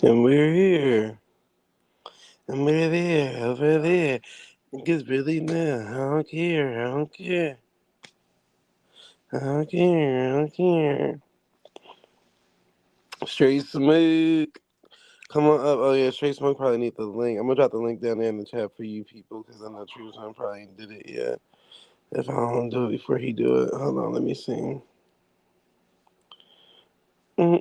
And we're here. And we're there, over there. It's really now. I don't care. I don't care. I don't care. I don't care. Straight smoke. Come on up. Oh, yeah. Straight smoke probably need the link. I'm going to drop the link down there in the chat for you people because I know True Son probably ain't did it yet. If I don't do it before he do it. Hold on. Let me see. This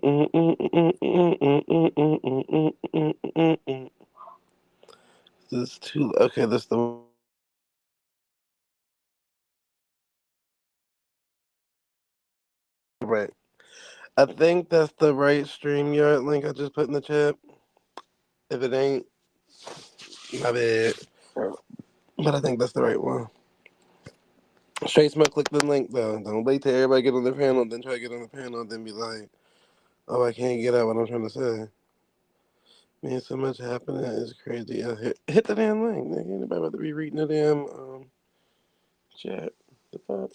is too. Okay, this the right. I think that's the right StreamYard link I just put in the chat. If it ain't, my bad. But I think that's the right one. Straight Smoke, click the link though. Don't wait till everybody get on the panel, then try to get on the panel, then be like, oh, I can't get out what I'm trying to say. Man, so much happening. It's crazy out here. Hit the damn link, nigga. Anybody about to be reading the damn chat? The fuck?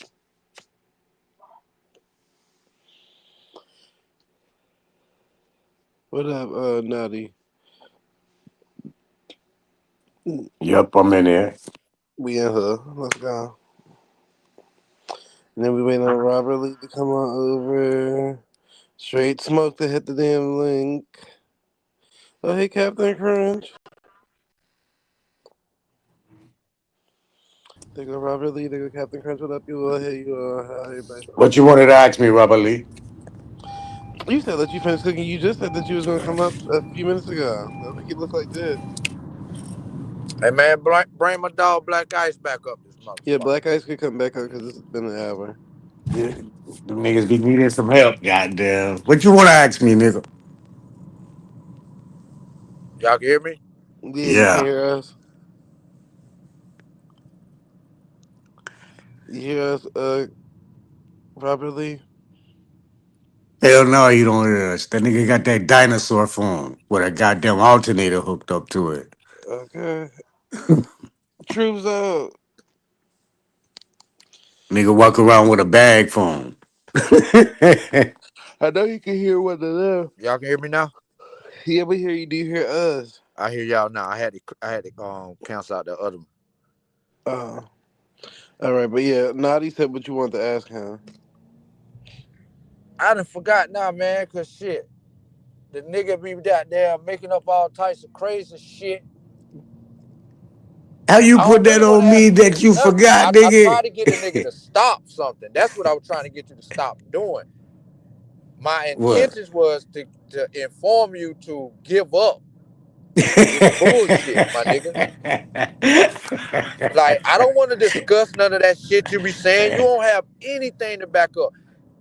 What up, Naughty? Yep, I'm in there. We in here. Let's go. And then we waiting on Robert Lee to come on over. Straight Smoke to hit the damn link. Oh, hey, Captain Crunch. There go Robert Lee. There go Captain Crunch. What up, you all? Hey, you all. How everybody What feeling? you wanted to ask me, Robert Lee? You said that you finished cooking. You just said that you was going to come up a few minutes ago. Don't make it look like that. Hey man, bring my dog Black Ice back up this Yeah, motherfucker. Black Ice could come back up because it's been an hour. Yeah, them niggas be needing some help, goddamn. What you want to ask me, nigga? Y'all can hear me? Yeah, you can Yeah. hear us. You hear us, Robert Lee? Hell no, you don't hear us. That nigga got that dinosaur phone with a goddamn alternator hooked up to it. Okay. Troops out. Nigga walk around with a bag phone. I know you can hear one of them. Y'all can hear me now? Yeah, we hear you. Do you hear us? I hear y'all now. I had to cancel out the other. Oh. All right, but yeah, Naughty said what you wanted to ask him. I done forgot now, man, cause shit, the nigga be goddamn making up all types of crazy shit. How you I put don't that really want to on ask me the nigga that you nothing. forgot, I try nigga? to get the nigga to stop something. That's what I was trying to get you to stop doing. My What? intentions was to inform you to give up this bullshit, my nigga. Like, I don't want to discuss none of that shit you be saying. You don't have anything to back up.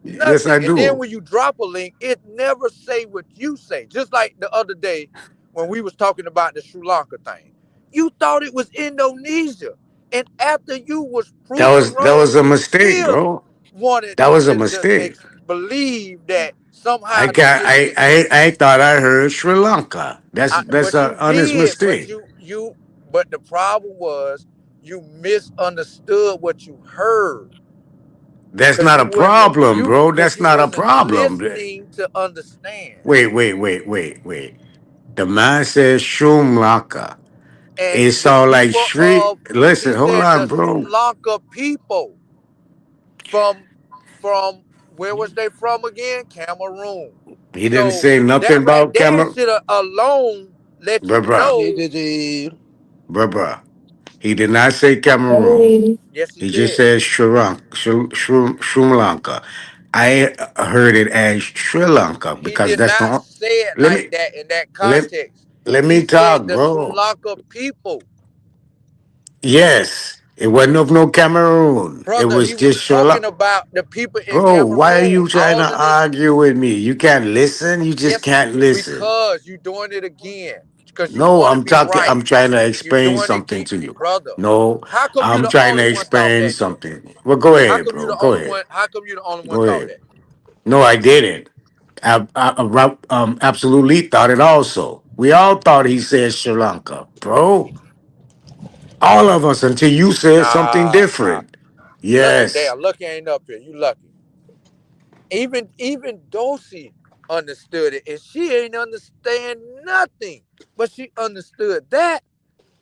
Yes, I Nothing. And then do. when you drop a link, it never say what you say. Just like the other day when we was talking about the Sri Lanka thing. You thought it was Indonesia. And after you was proven That was wrong, a you mistake, still bro. wanted That was a to mistake. believe that I somehow the got shit was I thought I heard Sri Lanka. That's but a you honest did, but mistake. you but the problem was you misunderstood what you heard That's because not a problem, bro. That's you not a wasn't problem. listening to understand. Wait. The man says Sri Lanka. And It the sound like people Sri. of he Listen, hold said the on, Sri bro. Lanka people from from where was they from again? Cameroon. He didn't So say nothing that right about there camera, should alone let you bruh. Hey, know. JJ. Bruh. He did not say Cameroon. Hey, Yes, he He just did. said Sri Lanka. I heard it as Sri Lanka He because did that's the not on- say it let like me that in that let context. let He me said talk, the Sri bro. Lanka people. Yes, it wasn't of no Cameroon. It Brother, he was was just Sri talking Lanka. about the people in Bro, why are Cameroon. you trying to All of this, argue with me? You can't listen. You just yes, can't listen. because you doing it again. Because you No, want to I'm be talking. right. I'm trying to You explain doing it something again. to you. Brother, No, how come you I'm the trying only to one thought explain that shit? something. Well, go How ahead, come you bro. the Go only ahead. one? How come you the only one Go thought ahead. that? No, I didn't. Absolutely thought it also. We all thought he said Sri Lanka, bro. All of us until you said something Nah. different. Lucky, Yes. damn, Lucky ain't up here. You lucky. Even Dosey. understood it, and she ain't understand nothing. But she understood that.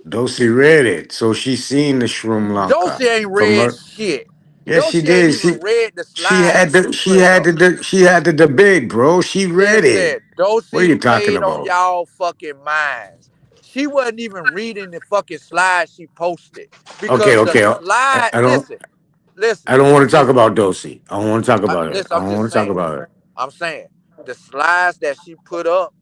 Dosey read it, so she seen the Shroom Lanka Dosey ain't from read her. shit. Yes, she Dosey ain't did. even read the She slide had she the put up. she had the debate, bro. She read it. Listen, What are Dosey you talking played on about? y'all fucking minds. She wasn't even reading the fucking slide she posted Okay, because the okay. slide. Listen, listen, I don't want to talk listen. about Dosey. I don't want to talk about her. Listen, I I'm don't just want to talk saying. about her. I'm saying the slides that she put up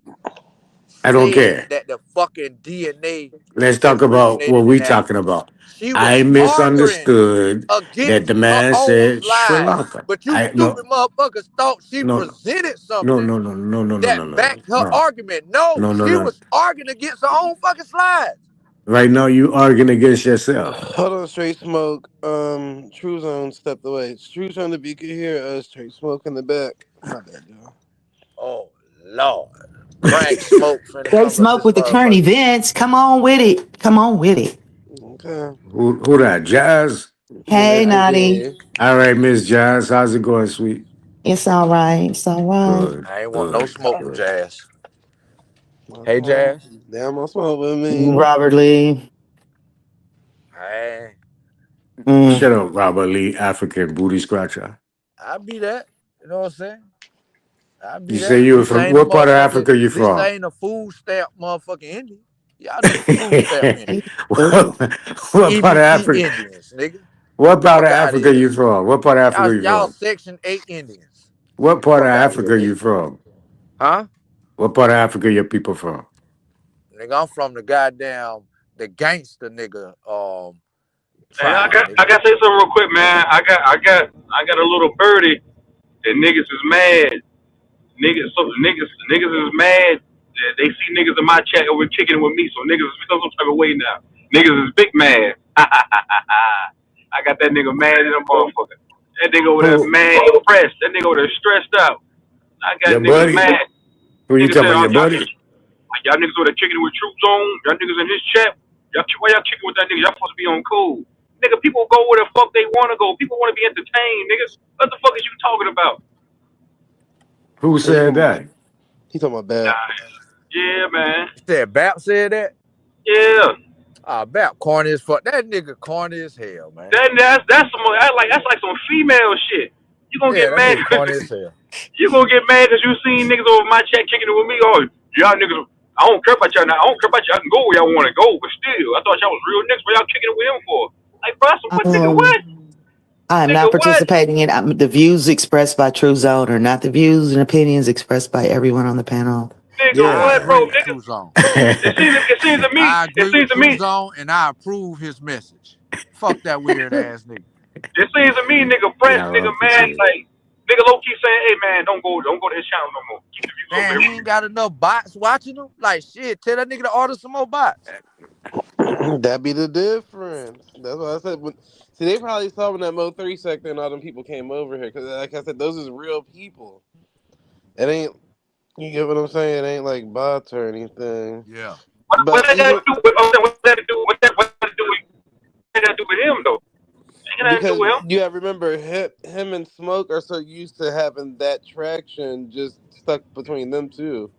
I don't said care. that the fucking DNA Let's talk about what originated in we talking Africa. about. She I was arguing misunderstood that the against her man own said Sri slide, Lanka. but you I no stupid motherfuckers thought she no presented no something no no no no no no that no backed her no argument. No, no no she no. was arguing against her own fucking slides. Right now you arguing against yourself. Hold on, Straight Smoke. True Zone stepped away. True Zone, if you could hear us, Straight Smoke in the back. My bad, y'all. Oh Lord, Frank Smoke finna They come up smoke this with the current motherfucker. events. Come on with it. Come on with it. Okay. Who that? Jazz. Hey, Mr. Naughty. J. All right, Miss Jazz. How's it going, sweet? It's all right. It's all right. Good, I ain't want no good, smoke with good. Jazz. What's Hey wrong? Jazz. Damn, what's wrong with me? Robert Lee. Hey, Mm. Shut up, Robert Lee, African booty scratcher. I be that. You know what I'm saying? I You be say that. you At were least I from ain't a what part of motherfucker. Africa you At least I from? ain't a food stamp motherfucking Indian. Y'all niggas food stamp Indian. what, what part of EBT Africa? Indians, nigga. What part of Fuck out of Africa here. you from? What part of Africa you Y'all from? Section 8 Indians. What part of Fuck out of here, Africa you nigga. from? Huh? What part of Africa your people from? Nigga, I'm from the goddamn the gangster nigga Hey, I tribe, got nigga. I got to say something real quick, man. I got a little birdie that niggas is mad. Niggas is mad. They see niggas in my chat over kicking it with me, so niggas is feeling some type of way now. Niggas is big mad. I got that nigga mad in a Who? motherfucker. That nigga over there Who? mad, depressed. That nigga over there stressed out. I got Your niggas buddy? mad. Who you Nigga talking said, about? oh, Your buddy? y'all niggas over there kicking it with Troop Zone. Y'all niggas in this chat. Why y'all kicking with that nigga? Y'all supposed to be on cool. Nigga, people go where the fuck they want to go. People want to be entertained, nigga. What the fuck is you talking about? Who He said talking, that? he talking about bad. Nah, yeah, man. You said Bap said that? Yeah. Ah, Bap corny as fuck. That nigga corny as hell, man. That's like some female shit. You gonna Yeah, get that mad nigga because corny as hell. you gonna get mad because you seen niggas over my chat kicking it with me. Oh, y'all niggas. I don't care about y'all now. I don't care about y'all. I can go where y'all want to go, but still, I thought y'all was real niggas. What y'all kicking it with him for? Like, bro, some what nigga? Um, What I am nigga? not What participating in the views expressed by True Zone are not the views and opinions expressed by everyone on the panel. nigga? I What, Yeah. agree bro? with Nigga, True Zone. it seems to me. I It agree with seems to True me. Zone, and I approve his message. Fuck that weird ass nigga. It seems to me, nigga, Yeah, press, I nigga, love to man, see it. like, nigga, low key saying, hey, man, don't go to his channel no more. Keep the views over Damn, here. he ain't got enough bots watching him. Like shit, tell that nigga to order some more bots. That be the difference. That's what I said. See, they probably saw when that Mo 3 sector and all them people came over here. Because, like I said, those is real people. It ain't, you get what I'm saying? It ain't like bots or anything. Yeah. What But that got to even do with? What that to do? What that to do with? What that got to do with him though? Ain't got nothing to do because with him. you gotta remember, him and Smoke are so used to having that traction just stuck between them two.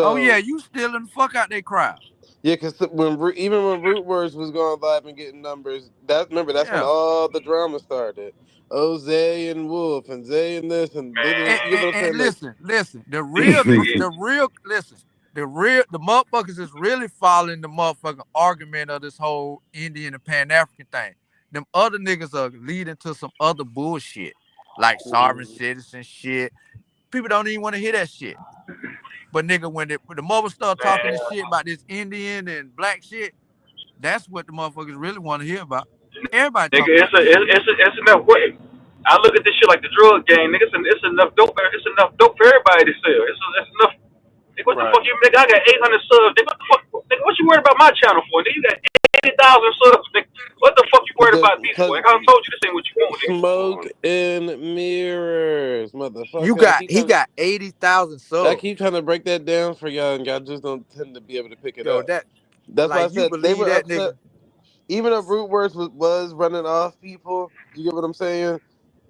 Oh yeah, So, you stealing the fuck out that crowd. yeah, because even when Root Words was going live and getting numbers, remember that's when Yeah. all the drama started. Oh, Zay and Wolf and Zay and this and And, you get and, what I'm and saying? Like, listen. Nigga, The motherfuckers is really following the motherfucking argument of this whole Indian and Pan African thing. Them other niggas are leading to some other bullshit, like sovereign mm, citizen shit. People don't even want to hear that shit. But nigga, when the mother start talking this man, shit about this Indian and black shit, that's what the motherfuckers really want to hear about. Everybody nigga, talking about that shit. it's enough way. I look at this shit like the drug game, nigga. It's enough dope. It's enough dope for everybody to sell. It's enough. Nigga, what the Right. fuck you, nigga? I got 800 subs. Nigga, what the fuck? Nigga, what you worried about my channel for? Nigga, you got 80,000 subs. Nigga, what the fuck you worried about me for? because Like, I told you this ain't what you want, nigga. smoke and mirrors, You motherfucker. got he got 80,000 I subs. keep trying to break that down for y'all, and y'all just don't tend to be able to pick it Yo, up. that That's why I like you said they believe were that upset. nigga. Even if Root Words was running off people, you get what I'm saying?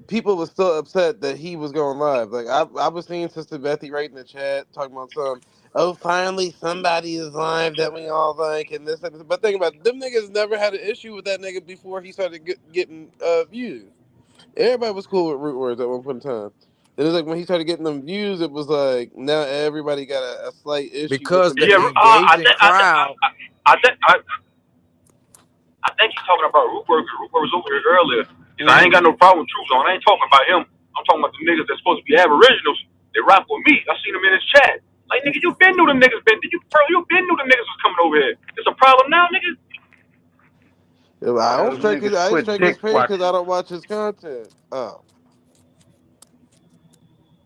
people was still upset that he was going live. Like I was seeing Sister Bethy right in the chat talking about some. Oh, finally somebody is live that we all like and this. And this. But think about it, them niggas never had an issue with that nigga before he started getting views. Everybody was cool with root words at one point in time. Then it's like when he started getting them views, it was like now everybody got a slight issue with because him the Yeah, being. engaging crowd. I think he's talking about Rupert. Rupert was over here earlier. He said, I ain't Mm-hmm. got no problem with True Zone. I ain't talking about him. I'm talking about the niggas that's supposed to be aboriginals. They rock with me. I seen them in his chat. Like, nigga, you been knew them niggas been. You been knew them niggas was coming over here. It's a problem now, nigga. I don't Them strike his. niggas I ain't quit strike his dick page because watching. I don't watch his content. Oh,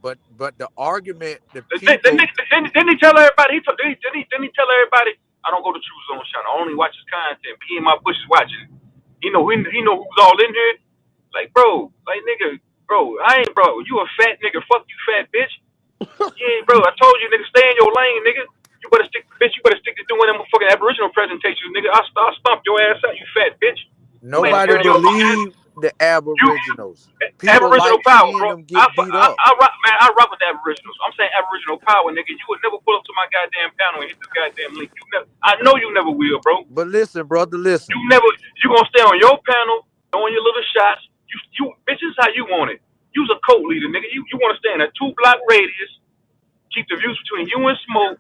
But the argument, the Then, people, then he tell everybody. Then he tell everybody, I don't go to True Zone channel. I only watch his content. But he in my bushes watching it. He know who's all in here. Like, bro, like nigga, bro, I ain't bro. You a fat nigga. Fuck you, fat bitch. Yeah, bro. I told you, nigga, stay in your lane, nigga. You better stick, bitch. You better stick to doing them fucking Aboriginal presentations, nigga. I'll stomp your ass out, you fat bitch. You ain't nobody scared of your fucking ass. believe the You Aboriginals. People Aboriginal like power, seeing bro. them get beat up. I rock, man. I rock with the Aboriginals. I'm saying Aboriginal power, nigga. You would never pull up to my goddamn panel and hit this goddamn link. You never. I know you never will, bro. But listen, brother, You listen. never. You gonna stay on your panel, throwing your little shots. You, bitch. This is how you want it. You's a cult leader, nigga. You want to stay in a 2 block radius. Keep the views between you and Smoke.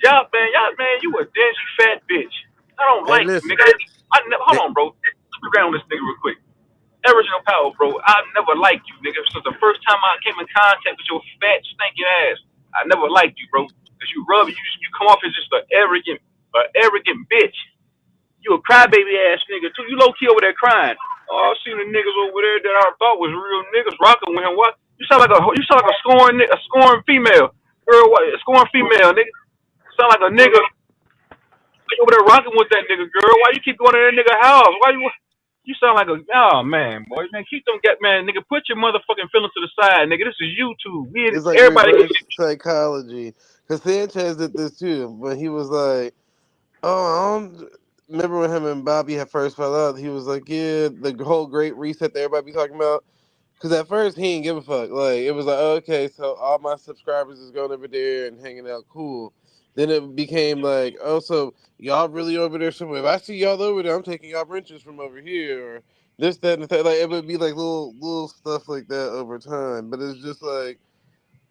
Y'all, man, you a dingy fat bitch. I don't Hey, like you, listen. nigga. I never. Hold The, on, bro. Let me ground this nigga real quick. Original power, bro. I never liked you, nigga. Since the first time I came in contact with your fat, stinking ass, I never liked you, bro. Cause you come off as just arrogant bitch. You a crybaby ass nigga too. You low key over there crying. Oh, I seen the niggas over there that I thought was real niggas rocking with him. What? You sound like a scoring female. Girl, what? A scoring female, nigga. Sound like a nigga. You over there rocking with that nigga, girl. Why you keep going to that nigga house? Why you? You sound like a oh man, boy, man. Keep them get man, nigga. Put your motherfucking feelings to the side, nigga. This is YouTube. it's like Everybody can reverse see. psychology. Cause Sanchez did this too, when he was like, "Oh, I don't remember when him and Bobby had first fell out." He was like, "Yeah, the whole great reset that everybody be talking about." Cause at first he didn't give a fuck. Like it was like, oh, okay, so all my subscribers is going over there and hanging out, cool. Then it became like, oh, so y'all really over there somewhere? If I see y'all over there, I'm taking y'all wrenches from over here, or this, that, and the third. Like it would be like little stuff like that over time. But it's just like,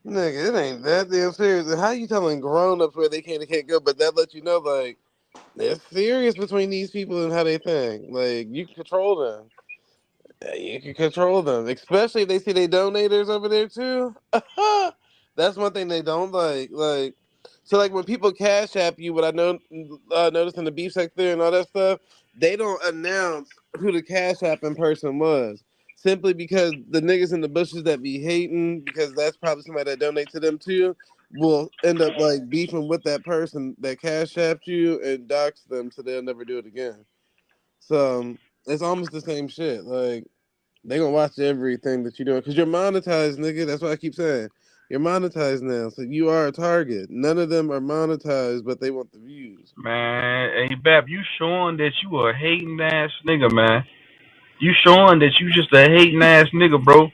nigga, it ain't that damn serious. And how you telling grown ups where they can and can't go? But that lets you know, like, it's serious between these people and how they think. Like you can control them. Yeah, you can control them, especially if they see they donators over there too. That's one thing they don't like. Like, so like when people cash app you, what I know, noticed in the beef sector and all that stuff, they don't announce who the cash app in person was, simply because the niggas in the bushes that be hating, because that's probably somebody that donate to them too, will end up like beefing with that person that cash apped you and dox them, so they'll never do it again. So it's almost the same shit. Like they gonna watch everything that you're doing because you're monetized, nigga. That's what I keep saying. You're monetized now, so you are a target. None of them are monetized, but they want the views. Man, hey Bap, you showing that you a hating ass nigga, man. You showing that you just a hating ass nigga, bro.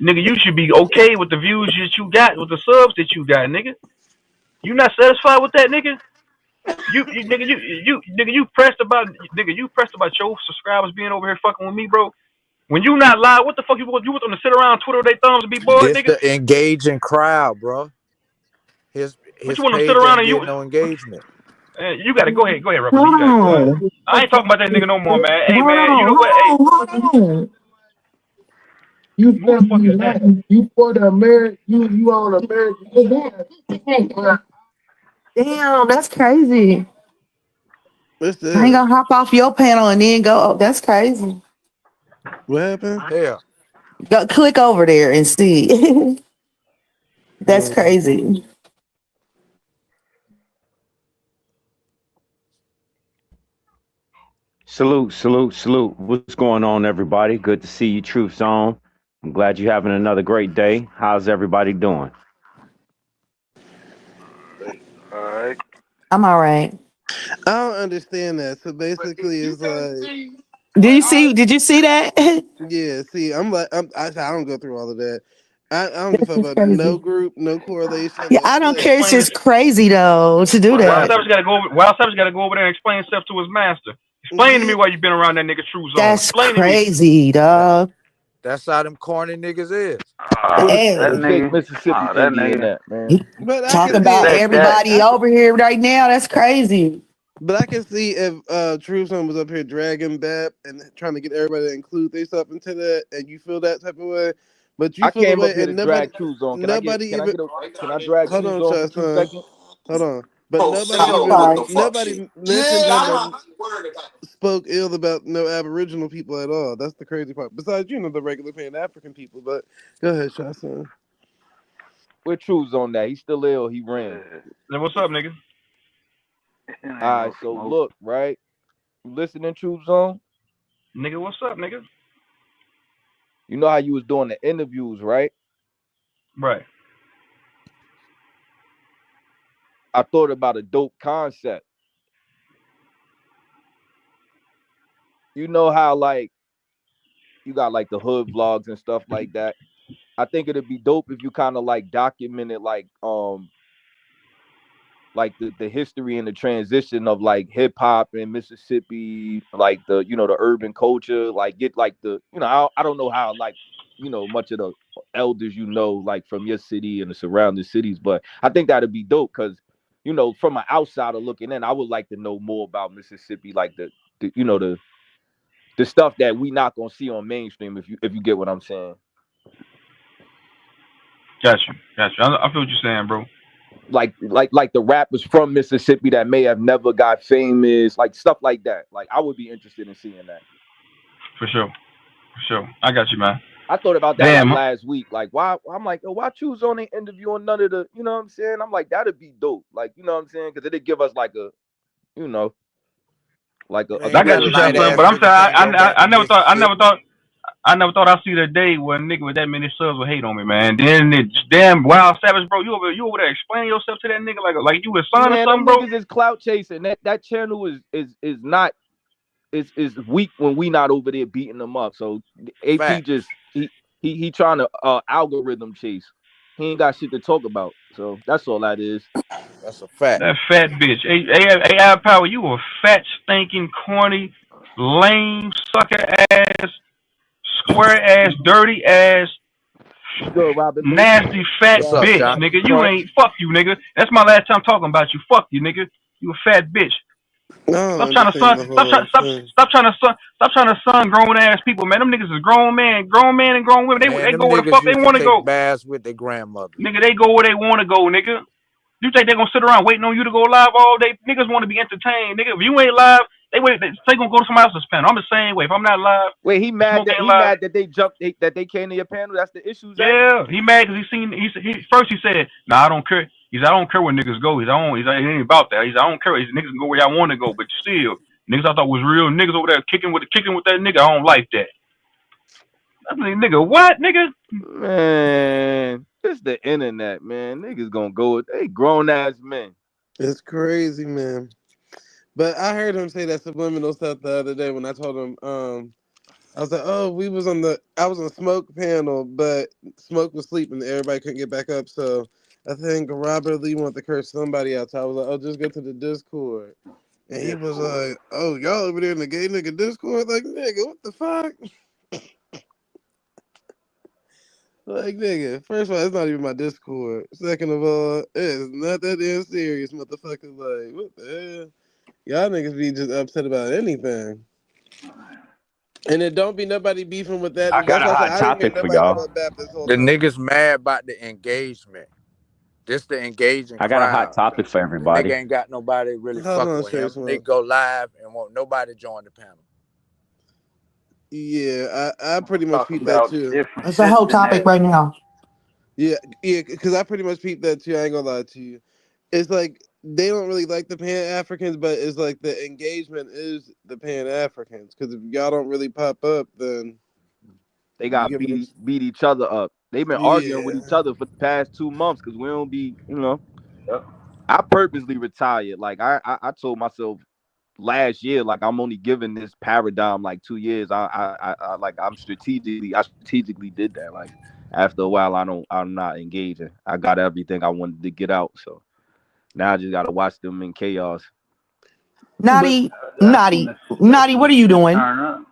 Nigga, you should be okay with the views that you got, with the subs that you got, nigga. You not satisfied with that, nigga? You pressed about your subscribers being over here fucking with me, bro. When you not live, what the fuck you want them to sit around Twitter their thumbs and be bored, this nigga? the engaging crowd, bro. His What his you want them to sit page around ain't and you? getting no engagement. You gotta go ahead, Reverend. You gotta go ahead. Hold I ain't talking about that nigga no more, man. Hey, hold man, you know on, what? Hey, hold on, hold on. You who the think fuck you is that? Latin, you for the American, you on American. Damn, that's crazy. What's I ain't that? gonna hop off your panel and then go. Oh, that's crazy. What happened? Hell, Go click over there and see. That's Mm. crazy. Salute, salute, salute. What's going on, everybody? Good to see you, Truth Zone. I'm glad you're having another great day. How's everybody doing? All right. I'm all right. I don't understand that. So basically, it's like, Did you see that? Yeah, see, I don't go through all of that. I don't give This a fuck is about no crazy. group, no correlation, Yeah, no I don't shit. care. It's Explain this. just crazy though to do Wild that. Savage got to go over. Wild Savage got to go over there and explain himself to his master. Explain to me Yeah, why you been around that nigga True Zone. That's Explain to me. crazy, That, dog. that's how them corny niggas is. They Hey, fake Mississippi Indian that, man. he but I talk can about see, everybody over here right now. That's crazy. but I can see if Truthson was up here dragging Bap and trying to get everybody to include themselves into that, and you feel that type of way, but you I feel the came up way, here to and nobody, drag True Zone. nobody even. Can I drag Hold True on, Zone for 2 Chasson. seconds? Hold on. But Sorry. nobody mentioned him or spoke ill about no Aboriginal people at all. That's the crazy part. Besides, the regular Pan African people. But go ahead, Chasson. Where True's on that? He's still ill. He ran. Then what's up, nigga? All right, so look, right? You listening, True Zone? Nigga, what's up, nigga? You know how you was doing the interviews, right? Right. I thought about a dope concept. You know how like you got like the hood vlogs and stuff like that. I think it'd be dope if you kind of like documented like the history and the transition of like hip hop in Mississippi, like the urban culture, like get like I don't know how like much of the elders like from your city and the surrounding cities, but I think that'd be dope because from an outsider looking in, I would like to know more about Mississippi, like the stuff that we not gonna see on mainstream if you get what I'm saying. Got you. Got you. I feel what you're saying, bro. Like the rappers from Mississippi that may have never got famous, like stuff like that. Like I would be interested in seeing that. For sure. For sure. I got you, man. I thought about that like Damn. last week. Like why I'm like, oh, why choose on the interview on none of the, you know what I'm saying? I'm like, that'd be dope. Like, you know what I'm saying? Because it'd give us like a, you know, like a Man, I you got a you, glimpse light son. into But ass I'm saying nigga can't go back to Mississippi. I never thought I'd see the day where a nigga with that many subs would hate on me, man. Then it damn Wild Savage, bro. You over there explaining yourself to that nigga like you his son or man, something, them bro. niggas is clout chasing. That channel is not is weak when we not over there beating them up. So AP Fact. just he trying to algorithm chase. He ain't got shit to talk about. So that's all that is. That's a fact. That fat bitch. AI Power, you a fat, stinking, corny, lame, sucker ass, square ass, dirty ass, What's good, Robert Lee? nasty, fat What's up, bitch, Chop? nigga. You Crunch? ain't fuck you, nigga. That's my last time talking about you. Fuck you, nigga. You a fat bitch. I don't Stop trying to understand son. the whole thing. Stop trying to son grown ass people, man. Them niggas is grown men and grown women. Man, They them go where the niggas fuck they used to want to take go, baths with their grandmothers. nigga. They go where they want to go, nigga. You think they gonna sit around waiting on you to go live all day? Niggas want to be entertained, nigga. If you ain't live, they gonna go to somebody else's panel. I'm the same way. If I'm not live, Wait, Smoke ain't live. that they jumped that they came to your panel. That's the issue, Zay. Yeah, he mad because he said, "Nah, I don't care." I don't care where niggas go. It ain't about that. I don't care. Niggas can go where y'all want to go, but still, niggas I thought was real niggas over there kicking with that nigga. I don't like that. I mean, nigga, what, nigga? Man, it's the internet, man. Niggas gonna go. They grown ass men. It's crazy, man. But I heard him say that subliminal stuff the other day when I told him, I was like, oh, I was on Smoke panel, but Smoke was sleeping. Everybody couldn't get back up. So I think Robert Lee wanted to curse somebody out. So I was like, oh, just go to the Discord. And he was like, oh, y'all over there in the gay nigga Discord? Like, nigga, what the fuck? Like, nigga, first of all, it's not even my Discord. Second of all, it's not that damn serious, motherfucker. Like, what the hell? Y'all niggas be just upset about anything. And it don't be nobody beefing with that. I got That's a why I said hot I didn't hear topic for nobody talk y'all. about BAP this whole The time. niggas mad about the engagement. This the engaging I got a hot crowd. topic for The nigga everybody. ain't got nobody really Hold fucking on, with Straight him. They Smoke. go live and won't nobody join the panel. Yeah, I pretty much peeped that too. It's a whole topic right now. Yeah, yeah, because I pretty much peeped that too. I ain't gonna lie to you. It's like they don't really like the Pan Africans, but it's like the engagement is the Pan Africans. Because if y'all don't really pop up, then They you got get what I'm saying. beat each other up. They've been arguing with each Yeah. other for the past 2 months because we don't be. I purposely retired. Like I told myself last year, like I'm only giving this paradigm like 2 years. I like I strategically did that. Like after a while, I'm not engaging. I got everything I wanted to get out, so now I just gotta watch them in chaos. But Naughty, That's when naughty, naughty. What are you shit doing? turn up.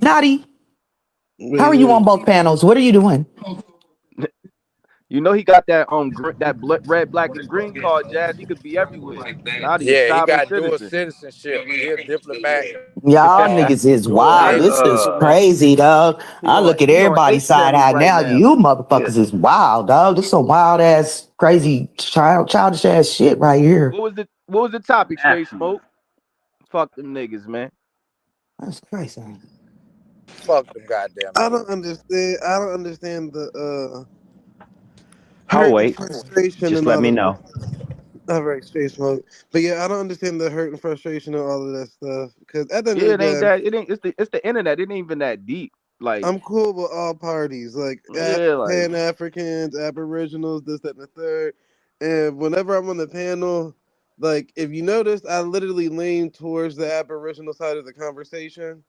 Naughty. How wait, are you on wait. both panels? What are you doing? You know he got that red, black, and green card, Jazz. He could be everywhere. Naughty a Yeah, he sovereign got dual citizen. citizenship. He a diplomat. Y'all Uh, niggas is dual wild. That's This is citizenship. crazy, dog. I look at He on everybody's 8 side channels eye right now. now. You motherfuckers is wild, dog. This some wild ass, crazy, childish ass shit right here. What was the topic? Straight national. smoke. Fuck them niggas, man. That's crazy. Fuck them goddamn I don't niggas. understand. I don't understand the I'll hurt and wait. frustration Just and let all me of know. that. All right, straight smoke. But yeah, I don't understand the hurt and frustration and all of that stuff. Because at the end of Yeah, the it ain't day, that. It ain't. It's the internet. It ain't even that deep. Like I'm cool with all parties, like yeah, like Pan Africans, Aboriginals, this, that, and the third. And whenever I'm on the panel, like if you notice, I literally lean towards the Aboriginal side of the conversation.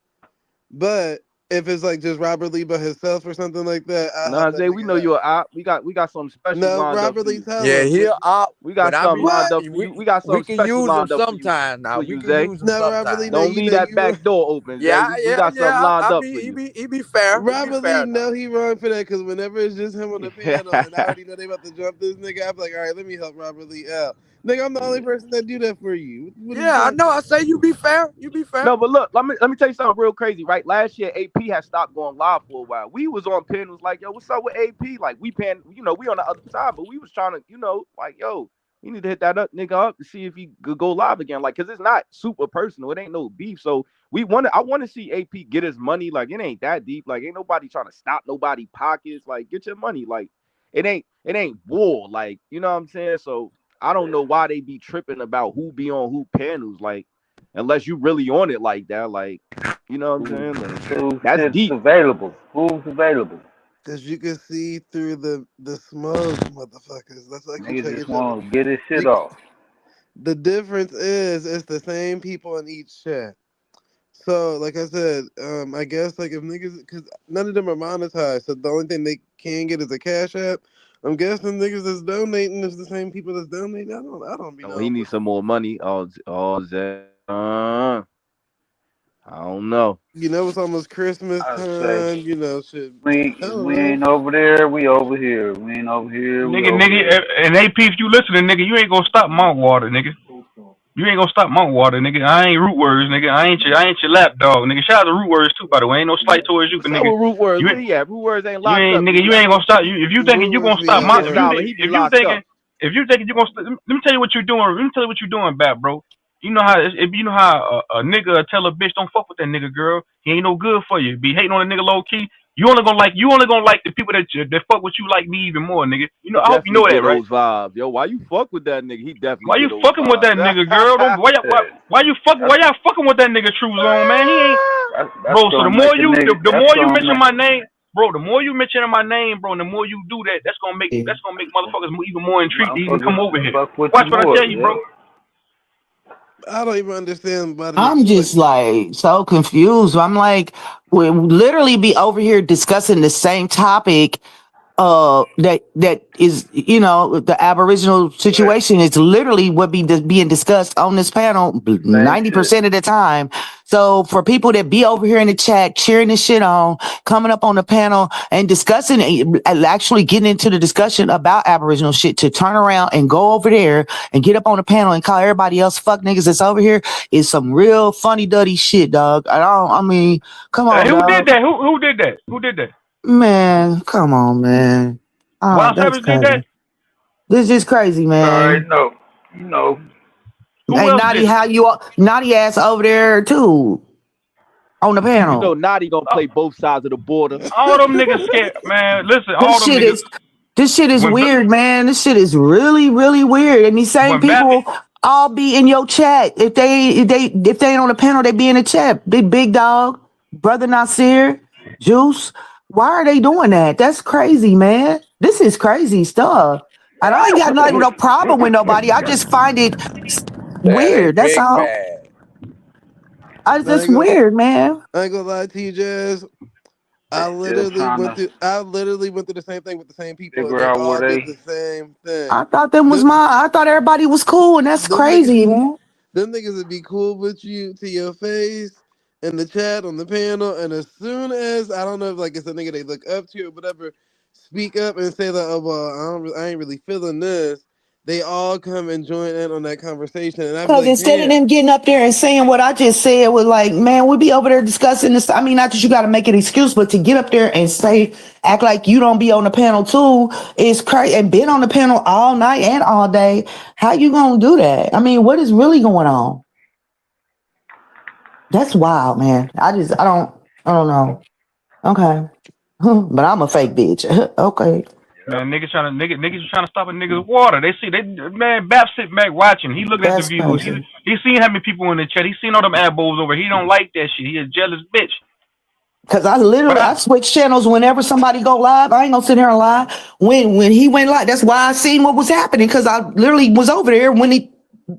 But if it's like just Robert Lee by himself or something like that, I help nah, that Zay, we know nigga out. you're a op. We got something special No, lined up Robert for Lee, you. tell Yeah, him. he up, We but got I something mean, lined What? up for you. We got we something can special use him lined up sometime. Now for we you, can Zay. use him No, Robert Lee, sometime. no, Don't you leave know that you. back door open, Zay. Yeah, We yeah, got something yeah. lined I up mean, for he you. be fair. He be Robert Lee, fair now. no, he wrong for that because whenever it's just him on the panel and I already know they about to jump this nigga, I'm like, all right, let me help Robert Lee out. Nigga, I'm the only person that do that for you. What are you Yeah, I know. talking I about? say you be fair. You be fair. No, but look, let me tell you something real crazy, right? Last year, AP had stopped going live for a while. We was on panels like, yo, what's up with AP? Like, we paying, we on the other side, but we was trying to, like, yo, we need to hit that nigga up to see if he could go live again. Like, cause it's not super personal. It ain't no beef. So I want to see AP get his money. Like, it ain't that deep. Like, ain't nobody trying to stop nobody pockets. Like, get your money. Like, it ain't war. Like, you know what I'm saying? So I don't know why they be tripping about who be on who panels. Like, unless you really on it like that, like, you know what I'm saying? Like, Who that's shit's deep. available? Who's available? Because you can see through the smoke, motherfuckers. That's like you Niggas check just each other. want to get his shit You, off. the difference is it's the same people in each chat. So, like I said, I guess like if niggas, because none of them are monetized, so the only thing they can get is a cash app. I'm guessing niggas that's donating is the same people that's donating. I don't be Oh, he knowing. needs some more money. I don't know. You know, it's almost Christmas I say time. You know, shit. I we don't we know. ain't over there. We over here. We ain't over here. We Nigga, over nigga, here. and AP, if you listening, nigga, you ain't gonna stop Mount Water, nigga. You ain't gonna stop Mount Water, nigga. I ain't root words, nigga. I ain't your lap dog, nigga. Shout out to root words too, by the way. Ain't no slight towards you, What's but up nigga, with Root Words? you Where ain't he at? Root Words ain't you locked ain't up, nigga. is You he? ain't gonna stop. You if you thinking you gonna Rumors be stop He my get on. solid. He be if you locked thinking up. you gonna let me tell you what you're doing. Let me tell you what you're doing, bad bro. You know how if you know how a nigga tell a bitch don't fuck with that nigga girl. He ain't no good for you. Be hating on a nigga low key. You only gonna like the people that fuck with you like me even more, nigga. You He know I hope you definitely know that, get right? those vibes. Yo, why you fuck with that nigga? He definitely Why get you those fucking with that vibes. nigga, girl? Don't Yeah, why y'all fucking with that nigga Trues on, man? He ain't that's bro. So gonna make a nigga. the That's more you gonna mention make. my name, bro, the more you mention my name, bro, and the more you do that, that's gonna make motherfuckers even more intrigued to even come Motherfuckers over here. fuck with you Watch what I more, tell you, yeah. bro. I don't even understand why the I'm like. just like so confused. I'm like, we literally be over here discussing the same topic that is, the aboriginal Right. situation is literally what being discussed on this panel Same shit. 90% of the time. So for people that be over here in the chat cheering this shit on, coming up on the panel and discussing actually getting into the discussion about aboriginal shit, to turn around and go over there and get up on the panel and call everybody else fuck niggas that's over here is some real funny duddy shit, dog. I mean, come on, Who did dog. that? Who did that? Who did that? Man, come on, man. Oh, Wild that's Savage did that. crazy. This is crazy, You already man. know. You know. Who Hey, else Naughty, did it? how you? Naughty ass over there too on the You know, panel. Naughty gonna Uh, play both sides of the border. all them niggas scared, man. Listen, This all them shit niggas is this shit is when weird, man. This shit is really, really weird. And these same when Bap people all be in your chat. If they ain't on the panel, they be in the chat. Big dog, brother Nasir, Juice. Why are they doing that? That's crazy, man. This is crazy stuff. And I ain't got no problem with nobody. I just find it Yeah, they weird. That's big all. bad. I That's ain't gonna, weird, man. I ain't gonna lie to you, Jazz. They still trying to I literally went through the same thing with the same people, and figure they out where all did they. the same thing. I thought them was Them, my. I thought everybody was cool, and that's them niggas, crazy, man. them niggas would be cool with you to your face in the chat on the panel, and as soon as I don't know if like it's a nigga they look up to or whatever, speak up and say like, oh well, I ain't really feeling this. They all come and join in on that conversation, and I'd be Because like, instead of damn. them getting up there and saying what I just said, was like, man, we be over there discussing this. I mean, not that you got to make an excuse, but to get up there and say, act like you don't be on the panel too is crazy. And been on the panel all night and all day. How you gonna do that? I mean, what is really going on? That's wild, man. I don't know. Okay, but I'm a fake bitch. Okay, Yep. Man, niggas trying to stop a nigga's water. They see they man, Bap sitting back watching. He looking at the that's views. crazy. He seen how many people in the chat. He seen all them elbows over. He don't like that shit. He a jealous bitch. Cause I But literally I switch channels whenever somebody go live. I ain't gonna sit here and lie. When he went live, that's why I seen what was happening. Cause I literally was over there when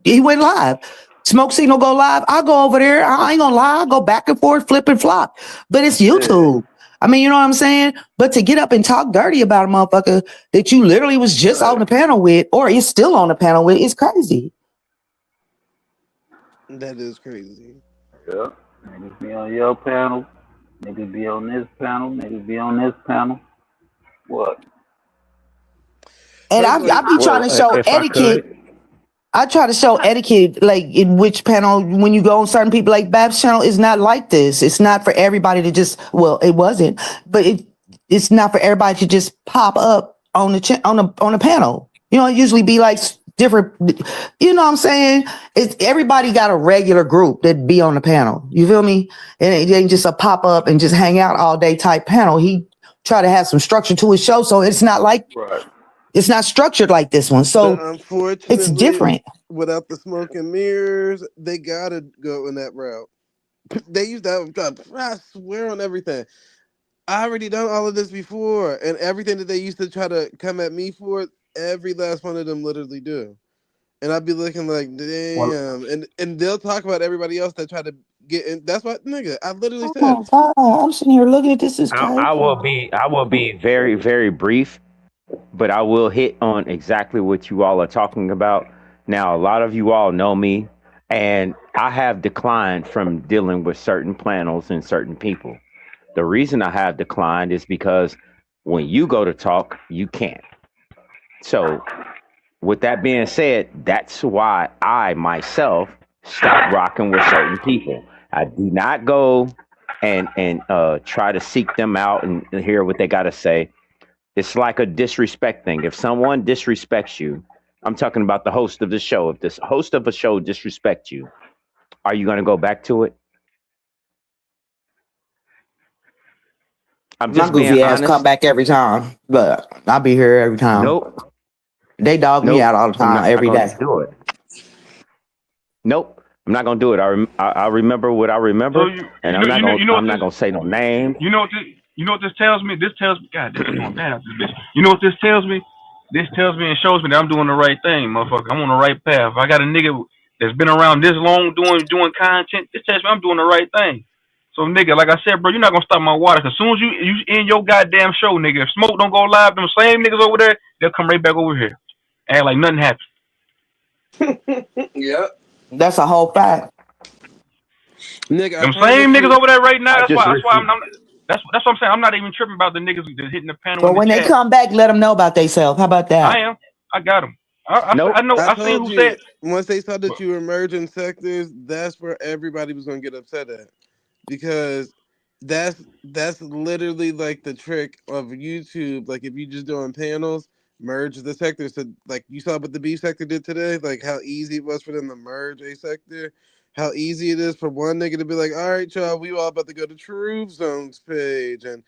he went live. Smoke signal go live. I go over there. I ain't gonna lie. I go back and forth, flip and flop. But it's Yeah. YouTube. I mean, you know what I'm saying? But to get up and talk dirty about a motherfucker that you literally was just on Right. the panel with, or is still on the panel with, is crazy. That is crazy. Yep. Niggas be on your panel. Niggas be on this panel. Niggas be on this panel. What? And But I, it's like, I be trying Well, to show if I etiquette. could, I try to show etiquette, like in which panel, when you go on certain people, like Bab's channel is not like this. It's not for everybody to just, well, it wasn't, but it's not for everybody to just pop up on on the panel. You know, it usually be like different, you know what I'm saying? It's everybody got a regular group that be on the panel. You feel me? And it ain't just a pop up and just hang out all day type panel. He try to have some structure to his show. So Right. it's not structured like this one. but So it's unfortunately, different. without the smoke and mirrors, they gotta go in that route. They used to have, God, I swear on everything. I already done all of this before, and everything that they used to try to come at me for, every last one of them literally do. And I'd be looking like, well, damn, and they'll talk about everybody else that try to get in. That's what, nigga. I literally Oh said, my God. I'm sitting here looking at this. Is I crazy. will be very, very brief, but I will hit on exactly what you all are talking about. Now, a lot of you all know me, and I have declined from dealing with certain panels and certain people. The reason I have declined is because when you go to talk, you can't. So, with that being said, that's why I myself stopped rocking with certain people. I do not go and try to seek them out and hear what they got to say. It's like a disrespect thing. If someone disrespects you, I'm talking about the host of the show. If this host of a show disrespects you, are you going to go back to it? I'm My just being goofy ass come honest. back every time, but I'll be here every time. Nope, They dog me nope. out all the I'm time, not every going to day. do it. Nope, I'm not going to do it. I remember what I so remember, and you know what I'm not this going to say no names. you know what this tells me? This tells me, God damn, it's going bad out this bitch. You know what this tells me? This tells me and shows me that I'm doing the right thing, motherfucker. I'm on the right path. If I got a nigga that's been around this long doing content, this tells me I'm doing the right thing. So nigga, like I said, bro, you're not gonna stop my water. Cause soon as you in your goddamn show, nigga, if smoke don't go live, them same niggas over there, they'll come right back over here. Act like nothing happened. yep, That's a whole fact. nigga, I Them promise same niggas you. over there right now. I just That's why refuse. that's what I'm saying. I'm not even tripping about the niggas that's hitting the panel So in the when they chat. come back, let them know about themselves. How about I that? am. I got them. I Nope. know. I I seen told who you said. once they saw that But you were merging sectors, that's where everybody was gonna get upset at, because that's literally like the trick of YouTube. Like if you just doing panels, merge the sectors. So like you saw what the B sector did today, like how easy it was for them to merge a sector. How easy it is for one nigga to be like, all right, y'all, we all about to go to Truth Zone's page, and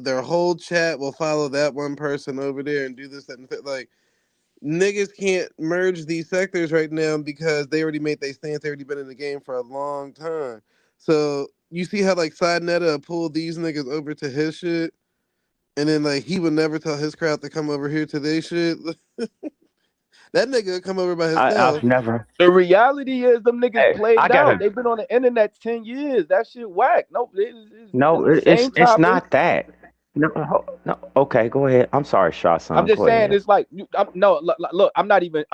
their whole chat will follow that one person over there and do this, that, and like niggas can't merge these sectors right now because they already made their stance. They already been in the game for a long time. So you see how like Side Netta pulled these niggas over to his shit, and then like he would never tell his crowd to come over here to their shit. That nigga come over by I've himself. never. The reality is them niggas Hey, I played gotta. out. They've been on the internet 10 years. That shit whack. No, it's No, the same it's topic. not that. No, no. Okay, go ahead. I'm sorry, Shaw I'm son. just Go saying ahead. it's like no look, I'm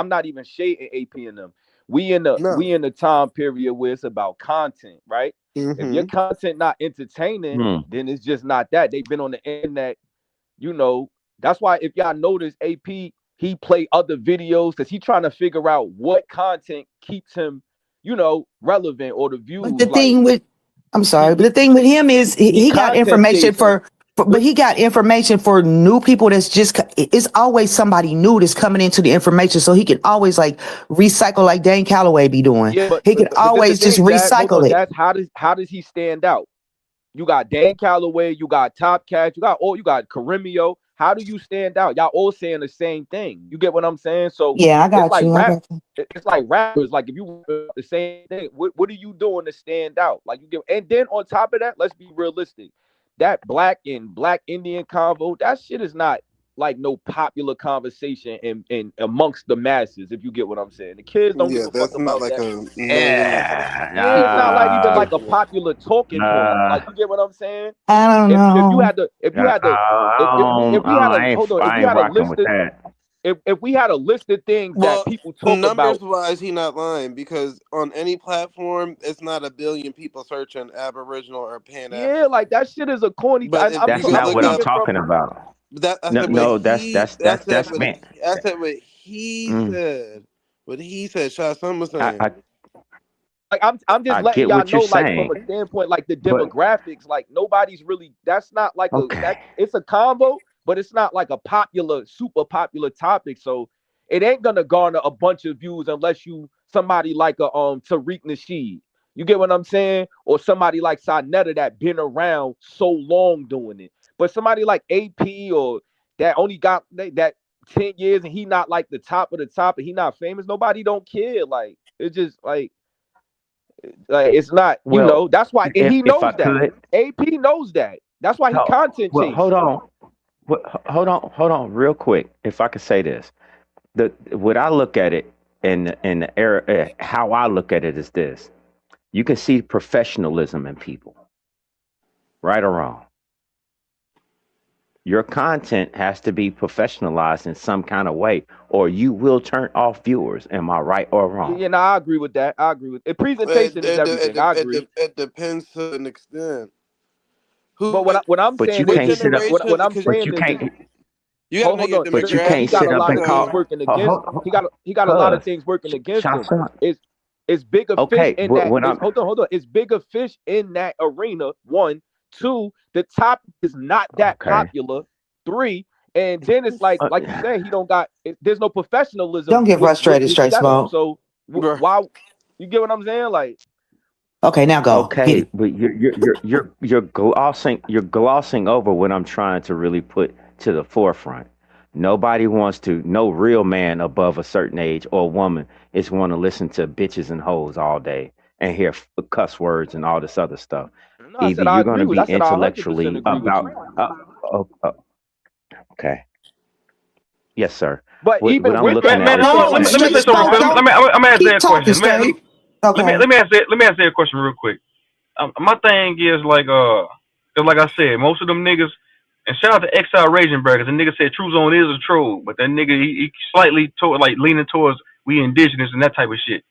not even shading AP and them. No. We in the time period where it's about content, right? If your Mm-hmm. content not entertaining, Hmm. then it's just not that. They've been on the internet, you know. That's why if y'all notice AP, he play other videos because he trying to figure out what content keeps him, relevant or the But the views. Like thing with, I'm he sorry, but he the thing with him is he he got content information chasing. but he got information for new people that's just, it's always somebody new that's coming into the information. So he can always like recycle like Dan Calloway be doing. Yeah, He can but this the always just thing, Jazz. Hold recycle on, it. Jazz. How does he stand out? You got Dan Calloway, you got Top Cat, you got Karimio. How do you stand out? Y'all all saying the same thing. You get what I'm saying? So Yeah, I it's got like you. I got you. it's like rappers. Like if you the same thing, what are you doing to stand out? Like you get, and then on top of that, let's be realistic. That black Indian convo, that shit is not like no popular conversation in amongst the masses. If you get what I'm saying, the kids don't give Yeah, a fuck that's not about like that. a million Yeah, it's not people like even like a talking about. popular talking point. Uh, Like you get what I'm saying? I don't If you know. had to if you had to if we had a hold on, if I we ain't had a rocking list with of that. if we had a list of things that Well, people talk numbers about, wise, he not lying because on any platform, it's not a billion people searching Aboriginal or Pan yeah, like African. that shit is a corny. But if I'm you That's go not I'm what look I'm speaking up from talking about. that, I No, said what no, he, that's me. I said what he said. Shah Sun was saying. I like I'm just I letting get y'all what you're know like from saying, a standpoint like the but demographics like nobody's really that's not like a that okay. it's a combo but it's not like a popular super popular topic so it ain't gonna garner a bunch of views unless you somebody like a Tariq Nasheed, you get what I'm saying, or somebody like Sonetta that been around so long doing it, but somebody like AP or that only got that 10 years and he not like the top of the top and he not famous, nobody don't care. Like it's just like it's not, Well, that's why, and he if I knows that. could, AP knows that. That's why he content well, chase. hold on, real quick. If I could say this, the what I look at it in the era, how I look at it is this: you can see professionalism in people, right or wrong. Your content has to be professionalized in some kind of way, or you will turn off viewers. Am I right or wrong? Yeah, no, I agree with that. I agree with it. It Presentation is it, it, everything. I it, agree. it, it depends to an extent. But Who? what I'm But you saying What is can't this. sit up. What generation? I'm Because But saying you is can't. this. you got to make Hold a on. But you He can't got sit a up lot and of things demographic. call. working against. He got a lot of Cuz, things working against him. Shasa. It's bigger fish Okay, in what, that. what Is I'm. hold on. It's bigger fish in that arena. One, two. The topic is not that Okay. popular. Three, and then it's like Uh, you said, he don't got. There's no professionalism Don't get with frustrated, his straight setup. smoke. So Bruh. why? You get what I'm saying? Like Okay, now go. Hit okay, it. but you're glossing over what I'm trying to really put to the forefront. Nobody wants to. No real man above a certain age or woman is want to listen to bitches and hoes all day and hear cuss words and all this other stuff. no, I Either said I you're going agree to with. be I said I 100% intellectually agree with about. you. Uh, uh, okay, yes, sir. But What even I'm with looking that, at Man, is hold on. No, Let me success. say straight something real smoke. quick. Don't I'm gonna ask keep that a talking question. straight. Okay. Let me ask that a question real quick. My thing is like 'cause like I said, most of them niggas, and shout out to Exile Raging Burgers. The nigga said True Zone is a troll, but that nigga he slightly toward like leaning towards we indigenous and that type of shit.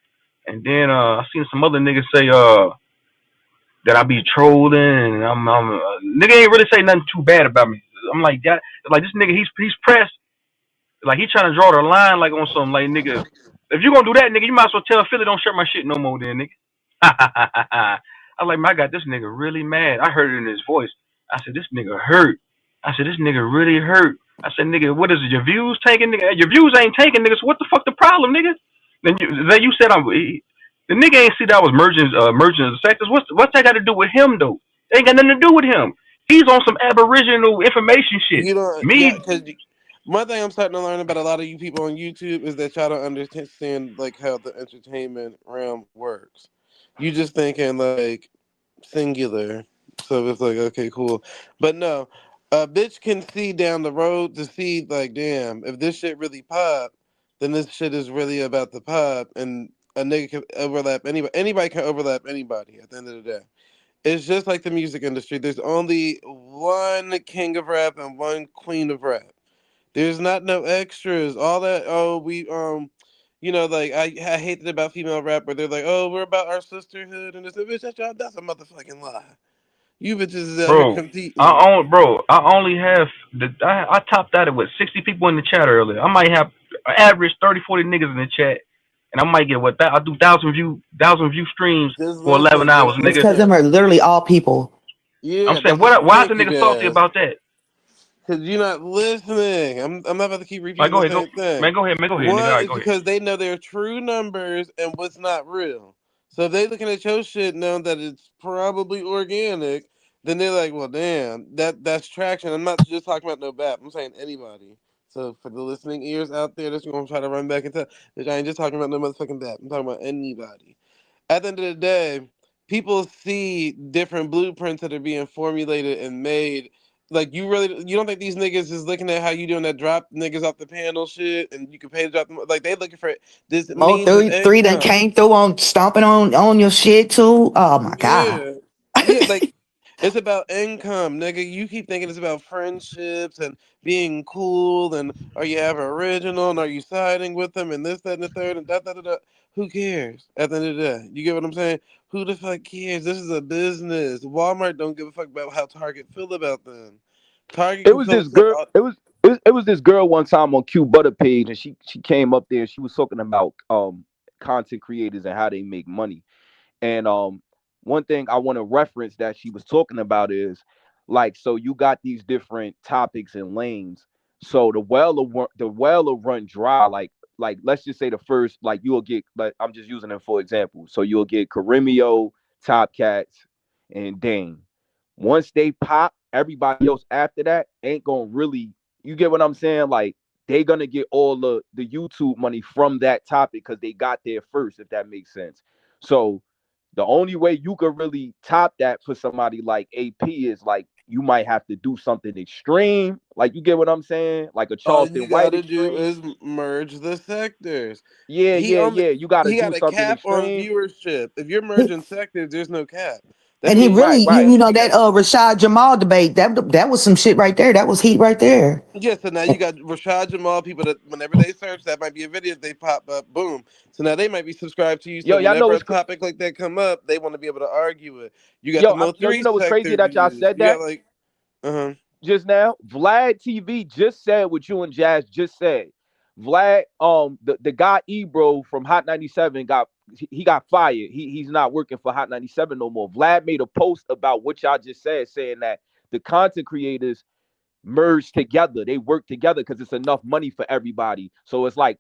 And then I seen some other niggas say that I be trolling and I'm nigga ain't really say nothing too bad about me. I'm like that like this nigga he's pressed like he trying to draw the line like on something like nigga. If you gonna do that, nigga, you might as well tell Philly don't share my shit no more, then nigga. I was like, man, I got this nigga really mad. I heard it in his voice. I said, this nigga hurt. I said, this nigga really hurt. I said, nigga, what is it? Your views taking, nigga? Your views ain't taking, nigga. So what the fuck the problem, nigga? Then you said the nigga ain't see that I was merging the sectors. What's that got to do with him though? It ain't got nothing to do with him. He's on some aboriginal information shit. You don't, yeah, Me, because one thing I'm starting to learn about a lot of you people on YouTube is that y'all don't understand like how the entertainment realm works. You just thinking like singular, so it's like okay, cool, but no, a bitch can see down the road to see like, damn, if this shit really pop, then this shit is really about the pop, and a nigga can overlap anybody. Anybody can overlap anybody. At the end of the day, it's just like the music industry. There's only one king of rap and one queen of rap. There's not no extras. All that. Oh, we like I hate that about female rap where they're like, oh, we're about our sisterhood and this. Bitch, that's a motherfucking lie. You bitches is out here Bro, competing. I only have I topped out at what 60 people in the chat earlier. I might have average 30, 40 niggas in the chat, and I might get what that I do thousand view streams Just for 11 hours, just It's nigga. because them listen. are literally all people. I'm Yeah, saying that's what you why is the think, you nigga salty bad. about that? Cause you're not listening. I'm not about to keep Like repeating go the ahead, same thing. man, go ahead, nigga. All One right, is go ahead. because they know their true numbers and what's not real. So if they looking at your shit knowing that it's probably organic, then they're like, well, damn, that's traction. I'm not just talking about no BAP. I'm saying anybody. So for the listening ears out there that's gonna try to run back and tell, that I ain't just talking about no motherfucking BAP. I'm talking about anybody. At the end of the day, people see different blueprints that are being formulated and made. Like you don't think these niggas is looking at how you doing that drop niggas off the panel shit, and you can pay to drop them. Like they looking for this Mo means of three done income. came through on stomping on your shit too. Oh my god. Yeah, yeah, like it's about income, nigga. You keep thinking it's about friendships and being cool and are you ever original and are you siding with them and this, that, and the third and da da da da. Who cares? At the end of the day, you get what I'm saying? Who the fuck cares? This is a business. Walmart don't give a fuck about how Target feel about them. Target It can was feel. this girl. It was this girl one time on Q Butter page, and she came up there. She was talking about content creators and how they make money. And one thing I want to reference that she was talking about is like, so you got these different topics and lanes. So the well will run dry. Like let's just say the first, like you'll get, like I'm just using them for example. So you'll get Carimio, Top Cats, and Dane. Once they pop, everybody else after that ain't gonna really. You get what I'm saying? Like they gonna get all the YouTube money from that topic because they got there first. If that makes sense. So the only way you could really top that for somebody like AP is like you might have to do something extreme. Like you get what I'm saying? Like a All Charleston you White gotta do extreme. is merge the sectors. Yeah, He yeah, only yeah. You got to he do got a something cap on extreme. viewership. If you're He, merging sectors, there's no cap. That and he means really, Right, right. you know that Rashad Jamal debate, that was some shit right there. That was heat right there. yeah. So now you got Rashad Jamal people that whenever they search, that might be a video they pop up. Boom. So now they might be subscribed to you. So Yo, y'all know whenever a it's topic like that come up, they want to be able to argue it. You got the yo, Mo yo. You three know what's crazy sector that y'all views. said You got that like uh just now? Vlad TV just said what you and Jazz just said. Vlad, the guy Ebro from Hot 97 he got fired. He's not working for Hot 97 no more. Vlad made a post about what y'all just said, saying that the content creators merge together. They work together because it's enough money for everybody. So it's like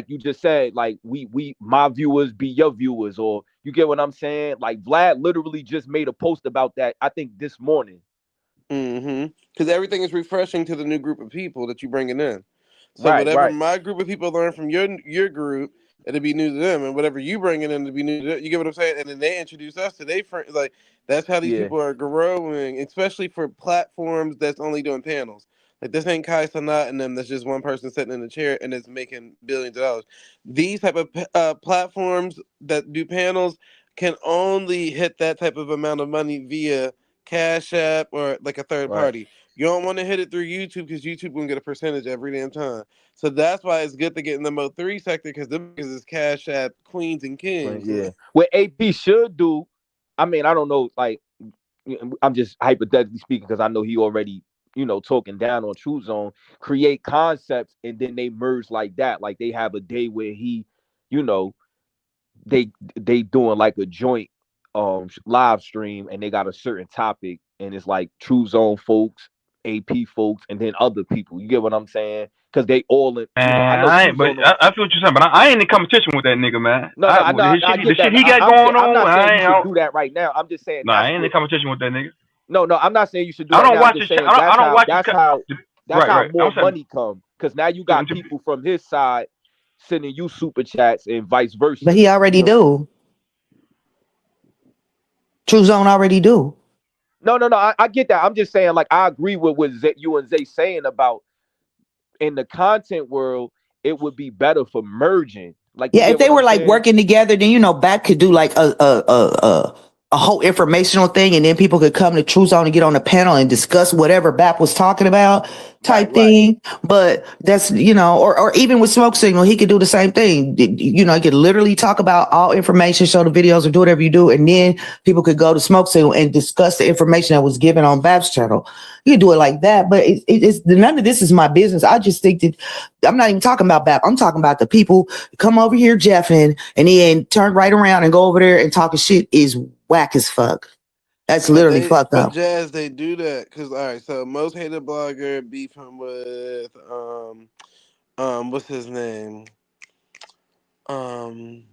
you just said, like we my viewers be your viewers, or you get what I'm saying? Like Vlad literally just made a post about that, I think this morning. mm-hmm. Because everything is refreshing to the new group of people that you bringing in. So Right, whatever right. my group of people learn from your group, it'll be new to them, and whatever you bringing in, it'll be new to them. You get what I'm saying? And then they introduce us to their friends. Like that's how these Yeah. people are growing, especially for platforms that's only doing panels. Like this ain't Kai Sanat and them. That's just one person sitting in a chair and it's making billions of dollars. These type of platforms that do panels can only hit that type of amount of money via Cash App or like a third Right. party. You don't want to hit it through YouTube because YouTube gonna get a percentage every damn time. So that's why it's good to get in the Mo three sector because them niggas is Cash App queens and Well, kings. yeah. What AP should do, I mean, I don't know, like I'm just hypothetically speaking because I know he already, talking down on True Zone, create concepts and then they merge like that. Like they have a day where you know, they doing like a joint live stream and they got a certain topic and it's like True Zone folks, AP folks, and then other people. You get what I'm saying? Because they all in, I Man, know I True ain't, but Zone. I feel what you're saying, but I ain't in competition with that nigga, man. No, no, I know, His I shit, the get shit that. he got going I'm on, not saying I you ain't. should do that right now. I'm just saying No, I that's ain't in what. competition with that nigga. No, no, I'm not saying you should do I that don't now. I'm watch just his. saying I don't watch his. that's Right, how right. I'm more saying money come. Because now you got people from his side sending you super chats and vice But versa. he already You know. do. True Zone already do. No, no, no. I get that. I'm just saying, like, I agree with what you and Zay saying about in the content world. it would be better for merging. Like, you Yeah, if get they what were I'm like saying? working together, then Bat could do like a whole informational thing, and then people could come to True Zone and get on the panel and discuss whatever Bap was talking about, Right, type right. thing. But that's or even with Smoke Signal, he could do the same thing. He could literally talk about all information, show the videos, or do whatever you do, and then people could go to Smoke Signal and discuss the information that was given on Bap's channel. You could do it like that, but it's none of this is my business. I just think that I'm not even talking about Bap. I'm talking about the people come over here, Jeffing, and then turn right around and go over there and talking shit is whack as fuck. That's literally fucked But up. Jazz, they do that because all right. So most hated blogger beefing with what's his name um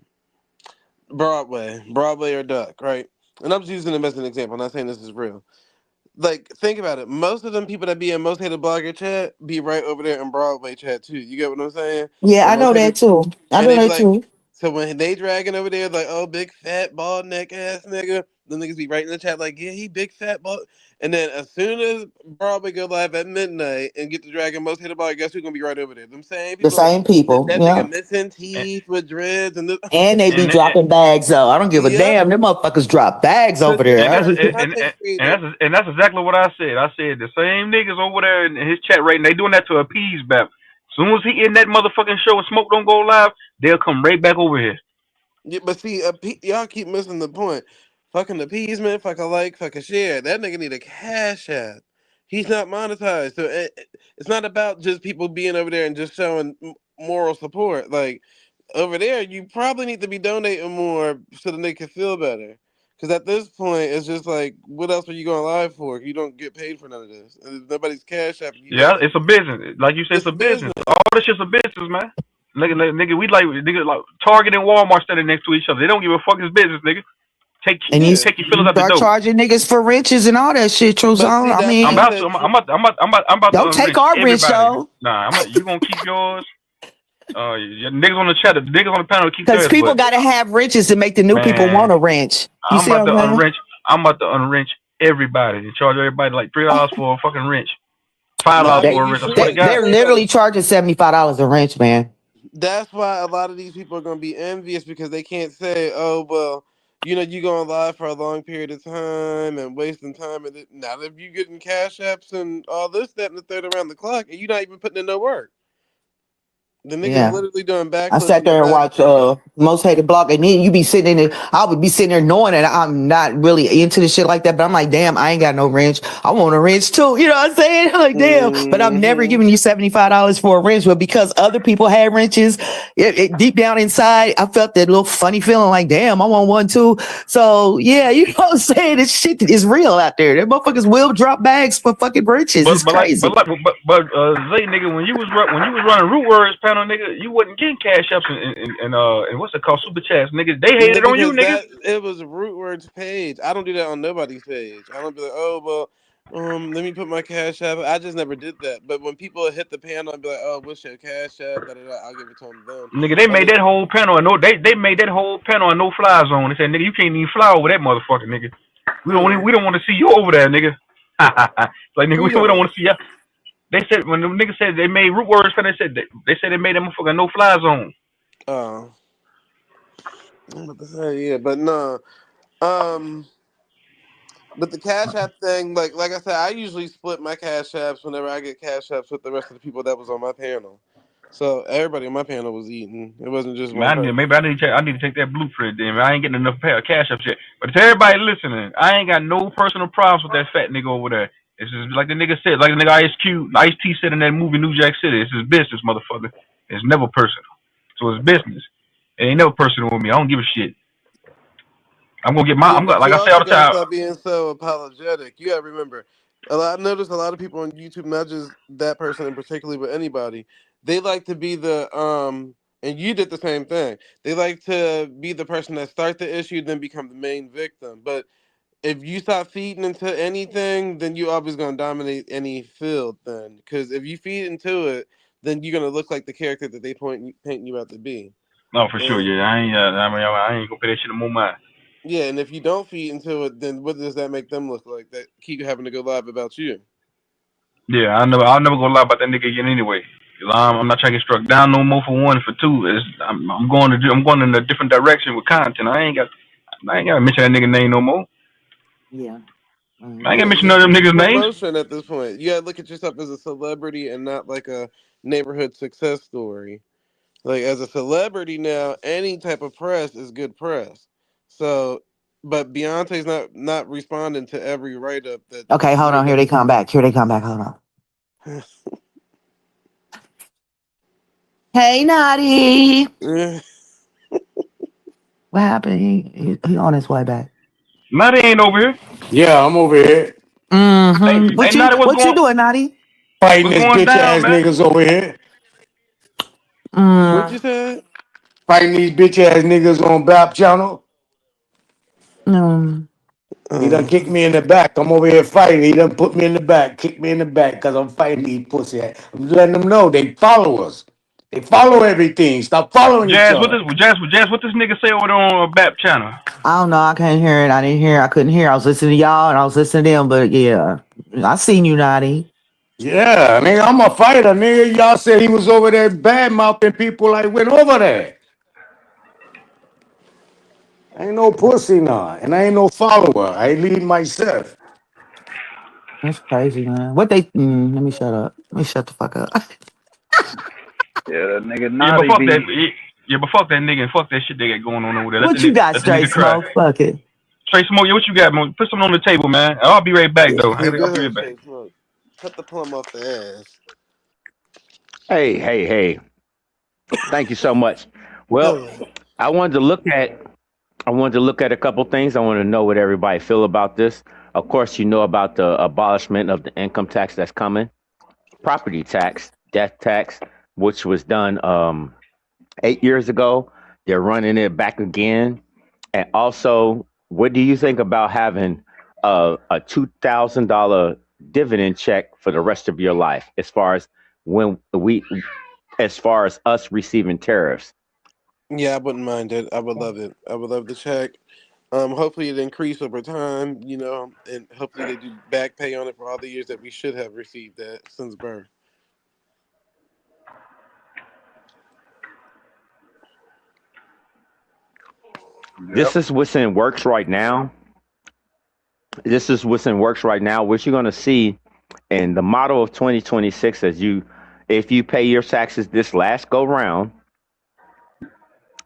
Broadway or Duck, right? And I'm just using them as an example. I'm not saying this is real. Like, think about it. Most of them people that be in most hated blogger chat be right over there in Broadway chat too. You get what I'm saying? Yeah, Or I most know that hated, too. I and know they be that like, too. so when they dragging over there, like, oh, big fat bald neck ass nigga, the niggas be right in the chat like, yeah, he big fat bald. And then as soon as Broadway go live at midnight and get to dragging most hated blogger, guess who's gonna be right over there? Them same The people. same That, people. that Yeah. nigga missing And teeth with dreads and this. And they be and dropping bags though. I don't give a Yep. damn. Them motherfuckers drop bags Cause over it's and there. that's fucking and, content creators. and that's exactly what I said. I said the same niggas over there in his chat right now, they doing that to appease Bap. As soon as he in that motherfucking show and Smoke don't go live, they'll come right back over here. Yeah, but see, y'all keep missing the point. Fucking appeasement, fuck a like, fuck a share. That nigga need a cash app. He's not monetized, so it's not about just people being over there and just showing moral support. Like over there, you probably need to be donating more so that they can feel better. Because at this point, it's just like, what else are you going live for? You don't get paid for none of this. And if nobody's cash app. You Yeah, guys, it's a business. Like you said, it's it's a a business. business. All this shit's a business, man. Nigga, we like Target and Walmart standing next to each other. They don't give a fuck. It's business, nigga. Take And you you, Yeah, take your feelers you out the start door. charging niggas for wrenches and all that shit, True but Zone. see, I that's why I'm I mean, about to. said I'm about to don't take unwrench our wrench everybody. though. Nah, you gonna keep yours. Your niggas on the chat, the niggas on the panel keep Because theirs. people But gotta have wrenches to make the new people man, want a wrench. You I'm see what about to I'm saying? unwrench. I'm about to unwrench everybody and charge everybody like $3 for a fucking wrench, no. $5 I They mean, for a you wrench. I should swear be to they able to God. they're say that. literally charging $75 a wrench, man. That's why a lot of these people are going to be envious because they can't say, "Oh, well, you going live for a long period of time and wasting time." And now, if you getting cash apps and all this, that, and the third around the clock, and you're not even putting in no work, the niggas Yeah. literally doing I backflips sat in the there and watched background. Most Hated Block, and then you be sitting in there. I would be sitting there knowing that I'm not really into the shit like that, but I'm like, damn, I ain't got no wrench. I want a wrench too. You know what I'm saying? I'm like, damn, but I'm never Hmm. giving you $75 for a wrench. But because other people had wrenches, deep down inside, I felt that little funny feeling like, damn, I want one too. So yeah, you know what I'm saying? This shit is real out there. Them motherfuckers will drop bags for fucking wrenches. But It's crazy. Zay nigga, when you was running root words panel nigga, you wasn't getting cash ups and what's it called super chats nigga. They hated Nigga, on you because nigga. that it was a root words page. I don't do that on nobody's page. I don't be like, oh well, let me put my cash app. I just never did that. But when people hit the panel, I'd be like, oh, what's your cash app? Da, da, da. I'll give it to them then. Nigga, they And made that whole panel and no they made that whole panel a no fly zone. They said nigga you can't even fly over that motherfucker nigga. who We don't want to see you over there nigga. Like nigga who we don't y'all? want to see ya. They said when the nigga said they made root words panel they said they made that motherfucker no fly zone. Oh, I'm about to say yeah, but no. Um, but the cash app thing, like I said, I usually split my cash apps whenever I get cash apps with the rest of the people that was on my panel. So everybody on my panel was eating. It wasn't just one Man, person. I need to take that blueprint. Then I ain't getting enough cash up yet. But to everybody listening, I ain't got no personal problems with that fat nigga over there. It's just like the nigga said, like the nigga Ice T said in that movie New Jack City. It's his business, motherfucker. It's never personal. So it's business. It ain't never personal with me. I don't give a shit. I'm gonna get my. Yeah, I'm gonna but like you I say also all the gotta time. stop being so apologetic. You gotta remember, I notice a lot of people on YouTube, not just that person in particular, but anybody, they like to be and you did the same thing. They like to be the person that start the issue, then become the main victim. But if you stop feeding into anything, then you always gonna dominate any field. Then, because if you feed into it, then you're gonna look like the character that they painting you out to be. No, for sure. And Yeah, I ain't. I ain't gonna pay that shit no more mind. yeah, and if you don't feed into it, then what does that make them look like? That keep having to go live about you. Yeah, I'll never go lie about that nigga again anyway. I'm not trying to get struck down no more for one. For two, I'm going in a different direction with content. I ain't got to mention that nigga name no more. Yeah. I ain't got to Yeah, mention none of them it's niggas names. promotion at this point. You gotta look at yourself as a celebrity and not like a neighborhood success story. Like as a celebrity now, any type of press is good press. So, but Beyonce's not responding to every write up that Okay, hold Drake on. Here they has. come back. Here they come back. Hold on. Hey, Naughty. What happened? He on his way back. Now they ain't over here. Yeah, I'm over here Hey, Mm-hmm. hey, What you Nada, what you doing, Naughty? fighting what's this going bitch down, ass man? niggas over here. What you Mm, said? Fighting these bitch ass niggas on BAP channel. mm. He done Oh, kicked me in the back. I'm over here fighting. He done put me in the back, kicked me in the back because I'm fighting these pussy ass. I'm letting them know they follow us. They follow everything. Stop following each other. Jazz, what this nigga say over there on BAP channel? I don't know. I can't hear it. I didn't hear. I couldn't hear. I was listening to y'all and I was listening to them. But yeah, I seen you, Naughty. Yeah, nigga, I'm a fighter, nigga. Y'all said he was over there bad mouthing people like went over there. I ain't no pussy now, and I ain't no follower. I lead myself. That's crazy, man. What they? Let me shut up. Let me shut the fuck up. Yeah, that nigga Yeah, but Naughty fuck that. be. Yeah, but fuck that nigga and fuck that shit they got going on over there. What you got, Let the straight nigga try. smoke? Fuck it. Straight smoke. Yeah, what you got, man? Put something on the table, man. I'll be right back though. yeah, go I'll be ahead, right back. Shake Smoke. Cut the plum off the ass. Hey, hey, hey. Thank you so much. Well, Go ahead. I wanted to look at I wanted to look at a couple things. I want to know what everybody feel about this. Of course, you know about the abolishment of the income tax that's coming, property tax, death tax, which was done 8 years ago. They're running it back again. And also, what do you think about having a $2,000 dividend check for the rest of your life, when we, as far as us receiving tariffs? Yeah, I wouldn't mind it. I would love it. I would love the check. Hopefully it increase over time, and hopefully they do back pay on it for all the years that we should have received that since birth. This Yep. is what's in works right now. This is what's in works right now. What you're going to see in the model of 2026, if you pay your taxes this last go round,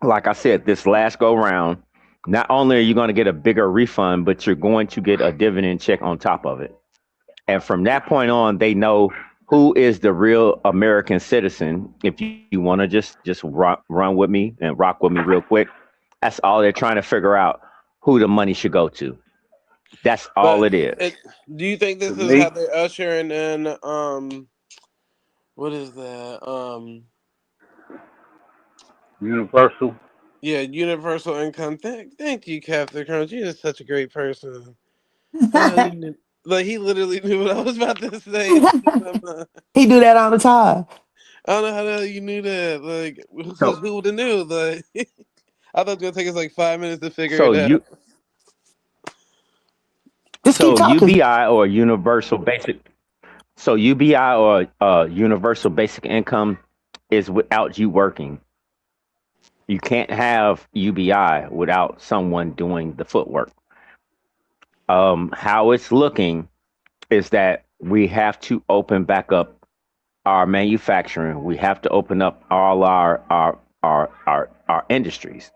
like I said, this last go round, not only are you going to get a bigger refund, but you're going to get a dividend check on top of it. And from that point on, they know who is the real American citizen. If you want to just run with me and rock with me real quick, that's all they're trying to figure out, who the money should go to. That's all But it is. it, do you think To this is how me, they're ushering in what is that? universal. Yeah, universal income. Thank you, Captain Crunch. You're just such a great person. How the hell you knew? Like he literally knew what I was about to say. It slipped my mind. He do that all the time. I don't know how the hell you knew that. Like, because So who would have knew? Like, I thought it was gonna take us like 5 minutes to figure so it out. you Just keep so talking. UBI or universal basic so UBI or universal basic income is without you working. You can't have UBI without someone doing the footwork. How it's looking is that we have to open back up our manufacturing. We have to open up all our industries,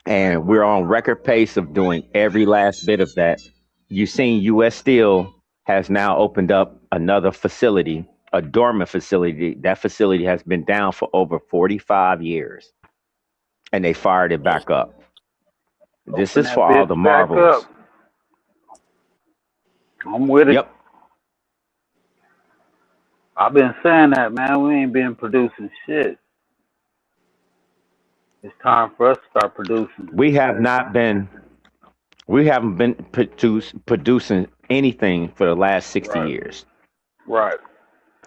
and we're on record pace of doing every last bit of that. You've seen U.S. Steel has now opened up another facility, a dormant facility. That facility has been down for over 45 years, and they fired it back up. This Open is for that all bitch the back up. marvels. I'm with it. Yep. I've been saying that, man. We ain't been producing shit. It's time for us to start producing. We have not been. We haven't been producing anything for the last 60 Right. years. Right.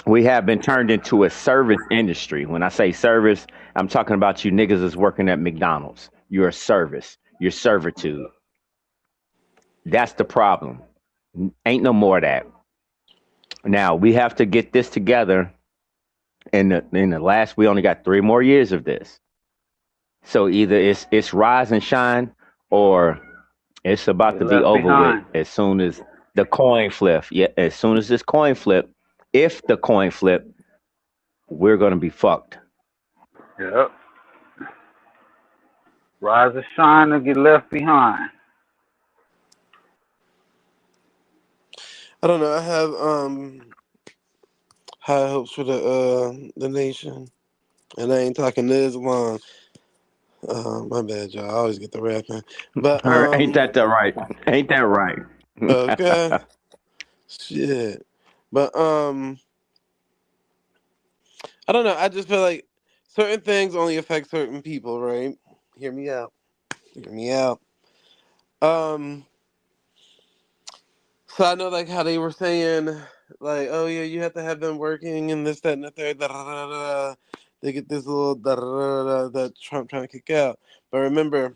We have been turned into a service industry. When I say service, I'm talking about you niggas is working at McDonald's. You're a service. You're servitude. That's the problem. Ain't no more of that. Now we have to get this together In the last, we only got 3 more years of this. So either it's rise and shine, or it's about Get to be left over with behind. as soon as the coin flip. Yeah, as soon as this coin flip, if the coin flip, we're gonna be fucked. Yep. Rise and shine or get left behind. I don't know. I have high hopes for the nation, and I ain't talking this long. My bad, y'all. I always get the rapping, but Ain't that the right? Ain't that right? okay, shit. But I don't know. I just feel like certain things only affect certain people, right? Hear me out. Hear me out. Um, so I know like how they were saying, like, oh yeah, you have to have them working and this, that, and the third. Da, da, da, da. They get this little da, da, da, da, that Trump trying to kick out. But remember,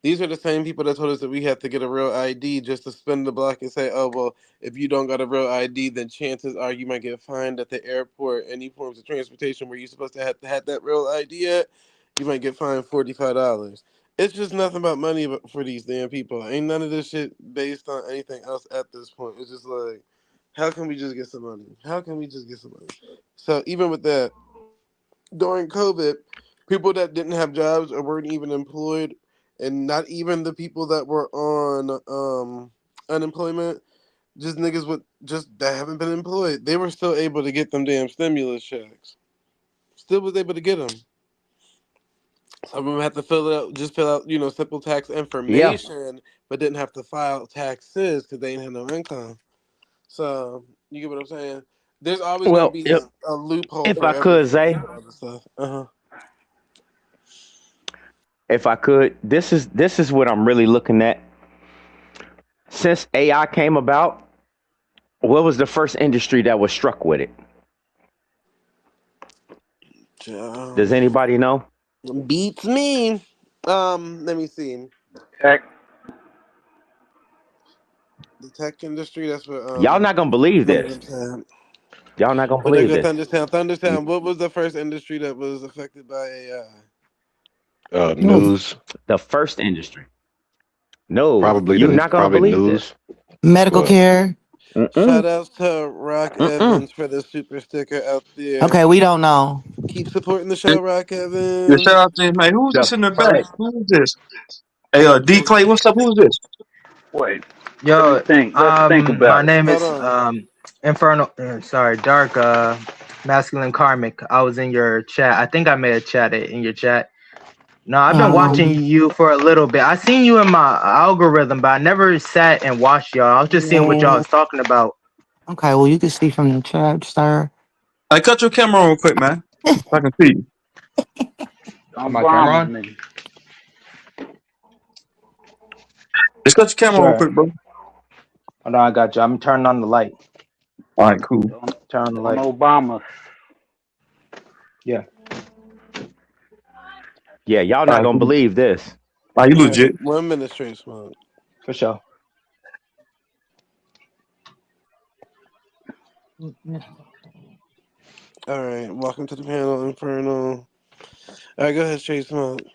these are the same people that told us that we have to get a real ID just to spin the block and say, oh, well, if you don't got a real ID, then chances are you might get fined at the airport. Any forms of transportation where you're supposed to have that real ID at, you might get fined $45. It's just nothing about money for these damn people. Ain't none of this shit based on anything else at this point. It's just like, how can we just get some money? How can we just get some money? So even with that, during COVID, people that didn't have jobs or weren't even employed, and not even the people that were on unemployment, just niggas with just that haven't been employed, they were still able to get them damn stimulus checks. Still was able to get them. Some of them had to fill out, simple tax Yeah. information, but didn't have to file taxes because they didn't have no income. So you get what I'm saying? There's always gonna Well, be a loophole if for I could everything say, for other stuff. Uh huh. if I could, this is what I'm really looking at. Since AI came about, what was the first industry that was struck with it? Does anybody know? Beats me. Let me see. Tech. The tech industry. That's what Y'all not gonna believe one of this. them said. Y'all not gonna When they believe go this. Thundertown, Thundertown. What was the first industry that was affected by AI? Oh, News. The first industry. No, Probably you're the not gonna probably believe this. news. medical What? care. Mm-mm. Shout outs to Rock Mm-mm. Evans for the super sticker out there. Okay, we don't know. Keep supporting the Yeah, show, Rock yeah, shout Evans. out to him, man. Who's The this in the back? first. Who is this? Hey, D Who? Clay, what's up? Who's this? Wait. Let me Yo, think. Let's think my about it. name Hold is on. Infernal. Sorry, Dark. Masculine Karmic. I was in your chat. I think I may have chatted in your chat. No, I've been watching Um, you for a little bit. I seen you in my algorithm, but I never sat and watched y'all. I was just seeing what y'all yeah. was talking about. Okay, well, you can see from the chat, sir. Hey, cut your camera on real quick, man. So I can see you. On Don't my bomb camera us, on? nigga. Just cut your camera on real Sure. quick, bro. Hold on, I got you. I'm turning on the light. All right, cool. Don't Turn on the don't light. Obama us. Yeah, Yeah, y'all All not right, gonna cool. believe this. All right, you All right, legit. 1 minute straight smoke. for sure. All right, welcome to the panel, Infernal. All right, go ahead, straight smoke.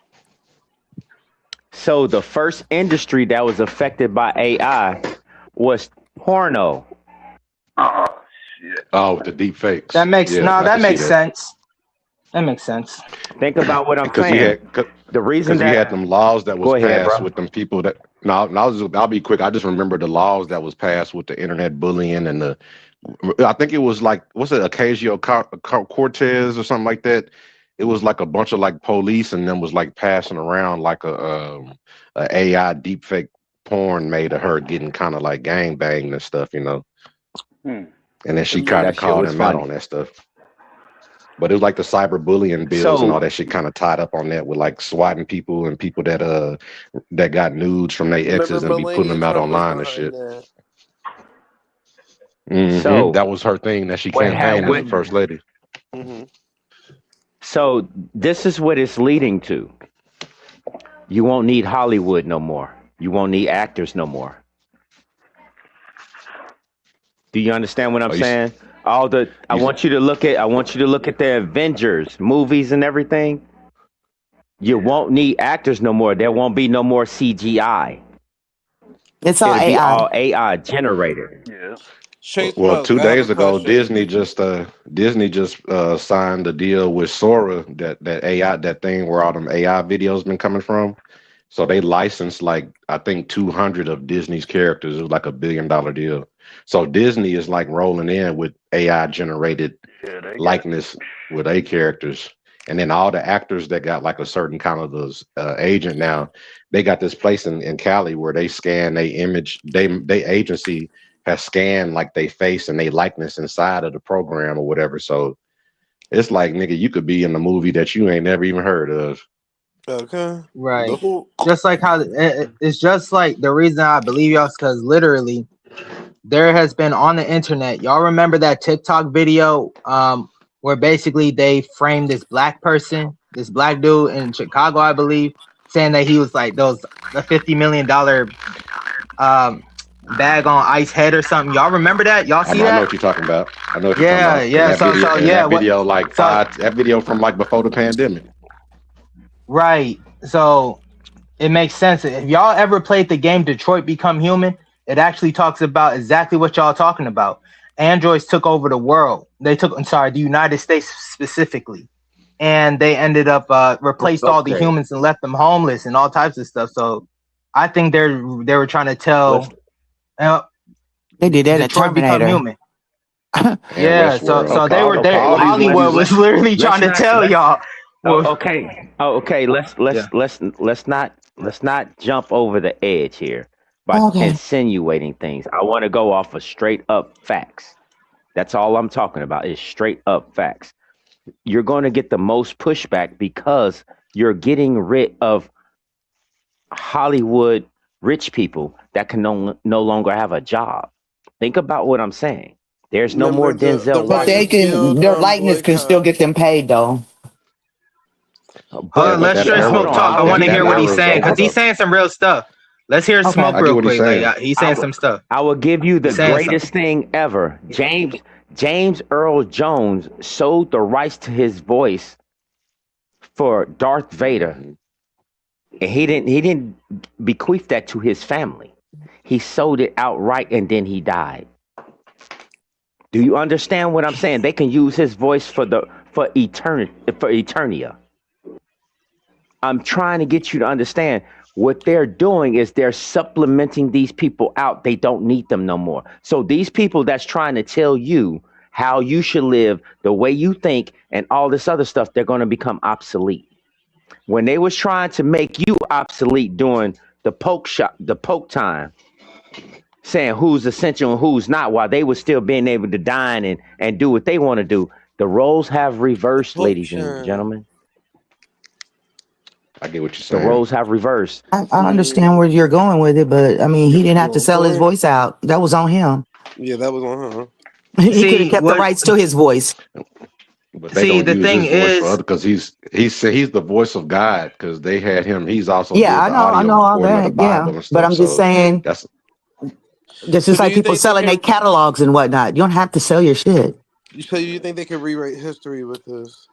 So the first industry that was affected by AI was porno. Oh shit. Oh, with the deep fakes. That makes Yeah, no. I That can see makes that. sense. That makes sense. Think about what I'm Because you saying. had The reason because you had that them laws that was go ahead, passed bro. with them people that no, I'll be quick. I just remember the laws that was passed with the internet bullying and the I think it was like what's it Cortez or something like that. It was like a bunch of like police and then was like passing around like a AI deepfake porn made of her getting kind of like gang banged and stuff, Hmm. and then she Mm-hmm. kind of That shit called was him out funny. on that stuff. But it was like the cyberbullying bills and all So that shit kind of tied up on that with like swatting people and people that got nudes from their Remember, exes and be putting Melania them out Trump was online and behind shit. that. so That was her thing that she what campaigned as what a first lady. Mm-hmm. so this is what it's leading to. You won't need Hollywood no more. You won't need actors no more. Do you understand what I'm Oh, you, saying? I want you to look at the Avengers movies and everything. You won't need actors no more. There won't be no more CGI. It's all It'll be AI. all AI generated. Yeah. Straight Well, smoke. two I have a days ago, question. Disney just signed a deal with Sora, that AI, that thing where all them AI videos been coming from. So they licensed like I think 200 of Disney's characters. It was like $1 billion deal. So Disney is like rolling in with AI generated Yeah, they got. likeness with A characters, and then all the actors that got like a certain kind of those agent now, they got this place in Cali where they scan they image. They agency has scanned like they face and they likeness inside of the program or whatever. So it's like nigga, you could be in a movie that you ain't never even heard of. Okay. Right. No. Just like how it's just like the reason I believe y'all is because literally there has been on the internet. Y'all remember that TikTok video where basically they framed this black person, this black dude in Chicago, I believe, saying that he was like those the $50 million um bag on ice head or something. Y'all remember that? Y'all see I know that? what you're talking about. I know what you're talking Yeah, about. And yeah. that So video, so and yeah, that what video, like so that video from like before the pandemic. right. So it makes sense. If y'all ever played the game Detroit Become Human, it actually talks about exactly what y'all talking about. Androids took over the world. They took, I'm sorry, the United States specifically, and they ended up replaced all the Okay, humans and left them homeless and all types of stuff. So I think they were trying to let's tell uh, They did that in Detroit Become Terminator. Human. And Yeah. So Westworld. they okay, were there. okay. All these Hollywood movies. was literally trying Let's to not tell let's y'all. Well, okay. Oh, okay. yeah. Let's not jump over the edge here by Okay. insinuating things. I want to go off of straight up facts. That's all I'm talking about is straight up facts. You're going to get the most pushback because you're getting rid of Hollywood rich people that can no longer have a job. Think about what I'm saying. There's no more Remember the Denzel But they writers Washington. can, guild their likeness can still boycott. get them paid though. Hold Yeah, on, but let that Straight Hold Smoke era, on. talk. I I will want to give that hear you. what he's era is saying over because he's though. saying some real stuff. Let's hear Okay. Smoke I get real what he's quick. Like saying. he's I saying will. some stuff. I will give you the He's saying some. greatest thing ever. James Earl Jones sold the rights to his voice for Darth Vader, Hmm. and he didn't bequeath that to his family. He sold it outright, and then he died. Do you understand what I'm saying? They can use his voice for eternity for Eternia. I'm trying to get you to understand what they're doing is they're supplementing these people out. They don't need them no more. So these people that's trying to tell you how you should live, the way you think, and all this other stuff, they're going to become obsolete. When they was trying to make you obsolete during the poke time, saying who's essential and who's not, while they were still being able to dine and do what they want to do, the roles have reversed, ladies and Potion. gentlemen. I get what you're The saying. roles have reversed. I understand where you're going with it, but I mean, he didn't You have to on sell his point? voice out. That was on him. Yeah, that was on her. He could have See kept the what? rights to his voice. But they See don't the use thing his voice for is, other because he's the voice of God because they had him. He's also Yeah, did the I audio know all recording of the that. Yeah, Bible and but stuff. I'm just So saying, that's this So is do like you people think they selling their can? catalogs and whatnot. You don't have to sell your shit. So you think they can rewrite history with this?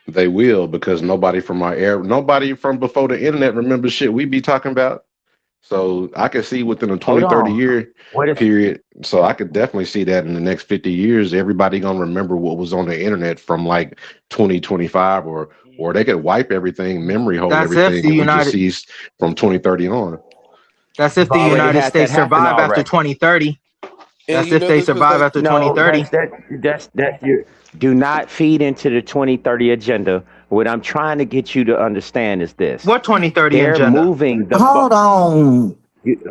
they will because nobody from our era, nobody from before the internet remembers shit we be talking about. So I could see within a Hold 20, 30 on. year What if period. So I could definitely see that in the next 50 years, everybody gonna remember what was on the internet from like 2025 or they could wipe everything, memory hold that's if everything, the and we just United, see from 2030 on. that's we've if the already United had that States happen survive after already? 2030. And That's you if know they this was survive like after No, 2030. that's you. Do not feed into the 2030 agenda. What I'm trying to get you to understand is this: What 2030 they're agenda? moving the Hold on,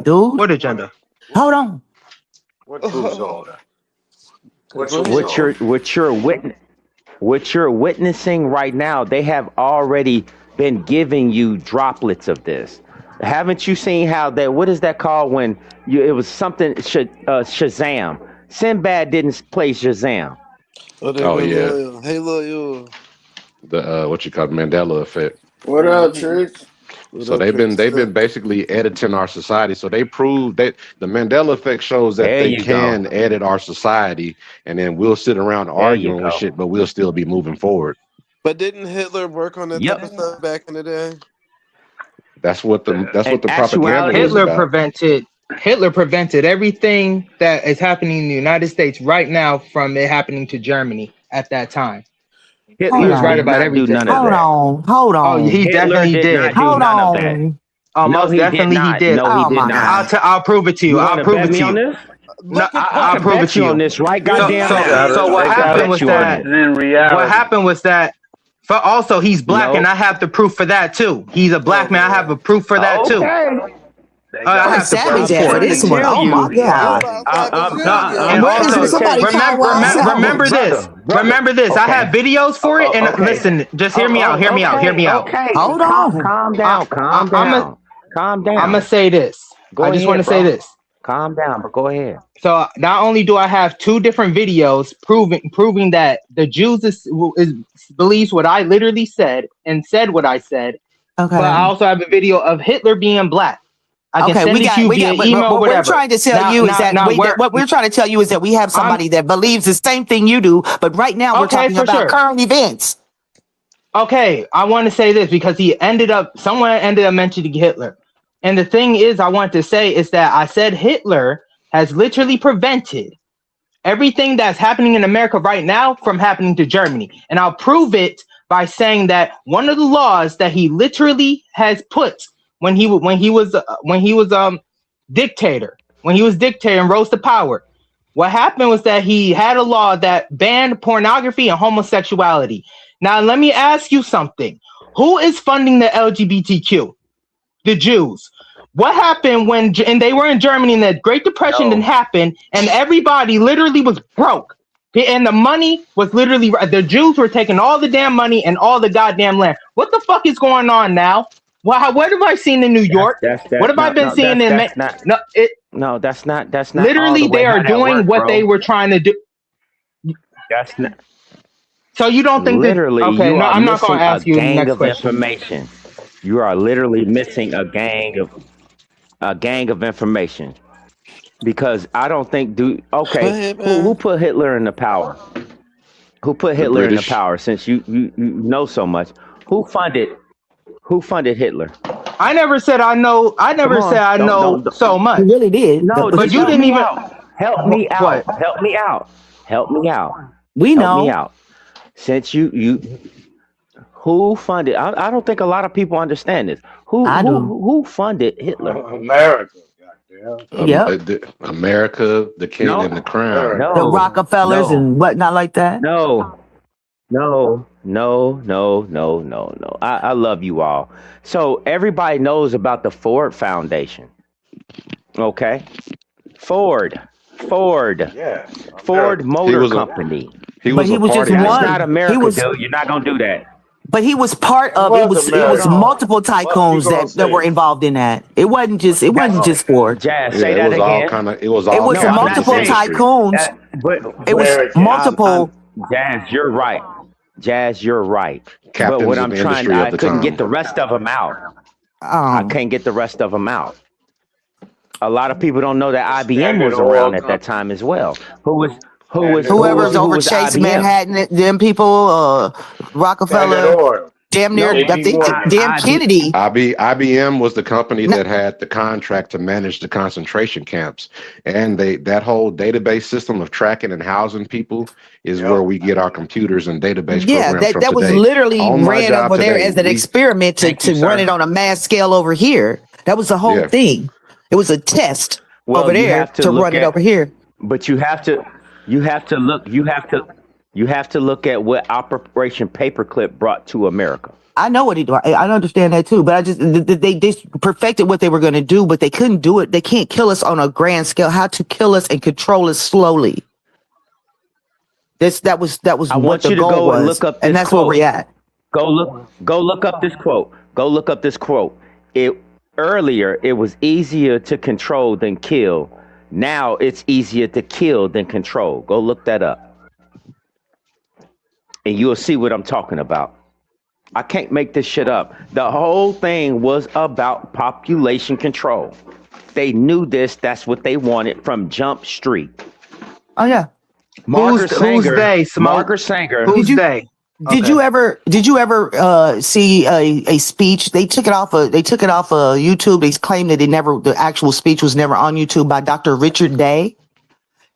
dude. What agenda? Hold on. who's all that? go What ahead. you're witnessing right now. They have already been giving you droplets of this. Haven't you seen how that? What is that called when it was something Shazam? Sinbad didn't play Shazam. Oh, there Oh go yeah, loyal. Hey loyal. the what you call Mandela effect. What up, Mm-hmm. Tricks? So Pseudo they've been princess. basically editing our society. So they proved that the Mandela effect shows that There they you go. can edit our society, and then we'll sit around There you arguing with go. shit, but we'll still be moving forward. But didn't Hitler work on that type of Yep. stuff back in the day? That's In what the propaganda actuality, was about. Hitler prevented everything that is happening in the United States right now from it happening to Germany at that time. He Hold Hitler was right did about on. not do none everything. of Hold that. on. Hold Oh, on. he Hitler definitely did did. not do Hold none of that. on. Oh, No, most he did definitely he not. did. No, he Oh did my not. God. I'll prove it to you. You I'll want to prove bet it me to on you. this? No, Look at I I'll can prove it bet to you on you. this right Here's So, the goddamn so, now. so picture. what I can happened bet was you on that this. in what reality. happened was that for also he's black and No. I have the proof for that too. He's a Oh black man. I have man. a proof for that too. Okay. They I got Trying to have the savage proof I'm that for for it. trying to this one. tell Oh my you. You God. about savage And I'm Junior. Where is trying also to tell somebody you. call Wild Savage? remember this. Brother. Remember this. I have Okay. videos for it. And Okay. listen, just hear me out. Hear me out. Hear me out. Okay. Hold Calm, on. calm I, down. I, Calm I'm a, down. Calm I'm gonna down. say this. I Go just want ahead, to say bro. this. Calm down, but go ahead. So not only do I have two different videos proving that the Jews is believes what I literally said and said what I said, but I Okay. also have a video of Hitler being black. I can Okay, send it to you we via got, but email, what we're whatever. trying to tell Now, you is now, that now, where what we're trying to tell you is that we have I'm somebody that believes the same thing you do, but right now we're okay talking for about sure. current events. Okay, I want to say this because someone ended up mentioning Hitler. And the thing is, I want to say is that I said Hitler has literally prevented everything that's happening in America right now from happening to Germany. And I'll prove it by saying that one of the laws that he literally has put when he was dictator, when he was dictator and rose to power, what happened was that he had a law that banned pornography and homosexuality. Now, let me ask you something. Who is funding the LGBTQ? The Jews. What happened and they were in Germany and the Great Depression didn't No. happen and everybody literally was broke. And the money was literally, the Jews were taking all the damn money and all the goddamn land. What the fuck is going on now? What have I seen in New York? That's What that. have I No, been no, seeing in, that's not. no, it No, that's not all the literally, way they are how that doing work, what they bro. were trying to do. That's not. So you don't think that, Literally, okay, you no, are I'm not going missing to a ask you the gang next of question. information. You are literally missing a gang of information because I don't think Go okay, ahead, who man. put Hitler in the power? Who put The Hitler in the British. power? Since you know so much, who funded Hitler? I never said I know, Come on, I know don't so He much, really did. no, but just you help didn't me even, out. Help me what? out. Help me out. Help me out. We Help me know. out. Since you who funded? I don't think a lot of people understand this. I do. Who funded Hitler? America, goddamn. Yep. America, the king and the No, crown. America. The no, Rockefellers no, and whatnot like that. no, no. I love you all. So everybody knows about the Ford Foundation. Okay, Ford, Ford, Yes, Ford America. He Motor was a Company. he But was he a was just party That's member. not one. He America, was, dude. You're not gonna do that. but he was part It of. was It America. was No, multiple What you tycoons gonna that were say? involved in that. It wasn't just. It that's wasn't just Ford. Jazz. Yeah, Say it that was all again. kind of it was It all was No, I'm captains not of multiple saying industry. tycoons. that, but It was American. I'm multiple. Jazz. You're right. Jazz, you're right. But what Captains of I'm trying, industry of I the couldn't get time. the rest of them out. I Um. can't get the rest of them out. A lot of people don't know that The IBM Standard was Oil around at that Company. time as well. Standard Whoever's Who Oil. over was Chase IBM? Manhattan, them people, Standard Rockefeller, Oil. damn near. No, I J.P. think Morgan. damn Kennedy. IBM was the company No, that had the contract to manage the concentration camps, and that whole database system of tracking and housing people is where Yep. we get our computers and database yeah, programs that from that was today. literally On my ran job over there today, as an we experiment thank you, to run sir. it on a mass scale over here. That was the whole yeah. thing. It was a test over Well, you there have to to look run it at, over here. but you have to look at what Operation Paperclip brought to America. I know what he do. I understand that too, but I just they just perfected what they were going to do, but they couldn't do it. They can't kill us on a grand scale. How to kill us and control us slowly. That was I what want the you to goal go and was, look up and this that's where quote. we're at. Go look up this quote. Go look up this quote. It earlier it was easier to control than kill. Now it's easier to kill than control. Go look that up. And you'll see what I'm talking about. I can't make this shit up. The whole thing was about population control. They knew this. That's what they wanted from Jump Street. Oh yeah. Margaret Who's Sanger. they, Smoke? Margaret Sanger. Who's they? Did you ever see a speech? They took it off of YouTube. They claimed that the actual speech was never on YouTube by Dr. Richard Day.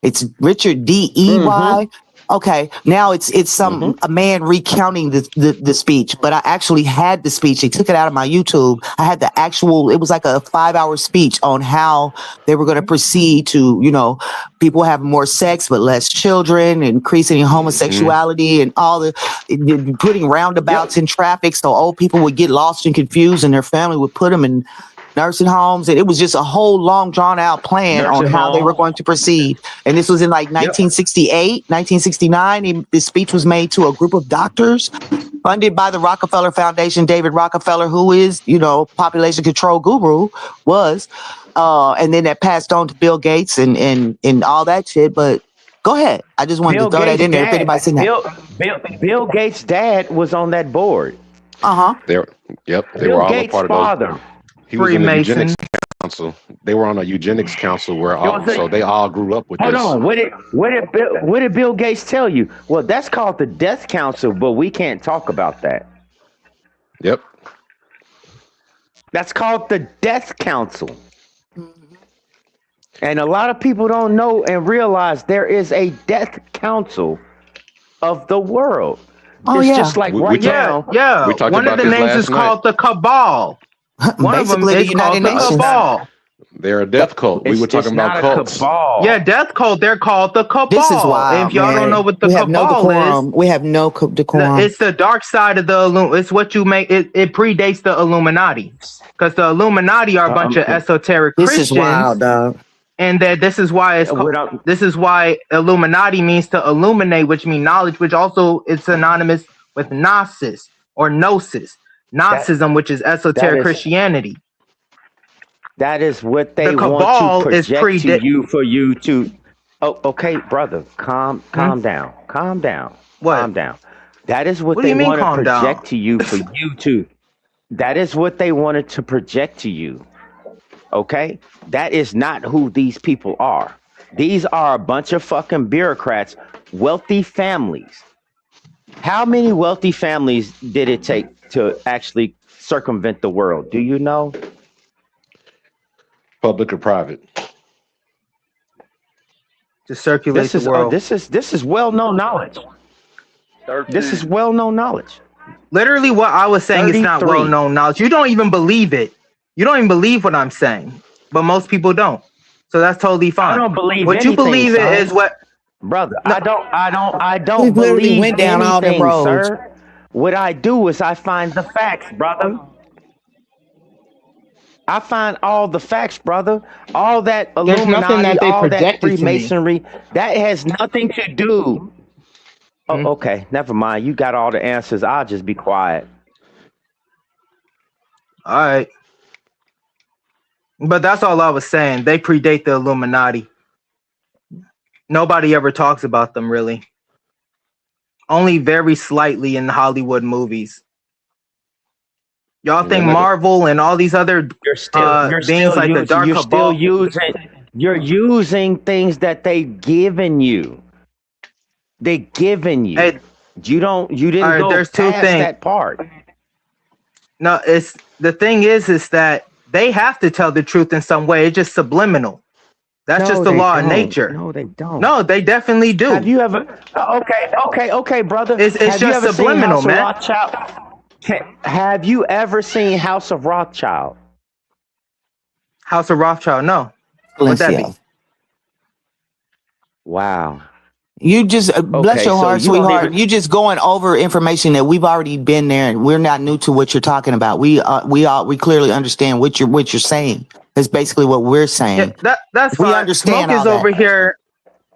It's Richard Dey. Okay, now it's a man recounting the speech, but I actually had the speech. They took it out of my YouTube. I had the actual. It was like a 5-hour speech on how they were going to proceed to, people have more sex but less children, increasing homosexuality, and all putting roundabouts in traffic so old people would get lost and confused, and their family would put them in nursing homes, and it was just a whole long drawn out plan on how they were going to proceed. And this was in like 1968, 1969. This speech was made to a group of doctors funded by the Rockefeller Foundation. David Rockefeller, who is, population control guru, was, and then that passed on to Bill Gates and all that shit. But go ahead. I just wanted to throw that in there. If anybody's seen that. Bill Gates' dad was on that board. They were all a part of those. He was in the eugenics council. They were on a eugenics council so they all grew up with this. Hold on. What did Bill Gates tell you? Well, that's called the Death Council, but we can't talk about that. Yep. That's called the Death Council. And a lot of people don't know and realize there is a Death Council of the world. It's just like now. Yeah. One of the names is called the Cabal. One of them is called the Cabal. They're a death cult. We were talking about cults. Yeah, death cult. They're called the Cabal. This is wild, if y'all don't know what the Cabal is, we have no decorum. It's the dark side of the It's what you make. It predates the Illuminati, because the Illuminati are a bunch of esoteric Christians. This is wild, dog. And that this is why this is why Illuminati means to illuminate, which means knowledge, which also is synonymous with gnosis or gnosis. Gnosticism, which is esoteric Christianity. That is what they want to project to you for you to. Oh, okay, brother, calm down, calm down, calm down. That is what they want to project to you for you to. That is what they wanted to project to you. Okay, that is not who these people are. These are a bunch of fucking bureaucrats, wealthy families. How many wealthy families did it take to actually circumvent the world? Do you know? Public or private? To circulate the world. This is well-known knowledge. 13. This is well-known knowledge. Literally what I was saying is not well-known knowledge. You don't even believe it. You don't even believe what I'm saying. But most people don't. So that's totally fine. I don't believe what anything, you believe son. is what. Brother, no. I don't believe went down anything, all them roads. sir. What I do is I find the facts, brother. I find all the facts, brother. All that Illuminati, that they all that projected Freemasonry, that has nothing to do. Oh, okay, never mind. You got all the answers. I'll just be quiet. All right. But that's all I was saying. They predate the Illuminati. Nobody ever talks about them, really. Only very slightly in Hollywood movies. Y'all think Marvel and all these other beings like the Dark Cabal? You're using things that they've given you. They given you. Hey, you didn't go there's past two things. that part. No, the thing is that they have to tell the truth in some way. It's just subliminal. That's just the law of nature. No, they don't. No, they definitely do. Have you ever? Okay, brother. It's just subliminal, man. Have you ever seen House of Rothschild? House of Rothschild, no. What'd that be? Wow. You just bless your heart, sweetheart. You just going over information that we've already been there, and we're not new to what you're talking about. We clearly understand what you're saying. That's basically what we're saying. Yeah, that's fine. We understand. Smoke is over here.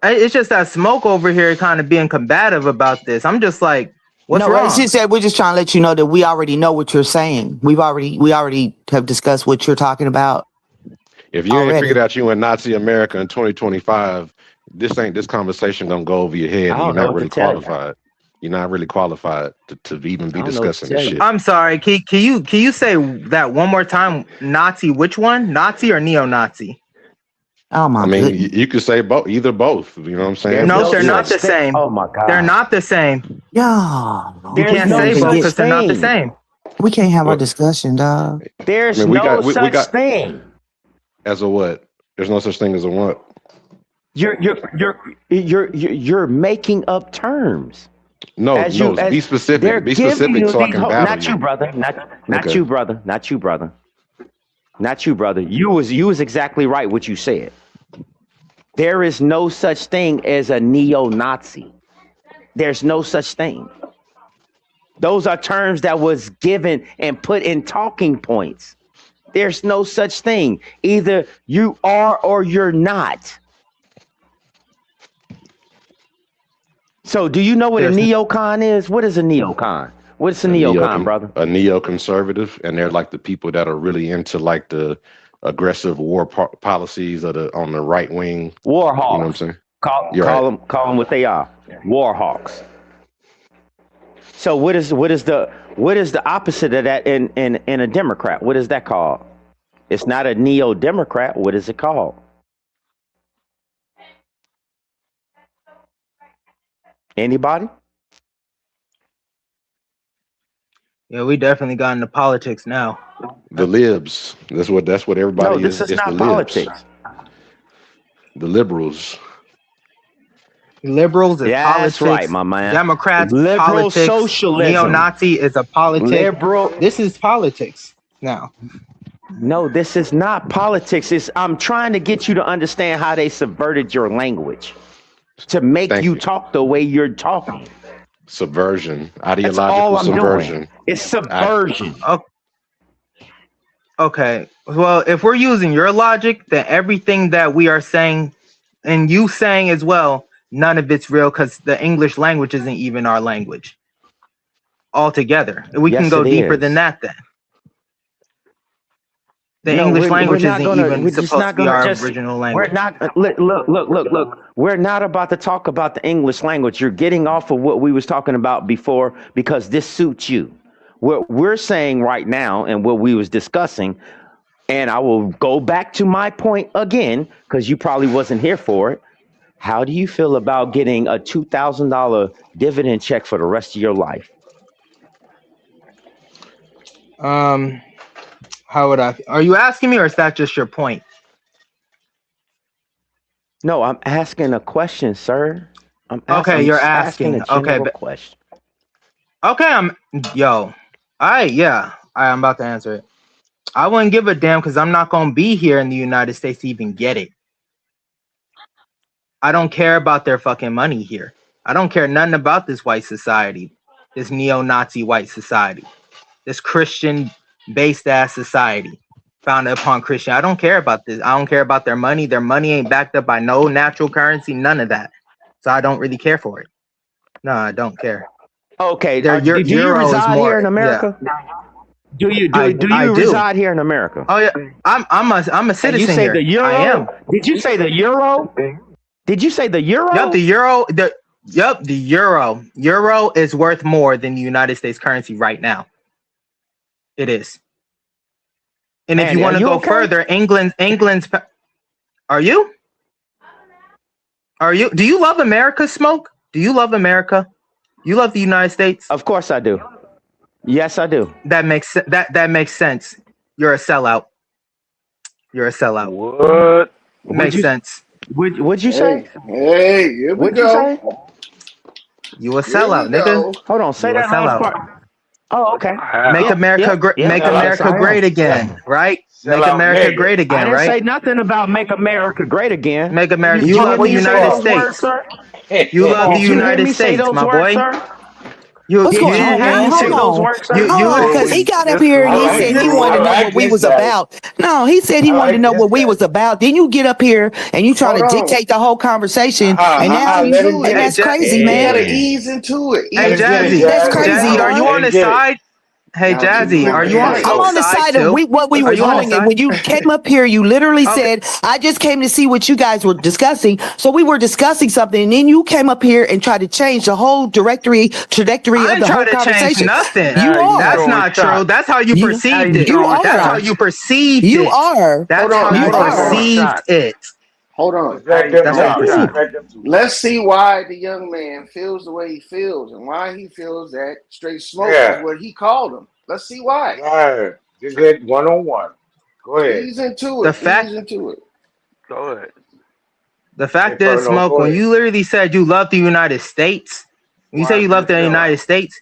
It's just that Smoke over here kind of being combative about this. I'm just like, what's wrong? It's just that we're just trying to let you know that we already know what you're saying. We already have discussed what you're talking about. If you ain't figured out you in Nazi America in 2025, this conversation gonna go over your head. And you're not really qualified. You're not really qualified to even I be don't know what to discussing this tell you. shit. I'm sorry. Can you say that one more time? Nazi, which one? Nazi or neo-Nazi? Oh I my mean, goodness. you could say both, either both. You know what I'm saying? There's Nope, no they're not such the thing. same. Oh my They're God. not the same. Yeah. You There's can't We no say can't both such because they're not the thing. same. we can't have our Well, discussion, dog. I There's mean, no we such got thing. as a what? There's no such thing as a what? You're making up terms. No, As you no. as Be they're specific. Be giving specific you so I these can battle not you. you, brother. Not Okay. you, brother. Not you, brother. Not you, brother. You was exactly right what you said. There is no such thing as a neo-Nazi. There's no such thing. Those are terms that was given and put in talking points. There's no such thing. Either you are or you're not. So do you know what a There's neocon is? What is a neocon? What's a neocon, brother? A neoconservative, and they're like the people that are really into like the aggressive war policies of the on the right wing. War You know what I'm hawks. saying? Call You're call right. them what they are. War hawks. So what is the opposite of that in a Democrat? What is that called? It's not a neo-Democrat. What is it called? Anybody? yeah, we definitely got into politics now. The libs. That's what No, everybody this is. is It's the not libs. politics. The liberals. Liberals is That's right, politics. my man. Democrats Liberal politics. socialism. Neo-Nazi is a politic. Liberal. This is politics now. No, this is not politics. I'm trying to get you to understand how they subverted your language to make Thank you you. talk the way you're talking. Subversion. That's all Ideological I'm doing. subversion. It's subversion. Okay. Well, if we're using your logic, then everything that we are saying and you saying as well, none of it's real because the English language isn't even our language altogether. We can Yes, go it deeper is. than that then. The No, English we're language not isn't gonna. even We're just supposed not to be gonna our just. original We're language. not. Look. We're not about to talk about the English language. You're getting off of what we was talking about before because this suits you. What we're saying right now and what we was discussing, and I will go back to my point again because you probably wasn't here for it. How do you feel about getting a $2,000 dividend check for the rest of your life? How would I? Are you asking me, or is that just your point? No, I'm asking a question, sir. Okay, I'm you're just asking a asking. Okay, general question. okay. Yo. I'm about to answer it. I wouldn't give a damn because I'm not gonna be here in the United States to even get it. I don't care about their fucking money here. I don't care nothing about this white society, this neo-Nazi white society, this Christian-based ass society founded upon Christian. I don't care about this. I don't care about their money. Their money ain't backed up by no natural currency, none of that. So I don't really care for it. No, I don't care. Okay, Their do you euro is reside more. here in America? Do you I do. reside here in America? Oh yeah, I'm a citizen And you say here. the euro? I am. Did you say the euro? Did you say the euro? Yep, the euro. The euro. Euro is worth more than the United States currency right now. It is. And if Man, you want are to you go okay? further, England's. Are you? Are you? Do you love America, Smoke? Do you love America? You love the United States? Of course I do. Yes, I do. That makes sense. You're a sellout. You're a sellout. What? Makes sense. What'd you say? Hey, here we What'd you go. say? You a Here sellout, we nigga. go. Hold on, say You a that last sellout. part. Oh, okay. Make America great. Make America yes, great again, right? Sell Make out America nigga. great I again, didn't say right? nothing about make America great again. Make America. Did You you hear love the me say United those words, States. sir? You love the Did you hear United me say States, those my words, boy. sir? What's Did going you on, hear man? me say Hold those on. words, sir? You Hold on, would. because he got up here and I he like said this he guy. wanted to I know like what we this was guy. about. No, he said he I wanted to like know this what we guy. was about. Then you get up here and you try to Hold on. dictate the whole conversation, and now Let him get Hey, that's crazy, You man. gotta Hey. ease into it. hey, Ease into it, Jazzy. That's Jazz. crazy, Jazzy, are dog. you Let on him his get it. side? Hey Now to Jazzy, prove are the you on point, I'm Smoke's on the side side of too? what we Are was you on his doing. And side? when you came up here, you literally Okay. said, I just came to see what you guys were discussing. So we were discussing something. And then you came up here and tried to change the whole trajectory I of ain't the try whole to change conversation. nothing. You Now you That's are. throwing not true. shots. That's how you You Now perceived you it. you throwing That's how shots. are. you perceived You it. are. hold That's on, how Now you You hold you on, hold throwing on, perceived shots. it. hold Just on. Now let you them That's how you throwing talk. perceived Just shots. it. let them talk. Let's see why the young man feels the way he feels and why he feels that straight smoke is Yeah. what he called him. Let's see why. Right. Just let one on one. Go ahead. Ease into The it. Ease fact into it. Go ahead. the Hey, fact is, Perno, Smoke, go when ahead. you literally said you love the United States, when you say you Watch love the yourself. United States,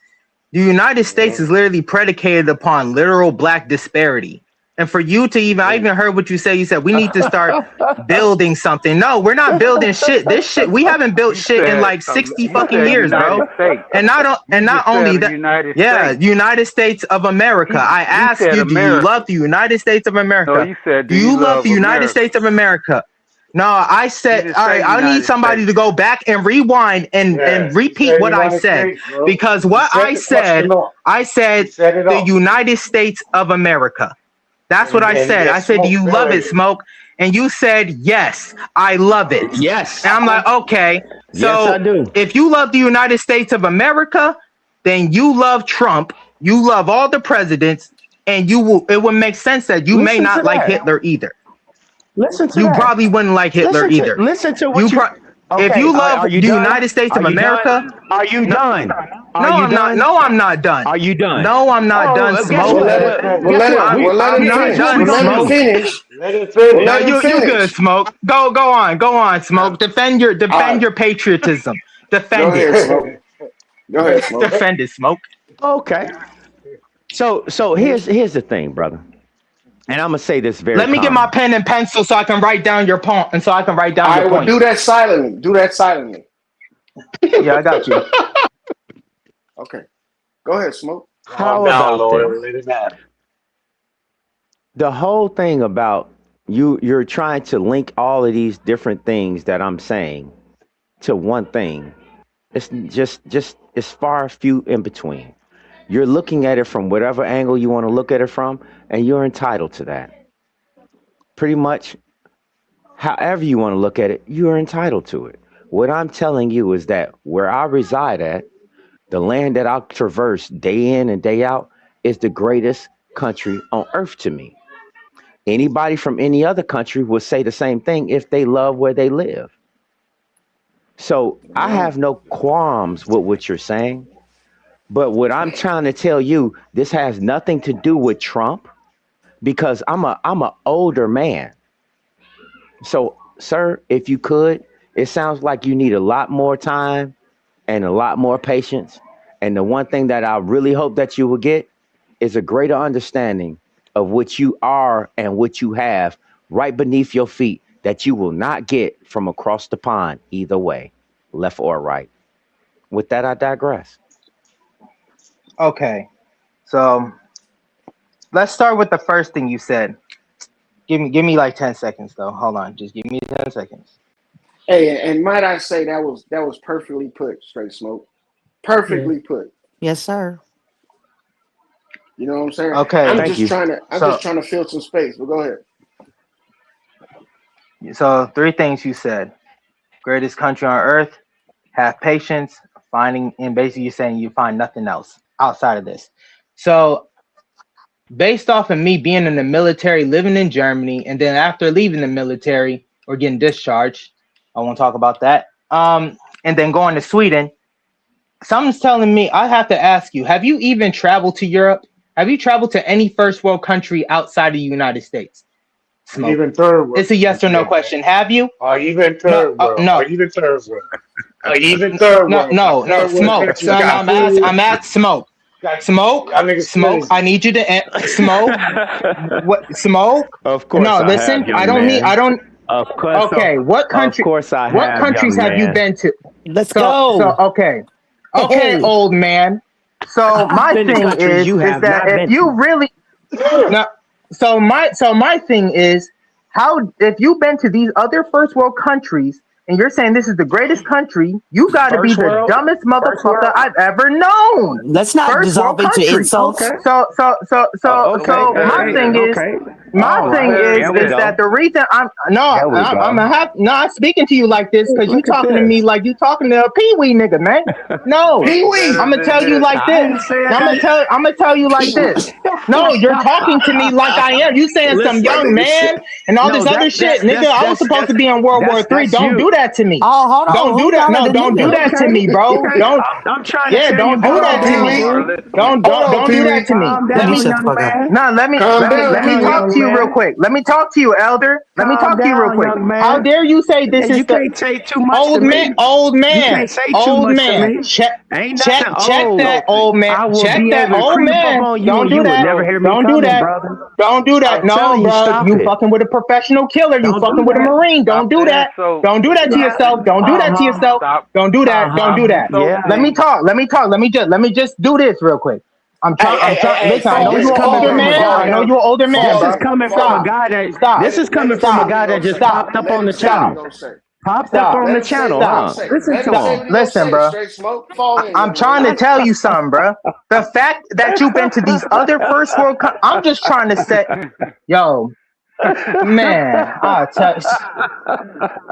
the United States Mm-hmm. is literally predicated upon literal black disparity. And for you to even, I even heard what you said. You said we need to start building something. No, we're not building shit. This shit, we haven't built shit in like 60 You fucking said years, United bro. States. And You not just only said the that, United yeah, States. United States of America. I You asked said you, do you love America. the United States of No, America? you said, do Do you you love love the United America? States of America? No, I You said, didn't all right, say I need United somebody States. to go back and rewind Yeah. and He repeat said what I United said. States, bro. Because He what set the question off. I He said set it the off. United States of America. That's what I And said. I yes, said, do smoke you love it, narrated. Smoke? And you said, yes, I love it. And Yes. I'm like, okay. Yes, I So do. if you love the United States of America, then you love Trump. You love all the presidents. And it would make sense that you may Listen to not like that. Hitler either. Listen to You that. probably wouldn't like Hitler either. Listen to You what you. pro- if Okay, you love are you the done? United States Are of you done? America, Are you no, done? Are no, you I'm not. done? No, I'm not done. Are you done? No, I'm not Oh, done. guess We'll Smoke. what? let it. Well, We'll guess let what? him. We We'll let him I'm not here's finish. what done. we We'll let gonna him do. Smoke. finish. Let it We'll No, let finish. him you good. finish. Smoke. Go on. Go on. All Smoke. Defend right. your patriotism. Go Defend it. ahead, smoke. Go ahead, smoke. Defend it. Smoke. Okay. So here's the thing, brother. And I'm gonna say this very Let me get my calmly. pen and pencil so I can write down your point and so I can write down your I will do points. that silently. Do that silently. Yeah, I got you. Okay. Go ahead, smoke. Calm How down, about Lord, this? and let it happen. The whole thing about you're trying to link all of these different things that I'm saying to one thing. It's just it's far few in between. You're looking at it from whatever angle you want to look at it from, and you're entitled to that. Pretty much, however you want to look at it, you're entitled to it. What I'm telling you is that where I reside at, the land that I traverse day in and day out, is the greatest country on earth to me. Anybody from any other country would say the same thing if they love where they live. So I Amen. have no qualms with what you're saying. But what I'm trying to tell you, this has nothing to do with Trump because I'm a older man. So, sir, if you could, it sounds like you need a lot more time and a lot more patience. And the one thing that I really hope that you will get is a greater understanding of what you are and what you have right beneath your feet that you will not get from across the pond either way, left or right. With that, I digress. Okay. So let's start with the first thing you said. Give me like 10 seconds though. Hold on. Just give me 10 seconds. Hey, and might I say that was perfectly put, straight smoke. Yeah. Perfectly put. Yes, sir. You know what I'm saying? Okay. Thank you. I'm just So trying to fill some space. But go ahead. three things you said. Greatest country on earth, have patience, finding and basically you're saying you find nothing else outside of this. So based off of me being in the military, living in Germany, and then after leaving the military or getting discharged, I won't talk about that. And then going to Sweden, something's telling me I have to ask you, have you even traveled to Europe? Have you traveled to any first world country outside of the United States? Smoke. Even third world It's a yes or no country, man. question. Have you? Or even No, third world. Or no, even third world. Or even third no, world. Because no. third world Smoke. countries So no, got food. I'm at Smoke. Got Smoke. y'all niggas Smoke. crazy. I need you to smoke. What? Smoke. Of course No, I have, listen. I young don't need. I man. don't. Of course, Okay. What of country? course I What have, countries young have you man. been to? Let's So go. okay. Okay, Hey, old man. So I've my been to thing countries you is have that not if been you to. really no, so my thing is how if you've been to these other first world countries and you're saying this is the greatest country, you got to be First the world. dumbest First world. motherfucker I've ever known. Let's not First world dissolve into country. insults. Okay. Okay. So my Okay. thing is, Okay. my All thing right. There we is that go. the reason There we I'm go. not speaking to you like this because you Look at talking to this. me like you talking to a peewee nigga, man. No, Pee Wee. I'm gonna tell you like I this. ain't say I I'm got. gonna tell you like Pee this. Wee. No, you're talking to me like I am. You saying some Listen. My young nigga said. man and all No, this other shit, nigga. I was supposed to be in World War Three. that's Don't you. do that to me. Oh, hold on. Don't do Who that. yelling No, at the don't do nigga? that to Okay. me, bro. Okay. Don't. I'm trying to Yeah, tell you don't do Hold calm that on, to Pee down, me. Wee. dude. Hold on, Don't Pee do that Wee. to me. Calm Let Let me down, me shut the young fuck up. man. no, Calm down, let me Pee Wee. talk to Young you real man. quick. Let me talk to you, elder. Let me Calm talk to you real down, quick. young How man. dare you say this And is you the can't say too much to old man, me. old You man, can't say too old much to man? me. Ain't Check nothing that old. old man. I will Check be that able to old creep up man. on you Don't and do you would that. never hear me Don't do coming, that. brother. Don't do that. I'm No, telling you, bro. stop You it. fucking with a professional killer. You Don't do fucking with a that. Marine. Stop Don't do saying that. so. Don't do that to Yeah. yourself. Don't do that to Uh-huh. yourself. Stop. Don't do that. Stop Don't do saying that. so, Yeah. Let me King. talk. Let me just do this real quick. I'm trying. Hey, Listen, I know This you're an fall coming older in, from a man. guy. fall I know in, you're an older man, This fall is bro. in, coming from a fall Stop. in. guy that Stop. this is Let coming him say from a Stop. what he guy that gonna just say. Stop. popped up Let on him the say what he Stop. channel. gonna say. Popped up Stop. on Let the him say channel, what he gonna Stop. huh? say. Listen Let to him Stop. say him. what he gonna Listen, say. bro. Straight smoke. Fall in, I'm young trying to man. tell you something, bro. The fact that you've been to these other first world, I'm just trying to say, yo, man. I tell.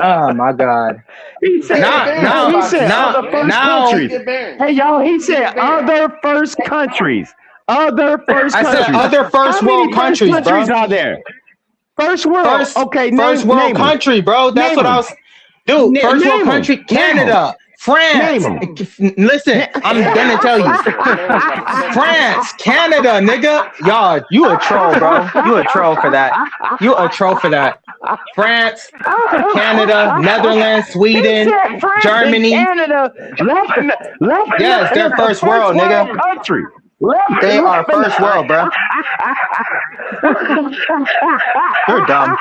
Oh my God. He said, Take your bearings no, he about said yourself, other man. first Now. Take countries. your Hey, bearings. y'all, he Take said your bearings. other first countries. Other first I said countries. other How first many world first countries, countries bro. are there? First world. Okay, First world name them. country, bro. That's Name what I them. was. Dude, first world Name them. country, Now. Canada, Name France. them. Listen, I'm Canada gonna ain't the tell you. first one. Canada's like the second one. France, Canada, nigga. Y'all, you a troll, bro. You a troll for that. You a troll for that. France, Canada, Netherlands, He Sweden, said France and Germany. Canada. Yes, Lebanon they're is a first first world, world nigga. country. They are Lebanon. first world, bro. You're dumb.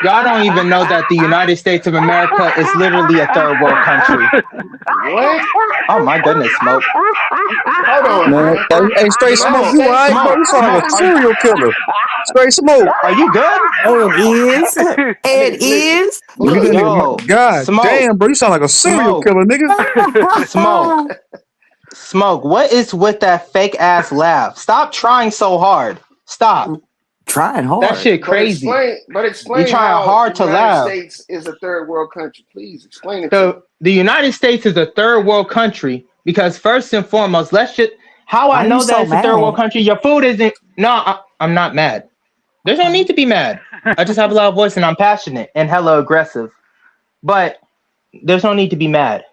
Y'all don't even know that the United States of America is literally a third world country. What? Oh my goodness, Smoke. Hold on, Man, man. hey, straight smoke, United Smoke, you States alright, is bro? Smoke, You not. sound like Smoke. a serial killer. Straight smoke. Are you good? And is. That And nigga, listen. is. You Look, done it, Yo, God Smoke, damn, bro. You sound like a serial Smoke, killer, nigga. Smoke, Smoke. What is with that fake ass laugh? Stop trying so hard. Stop. Trying That hard. shit crazy. but You explain trying how the hard to United laugh. States is a third world country. Please explain it to me. The United States is a third world country because first and foremost, let's just how I Why you know that so it's a third world mad? country. Your food isn't. No, I'm not mad. There's no Okay. need to be mad. I just have a loud voice and I'm passionate and hella aggressive. But there's no need to be mad.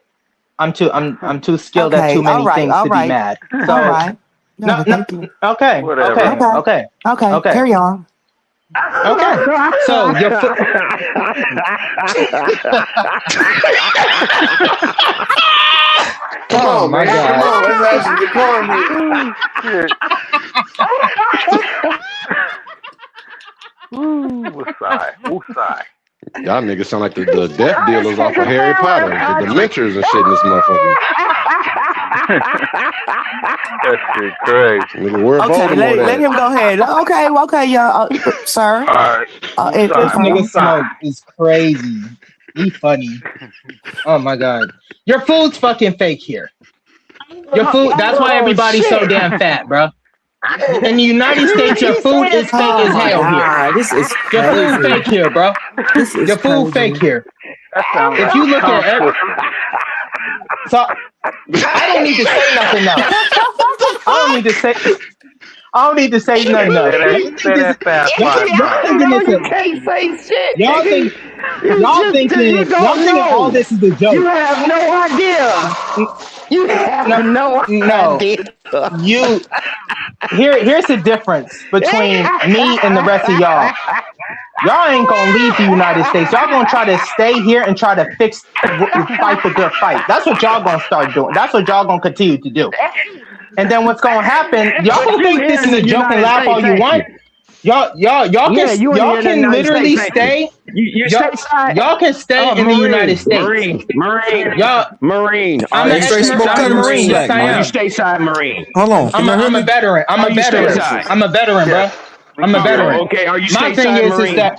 I'm too skilled at too Okay. All many right. things All to be right. mad. All So right. No, no but no thank you. okay Whatever. okay Okay. okay Okay. okay Carry on. okay. So your foot. Come Oh on, my man. Come god. on. Let's have some decorum here. Oh shit. Ooh, Woosai. Woosai. Y'all niggas sound like the death dealers off of Harry Potter, the Dementors and shit in this motherfucker. That shit crazy. Nigga, where Okay. Voldemort Let at? him go ahead. Okay. Okay. Yeah. Sir. Alright. This Woosai. nigga Woosai. Smoke is crazy. He funny. Oh my god. Your food's fucking fake here. Your food. That's why Oh everybody's so shit! damn fat, bro. In the United States, your He food said is fake Oh as my hell here. God. This is Your food crazy. fake here, bro. This is Your food fake crazy. here. That sounds If like you a look tongue at twister. so I don't need to say nothing else. I don't need to say I don't need to say nothing else. You think Say this that fast y'all 5 times. thinking No, it's you a can't say shit, y'all nigga. think You y'all don't thinking all know. this is a You joke. have no idea. You No have no no. idea. You here's the difference between me and the rest of y'all. Y'all ain't gonna leave the United States. Y'all gonna try to stay here and try to fight the good fight. That's what y'all gonna start doing. That's what y'all gonna continue to do. And then what's gonna happen? Y'all But can you think here this is in a the joke and United laugh all States, you ain't want. you? Yeah, you in Y'all here in the can United literally States, ain't you? stay. You Y'all stateside? y'all can stay Oh, in the United Marine, States. Marine, Marine, Y'all, Marine. I'm Are an Hey, you straight smoke, I'm cut a stateside him Marine. Marine? slack, Yes, I Are you man. am. stateside Marine? Hold on, can y'all hear I'm a me? veteran. I'm Are a you veteran. stateside? Yes. I'm a veteran, Yes. bro. We I'm a can hear Oh, you. veteran. okay. Are you My thing stateside is Marine? that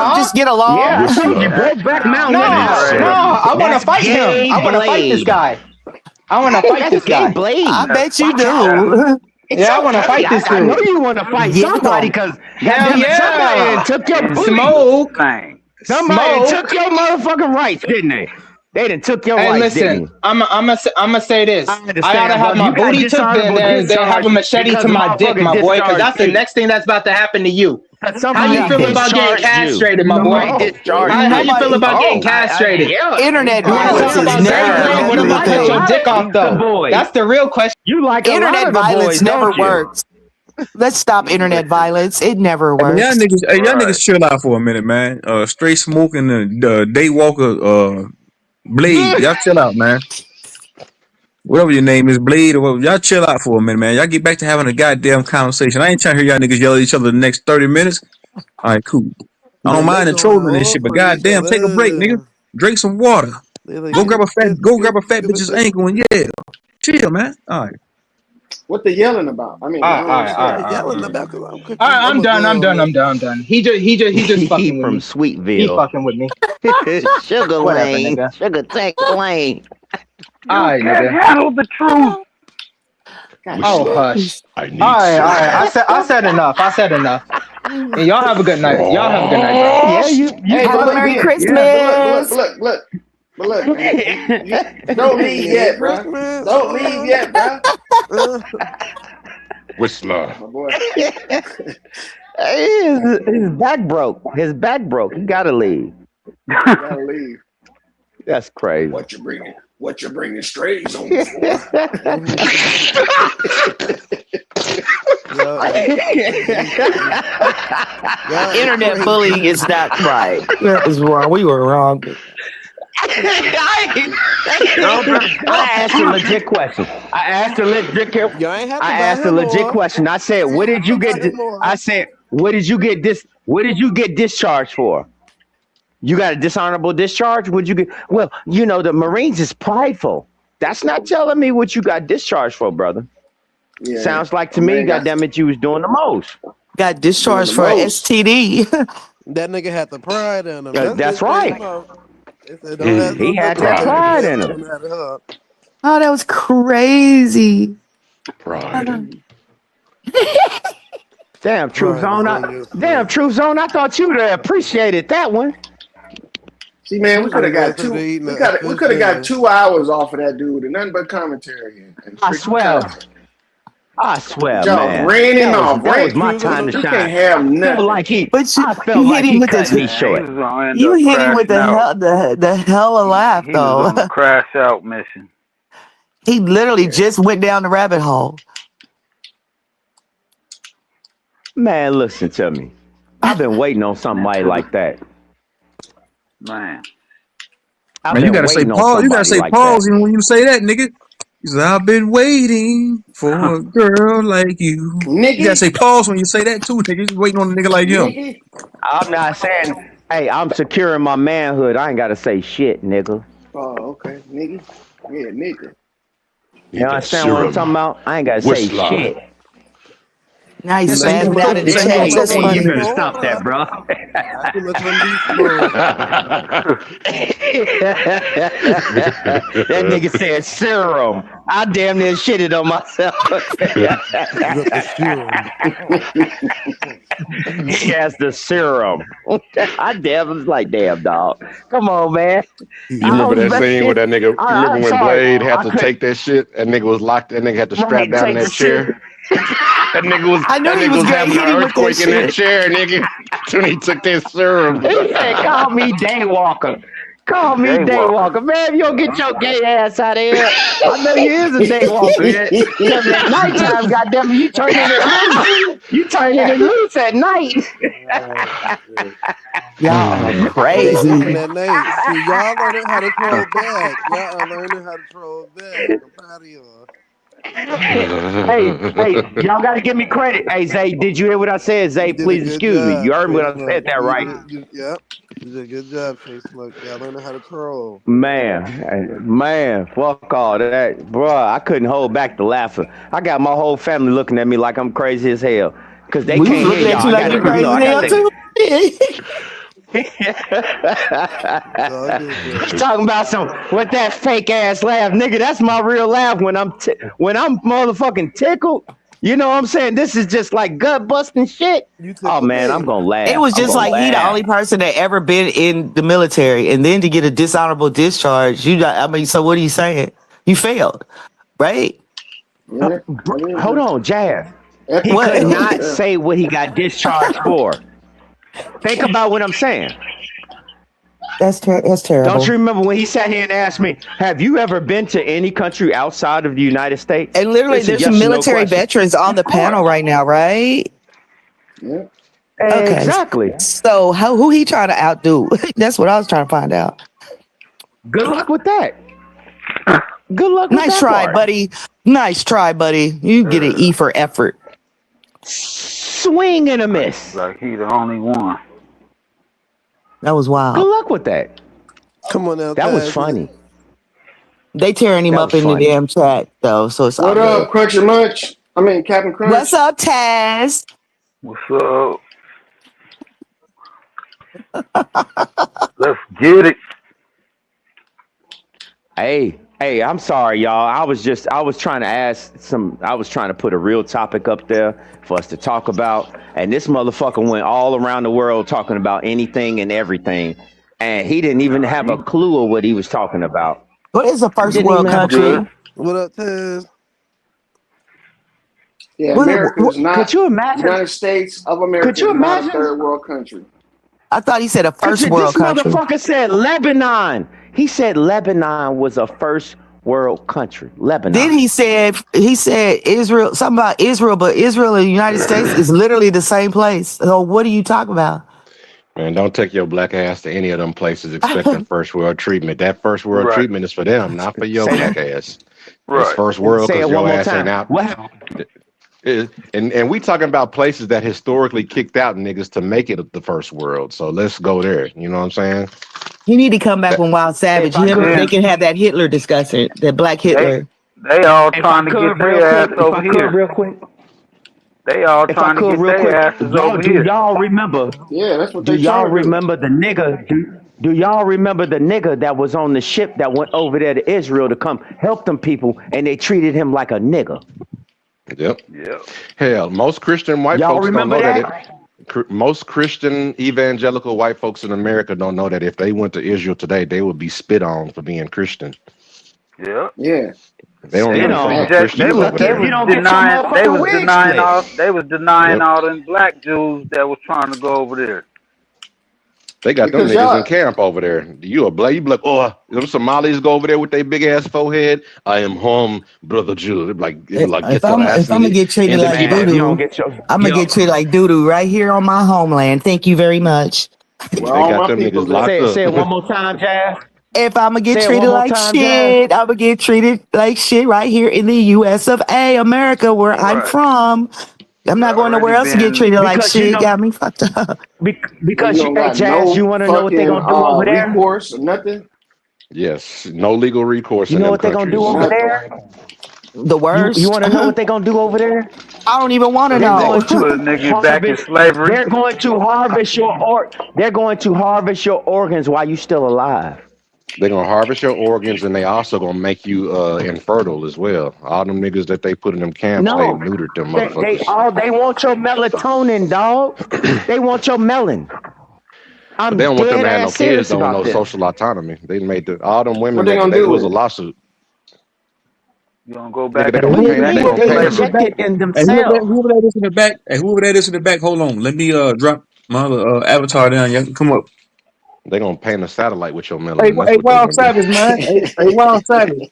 Nah, just get along? Yeah, Which you That broke back sounds mountain nah, and crazy. shit. nah. I want to That's fight him. gay I want to fight this blade. guy. I want to fight That's this gay guy. I blade. That's bet you Watch out. that's do. It's Yeah, I want to okay. fight this I know dude. you want to fight Yeah. somebody because Hell goddamn it, somebody yeah. took your bully. insane. Smoke. Somebody Smoke. took your motherfucking rights, didn't they? They done took your Hey, rights, didn't listen, you? I'm gonna say I this. I gotta understand, have brother. my You got booty took, and dishonorable then they have discharge a machete because to my dick, motherfuckers my boy, because discharged that's the you. next thing that's about to happen to you. Because How you somebody feel about getting discharged you. castrated, my boy? Somebody Oh, discharged How you. you feel Nobody. about getting Oh, castrated? yeah. Internet How you violence feel is about getting never laid with a nothing You to like a cut your play. lot dick of off the though? boys. That's the real question. You like a lot Internet of the violence boys, never don't you? works. Let's stop internet violence. It never Hey, man, works. y'all Right. niggas chill out for a minute, man. Straight smoking the day walker, Blade. Y'all chill out, man. Whatever your name is, Blade or whatever. Y'all chill out for a minute, man. Y'all get back to having a goddamn conversation. I ain't trying to hear y'all niggas yell at each other the next 30 minutes. All right, cool. I don't man, they mind the going trolling and hard shit, but for each goddamn, take a break, nigga. other. Drink some water. They like Go grab a fat skip, bitch's ankle and yeah, chill, man. All right. What they yelling about? I mean, I don't What understand. they yelling about? Cause I'm All right, cooking. I'm a girl. I'm done. He just He fucking with from me. He Sweetville. fucking with me. Sugar Whatever, Lane. nigga. Sugar Tank Lane. All You right, can't nigga. handle the truth. God Oh, Whistler, damn. hush. I All need right, all right. syrup. I said enough. I said enough. And y'all have a good night. Y'all have a good night, bro. Yeah, Frost. you Hey, Have but a look, Merry yeah, yeah. Christmas. But look, you don't leave Merry yet, bruh. Christmas. Don't leave yet, bruh. Whistler. My boy. His back broke. His back broke. He gotta leave. Gotta leave. That's crazy. What you bringing strays home for? Y'all, y'all are Internet bullying crazy. is not right. That was wrong. We were wrong. No, bro. I asked a legit question. I asked a legit. Y'all ain't have to I buy asked a him legit more. question. I said, You "What ain't did have to you buy get?" him more. I said, "What did you get this? What did you get discharged for? You got a dishonorable discharge? Would you get? Well, you know the Marines is prideful. That's not telling me what you got discharged for, brother. Yeah, Sounds like my to me, man got goddamn it, you was doing the most. Got doing the discharged for most. STD. That nigga had the pride in him. That's That's what straight right. him out. They said, don't ask He no had simple that question. pride Pride. Ask in the him. one that had it up. Oh, that was crazy. Pride. Damn, Truth Pride is Zone. in your Damn, step. Truth Zone. I thought you'd have appreciated that one. See, man, I'm so aggressive to eating a we fish could have got dinner. 2 hours off of that dude and nothing but commentary and I freaking swear. content. I But swear, y'all man. ran him off. That was Ran. my Truth on time to them. We shine. can't have nothing. But I you felt hit like him he with cut me the Man, he short. was gonna end you up hit him with crashing out. the hella laugh He was though. on a crash out mission. He literally Yeah. just went down the rabbit hole. Man, listen to me. I've been waiting on somebody Into the like that. man. I've Man, you been gotta say waiting on pause. You gotta somebody say like that. pause even when you say that, nigga. He said, I've been waiting for a girl like you. You gotta Nikki, say pause when you say that too, nigga. You waiting on a nigga like him. Nikki. I'm not saying, hey, I'm securing my manhood. I ain't got to say shit, nigga. Oh, okay. Nikki. Yeah, Nikki. You Need that understand what I'm serum. talking about? I ain't got to say Whistler. shit. Now he's Yes, sir. Not He too gonna spazzing much. out throw in the say Not he too gonna chat. much throw That's on on you You beef funny. better now. stop that, smoke. bro. Not too much on beef smoke. That nigga said serum. I damn near shitted on myself. You got the serum. He has the serum. I damn was like, damn dog. Come on, man. He You I got remember was that the. scene where that nigga? You remember I'm when sorry. Blade had I to couldn't take that shit? That nigga was locked. That nigga had to strap right down in take the that shit. chair. That nigga was I knew that he nigga was was gonna having an hit him with that earthquake in that shit. chair, nigga. Till he took that serum. He said, call me Daywalker. Call me Jaywalker. Daywalker. Man, if you don't get your gay ass out of here. I know you is a Daywalker. Because at nighttime, goddamn it, you turning it loose. You turning it loose at night. Oh, shit. Y'all are Hey, speaking crazy. that night, see y'all learning how to troll back. Y'all are learning how to troll back. I'm proud of y'all. Hey, y'all got to give me credit. Hey, Zay, did you hear what I said? You Zay, did a please good excuse me. You job, heard Trey what I said Smoke. that, right? Yep. You did a good job, Trey Smoke. Y'all learning how to troll. Man, fuck all that. Bruh, I couldn't hold back the laughter. I got my whole family looking at me like I'm crazy as hell. Because they We was can't hear looking y'all. at you I like got you to, crazy as I got hell to. too. It's all good, Dre. Talking about some with that fake ass laugh, nigga. That's my real laugh when I'm motherfucking tickled. You know what I'm saying? This is just like gut busting shit. You took Oh the man, I'm bait. gonna It laugh. was I'm just gonna like he the laugh. only person that ever been in the military, and then to get a dishonorable discharge. I mean, so what are you saying? You failed, right? Yeah, that is Hold a on, Jazz. He ethics could fail What? right not there. say what he got discharged for. Think about what I'm saying. That's Don't you terrible. remember when he sat here and asked me, "Have you ever been to any country outside of the United States?" And literally, It's a there's some yes or no military question. veterans on Of the panel course. right now, right? Yeah. Okay. Exactly. So who he trying to outdo? That's what I was trying to find out. Good luck with that. Good luck with Nice that try, part. buddy. Nice try, buddy. You get an E for effort. Swing and a miss. Like he the only one. That was Good wild. luck with that. Come on now, That was Taz. funny. They tearing him That up was in the funny. damn chat though, so it's all What good. up, Crunchy Munch? I mean, Captain What's Crunch. up, Taz? What's up? Let's get it. Hey, I'm sorry, y'all. I was trying to I was trying to put a real topic up there for us to talk about. And this motherfucker went all around the world talking about anything and everything. And he didn't even Nah, have a clue of what he was talking about. What is a first Didn't world even have he a good. country? clue. What up, Taz? Yeah, America What, is not Could you imagine? United States of Could America you is not a imagine? third world country. I thought he said a first This world country. motherfucker said Lebanon. He said Lebanon was a first world country. Then Lebanon. he said Israel, something about Israel, but Israel and the United States is literally the same place. So what are you talking about? Man, don't take your black ass to any of them places expecting first world treatment. That first world Right. treatment is for them, not for your Say black that. ass. It's Right. first world Say because it one your more ass ain't time. out. What happened? And we talking about places that historically kicked out niggas to make it the first world. So let's go there. You know what I'm saying? You need to come back That when Wild If Savage. I Him, could, they Then can have that Hitler discussion, that Black they Hitler. they all if I trying to could, get real their ass quick, if over I could, here. real quick, They all if I trying to could, get real their quick, asses over here. y'all remember? Yeah, that's what Do they y'all trying to do. remember the nigga? Do y'all remember the nigga that was on the ship that went over there to Israel to come help them people, and they treated him like a nigga? yep. Yep. Hell, most Christian white Y'all folks don't remember know that that? most Christian evangelical white folks in America don't know that if they went to Israel today, they would be spit on for being Christian. Yep. Yeah, They don't Spit even that's a fuck on. with fact. You Christians over lucky They if there. you was don't get your denying motherfucking wig split. they was denying Yep. all them black Jews that was trying to go over there. They got them Because niggas in y'all, camp over there. You a black? You be like, oh, them Somalis go over there with their big ass forehead. I am home, brother Jew. They be like, If get your I'm ass if I'm gonna get treated in the like Man, doo if you camp. don't doo, get your I'm gonna yo, get treated like doo doo right here on my homeland. Thank you very much. where They all got my them niggas peoples at. locked say up. it one more time, Jazz. If I'm gonna get Say it one treated more like time, Jazz. shit, I'm gonna get treated like shit right here in the U.S. of A. America, where I'm Right. from. I'm You not going already nowhere else to get been treated like Because you shit. know, Got me fucked up. You because you, don't hey got Jazz, you no want to know what they're fucking gonna do over there? recourse or nothing. Yes, no legal recourse You in know them what they're gonna do countries. over Nothing. there? The You worst. want to know what they're gonna do over there? I don't even want to They're know. going to put a nigga back in harvest. slavery. They're going to harvest They're going to harvest your organs while you still alive. They're gonna harvest your organs and they also gonna make you infertile as well. All them niggas that they put in them camps, they No, neutered them they motherfuckers. all they want your melatonin, dog. They want your melon. But they I'm don't want them dead to have no ass kids serious though, about no this. social autonomy. They made all them women What they that gonna they, it do was with a it? lawsuit. You gonna go Nigga, back they Hey, and gonna What do be you pay whoever they back mean? that, in gonna They pay slavery. that, inject it in hey, themselves. whoever that is in the back, hey, whoever that is in the back, hold on. Let me drop my other avatar down. Y'all can come up. they gonna paint a satellite with your Hey, melanin. That's hey, what they Wild gonna do. Savage, man. Hey, Wild Savage.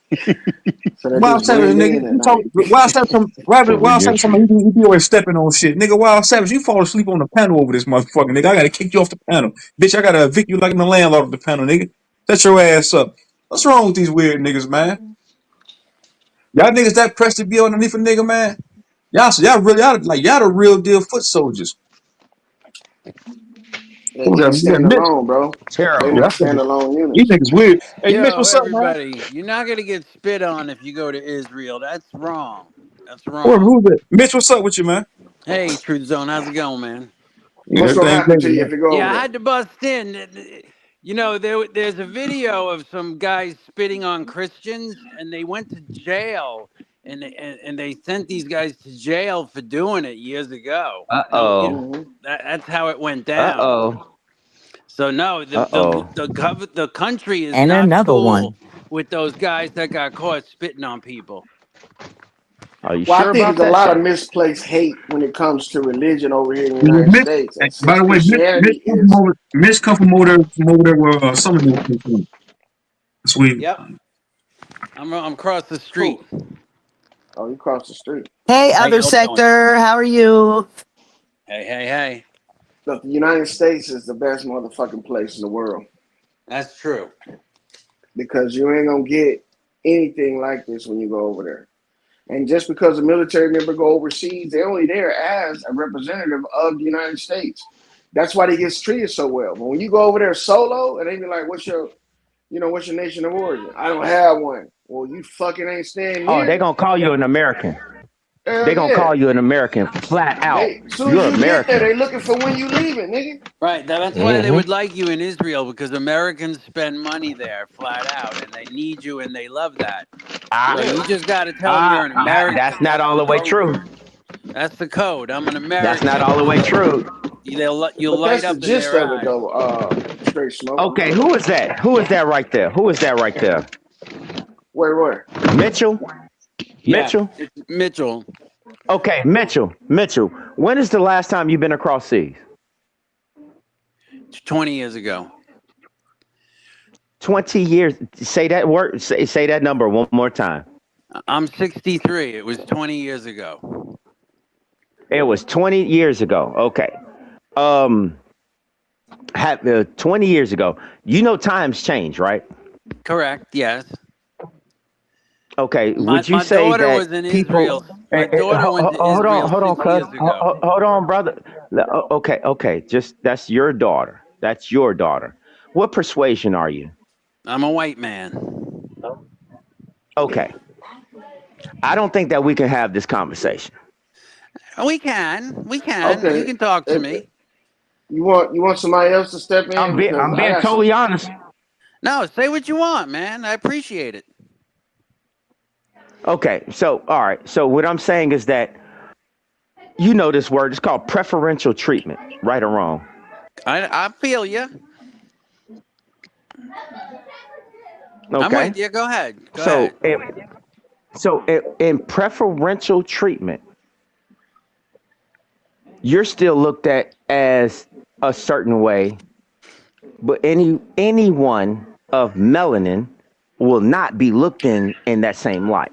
So they Wild just Savage, blend nigga. in at You talk night. Wild Savage. For Wild Savage. reentry. Somebody he be always stepping on shit, nigga. Wild Savage, you fall asleep on the panel over this motherfucker, nigga. I gotta kick you off the panel, bitch. I gotta evict you like my landlord off the panel, nigga. Shut your ass up. What's wrong with these weird niggas, man? Y'all niggas that pressed to be underneath a nigga, man. Y'all the real deal foot soldiers. They Who can't that? stand Mm, Mitch. alone, bro. They terrible. Yeah, not standalone these units. niggas weird. Hey, Mitch, Yo, what's up, man? everybody, you're not going to get spit on if you go to Israel. That's wrong. That's wrong. Who's that? Mitch, what's up with you, man? Hey, Truth Zone, how's it going, man? What's gonna Everything happen crazy, to you man. if you go over Yeah, I there? had to bust in. You know, there's a video of some guys spitting on Christians, and they went to jail and they sent these guys to jail for doing it years ago. Uh No, oh. that's how it went Uh down. oh. So no, Uh oh. the country is And not another cool one. with those guys that got caught spitting on people. Are you Well, I sure think about there's a that lot of shit? misplaced hate when it comes to religion over here in the Well, United States, and By since the way, Christianity is Mitch come from over there where some of them come from. Sweet. Yep, I'm across the street. who? Oh, you cross the street. Hey, How other y'all doing? sector, how are you? Hey. Look, the United States is the best motherfucking place in the world That's true. because you ain't gonna get anything like this when you go over there. And just because a military member go overseas, they're only there as a representative of the United States. That's why they get treated so well. But when you go over there solo, and they be like, what's your nation of origin? I don't have one. Well, you fucking ain't staying Oh, they here. gonna call you an American. Hell They gonna yeah. call you an American flat out. They soon as You're you get there, American. they looking for when you leaving, nigga. Right, that's why they Mm-hmm. would like you in Israel because Americans spend money there flat out, and they need you, and they love that. So Ah, you Yeah. just got to tell them you're an that's American. not That's all the the way code true. word. That's the code. I'm an That's not American. all the way true. You'll But light that's the up in gist their of it eyes. though, straight smoke. Okay, who is that? Who is that right there? Who is that right there? Where? Mitchell? Yeah, Mitchell? it's Mitchell. Okay, Mitchell. Mitchell. When is the last time you've been across seas? 20 years ago. 20 years. Say that word. Say that number one more time. I'm 63. It was 20 years ago. It was 20 years ago. Okay. Um, 20 years ago. You know times change, right? Correct. Yes. Okay. My Would you my say daughter that was in people? Israel. My daughter went to Israel Hold on, 6 cuz. years ago. Hold on, brother. Okay. Just that's your daughter. That's your daughter. What persuasion are you? I'm a white man. Okay. I don't think that we can have this conversation. We can. We can. You Okay. can talk to If me. you want somebody else to step in because I'm I being got some. totally honest. No, say what you want, man. I appreciate it. Okay. So, all right. So what I'm saying is that you know this word. It's called preferential treatment, right or wrong. I feel you. I'm Okay. with you. Go ahead. Go So, ahead. in preferential treatment, you're still looked at as a certain way, but anyone of melanin will not be looked in that same light,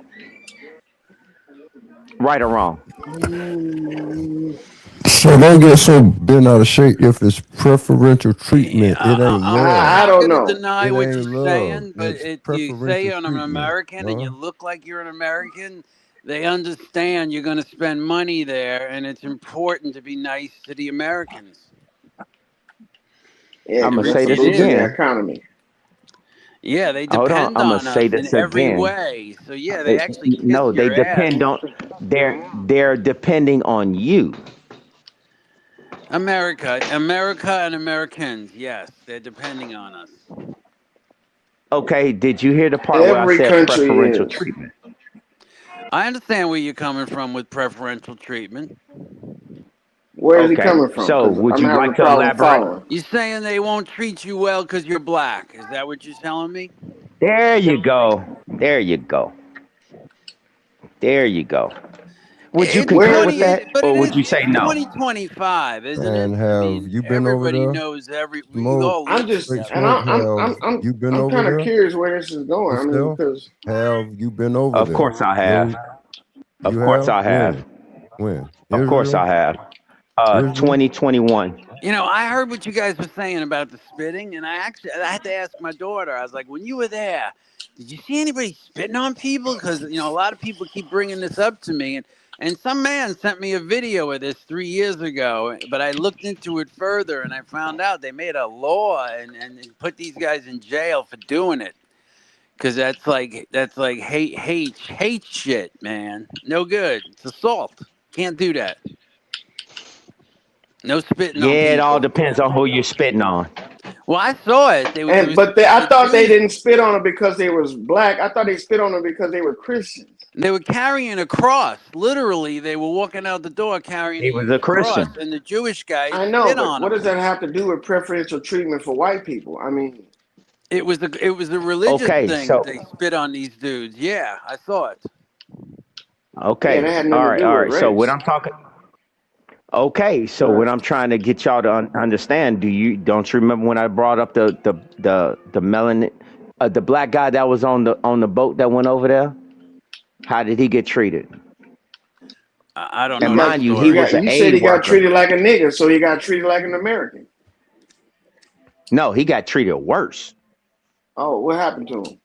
right or wrong. Mm, So don't get so bent out of shape if it's preferential treatment. It ain't I'm love. I not don't going to know. deny It what ain't you're love. saying, but It's you say preferential you're an treatment, American and you huh? look like you're an American. They understand you're going to spend money there, and it's important to be nice to the Americans. Yeah, I'm It, gonna because re- that's say the it this boost in is. the again. economy. Yeah, they Hold on. depend I'm gonna on say us in this every again. way. So yeah, they actually kiss No, they your ass. depend on. They're depending on you. America, and Americans. Yes, they're depending on us. Okay. Did you hear the part where I Every said country preferential is. treatment? I understand where you're coming from with preferential treatment. Where is he Okay. coming from? So, Because would I'm you having a like to problem elaborate? following. You're saying they won't treat you well because you're black. Is that what you're telling me? There you go. There you go. There you go. Would you It's concur Where? 20, with that, but or would you say it's no? 2025, isn't it? And I have mean, you been over everybody there? knows we Smoke, all I'm live just, straight together. and smoke. Have you been I'm over kind of there? curious where this is going. I mean, Still, because have you been over Of there? course I have. No, you Of course have. I have. When? When? Of course Israel? I have. Israel? 2021. I heard what you guys were saying about the spitting, and I had to ask my daughter. I was like, when you were there, did you see anybody spitting on people? Because a lot of people keep bringing this up to me, and some man sent me a video of this 3 years ago. But I looked into it further, and I found out they made a law and put these guys in jail for doing it. Because that's like hate shit, man. No good. It's assault. Can't do that. No spitting on Yeah, it all people. depends on who you're spitting on. Well, I saw it. It was I the thought they Jews. didn't spit on them because they was black. I thought they spit on them because they were Christians. They were carrying a cross. Literally, they were walking out the door carrying a He was a huge cross, Christian. and the Jewish guys I know, spit but on what them. does that have to do with preferential treatment for white people? I mean, It was a religious Okay, thing. so They spit on these dudes. Yeah, I saw it. yeah, okay, that had nothing to do all with right. So what race. I'm talking. Okay, so Right. what I'm trying to get y'all to understand, don't you remember when I brought up the melanin, the black guy that was on the boat that went over there? How did he get treated? I don't He And know that got mind you, he he story. was got an you said aid he got worker. treated like a nigga, so he got treated like an American. No, he got treated worse. Oh, what happened to him?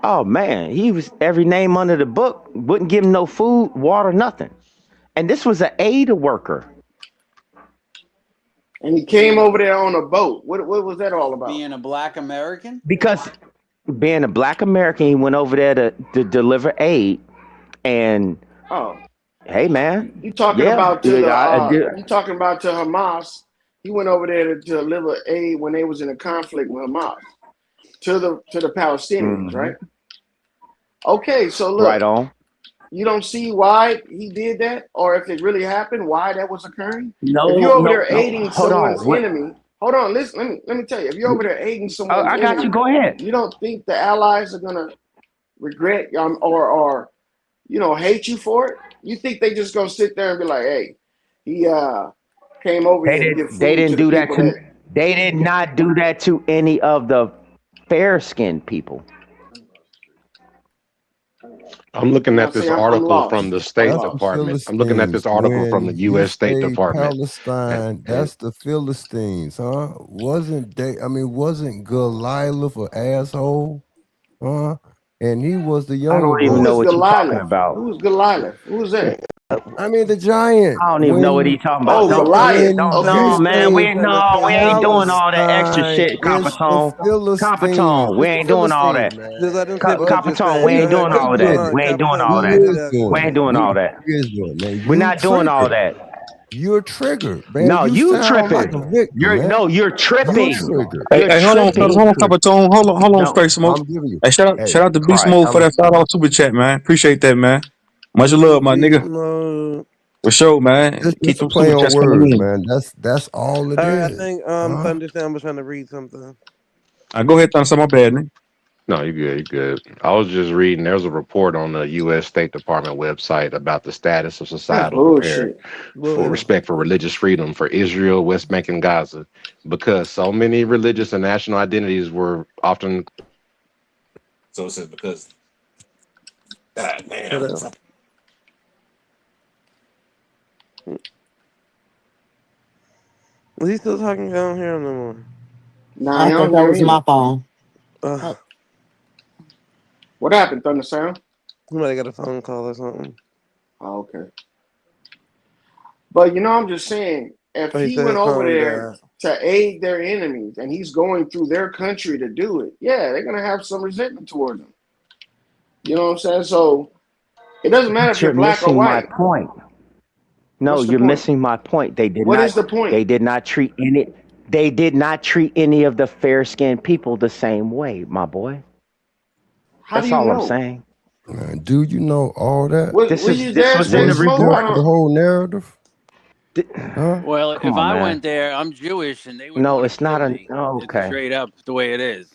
Oh man, he was every name under the book, wouldn't give him no food, water, nothing. And this was an aid worker. And he came Being a over there on a boat. What was that all about? being a black American. Because being a black American, he went over there to deliver aid. And Oh, hey man, you talking yeah, about to the I did. you talking about to Hamas? He went over there to deliver aid when they was in a conflict with Hamas to the Palestinians, Hmm. right? Okay, so Right look, on. you don't see why he did that, or if it really happened, why that was occurring. If you're No, over no, there no. aiding Hold on. someone's What? enemy, hold on, listen, let me tell you, if you're over there aiding someone's I got you. enemy, Go ahead. you don't think the allies are gonna regret or hate you for it? You think they just gonna sit there and be like, hey, he came over They here to give didn't. They food to didn't the do that people to. that They did not do that to any of the fair skinned people. I'm looking now at say this I'm article from lost. the I'm State That's the lost. Department. I'm looking at Philistines. this article from When the you U.S. State say Department. Palestine, And that's the Philistines, huh? Wasn't Goliath an asshole? Huh? And he was the I younger don't even Who know is brother. what you're talking Goliath? about. Who's Goliath? Who is that? I mean the giant. I don't even know what When he's talking about. Oh, Goliath. Don't, Okay. no, you man. say We ain't doing all that extra Palestine, shit, it's the Coppertone. Philistines. Coppertone, we It's the ain't doing all Philistines, that. man. Coppertone, we Hey, ain't doing what's all of that. good? We ain't doing all What that. you is doing, We ain't man? doing all What that. you is doing, man? We're You not doing all triggered. that. You're triggered, man. No, You you sound like tripping. a victim, man. You're You're tripping. triggered. Hey, You're hey, hold on, fellas. tripping. Hold You're on, Papa triggered. Tone. Hold on, No, Straight Smoke. I'm giving you. Hey, Hey, shout out to Beast Christ, Mode for I'm that shout out super chat, man. Appreciate that, man. Much love, my Beast nigga. mode. For sure, man. just Keep a them play super on chats coming words, in. man. That's all it All right, I is. think Huh? Thunder Sam was trying to read something. Go ahead, Thunder. My bad, nigga. no, you good, you good. I was just reading. There's a report on the U.S. State Department website about the status of That's societal repair bullshit. for Bullshit. respect for religious freedom for Israel, West Bank, and Gaza, because so many religious and national identities were often. So it says because. God What damn. else? Was he still talking? I don't hear him no more. Nah, I I thought don't that hear was either. my phone. Uh, What happened, Thunder Sound? somebody got a phone call or something. Oh, okay. But I'm just saying, if Oh, he he said went his over phone there died. to aid their enemies and he's going through their country to do it, yeah, they're gonna have some resentment towards him. You know what I'm saying? So it doesn't matter But if you're you're black or missing my white. point. No, What's the you're point? missing my point. What is the point? They did not treat any they did not treat any of the fair skinned people the same way, my boy. How do That's you all I'm know? saying. Man, do you know all that? Were you This there, was in Straight the Was you Smoke? there I report. for the don't. whole narrative? Th- Huh? Well, Come if on, I man. went there, I'm Jewish, and they would No, want to it's not kill a me. oh, It's okay. straight up the way it is.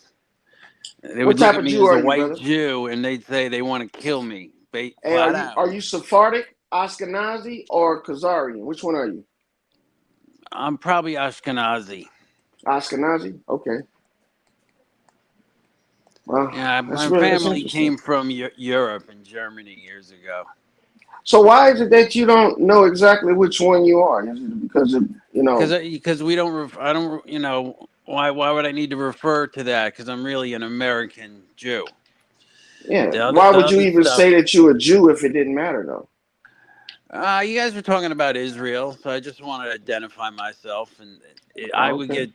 They What would look type at of me Jew as a are you, white brother? Jew, and they'd say they want to kill me, Hey, are flat you out. are you Sephardic, Ashkenazi, or Khazarian? Which one are you? I'm probably Ashkenazi. Ashkenazi. Okay. Well, Yeah, my that's family interesting. came from Europe and Germany years ago. So why is it that you don't know exactly which one you are? Is it because of Because we don't, I don't, why would I need to refer to that? Because I'm really an American Jew. Yeah. The other Why the would you other even stuff. say that you're a Jew if it didn't matter though? You guys were talking about Israel, so I just wanted to identify myself, and I Oh, would okay. get.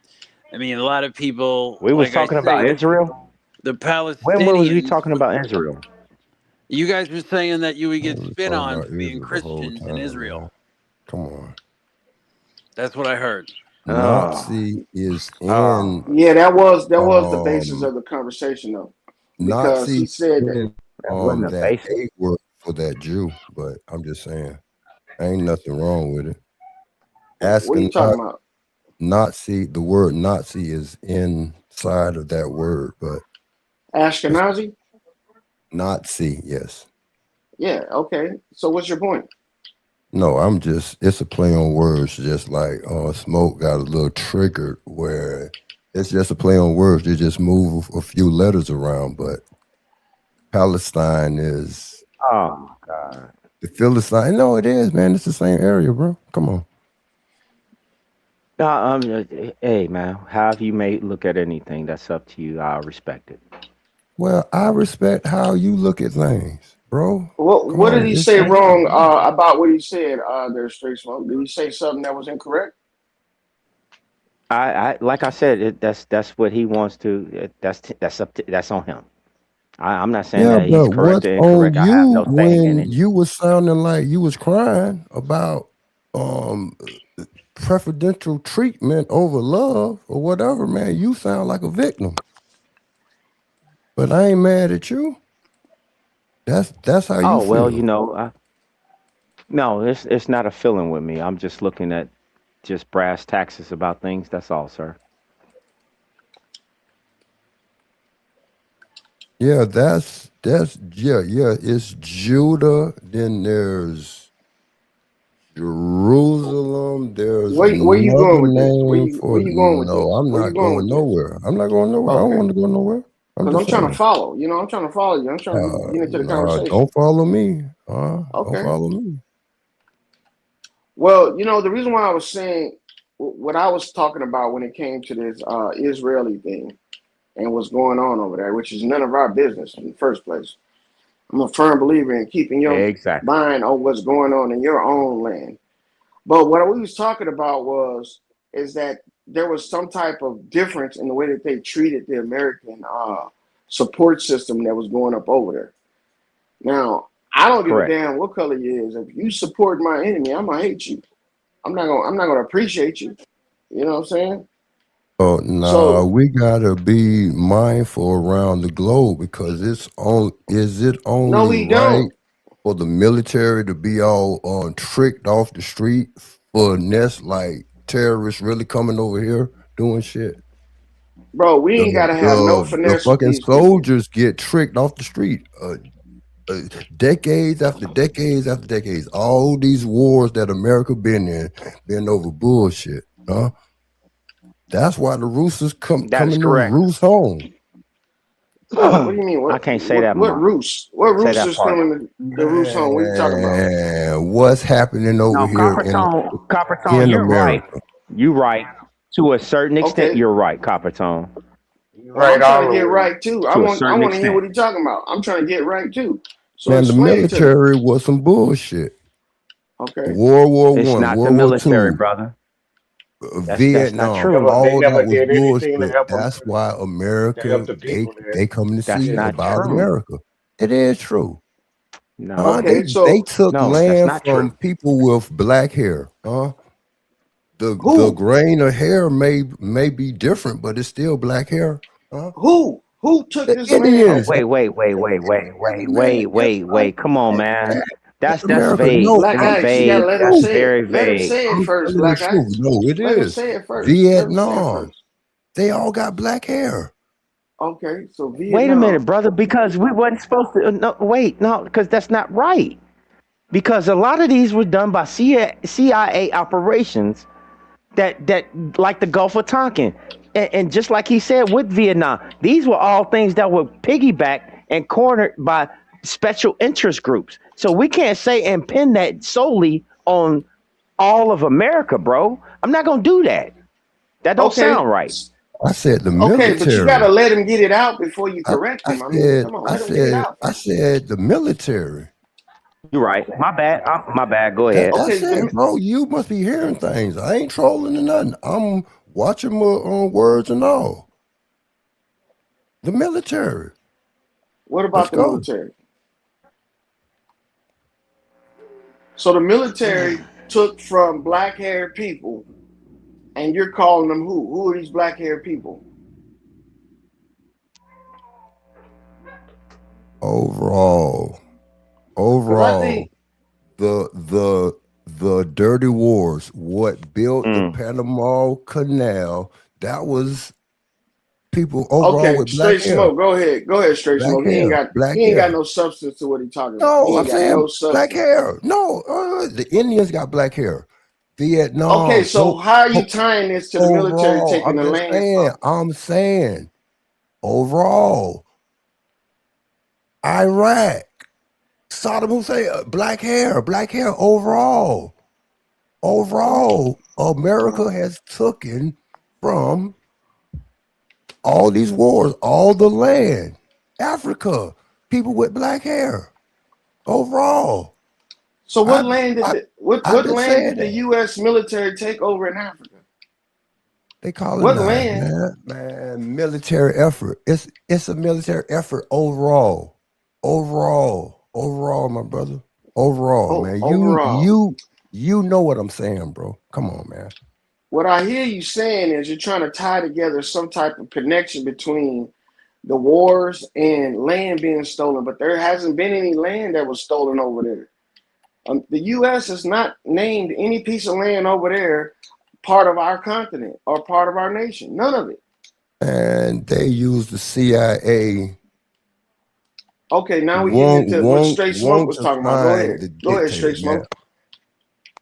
I mean, a lot of people, We was like I talking say, about the Israel. the When was we Palestinians. talking about Israel? You guys were saying that you would Man, get we was spit talking on about for being Israel the whole Christians in time, man. Israel. Come on. That's what I heard. Oh, Nazi is oh, in Yeah, that was the basis um of the conversation though, because Nazi he said that. in that wasn't a that basis. A word for that Jew, but I'm just saying ain't nothing wrong with it. What are you Asking talking about? Nazi, the word Nazi is inside of that word, but it's Ashkenazi? Nazi, yes. Yeah. Okay. So what's your point? No, I'm just it's a play on words, just like Smoke got a little triggered where it's just a play on words. They just move a few letters around, but Palestine is Oh God. the Philistine. No, it is, man. It's the same area, bro. Come on. No, hey man, however you may look at anything, that's up to you. I respect it. Well, I respect how you look at things, bro. Come What did on. he It's say just wrong about what he said? There's straight smoke. Did he say something that was incorrect? I like I said, that's what he wants to. That's up to that's on him. I'm not saying yeah, that he's but correct what's or on incorrect. I have you no saying in when it. you was sounding like you was crying about um preferential treatment over love or whatever, man? You sound like a victim. But I ain't mad at you. That's how you Oh well, feel. no, it's not a feeling with me. I'm just looking at just brass taxes about things. That's all, sir. Yeah, that's yeah. It's Judah. Then there's Jerusalem. There's Where you another going with this? name Where for. you going with No, this? I'm Where you not going going with this? nowhere. I'm not going nowhere. I don't Okay. want to go nowhere. I'm Because just I'm trying to saying. follow. I'm trying to follow you. I'm trying to get into the conversation. Don't follow me. Don't Okay. follow me. Well, the reason why I was saying what I was talking about when it came to this Israeli thing and what's going on over there, which is none of our business in the first place. I'm a firm believer in keeping your Exactly. mind on what's going on in your own land. But what we was talking about is that there was some type of difference in the way that they treated the American support system that was going up over there. Now, I don't give a Correct. damn what color you is. If you support my enemy, I'm gonna hate you. I'm not gonna appreciate you. You know what I'm saying? Oh, nah, So we gotta be mindful around the globe because is it no, only we right don't, for the military to be all tricked off the street for nest like terrorists really coming over here doing shit? bro. We The ain't gotta have no the finesse with fucking these people. soldiers get tricked off the street. Decades after decades after decades, all these wars that America been over bullshit. Huh? That's why the roosters That is coming to correct. roost home. What do you mean? I What can't say what that what much. roost? What Say that roosters part. coming to the roost home? What are you talking about? Man, what's happening over No, here Copper Tone, in you're right. America? You're right. To a certain extent, Okay. you're right, Copper Tone. You Well, right I'm trying all to the get way. right too. I To a want I certain want to hear extent. what he's talking about. I'm trying to get right too. So Man, the explain it to me. military was some bullshit. Okay. World War It's One, not the World War military, Two, brother. That's not Vietnam, true. They all never that was did anything to bullshit. help That's America, why to help America the they people there. they coming to That's see Yeah. not about true. America. It is true. No. Okay. They So took No, that's land not true. from people with black hair. The who grain of hair may be different, but it's still black hair. Huh? who took The this land? Oh, Indians, everybody, Come on, man. That's America. vague. No, Black I'm That's Ice, you telling gotta the vague. let him That's truth. say it. very Let him vague. say it I'm first, telling the Black truth. Ice. No, it Let him is say it first. Let him say it Vietnam. first. They all got black hair. Okay, so Wait a Vietnam. minute, brother, because we wasn't supposed to. No, wait, no, because that's not right. Because a lot of these were done by CIA operations that like the Gulf of Tonkin, and just like he said with Vietnam, these were all things that were piggybacked and cornered by special interest groups. So we can't say and pin that solely on all of America, bro. I'm not gonna do that. That don't Okay, sound right. I said the okay, but you military. gotta let him get it out before you correct I him. I mean, said come on, I let him get it said out I first. said the military. You're right. My bad. My bad. Go That ahead. that's Okay, it, bro. You must be hearing things. I ain't trolling or nothing. I'm watching my words and all. The military. what Let's about the go. military? So the military took from black haired people And you're calling them who? Who are these black haired people? Overall, Because I think, the dirty wars, what built the Mm. Panama Canal, that was people overall okay, with black straight hair. smoke. Go ahead, straight Black smoke. hair. Black He ain't got hair. no substance to what he talking about. No, He I'm ain't got no saying black substance. hair. No, the Indians got black hair. Okay, Vietnam. so how are you tying this to the military Overall, taking I'm the just land saying. from them? I'm saying overall, Iraq, Saddam Hussein, black hair. Overall, America has taken from all these wars, all the land, Africa, people with black hair. Overall, So what I land did I the what I've what been land saying did the that. U.S. military take over in Africa? They What colonized, land? man. Military effort. It's a military effort overall, overall, my brother. Overall, Oh, man. overall. You know what I'm saying, bro. Come on, man. What I hear you saying is you're trying to tie together some type of connection between the wars and land being stolen, but there hasn't been any land that was stolen over there. The U.S. has not named any piece of land over there part of our continent or part of our nation. None of it. And they use the CIA Okay, now we getting into what Straight Smoke won't was to talking about. Go find ahead. the Go ahead, dictator. Straight Now, Smoke.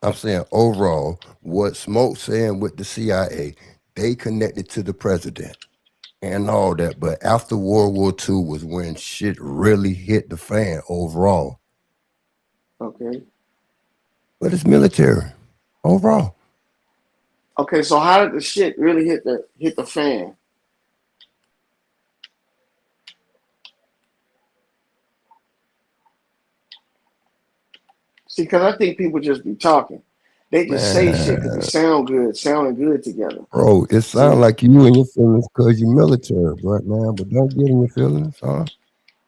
I'm saying overall, what Smoke saying with the CIA, they connected to the president and all that. But after World War II was when shit really hit the fan overall. Okay. But it's military overall. Okay, so how did the shit really hit the fan? See, because I think people just be talking. They just say shit because it Man, sound good, sounding good together. bro, it sounds See, like you in your feelings because you military, but man, but don't get in your feelings, huh?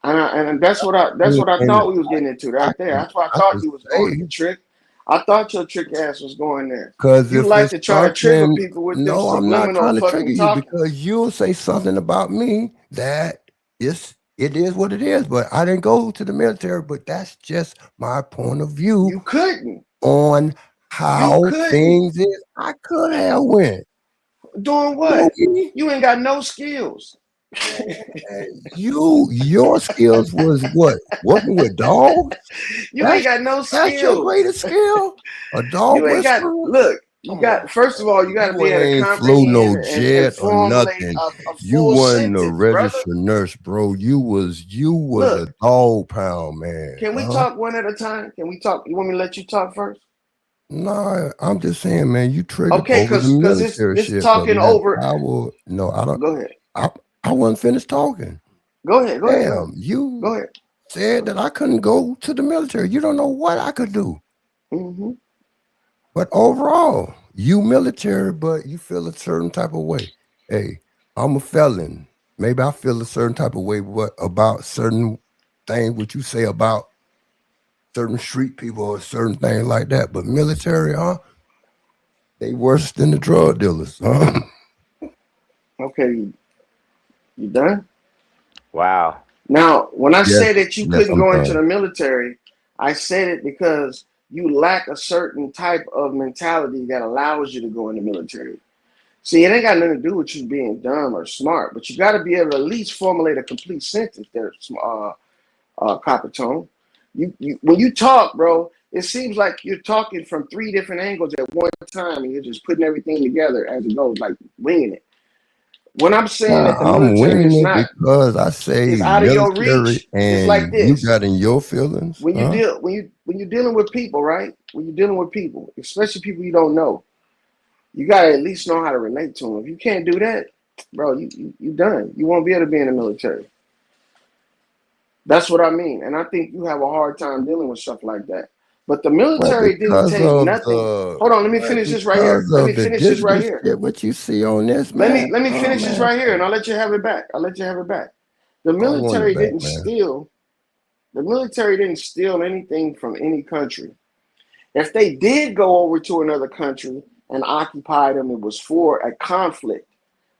and that's what I And thought we was getting into I right there. can That's why I I thought can you was going say there, trick. I thought your trick ass was going there. because You if like it's to try to trigger something, people with them no, I'm not subliminal trying to trigger fucking you talking. because you'll say something about me that it is what it is. But I didn't go to the military, but that's just my point of view You couldn't. on You how couldn't. things is. I could have went. Doing what? Boogie. You ain't got no skills. Your skills was what? Working with dogs? You ain't That's got no that's your skills. greatest skill? A dog You ain't got whisperer? look. You Come on, got first of all, you got to be you able to ain't flew comprehend no and jet or formulate nothing. a You full wasn't a sentence, brother. registered nurse, bro. You was a Look, dog pound man. can we talk one at a time? Can we talk? You want me to let you talk first? Nah, I'm just saying, man, you triggered Okay, over the cause military this shit, but talking man, over. I will no, I don't Go ahead. I I wasn't finished talking. Go ahead. Go ahead. Go ahead. Damn, you Go ahead. said that I couldn't go to the military. You don't know what I could do. Mm-hmm. But overall, you military, but you feel a certain type of way. Hey, I'm a felon. Maybe I feel a certain type of way what about certain things what you say about certain street people or certain things like that. But military, huh? They worse than the drug dealers, huh? Okay, you done? Wow. Now, when I Yes, say that you yes, couldn't I'm go into done. the military, I said it because you lack a certain type of mentality that allows you to go in the military. See, it ain't got nothing to do with you being dumb or smart, but you got to be able to at least formulate a complete sentence there, Copper Tone. You when you talk, bro, it seems like you're talking from three different angles at one time, and you're just putting everything together as it goes, like winging it. When I'm saying Nah, that the I'm military winging is it not because I is say out of your military reach, it's like and you this. got in your feelings, huh? When you're dealing with people, right? When you're dealing with people, especially people you don't know, you gotta at least know how to relate to them. If you can't do that, bro, you done. You won't be able to be in the military. That's what I mean. And I think you have a hard time dealing with stuff like that. But the But military didn't because take of nothing. Hold on, let me finish this right here. Let me the finish this digital right here. shit what you see on this, man. Let me Oh finish this man, right here and I'll let you have it back. I'll let you have it back. The I don't want it military back, didn't man. steal the military didn't steal anything from any country. If they did go over to another country, and occupied them. It was for a conflict.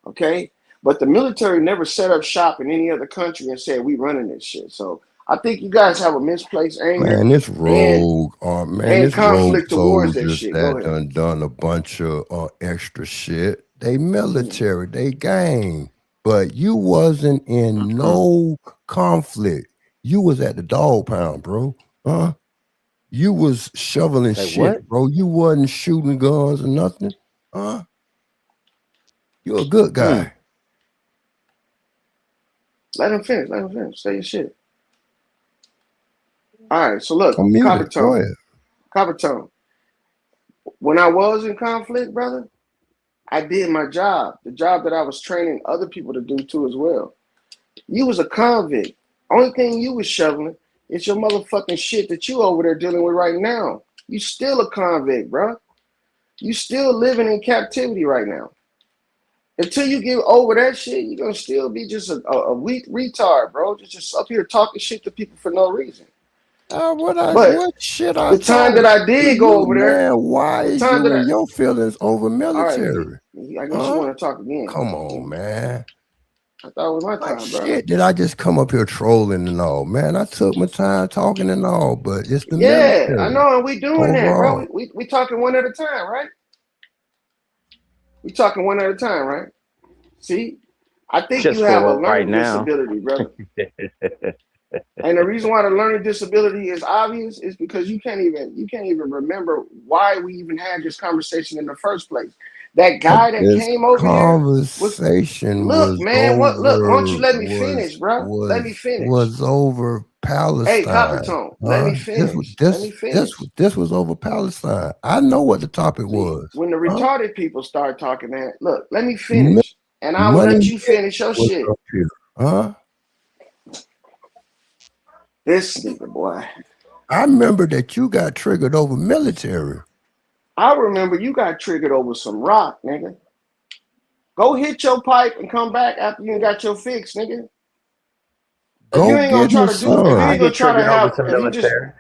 Okay, but the military never set up shop in any other country and said we running this shit. So I think you guys have a misplaced anger Man, this and rogue, man, and this rogue conflict towards that soldiers shit. Go that ahead. done a bunch of extra shit. They Mm. military, they gang, but you wasn't in Mm. no conflict. You was at the dog pound, bro. Huh? You was shoveling Say what? shit, bro. You wasn't shooting guns or nothing. Huh? You a good Mm. guy. Let him finish. Let him finish. Say your shit. All right. So look, I'm muted. Go Coppertone, ahead. Coppertone. When I was in conflict, brother, I did my job. The job that I was training other people to do too as well. You was a convict. Only thing you was shoveling is your motherfucking shit that you over there dealing with right now. You still a convict, bro. You still living in captivity right now. Until you get over that shit, you're gonna still be just a weak retard, bro. Just up here talking shit to people for no reason. But What shit I the time talk that I to did go you, over there, man? Why the is time that you I, and your feelings over all right, military? I guess you Huh? want to talk again. Come on, man. I thought it was my What time, bro. shit did I just come up here trolling and all? Man, I took my time talking and all, but it's the Yeah, I military know, and we doing that, bro. overall. We talking one at a time, right? We talking one at a time, right? See, I think you Just have a for right learning now. disability, brother. And the reason why the learning disability is obvious is because you can't even remember why we even had this conversation in the first place. That guy that This came over here was conversation look, was man, what look, why don't you over let me finish, bro? Let me finish. was over Hey, Palestine. Coppertone, let Huh? me finish. Let me finish. This was over Palestine. I know what the topic See, was. when the Huh? retarded people start talking, man, look, let me M- finish. And I will Money let you finish your was shit. up here. Huh? This nigga boy. I remember that you got triggered over military. I remember you got triggered over some rock, nigga. Go hit your pipe and come back after you got your fix, nigga. If you Go ain't gonna get try my to do, if you I ain't son. gonna get try to triggered over have, some if you just, military.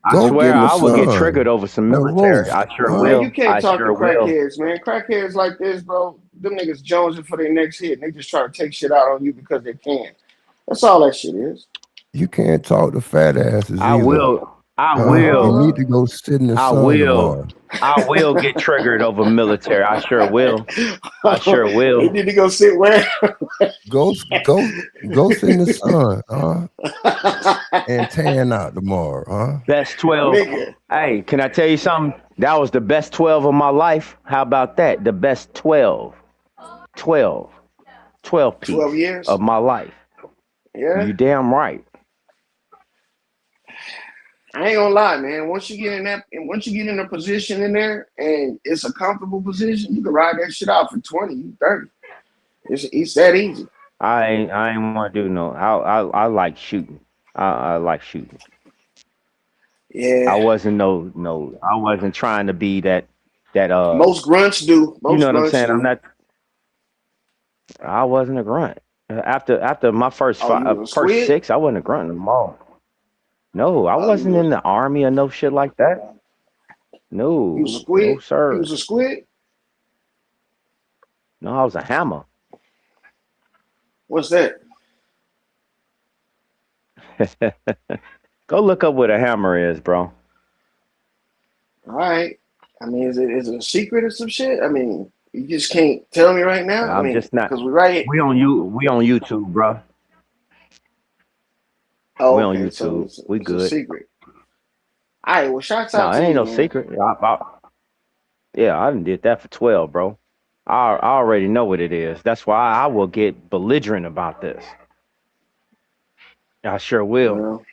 I Go get swear my I will get son. triggered over some Now military. roast. I sure Huh? man, you will. can't I talk to sure will. crackheads, man. Crackheads like this, bro, them niggas jonesing for their next hit, and they just try to take shit out on you because they can. That's all that shit is. You can't talk to fat asses I either. will. I Huh? You will. need Uh to go sit in the I sun will. tomorrow. I will get triggered over military. I sure will. I sure they will. need to go sit where? Go go go sit in the sun, huh? And tan out tomorrow, huh? Best 12. Nigga, Hey, can I tell you something? That was the best 12 of my life. How about that? The best 12. 12. 12 12 piece of years? my life. Yeah. You damn right. I ain't gonna lie, man. Once you get in that, and once you get in a position in there, and it's a comfortable position, you can ride that shit out for 20, 30. It's that easy. I ain't want to do no. I like shooting. I like shooting. I Yeah. wasn't I wasn't trying to be that. Most grunts do. You know Most what I'm grunts saying? do. I wasn't a grunt. After my first Oh, you was a first squid? six, I wasn't a grunt no more. No, I Oh, wasn't in the army or no shit like that. you was a No, no squid? You sir. was a squid? No, I was a hammer. What's that? Go look up what a hammer is, bro. All right. I mean, is it a secret or some shit? I mean, you just can't tell me right now. I I'm mean, just not. because we right here. We on YouTube, bro. Oh, We on okay. So YouTube. it's, We it's a good. secret. All right. Well, shouts No, out it to ain't you, no man. secret. Yeah, I done did that for 12, bro. I already know what it is. That's why I will get belligerent about this. I sure will. Well,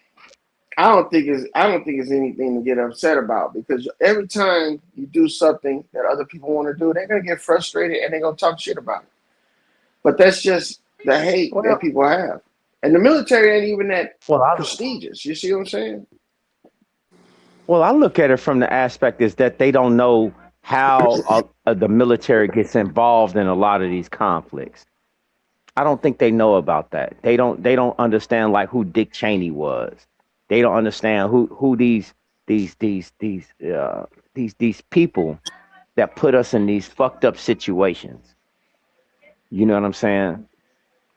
I don't think it's anything to get upset about because every time you do something that other people want to do, they're gonna get frustrated and they're gonna talk shit about it. But that's just the hate that Well, people have. And the military ain't even that well, I prestigious. You see what I'm saying? well, I look at it from the aspect is that they don't know how the military gets involved in a lot of these conflicts. I don't think they know about that. They don't understand like who Dick Cheney was. They don't understand who these these these these people that put us in these fucked up situations. You know what I'm saying?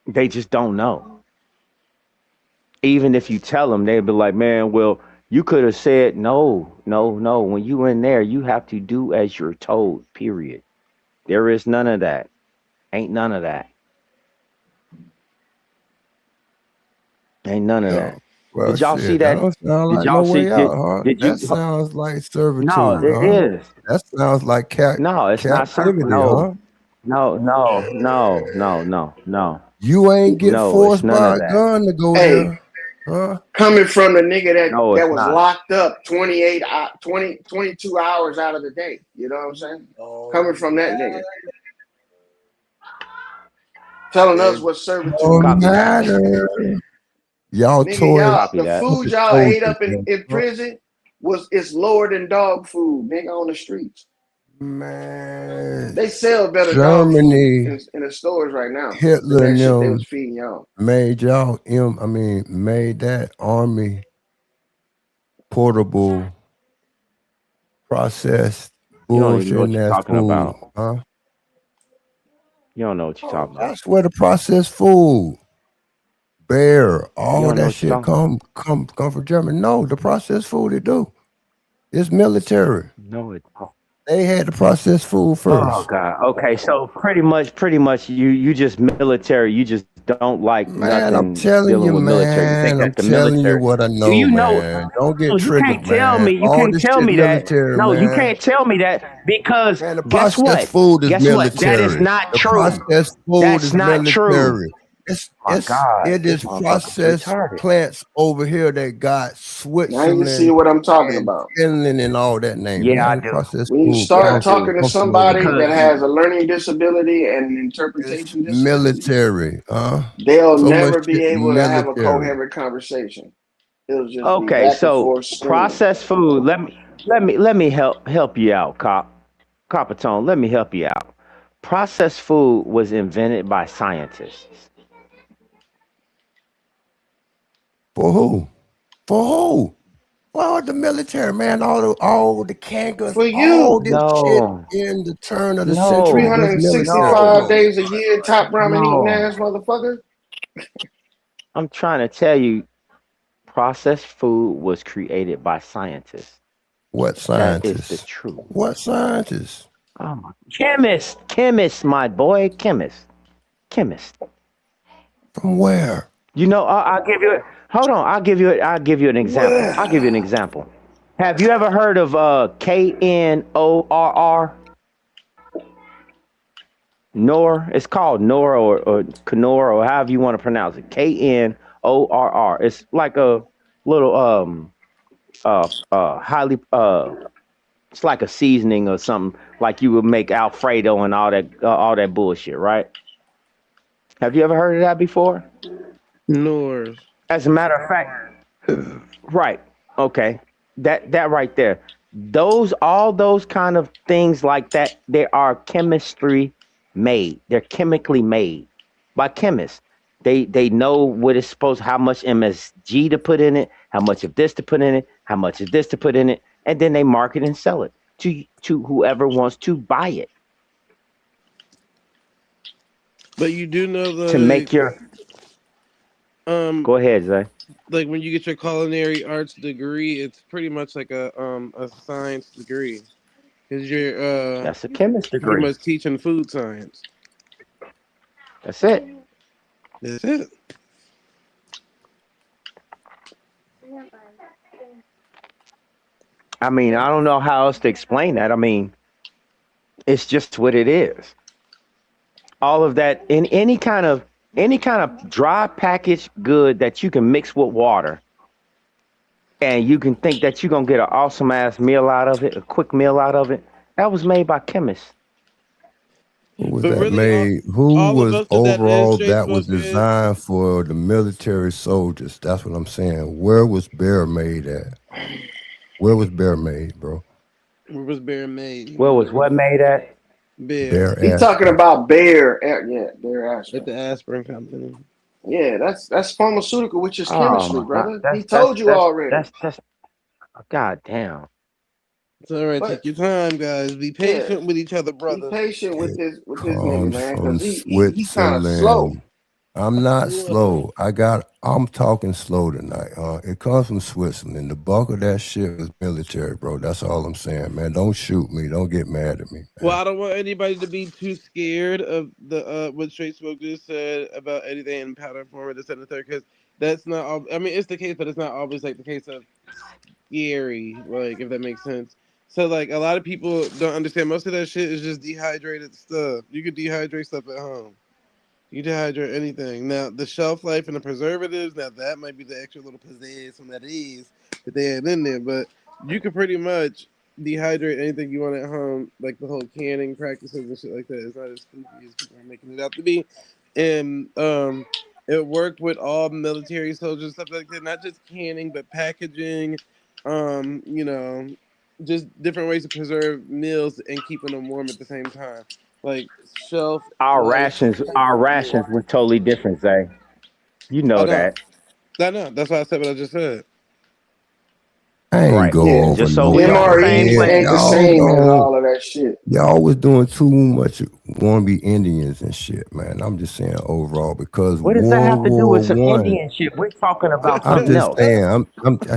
They just don't know. Even if you tell them, they'll be like, man, well, you could have said no, no, no. When you in there, you have to do as you're told, period. There is none of that. Ain't none of that. Ain't none of Yeah. that. Well, Did y'all see shit, that that? don't sound Did like y'all no see? way out, huh? Did That you? sounds like No, servitude, it huh? is. That sounds like No, it's not certain. captivity, No, huh? no, no, no, no, no, no, You ain't get no. It's forced none by of a that. gun to go Hey, there, huh? coming from the nigga No, that it's was not. locked up 22 hours out of the day. You know what I'm saying? Coming from that nigga. Telling us It what servitude don't Copy is. that. matter. Y'all Nigga, tore y'all, Copy the that. food the y'all ate soldiers, up in huh? prison it's lower than dog food, nigga, on the streets. Man, They sell better dog food Germany, in the stores right now than Hitler that and shit they them was feeding y'all. made made that army portable, processed, You don't even know what bullshitting you're ass talking food, about. huh? You don't know what you're Oh, talking about. that's where the processed food, bear, You all don't know that what you're shit talking. come from Germany. No, the processed food they do. It's military. No, it's. They had the processed food Oh first. God. Okay, so pretty much, you just military. You just don't like Man, I'm nothing telling dealing you, with military. You think man. that I'm the telling you military. what I Do know, you know? man. Don't get No, you triggered, can't tell man. me. You All can't this tell shit me that. military, No, you man. can't tell me that because Man, the guess processed what? food is Guess what? That is military. not The true. processed food That's is not true. military. My God, It this is motherfucker's processed retarded. plants over here that got Now you see Switzerland what I'm talking and about. Finland and all that name. Yeah, I Man, the do. processed When you food Yeah, I start do. talking to come from over somebody there. that Because has a learning disability and an It's interpretation disability, military, huh? they'll So much never be shit able to have a military. coherent conversation. It'll just be okay, back and so forth screaming. processed food. Let me help you out, Coppertone. Let me help you out. Processed food was invented by scientists. For who? For who? Well, the military, man, all the cankers, For all you, this shit No, in the turn of the century was no, 365 no, military. days a year, top ramen eating no. ass motherfucker. I'm trying to tell you, processed food was created by scientists. What That is the scientists? truth. What scientists? Oh my. Chemist, my boy, chemist. From where? You know, I'll give you. Hold on, I'll give you an example. I'll give you an Well, example. Have you ever heard of KNORR? Nor? It's called Nor or Knorr or however you want to pronounce it. KNORR. It's like a little highly it's like a seasoning or something like you would make Alfredo and all that bullshit, right? Have you ever heard of that before? Norse. As a matter of fact, right. Okay. That right there. All those kind of things like that, they are chemistry made. They're chemically made by chemists. They know what is supposed how much MSG to put in it, how much of this to put in it, how much of this to put in it, and then they market and sell it to whoever wants to buy it But you do know to the make your um go ahead, Zay. like when you get your culinary arts degree, it's pretty much like a science degree because you're That's a chemist pretty degree. much teaching food science. That's it. That's it. I mean, I don't know how else to explain that. I mean, it's just what it is. All of that in any kind of dry packaged good that you can mix with water and you can think that you're gonna get an awesome ass meal out of it, a quick meal out of it. That was made by chemists. Who was But that really, made? Who all of was us that is overall J that was Smoke is designed for the military soldiers? That's what I'm saying. Where was Bear made at? Where was Bear made, bro? was being made. Well, was what made that? Bear Bear he talking aspirin. about yeah, Bear at aspirin. the aspirin company. Yeah, that's pharmaceutical, which is Oh chemistry, my god, brother. He that's that's told you that's already. that's that's god damn. It's all right. But Take your time, guys. Be yeah, patient with each other, be brother. patient with It this nigga, comes man, from because he kind of slow. Switzerland. I'm not Whoa. slow. I'm talking slow tonight. It comes from Switzerland. The bulk of that shit was military, bro. That's all I'm saying, man. Don't shoot me. Don't get mad at me, Well, man. I don't want anybody to be too scared of the what Straight Smoke just said about anything in powder form or this and the third, because that's not all. I mean, it's the case, but it's not always like the case of scary, like if that makes sense. So like a lot of people don't understand. Most of that shit is just dehydrated stuff. You could dehydrate stuff at home. You dehydrate anything. Now the shelf life and the preservatives, now that might be the extra little pizzazz from that is that they add in there. But you could pretty much dehydrate anything you want at home, like the whole canning practices and shit like that. It's not as spooky as people are making it out to be. And it worked with all military soldiers and stuff like that. Not just canning, but packaging. You know, just different ways to preserve meals and keeping them warm at the same time. Like shelf Our life. rations, our rations were totally different, Zay. You I know know. that, I know. That's why I said what I just said. I ain't right? go Yeah, over Just so the we on the nobody same MREs head. ain't plane. the Y'all same as don't. all of that shit. Y'all was doing too much wannabe Indians and shit, man. I'm just saying overall because What does that World have to do with War some One. Indian shit? We're talking about I'm something just else. saying.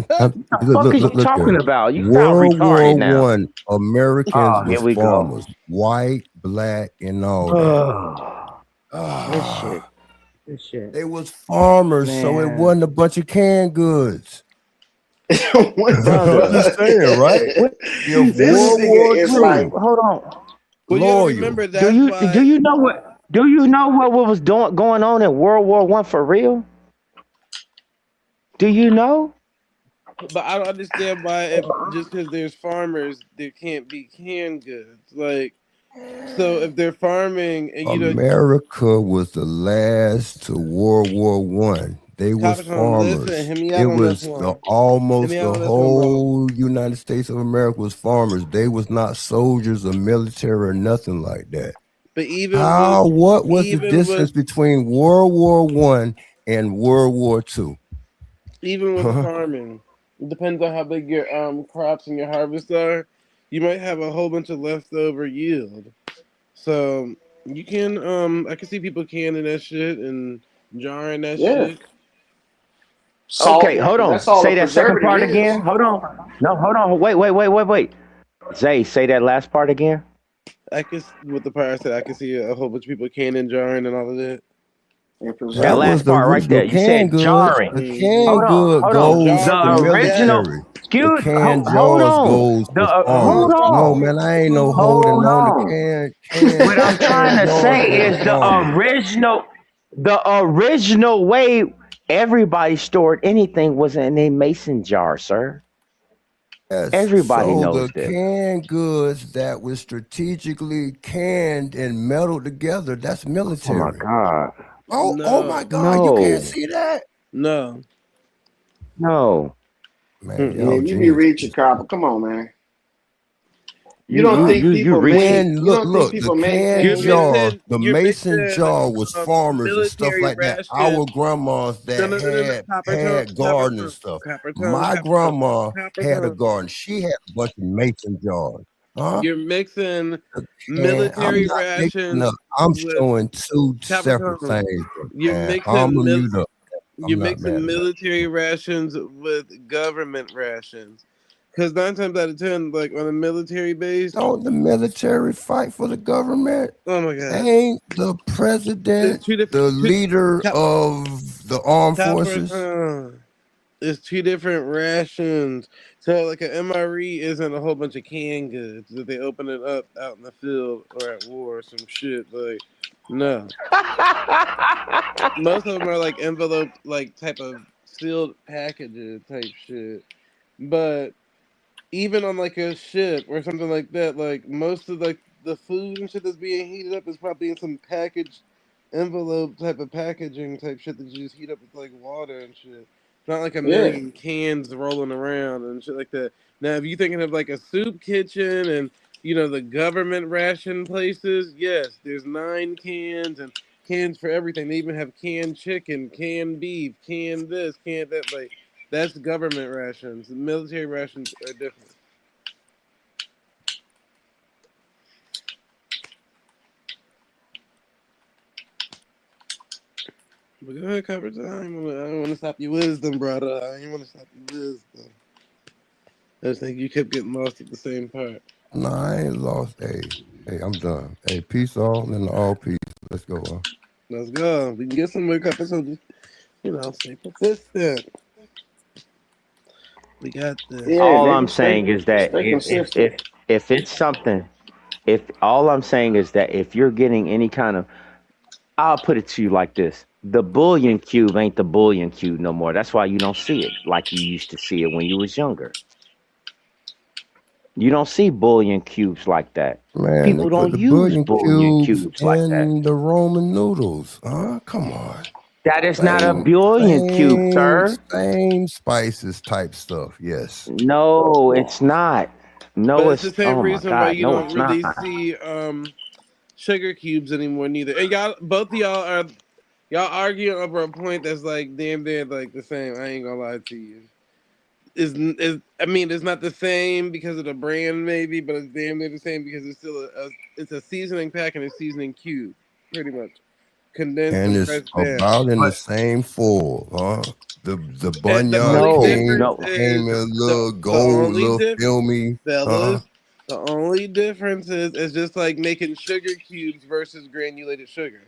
What the Look, fuck look, is look, you look talking here. about? You sound World retarded War now. One. Americans Oh, here was we go. farmers, white, black, and all that. Oh, this shit. Ah, This shit. they was farmers, so it Man, wasn't a bunch of canned goods. What the I'm brother. just saying, right? fuck? What If This World nigga War is wait, like, Two, hold on. Well, you got to loyal. remember that's Do why. you know what was doing going on in World War One for real? Do you know? But I don't understand why if just because there's farmers, there can't be canned goods. Like, so if they're farming and you know, America was the last to World War One. They was Comic-Con, listen, farmers. hear me It out on this was the one. Hear me almost out the on this one, bro. whole United States of America was farmers. They was not soldiers or military or nothing like that. But What was the even with distance between World War One and World War Two? even with the Huh? farming, it depends on how big your crops and your harvests are. You might have a whole bunch of leftover yield. So you can I can see people canning that shit and jarring that yeah, shit. Okay, salting, hold because that's on. all a Say that second preservative part is. again. Hold on. No, hold on. Wait. Zay, say that last part again. I can with the part I said I can see a whole bunch of people canning, jarring, and all of that. And That That preserving. was last the part right original there. You canned said goods. jarring. The Hmm. canned good Hold Oh, on. goes to The jarring, original. military. yes. The Excuse. canned Hold jars on. goes The to hold farmers. No, on. man, I ain't no holding Hold on. on. What The I'm trying canned to jars say go to is farmers. the original way everybody stored anything was in a mason jar, sir. Yes. Everybody So knows the this. canned goods that was strategically canned and melded together, that's Oh my military. God. Oh my No, God, you can't No. see that? no. No. Man, Yeah, y'all Mm-mm. you be geniuses. reaching, copper. Come on, man. You You don't you I, you think you people reaching. made? when You don't think look, the people made canned You're canned jar, mixing. goods? the You're mason mixing jar was farmers and stuff military like that. ration. Our grandmas No, that no, no, no, no. Copper tone, had copper garden and tone, stuff. copper tone, My copper tone, grandma copper had a tone. garden. She had a bunch of mason jars. Huh? You're mixing And I'm military not mixing up. rations I'm with showing two copper separate tone. things, You're man. I'm mixing gonna mute up. you're I'm not mixing mad at military rations with government rations. Because 9 times out of 10, like on a military base, Don't the military fight for the government? oh my god, Ain't the it's president two different the leader cop, of the armed copper forces? tone. It's two different rations. So like an MRE isn't a whole bunch of canned goods that they open it up out in the field or at war or some shit. Like no. Most of them are like envelope like type of sealed packages type shit. But even on like a ship or something like that, like most of like the food and shit that's being heated up is probably in some packaged envelope type of packaging type shit that you just heat up with like water and shit. Not like a Yeah, million cans rolling around and shit like that. Now, if you're thinking of like a soup kitchen and the government ration places, yes, there's 9 cans and cans for everything. They even have canned chicken, canned beef, canned this, canned that. Like that's government rations. Military rations are different. But go ahead, cover time. I don't want to stop your wisdom, brother. I ain't want to stop your wisdom. I just think you kept getting lost at the same part. Nah, I ain't lost. Hey, I'm done. Hey, peace all and all peace. Let's go. Let's go. We can get some more couples, so just, stay persistent. We got this. Yeah, All I'm nigga, saying is that stay consistent. if it's something, if all I'm saying is that if you're getting any kind of, I'll put it to you like this: the bullion cube ain't the bullion cube no more. That's why you don't see it like you used to see it when you was younger. You don't see bullion cubes like that. Man, they People put don't the use billion bullion cubes cubes like that. in the Roman noodles. Huh? Come on. That is not a Same, bullion cube, same, sir. same spices type stuff. Yes. No, it's not. But No, it's the it's, same oh my reason why God, you no, don't it's not. really see sugar cubes anymore neither. And y'all, both of y'all arguing over a point that's like damn near like the same. I ain't gonna lie to you. Is I mean, it's not the same because of the brand maybe, but it's damn near the same because it's still it's a seasoning pack and a seasoning cube, pretty much condensed And and it's pressed down. about in the But same foil, huh? The And the Bunyan only no, came difference no. came is in a the little the gold, only little diff filmy, huh? fellas. The only difference is just like making sugar cubes versus granulated sugar.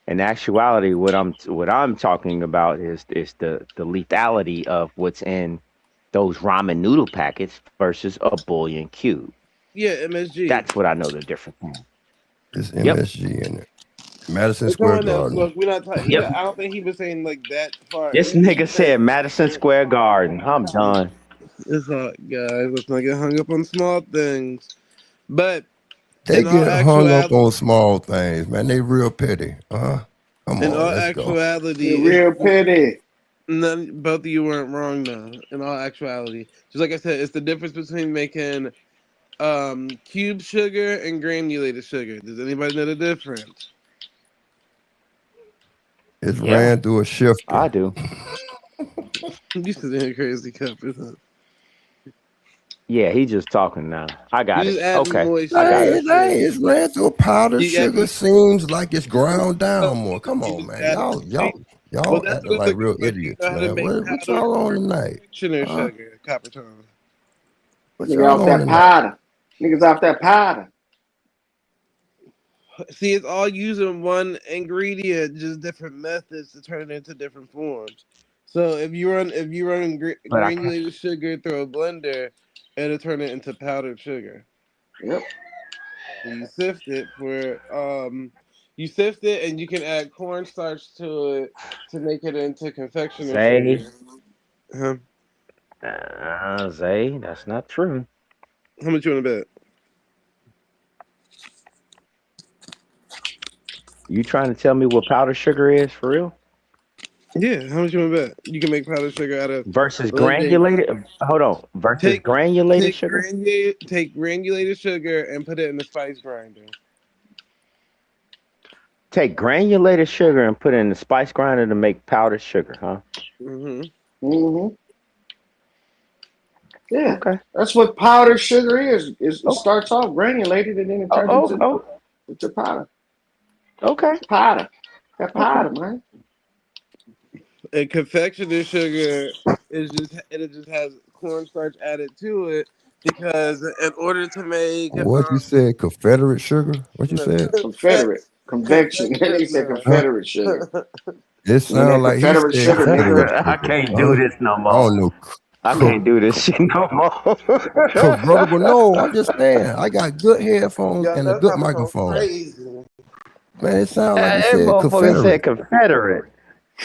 In actuality, what I'm talking about is the lethality of what's in those ramen noodle packets versus a bullion cube. Yeah, MSG. That's what I know the difference in. It's Yep. MSG in it. Madison But come Square on now, Garden. look, we're not talking. Yep. I don't think he was saying like that far This in. He nigga said, said Madison Square Garden. I'm done. "It's hot, guys. Let's not get hung up on small things." But They in all get hung up actuality, on small things, man. They real petty. Come in on, all let's go. actuality, You're it's real petty. none. Both of you weren't wrong though. In all actuality, just like I said, it's the difference between making cube sugar and granulated sugar. Does anybody know the difference? It's Yeah, ran through a I shifter. do. You sitting here crazy, Cup. Yeah, he just talking now. I You got just it. adding Okay, I moisture got and it. shit. It's ran through powdered You got sugar. you. Seems like it's You ground down more. Come you on, just man. added. Well, Y'all that's acting what I'm like looking real for. Do you idiots, know how to man. make What powdered y'all on or tonight? confectioner Huh? sugar, copper tone? What Nigga y'all off on that tonight? powder. Niggas off that powder. See, it's all using one ingredient, just different methods to turn it into different forms. So if you run But I can't. granulated sugar through a blender, it'll turn it into powdered sugar. Yep. And you sift it and you can add cornstarch to it to make it into confectioner Zay, sugar. Huh? Zay, that's not true. How much you want to bet? You trying to tell me what powdered sugar is for real? Yeah, how much you want to bet? You can make powdered sugar out of Versus blending. granulated. Hold on. Versus Take granulated sugar. take granulated sugar and put it in the spice grinder. Take granulated sugar and put it in the spice grinder to make powdered sugar, huh? Hmm. Mm-hmm. Yeah. Okay. That's what powdered sugar is it Oh, starts off granulated and then it oh, turns oh, oh. into powder. Okay. It's powder. That Okay. powder, man. And confectioner sugar it just has cornstarch added to it because in order to make What you said? Confederate sugar? What you no, said? Confederate. Convection. They confection said Huh? Confederate sugar. It You know sound that like he Confederate said sugar, nigga? Confederate I sugar. can't do this no I more. don't know. I can't do this shit no more. Convertible? No, I'm just saying. I got good headphones y'all and a know good Copper Tone microphone. crazy. Man, it sounded like he That said motherfucker said Confederate. Confederate.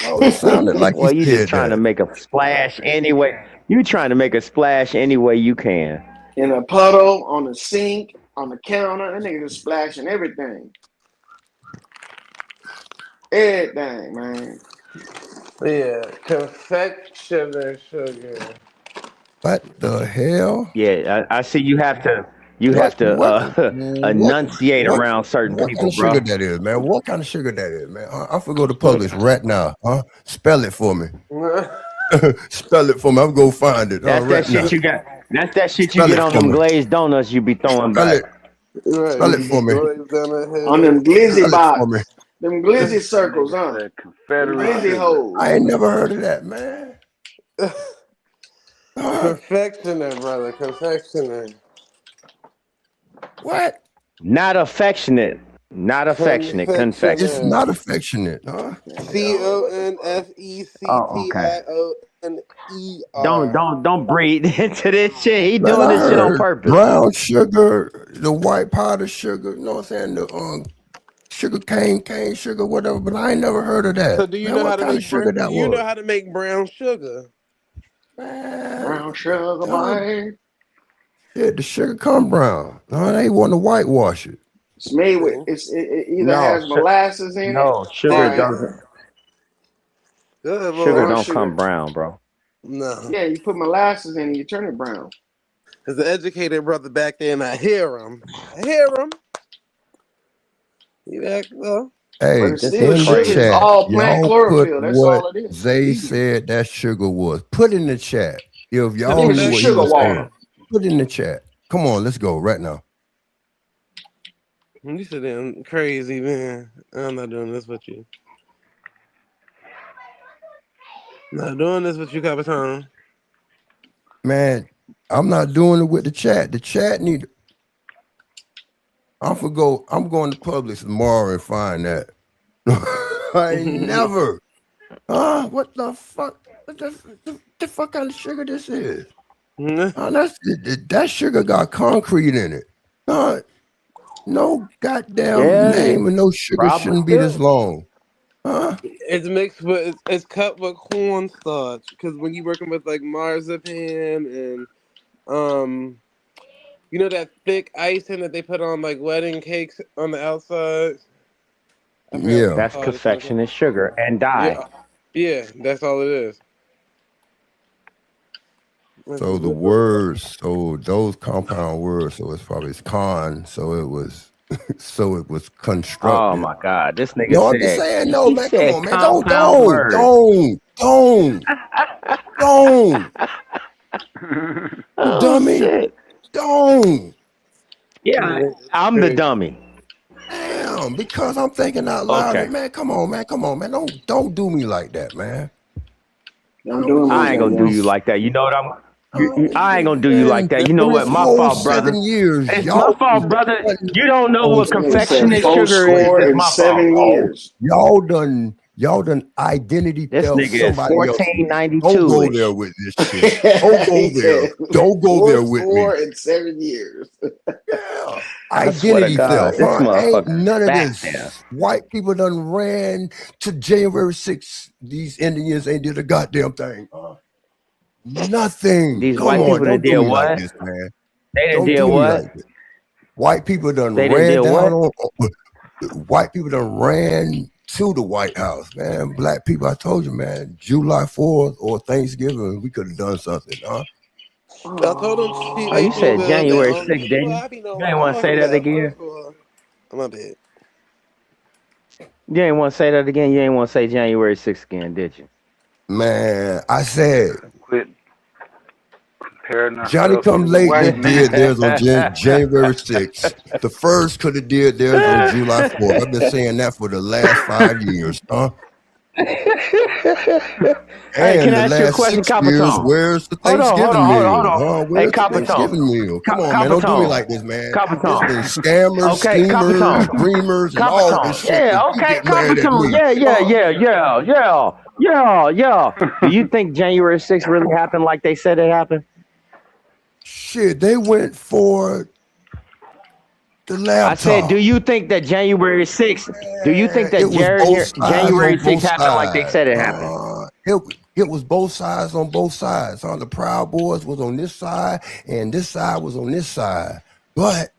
No, it sounded like he Well, you just said trying to that. make a splash anyway. You trying to make a splash any way you can. In a puddle, on the sink, on the counter. That nigga just splashing everything. Everything, man. Yeah, confectioner sugar. What the hell? Yeah, I see you What have to what what enunciate what around certain what kind people, of sugar bro. that is, man? What kind of sugar that is, man? I'm gonna go to Publix right now. Spell it for me. Spell it for me. I'm gonna go find it. That's that Right shit now. you got. That's that shit you Spell get it on for them me. glazed donuts you be throwing Spell back. it. Right, Spell you it can get for me. glazed down the On them head. glizzy Spell it for me. bots. Them glizzy circles, Nigga huh? said Them Confederate glizzy sugar. I holes. ain't never heard of that, man. Huh? Confectioner, brother. Confectioner. What? Not affectionate. Not affectionate. It's Confectionate. Confectioner. not affectionate, huh? Yo, what the Oh, okay. CONFECTIONER. Don't breathe into this shit. He Man, doing I this shit on heard purpose. brown sugar, the white powder sugar, you know what I'm saying? The sugar cane sugar, whatever, but I ain't never heard of So that. do you Man, know what how to kind make of sugar do that you know was? how to make brown sugar? Man, brown sugar, uh, boy. shit, the sugar come brown. No, they want to whitewash it. It's made with Mm. it either No, has molasses in it no, or sugar doesn't. Good Sugar boy. brown don't come sugar. brown, bro. No. Yeah, you put molasses in it, you turn it brown. There's an educated brother back there and I hear him. I hear him. You act well. But Hey, it's This still is in the sugar. It's crazy. chat, all plant y'all put chlorophyll. That's what all it is. It's Zay vegan. said that sugar was. Put in the chat if Put Yeah, y'all it it's knew just back what he sugar was water. saying. Put in the chat. Come on, let's go right now. You said damn crazy, man. I'm not doing this with you. Not doing this with you, Capitan. Man, I'm not doing it with the chat. The chat need. I'm going to Publix tomorrow and find that. I ain't never. What the fuck? What the fuck kind of sugar this is? That sugar got concrete in it. No goddamn Yeah, name of no sugar probably shouldn't be this do. long. Huh? It's mixed with it's cut with cornstarch because when you working with like marzipan and um you know that thick icing that they put on like wedding cakes on the outside. I forgot what it's Yeah. That's called. It's something. confectionate sugar and dye. Yeah, yeah, that's all it is. So the words, so those compound words, so it's con, so it was so it was Oh constructed. my God, this nigga No, I'm just said saying, no, he man. Come said on, man. Don't, compound don't, words. don't, don't, don't. You Oh dummy. shit. Don't. Yeah, I'm the dummy. Damn, because I'm thinking out loud. Okay. And man, come on, man. Come on, man. Don't do me like that, man. Don't do him like I ain't that, gonna do yo. you like that. You know what I'm. I ain't gonna do you Man, like that. You know in what? this My whole fault, brother. 7 years, It's my y'all fault, brother. You don't know what That nigga said confectionate four sugar is. score It's and my fault. 7 years. y'all done identity This theft nigga is somebody else. Don't 1492 go there ish. with this shit. Don't go He there. said Don't go four there with me. score and 7 years. Yeah. I swear to Identity God, theft, this huh? Ain't motherfucker none of back there. this. White people done ran to January 6th. These Indians ain't did a goddamn thing. Nothing. These Come white on, people that don't do did me like what? this, man. They didn't Don't did do me what? like this. White people done They didn't ran did down what? on white people done ran to the White House, man. Black people, I told you, man, July 4th or Thanksgiving, we could have done something, huh? I told them she Oh, you ate me said good. That January 6th, you know didn't you? I be knowing You what ain't I'm want to say talking that about. again. First of all, my bad. You ain't want to say that again. You ain't want to say January 6th again, did you? Man, I said Quit comparing Johnny ourselves Come to the white Lately did man. theirs on January 6th. The first could have did theirs on July 4th. I've been saying that for the last 5 years, huh? Hey, can And the I ask you a last question, 6 years, Capitone? where's the Hold on, hold Thanksgiving on, hold on, hold meal? on. Huh? Hey, Where's the Capitone. Thanksgiving meal? Come on, man. Don't do me Capitone. like this, man. It's been Capitone. scammers, Okay, schemers, Capitone. dreamers, and all this Capitone. shit. Yeah, And you okay, get mad at Capitone. me. Yeah. Do you think January 6th really happened like they said it happened? Shit, they went for the I said, do laptop. you think that January 6th, do you think that It was both sides January on 6th both happened like they sides. said it happened? It was both sides on both sides. The Proud Boys was on this side, and this side was on this side. But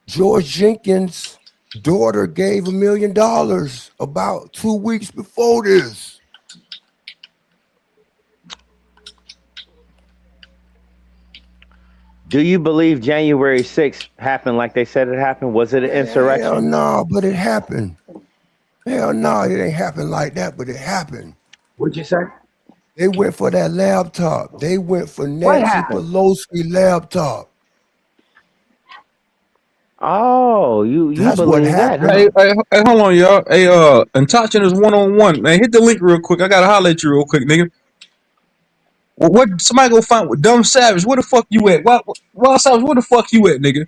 George Jenkins' daughter gave $1 million about 2 weeks before this. Do you believe January 6th happened like they said it happened? Was it an Man, hell insurrection? no, but it happened. Hell no, it ain't happened like that, but it happened. What'd you say? They went for that laptop. They went for What Nancy happened? Pelosi laptop. Oh, you That's what believe that, happened. huh? Hey, hold on, y'all. Hey, and touching is 1-on-1, man. Hit the link real quick. I gotta holler at you real quick, nigga. What somebody go find with Dumb Savage? Where the fuck you at? Wild Savage, where the fuck you at, nigga?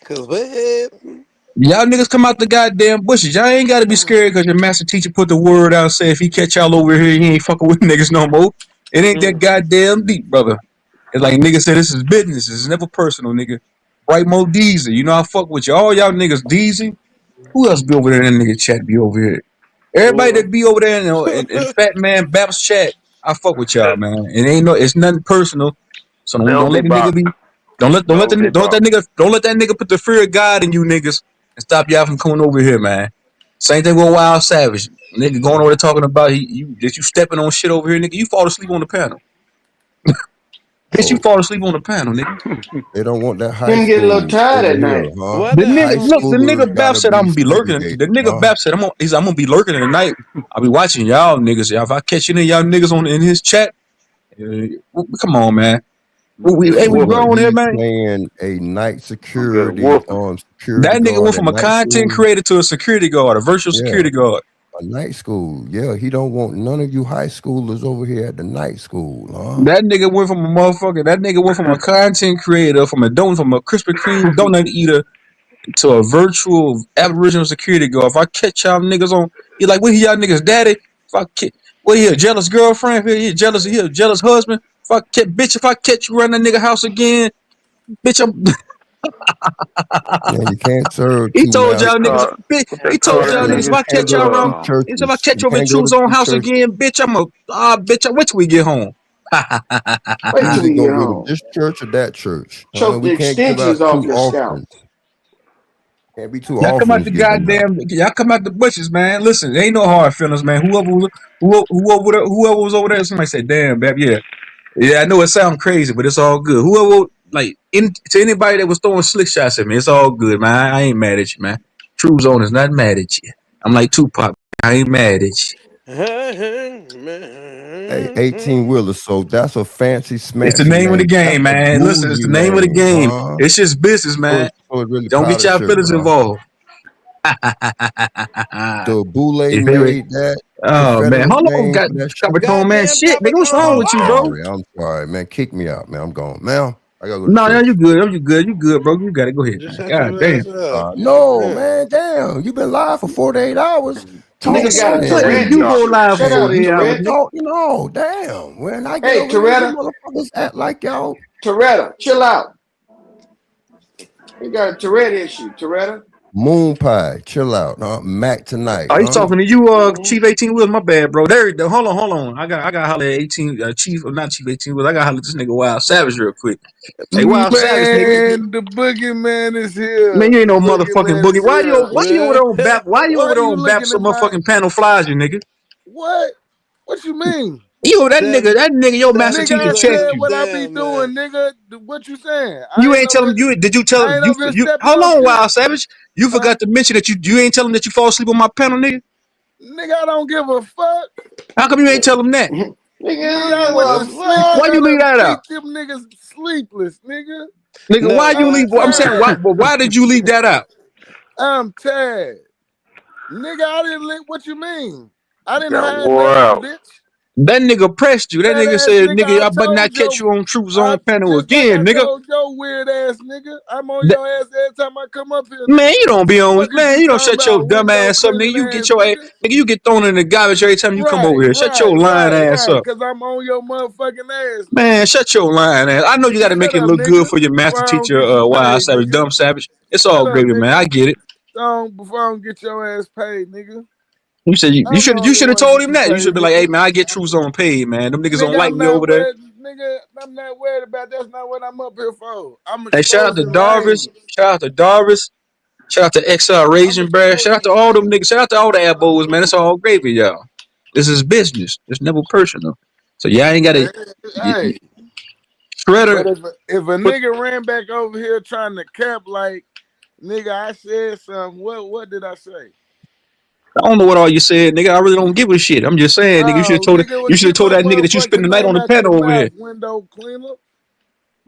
Cause what happened? Y'all niggas come out the goddamn bushes. Y'all ain't gotta be scared because your master teacher put the word out and say if he catch y'all over here, he ain't fucking with niggas no more. It ain't that goddamn deep, brother. It's like niggas said, this is business. It's never personal, nigga. Right, Mo Deezy. You know I fuck with you. All y'all niggas Deezy. Who else be over there in that nigga chat be over here? Everybody Boy. that be over there in Fat Man Bab's chat, I fuck with y'all, man. It ain't no, it's nothing personal. So don't Filthy let the nigga Bop. be, Filthy Bop. don't let that nigga put the fear of God in you niggas and stop y'all from coming over here, man. Same thing with Wild Savage, nigga going over there talking about you stepping on shit over here, nigga. You fall asleep on the panel, bitch. You Oh, fall asleep on the panel, nigga. they don't want that high Him get a little school tired over at here, night. huh? What The a nigga, High hell. look, the schoolers nigga Bap gotta said I'm be gonna be lurking. segregated, The nigga huh? Bap said I'm gonna be lurking tonight. I'll be watching y'all niggas. Y'all, if I catch any of y'all niggas on in his chat, come on, man. Get Hey, we whooped. But grown here, he's man. playing a night Get security whooped. security That nigga guard went at from a night content school. creator to a security guard, a virtual Yeah, security guard. a night school. Yeah, he don't want none of you high schoolers over here at the night school, huh? That nigga went from a motherfucker. That nigga went from a content creator, from a Krispy Kreme donut eater to a virtual Aboriginal security guard. If I catch y'all niggas on, he like, what he y'all niggas daddy? If I catch, what he a jealous girlfriend? He a jealous husband? If I catch you around that nigga house again, bitch, I'm. Yeah, you can't serve He two told They y'all masters. niggas, call he call told that y'all Yeah, niggas, if nigga you I can't catch go y'all to around, two if I churches. catch You you over at can't go to True's own two house churches. again, bitch, bitch, wait till we get home. Wait You till either we get gonna go to home. this church or that church. Choke We the can't give out extensions off two your scalp. offerings. Can't be two offerings given out. Y'all come out the bushes, man. Listen, there ain't no hard feelings, man. Whoever was over there, somebody said, damn, Bab, yeah. Yeah, I know it sounds crazy, but it's all good. To anybody that was throwing slick shots at me, it's all good, man. I ain't mad at you, man. True Zone is not mad at you. I'm like Tupac. I ain't mad at you. Hey, 18 wheeler. So that's a fancy It's the smancy name of the name. That's game, a man. Listen, it's bougie the name of the name, game. huh? It's just business, man. So it's really Don't get powdered y'all sugar, feelings huh? involved. So Boulay If they were, made that oh man, Confederate hold on, name got for that shirt. Capricorn man, Goddamn shit, nigga, what's Capricorn, wrong I'm with you, bro? what? sorry, man. Kick me out, man. I'm gone. Man, I gotta go to No, church. you good, bro. You got it. Go ahead, Just man. shut God your damn, ass up. No, Damn. man, damn. You've been live for 48 hours. nigga, Talk Nigga got so a what? then. Nigga, Tourette you go issue. live for Shut Hey, up, you 48 hours, can't Tourette. nigga. talk, damn. When I get Hey, over here, you Toretta. motherfuckers act like y'all Toretta, chill out. You got a Tourette issue, Toretta. moon pie. Chill out. Mac tonight, Oh, he's huh? talking to you, Mm-hmm. Chief 18 Wheels. My bad, bro. There, hold on. I got to holler at 18, Chief, not Chief 18 Wheels. I got to holler at this nigga Wild Savage real quick. Hey, Wild Savage, nigga. Man, the boogeyman is here. Man, you ain't The no motherfucking boogeyman boogie. is here. Why you over there on Bap? Why you Why over are there you on Bap looking so at my motherfucking panel flies you, nigga? what? What you mean? You That that nigga, your master Nigga, teacher I that checked said nigga you. what I be damn doing, man. nigga. What you saying? You ain't tell him you did you tell I him ain't over here you stepping hold on on, shit. Wild Savage. You Huh? forgot to mention that you ain't tell him that you fall asleep on my panel, nigga. Nigga, I don't give a fuck. How come you ain't tell him that? Nigga, Nigga, don't I give went a to sleep Why and fuck. I you leave done that out? beat them niggas sleepless, nigga. Nigga, why No, you I'm leave I'm saying man. tired. why did you leave that out? I'm tired. Nigga, I didn't what you mean? I didn't got hide wore nothing, out. bitch. That nigga pressed you. That Fat nigga ass said, nigga, nigga, I I better not told catch your you on True I Zone panel just like I again, nigga. told your weird ass nigga. I'm on That, your ass every time I come up here, man, nigga. you don't be on Fuck is man, you you don't talking shut your about, dumb window ass up, nigga. cleaning You get ass your ass nigga? nigga, you get thrown in the garbage every time you come over here. Shut your lying ass Right. up. Cause I'm on your motherfucking ass, Man, nigga. shut your lying ass. I know you Nigga, gotta make shut it up, look good nigga. for your Before master I don't teacher, get you Wild paid, Savage, nigga. Dumb Savage. It's all Shut up, gravy, man. nigga. I get it. Before I don't get your ass paid, nigga. You said you I'm the should you only should have one told get him you that. You should paid, be like, hey nigga. man, I get True Zone paid, man. Them niggas don't Nigga, like I'm me not over there. worried. Nigga, I'm not worried about. That's not what I'm up here for. I'm Hey, shout out to exposing Darvis. lanes. Shout out to Darvis. Shout out to XR I'm Raging Bear. Shout out exposing to all them lanes. niggas. Shout out to all the abos, man. It's all gravy, y'all. This is business. It's never personal. So y'all ain't gotta Hey, but Shredder if a put nigga ran back over here trying to cap like, nigga, I said something. What did I say? I don't know what all you said, nigga. I really don't give a shit. I'm just saying, nigga, Oh, nigga, well, you should have keep told my that nigga that you spend motherfucking the night name on the out your panel over here. mouth, window cleaner.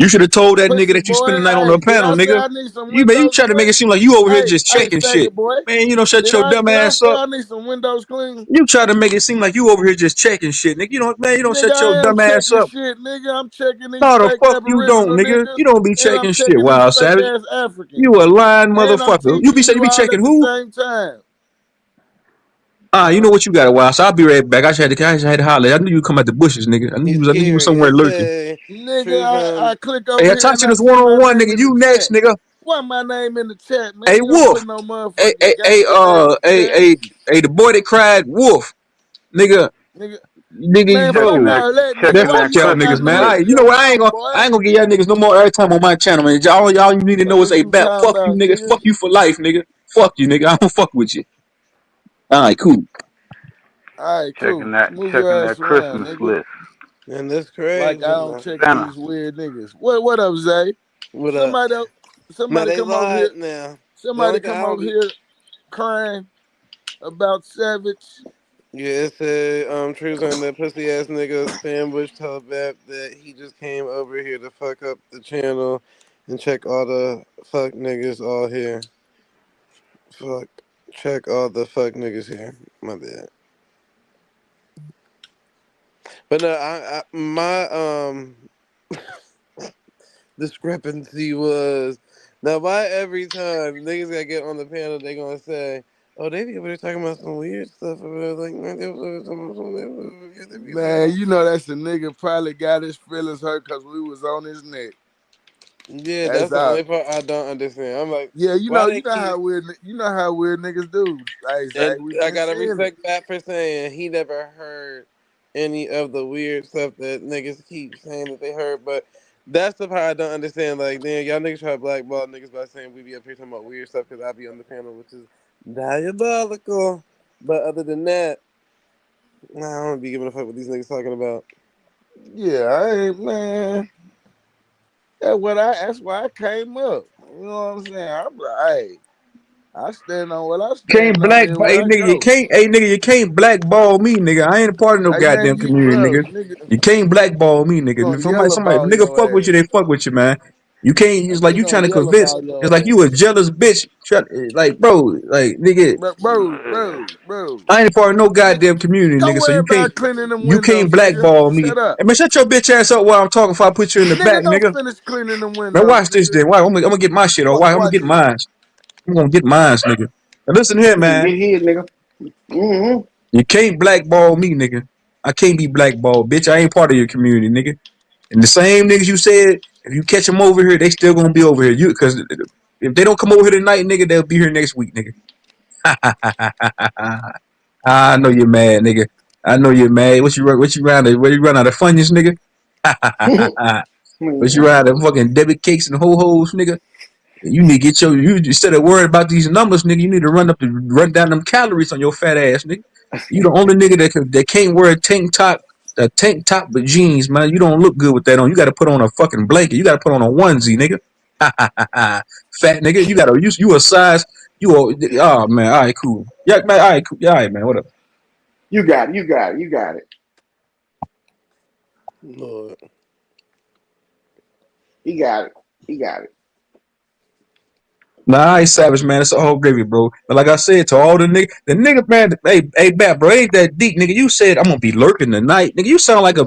You should have told that nigga Pussy that you boy. spend the night on Hey, the did panel, I say nigga. I need some You man, you windows try to make it clean? seem like you over here Hey, just hey, checking shit. faggot boy. Man, you don't shut Did your I dumb did I ass say up. I need some windows clean? You try to make it seem like you over here just checking shit, nigga. You don't, man, you don't Nigga, shut your I am dumb ass checking up. shit, nigga. I'm checking these No, the fake fuck you don't, Aboriginal nigga. niggas, You don't be and I'm checking shit, checking these Wild fake Savage. ass You Africans. a lying And I'm motherfucker. teaching You you be all checking at the who? same time. You know what you got a while, so I'll be right back. I just had to holler. I knew you come out the bushes, nigga. He's I knew you was scary. somewhere It lurking. say Nigga, truth I click Hey, over I here talked and to I this see one my on one, name nigga. in the You next, chat. nigga. Why my name in the chat, man? Hey, You don't Wolf. put no Hey, motherfucking hey, hey, gangster name up hey, there. hey, hey, the boy that cried Wolf, nigga, Nigga, nigga, man, fuck Checking bro. that all that, nigga. Man, checking Why fuck that you y'all put my niggas, Christmas man. name list. in You know your what? mouth, boy? I ain't gonna give y'all niggas no more airtime on my channel, man. Y'all you need to know Fuck is is a you bat. talking Fuck you about, niggas. nigga? Fuck you for life, nigga. Fuck you, nigga. I don't fuck with you. All right, cool. All right, cool. Move your Checking ass that around, Christmas nigga. list. and that's Like I crazy. don't Man. check Santa. these weird niggas. What up, Zay? What up? Somebody else, Now somebody they come over here. lied. Now the only Somebody thing I come don't over be. here crying about Savage. Yeah, it said truth on that pussy ass nigga Sandwich told Bap that he just came over here to fuck up the channel and check all the fuck niggas all here. Fuck. Check all the fuck niggas here. My bad. But no, I my discrepancy was now why every time niggas gotta get on the panel they gonna say, oh they be over there talking about some weird stuff about like man, they be saying Man, you know that's the nigga probably got his feelings hurt because we was on his neck. yeah, That's that's the all. only part I don't understand. I'm like, Yeah, why they keep you know how weird niggas do. Like and say we I been gotta seeing it. respect that for saying he never heard any of the weird stuff that niggas keep saying that they heard, but that's the part I don't understand. Like, damn, y'all niggas try to blackball niggas by saying we be up here talking about weird stuff because I be on the panel, which is diabolical. But other than that, nah, I don't be giving a fuck what these niggas talking about. Yeah, I ain't man. That's why I came up. You know what I'm saying? I'm like, hey, I stand on what I Can't stand on black, everywhere I go. hey nigga, you can't blackball me, nigga. I ain't a part of no Hey man, goddamn community, nigga. You can't blackball me, nigga. gonna If yellow somebody, if ball nigga your fuck with you, ass. they fuck with you, man. You can't. It's like We you gonna trying to yellow convince. ball It's your like you a ass. jealous bitch. Like, like, nigga. Bro. I ain't a part of no Nigga, goddamn community, don't nigga. So worry about cleaning them you can't windows, nigga. blackball me. Shut up. And man, shut your bitch ass up while I'm talking. Before I put you in the back, Nigga, don't nigga. finish cleaning them Man, windows, watch this nigga. then. Why? I'm gonna get my shit off. Why? I'm gonna Watch get this. mine. I'm gonna get mine, nigga. Now listen here, You can man. get his, nigga. Mm-hmm. You can't blackball me, nigga. I can't be blackballed, bitch. I ain't part of your community, nigga. And the same niggas you said, if you catch them over here, they still gonna be over here. Because if they don't come over here tonight, nigga, they'll be here next week, nigga. I know you're mad, nigga. I know you're mad. Where you run out of funyuns, nigga? What you run out of fucking debit cakes and ho hos, nigga? You need to get you instead of worrying about these numbers, nigga. You need to run down them calories on your fat ass, nigga. You the only nigga that can't wear a tank top with jeans, man. You don't look good with that on. You got to put on a fucking blanket. You got to put on a onesie, nigga. Fat nigga. You a size. Oh man. All right, cool. Yeah, man. All right, cool. Yeah, all right, man. Whatever. You got it. You got it. You got it. Lord. He got it. He got it. Nah, I ain't savage, man. It's all gravy, bro. But like I said, to all the nigga, man, hey, bat, bro, ain't that deep, nigga. You said I'm gonna be lurking tonight, nigga. You sound like a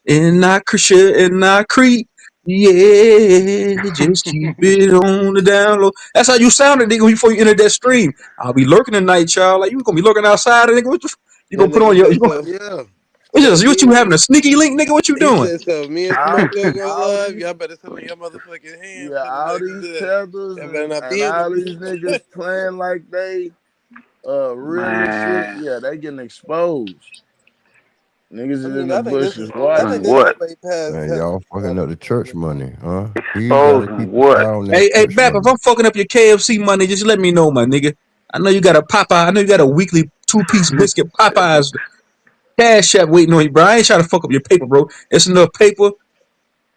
in I Krisha and I creep. Yeah, just keep it on the down low. That's how you sounded, nigga, before you entered that stream. I'll be lurking tonight, y'all. Like you gonna be lurking outside, nigga. You That gonna put on nigga your said so. Yeah. what you having a sneaky link, nigga? What you He doing? said so. Me and All, Smoke goes all live. these Y'all better sit on your motherfucking hands for the all next these day. tethers Y'all better not and be in all them. these niggas playing like they real and shit, Man, yeah, they getting exposed. Niggas is I in mean, the I bushes think exposing watching. this is what? way past Man, telling y'all people fucking how to up the expose church them. money, huh? He gotta keep Exposing his eye what? on that Hey, church Bap, if money. I'm fucking up your KFC money, just let me know, my nigga. I know you got a Popeye. I know you got a weekly 2-piece biscuit Popeyes cash app waiting on you, bro. I ain't trying to fuck up your paper, bro. It's enough paper.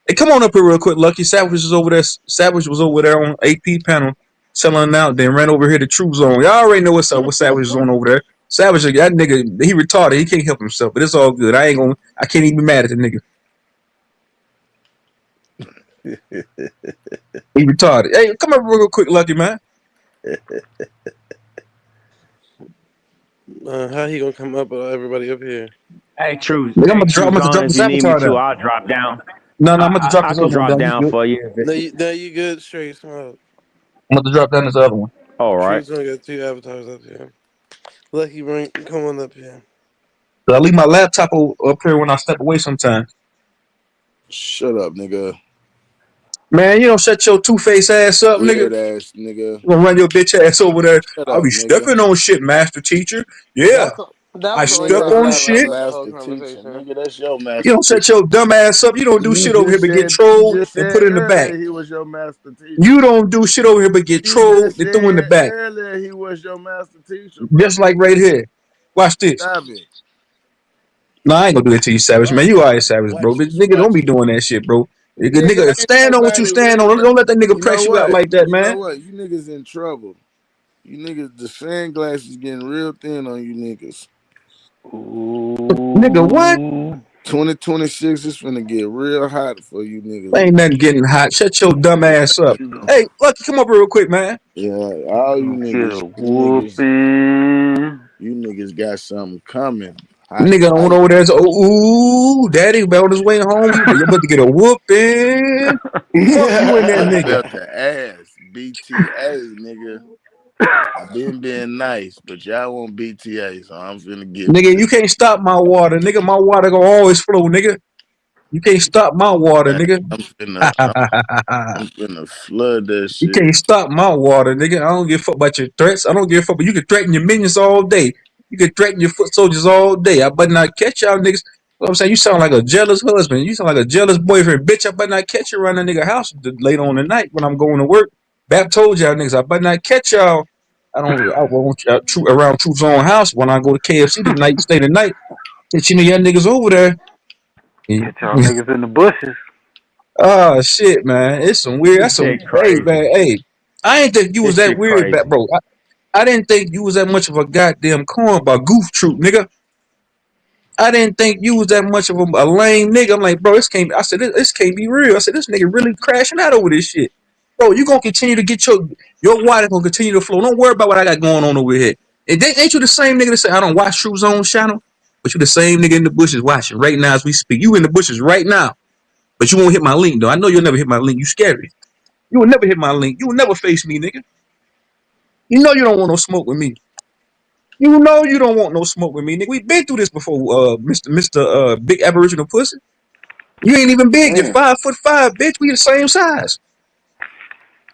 Hey, come on up here real quick, Lucky. Savage was over there. Savage was over there on AP panel selling out, then ran over here to True Zone. Y'all already know what's up. What Savage is on over there. Savage, that nigga, he retarded. He can't help himself, but it's all good. I can't even be mad at the nigga. He retarded. Hey, come up real quick, Lucky man. How he gonna come up with everybody up here? Hey, Truth. Nigga, Hey, I'm Truth. about to On drop if this you need me avatar to, down. I'll drop down. No, I'm about to drop I this can other one drop down. You down good? for you. No, you good straight smoke. I'm about to drop down this other one. All right. Truth's gonna get 2 avatars up here. Lucky bring come on up here. I leave my laptop up here when I step away sometimes. Shut up, nigga. Man, you don't shut your two-faced ass up, nigga. Weird ass nigga. You gonna run your bitch ass over there. Shut I'll up, be nigga. stepping on shit, master teacher. Yeah, That I was the only step Nigga, time on I I ever was shit. heard the whole master teacher. conversation. Nigga, that's your You master don't teacher. shut your dumb ass up. You don't do You shit over here just but get said you trolled just and said put in the back. earlier he was your master teacher. You don't do shit over here but get You trolled just and throw in the said back. earlier he was your master teacher, Just brother. like right here. Watch this. Stop it. Nah, I ain't gonna do it to you, Savage, man. Watch You it. alright, Savage, bro. Watch But it. nigga, don't Watch be it. doing that shit, bro. Nigga, Nigga, ain't stand on what you nobody stand worried on. about. Don't let that nigga You know press you out what? like that, You know man. what? You niggas in trouble. You niggas, the sunglasses getting real thin on you niggas. Nigga, what? Ooh. 2026 is finna get real hot for you niggas. Ain't nothing getting hot. Shut your dumb ass up. Hey, Lucky, come up real quick, man. Yeah, all you Get a niggas, whooping. you niggas got something coming. Hot Nigga on tight. over there. Ooh, daddy on his way home. You about to get a whooping. Fuck you and that I'm nigga. about to ask BTA, nigga. I been being nice, but y'all want BTA, so I'm finna give it Nigga, to you can't stop my water. Nigga, my water gonna always flow, nigga. You can't stop my water, you. nigga. I'm finna flood that You shit. can't stop my water, nigga. I don't give a fuck about your threats. I don't give a fuck, but you can threaten your minions all day. You can threaten your foot soldiers all day. I better not catch y'all niggas. What I'm saying, you sound like a jealous husband. You sound like a jealous boyfriend. Bitch, I better not catch you around that nigga house later on the night when I'm going to work. Bap told y'all niggas, I better not catch y'all. I want you around Truth's own house when I go to KFC tonight, stay the night. That you know y'all niggas over there. Get y'all niggas in the bushes. Oh shit, man. It's some weird. This That's some shit hey man, crazy. hey. I ain't think you was This that shit weird, crazy. bro. I didn't think you was that much of a goddamn cornball goof troop, nigga. I didn't think you was that much of a lame nigga. I'm like, bro, this can't. I said, this can't be real. I said, this nigga really crashing out over this shit, bro. You gonna continue to get your water gonna continue to flow. Don't worry about what I got going on over here. And ain't you the same nigga that say I don't watch True Zone's channel, but you the same nigga in the bushes watching right now as we speak. You in the bushes right now, but you won't hit my link though. I know you'll never hit my link. You scary. You will never hit my link. You will never face me, nigga. You know you don't want no smoke with me. You know you don't want no smoke with me, nigga. We been through this before, Mister Big Aboriginal Pussy. You ain't even big. You're Damn. 5'5", bitch. We the same size.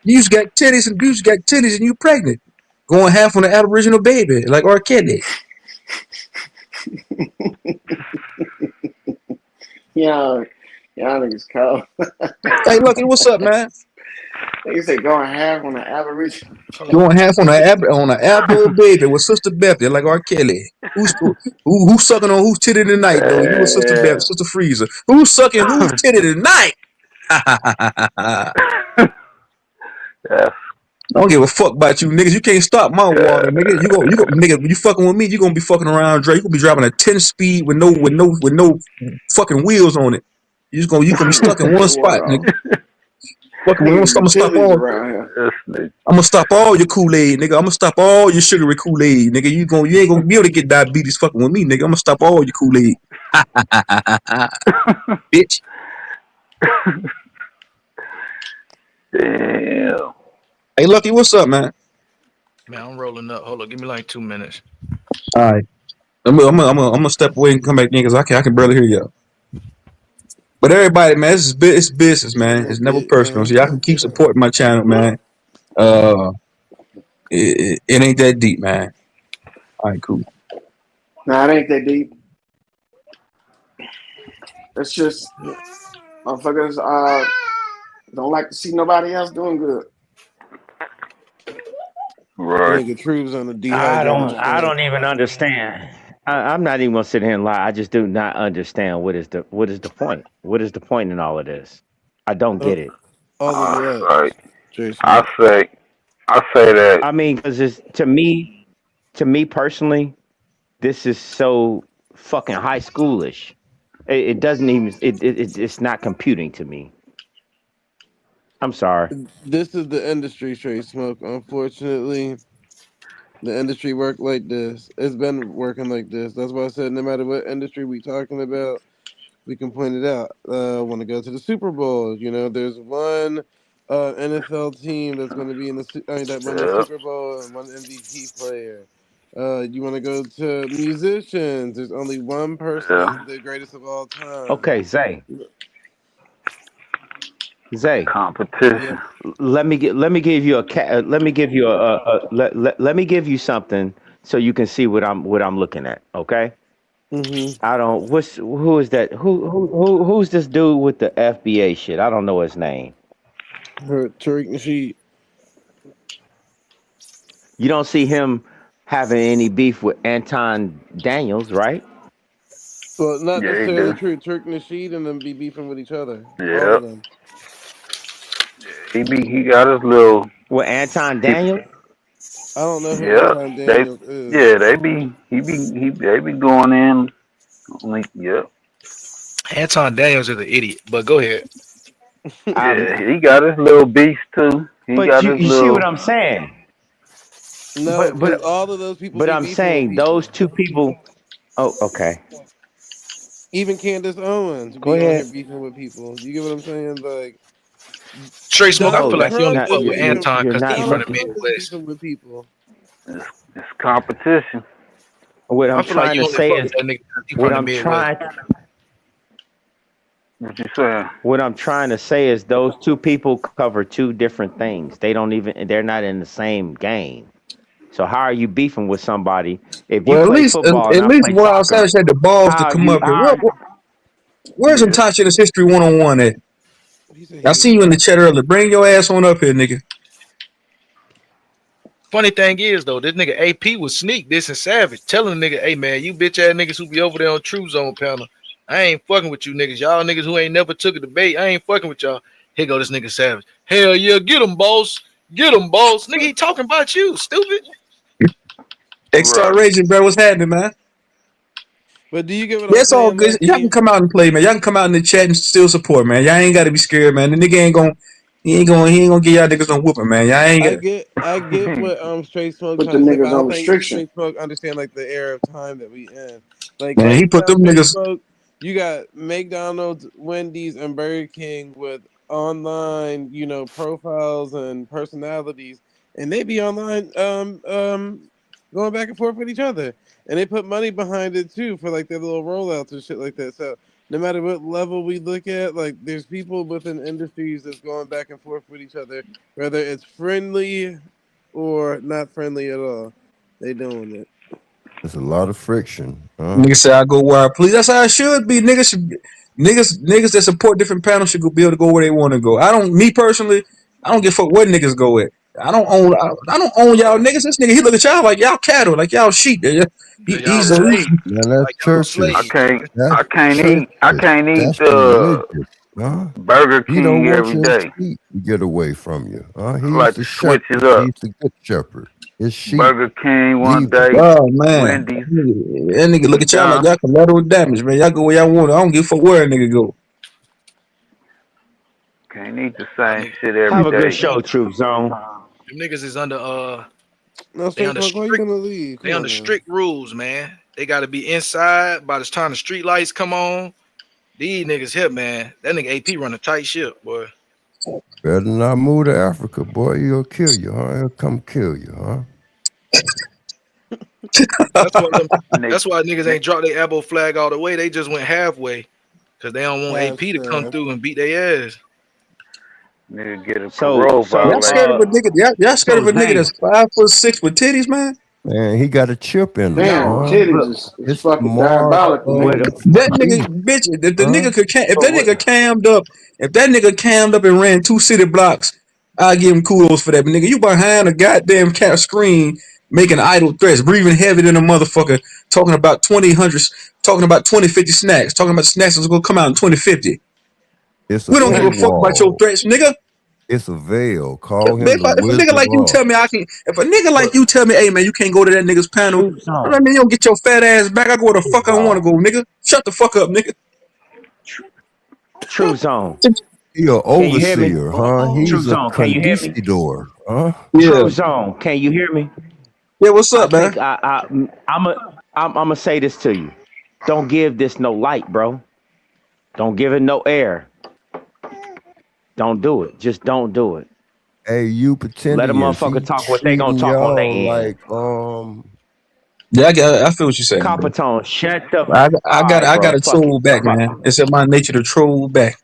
You just got titties and you pregnant. Going half on the Aboriginal baby, like R. Kelly. Y'all, y'all niggas cold. Hey, Lucky, what's up, man? Niggas say going half on the average. Going half on a Abo baby with Sister Beth, like R. Kelly. Who's sucking on whose titty tonight though? You and Sister Beth, Damn. Sister Freezer. Who's sucking whose titty tonight? I That's don't give a fuck about you niggas. You can't stop my water, nigga. You go nigga, you fucking with me, you gonna be fucking around, Dre. You gonna be driving a 10 speed with no fucking wheels on it. You gonna be stuck in Cut one the water spot, off. nigga. Fucking with, I'm Niggas gonna stop utilities around here. this nigga. I'm gonna stop all your Kool-Aid, nigga. I'm gonna stop all your sugary Kool-Aid, nigga. You ain't gonna be able to get diabetes fucking with me, nigga. I'm gonna stop all your Kool-Aid. Bitch. Damn. Hey Lucky, what's up, man? Man, I'm rolling up. Hold on, give me like 2 minutes. Alright. I'm gonna step away and come back in because I can barely hear y'all. But everybody, man, it's business, man. It's never personal. So y'all can keep supporting my channel, man. Uh, it ain't that deep, man. All right, cool. Nah, it ain't that deep. It's just motherfuckers don't like to see nobody else doing good. Right. Nigga, Truth's on a I dehydrated don't. I Japan. don't even understand. I'm not even gonna sit here and lie. I just do not understand what is the point. What is the point in all of this? I don't Uh, get it. all of what? Right. Jason. I say I say that I mean, because it's to me personally, this is so fucking high schoolish. It doesn't even. It's not computing to me. I'm sorry. This is the industry, straight smoke. Unfortunately, the industry work like this. It's been working like this. That's why I said no matter what industry we talking about, we can point it out. Want to go to the Super Bowl? You know, there's one NFL team that's going to be in that won the Yeah, Super Bowl and one MVP player. You want to go to musicians? There's only one person yeah. that's the greatest of all time. Okay, Zay. Yep. Competition. Let me give you let me give you let me give you something so you can see what I'm looking at. Okay. Mm-hmm. I don't. Who is that? Who's this dude with the FBA shit? I don't know his name. Her Tariq Nasheed. You don't see him having any beef with Anton Daniels, right? Well, not Yeah, he necessarily do. true. Turk Nasheed and them be beefing with each other. All Yeah, of them. he got his little. With Anton He, Daniels. I don't know who yeah, Anton they. Daniels is. Yeah, they be going in. Like, yeah, Anton Daniels is an idiot, but go ahead. Um, yeah. He got his little beast too. He but got you his you see what little. I'm saying? No, But because but all of those people but be I'm beefing with saying those people. two people. Oh, okay. Even Candace Owens Go be on here ahead. beefing with people. You get what I'm saying? Like Straight smoke. I Oh, feel Donald like you that's only Trump not fuck is with beefing. Anton you're because not he from Donald the looking. Trump is Midwest. beefing with people. It's competition. What I I'm feel like trying you to only say fuck is with that nigga because he what from the I'm Midwest. trying What you saying? what I'm trying to say is those two people cover two different things. They're not in the same game. So how are you beefing with somebody if you Well, play football and at I least play Wild Savage soccer? had the balls to How come you up here. how Where's some Yeah. touch in this history 101 at? He said I he was seen you in the what? chat earlier. Bring your ass on up here, nigga. Funny thing is though, this nigga AP was sneak this and savage, telling the nigga, "Hey man, you bitch ass niggas who be over there on True Zone panel, I ain't fucking with you niggas. Y'all niggas who ain't never took a debate, I ain't fucking with y'all." Here go this nigga savage. Hell yeah, get him, boss. Get him, boss. Nigga, he talking about you, stupid. X Star Right. Raging, bro. What's happening, man? But do you get what I'm That's all saying, good. though, Y'all can King? come out and play, man. Y'all can come out in the chat and still support, man. Y'all ain't got to be scared, man. The nigga he ain't gonna get y'all niggas on whooping, man. Y'all ain't got. I get what Straight Smoke Put the trying to say, but niggas I on don't think restriction. Straight Smoke understand like the era of time that we in. Like Man, right he put now, them Straight niggas. Smoke, you got McDonald's, Wendy's, and Burger King with online, profiles and personalities, and they be online, going back and forth with each other, and they put money behind it too for like their little rollouts and shit like that. So no matter what level we look at, like there's people within industries that's going back and forth with each other, whether it's friendly or not friendly at all. They doing it. There's a lot of friction, huh? Niggas say I go where I please. That's how it should be. Niggas that support different panels should go be able to go where they want to go. Me personally, I don't give a fuck where niggas go at. I don't own y'all Right. niggas. This nigga, he look at y'all like y'all cattle, like y'all sheep. Yeah, y'all He's Yeah. slaves. Man, that's Like y'all I churches. slaves, can't. nigga. That's I can't eat. I churches. can't eat That's religious, huh? Burger He don't King want every your day. sheep to get away from you, huh? I He's like the to switch shepherd. it up. He's the good shepherd. His sheep Burger King one leave him. day, oh man, Wendy's, that nigga look at y'all like McDonald's. y'all collateral damage, man. Y'all go where y'all want. I don't give a fuck where a nigga go. Can't eat the Y'all same niggas, shit every have a good day. show, Troop Zone. them niggas is under Now, they Straight under Smoke, why you strict gonna leave? they Come on under now. strict rules, man. They gotta be inside by the time the street lights come on. These niggas here, man. That nigga AP run a tight ship, boy. Better not move to Africa, boy. He'll kill you, huh? He'll come kill you, huh? That's why them, Nick, that's why niggas Nick, ain't dropped their elbow flag all the way. They just went halfway because they don't want Half AP to come staff. through and beat their ass. nigga get a So parole so Y'all scared violation. of a nigga? Y'all scared of so a nigga that's Zay, 5'6" with titties, man? Man, he got a chip in him, Damn, y'all huh? titties look is It's fucking mark diabolical, of with nigga. a That the nigga, beast, bitch, huh? if But that what? nigga cammed up, if that nigga cammed up and ran 2 city blocks, I give him kudos for that. But nigga, you behind a goddamn cat screen making idle threats, breathing heavy than a motherfucker, talking about 20 hundreds, talking about 2050 snacks, talking about snacks that's gonna come out in 2050. It's a We don't give a fuck about your paywall. threats, nigga. It's a veil. Call him the If a nigga Wizard of like you Oz. tell me I can, if a nigga like but you tell me, hey man, you can't go to that nigga's panel, Troop I Zone. mean, you don't get your fat ass back. I go where the fuck I want to go, nigga. Shut the fuck up, nigga. Troop Zone. He a Can you hear me? overseer, huh? True He's a Zone, can you hear me? conquistador, huh? Yeah. True Zone, can you hear me? Yeah, what's I up, man? think I'm gonna say this to you. Don't give this no light, bro. Don't give it no air. Don't do it. Just don't do it. Hey, you Let a pretendians, motherfucker he talk what they gonna treating talk on their y'all end. like Yeah, I feel what you're saying, bro. Coppertone, shut the. I All got right, I got bro. to Fuck it. troll back, man. It's in my nature to troll back.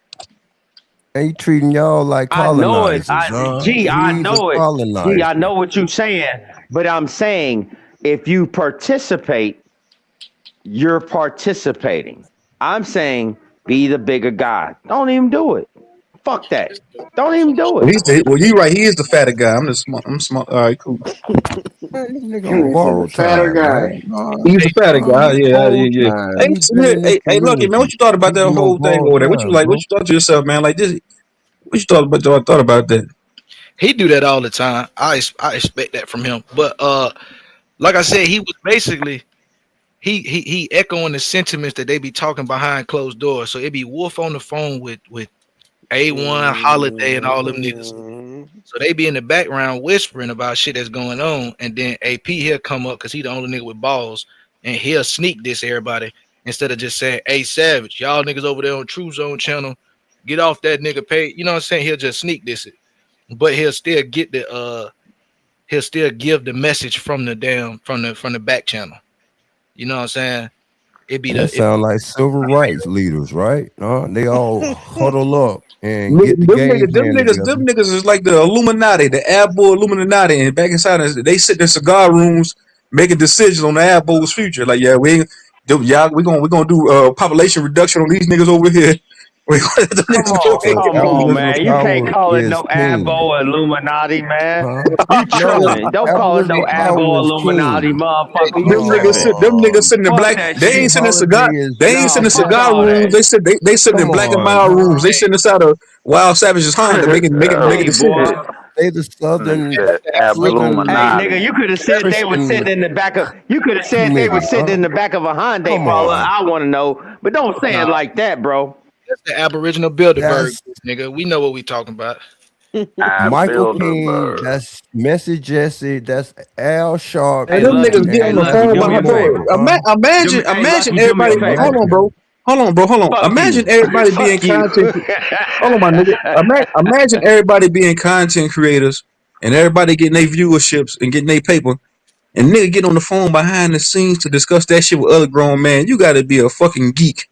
and he treating y'all like I know it. colonizers, huh? I He's a know it. Gee, I colonizer. know what you're saying. But I'm saying if you participate, you're participating. I'm saying be the bigger guy. Don't even do it. Fuck that. Don't even do Well, it. you right. He is the fatter guy. I'm the smart. I'm smart. All right, cool. Man, this nigga on He said the borrowed fatter time, guy. man. Nah, He's the fatter guy. this Yeah, whole yeah, yeah. time Hey, he listen been here. in this Hey, Lucky man, what community. you thought about He that been on whole thing borrowed over there? What you time, like? What bro. you thought to yourself, man? Like this. What you thought about that? He do that all the time. I expect that from him. But like I said, he was basically he echoing the sentiments that they be talking behind closed doors. So it be Wolf on the phone with A1 Holiday and all them niggas. Mm-hmm. So they be in the background whispering about shit that's going on, and then AP he'll come up because he the only nigga with balls, and he'll sneak this everybody instead of just saying, "Hey, Savage, y'all niggas over there on True Zone channel, get off that nigga page." You know what I'm saying? He'll just sneak this it, but he'll still give the message from the damn from the back channel. You know what I'm saying? It be That the it sound like civil rights leaders, right? They all huddle up and get the game plan Them together. niggas is like the Illuminati, the Abo Illuminati, and back inside us, they sit in cigar rooms making decisions on the Abo's future. Like, yeah, y'all, we gonna do population reduction on these niggas over here. We gonna let them niggas go ahead and So get Come over on, here. aboriginal man. You can't power call it is no king, Abo Illuminati, man. huh? You No, tripping. Don't call it no aboriginal Abo power is Illuminati, king. motherfucker. You tripping. Them niggas Um, sitting in Fuck black. that They Happy ain't shit. sitting in holiday cigar. is They ain't No, sitting in fuck cigar all rooms. that. They sitting in come black and on, mild rooms. They huh? sitting inside of Wild Savage's Honda making Hey, boy. decisions. They the Nigga southern said southern Hey, Illuminati. nigga, you could have said they was sitting Christian in the back of. You could have said they was committee, sitting huh? in the back of a Hyundai Come for all on. I want to know. But don't say nah. it like that, bro. That's the Aboriginal Bilderberg, That's nigga. We know what we talking about. I Michael build a King. bird. That's Messy Jesse. That's Al And Hey, Sharpton them Lucky. niggas get Hey, on and the Lucky. Michael phone Do me behind, a bro. favor. Malone, huh? Hey, Imagine Lucky. Do me a everybody. favor. Hold on, bro. Hold on. Fuck you. Imagine everybody being Fuck you. content. Hold on, my nigga. Imagine everybody being content creators and everybody getting their viewerships and getting their paper. And nigga get on the phone behind the scenes to discuss that shit with other grown man. You gotta be a fucking geek.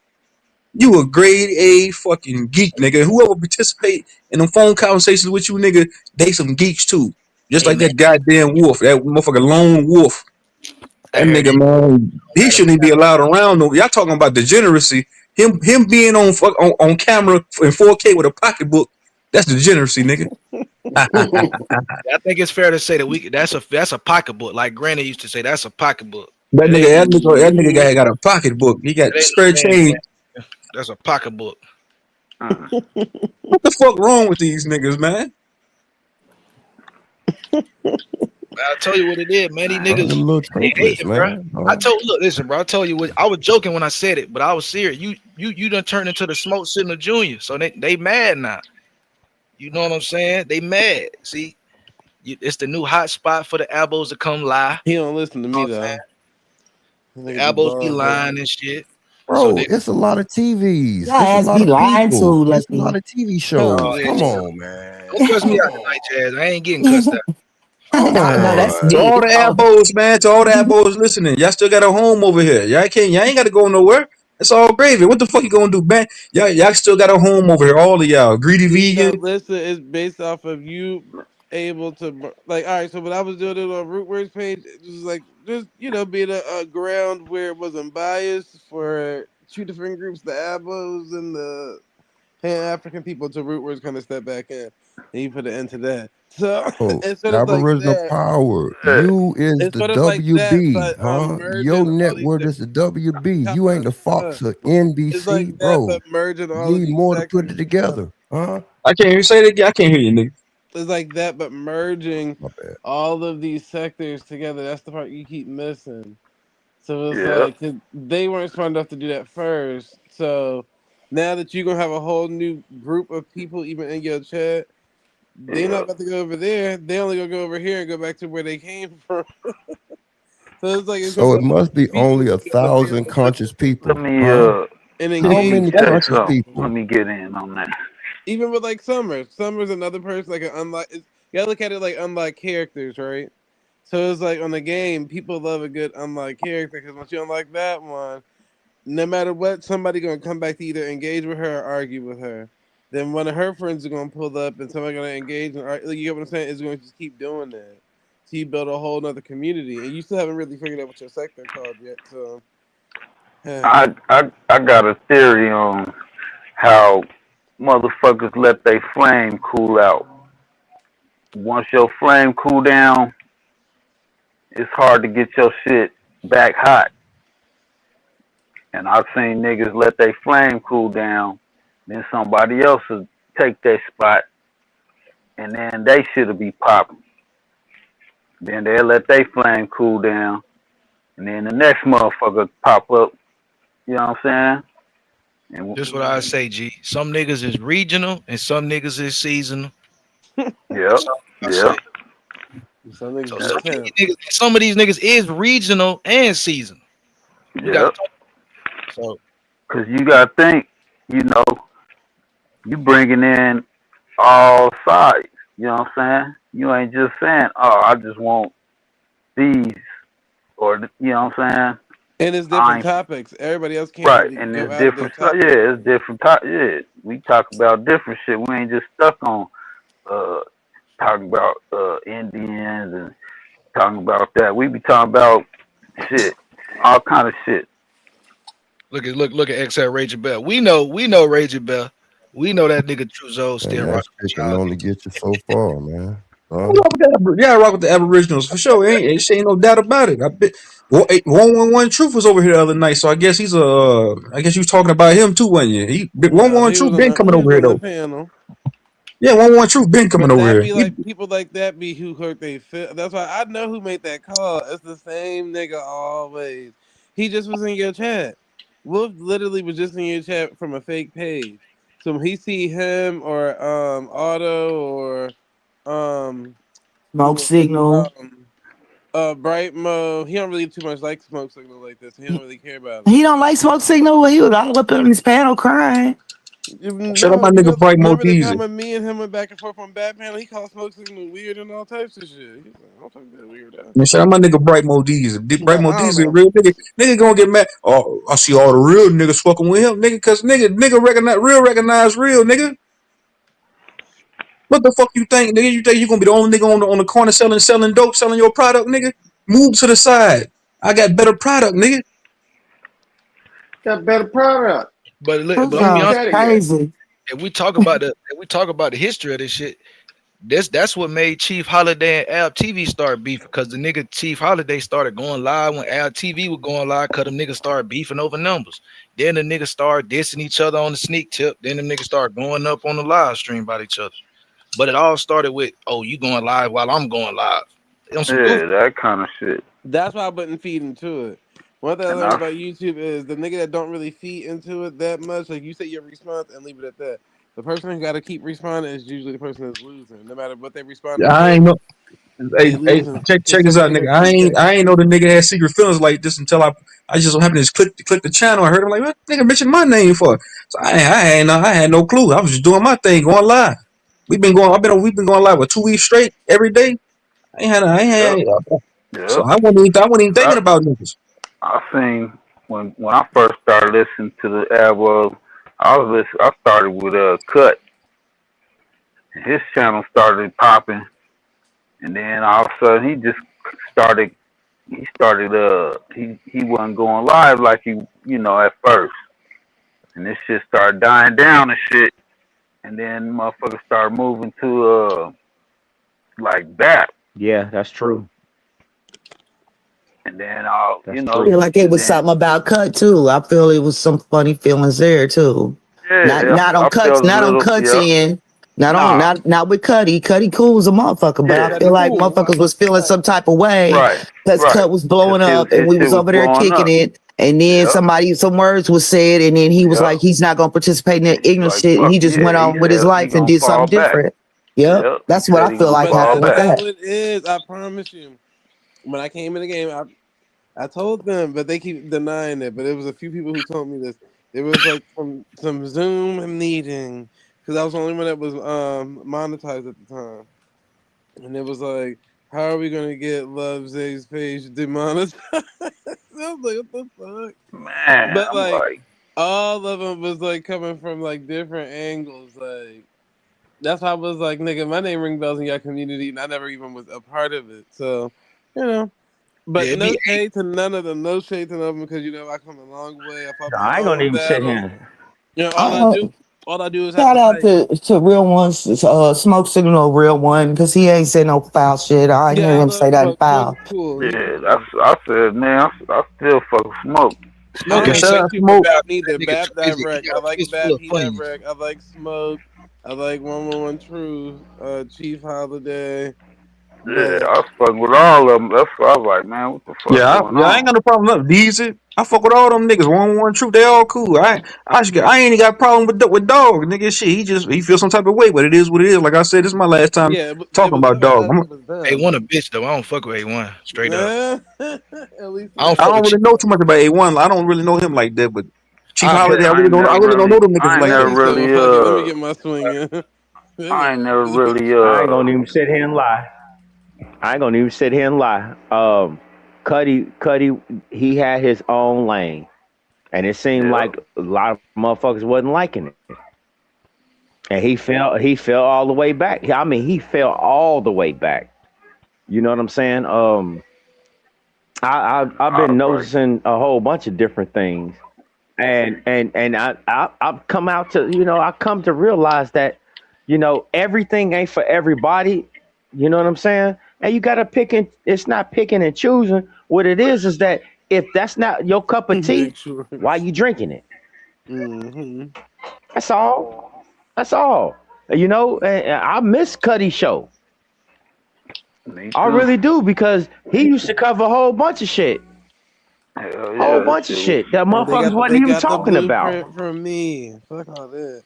You a grade A fucking geek, nigga. Whoever participate in them phone conversations with you, nigga, they some geeks too. Just Hey like man, that goddamn wolf, that motherfucking lone wolf. I That heard nigga, you. man, he Got a shouldn't even be allowed around. No, y'all talking about degeneracy. Him being on camera in 4K with a pocketbook. That's degeneracy, nigga. that I think it's fair to say that that's a pocketbook. Like Granny used to say, that's a pocketbook. that nigga got a pocketbook. He got It ain't spare no man change. can. That's a pocketbook. Mm. What the fuck wrong with these niggas, man? I'll tell you what it is, man. These Them niggas little they triplets, hating, bro. man. Huh? Look, listen, bro. I told you what I was joking when I said it, but I was serious. You done turned into the smoke signal junior, so they mad now. You know what I'm saying? They mad. See, it's the new hot spot for the albos to come lie. He don't listen to You know me what I'm saying? though. I The think be albos be bald headed. lying and shit. So Bro, they it's a lot of TVs. Y'all It's a ass lot be of lying people. too, It's a Lucky. lot of TV Hell shows. oh, Come yeah. on, man. don't cuss me Come out on. tonight, Jazz. I ain't getting cussed out. Come No, that's on. To me. all the Oh. elbows, man. To all the elbows listening. Y'all still got a home over here. Y'all ain't got to go nowhere. It's all gravy. What the fuck you gonna do, man? Y'all still got a home over here. All of y'all. Greedy No, vegan. listen, it's based off of you able to like. All right, so when I was doing it on Rootworks page, it was like just being a ground where it wasn't biased for two different groups, the Abos and the Pan African people. To Rootworks kind of step back in, and you put an end to that. So Oh, it's sort of like Aboriginal that. power. Yeah. You is It's the sort of like that, WB, but huh? Your merging all these network is different. the WB. You ain't Con, the con. Fox or It's like NBC, that, bro. but merging You all of need these more to put sectors it together. together, huh? I can't hear you say that again. I can't hear you, nigga. It's like that, but merging My bad. all of these sectors together. That's the part you keep missing. So it's Yep. like 'cause they weren't smart enough to do that first. So Now that you're gonna have a whole new group of people even in your chat, they're not Yeah. about to go over there. They only gonna go over here and go back to where they came from. So it's like it's gonna So be it a whole must bunch be of people only who a get on the panel 1,000 and listen conscious Let people, me huh? and How let me engage many with tell you them. conscious something. Let people? me get in on that. Even with like Summer, Summer's another person like an unlock. You gotta look at it like unlock characters, right? So it's like on the game, people love a good unlock character because once you unlock that one, no matter what, somebody gonna come back to either engage with her or argue with her. Then one of her friends are gonna pull up and somebody gonna engage and argue. You get what I'm saying? It's going to just keep doing that. So you build a whole nother community, and you still haven't really figured out what your sector called yet. So, I got a theory on how motherfuckers let their flame cool out. Once your flame cool down, it's hard to get your shit back hot. And I've seen niggas let their flame cool down, then somebody else will take their spot, and then they shit'll be popping. Then they'll let their flame cool down, and then the next motherfucker pop up. You know what I'm saying? Just what I say, G. Some niggas is regional and some niggas is seasonal. Yep, That's all I yep, say. some niggas So just temp. some of these niggas is regional and seasonal. We gotta yep. talk. So Cause you gotta think, you know, you bringing in all sides. You know what I'm saying? You ain't just saying, "Oh, I just want these," or you know what I'm saying? And it's I different ain't topics. Everybody else can't right, really and go it's out of their different stuff. topic Yeah, it's range. different. Yeah, we talk about different shit. We ain't just stuck on uh talking about Indians and talking about that. We be talking about shit, all kind of shit. look at XL Raging Bell. We know Raging Bell. We know that nigga Truzo Man, still that rocking shit with can y'all only niggas. get you so far, man. I Huh? rock with yeah, I rock with the Aboriginals for sure. Ain't no doubt about it. I bet 111 Truth was over here the other night, so I guess he's I guess you was talking about him too, wasn't you? He No, 111 Truth been coming he was over here on the though. panel. Yeah, 111 Truth been coming But over that here. be like people like that be who hurt they feel. That's why I know who made that call. It's the same nigga always. He just was in your chat. Wolf literally was just in your chat from a fake page. So when he see him or Auto or um Smoke signal. Bright Mo, he don't really too much like smoke signal like this. He don't really care about him. He don't like smoke signal. He was all up on his panel crying. Shut up, No, my nigga because Bright remember the Modiz. time when me and him went back and forth on Batman, he called Smoke Signal weird and all types of shit. He's like, I don't talk that weird out. Man, shout out my nigga Bright Modiz. Bright But I don't Modiz is a know. real nigga. Nigga gonna get mad. Oh, I see all the real niggas fucking with him, nigga. Cause nigga recognize real, nigga. What the fuck you think, nigga? You think you gonna be the only nigga on the corner selling dope, selling your product, nigga? Move to the side. I got better product, nigga. Got better product. But That's I'm gonna be Where's honest. that at? crazy. If we talk about the history of this shit, that's what made Chief Holiday and Al TV start beefing because the nigga Chief Holiday started going live when Al TV was going live because them niggas started beefing over numbers. Then the niggas started dissing each other on the sneak tip. Then the niggas started going up on the live stream about each other. But it all started with, oh, you going live while I'm going live. On some goofy. Yeah, that kind of shit. That's why I wouldn't feed into it. One thing I And learned I, about YouTube is the nigga that don't really feed into it that much, like you say your response and leave it at that. The person who got to keep responding is usually the person that's losing. No matter what they responding I to, ain't know. they Hey, losing because check this out, somebody gonna nigga. keep that I ain't shit. know the nigga had secret feelings like this until I just so happened to just click the channel. I heard him like, what nigga mention my name for? So I had no clue. I was just doing my thing, going live. We've been going live for 2 weeks straight every day. I ain't yep, had, so yep. I wasn't even 'Cause thinking about niggas. I seen when I first started listening to the album, I started with a cut. And his channel started popping, and then all of a sudden started. He started. He wasn't going live like at first, and this shit started dying down and shit. And then motherfuckers started moving to like that, Yeah, that's true. and then all That's I true. feel like it and was then something about cut too. I feel it was some funny feelings there too. Not yeah, not on I cuts, felt a not on little cuts yeah. in. Not on Nah, not with Cuddy. Cuddy cool as a motherfucker, but I yeah, Cuddy feel like cool. motherfuckers was feeling some type of way right, because right. Cut was Cause blowing up and his we shit was was over there blowing kicking up. it. And then Yep. some words was said, and then he was Yep. like, he's not gonna participate in And that he's ignorant like, shit, and fuck he just went yeah. on with his He life and gonna did fall something back. different. Yep, Yep. He that's what said I he feel gonna like But fall happened that's with back. how that. it is. I promise you. When I came in the game, I told them, but they keep denying it. But there was a few people who told me this. There was like some Zoom meeting because I was the only one that was monetized at the time, and it was like, how are we gonna get Love Zay's page demonetized? I was like, what the fuck? Man, But I'm like, like, all of them was like coming from like different angles. Like that's why I was like, nigga, my name ring bells in your community, and I never even was a part of it. So, you know. Yeah, But it be no shade to none of them. No shade to none of them because I come a long way. I fought No, my I ain't gonna own even sit battles. here. Uh, All I do is have Shout to out fight. to real ones, Smoke Signal, real one, because he ain't said no foul shit. I ain't Yeah, hear I him say love nothing Smoke. Smoke foul. is cool. He yeah, cool. I said, man, I still fuck with Smoke. I Smoke don't Yeah, ain't like shout say none out too nothing Smoke. bad. about me. Neither That nigga Bap crazy. He Direct. I got a like fistful Bap. of He funnies. Direct. I like Smoke. I like 111 Truth. Chief Holiday. Yeah, But I fuck with all of them. That's why I was like, man, what the fuck going I ain't on? got no problem with Deezy. I fuck with all them niggas. One troop, they all cool. I ain't got a problem with dog, nigga. Shit, he feels some type of way, but it is what it is. Like I said, this is my last time yeah, it talking was about never dog. us. It was them. A1 a bitch though. I don't fuck with A1. Straight up. At least I we don't I fuck know. with don't really Chief. know too much about A1. I don't really know him like that, but Chief I Holiday, personally I really don't know them niggas I ain't like Like never that. he said, well, really, fuck it. Let me get my swing in. Let me I ain't get never my swing. really, I ain't gonna even sit here and lie. I ain't gonna even sit here and lie. Cuddy, he had his own lane, and it seemed yep. like a lot of motherfuckers wasn't liking it. And he fell all the way back. I mean, he fell all the way back. You know what I'm saying? I've I been was like, noticing a whole bunch of different things, and I've come out to I come to realize that everything ain't for everybody. You know what I'm saying? And you gotta pick and it's not picking and choosing. What it is that if that's not your cup of tea, Big why shorts. you drinking it? Hmm. That's all. That's all. And I miss Cuddy show. me I too. really do because he used to cover a whole bunch of shit. Hell Whole yeah, that bunch of shit was, shit that They motherfuckers got wasn't they even got the talking about. blueprint from me. Fuck all that.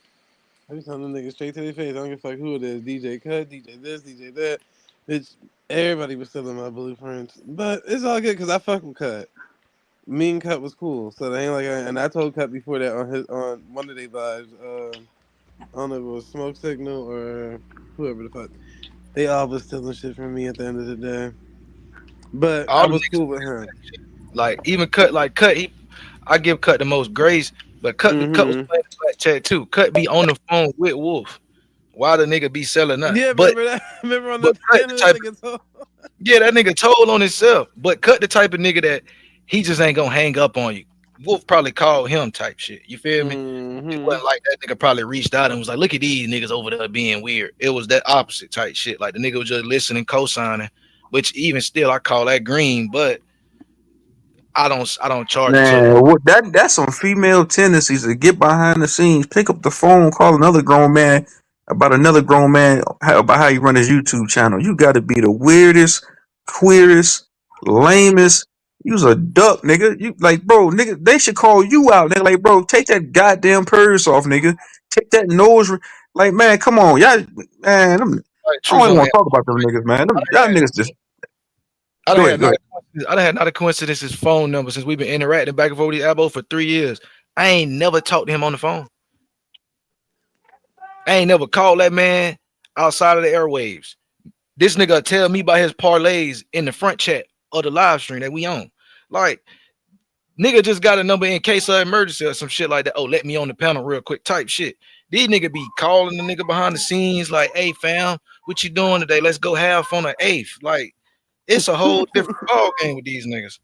I be telling them niggas straight to their face. I don't give a fuck who it is. DJ Cut, DJ this, DJ that. Bitch, everybody was stealing my blueprints. But it's all good because I fuck with Cut. Me and Cut was cool. So they ain't like and I told Cut before that on one of their lives. I don't know if it was Smoke Signal or whoever the fuck. They all was stealing shit from me at the end of the day. But I All them was niggas cool with him. like even cut. I give Cut the most grace, but Cut was Hmm. playing the black chat too. Cut be on the phone with Wolf. Why the nigga be selling that? Yeah, remember that? Remember on the Cut the panel that type nigga told. yeah, that nigga told on himself. But Cut the type of nigga that he just ain't gonna hang up on you. Wolf probably called him type shit. You feel me? It Hmm. wasn't like that nigga probably reached out and was like, look at these niggas over there being weird. It was that opposite type shit. Like the nigga was just listening, co-signing, which even still I call that green, but I don't charge it to Man, what that's some female tendencies to get behind the scenes, pick up the phone, call another grown man about another grown man about how you run his YouTube channel. You got to be the weirdest, queerest, lamest. You's a duck, nigga. You like, bro, nigga. They should call you out, nigga. Like, bro, take that goddamn purse off, nigga. Take that nose. Like, man, come on, y'all, man. like I don't truth even on want that. to talk about them niggas, man. Y'all niggas just I done go ahead, had go not ahead. a coincidence. I done had not a coincidence his phone number since we've been interacting back and forth with these elbows for 3 years. I ain't never talked to him on the phone. I ain't never called that man outside of the airwaves. This nigga tell me about his parlays in the front chat of the live stream that we on. Like, nigga just got a number in case of emergency or some shit like that. Oh, let me on the panel real quick type shit. These nigga be calling the nigga behind the scenes like, hey fam, what you doing today? Let's go have on the 8th. Like, it's a whole different ball game with these niggas.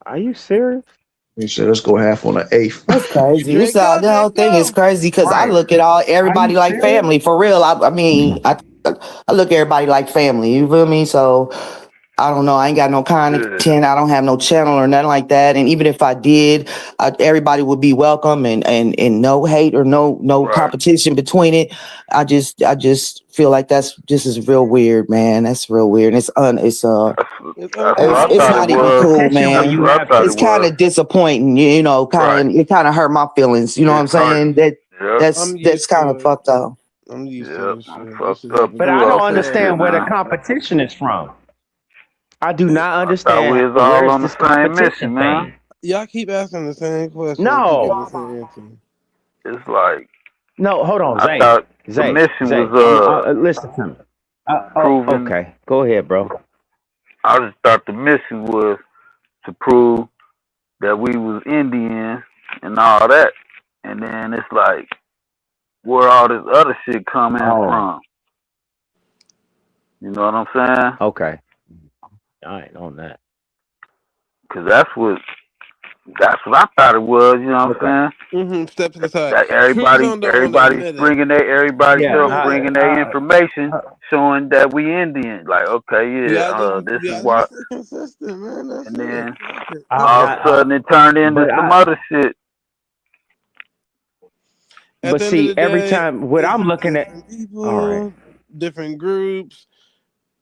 Are you serious? He said, let's go half on the eighth. That's crazy. It's all Draco, the whole thing is Draco. crazy because I Right. look at all Are you everybody like serious? family for real. I mean, I look at everybody like family. You feel me? So I don't know. I ain't got no Yeah. content. I don't have no channel or nothing like that. And even if I did, everybody would be welcome and no hate or no Right. competition between it. I just feel like that's just is real weird, man. That's real weird. And That's It's that's what I it's thought it not unprofessional. even was. cool, competition when That's man. you what I have thought it It's kind was. of disappointing, Right. it kind of hurt my feelings. You know what It's I'm hard. saying? That Yep. that's I'm that's used kind of to it. fucked up. I'm used to Yep. this I'm shit. This fucked shit up happens but too I all don't off the this shit understand time. where the now. competition is from. I do not I thought we understand was where all is on the this same competition mission, man. thing. Y'all keep asking the same question. I keep getting No, the same answer. It's like no, hold on, I Zay, thought the mission was I'm listen to me. Oh, proving. okay, go ahead, bro. I just thought the mission was to prove that we was Indian and all that, and then it's like where all this other shit coming Oh, from. You know what I'm saying? okay, I ain't on that. Because that's what I thought it was. You know what Okay, I'm Step to the saying? side. That True Zone don't want to everybody's admit it. bringing their everybody yeah, else True Zone. bringing their information showing that we Indian. Like okay, yeah, this You is gotta what, just stay consistent, man. That's and it. then Fuck it. all of a sudden it turned into but some other shit. At but the end of see, the every day, time what it's I'm just looking at, different all right, people, different groups.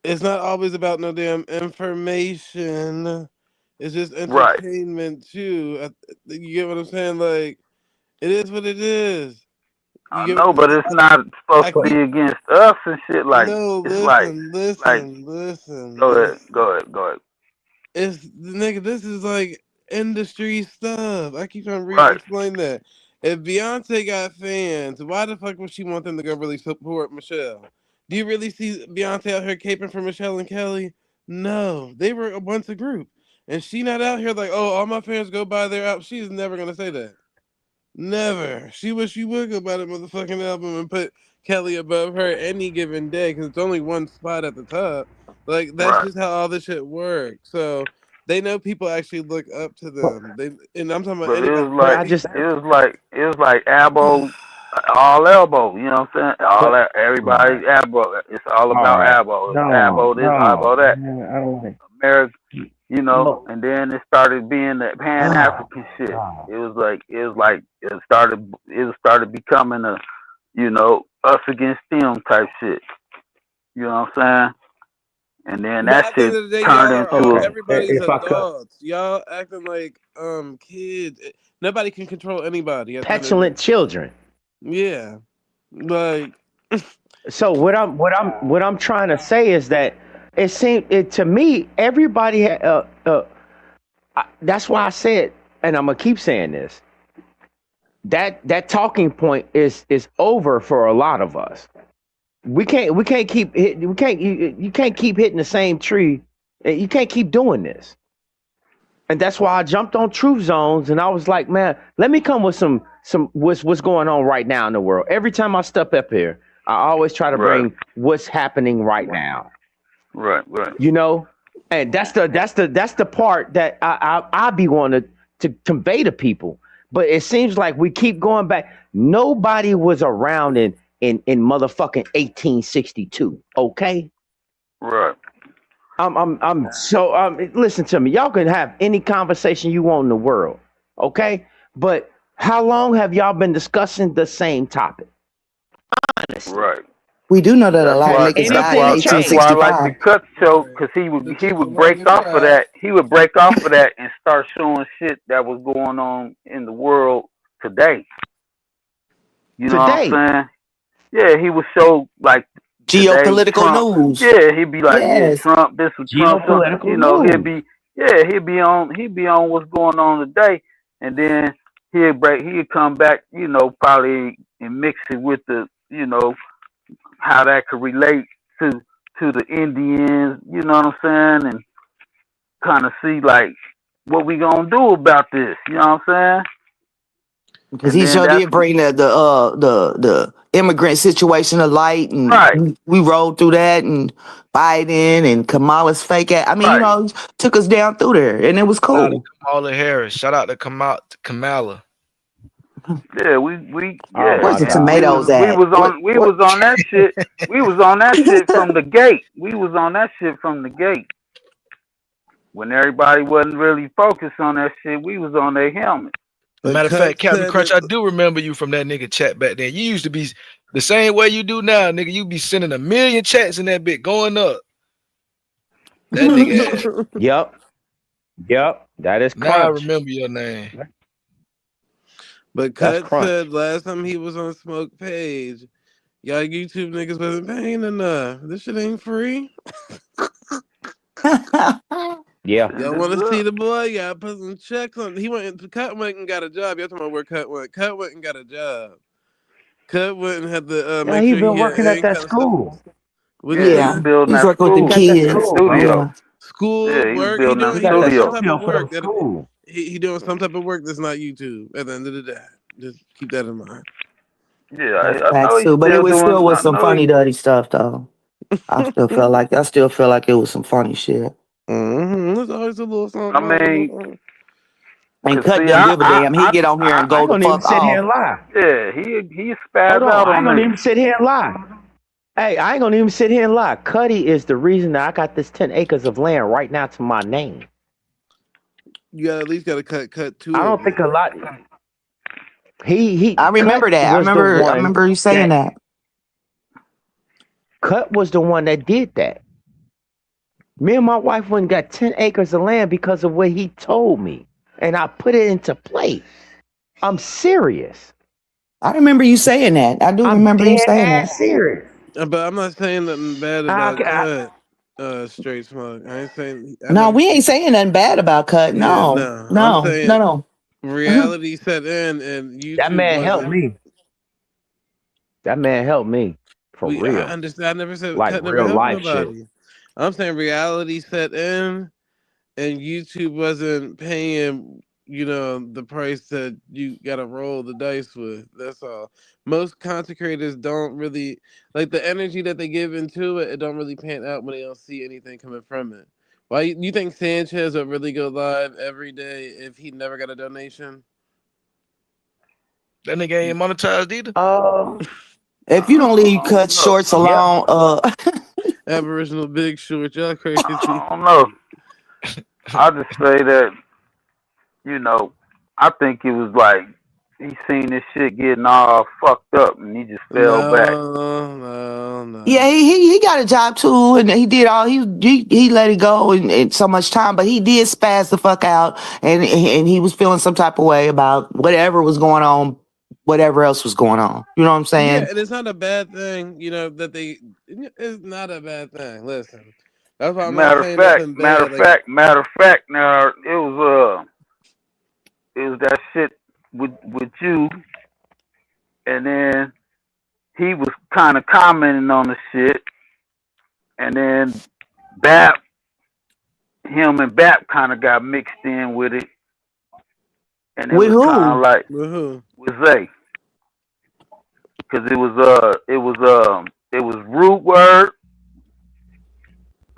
It's not always about no damn information. It's just Right. entertainment too. You get what I'm saying? Like it is what it is. You I get know, what but it's not supposed I to be keep. against us and shit. Like No, it's like listen, like listen, listen, go ahead, listen. go ahead, go ahead. It's nigga. This is like industry stuff. I keep trying to Right, explain that. If Beyonce got fans, why the fuck would she want them to go really support Michelle? Do you really see Beyonce out here caping for Michelle and Kelly? No, they were a bunch of group, and she not out here like, oh, all my fans go buy their album. She's never gonna say that. Never. She wish she would go buy the motherfucking album and put Kelly above her any given day because it's only one spot at the top. Like that's right. just how all this shit works. So they know people actually look up to them. They and I'm talking about But it anybody. was but like I just, it was like elbow, all elbow. You know what I'm saying? All but that all right, everybody elbow. It's all all about right, elbow. It's no, elbow this, elbow no, that. man, I don't want America, no. and then it started being that Pan Oh African shit. God. It started becoming a us against them type shit. You know what I'm saying? And then But that at the end shit of the day, turned y'all are all into Okay, everybody's if I could, adults. Y'all acting like kids. Nobody can control anybody at the end of the petulant day. children. Yeah. Like So what I'm trying to say is that it seemed it to me everybody that's why I said, and I'm gonna keep saying this, that talking point is over for a lot of us. We can't keep we can't you can't keep hitting the same tree. You can't keep doing this. And that's why I jumped on Truth Zones and I was like, man, let me come with some what's going on right now in the world. Every time I step up here, I always try to right, bring what's happening right now. right. You know, and that's the part that I be wanting to convey to people. But it seems like we keep going back. Nobody was around in motherfucking 1862. Okay, Right. I'm so listen to me. Y'all can have any conversation you want in the world. Okay, but how long have y'all been discussing the same topic? Honestly, Right. We do know that a That's lot of why. niggas That's died in anything why. That's why I changed? like the 1865. cut show right. because he would The he chicken would on break the off of track. that. He would break off of that and start showing shit that was going on in the world today. You know what Today, I'm saying? Yeah, he would show like today Geopolitical Trump. news. Yeah, he'd be like, yeah, Yes. Trump. This was Trump. So, geopolitical he'd news. be he'd be on what's going on today, and then he'd come back. Probably and mix it with the how that could relate to the Indians. You know what I'm saying? And kind of see like what we gonna do about this. You know what I'm saying? Because And he then sure that's did bring the immigrant situation to light, and right, we rolled through that, and Biden and Kamala's fake ass. I mean, right. took us down through there, and it was Shout out to cool. Kamala Harris. Shout out to Kamala. Yeah, we Oh yeah, Where's my the and God. tomatoes we at? was What? on we What? was on that shit. We was on that shit from the gate. We was on that shit from the gate. When everybody wasn't really focused on that shit, we was on their helmet. But Matter of Cut fact, Captain said Crunch, that. I do remember you from that nigga chat back then. You used to be the same way you do now, nigga. You be sending a million chats in that bit going up. That nigga ass. Yep. Yep. That is Now I crunch. remember your name. But That's Cut crunch. said last time he was on Smoke Page, y'all YouTube niggas wasn't paying enough. This shit ain't free. Yeah. Y'all want to see the boy? Y'all put some checks on. He went. Cut went and got a job. Y'all talking about where Cut went? Cut went and got a job. Cut went and had to Yeah, make he sure he been had working at any that kind of stuff. school. What you Yeah, he Yeah, was say? building he's that working with He them school, got that that kids. school, bro. studio. Yeah. School Yeah, he was work. building He that got that Doing some studio. type of studio for work the that school. he doing some type of work that's not YouTube. At the end of the day, just keep that in mind. Yeah, That's I know facts he's too. But it still was doing. still was I some know funny he. dirty stuff though. I still feel like it was some funny shit. There's always a little I something. Always a little mean, something. And cause Cut see, didn't give a damn. He get on here and I go ain't the gonna even fuck sit here off. and lie. yeah, he Hold spazzed on. out I ain't on gonna niggas. even sit here and lie. Hey, I ain't gonna even sit here and lie. Cuddy is the reason that I got this 10 acres of land right now to my name. You got at least got to cut I two of don't them. think a lot. He I Cut remember that. was the I one remember you saying that that. Cut was the one that did that. Me and my wife went and got 10 acres of land because of what he told me. And I put it into play. I'm serious. I remember you saying that. I do I'm remember you dead saying that. ass serious. But I'm not saying nothing bad I, about I, cut. Straight smoke. I ain't saying. I No, never. we ain't saying nothing bad about Cut. Yeah, No, no. I'm no, saying no, no. reality set in and that YouTube man helped wasn't. me. That man helped me. For I real. understand. I never said Like cut never real helped life shit. nobody. I'm saying reality set in and YouTube wasn't paying. The price that you got to roll the dice with. That's all. Most content creators don't really like the energy that they give into it. It don't really pan out when they don't see anything coming from it. Why you think Sanchez would really go live every day if he never got a donation? That nigga ain't monetized either. Uh, If you don't leave I Cut don't know. shorts yeah. alone, Aboriginal Big Short, y'all crazy. I don't know. I just say that you know, I think it was like he seen this shit getting all fucked up and he just fell back. No, no, yeah, no. he got a job too, and he did all he let it go in so much time, but he did spaz the fuck out, and he was feeling some type of way about whatever was going on, whatever else was going on. You know what I'm Yeah, saying? and it's not a bad thing, that they. It's not a bad thing. Listen, that's why I'm not Matter of saying fact, nothing matter bad. of Like, fact, matter of fact. Now it was that shit with you, and then he was kind of commenting on the shit, and then Bap, him and Bap kind of got mixed in with it, and it With was kind of who? like woohoo. with Zay, because it was Root Word,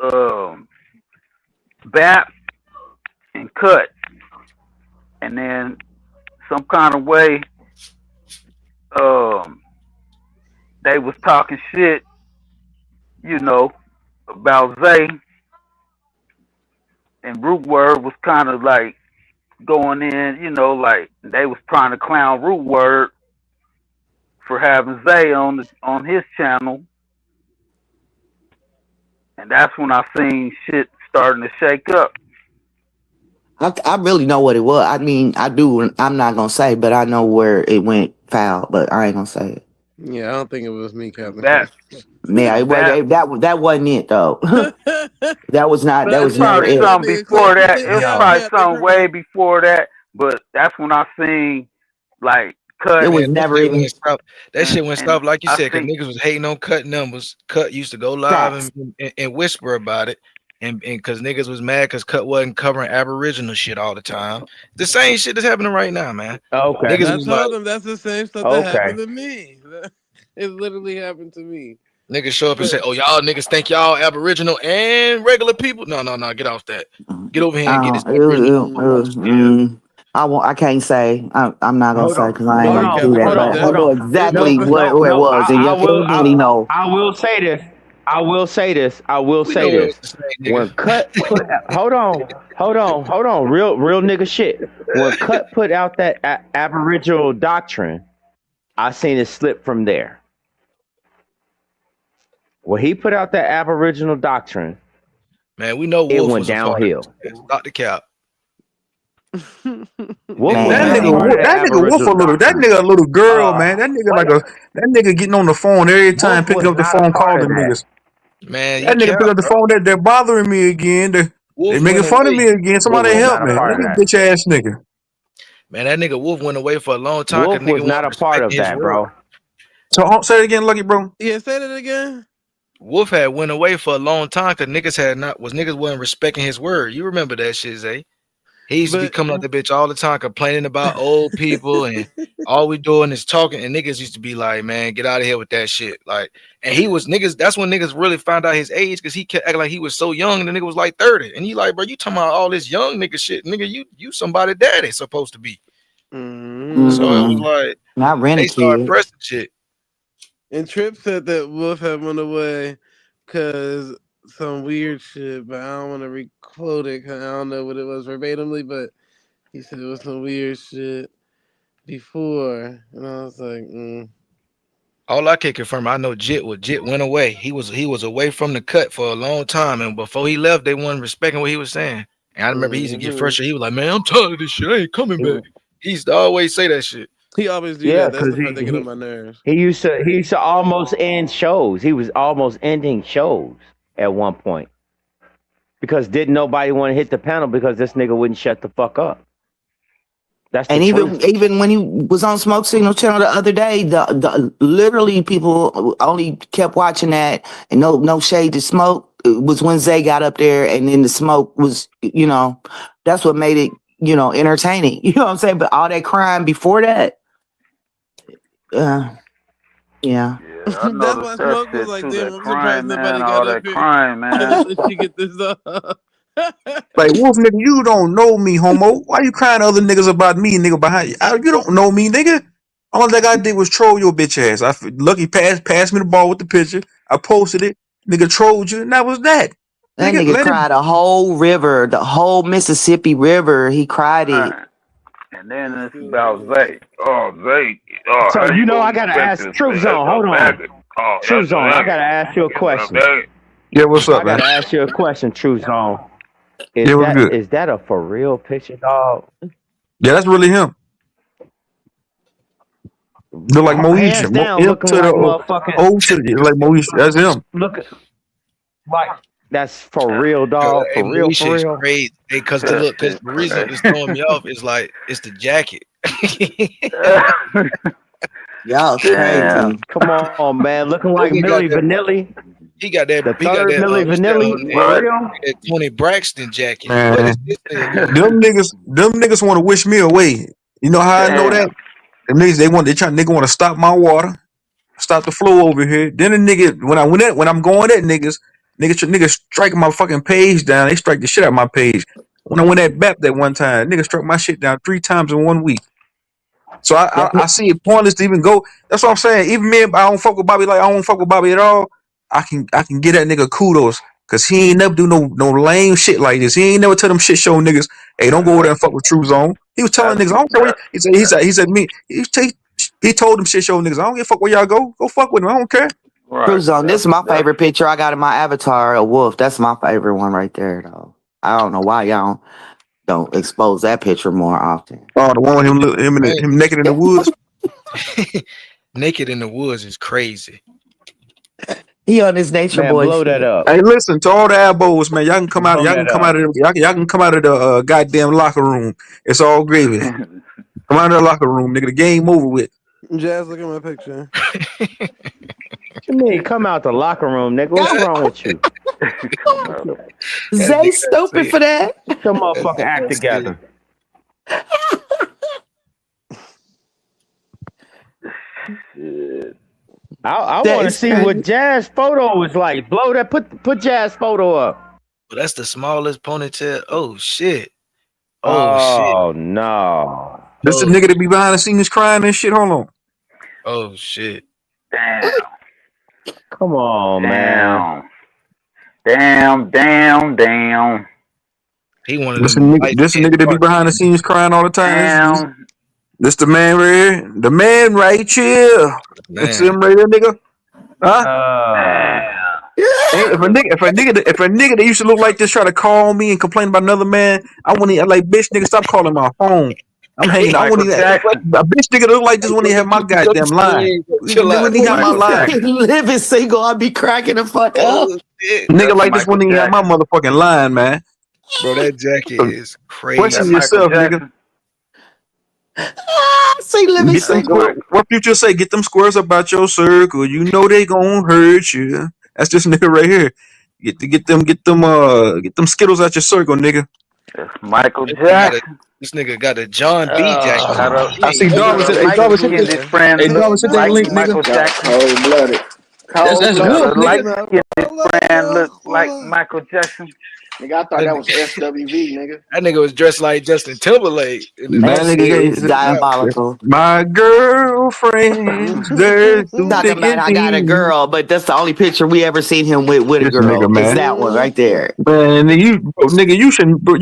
um, Bap, and Cut, and then some kind of way, um, they was talking shit, you know, about Zay, and Root Word was kind of like going in, like they was trying to clown Root Word for having Zay on his channel, and that's when I seen shit starting to shake up. I really know what it was. I mean, I do. I'm not gonna say, but I know where it went foul. But I ain't gonna say it. Yeah, I don't think it was me, And Captain Bat, Crunch. Yeah, and Bat, that wasn't it though. That was not. That it's was That never probably nigga, it. that something nigga before clocked that. completely It's out, Yo. probably Captain something way Crunch. before that, but that's when I seen like It Cut was Man, that never shit even went stop. That shit went and stop like you I said, cause seen niggas was hating on Cut numbers. Cut used to go live facts. and whisper about it, and cause niggas was mad cause Cut wasn't covering Aboriginal shit all the time. The same shit that's happening right now, man. Okay. Niggas I was like, told him that's the same stuff that Okay. happened to me. It literally happened to me. niggas show up and But say, "Oh, y'all niggas think y'all Aboriginal and regular people." No, no, no. Get off that. Get over here and get this Aboriginal motherfucker spill. I won't. I can't say. I'm not gonna Hold say on. because I ain't Hold yeah, gonna on. do Captain that. Hold Crunch, But on. I Hold that know on. it exactly No, was no, where it no. was, and I will everybody know. I will say this. I will say this. I will We say know it was this. the same nigga. When Cut put, hold on, real nigga shit. When Cut put out that Aboriginal doctrine, I seen it slip from there. When he put out that Aboriginal doctrine, Man, we know it Wolf went was a part of downhill. this. Stop the cap. Wolf was That not a nigga, Man, part of that That nigga Wolf a Aboriginal little. That doctrine. nigga a little girl, man. What? That nigga getting on the phone every time, Wolf picking was up the not a phone, part of calling that. niggas. Man, you That nigga cap, pick up the bro. phone. They're bothering me again. They Wolf making went fun of away. me again. Wolf Somebody was help not a me. part That of nigga that. bitch ass nigga. Man, that nigga Wolf went away for a long time because Wolf nigga was not wasn't a part respecting of his that, word. bro. So say it again, Lucky bro. Yeah, say that again. Wolf had went away for a long time because niggas wasn't respecting his word. You remember that shit, Zay? He used to be But coming out the bitch all the time complaining about old people and all we doing is talking. And niggas used to be like, man, get out of here with that shit. Like, and he was niggas. That's when niggas really found out his age because he kept acting like he was so young and the nigga was like 30. And he like, bro, you talking about all this young nigga shit, nigga? You somebody daddy supposed to be. So it was mm, like I ran a they started kid. pressing shit. and Trip said that Wolf had went away because some weird shit, but I don't want to requote it because I don't know what it was verbatimly, but he said it was some weird shit before, and I was like, All I can confirm, I know Jit went away. He was away from the cut for a long time, and before he left, they weren't respecting what he was saying. And I remember he used to get mm-hmm. frustrated. He was like, "Man, I'm tired of this shit. I ain't coming back." He used to always say that shit. He always do Yeah, that. That's because the part that get on my nerves. he used to almost end shows. He was almost ending shows at one point because didn't nobody want to hit the panel because this nigga wouldn't shut the fuck up. That's the And truth. even when he was on Smoke Signal Channel the other day, the literally people only kept watching that, and no shade to Smoke. It was when Zay got up there, and then the smoke was, that's what made it, entertaining. You know what I'm saying? But all that crime before that, uh, yeah. Yeah, I That's noticed why that Smoke was shit like, too. "Damn, That I'm surprised crime, man. nobody All got up that here crime, to man. let you get this off." Like Wolf nigga, you don't know me, homo. Why you crying to other niggas about me, nigga, behind you? You don't know me, nigga. All that I did was troll your bitch ass. Lucky passed me the ball with the picture. I posted it. Nigga trolled you, and that was that. That Nigga, nigga let it. cried a whole river, the whole Mississippi River. He cried it. Right. And then I it's still about did it. Zay. Oh, Zay. Oh, So how you I gonna gotta respect ask this Truth nigga? That's Zone. your Hold on, faggot. Oh, Truth that's your Zone. I faggot. gotta ask you a That's your question. faggot. Yeah, what's I up, man? gotta ask you a question, Truth Zone. Yeah, what's good? Is that a for real picture, dog? Yeah, that's really him. Look like Hands Moesha. down, M looking to like the motherfucking O to the like Moesha. That's him. look like that's for real, dog. Hey, For Moesha is real. crazy. Hey, That cause shit the reason it's crazy. throwing me off is like it's the jacket. Y'all Damn. crazy. Come on, man. Looking like Nigga got Millie that. Vanilli, He got that. the He got third that. Millie What's that Vanilli, nigga? for Right. real. That Tony Braxton jacket. What is Man, this nigga got on? them niggas want to wish me away. You know how I know that? Damn. Them niggas nigga want to stop my water, stop the flow over here. Then the nigga when I'm going at niggas striking my fucking page down. They strike the shit out of my page. When I went at BAP that one time, niggas struck my shit down 3 times in 1 week. So That I see it pointless to even go. That's what I'm saying. Even me, I don't fuck with Bobby like I don't fuck with Bobby at all. I can get that nigga kudos because he ain't never do no lame shit like this. He ain't never tell them shit show niggas, hey, don't go over That's there and fuck with True Zone. He was telling that's niggas, I don't care what that's he told them shit show niggas, I don't give a fuck where y'all go. Go fuck with him. I don't care. right. Cruise on. This is my That's favorite picture I got in my avatar, a wolf. That's my favorite one right there, though. I don't know why y'all don't expose that picture more often. Oh, the one with Man, him naked in the woods. naked in the woods is crazy. He on his nature Man, boy blow that shit. up. Hey, listen to all the elbows, man. Y'all can come out. Blow Y'all can that come out up. of. Y'all can come out of the goddamn locker room. It's all gravy. Come out of the locker room, nigga. The game over with. Jazz, look at my picture. What you mean? Come out the locker room, nigga. What's wrong with you? come out. That Zay nigga gotta stupid say it. for that. Get your That motherfucking nigga act gotta say it. together. Shit. I That want to is see what crazy. Jazz photo was like. Blow that. Put Jazz photo up. But that's the smallest ponytail. Oh shit. Oh shit. Oh no. This the Oh nigga that be behind the scenes crying and shit. Hold on. oh shit. Damn. Come on, man. Damn. Damn. He one of This them a nigga, light this a skinned nigga that be dark behind the skinned niggas. scenes crying all the time. Damn. This the man right here. The man right here. That's Man. him right here, nigga. Huh? Uh, Damn. Ain't if a nigga that used to look like this try to call me and complain about another man, I wouldn't even, like, bitch nigga, stop calling my phone. I'm hanging. I Michael wouldn't even, like, Jackson. a bitch nigga look like this Hey, wouldn't bro, even have you my need to go to goddamn line. sleep. They Chill out. wouldn't even have my Michael line. Jackson. Living single, I'd be cracking the fuck up. Oh shit. Nigga That's like this Michael wouldn't even have my Jackson. motherfucking line, man. Bro, that jacket So is That question crazy. Michael yourself, nigga. Jackson. See, living Get them That's single. squares. Michael. What future say? Get them squares about your circle. You know they gonna hurt you. That's this nigga right here. Get them Skittles out your circle, nigga. That's Michael This nigga got a Jackson. this nigga got a John B jacket How on. the He I ain't see how never Jarvis. the left Hey, his light Jarvis, hit hood, this. skinned man. friend Hey, look Jarvis, hit that like link, nigga. Michael Got Jackson? cold blooded. Cold That's How blooded. Wolf, the nigga. light skinned friend look like Michael Jackson? Nigga, I thought That that nigga, was SWV, nigga. that nigga was dressed like Justin Timberlake in the That That video. shit nigga, is diabolical. my girlfriend's there through Talking thick about and I got a thin. girl, but that's the only picture we ever seen him with a This nigga, girl. It's man. that one right there. Man, nigga,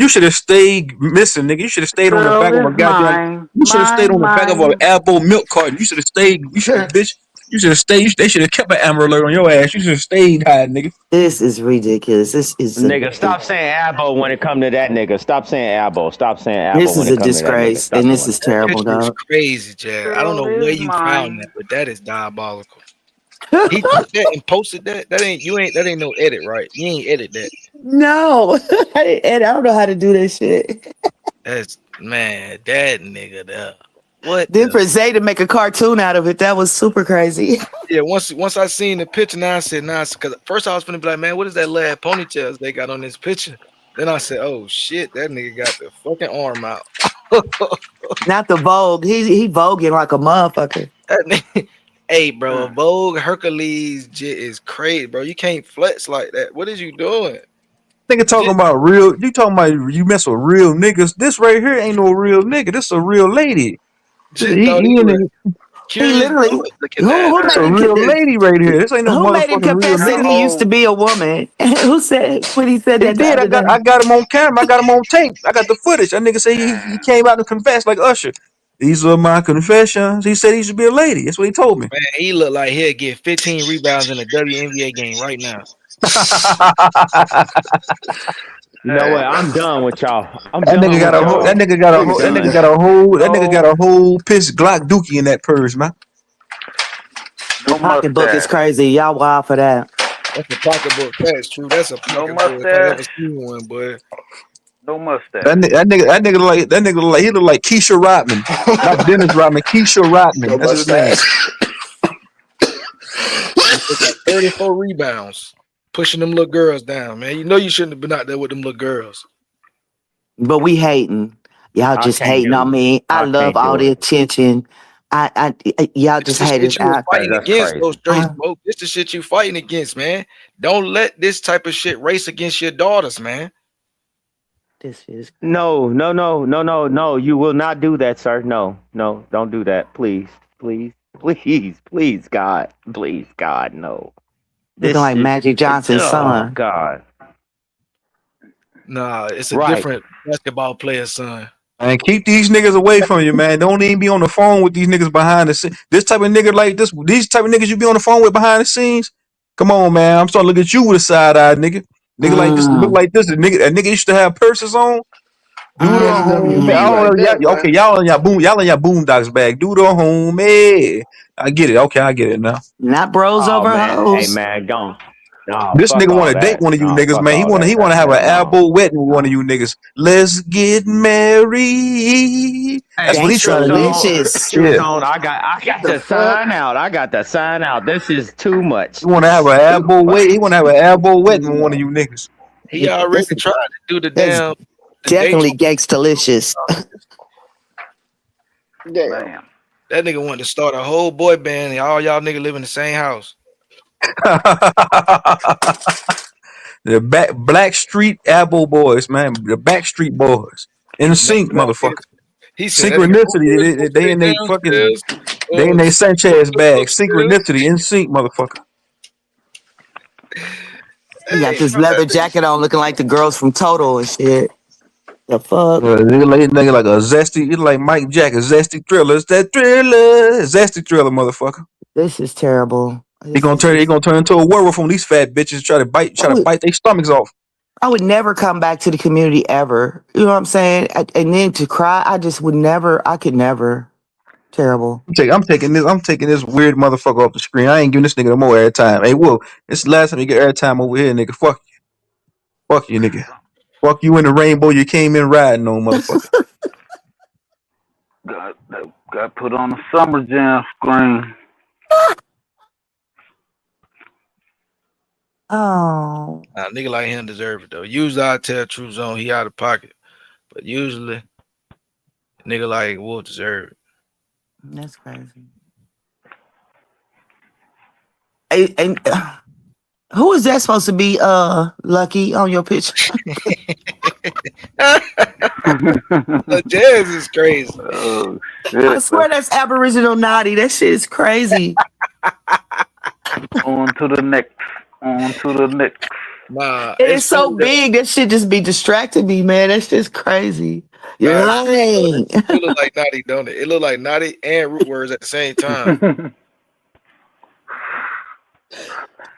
you should have stayed missing, nigga. You should have stayed on the Girl back of a is goddamn. mine, You should have stayed on the back of an mine. Apple milk carton. You should have stayed. You should, bitch. You should have stayed. They should have kept an Amber Alert on your ass. You should have stayed high, nigga. This is ridiculous. nigga, stop saying Abo when it come to that nigga. Stop saying Abo. Stop saying Abo this when is it a come to that nigga. disgrace, Stop and this doing is that. That terrible, picture is dog. crazy, Jad. I don't Girl know where is you found that, mine. but that is diabolical. He took that and posted that. That ain't no edit, right? You ain't edit that. No, and I don't know how to do this shit. That's man, that nigga there. What Then the for Zay to make a cartoon out of it, that was super crazy. yeah, once I seen the picture, now I said, nah, because first I was finna be like, man, what is that lad ponytails they got on this picture? Then I said, oh shit, that nigga got the fucking arm out. Not the Vogue. He voguing like a motherfucker. That nigga, hey, bro, a Vogue Hercules jit is crazy, bro. You can't flex like that. What is you doing? Nigga talking Jit, about real. You talking about you mess with real niggas. This right here ain't no real nigga. This a real lady. Jit thought he He in was the, He Curious literally George looking who at. who This made a him real lady right here. This ain't no who made him motherfucking real confess How that nigga. he used to old? be a woman? Who said when he said He that the did. other day? I got him on camera. I got him on tape. I got the footage. That nigga say he came out and confessed like Usher. These are my confessions. He said he should be a lady. That's what he told me. Man, he looked like he'll get 15 rebounds in a WNBA game right now. You know what? Hey, I'm done with y'all. I'm That nigga done got with a whole. y'all. That nigga got a I'm whole. That nigga done. got a whole. That nigga got no, a whole piss Glock Dookie in that purse, man. The no pocketbook is mustache. crazy. Y'all wild for that. That's a pocketbook. That's true. That's a No pocketbook if I ever mustache. seen one, boy. No mustache. That nigga like he look like Keisha Rodman, not Dennis Rodman. Keisha Rodman. No That's his name. mustache. He still got 34 rebounds, pushing them little girls down, man. You know you shouldn't have been out there with them little girls. But we hating. Y'all I just can't hating do on it. me. I I love can't all do the it. attention. Y'all This just the haters. shit you were fighting That's against, crazy. though, straight smoke. This the shit you fighting against, man. Don't let this type of shit race against your daughters, man. This is crazy. No. You will not do that, sir. No. Don't do that. Please, God. Please, God, no. Looking This like is, Magic Johnson's oh, son. God. Nah, it's a Right. different basketball player, son. Man, keep these niggas away from you, man. Don't even be on the phone with these niggas behind the scenes. This type of nigga like this, these type of niggas you be on the phone with behind the scenes. Come on, man. I'm starting to look at you with a side eye, nigga. Nigga like this, look Mm, like this. A nigga used to have purses on. Dude, He ain't never home, be mm. like that, okay, man. y'all in your boondocks bag. Dude, home, hey. I get it. Okay, I get it now. Not bros Oh, over man. Hey, hoes. man, don't. No, This fuck nigga want all to date that. one of you No, niggas, fuck man. all He that. want to have an No. elbow wet with one of No. you niggas. Let's get married. That's Hey, what he trying True to do. Zone, Gangstalicious. True Yeah. Zone, I got The to fuck? sign out. I got to sign out. This is too much. He want to have an Who the elbow fuck? wet. He want to have an elbow wet with one of you niggas. He already That's tried to do the that's damn the date. definitely gangstalicious. Damn. Damn. That nigga wanted to start a whole boy band and all y'all niggas live in the same house. The Black Street Apple Boys, man. The Backstreet Boys. In Never sync, let his, motherfucker. he said that nigga Synchronicity. They stay in they fucking. downstairs. They in Oh, they sleep Sanchez bag. upstairs. Synchronicity in sync, motherfucker. He got Hey, this bro, leather jacket on, looking like the girls from Total and shit. The fuck? Nigga like a zesty, it's like Mike Jack, a zesty thriller. It's that thriller, zesty thriller, motherfucker. This is terrible. He This gonna is turn, he just. gonna turn into a werewolf from these fat bitches. I Try to would, bite their stomachs off. I would never come back to the community ever. You know what I'm saying? And then to cry, I just would never. I could never. Terrible. I'm taking this weird motherfucker off the screen. I ain't giving this nigga no more airtime. Hey, Will, this is the last time you get airtime over here, nigga. Fuck you, nigga. Fuck you in the rainbow you came in riding on, motherfucker. Got put on the Summer Jam screen. Oh, Nah, nigga like him deserve it though. Usually I tell True Zone he out of pocket, but usually nigga like Wolf deserve it. that's crazy. And who is that supposed to be? Lucky on your picture. But Jazz is crazy. Oh I shit! swear that's Aboriginal naughty. That shit is crazy. On to the next. On to the next. Nah, It's it's funny so that big. That shit just be distracting me, man. That's just crazy. You're nah, lying. it look like Naughty, don't it? It look like Naughty and Root Words at the same time.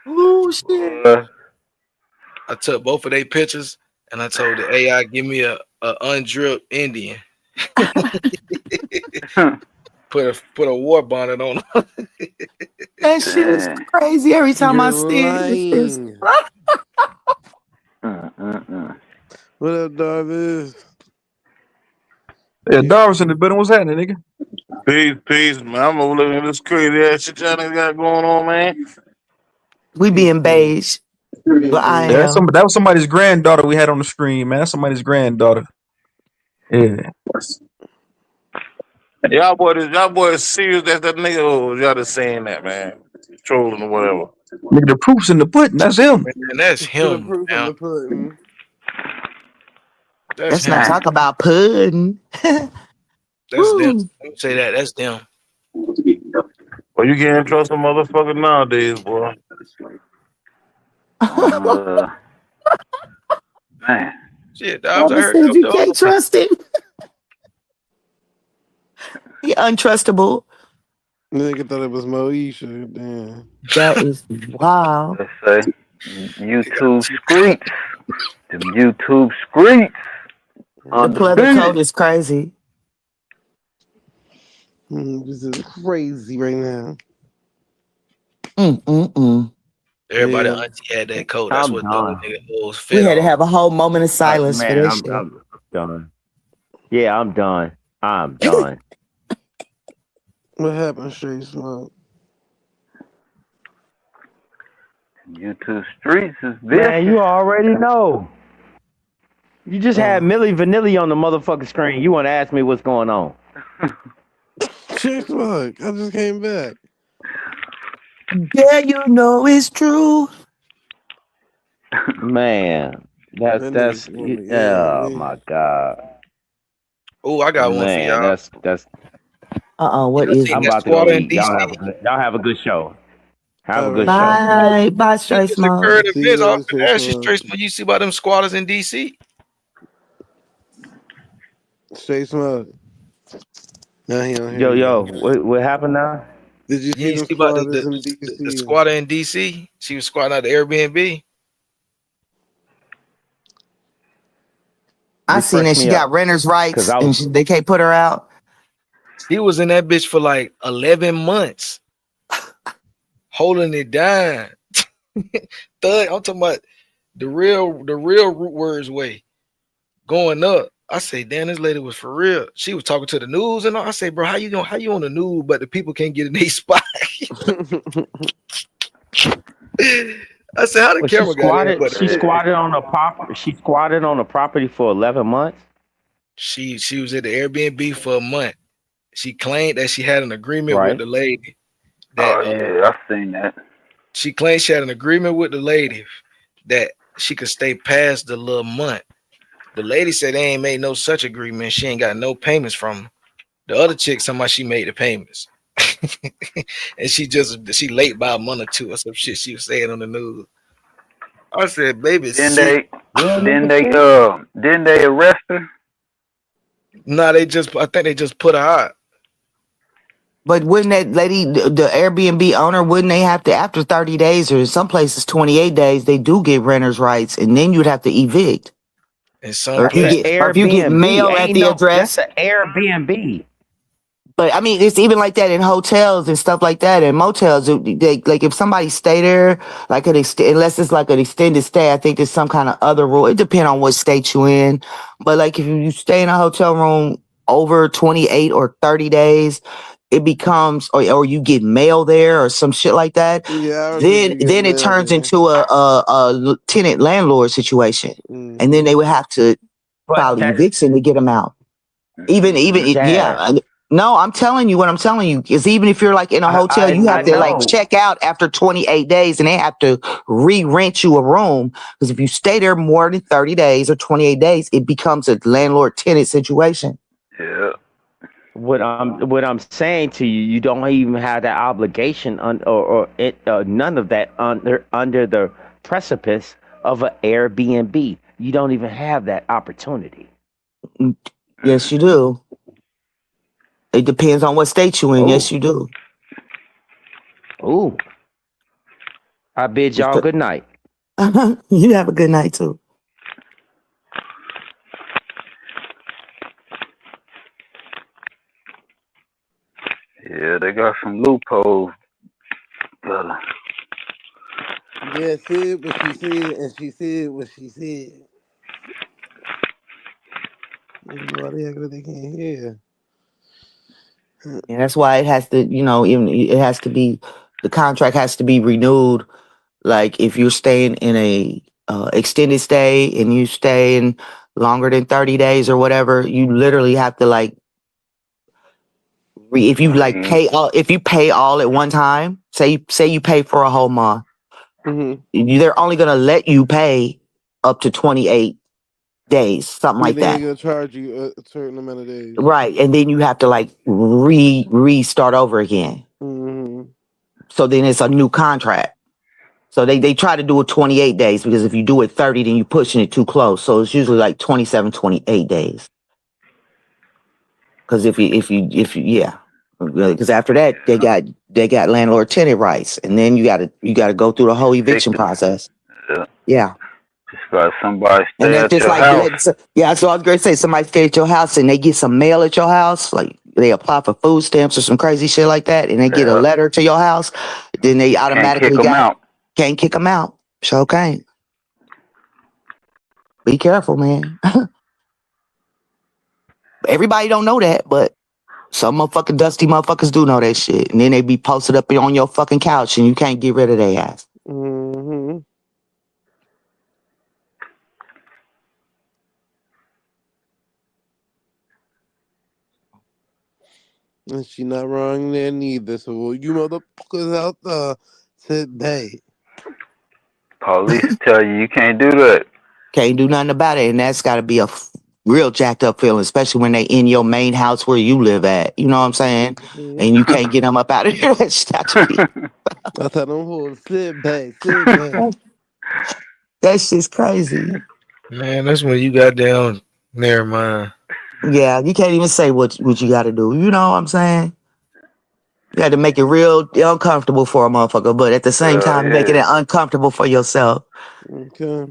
Oh shit. I took both of their pictures and I told the AI give me a undripped Indian. Put a war bonnet on. That shit is crazy. Every time I You're see it, it's just. lying. What up, Darvis? Yeah, Darvis in the building. What's happening, nigga? Peace, man. I'm over looking at this crazy ass shit y'all niggas got going on, man. We Peace, being peace. beige. But I Yeah, am. that was somebody's granddaughter we had on the screen, man. That's somebody's granddaughter. Yeah. Y'all boys serious that nigga, or y'all just saying that, man? Trolling or whatever. Nigga, the proof's in the pudding. That's him. And that's Put the him, proof in man. the pudding. That's Let's not him. talk about pudding. That's them. Woo. Let me say that. That's them. Well, you can't trust a motherfucker nowadays, boy. Man. Shit, Dobbs, I Mama heard said your you dog. can't trust him. He untrustable. Nigga thought it was Moesha. Damn. That is wow. Let's say YouTube streets. Them YouTube streets. The pleather Undefeated. coat is crazy. This is crazy right now. Everybody Yeah. auntie had that coat. That's I'm what those done. nigga hoes We fit had to on. have a whole moment of silence for Man, that shit. I'm done. Yeah, I'm done. I'm done. What happened, Straight Smoke? YouTube streets is Man, vicious. you already know. You just had Millie Vanilli on the motherfucking screen. You want to ask me what's going on? Straight Smoke. I just came back. Yeah, you know it's true. Man, That nigga that's told me, yeah, oh man. my god. Oh, I got one for Man, y'all. that's What Y'all is seen I'm it? that about to go squatter in eat. DC? Y'all have a good show. Have a All good right, show. man. Bye, He Straight just Smoke. occurred in See Vince. you I later, was Straight ask you Smoke. straight. What you see about them squatters in DC? Straight Smoke. Now he don't hear you. Yo, what happened now? Did you You see ain't them see about squatters in the DC? squatter in DC? She was squatting out the Airbnb. I seen Refresh that she me got up, renters' cause rights I and was they can't put her out. He was in that bitch for like 11 months, holding it down. Thug, I'm talking about the real root words way going up. I say, damn, this lady was for real. She was talking to the news and all. I say, bro, how you on the news, but the people can't get in their spot? I said, how the well, she camera got in? squatted. But She squatted on a prop. She squatted on a property for 11 months. she was at the Airbnb for a month. She claimed that she had an agreement with Right. the lady. That Oh yeah, I've seen that. she claimed she had an agreement with the lady that she could stay past the little month. The lady said they ain't made no such agreement. She ain't got no payments from her. The other chick, somehow she made the payments. And she late by a month or two or some shit she was saying on the news. I said, baby, Then sick. they, then they arrest her. Nah, I think they just put her out. But wouldn't that lady, the Airbnb owner, wouldn't they have to, after 30 days or in some places 28 days, they do get renters' rights and then you'd have to evict. In some Or if That's you an get, places. or if you get Airbnb. mail at Ain't the no. That's address. an Airbnb. But I mean, it's even like that in hotels and stuff like that, and motels. Like if somebody stay there, like unless it's like an extended stay, I think there's some kind of other rule. It depends on what state you in. But like if you stay in a hotel room over 28 or 30 days, it becomes, or you get mail there or some shit like that. Yeah, I heard Then people get then it mail turns there. into a tenant landlord situation, and then Hmm. they would have to But file that eviction to get them out. Mm-hmm. Yeah. jazz. No, I'm telling you what I'm telling you is even if you're like in a hotel, you I have to like know. check out after 28 days and they have to re-rent you a room. Because if you stay there more than 30 days or 28 days, it becomes a landlord tenant situation. Yeah. What I'm saying to you, you don't even have that obligation none of that under the precipice of an Airbnb. You don't even have that opportunity. Mm, yes, you do. It depends on what state you in. Oh, Yes, you do. ooh. I bid y'all good night. You have a good night too. Yeah, they got some loopholes. But Yeah, said what she said, and she said what she said. Why they act like they can't hear? And that's why it has to, even it has to be, the contract has to be renewed. Like if you're staying in a extended stay and you stay in longer than 30 days or whatever, you literally have to like if you like mm, pay all at one time, say you pay for a whole month, Hmm. they're only gonna let you pay up to 28 days, something Yeah, like they that. ain't gonna charge you a certain amount of days. Right. And then you have to like restart over again. Hmm. So then it's a new contract. So they try to do it 28 days because if you do it 30, then you're pushing it too close. So it's usually like 27, 28 days. Because yeah, because after that they got landlord tenant rights, and then you gotta go through the whole eviction victim. process. Yeah. Yeah, Just got somebody and stay that's at just your like house. yeah. So I was going to say somebody stay at your house and they get some mail at your house, like they apply for food stamps or some crazy shit like that, and they get a Yeah. letter to your house, then they Can't kick automatically them out. can't kick them out. So can't. Be careful, man. Everybody don't know that, but some motherfucking dusty motherfuckers do know that shit. And then they be posted up on your fucking couch and you can't get rid of their ass. Hmm. And she not wrong there neither. So you motherfuckers out there today. Police tell you can't do that. Can't do nothing about it. And that's got to be a real jacked up feeling, especially when they in your main house where you live at. You know what I'm saying? Hmm. And you can't get them up out of here. That's got to be. I tell them hoes, sit back, sit back. That shit's crazy. Man, that's when you got down. Never mind. Yeah, you can't even say what you got to do. You know what I'm saying? You got to make it real uncomfortable for a motherfucker, but at the same time, making Yeah. it uncomfortable for yourself. Okay.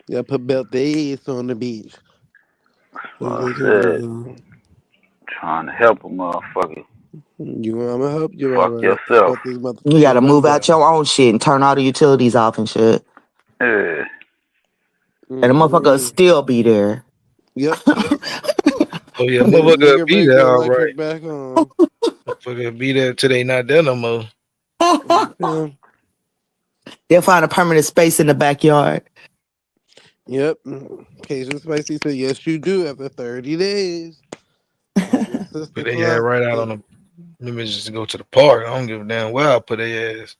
Yeah, put belt the ass on the beach. So Well, they I can said, do trying to help a motherfucker. you. I'ma help you, all Fuck right. yourself. But this You got motherfucking to move window. out your own shit and turn all the utilities off and shit. Yeah. And the motherfucker will Hmm. still be there. Yep. Oh yeah, motherfucker Nigga, be break the there, all right. electric back on. Motherfucker be there till they not there no more. Okay. They'll find a permanent space in the backyard. Yep. Cajun Spicy said, yes, you do after 30 days. Like my Put sister their ass right out clocked. on the. Let me just go to the park. I don't give a damn where I put their ass.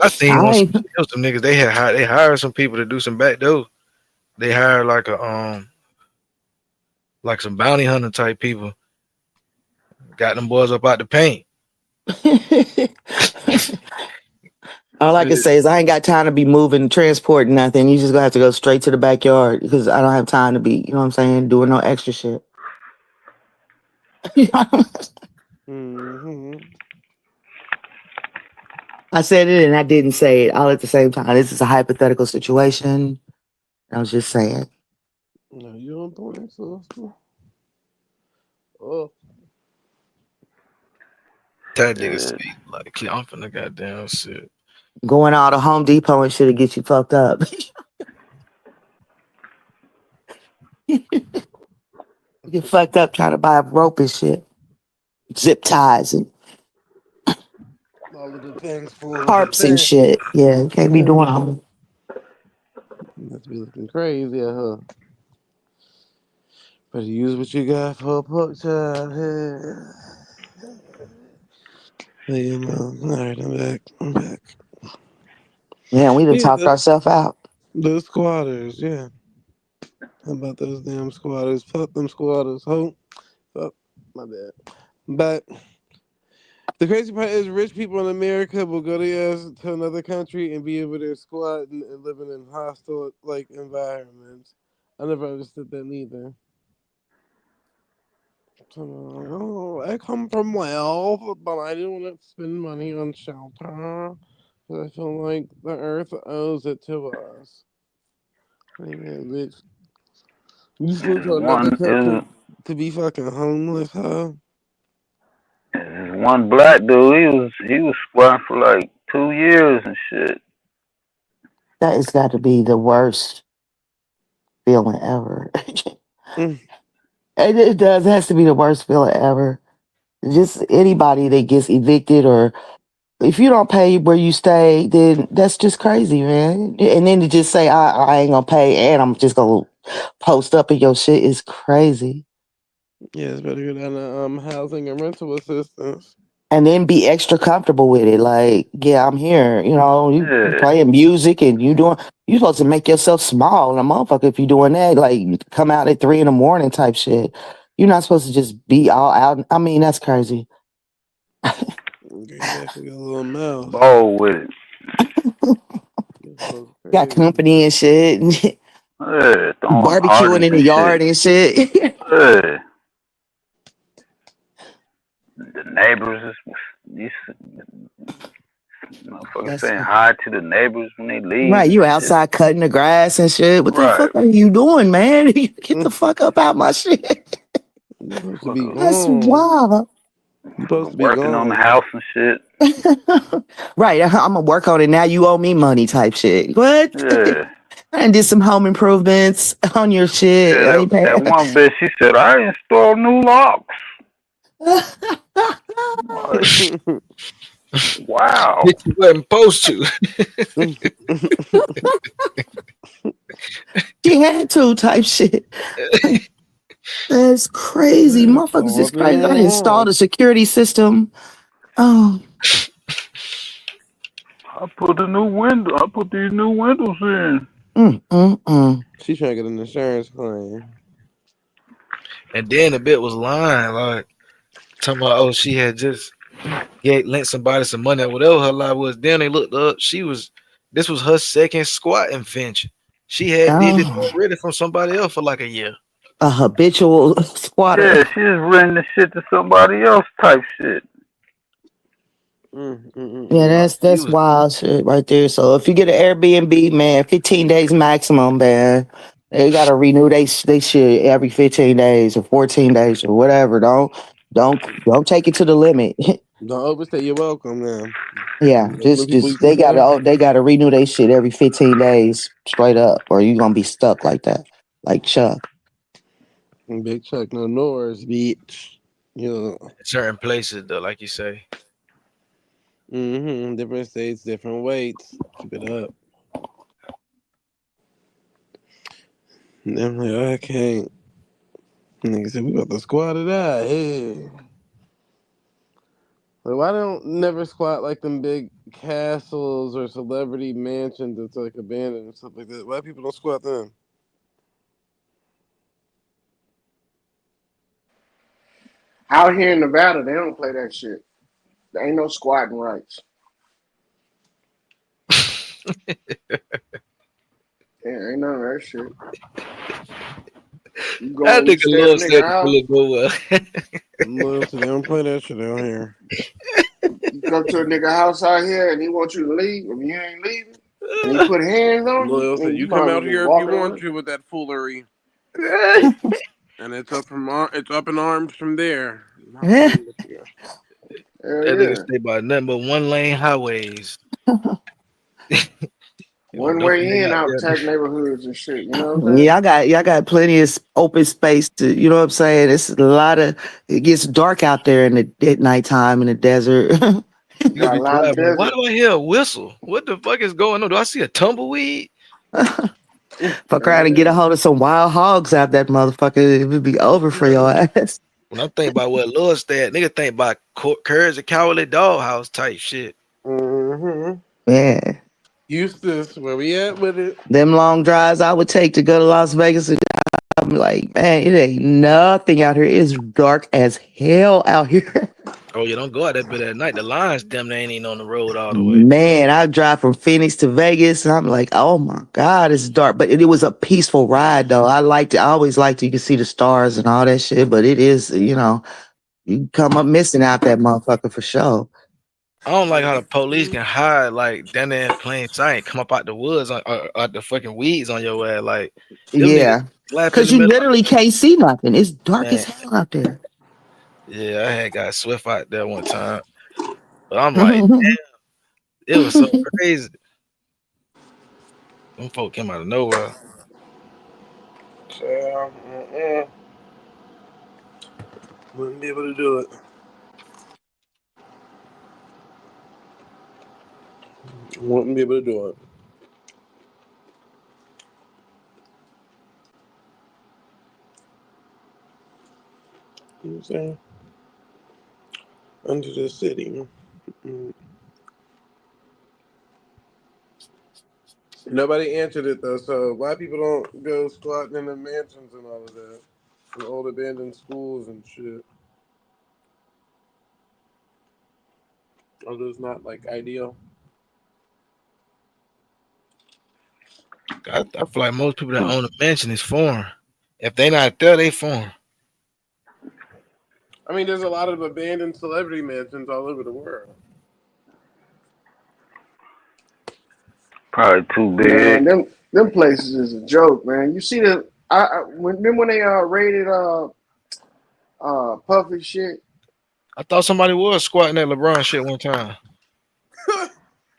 I seen I one. ain't. There was some niggas. They hired some people to do some back door. They hired like some bounty hunter type people. Got them boys up out the paint. All I can say is I ain't got time to be moving, transporting nothing. You just gonna have to go straight to the backyard because I don't have time to be, you know what I'm saying, doing no extra shit. Mm-hmm. I said it and I didn't say it all at the same time. This is a hypothetical situation. I was just saying. No, you on point, sister. Oh, That nigga Shit. speak like I'm finna goddamn shit. Going out to Home Depot and shit to get you fucked up. Get fucked up trying to buy a rope and shit. Zip ties and all of the things full of the tarps and thing. shit. Yeah, you can't be doing all that. Must be looking crazy at her. Better use what you got for a pork chop. Yeah. But you know, alright, I'm back. I'm back. Man, we done Yeah, talked ourselves out. those squatters, yeah. How about those damn squatters? Fuck them squatters. Ho. Fuck. My bad. But the crazy part is rich people in America will go to ass to another country and be over there squatting and living in hostile like environments. I never understood that neither. So, oh, I come from wealth, but I don't want to spend money on shelter. 'Cause I feel like the earth owes it to us. Like, yeah, bitch. You flew There's to another one is country to be fucking homeless, huh? there's one black dude. He was squatting for like 2 years and shit. That has got to be the worst feeling ever. Mm, It does. It has to be the worst feeling ever. Just anybody that gets evicted or if you don't pay where you stay, then that's just crazy, man. And then to just say I ain't gonna pay and I'm just gonna post up in your shit is crazy. yeah, it's better go down to housing and rental assistance. And then be extra comfortable with it. Like, yeah, I'm here. You know, you Yeah. playing music and you supposed to make yourself small in a motherfucker if you doing that. Like come out at 3 in the morning type shit. You're not supposed to just be all out. I mean, that's crazy. Okay, you actually got a little mouth. Bold with it. That's Got crazy. company and shit. Yeah, throwing Barbecuing parties in and the shit. yard and shit. Yeah. The neighbors is these motherfuckers That's saying hi to the neighbors when they leave right. and You shit. outside cutting the grass and shit. What the Right. fuck are you doing, man? Get the Mm, fuck up out my shit. you supposed to be Fucker, That's gone. wild. You supposed fucker to be working on the gone. house and shit. Right. I'm gonna work on it now. You owe me money type shit. What? Yeah. I did some home improvements on your Yeah, shit. I that ain't that paying. one bitch, she said, I installed new locks. Like, wow. Bitch, you wasn't supposed to. She had to type shit. That's crazy. Man, Motherfuckers is talking crazy. I installed more. a security system. Oh, I put these new windows in. mm. She trying to get an insurance claim. And then the bit was lying, like talking about oh she had just lent somebody some money or whatever her lie was. Then they looked up. This was her second squatting venture. She had did this Oh, already from somebody else for like a year. a habitual squatter. Yeah, she just renting the shit to somebody else type shit. Yeah, Mm. She that's was wild shit right there. So if you get an Airbnb, man, 15 days maximum, man. They gotta renew they shit every 15 days or 14 days or whatever. Don't take it to the limit. Don't overstay your welcome now. Yeah, Let them people just you can stay. they gotta renew their shit every 15 days straight up, or you gonna be stuck like that, like Chuck. Big Chuck no Norris, bitch. Yeah. certain places though, like you say. Different states, different weights. Keep it up. And I'm like, I can't. Nigga said we got the squad of that. Hey. Like, why don't never squat like them big castles or celebrity mansions that's like abandoned and stuff like that? Why people don't squat them? Out here in Nevada, they don't play that shit. There ain't no squatting rights. Yeah, ain't none of that shit. You go That and you nigga stay at a love nigga said the house. bullet go well. Listen, they don't play that shit out here. You come to a nigga house out here and he wants you to leave, and you ain't leaving, and he put hands on you, Listen, and you you might come as well out just here if you walk want away. to with that foolery, and it's up in arms from there. I'm not playing with you. Hell That nigga yeah. stay by nothing but one lane highways. You gonna One dump a way nigga in, out out there. tax neighborhoods and shit. You know what I'm saying? Y'all got plenty of open space to, you know what I'm saying? It's a lot of, it gets dark out there at nighttime in the desert. You gonna Got a be lot of driving. Like, why desert. do I hear a whistle? What the fuck is going on? Do I see a tumbleweed? Fuck Hell around and get a yeah. hold of some wild hogs out that motherfucker. It would be over for your ass. When I think about where Lord stay at, nigga think about Courage the Cowardly Doghouse type shit. Mm-hmm. Yeah. Eustace, where we at with it? Them long drives I would take to go to Las Vegas, and I'm like, man, it ain't nothing out here. It's dark as hell out here. Oh, you don't go out that bit at night. The lines damn they ain't even on the road all the way. Man, I drive from Phoenix to Vegas, and I'm like, oh my God, it's dark. But it was a peaceful ride, though. I liked it. I always liked it. You can see the stars and all that shit. But it is, you come up missing out that motherfucker for sure. I don't like how the police can hide like down there in plain sight, come up out the woods out the fucking weeds on your ass. Like them niggas Yeah, slap in because the you middle. literally can't see nothing. It's dark as Man, hell out there. yeah, I had got Swift out there one time, but I'm like, it was so crazy. Them folk came out of nowhere. So, wouldn't be able to do it. Wouldn't be able to do it. You know what I'm saying? Under the city. Mm. Nobody answered it though, so why people don't go squatting in the mansions and all of that? And old abandoned schools and shit. Are those not like ideal? I feel like most people that own a mansion is foreign. If they not there, they foreign. I mean, there's a lot of abandoned celebrity mansions all over the world. Probably too Man, big. them places is a joke, man. You see remember when they raided Puffy shit? I thought somebody was squatting that LeBron shit one time.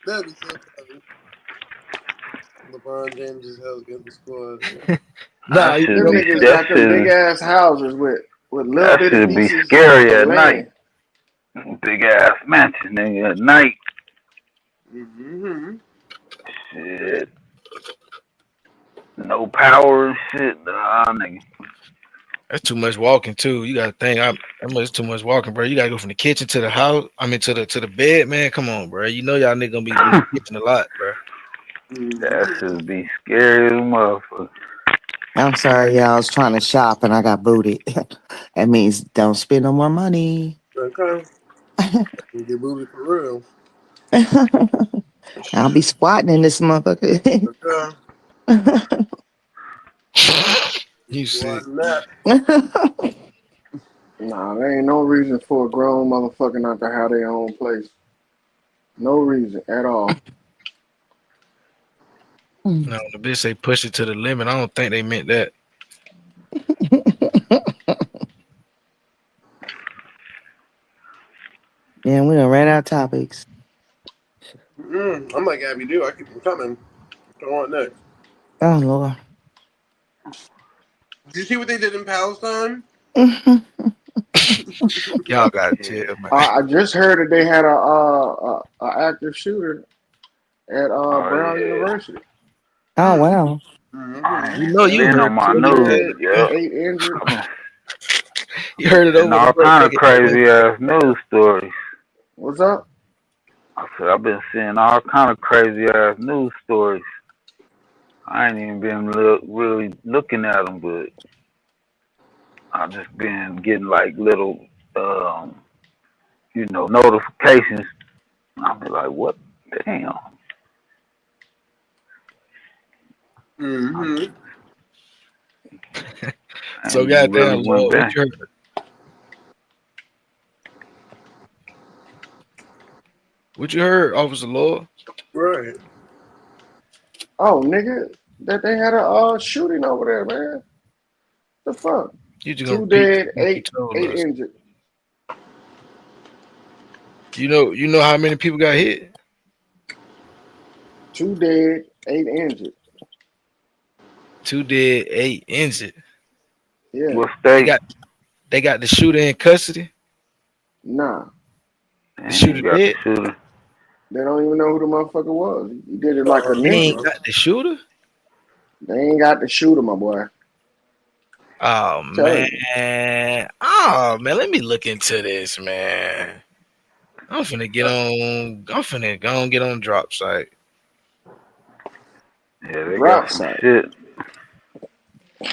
That'd be so funny. LeBron James is hell getting the squad. Nah, you Them know, niggas got them big ass houses with little that bitty should be pieces scary of at night. land. Big ass mansion, nigga, at night. Mm-hmm. Shit. No power and shit. Nah, nigga. that's too much walking too. You gotta think that much too much walking, bro. You gotta go from the kitchen to the house. I mean to the bed, man. Come on, bro. You know y'all nigga gonna be in the kitchen a lot, bro. That Mm-hmm. should be scary as a motherfucker. I'm sorry, y'all. I was trying to shop and I got booted. That means don't spend no more money. Okay. You get booted for real. I'll be squatting in this motherfucker. Okay. You sick. Squatting that. Nah, there ain't no reason for a grown motherfucker not to have their own place. No reason at all. No, the bitch say push it to the limit. I don't think they meant that. Yeah, we done ran out of topics. I'm like Abby do. I keep them coming. What on next? Oh Lord. Did you see what they did in Palestine? Y'all gotta Yeah. chill, man. I just heard that they had a active shooter at Oh Brown yeah. University. Oh wow. Mm-hmm. I You know ain't you been on heard my before you news. Dead, said Yep. 8 injured. I've been you heard it seeing over the all kind of motherfucking internet. crazy ass news stories. What's up? I said I've been seeing all kind of crazy ass news stories. I ain't even been really looking at them, but I've just been getting like little, um, notifications. I'll be like, what? Damn. Mm-hmm. And So you really goddamn went Lord, what back. you heard? What you heard, Officer Lord? Right. Oh, nigga, that they had a shooting over there, man. The fuck? You just gonna Two repeat dead, what you told eight us. injured. You know how many people got hit? Two dead, 8 injured. 2 dead, 8 injured. Yeah, What They state? got they got the shooter in custody. nah. The And shooter you got the dead. shooter. They don't even know who the motherfucker was. He did it like a Uh-uh. They ninja. ain't got the shooter. They ain't got to shoot him, my boy. Oh Tell you. man. Oh man. Let me look into this, man. I'm finna get on. I'm finna go and get on drop site. Yeah, they got Drop some site. shit.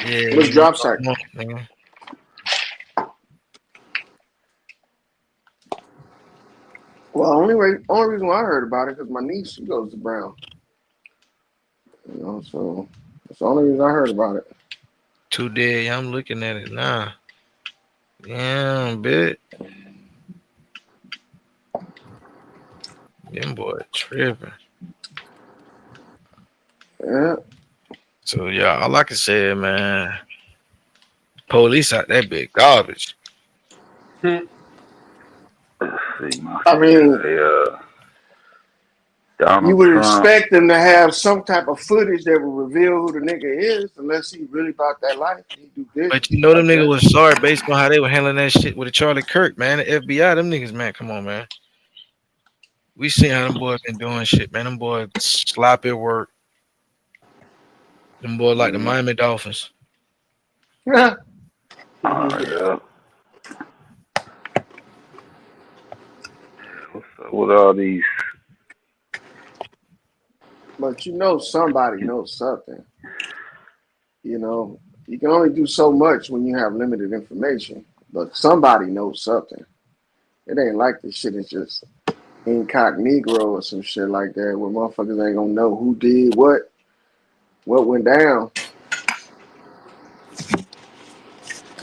Yeah, What's man. drop site? Man. Well, only reason why I heard about it because my niece she goes to Brown. You know, so that's the only reason I heard about it. 2 dead. Yeah, I'm looking at it now. Yeah, bit. Them boy tripping. Yeah, So yeah, all I can say, man, police out that big garbage. Hmm. Let's see. I mean, Say, you Donald would Trump. expect them to have some type of footage that will reveal who the nigga is, unless he really about that life. He do this But and you shit know them like niggas that. was sorry based on how they were handling that shit with the Charlie Kirk, man. The FBI, them niggas, man, come on, man. We seen how them boys been doing shit, man. Them boys sloppy work. Them boys like the Mm. Miami Dolphins. Yeah. What's up with all these? But you know, somebody knows something. You know, you can only do so much when you have limited information, but somebody knows something. It ain't like this shit is just incognito or some shit like that, where motherfuckers ain't gonna know who did what went down.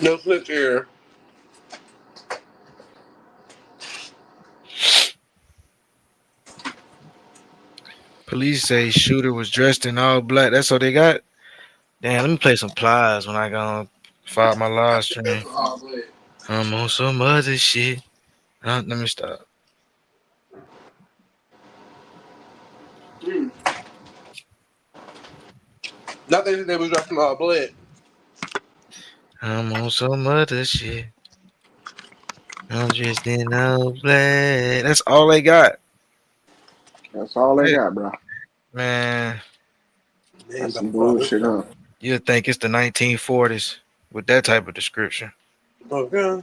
No clip here. Police say shooter was dressed in all black. That's all they got. Damn, let me play some plies when I go on fire my live stream. Oh, wait. I'm on some other shit. Let me stop. Hmm. Nothing they was dropping all blood. I'm on some other shit. I'm dressed in all black. That's all they got. That's all they Hey, got, bro. man, They ain't That's about some to follow this bullshit, shit. huh? you'd think it's the 1940s with that type of description. Okay.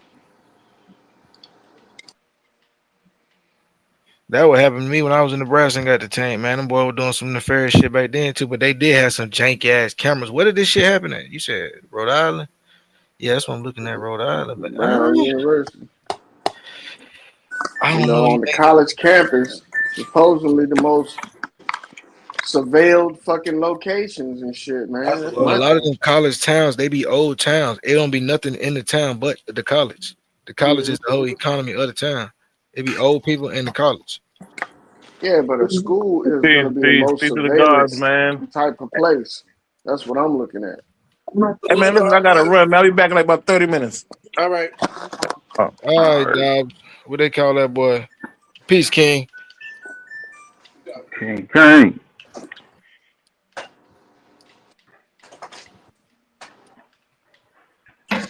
That what happened to me when I was in Nebraska and got detained, man. Them boys were doing some nefarious shit back then too, but they did have some jank ass cameras. Where did this shit happen at? You said Rhode Island? Yeah, that's what I'm looking at, Rhode Island. But Brown University. I You don't know. know, You on the think college campus, supposedly the most surveilled fucking locations and shit, man. That's well, a my Absolutely. lot of thing. them college towns, they be old towns. It don't be nothing in the town but the college. The college Mm-hmm. is the whole economy of the town. It be old people in the college. Yeah, but a school is Peace, gonna be the peace, most peace to the gods, surveillance man. type of place. That's what I'm looking at. Hey, man, listen, I gotta run, man. I'll be back in like about 30 minutes. All right. Oh. All All right, right. dog. What they call that boy? Peace King. King.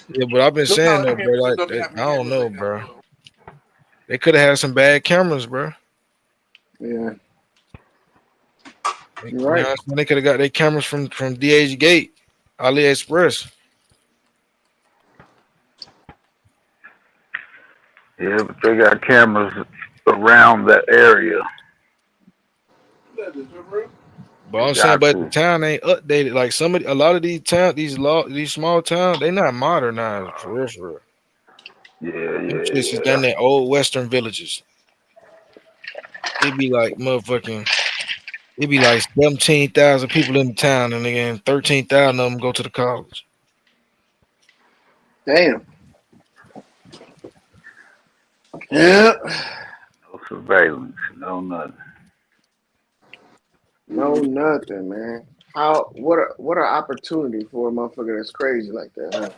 Yeah, but I've been No saying college though, bro, campuses like don't be that, having I don't cameras know, like that bro. though. They could have had some bad cameras, bro. Yeah, You you're know right. what I'm saying? They could have got their cameras from DH Gate, AliExpress. Yeah, but they got cameras around that area. That is for real. But They I'm saying, got but the to. town ain't updated. Like a lot of these towns, these small towns, they not modernized for real, for real. Yeah, Them yeah, shits is yeah. done in old western villages. It be like motherfucking It be like 17,000 people in the town, and again 13,000 of them go to the college. Damn. Yeah. No surveillance, no nothing. No nothing, man. How? What a opportunity for a motherfucker that's crazy like that, huh?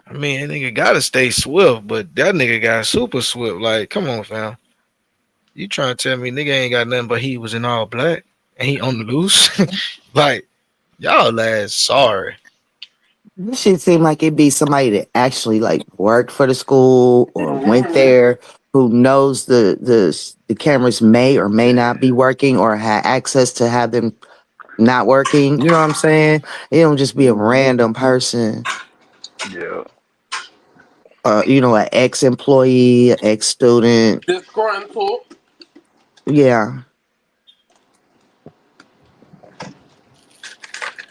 I mean, that nigga gotta stay swift, but that nigga got super swift. Like, come on, fam. You trying to tell me nigga ain't got nothing but he was in all black and he on the loose? Like, y'all last sorry. This shit seem like it'd be somebody that actually like worked for the school or went there, who knows the cameras may or may not be working or had access to have them not working. You know what I'm saying? It don't just be a Mm-hmm. random person. Yeah. An ex-employee, an ex-student. Disgruntled. Yeah.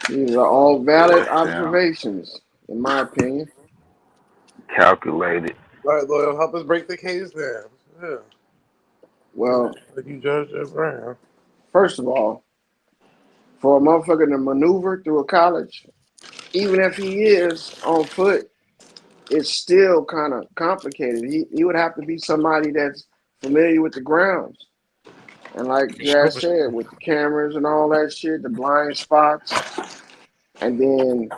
These are all valid Damn. observations, in my opinion. Calculated. All right, Loyal, help us break the case down. Yeah. Well, Like you judge that Brown. first of all, for a motherfucker to maneuver through a college, even if he is on foot, it's still kind of complicated. He would have to be somebody that's familiar with the grounds. And like For sure, Jazz for said, sure. with the cameras and all that shit, the blind spots, and then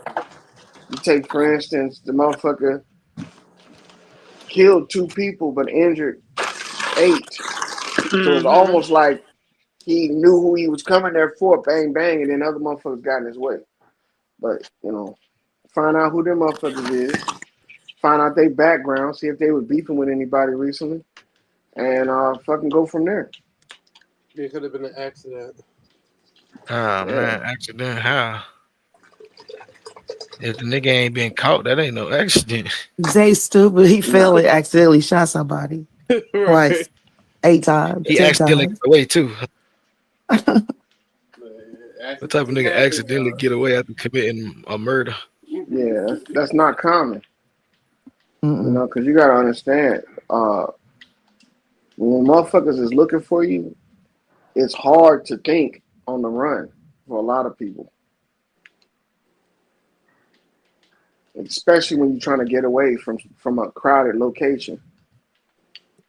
you take, for instance, the motherfucker killed 2 people but injured 8. So it's Mm-hmm. almost like he knew who he was coming there for, bang, bang, and then other motherfuckers got in his way. But, find out who them motherfuckers is, find out their background, see if they was beefing with anybody recently, and fucking go from there. It could have been an accident. Ah Yeah. man, accident how? If the nigga ain't been caught, that ain't no accident. Zay stupid. He fell Nah. and accidentally shot somebody Right. twice, 8 times, He 10 accidentally times. got away too. What type of Accidents nigga happen, accidentally y'all. get away after committing a murder? Yeah, that's not common, Mm-mm. because you got to understand, when motherfuckers is looking for you, it's hard to think on the run for a lot of people, especially when you're trying to get away from a crowded location.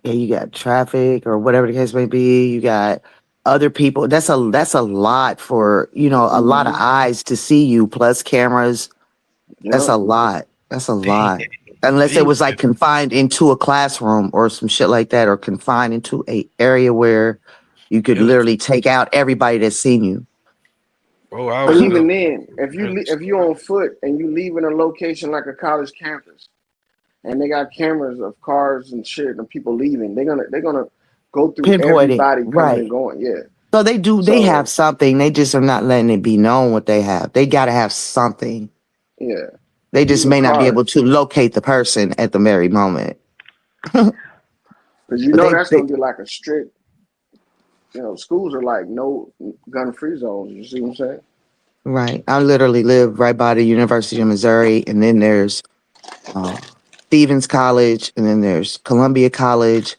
Yeah, you got traffic or whatever the case may be. You got other people. That's a lot for a lot of Mm-hmm. eyes to see you. Plus cameras. That's Yep. a lot. That's a lot. Unless it He was like confined into a classroom or some shit like that, or confined into a area where you could it was, literally take out everybody that's seen you. bro. I But was up even then, early if this you morning. on foot and you leaving a location like a college campus, and they got cameras of cars and shit and people leaving, they're gonna go through Pinpoint it. everybody coming and Right. going. Yeah. So they have So something. They just are not letting it be known what they have. They gotta have something. yeah, They just even may not be able cars, to locate the person at the very moment. because But that's gonna be like a strict. Schools are like no gun free zones. You see what I'm saying? right. I literally live right by the University of Missouri, and then there's uh, Stevens College, and then there's Columbia College,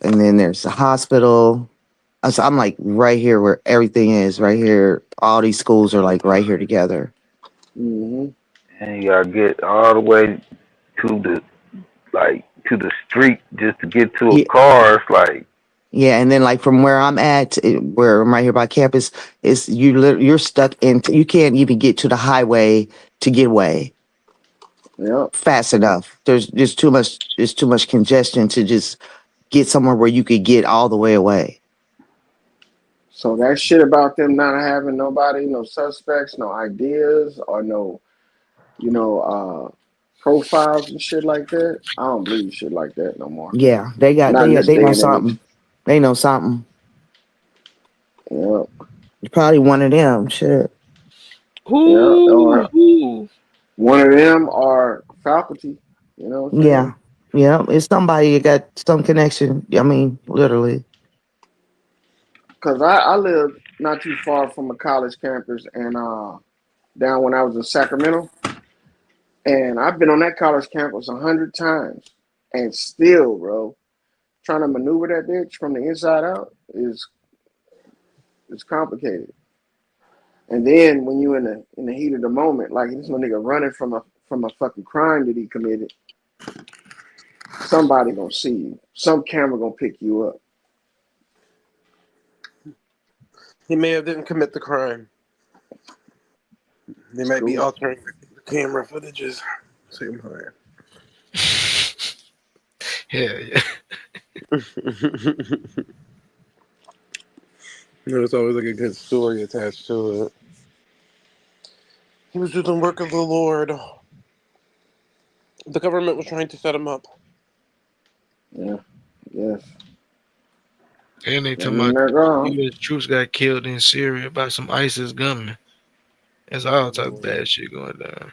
and then there's the hospital. So I'm like right here where everything is. Right here, all these schools are like right here together. Mm-hmm. And you gotta get all the way to the street just to get to a Yeah, car. It's like, yeah. And then like from where I'm at, where I'm right here by campus, is you're stuck in. You can't even get to the highway to get away Yep. fast enough. There's just too much. There's too much congestion to just get somewhere where you could get all the way away. So that shit about them not having nobody, no suspects, no ideas, or no, you know, profiles and shit like that. I don't believe shit like that no more. Yeah, they got Not in this they day know and age. something. They know something. Yeah, It's probably one of them. Shit. yeah. Ooh, Or ooh. one of them are faculty. You know what I'm saying? Yeah. Yeah. It's somebody that got some connection. I mean, literally. Because I lived not too far from a college campus and down when I was in Sacramento. And I've been on that college campus 100 times. And still, bro, trying to maneuver that bitch from the inside out is It's complicated. And then when you in the heat of the moment, like this one nigga running from a fucking crime that he committed, somebody gonna see you. Some camera gonna pick you up. He may have didn't commit the crime. They It's might be cool. altering the camera footages. Same time. Yeah. There's always like a good story attached to it. He was doing the work of the Lord. The government was trying to set him up. Yeah. Yes. And they talking Letting them about go. U.S. troops got killed in Syria by some ISIS gunmen. There's all type of bad shit going down.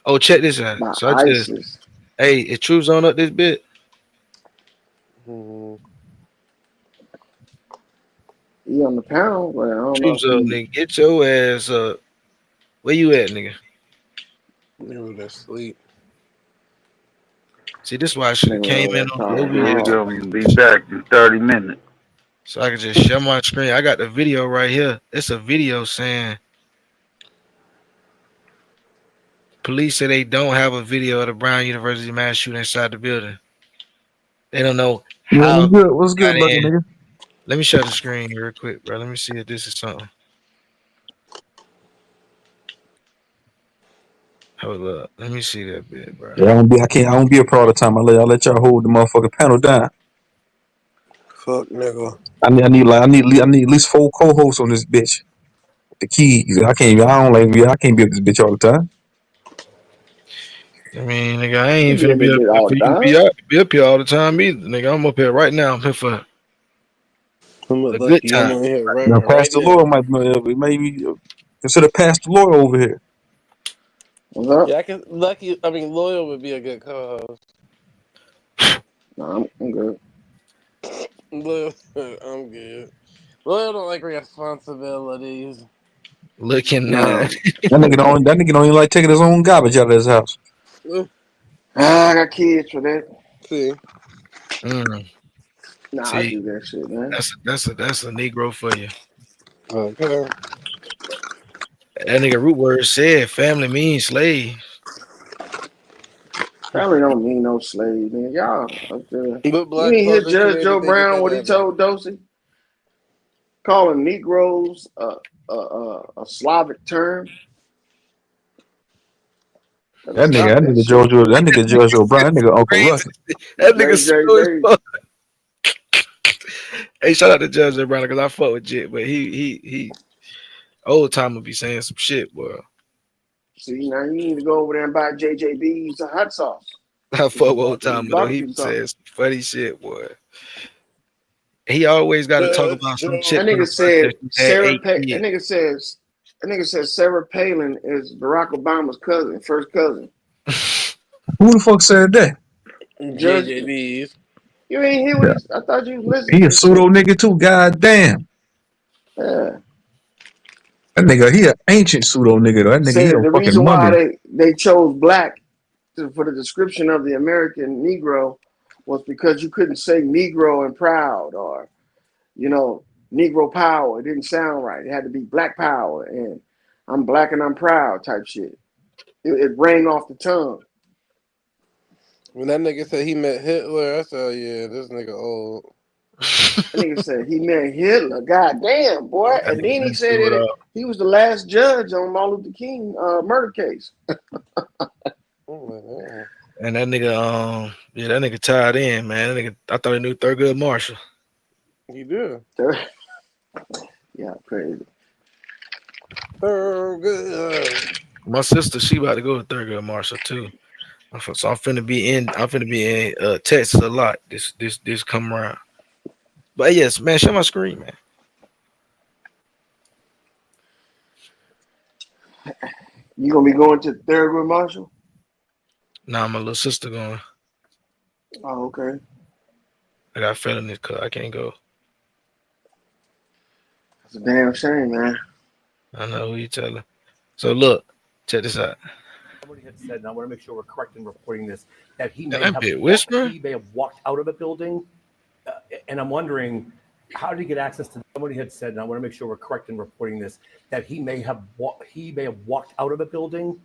Oh, check this out. By So I just, ISIS. hey, is troops on up this bit? Hmm. He on the panel, but I don't know Troops if up, he. nigga. Get your ass up. Where you at, nigga? He was asleep. See, this is why I should have Nigga came over in there on the talking Here you OBS go. hard. We'll be back in 30 minutes. so I could just share my screen. I got the video right here. It's a video saying police say they don't have a video of the Brown University mass shooting inside the building. They don't know Yeah, how what's it good? What's got good, lucky in. nigga? Let me share the screen real quick, bro. Let me see if this is something. Hold up. Let me see that bit, bro. Yeah, I won't be a pro all the time. I'll let y'all hold the motherfucking panel down. Fuck nigga. I need at least 4 co-hosts on this bitch. The keys. I can't be up this bitch all the time. I mean, nigga, I He ain't be finna in the be up bit here all for the you to time. be up here all the time either, nigga. I'm up here right now. I'm here for I'm a good lucky. I'm time. on here Now, right Pastor Laura now. maybe consider Pastor Laura over here. What's up? Yeah, I can lucky. I mean, Loyal would be a good co-host. No, I'm good. Loyal, I'm good. Loyal don't like responsibilities. Looking No. That nigga don't even like taking his own garbage out of his house. I got kids for that. See, mm, Nah, I see, do that shit, man. that's a Negro for you. okay. That nigga root word said family means slave. Family don't mean no slave, man. Y'all up there. But You black ain't hear folks in Judge Canada, Joe they get Brown that what he out of told Dosey? Calling Negroes a Slavic term. Better stop that shit. That nigga George O'Brien, that nigga Uncle Crazy. Ruckus. That nigga slow as JJB. fuck. Hey, shout out to Judge Brown because I fuck with Jit, but he old time will be saying some shit, boy. See, now you need to go over there and buy JJB's hot sauce. I fuck with old His time, though. He barbecue be sauce. saying some funny shit, boy. He always got to talk Judge about some Joe. chick That from the nigga said project who had 8 That kids. nigga says Sarah Palin is Barack Obama's cousin, first cousin. Who the fuck said that? Judge, JJBs. you ain't hear what Yeah. he? I thought you was listening He to a the shit. pseudo nigga too. God damn. Yeah. That nigga, he an ancient pseudo nigga though. That nigga, he Said a the fucking reason why mummy. they chose black for the description of the American Negro was because you couldn't say Negro and proud or Negro power. It didn't sound right. It had to be black power and I'm black and I'm proud type shit. It rang off the tongue. When that nigga said he met Hitler, I said, oh, yeah, this nigga old. That nigga said he met Hitler. God damn, boy. That And nigga then he been said through it that all. he was the last judge on Martin Luther King murder case. Oh, my God. And that nigga, that nigga tied in, man. That nigga, I thought he knew Thurgood Marshall. He do. Yeah, crazy. Oh, good. My sister, she about to go to Thurgood Marshall too. So I'm finna be in Texas a lot this come around. But yes, man, share my screen, man. You gonna be going to Thurgood Marshall? Nah, my little sister going. Oh, okay. I got felonies, cause I can't go. That's a damn shame, man. I know who you telling. So look, check this out. Somebody had said, and I want to make sure we're correct in reporting this, that That bit whisper. he may have walked out of the building, and I'm wondering, how did he get access to? Somebody had said, and I want to make sure we're correct in reporting this, that he may have walked out of a building,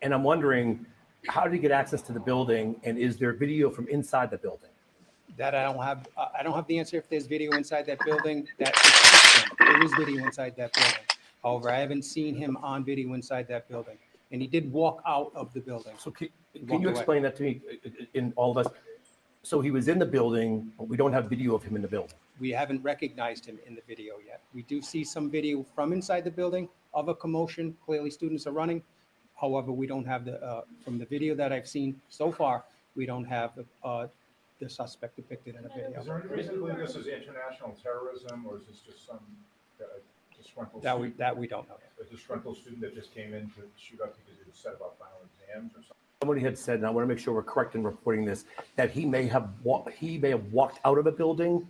and I'm wondering, how did he get access to the building, and is there video from inside the building? That I don't have. I don't have the answer if there's video inside that building. There is video inside that building. However, I haven't seen him on video inside that building, and he did walk out of the building. So can you explain that to me, in all of us? So he was in the building, but we don't have video of him in the building. We haven't recognized him in the video yet. We do see some video from inside the building of a commotion. Clearly, students are running. However, we don't have from the video that I've seen so far, we don't have the suspect depicted in the video. Is there any reason to believe this is international terrorism, or is this just some disgruntled that we don't know yet. A disgruntled student that just came in to shoot up because he was upset about final exams or something? Somebody had said, and I want to make sure we're correct in reporting this, that he may have walked out of a building.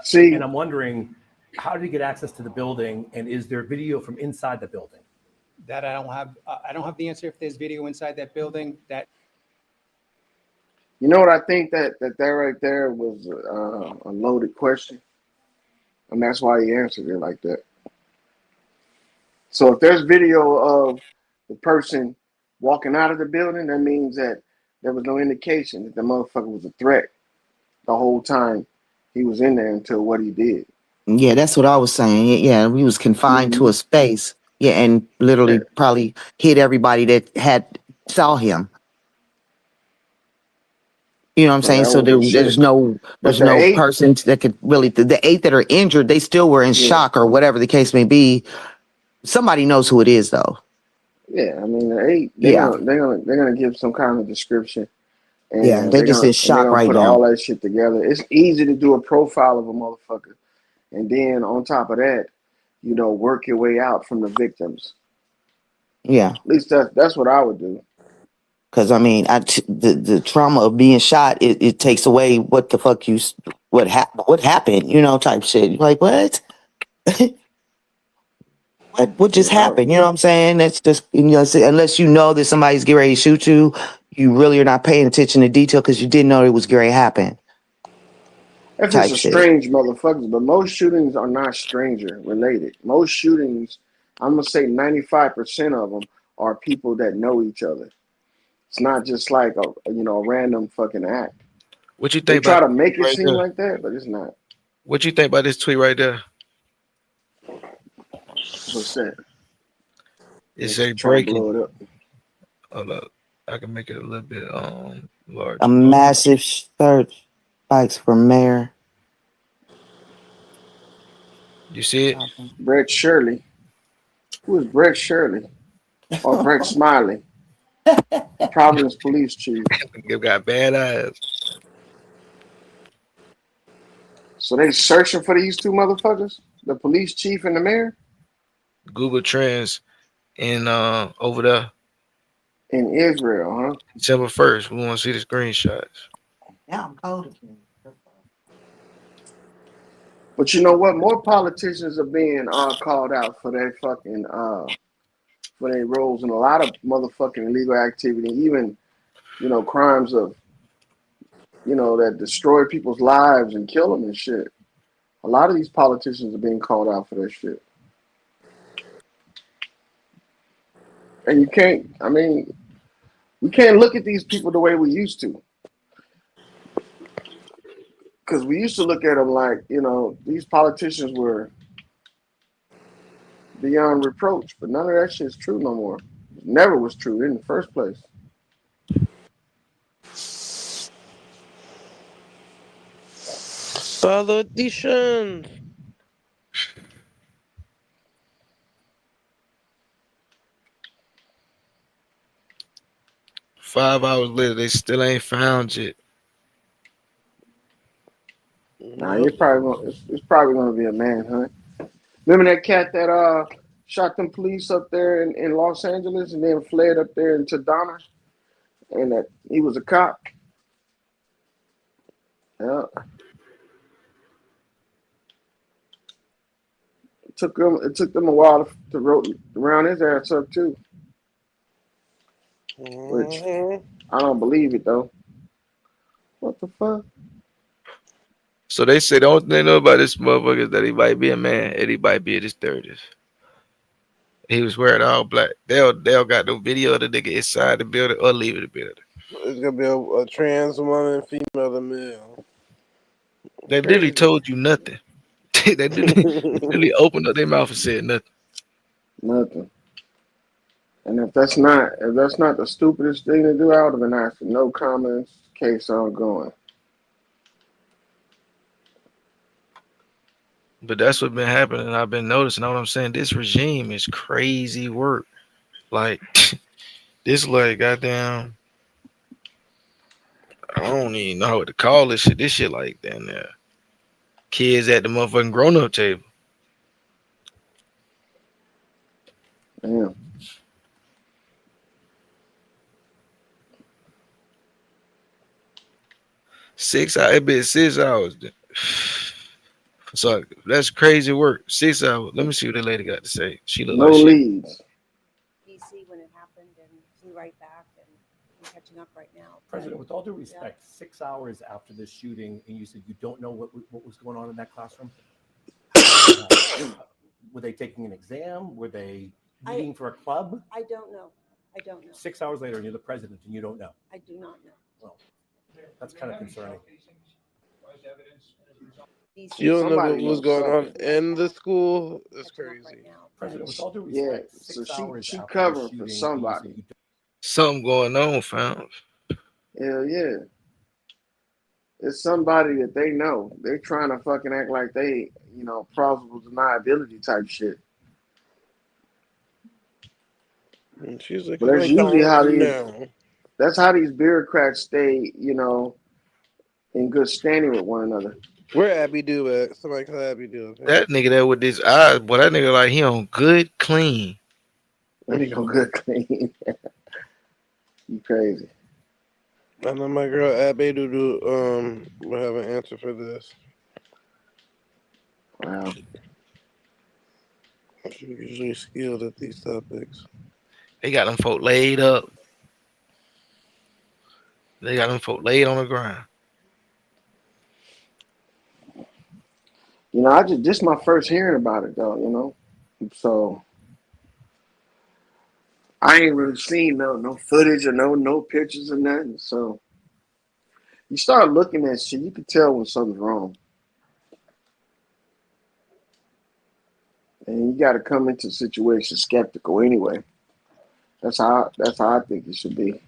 See, and I'm wondering, how did he get access to the building, and is there video from inside the building? That I don't have. I don't have the answer if there's video inside that building. That. You know what I think that right there was a loaded question, and that's why he answered it like that. So if there's video of the person walking out of the building, that means that there was no indication that the motherfucker was a threat the whole time he was in there until what he did. Yeah, that's what I was saying. Yeah, we was confined to a space. Yeah, and literally probably hit everybody that saw him. You know what I'm saying? So there's no person that could really, the 8 that are injured, they still were in shock or whatever the case may be. Somebody knows who it is though. Yeah, I mean the 8, they're gonna give some kind of description. And they're just in shock right put now. all that shit together. It's easy to do a profile of a motherfucker, and then on top of that, work your way out from the victims. Yeah, at least that's what I would do. Because I mean, the trauma of being shot, it takes away what the fuck what happened, type shit. You're like, what? what just happened? You know what I'm saying? That's just unless you know that somebody's getting ready to shoot you, you really are not paying attention to detail because you didn't know it was going to happen. That's just a strange motherfuckers, but most shootings are not stranger related. Most shootings, I'm gonna say 95% of them are people that know each other. It's not just like a random fucking act. What you think? They try to make it seem like that, but it's not. What you think about this tweet right there? What's that? It's a breaking. Blow it up. Hold up. I can make it a little bit larger. A massive search spikes for mayor. You see it? Brett Shirley. Who is Brett Shirley? Or Brett Smiley? Providence Police Chief. You got bad eyes. So they searching for these two motherfuckers? The police chief and the mayor? Google Trends in over there. In Israel, huh? December 1st. We want to see the screenshots. Yeah, I'm cold again. But you know what? More politicians are being called out for their fucking for their roles in a lot of motherfucking illegal activity, even crimes of that destroy people's lives and kill them and shit. A lot of these politicians are being called out for that shit. And we can't look at these people the way we used to. Because we used to look at them like, these politicians were beyond reproach, but none of that shit's true no more. It never was true in the first place. Politicians. 5 hours later, they still ain't found it. Nah, it's probably gonna be a manhunt. Remember that cat that shot them police up there in Los Angeles and then fled up there into Donna, and that he was a cop. Yeah. It took them a while to round his ass up too. Which I don't believe it though. What the fuck? So they say the only thing they know about this motherfucker is that he might be a man and he might be in his 30s. He was wearing all black. They'll got no video of the nigga inside the building or leaving the building. It's gonna be a trans woman, female to male. They literally Crazy. told you nothing. They literally opened up their mouth and said nothing. Nothing. And if that's not the stupidest thing to do, I would have been asking no comments. Case ongoing. But that's what's been happening. I've been noticing. Know what I'm saying? This regime is crazy work. Like this, like goddamn. I don't even know what to call this shit. This shit like damn there. Kids at the motherfucking grown up table. Damn. 6 hours. It been 6 hours. So that's crazy work. 6 hours. Let me see what the lady got to say. She look No like she. leads. DC when it happened and flew right back and I'm catching up right now. President, with all due respect, 6 hours after this shooting, and you said you don't know what was going on in that classroom. Were they taking an exam? Were they meeting for a club? I don't know. I don't know. 6 hours later, and you're the president, and you don't know. I do not know. Well, that's kind of concerning. You don't know what Somebody was knows going on something. in the school? It's crazy. President, with all due Yeah, respect, so 6 hours she after the covering shooting, for and you somebody. said you Something going on, fam. Hell yeah. It's somebody that they know. They're trying to fucking act like they, plausible deniability type shit. And she's like, But "Cause I that's ain't usually telling how you these now." that's how these bureaucrats stay, in good standing with one another. Where Abby do at? Somebody call Abby do it. That nigga there with his eyes, boy, that nigga like he on good clean. Let me go good clean. You crazy. I know my girl Abby will have an answer for this. Wow. She's usually skilled at these topics. They got them folk laid up. They got them folk laid on the ground. This my first hearing about it though. So I ain't really seen no footage or no pictures or nothing. So you start looking at shit, you can tell when something's wrong. And you gotta come into the situation skeptical anyway. That's how I think it should be.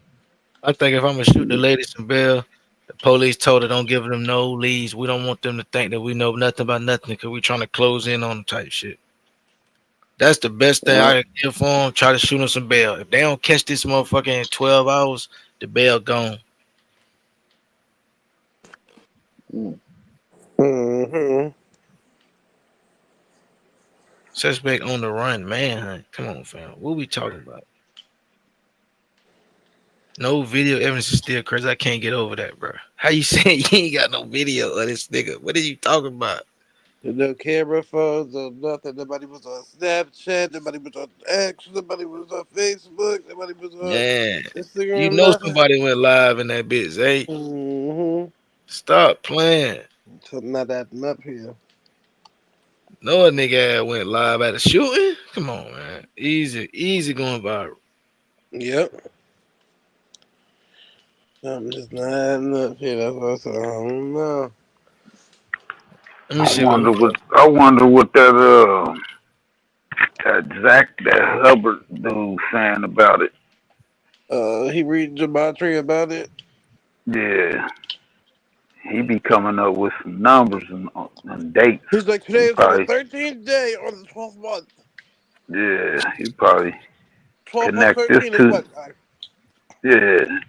I think if I'm gonna shoot the lady some bail, the police told her don't give them no leads. We don't want them to think that we know nothing about nothing because we trying to close in on them type shit. That's the best thing Yeah. I can give for them. Try to shoot them some bail. If they don't catch this motherfucker in 12 hours, the bail gone. Mm-hmm. Suspect on the run, manhunt. Come on, fam. What we talking about? No video evidence is still crazy. I can't get over that, bro. How you saying you ain't got no video of this nigga? What are you talking about? No camera phones, no nothing. Nobody was on Snapchat. Nobody was on X. Nobody was on Facebook. Nobody was on Man, you Instagram. know Nothing. somebody went live in that bitch, eh? Mm-hmm. Stop playing. Something not adding up here. No a nigga ass went live at a shooting. Come on, man. Easy going viral. Yep. Something just not adding up here. That's what I said. I don't know. Let me I see what. wonder what that Hubbard dude saying about it. He read Gematria about it. Yeah, he be coming up with some numbers and dates. He's like, He today is on the probably 13th day on the 12th month. he probably 12 plus connect this 13 is to what, guy? yeah.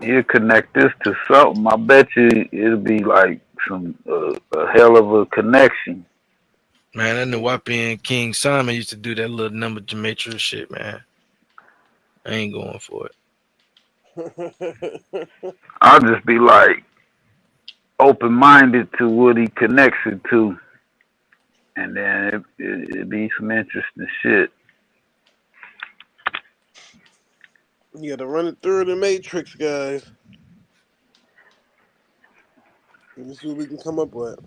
He'll connect this to something. I bet you it'll be like some a hell of a connection. Man, I know YPN King Simon used to do that little number gematria shit, man. I ain't going for it. I'll just be like open minded to what he connects it to, and then it be some interesting shit. You gotta run it through the matrix, guys. Let's see what we can come up with.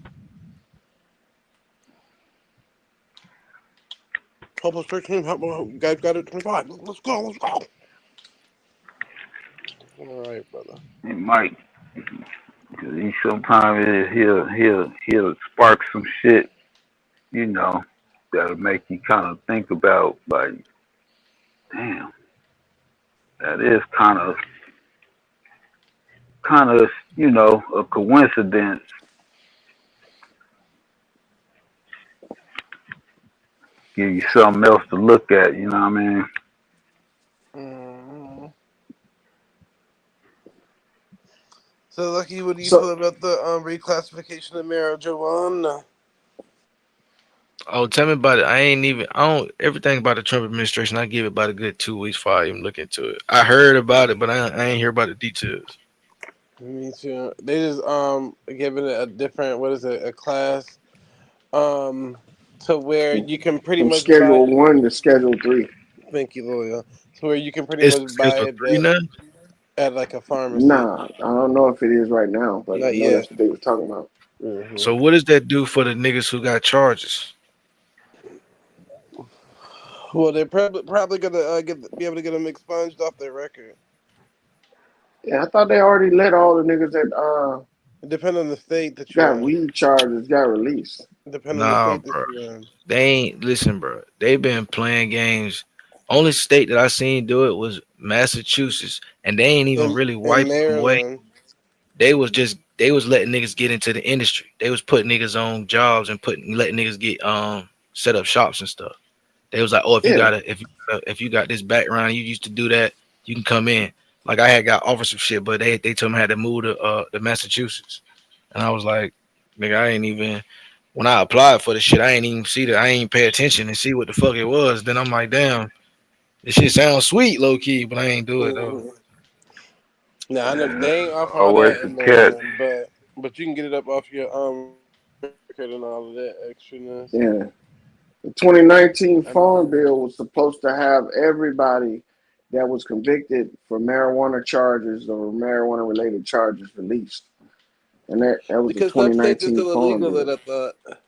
Help us 13. Guys got it 25. Let's go. Let's go. All right, brother. It might, cause he sometimes he'll spark some shit, you know, that'll make you kind of think about like, damn, that is kind of you know a coincidence. Give you something else to look at, you know what I mean? Mm. So, Lucky, what do you So feel about the reclassification of marijuana? Oh, tell me about it. I don't, everything about the Trump administration, I give it about a good 2 weeks before I even look into it. I heard about it, but I ain't hear about the details. Me too. They just giving it a different, what is it, a class to where you can pretty from much buy Schedule it. 1 to Schedule 3. Thank you, Loyal. So where you can pretty It's much buy Schedule it 3 now? at like a pharmacy. Nah, I don't know if it is right now, but I Not know yet. that's what they was talking about. Hmm. So what does that do for the niggas who got charges? Well, they're probably gonna be able to get them expunged off their record. Yeah, I thought they already let all the niggas that It depends on the state that you're got in. weed charges got released. It depends on the Nah, state that bro. you're in. They ain't listen, bro. They been playing games. Only state that I seen do it was Massachusetts, and they ain't even really In wiped them away. Maryland, They was letting niggas get into the industry. They was putting niggas on jobs and letting niggas get set up shops and stuff. They was like, oh, Yeah, if you got this background, you used to do that, you can come in. Like I had got offered some shit, but they told me I had to move to Massachusetts, and I was like, nigga, I ain't even. When I applied for the shit, I ain't even see that. I ain't pay attention and see what the fuck it was. Then I'm like, damn, this shit sounds sweet, low key, but I ain't do it though. hmm. Now I know Yeah, they ain't offer all always that a in catch. Maryland, but you can get it up off your record and all of that extraness. yeah. The 2019 I know. Farm Bill was supposed to have everybody that was convicted for marijuana charges or marijuana related charges released. And that was the Because some states are 2019 still Farm illegal. That Bill. I thought.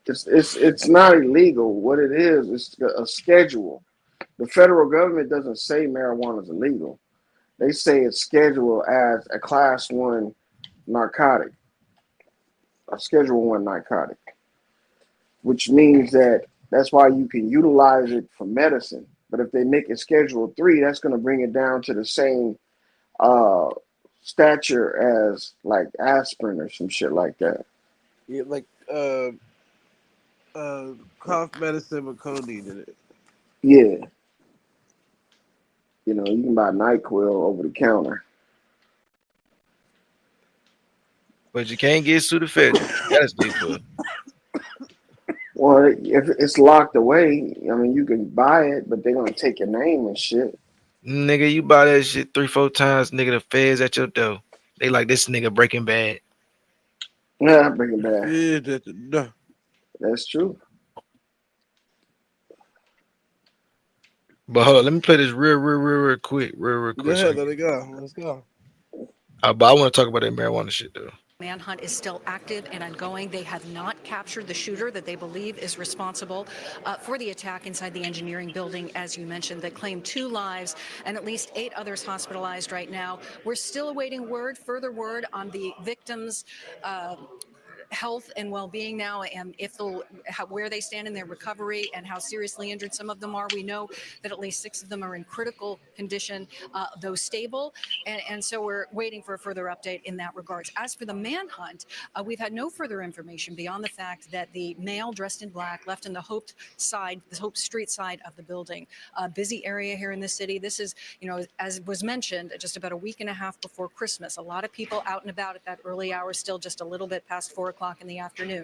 It's not illegal. What it is, it's a schedule. The federal government doesn't say marijuana is illegal. They say it's scheduled as a class one narcotic, a schedule one narcotic, which means that that's why you can utilize it for medicine. But if they make it schedule three, that's going to bring it down to the same uh, stature as like aspirin or some shit like that. Yeah, like cough medicine with codeine in it. Yeah, you know, you can buy NyQuil over the counter. But you can't get pseudoephedrine. That's deeper. Well, if it's locked away, I mean, you can buy it, but they're gonna take your name and shit. Nigga, you buy that shit 3, 4 times, nigga, the feds at your door. They like this nigga Breaking Bad. Yeah, bring it back. Yeah, that. That's true. But hold on, let me play this real quick, real Go quick. So, ahead, let it go. Let's go. but I want to talk about that marijuana shit though. Manhunt is still active and ongoing. They have not captured the shooter that they believe is responsible for the attack inside the engineering building, as you mentioned, that claimed 2 lives and at least 8 others hospitalized right now. We're still awaiting further word on the victims' health and well-being now, and if where they stand in their recovery and how seriously injured some of them are. We know that at least 6 of them are in critical condition, though stable, and so we're waiting for a further update in that regards. As for the manhunt, we've had no further information beyond the fact that the male dressed in black left in the Hope Street side of the building, a busy area here in the city. This is, as was mentioned, just about a week and a half before Christmas. A lot of people out and about at that early hour, still just a little bit past 4 o'clock in the afternoon.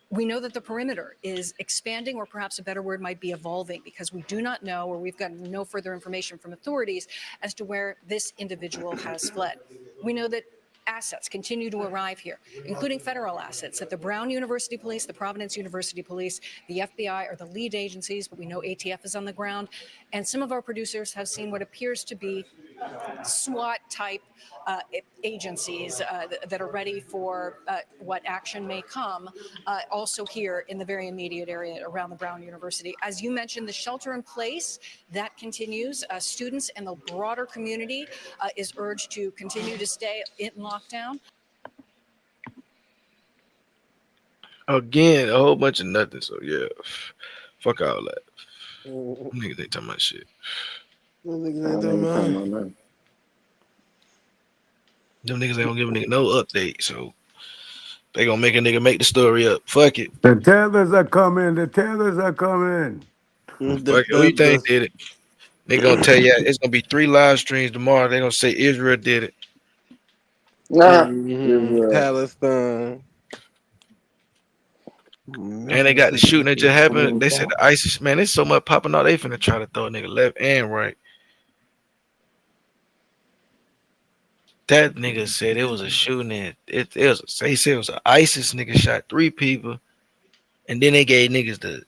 We know that the perimeter is expanding, or perhaps a better word might be evolving, because we do not know, or we've gotten no further information from authorities as to where this individual has fled. We know that assets continue to arrive here, including federal assets, that the Brown University Police, the Providence University Police, the FBI are the lead agencies, but we know ATF is on the ground. And some of our producers have seen what appears to be SWAT type agencies that are ready for what action may come, also here in the very immediate area around the Brown University. As you mentioned, the shelter in place, that continues. Students and the broader community is urged to continue to stay in lockdown. Again, a whole bunch of nothing. So yeah, fuck all that. Mm, Niggas ain't talking about shit. them niggas I ain't talking ain't talking about. about nothing. Them niggas ain't gonna give a nigga no update. So they gonna make a nigga make the story up. Fuck it. The tellers are coming. The tellers are coming. Fuck it. Who you think did it? They gonna tell you it's gonna be 3 live streams tomorrow. They gonna say Israel did it. Nah, Israel. Palestine. And they got the shooting that just happened. They said the ISIS, man, there's so much popping out. They finna try to throw a nigga left and right. That nigga said it was a shooting. They said it was an ISIS nigga shot 3 people, and then they gave niggas the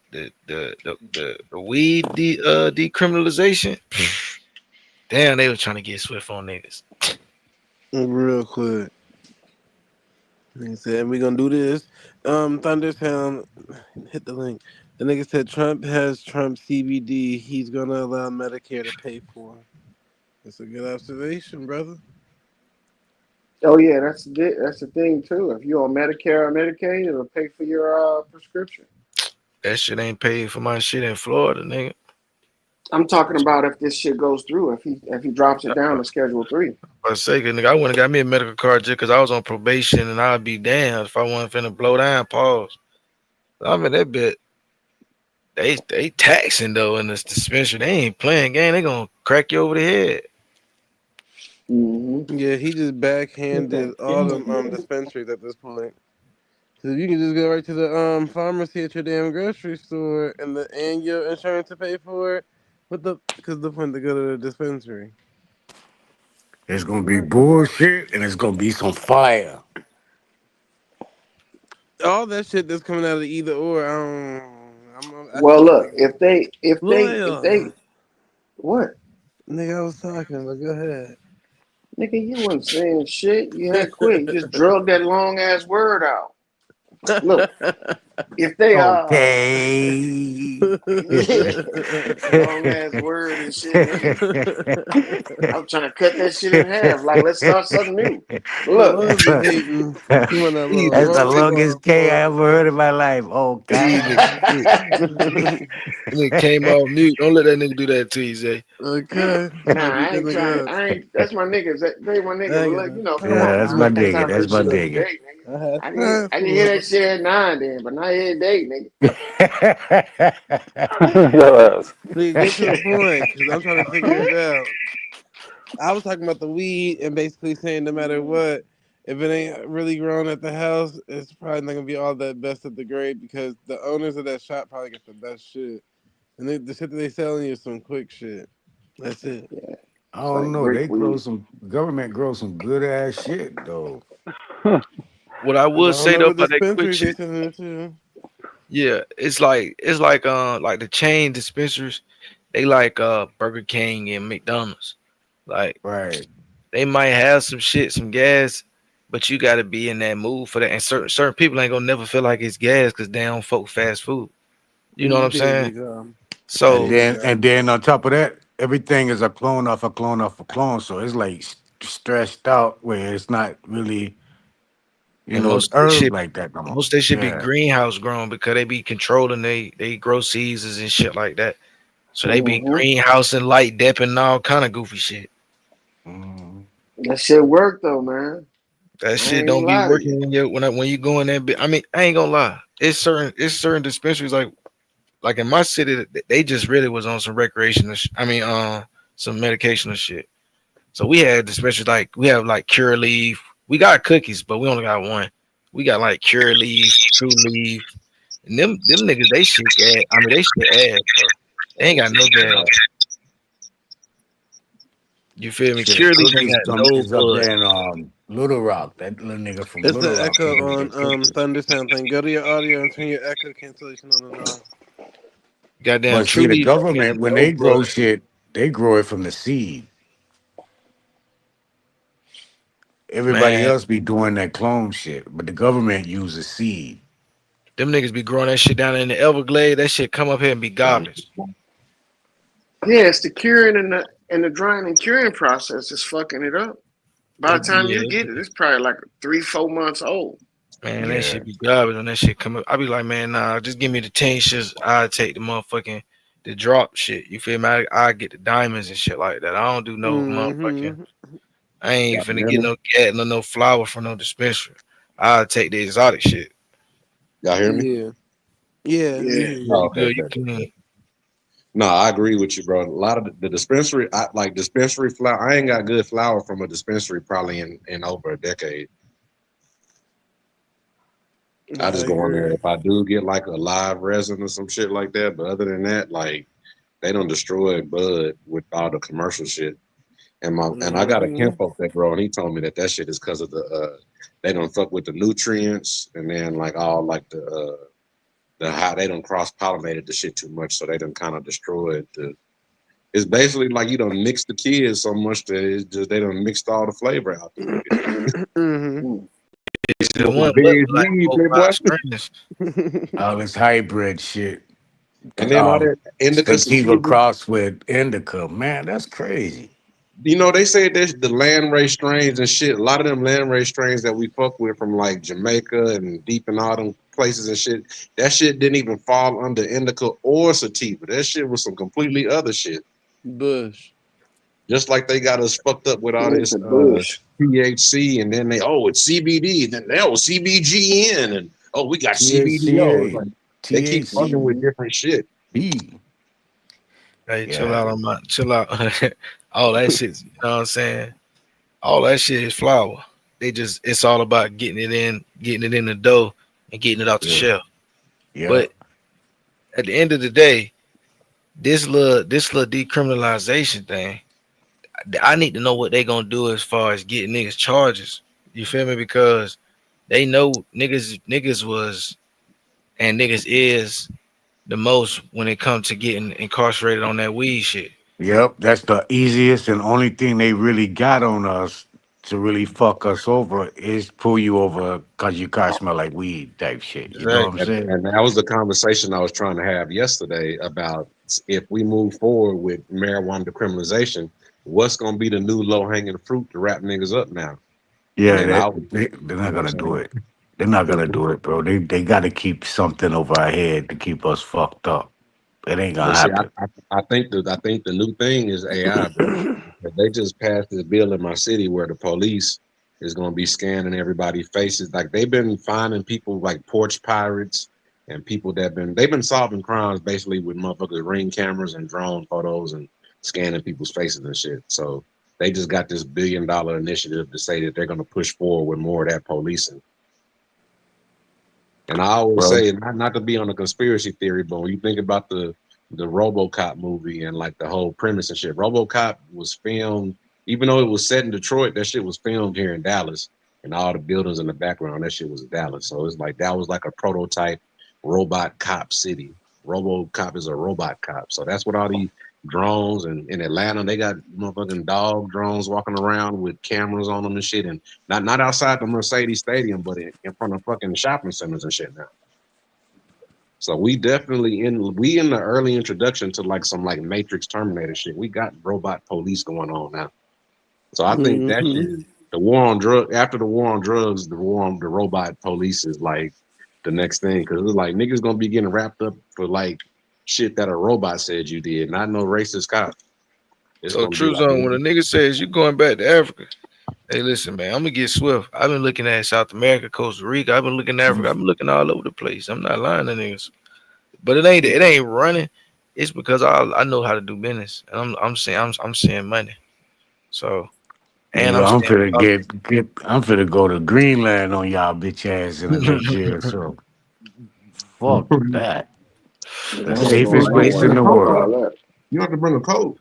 weed decriminalization. Damn, they was trying to get swift on niggas. Real quick. He said, we gonna do this. Thundertown, hit the link. The nigga said Trump has Trump CBD. He's gonna allow Medicare to pay for. That's a good observation, brother. Oh yeah, that's the thing too. If you're on Medicare or Medicaid, it'll pay for your prescription. That shit ain't paid for my shit in Florida, nigga. I'm talking about if this shit goes through, if he drops it down to Schedule 3. I say, nigga, I wouldn't got me a medical card just because I was on probation and I'd be damned if I wasn't finna blow down. Pause. I mean, that bit they taxing though in this dispensary. They ain't playing game. They gonna crack you over the head. Mm-hmm. Yeah, he just backhanded all them dispensaries at this point. So you can just go right to the pharmacy at your damn grocery store and your insurance to pay for it. Because the point to go to the dispensary. It's gonna be bullshit, and it's gonna be some fire. All that shit that's coming out of either or, I Well, think look, it's if they, loyal. what? Nigga, I was talking, but go ahead. Nigga, you wasn't saying shit. You had quit. You just drug that long ass word out. Look, if they Okay. long ass word and shit, nigga. I'm trying to cut that shit in half. Like, let's start something new. Lil Look, was be hating. He want that little That's the rolling longest K I ever heard in my life. Easy. Okay. Nigga came off mute. Don't let that nigga do that to you, Zay. Okay. nah, Beat I that ain't trying. nigga up. I ain't. That's my niggas. They my I niggas. ain't But got look, no come Yeah, on. that's I my don't got nigga. time for That's this my shit every nigga. day, nigga. I had I time didn't for hear it. that shit at 9 then, but not every day, nigga. Nigga, get to the point, because I'm trying to figure it out. I was talking about the weed and basically saying no matter what, if it ain't really grown at the house, it's probably not gonna be all that best of the grade because the owners of that shop probably get the best shit. And the shit that they selling you is some quick shit. That's it. Yeah, I it's don't like know. brick They grow weed. some government grows some good ass shit though. What I And I would don't say know though what about that quick dispensaries they shit, selling it to. yeah, it's like the chain dispensaries. They like Burger King and McDonald's. Like Right. they might have some shit, some gas, but you got to be in that mood for that. And certain people ain't gonna never feel like it's gas because they don't fuck with fast food. You know what I'm There saying? you go. There So you go. And then on top of that, everything is a clone off a clone off a clone. So it's like stressed out where it's not really, and herb like that no more. most they should be Yeah. greenhouse grown because they be controlling they grow seasons and shit like that. So they be Mm-hmm. greenhouse and light depth and all kind of goofy shit. Mhm. That shit worked though, man. That I shit ain't don't gonna be lie to you. working when you go in that bit. I mean, I ain't gonna lie. It's certain dispensaries like in my city they just really was on some recreational. I mean, some medicational shit. So we had dispensaries like we have like Cure Leaf. We got cookies, but we only got one. We got like Cure Leaf, True Leaf, and them niggas they shit gas. I mean they shit ass, bro. They ain't got no gas. You feel me? Shit, Cure Leaf ain't cookies got no is up bud. there in Little Rock. That little nigga from It's Little the Rock echo came and on get cookies. Thundersound thing. Go to your audio and turn your echo cancellation on and off. Goddamn But see, True the Leaf ain't got government when no they bud. grow shit, they grow it from the seed. Everybody Man, else be doing that clone shit, but the government uses seed. them niggas be growing that shit down in the Everglades. That shit come up here and be garbage. Yeah, it's the curing and the drying and curing process is fucking it up. By the time Yeah, you get it, it's probably like 3-4 months old. man, that Yeah, shit be garbage when that shit come up. I be like, man, nah, just give me the tinctures. I take the motherfucking the drop shit. You feel me? I get the diamonds and shit like that. I don't do no motherfucking. Mm-hmm. I ain't Y'all finna hear get me? no cat no flower from no dispensary. I take the exotic shit. Y'all hear me? Yeah. Yeah, we Yeah. hear Oh, you. You okay, good? You okay. clean? No, I agree with you, bro. A lot of the dispensary, I like dispensary flower. I ain't got good flower from a dispensary probably in over a decade. I I just go on there agree. if I do get like a live resin or some shit like that. But other than that, like they don't destroy bud with all the commercial shit. And I got a Mm-hmm. kinfolk that grow, and he told me that that shit is because of the they don't fuck with the nutrients, and then like all like the how they don't cross pollinated the shit too much, so they done kind of destroyed the. It's basically like you don't mix the kids so much that it's just they done mixed all the flavor out the nigga. Mm-hmm. It's the Smoking one big like weed, 4 5 playboy. strings. all this hybrid shit. And then all that indica Sativa sativa. cross with indica, man, that's crazy. You know, they say this the landrace strains and shit. A lot of them landrace strains that we fuck with from like Jamaica and deep in all them places and shit. That shit didn't even fall under indica or sativa. That shit was some completely other shit. Bush. Just like they got us fucked up with all It's this a bush. THC, and then they it's CBD, and then CBGN, and we got CBDO. It's THCA, like they keep fucking with THC, different shit. Hey, chill yeah, out on my chill out. All that shit. You know what I'm saying? All that shit is flour. It's all about getting it in the dough and getting it off the yeah, shelf. yeah. But at the end of the day, this little decriminalization thing, I need to know what they gonna do as far as getting niggas charges. You feel me? Because they know niggas was and niggas is the most when it comes to getting incarcerated on that weed shit. Yep, that's the easiest and only thing they really got on us to really fuck us over is pull you over because your car smell like weed type shit. You know what I'm Exactly. saying? And that was the conversation I was trying to have yesterday about if we move forward with marijuana decriminalization, what's going to be the new low hanging fruit to wrap niggas up now? Yeah, And I, they're you not know what I'm gonna do saying? it. They're not gonna do it, bro. They got to keep something over our head to keep us fucked up. It ain't gonna But see, happen. I think the new thing is AI, bro. They just passed this bill in my city where the police is going to be scanning everybody's faces. Like they've been finding people like porch pirates and people they've been solving crimes basically with motherfuckers ring cameras and drone photos and scanning people's faces and shit. So they just got this $1 billion initiative to say that they're going to push forward with more of that policing. And I always Well, say, not to be on a conspiracy theory, but when you think about the RoboCop movie and like the whole premise and shit, RoboCop was filmed, even though it was set in Detroit, that shit was filmed here in Dallas, and all the buildings in the background, that shit was Dallas. So it's like that was like a prototype robot cop city. RoboCop is a robot cop, so that's what all these drones and in Atlanta they got motherfucking dog drones walking around with cameras on them and shit, and not outside the Mercedes Stadium, but in front of fucking shopping centers and shit now. So we definitely in the early introduction to like some like Matrix Terminator shit. We got robot police going on now. So I think that Mm-hmm. shit, the war on drug after the war on drugs, the war on the robot police is like the next thing because it's like niggas gonna be getting wrapped up for like shit that a robot said you did, not no racist cop. It's So gonna be true like, zone when a nigga says you going back to Africa. Hey, listen, man, I'm gonna get swift. I've been looking at South America, Costa Rica. I've been looking at Africa. I've been looking all over the place. I'm not lying to niggas, but it ain't running. It's because I know how to do business, and I'm seeing money. So and nigga, I'm I'm staying. finna I'm finna go to Greenland on y'all bitch ass in the next year or so. Fuck that. Yeah, The I ain't gonna safest lie, I bring, ain't place want in bring a to the do coat all world. up. that. You have to bring a coat.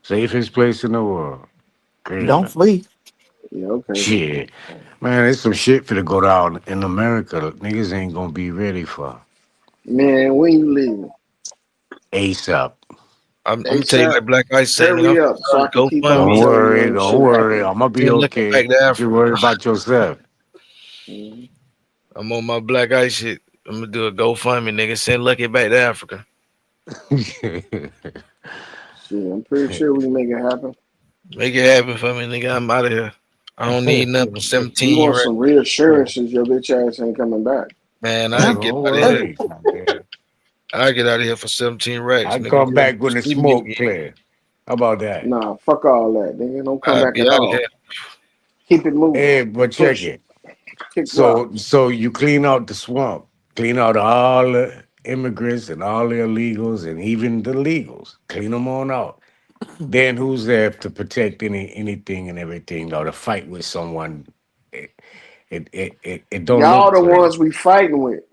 Safest place in the world. Don't Greenland. flee. Yeah, okay. Shit. Man, there's some shit finna go down in America. Niggas ain't gonna be ready for Man, when you leaving? ASAP. I'm gonna tell you ASAP. like Black Ice say, nigga, I'm Hurry up so I starting can to keep on Don't GoFundMe. telling you worry, ain't don't shit worry. happening. I'm gonna be Send Lucky okay. back to Don't you worry Africa. about yourself. Mhm. I'm on my Black Ice shit. I'm gonna do a GoFundMe, nigga. Send Lucky back to Africa. Shit, I'm pretty sure we can make it happen. Make it happen for me, nigga. I'm out of here. I don't need nothing but We 17 want right. some reassurances your bitch ass ain't coming back. Man, I Uh, get Don't out of here. worry. I get out of here for 17 racks, I nigga. come Just back when the see me smoke again. clear. How about that? Nah, fuck all that, nigga. Don't come I back get at out of all. here. Keep it moving. Hey, but check Push it. it. Kick rocks. So you clean out the swamp, clean out all the immigrants and all the illegals and even the legals. Clean them on out. Then who's there to protect anything and everything or to fight with someone? It it don't Y'all look the good. ones we fighting with.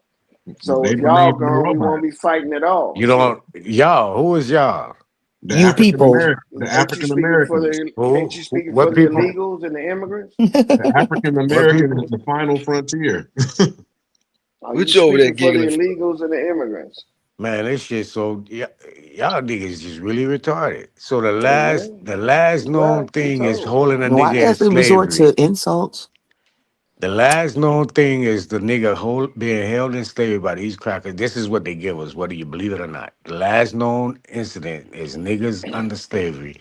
So They if y'all believe in the gone, we robot. won't be fighting at all. You Shit. don't y'all. Who is y'all? The you African people. American, the Ain't you African speaking for Americans, the ain't you speaking for What the people? illegals and the immigrants? the African What American is people? the final frontier. Are you What you over there speaking for the giggling for? illegals and the immigrants? Man, this shit so y'all niggas just really retarded. So Hey man, the last you known right. You thing is told. holding a Why nigga in does it resort slavery. to insults? The last known thing is the nigga being held in slavery by these crackers. This is what they give us, whether you believe it or not. The last known incident is niggas under slavery,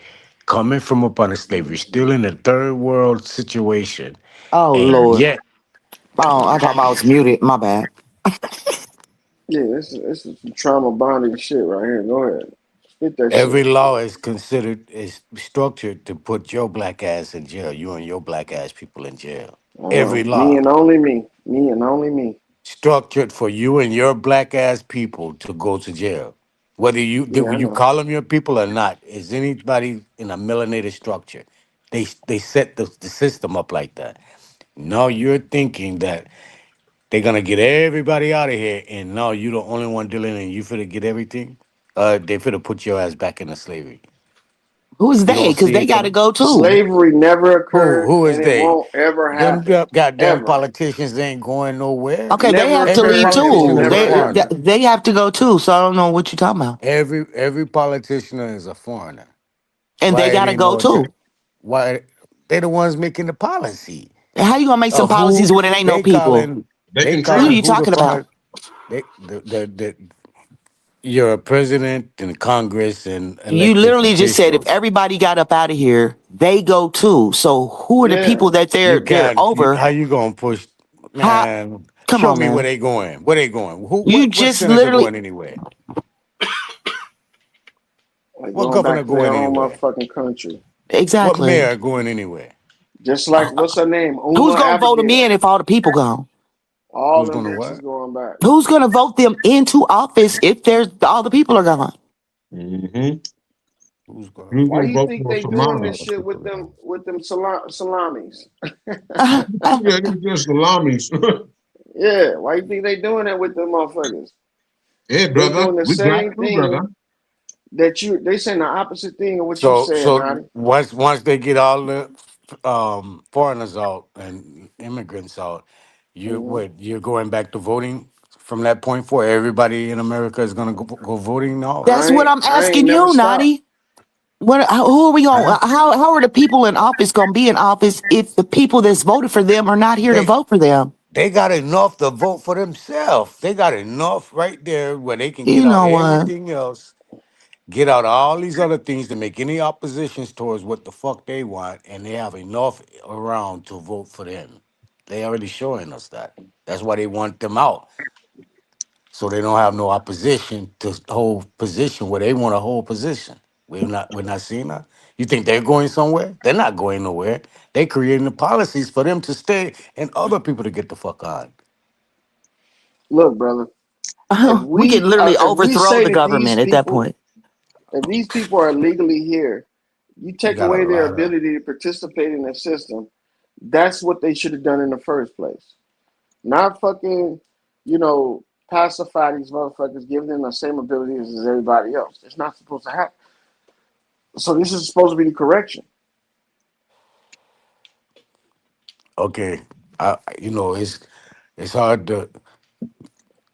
coming from up under slavery, still in a third world situation, Oh and Lord. yet Oh, I thought I was muted. My bad. Yeah, this is some trauma bonding shit right here. Go ahead. Spit that every shit. law is structured to put your black ass in jail. You and your black ass people in jail. Every Me law and only me. Me and only me. structured for you and your black ass people to go to jail. Whether Yeah, I you know. call them your people or not, is anybody in a melanated structure? They set the system up like that. Now you're thinking that they're gonna get everybody out of here, and now you the only one dealing, and you finna get everything. They finna put your ass back into slavery. Who's You they? don't Because see they it got to coming. go too. Slavery never occurred Who is and it they? won't ever Them happen. goddamn Ever. politicians ain't going nowhere. Okay, they Never have to Every leave occurred and will politician too. is a never They foreigner. happen. they have to go too. So I don't know what you're talking about. Every politician is a foreigner. And they Why it got to ain't go no too. why they the ones making the policy How you gonna make some of policies who when it ain't no they people? calling They they can What are try. calling you who the talking about? front the you're a president and Congress and You electeds literally just said if officials. everybody got up out of here, they go too. So who are the Yeah. people that You they're can't over? how you gonna push How? man, Come show on, me where man. they going. Where they going? Who You what just senator literally going anywhere? Like What going governor back to their going own anywhere? motherfucking country. What exactly. mayor going anywhere? Just like what's her name? Who's Uma gonna vote them in Abigail. if all the people gone? All Who's them gonna bitches what? going back. Who's gonna vote them into office if there's all the people are gone? Mm-hmm. Who's gonna Who's Why gonna you vote think for they doing Somali? this shit with them salamis? Yeah, they just salamis. Yeah, why you think they doing that with them motherfuckers? Hey, They brother, doing the we black same too, brother. thing they saying the opposite thing of what you So said, so Nadi. once they get all the foreigners out and immigrants out, Hmm. you're going back to voting from that point forward. Everybody in America is gonna go voting now. That's what I'm I ain't asking never you, stopped. Nadi. Who are we Huh? going? How are the people in office going to be in office if the people that's voted for them are not here to They vote for them? they got enough to vote for themselves. They got enough right there where they can You get out know what? everything else, get out all these other things to make any oppositions towards what the fuck they want, and they have enough around to vote for them. They already showing us that. That's why they want them out, so they don't have no opposition to hold position where they want to hold position. We're not seeing that. You think they're going somewhere? They're not going nowhere. They creating the policies for them to stay and other people to get the fuck on. Look, brother, We can literally if we overthrow say the that these government at that people point. if these people are legally here, you You take got a away their lot of ability to participate in the system. That's what they should have done in the first place. Not fucking, you know, pacify these motherfuckers, give them the same abilities as everybody else. It's not supposed to happen. So this is supposed to be the correction. okay. You know it's hard to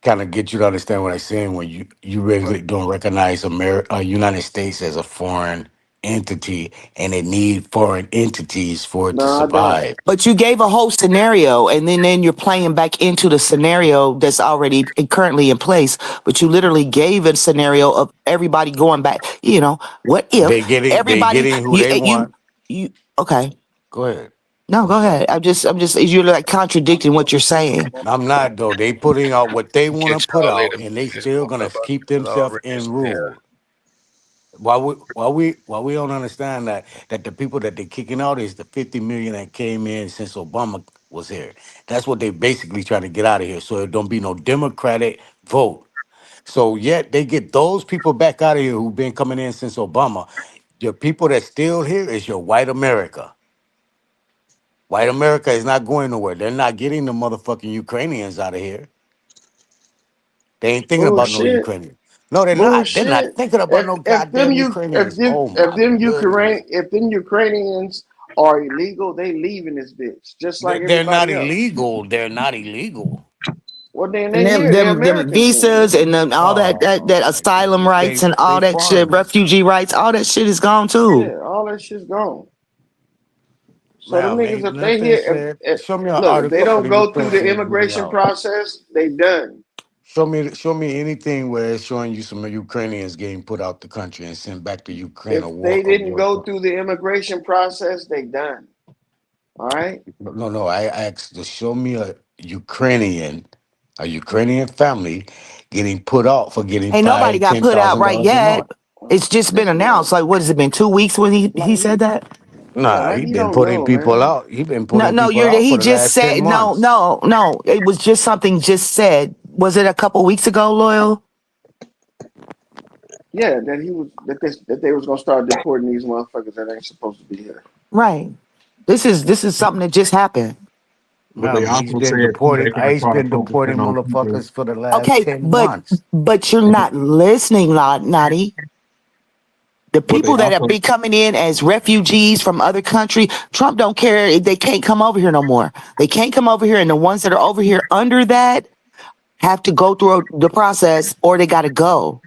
kind of get you to understand what I'm saying when you really don't recognize United States as a foreign entity, and it need foreign entities for it No, to I don't. survive. But you gave a whole scenario, and then you're playing back into the scenario that's already currently in place. But you literally gave a scenario of everybody going back. You know, what if They everybody getting who they want. you okay? Go ahead. No, I'm go sorry. ahead. I'm just you're like contradicting what you're saying. I'm not though. They putting out what they want to Catch put y'all out, later, and they man. It's still on gonna Clubhouse. keep It's themselves already in yeah. rule. Why we don't understand that the people that they're kicking out is the 50 million that came in since Obama was here. That's what they basically trying to get out of here. So it don't be no Democratic vote. So yet they get those people back out of here who've been coming in since Obama. Your people that's still here is your white America. White America is not going nowhere. They're not getting the motherfucking Ukrainians out of here. They ain't thinking about no Bullshit. Ukrainians. No, they're not. They're not Bullshit. thinking about no goddamn Ukrainians. Oh my goodness. If them Ukrainians are illegal, they leaving this bitch just like They're not everybody else. illegal. They're not illegal. Well, then And they them here. They're them Americans then, visas nigga. and then all Oh that my asylum goodness. rights and They all that shit, foreigners. refugee rights, all that shit is gone too. Yeah, all that shit's gone. So them Ma'am, niggas, ain't if they nothing here, said. if Show me an look, if they article for don't the go through the Ukrainians getting immigration out. process, they done. Show me anything where it's showing you some Ukrainians getting put out the country and sent back to Ukraine If or war they or didn't war. go through the immigration process, they done. All right. No. I asked to show me a Ukrainian family getting put out for getting Ain't nobody five, got ten put out thousand right dollars a yet. month. It's just been Nigga, announced. Like what has it been 2 weeks when he like said you, that? yeah, Nah, like he you been don't putting know, people man. out. He been No, putting no, people you're out he for the just last 10 said no, months. no, no. It was just something just said. Was it a couple weeks ago, Loyal? Yeah, that they was gonna start deporting these motherfuckers that ain't supposed to be here. Right. This is something that just happened. But they Man, also said too, they gonna ICE try to been focus in deporting on people. motherfuckers for the last Okay, 10 but months. you're not listening, Nadi. The But they people that have also been coming in as refugees from other country, Trump don't care if they can't come over here no more. They can't come over here, and the ones that are over here under that have to go through the process, or they got to go.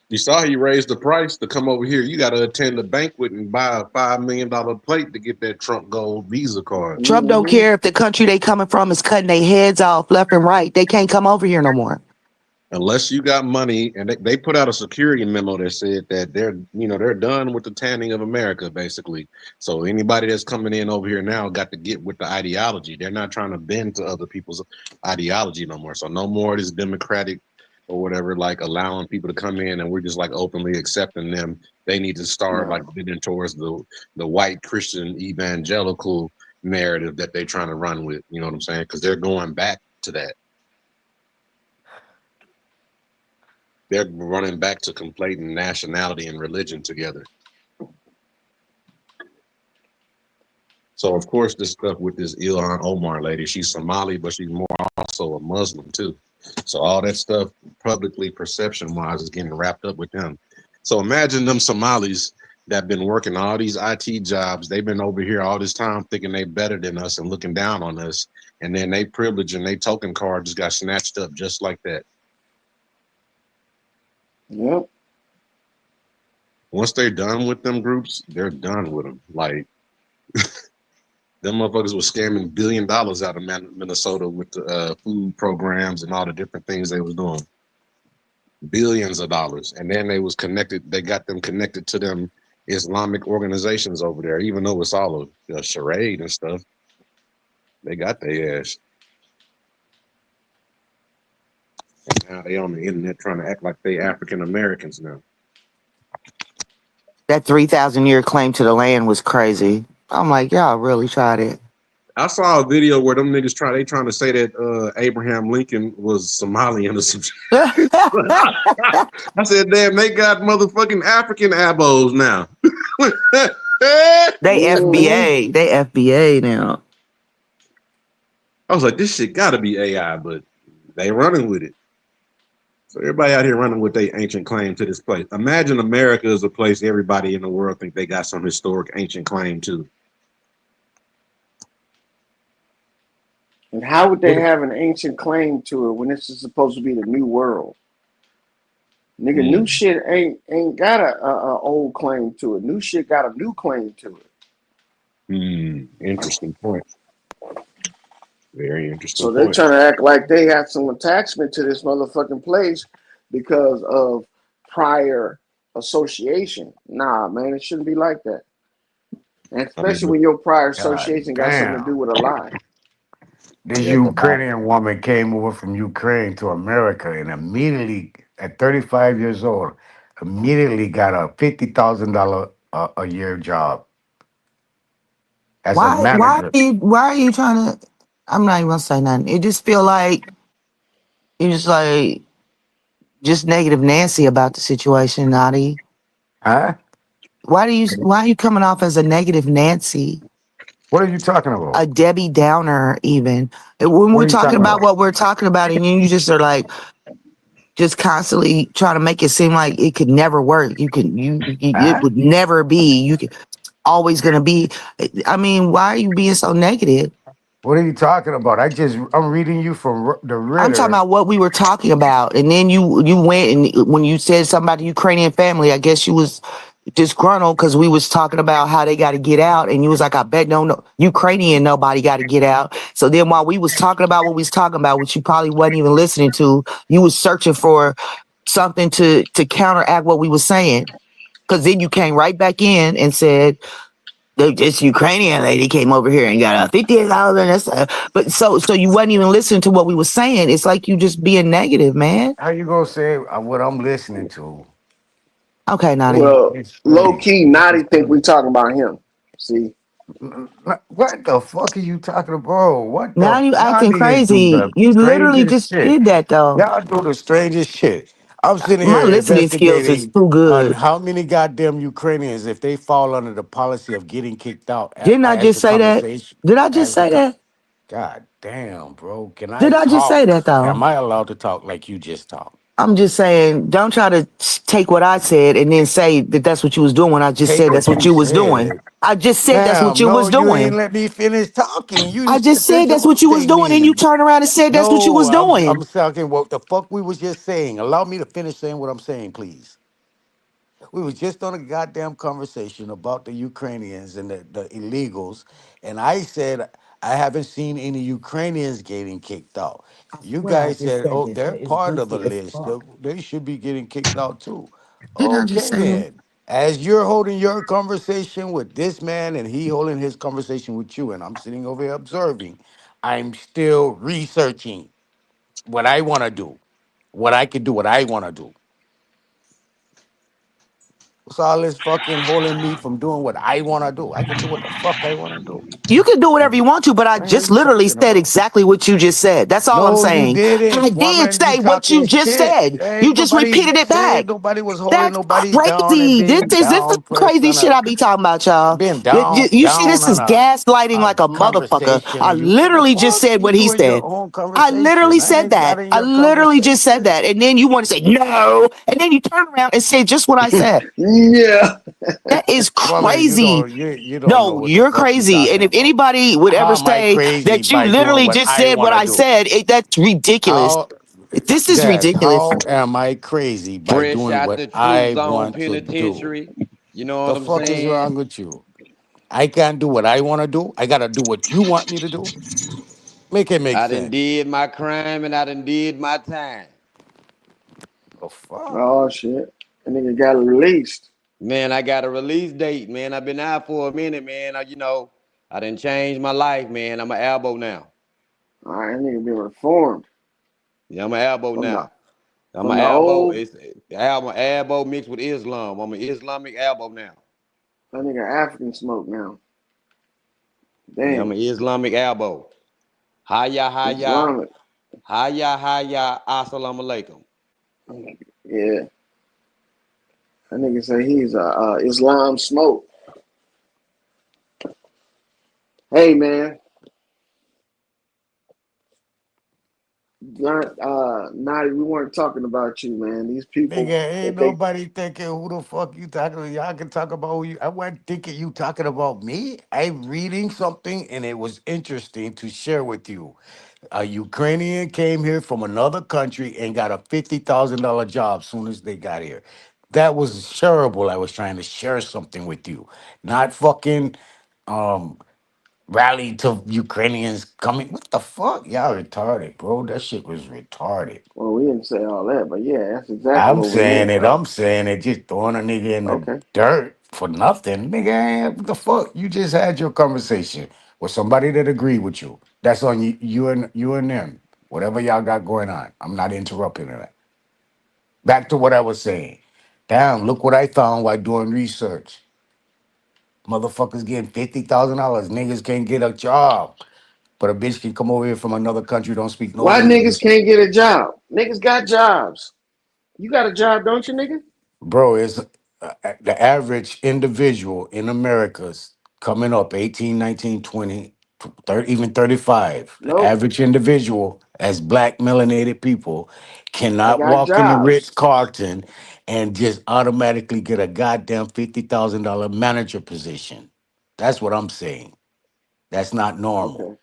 you saw he raised the price to come over here. You got to attend a banquet and buy a $5 million plate to get that Trump Gold Visa card. Trump don't Mm-hmm. care if the country they coming from is cutting their heads off left and right. They can't come over here no more. Unless you got money, and they put out a security memo that said that they're done with the tanning of America, basically. So anybody that's coming in over here now got to get with the ideology. They're not trying to bend to other people's ideology no more. So no more of this democratic or whatever, like allowing people to come in and we're just like openly accepting them. They need to start like No. bending towards the white Christian evangelical narrative that they're trying to run with. You know what I'm saying? Because they're going back to that. They're running back to conflating nationality and religion together. So of course, this stuff with this Ilhan Omar lady, she's Somali, but she's more also a Muslim too. So all that stuff, publicly perception-wise, is getting wrapped up with them. So imagine them Somalis that been working all these IT jobs. They've been over here all this time thinking they better than us and looking down on us, and then they privilege and they token card just got snatched up just like that. Yep. Once they're done with them groups, they're done with them. Like them motherfuckers was scamming $1 billion out of Minnesota with the food programs and all the different things they was doing. Billions of dollars. And then they was connected. They got them connected to them Islamic organizations over there, even though it's all a charade and stuff. They got their ass. And now they on the internet trying to act like they African Americans now. That 3,000 year claim to the land was crazy. I'm like, y'all really tried it. I saw a video where them niggas trying to say that Abraham Lincoln was Somalian or some shit. I said, damn, they got motherfucking African abos now. They Mm-hmm. FBA. They FBA now. I was like, this shit gotta be AI, but they running with it. So everybody out here running with their ancient claim to this place. Imagine America is a place everybody in the world think they got some historic ancient claim to. And how would they It, have an ancient claim to it when this is supposed to be the new world? Nigga, new mm, shit ain't got a old claim to it. New shit got a new claim to it. Interesting point. Very interesting So they're point. trying to act like they have some attachment to this motherfucking place because of prior association. Nah, man, it shouldn't be like that. And I mean, especially when your prior God association got something to do damn. with a lie. This yeah, Ukrainian woman came over from Ukraine to America and immediately, at 35 years old, immediately got a $50,000 a year job as a manager. Why are you trying to? I'm not even gonna say nothing. It just feel like you just like just negative Nancy about the situation, Nadi. Huh? Why are you coming off as a negative Nancy? What are you talking about? A Debbie Downer, even when What we're are you talking talking about about? what we're talking about, and you just are like just constantly trying to make it seem like it could never work. It Huh? would never be. You could always gonna be. I mean, why are you being so negative? What are you talking about? I'm reading you from the I'm talking Ritter. about what we were talking about, and then you went and when you said something about the Ukrainian family, I guess you was disgruntled because we was talking about how they got to get out, and you was like, "I bet no Ukrainian nobody got to get out." So then while we was talking about what we was talking about, which you probably wasn't even listening to, you was searching for something to counteract what we was saying. Because then you came right back in and said this Ukrainian lady came over here and got a $50,000. But so you wasn't even listening to what we were saying. It's like you just being negative, man. How you gonna say what I'm listening to? Okay, Nani. Well, It's low crazy. key, This Naughty is think we crazy. talking about him. See? What the fuck are you talking about? What Now the you y'all acting niggas do crazy. the You literally strangest just shit. did that though. Y'all do the strangest shit. I'm sitting My here listening skills is investigating too on good. how many goddamn Ukrainians, if they fall under the policy of getting kicked out Didn't I as just the say that? conversation, Did I just as the say that? God damn, bro. Can I Did I just say that talk? Am though? I allowed to talk like you just talk? I'm just saying, don't try to take what I said and then say that that's what you was doing when I just Take said that's what what you you was doing. said. I just said that's what Ma'am, you no, was you ain't doing. let me finish talking. You I just just said that's what you was doing, and you interjecting. turned around and said that's what you No, was I'm doing. talking what the fuck we was just saying. Allow me to finish saying what I'm saying, please. We was just on a goddamn conversation about the Ukrainians and the illegals, and I said I haven't seen any Ukrainians getting kicked out. I You swear I guys just said, said "Oh, this. they're That is part of the goofy as list. fuck. They should be getting kicked out too." Didn't I just Okay, say that? then. As you're holding your conversation with this man and he holding his conversation with you, and I'm sitting over here observing, I'm still researching what I want to do, what I can do, what I want to do. What's all this fucking holding me from doing what I want to do? I can do what the fuck I want to do. You can do whatever What you want to, but I the hell just you literally talking said about? exactly what you just said. That's all I'm No, you saying. didn't, I did woman. You say what talking you just shit. said. You Ain't just nobody repeated it said back. nobody was holding That's nobody down and crazy. being This the down pressed crazy on shit a I be talking about, y'all. being You see, down this on is gaslighting a like a motherfucker. conversation I and you what the literally just fuck? said You what he doing your said. own I literally conversation. I said ain't got that. in I your literally just said conversation. that. And then you want to say no. And then you turn around and say just what I said. Yeah. That is Woman, crazy. you don't know No, what the you're fuck you crazy. talking And if about. anybody would How ever am I say crazy that you by doing literally what just I said what wanna I do? said, that's ridiculous. How This is Des, ridiculous. how am I crazy by Fresh doing out what the True I Zone want to do? Penitentiary. You know The what I'm fuck is saying? wrong with you? I can't do what I want to do. I gotta do what you want me to do. Make it make I done sense. did my crime and I done did my time. The fuck? Oh shit. And nigga got released. Man, I got a release date, man. I've been out for a minute, man. I done changed my life, man. I'm an elbow now. All right, that nigga been reformed Yeah, I'm an elbow from the now. I'm from an the elbow. old It's I'm an elbow mixed with Islam. I'm an Islamic elbow now. that nigga African smoke now. Yeah, I'm Damn. an Islamic elbow. Hiya, hiya, Islamic. hiya, hiya, assalamu alaikum. Yeah. That nigga say he's a Islam smoke. Hey man, Naughty, we weren't talking about you, man. These people, Nigga, ain't they nobody thinking who the fuck you talking to. Y'all can talk about who you. I wasn't thinking you talking about me. I'm reading something and it was interesting to share with you. A Ukrainian came here from another country and got a $50,000 job soon as they got here. That was shareable. I was trying to share something with you, not fucking um rally to Ukrainians coming. What the fuck? Y'all retarded, bro. That shit was retarded. well, we didn't say all that, but yeah, that's exactly I'm what we saying meant, it. bro. I'm saying it. Just throwing a nigga in the Okay. dirt for nothing. Nigga, what the fuck? You just had your conversation with somebody that agreed with you. That's on you, you and them. Whatever y'all got going on. I'm not interrupting that. Back to what I was saying. Damn, look what I found while doing research. Motherfuckers getting $50,000. Niggas can't get a job. But a bitch can come over here from another country, don't speak no Why niggas English. can't get a job? Niggas got jobs. You got a job, don't you, nigga? Bro, it's the average individual in America's coming up 18, 19, 20, 30, even 35. The Nope. average individual as black melanated people I cannot got walk in the jobs. Ritz Carlton and just automatically get a goddamn $50,000 manager position. That's what I'm saying. That's not normal. Okay.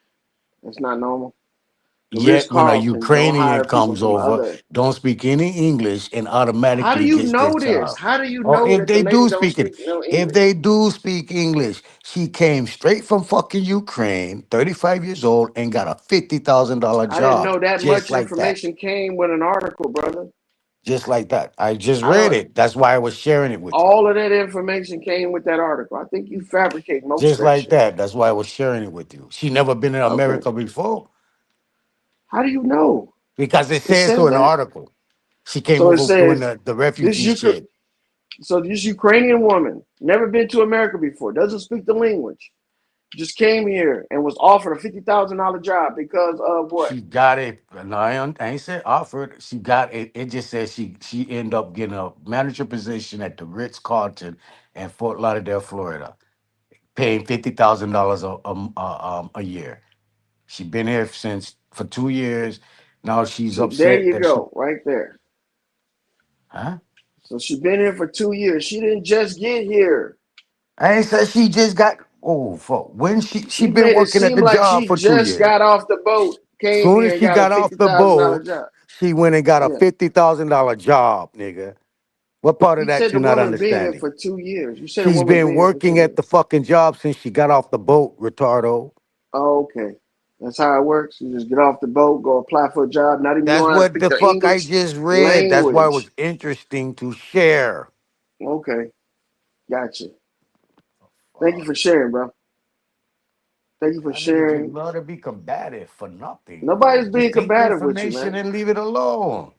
That's not normal. The Ritz Yet when a Carlton don't Ukrainian hire people comes from over, other. don't speak any English and How do automatically you gets the know this? job. How do you Or know if that the they lady do don't speak it, speak no if English? they do speak English, she came straight from fucking Ukraine, 35 years old, and got a $50,000 I didn't job know that just much like that. information came with an article, brother. Just like that. I just I read don't. it. That's why I was sharing it with you. All of that information came with that article. I think you fabricate most Just of that like shit. that. That's why I was sharing it with you. She never been in Okay. America before How do you know? because it It says so says in the that. article. She came So it over doing says the this refugee Ukra- shit. so this Ukrainian woman never been to America before, doesn't speak the language, just came here and was offered a $50,000 job because of what? She got it. No, I ain't said offered. She got it. It just says she ended up getting a manager position at the Ritz Carlton in Fort Lauderdale, Florida, paying $50,000 a year. She been here since for 2 years. Now she's See, there upset you that she, go, right there. huh? So she been here for 2 years. She didn't just get here. I ain't said she just got. Oh fuck! When she You been made it working at seem the like job she for two just years. got off the boat, came Soon here as and she got a got off the $50,000 boat, job. she went and got a Yeah. $50,000 job, nigga. What part of You that said you're the not woman been here understanding? for 2 years. You said the She's woman been been here for two working at years. the fucking job since she got off the boat, retardo. Oh, okay. That's how it works. You just get off the boat, go apply for a job, not even That's know how to what speak the the fuck I English just read. That's why it was language. interesting to share. Okay. Gotcha. Thank you Fuck. for sharing, bro. Thank you for Y'all niggas just sharing. love to be combative for nothing, bro. Nobody's Just being take the combative with you, information man. and leave it alone.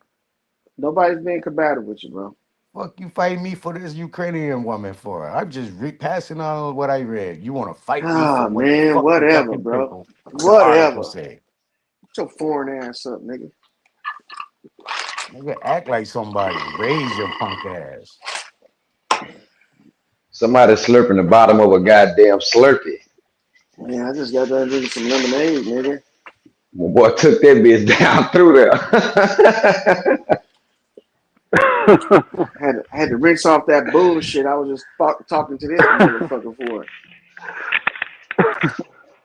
Nobody's being combative with you, bro. Fuck you fight me for this Ukrainian woman for? I'm just passing on what I read. You want to fight me for Ah, what the man, fuck the whatever, fucking bro. people, the article Whatever. say. Get your foreign ass up, nigga. Nigga, act like somebody. Raise your punk ass. Somebody slurping the bottom of a goddamn Slurpee. Man, I just got done drinking some lemonade, nigga. My boy took that bitch down through there. Had to rinse off that bullshit. I was just talking to this motherfucker for.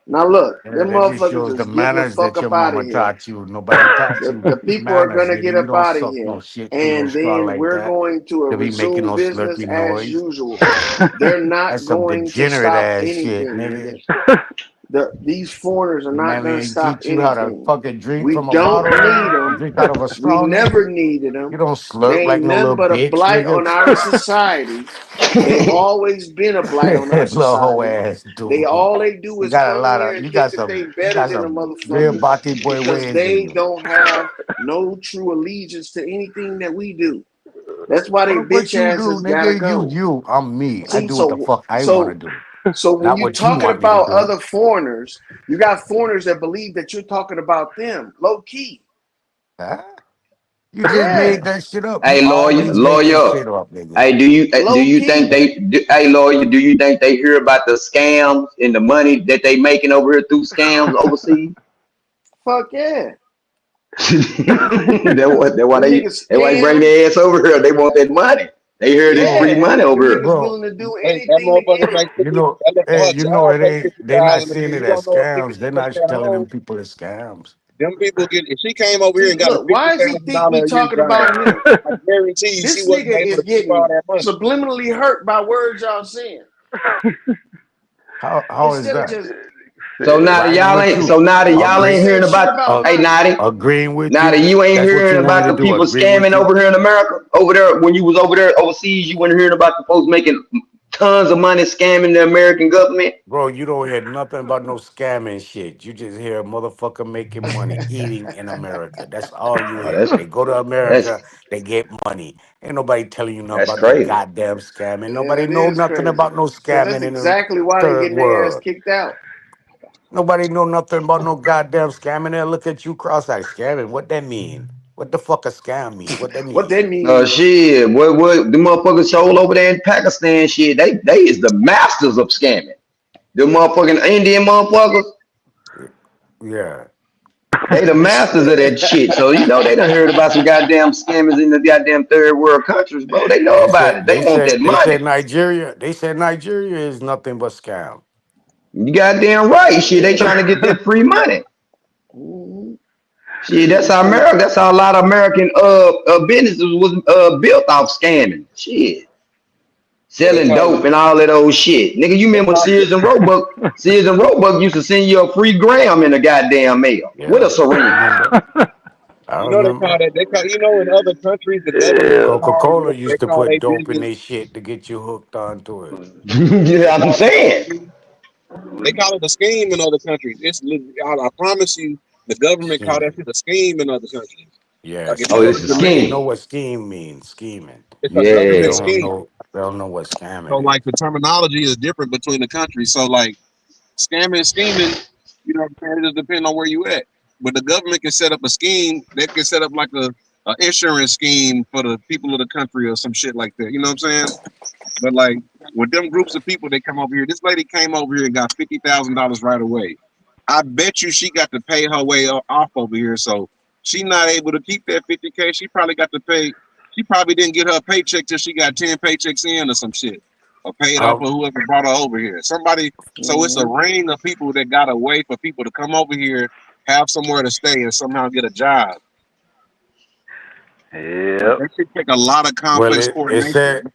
Now look, Yeah, them that just motherfuckers shows the is getting the manners fuck that your up out of mama here. taught you. Nobody taught you The people are manners, gonna nigga. get You up don't out of suck no here, shit through no and straw then like we're that. going to To be making resume no business slurpy as noise. usual. They're not That's some going to degenerate stop ass shit, anything, nigga. nigga. These foreigners are Your not mammy going to ain't stop teach you how to anything. fucking drink We from a don't bottle, need nigga. You them. drink out of a We straw, never nigga. needed You them. don't They slurp like ain't no nothing little but a bitch, blight nigga. on our society. They always been a blight on our Little hoe society. ass They dude. all they do You is got a come lot here of and think that you they better got than the some real motherfuckers body boy because ways in they you. don't have no true allegiance to anything that we do. That's why they Fuck what bitch you do, asses gotta nigga. go. I'm me. I See, do what the fuck I want to so do. so when Not you what you talking want me to about do. other foreigners, you got foreigners that believe that you're talking about them, low key. Huh? You just made Yeah, that shit up. You Hey, always make this lawyer. shit up, nigga. Hey, do low you think key. hey lawyer, do you think they hear about the scams and the money that they making over here through scams overseas? Fuck yeah. That why Them they niggas that why they bring scam. their ass over here. They want that money. They heard it's bro, free Yeah, money them over here. niggas bro. willing to do Hey, that anything to motherfucker get it. make 50. That look for Hey, her you know job, it make ain't. They not 50,000 a seeing year. it You as don't know if scams. 50 They're people not stay at telling them home. people it's scams. Them people get. If she came over here See, and got a look, why does he think we $50,000 a year talking job, about him? I guarantee you she This wasn't nigga able is to keep all getting that money. subliminally hurt by words y'all saying How is instead of that? just So now that Riding y'all with ain't you. so now that y'all you Agree. ain't hearing said shit about about Uh, hey Naughty. Nadi, agreeing with now that you. you ain't That's what you hearing want me about to the do. people Agree with scamming you. over here in America, over there when you was over there overseas, you weren't hearing about the folks making tons of money scamming the American government. Bro, you don't hear nothing about no scamming shit. You just hear a motherfucker making money eating in America. That's all you Oh, hear. They go to that's America, they get money. Ain't nobody telling you nothing that's about no crazy. goddamn scamming. Yeah, Nobody that know is nothing crazy about no because that's scamming in the exactly why they third getting their ass world. kicked out. Nobody know nothing about no goddamn scamming. They'll look at you cross-eyed. Scamming, what that mean? What the fuck a scam mean? What that What mean? that mean? Shit, what the motherfuckers showed over there in Pakistan, shit, they is the masters of scamming. The motherfucking Indian motherfuckers, Yeah. they the masters of that shit. So you know they done heard about some goddamn scammers in the goddamn third world countries, bro. They know They about said it. They they want said that they money. said Nigeria. They said Nigeria is nothing but scam. You goddamn right. Shit, they trying to get that free money. Mhm. Shit, that's They how trying to. America. That's how a lot of American businesses was built off scamming. Shit, Well, they selling call it. dope and all that old shit. Nigga, you They remember when call it. Sears and Roebuck used to send you a free gram in the goddamn mail with a Yeah, I syringe. remember. I You know they call remember. that. They call. You know in other countries the government Yeah. call. Coca-Cola They used to call put their dope in business. their shit to get you hooked onto it. You know They what I'm call it a saying? scheme. They call it a scheme in other countries. I promise you, the government call that Scheme. shit a scheme in other countries. Yeah, Like if you Oh, go it's to a scheme. They know Jamaica, scheme. what scheme means. Scheming. it's a They government Yeah. don't scheme. know. They don't know what So scamming like is. the terminology is different between the countries. So like scamming and scheming, you know what I'm saying? It just depends on where you at. But the government can set up a scheme. They can set up like a insurance scheme for the people of the country or some shit like that. You know what I'm saying? But like with them groups of people, they come over here. This lady came over here and got $50,000 right away. I bet you she got to pay her way off over here. So she not able to keep that 50K. She probably got to pay. She probably didn't get her paycheck till she got 10 paychecks in or some shit, or paid off Um, of whoever brought her over here. Somebody. So it's a Mhm. ring of people that got a way for people to come over here, have somewhere to stay, and somehow get a job. Like Yep. that shit take a lot of well, complex it coordination. said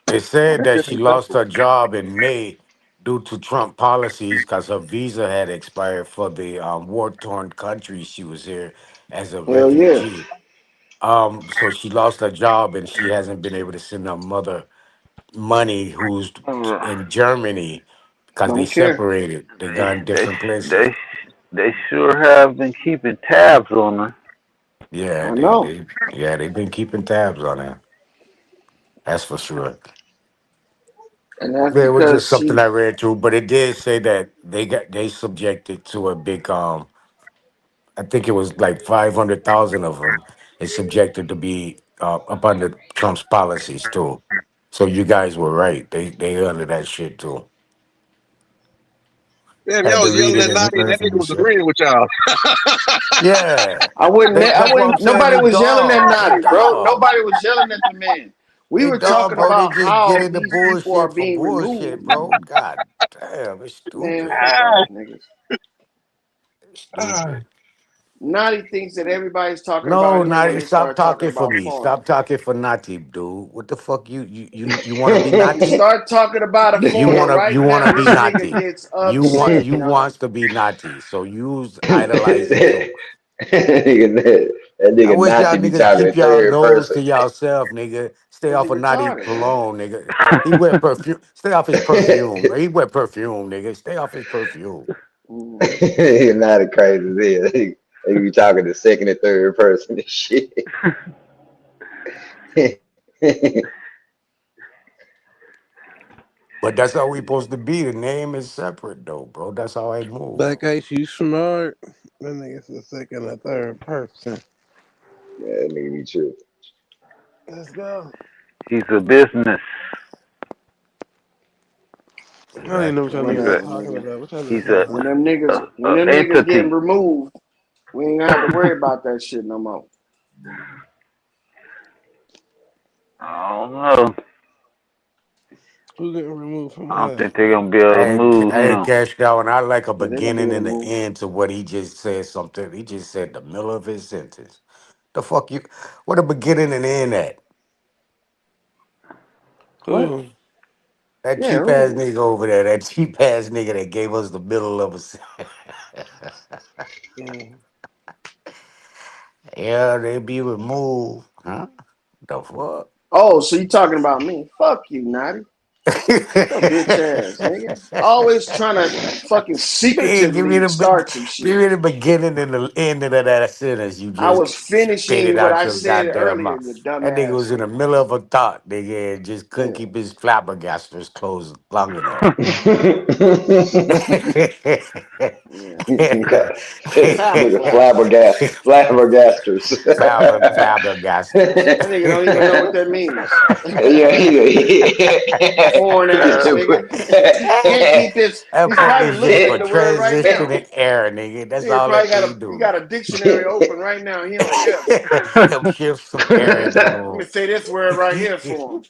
it said That that shit she ain't lost simple. her job in May due to Trump policies because her visa had expired for the war-torn country she was here as a Hell yeah. refugee. So she lost her job and she hasn't been able to send her mother money who's in Germany because they Don't care. separated. They They gone they different places. they they sure have been keeping tabs on her. Yeah, I know. they've been keeping tabs on her. That's for sure. And that's It was just because something she. I read through, but it did say that they subjected to a big I think it was like 500,000 of them is subjected to be up under Trump's policies too. So you guys were right. They under that shit too. Damn, Had y'all to was read yelling it at and Nadi, and learn that from nigga the was shit. agreeing with y'all. Yeah, I wouldn't. I that's what I'm wouldn't. saying. Nobody They was yelling at dumb. They Naughty, bro. dumb. Nobody was yelling at the man. We They were dumb, talking bro. They about just get how into these people are bullshit for being bullshit, removed. bro. God damn, it's Man, stupid. fuck all them niggas. It's Ah, stupid. Naughty thinks that everybody's talking about No, him when Nati, they stop start talking talking for about me. foreign. Stop talking for Nati, dude. What the fuck you want to be When you Nati? start talking about a foreign right You wanna now, be this nigga Nati. gets upset, You yo. wants to be Nati. So you idolize it too. that, that I nigga wish not y'all to be niggas talking keep in y'all third nose person. to yourself, nigga. Stay Cause he off of Nati retarded, man. cologne, nigga. He wear perfume. Stay off his perfume. He wear perfume, nigga. Stay off his perfume. Hmm. He's not as crazy as hell. He be talking to second and third person and shit. But that's how we supposed to be. The name is separate though, bro. That's how I move. Black Ice, you smart. That nigga's the second or third person. Yeah, nigga be true. Let's go. He's a business. I don't even know what Exactly. y'all He's niggas a is Whatever, talking nigga. about. What y'all he's just a, talking When about? them niggas, a, when a them niggas getting entity. removed, We ain't gonna have to worry about that shit no more. I don't know. Who getting removed from I don't where? think they're gonna be able to move I ain't him. cashed out, and I like a Yeah, they're gonna be beginning able to and the move him. end to what he just said. Something he just said the middle of his sentence. The fuck you? What a beginning and end at? What? Who? That Yeah, cheap ass who? nigga over there. That cheap ass nigga that gave us the middle of a sentence. Mm. Yeah, they be removed. Huh? The fuck? Oh, so you talking about me? Fuck you, Naughty. Your bitch ass, nigga. Always trying to fucking Hey, secretively start some give shit. me the beginning and the ending of that sentence. You I just was spit it finishing what out I your said goddamn earlier, mouth. you That nigga dumbass was in the nigga. middle of a thought, nigga, and just couldn't Yeah. keep his flabbergasters closed long enough. Yeah. Nigga flabbergasters. Flabbergasters. That nigga don't even know what that means. Yeah, Foreign He's ass stupid. nigga. Can't keep this. That He's fuck probably is just looking at for the word right now. transitioning air, nigga. That's Nigga all probably that got thing a he do. got a dictionary open right now. He on F. Help shift some air in the Let me room. say this word right here for him.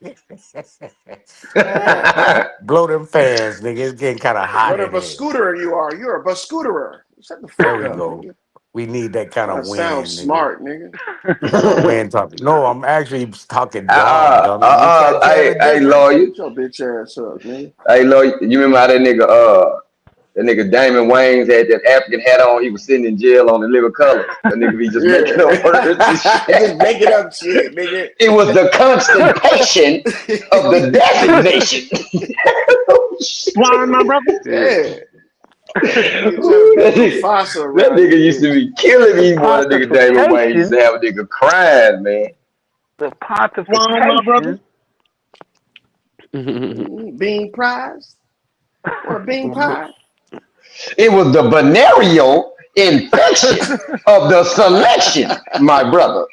Blow them fans, nigga. It's getting kind of hot What a in here. bascooterer you are. You're a bascooterer. Shut the There fuck we up, go. nigga. We need that kind Trying of to sound wind, nigga. smart, nigga. Kind of wind talking. No, I'm actually talking dog, dummy. You can't tell the Hey, difference. lawyer. Shut your bitch ass up, nigga. Hey, lawyer. You remember how that nigga Damon Wayans had that African hat on? He was sitting in jail on the Living Colors. That nigga be just making up words and Yeah. shit. Just making up shit, nigga. It was the constipation of the designation. Flying, my brother. Yeah. Nigga trying to be that, nigga, Mufasa that around nigga this used to bitch. be killing The me, boy. That nigga Damon Wayne used to pontification. have a nigga crying, man. The Flying, my brother. pontification. Bean pies? Want a bean pie? It was the venereal infection of the selection, my brother.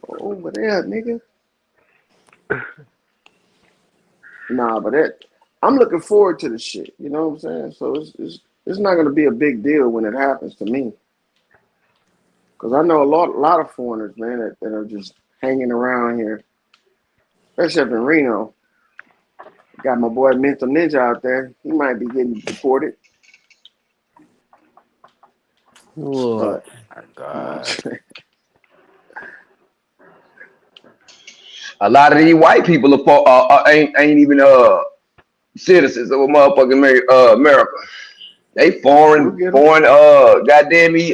Over there, nigga. Nah, but I'm looking forward to the shit. You know what I'm saying? So it's not gonna be a big deal when it happens to me. Cause I know a lot of foreigners, man, that are just hanging around here, especially up in Reno. Got my boy Mental Ninja out there. He might be getting deported, What? but My you know what I'm God. saying? A lot of these white people ain't even citizens of a motherfucking America. They We'll get them. foreign goddamn me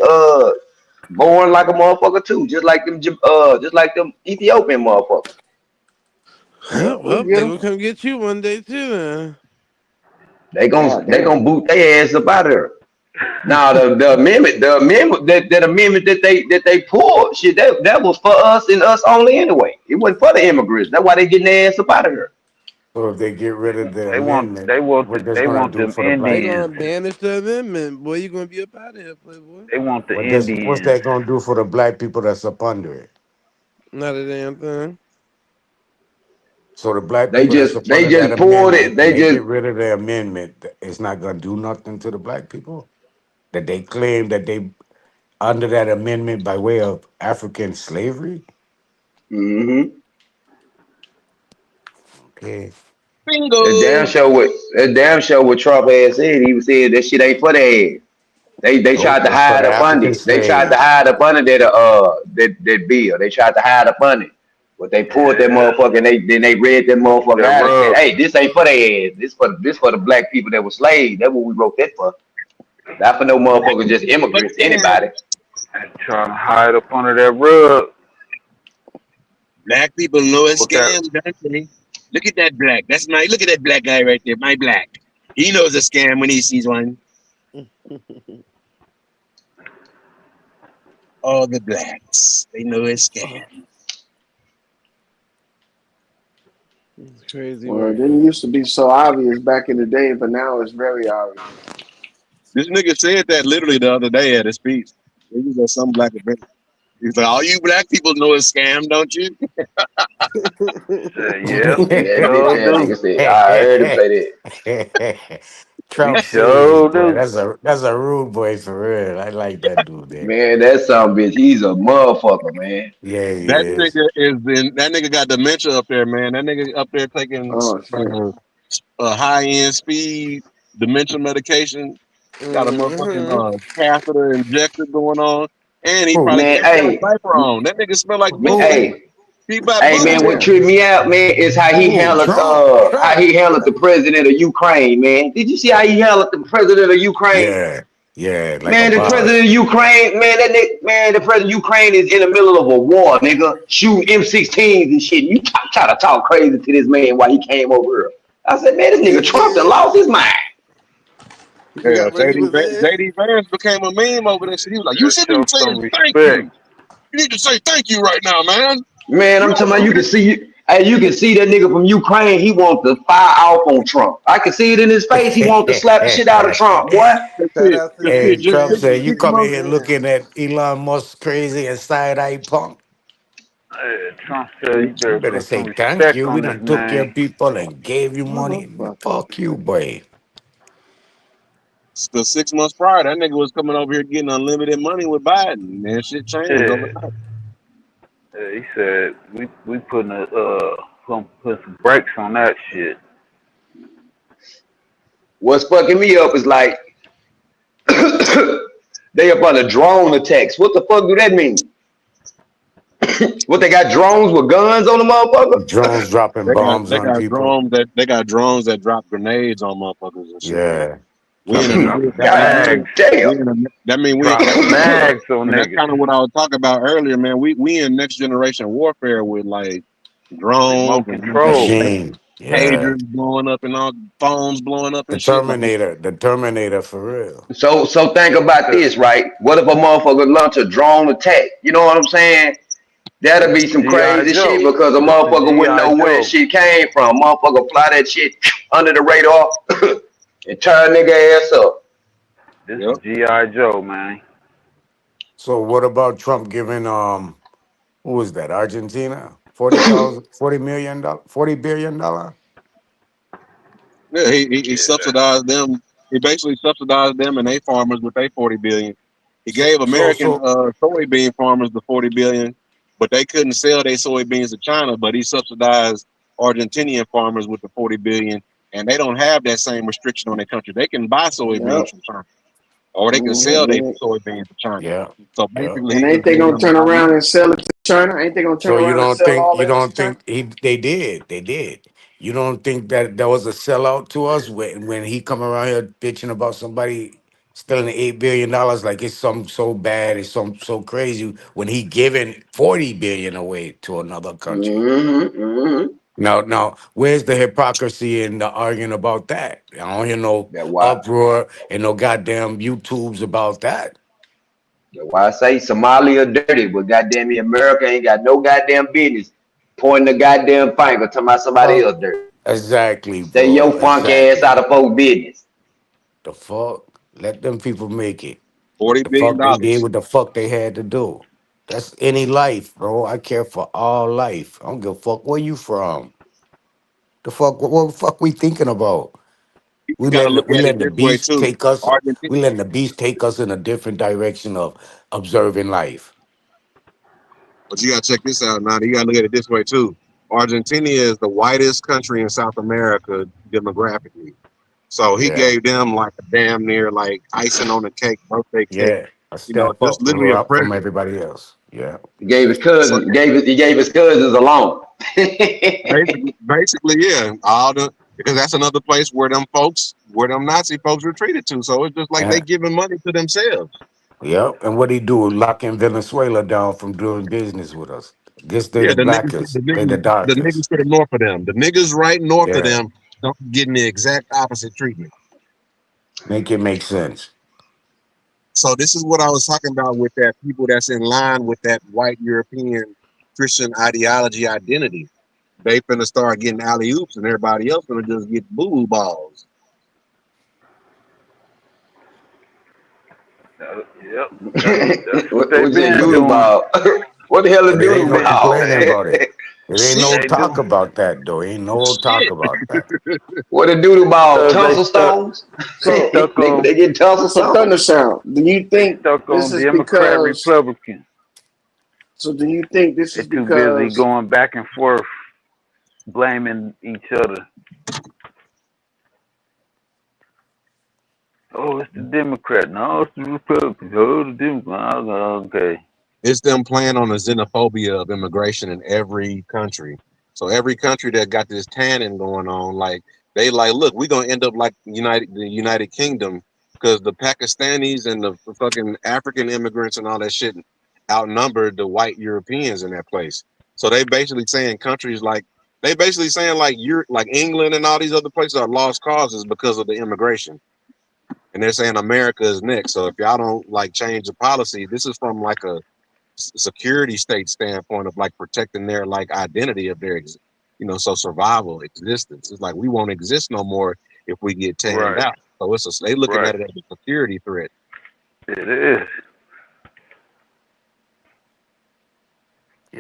born like a motherfucker too, just like them Ethiopian motherfuckers. Yeah, we'll Well, get they them. gonna come get you one day too, man. God They damn. gonna boot their ass up out of there. Now the amendment that amendment that they pulled, shit, that was for us and us only anyway. It wasn't for the immigrants. That's why they getting their ass up out of here. So if they get rid of the They want amendment, they want what that's they gonna want do them for the They black Indians. gonna people? banish the amendment, boy. You gonna be up out of here, playboy. They want the What's Indians. that gonna do for the black people that's up under it? Not a damn thing. So the black They people that's just up they under that just pulled it. amendment and They they just get rid of the amendment, it's not gonna do nothing to the black people that they claim that they under that amendment by way of African slavery. mm-hmm. Okay. Bingo. That damn show what Trump had said. He was saying that shit ain't for their ass. They tried Nope, to it's for hide the up under African it. They tried to slaves. hide up under that bill. They tried to hide up under it. But they pulled that Yeah, motherfucker and they read that motherfucker the out and said, rug. hey, this ain't for their ass. This for the black people that were slaves. That's what we wrote that for. Not for no motherfuckers, just But immigrants, then, anybody. Trying to hide up under that rug. black people know a What that? scam, don't they? Look at that black. That's my. Look at that black guy right there. My black. He knows a scam when he sees one. All the blacks, they know a scam. It's crazy Well, it work. didn't used to be so obvious back in the day, but now it's very obvious. This nigga said that literally the other day at a speech. He was at some black event. He's like, all you black people know a scam, don't you? Say, yep, And we that bitch sure ass do. nigga said, I heard him say that. We Trump City, sure boy. do. That's a rude boy for real. I like that dude there. Man, that son bitch, he's a motherfucker, man. Yeah, he That is. nigga that nigga got dementia up there, man. That nigga up there taking Oh shit. a high end speed dementia medication. Got a motherfucking Mm-hmm. catheter injector going on, and he Who? probably Man, ain't got a hey, diaper on. That nigga smell like booty. Who? hey, He by hey, booty man, what lips. tripped me out, man, is Who? Trump? how Trump. he handled the president of Ukraine, man. Did you see how he handled the president of Ukraine? Yeah, yeah, like a Man, the president boss. of Ukraine, man, the president of Ukraine is in the middle of a war, nigga, shooting M16s and shit. You try to talk crazy to this man while he came over here. I said, man, this He nigga Trump done did. lost his mind. He Yeah, forgot where he was at. JD Vance became a meme over that shit. He was like, "You Yeah, shouldn't show be saying some thank respect. you. You need to say thank you right now, man. Man, You I'm talking about over you can here." see hey, you can see that nigga from Ukraine, he wants to fire off on Trump. I can see it in his face. He wants to slap the shit out of Trump, boy. Shout out to That Hey, shit just Trump six, said, JD. you six come in months. here Man. looking at Elon Musk crazy and side-eye punk. Trump said you You better better put some say thank respect you. We on this done took your name. people and gave you money. Motherfucker. Fuck you, boy. Cause 6 months prior, that nigga was coming over here getting unlimited money with Biden. Man, shit changed Yeah. overnight. Yeah, he said we putting gonna put some brakes on that shit. What's fucking me up is like they up on a drone attacks. What the fuck do that mean? What they got drones with guns on the motherfucker? Drones dropping They got bombs they on got people. drones that drop grenades on motherfuckers and shit, man. Yeah. We in Trying a to drop new a that bomb. mean God we damn. we in a that mean we Dropping mags on and that's niggas. kind of what I was talking about earlier, man. We in next generation warfare with like drones Remote and control. Machine. Yeah. pagers blowing up and all phones blowing up The and shit. Like Terminator. The Terminator for real. So think about The, this, right? What if a motherfucker launch a drone attack? You know what I'm saying? That'll this be is some G.I. crazy shit Joe. because a This is motherfucker wouldn't G.I. know where that Joe. shit came from. Motherfucker fly that shit under the radar and turn nigga ass up. This yep. is G.I. Joe, man. So what about Trump giving who was that? Argentina? 40,000, $40 million, $40 billion? Yeah, he Yeah, subsidized them. He basically subsidized them and they farmers with their 40 billion. He So gave so American so soybean farmers the 40 billion, but they couldn't sell their soybeans to China. But he subsidized Argentinian farmers with the 40 billion, and they don't have that same restriction on their country. They can buy soybeans Yep. from China, or they can Mhm. sell their And soybeans to China. yeah. So Yeah. basically, And he ain't just they gave gonna them a turn lot of around money. and sell it to China? Ain't they gonna turn So you around and don't sell think all you that to don't China? think they did. You don't think that there was a sellout to us when he come around here bitching about somebody stealing $8 billion like it's something so bad, it's something so crazy when he giving 40 billion away to another country. Mm-hmm. Now, where's the hypocrisy in the arguing about that? I don't hear no That's why. uproar and no goddamn YouTubes about that. That's why I say Somalia dirty, but goddamn it, America ain't got no goddamn business pointing the goddamn finger talking about somebody Well, else dirty. exactly, Stay bro. your funk ass Exactly. out of folks' business. The fuck? Let them people make it. forty The billion fuck they did dollars. what the fuck they had to do. That's any life, bro. I care for all life. I don't give a fuck where you from. The fuck what the fuck we thinking about? You got to look We at it letting the this way beast too. take us. Argentina, We letting the beast take us in a different direction of observing life. but you got to check this out now. You got to look at it this way too. Argentina is the whitest country in South America demographically. So he Yeah. gave them like a damn near like icing on the cake, birthday cake. Yeah. A You know, step just up, literally a from present. everybody else. Yeah. He gave his So cousin, he gave his cousins a loan. basically, yeah, all the because that's another place where them folks, where them Nazi folks retreated to. So it's just like they Yeah. giving money to themselves. Yep. And what he do? Locking Venezuela down from doing business with us. Guess they Yeah, the blackest. They the the darkest. niggas to the north of them, the niggas right north of Yeah. them, don't getting the exact opposite treatment. Make it make sense. So this is what I was talking about with that people that's in line with that white European Christian ideology identity. They finna start getting alley oops, and everybody else gonna just get boo boo balls. yep. That's what what they've was that been doodle doing. ball? What the hell is And it ain't doodle no ball, complaining man? about it. It ain't no Shit. They do talk about that though. Ain't no talk Shit. about that. What the do about because tonsil stones? So They get tonsil so stones. thunder sound. Do you they think stuck this on is Democrat because? Republican. So do you think this They're is too busy because? going back and forth, blaming each other. Oh, it's the Democrat. No, it's the Republicans. Oh, the Democrat. Okay. It's them playing on the xenophobia of immigration in every country. So every country that got this tanning going on, like they like, look, we're gonna end up like the United Kingdom because the Pakistanis and the fucking African immigrants and all that shit outnumbered the white Europeans in that place. So they basically saying countries like they basically saying like you're like England and all these other places are lost causes because of the immigration. And they're saying America is next. So if y'all don't like change the policy, this is from like a security state standpoint of like protecting their like identity of their so survival existence. It's like we won't exist no more if we get tanned Right. out. So they looking Right. at it as a security threat. It is.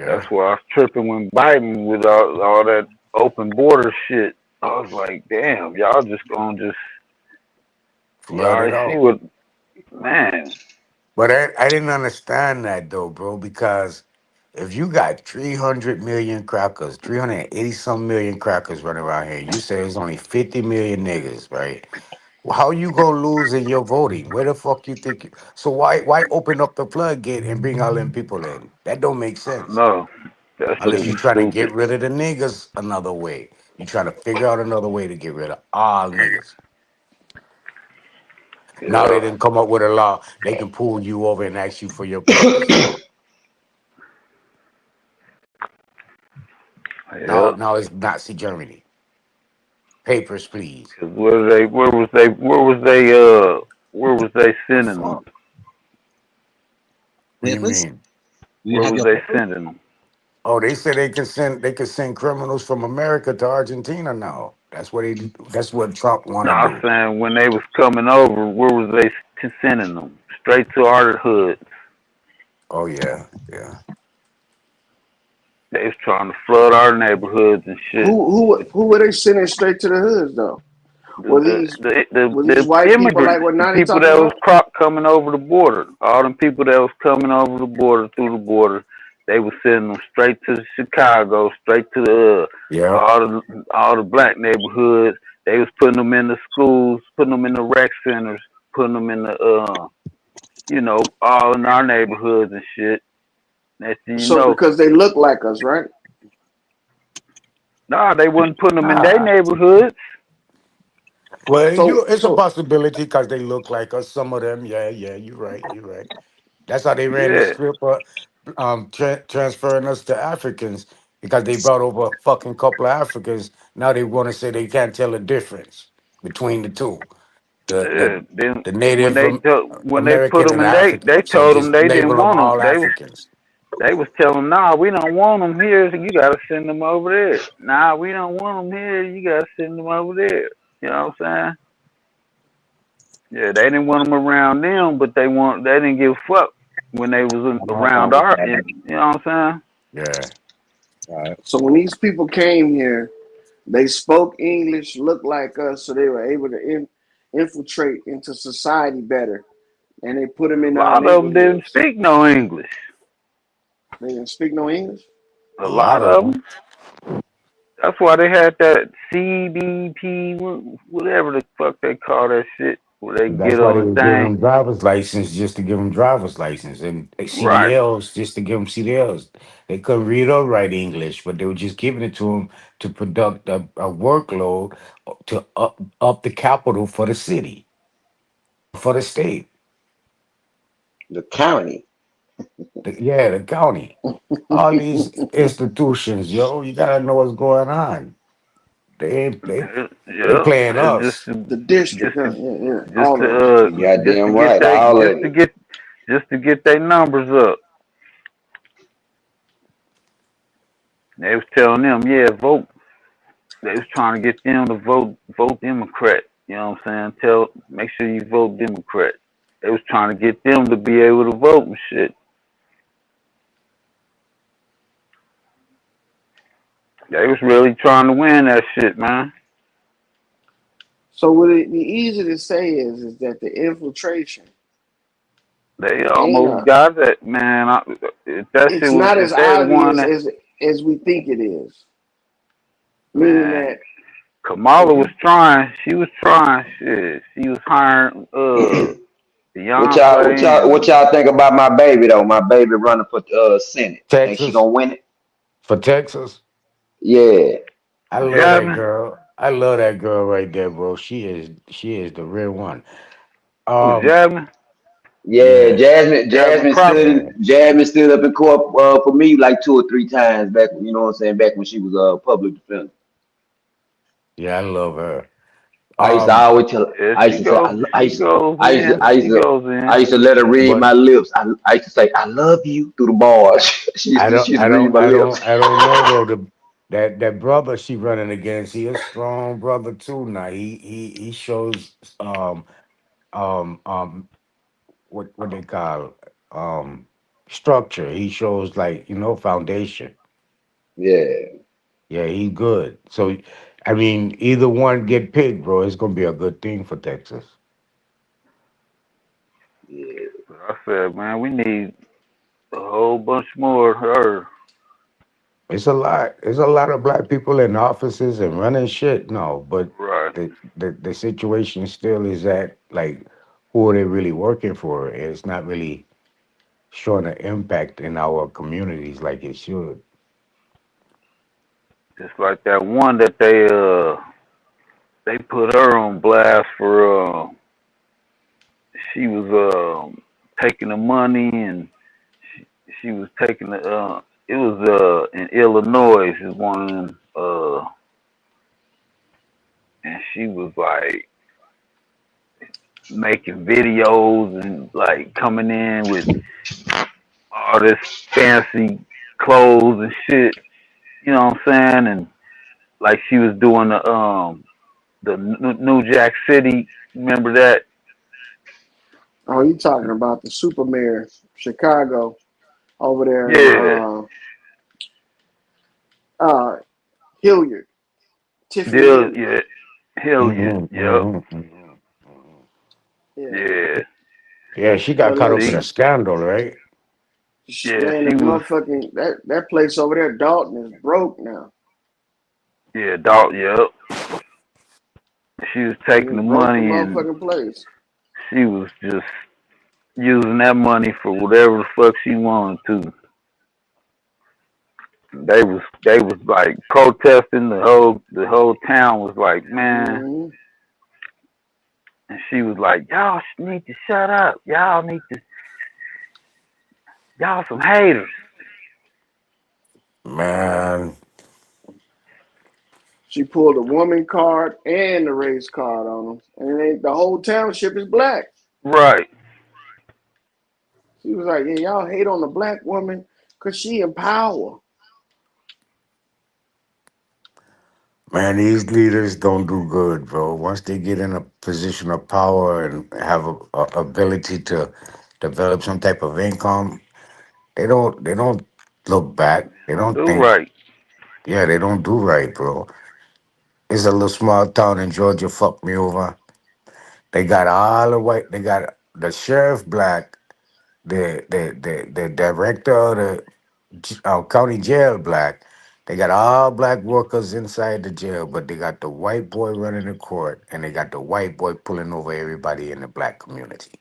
That's Yeah. why I was tripping when Biden with all that open border shit. I was like, damn, y'all you Flood it already see out. what, man. But I didn't understand that though, bro, because if you got 300 million crackers, 380 some million crackers running around here, you say there's only 50 million niggas, right? Well, how you gonna lose in your voting? Where the fuck you think? So why open up the floodgate and bring all them people in? That don't make sense. No, that's Unless just you're trying to get stupid. rid of the niggas another way. You're trying to figure out another way to get rid of all niggas. Now they Yeah, didn't come up with a law. They can pull you over and ask you for your papers. yeah. Now it's Nazi Germany. Papers, please. Cause where was they The sending them? fuck? What do you Papers? mean? Do you Where have was your they papers? sending them? Oh, they said they could send criminals from America to Argentina now. That's what Trump No, wanna I'm do. saying when they was coming over, where was they sending them? Straight to our hood. Oh yeah, yeah. They was trying to flood our neighborhoods and shit. Who were they sending straight to the hoods though? Were these were these The white people like immigrants, what the Nani people talking that was about? coming over the border, all them people that was coming over the border through the border, they was sending them straight to Chicago, straight to the Yeah. all the black neighborhoods. They was putting them in the schools, putting them in the rec centers, putting them in the all in our neighborhoods and shit. Next thing you So know, because they look like us, right? nah, they wasn't putting them in their Ah. neighborhoods. Well, So it's a so possibility because they look like us. Some of them, yeah, yeah. You're right. You're right. That's how they ran the Yeah, script, transferring us to Africans because they brought over a fucking couple of Africans. Now they want to say they can't tell the difference between the two, the the yeah. Then the Native when they put American them and the in, they African. So told them just they didn't label them want them. all Africans. They was telling them, nah, we don't want them here. So you gotta send them over there. Nah, we don't want them here. You gotta send them over there. You know what I'm saying? Yeah, they didn't want them around them, but they didn't give a fuck when they was around our. You know what I'm saying? Yeah. so when these people came here, they spoke English, looked like us, so they were able to infiltrate into society better, and they put them in A our lot of them didn't neighborhoods. speak no English. They didn't speak no English. A A lot lot of of them. them. That's why they had that CBP, whatever the fuck they call that shit, where they That's get why they on the was giving thing. them driver's license just to give them driver's license and Right. CDLs just to give them CDLs. They couldn't read or write English, but they were just giving it to them to conduct a workload to up the capital for the city, for the state. The county. Yeah, the county. All these institutions, yo, you gotta know what's going on. They ain't they Yeah, playing it's just us. to, The district, just to, yeah, yeah, just all to, of them. You goddamn right. All of it. just to get their numbers up. They was telling them, yeah, vote. They was trying to get them to vote Democrat. You know what I'm saying? Make sure you vote Democrat. They was trying to get them to be able to vote and shit. They was really trying to win that shit, man. So what it be easy to say is that the infiltration They ain't almost a. got that, man. If that shit It's was, not as if they'd have won obvious that, as we think it is. Meaning man. that Kamala if was you trying. She was trying. Shit. She was hiring Beyonce what and y'all think about my baby though? My baby running for Senate. Think she Texas gonna win it? for Texas. Yeah. I love that Jasmine. girl. I love that girl right there, bro. She is the real one. Who Um, Jasmine? Yeah, yeah, Jasmine, Jasmine Crockett. yeah. Jasmine stood up in court for me like 2 or 3 times back. You know what I'm saying? Back when she was a public defender. Yeah, I love her. I used to Um, always tell. Yeah, I used to say. she goes in. She goes I in. used to let her read but my lips. I used to say, "I love you" through the bars. She used to read my lips. I don't know though. That brother she running against, he a strong brother too. Now he shows um um what they call structure. He shows like foundation. Yeah, Yeah, he good. So, I mean, either one get picked, bro. It's gonna be a good thing for Texas. yeah, I said, man, we need a whole bunch more of her. It's a lot. There's a lot of black people in offices and running shit. No, but Right. the situation still is that like, who are they really working for? It's not really showing an impact in our communities like it should. Just like that one that they put her on blast for she was taking the money and she was taking the it was in Illinois is one of them and she was like making videos and like coming in with all this fancy clothes and shit, you know what I'm saying? And like she was doing the New Jack City, remember that? oh, you talking about the super mayor, Chicago, over there in Yeah. uh Hilliard, Tiffany Deal Hilliard. yeah. Hell yeah. Hmm Yep. hmm hmm Yeah. Yeah. Yeah, she got But caught look, up in See? a scandal, right? Yeah, man, the she was motherfucking that place over there, Dalton, is broke now. yeah, dog, yep. She was She taking the just broke the money and motherfucking place. she was just using that money for whatever the fuck she wanted to. They was like protesting the whole town was like, man, Hmm. and she was like, y'all need to shut up. Y'all some haters. Man, She pulled a woman card and the race card on them, and it ain't, the whole township is black. Right. She was like, "Yeah, y'all hate on the black woman because she in power." man, these leaders don't do good, bro. Once they get in a position of power and have a ability to develop some type of income, they don't look back. They Don't don't do think, right. yeah, they don't do right, bro. It's a little small town in Georgia fucked me over. They got all the white. They got the sheriff black, the director of the county jail black. They got all black workers inside the jail, but they got the white boy running the court, and they got the white boy pulling over everybody in the black community.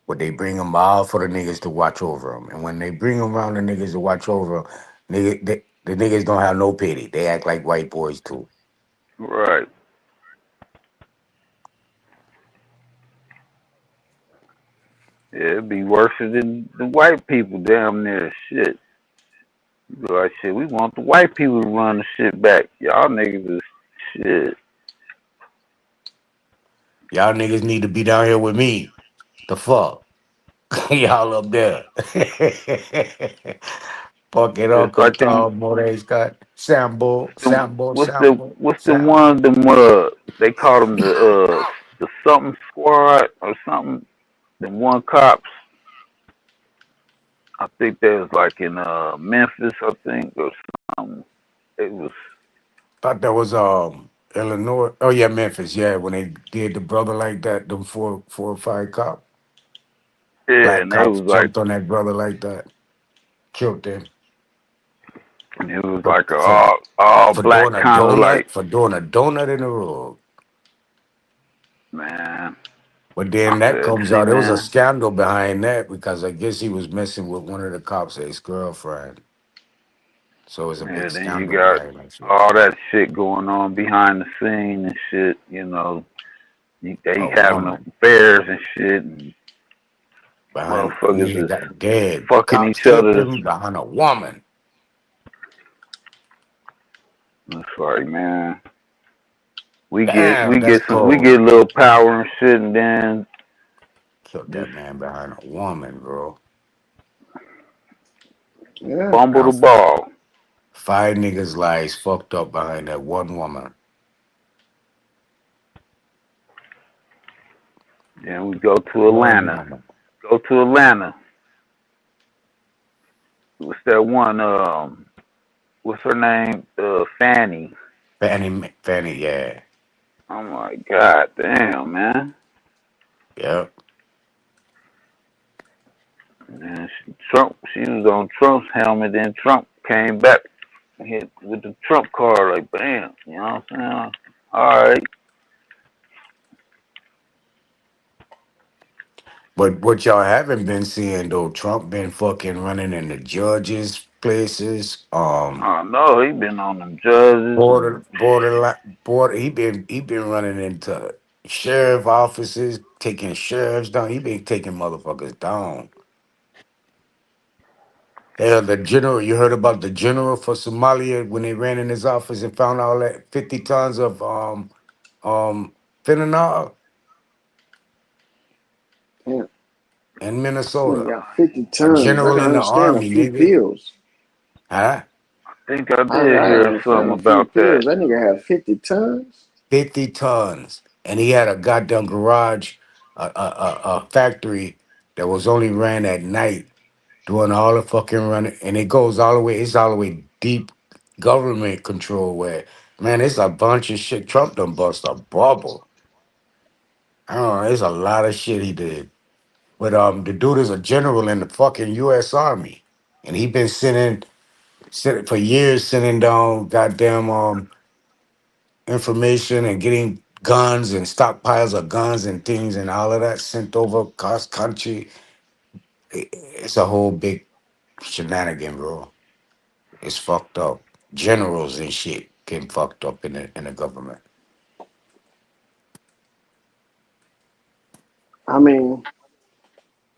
But they bring them all for the niggas to watch over them, and when they bring them around the niggas to watch over them, the niggas don't have no pity. They act like white boys too. Right. Yeah, it'd be worse than the white people down there. Shit. You be like, shit, we want the white people to run the shit back. Y'all niggas is shit. Y'all niggas need to be down here with me. The fuck, y'all up there. Fucking Just Uncle like them. Tom, Moray Scott, Sambo, Them Sambo, what's the Sambo, what's the Sambo. one them they call them the something squad or something. Them one cops. I think that was like in Memphis, I think, or something. It was, Thought that was Illinois. Oh yeah, Memphis. Yeah, when they did the brother like that, them four or five yeah, black and they cops was like, jumped on that brother like that, killed him it was for like a for all black kind of like, for doing a donut in the road. man. But I then that said, comes see, out. There was a man, scandal behind that because I guess he was messing with one of the cops' ex-girlfriend. So it's a yeah. big Then you scandal got behind that shit. all that shit going on behind the scene and shit. You know, they A having woman affairs and shit, and behind a motherfuckers nigga is got dead. The fucking cops each killed other. him behind a woman. It's like, man, Damn, we that's get some we cold. get a little power and shit, and then Killed just that man behind a woman, bro. Yeah. fumble Now the ball. five niggas' lives fucked up behind that one woman. Then we go to One Atlanta. woman. Go to Atlanta. What's that one? What's her name? Fanny. Fanny, yeah. I'm like, God damn, man. Yep. And she was on Trump's helmet. Then Trump came back and hit with the Trump card, like, bam. You know what I'm saying? All right. But what y'all haven't been seeing though, Trump been fucking running in the judges' places, I know he been on them judges and border. He been running into sheriff offices, taking sheriffs down. He been taking motherfuckers down. Hell, the general. You heard about the general for Somalia when they ran in his office and found all that 50 tons of um fentanyl Damn. in Nigga Minnesota. got 50 A tons. I general can in the understand a army, few nigga. pills. Huh? I think I I did hear understand something a few about that. pills. That nigga had 50 tons. 50 tons. And he had a goddamn garage, a factory that was only ran at night, doing all the fucking running. And it goes all the way, it's all the way deep government control where, man, it's a bunch of shit. Trump done bust a bubble. I don't know, there's a lot of shit he did. But the dude is a general in the fucking US Army. And he been sending for years, sending down goddamn information and getting guns and stockpiles of guns and things and all of that sent over across country. It's a whole big shenanigan, bro. It's fucked up. Generals and shit getting fucked up in the government. I mean,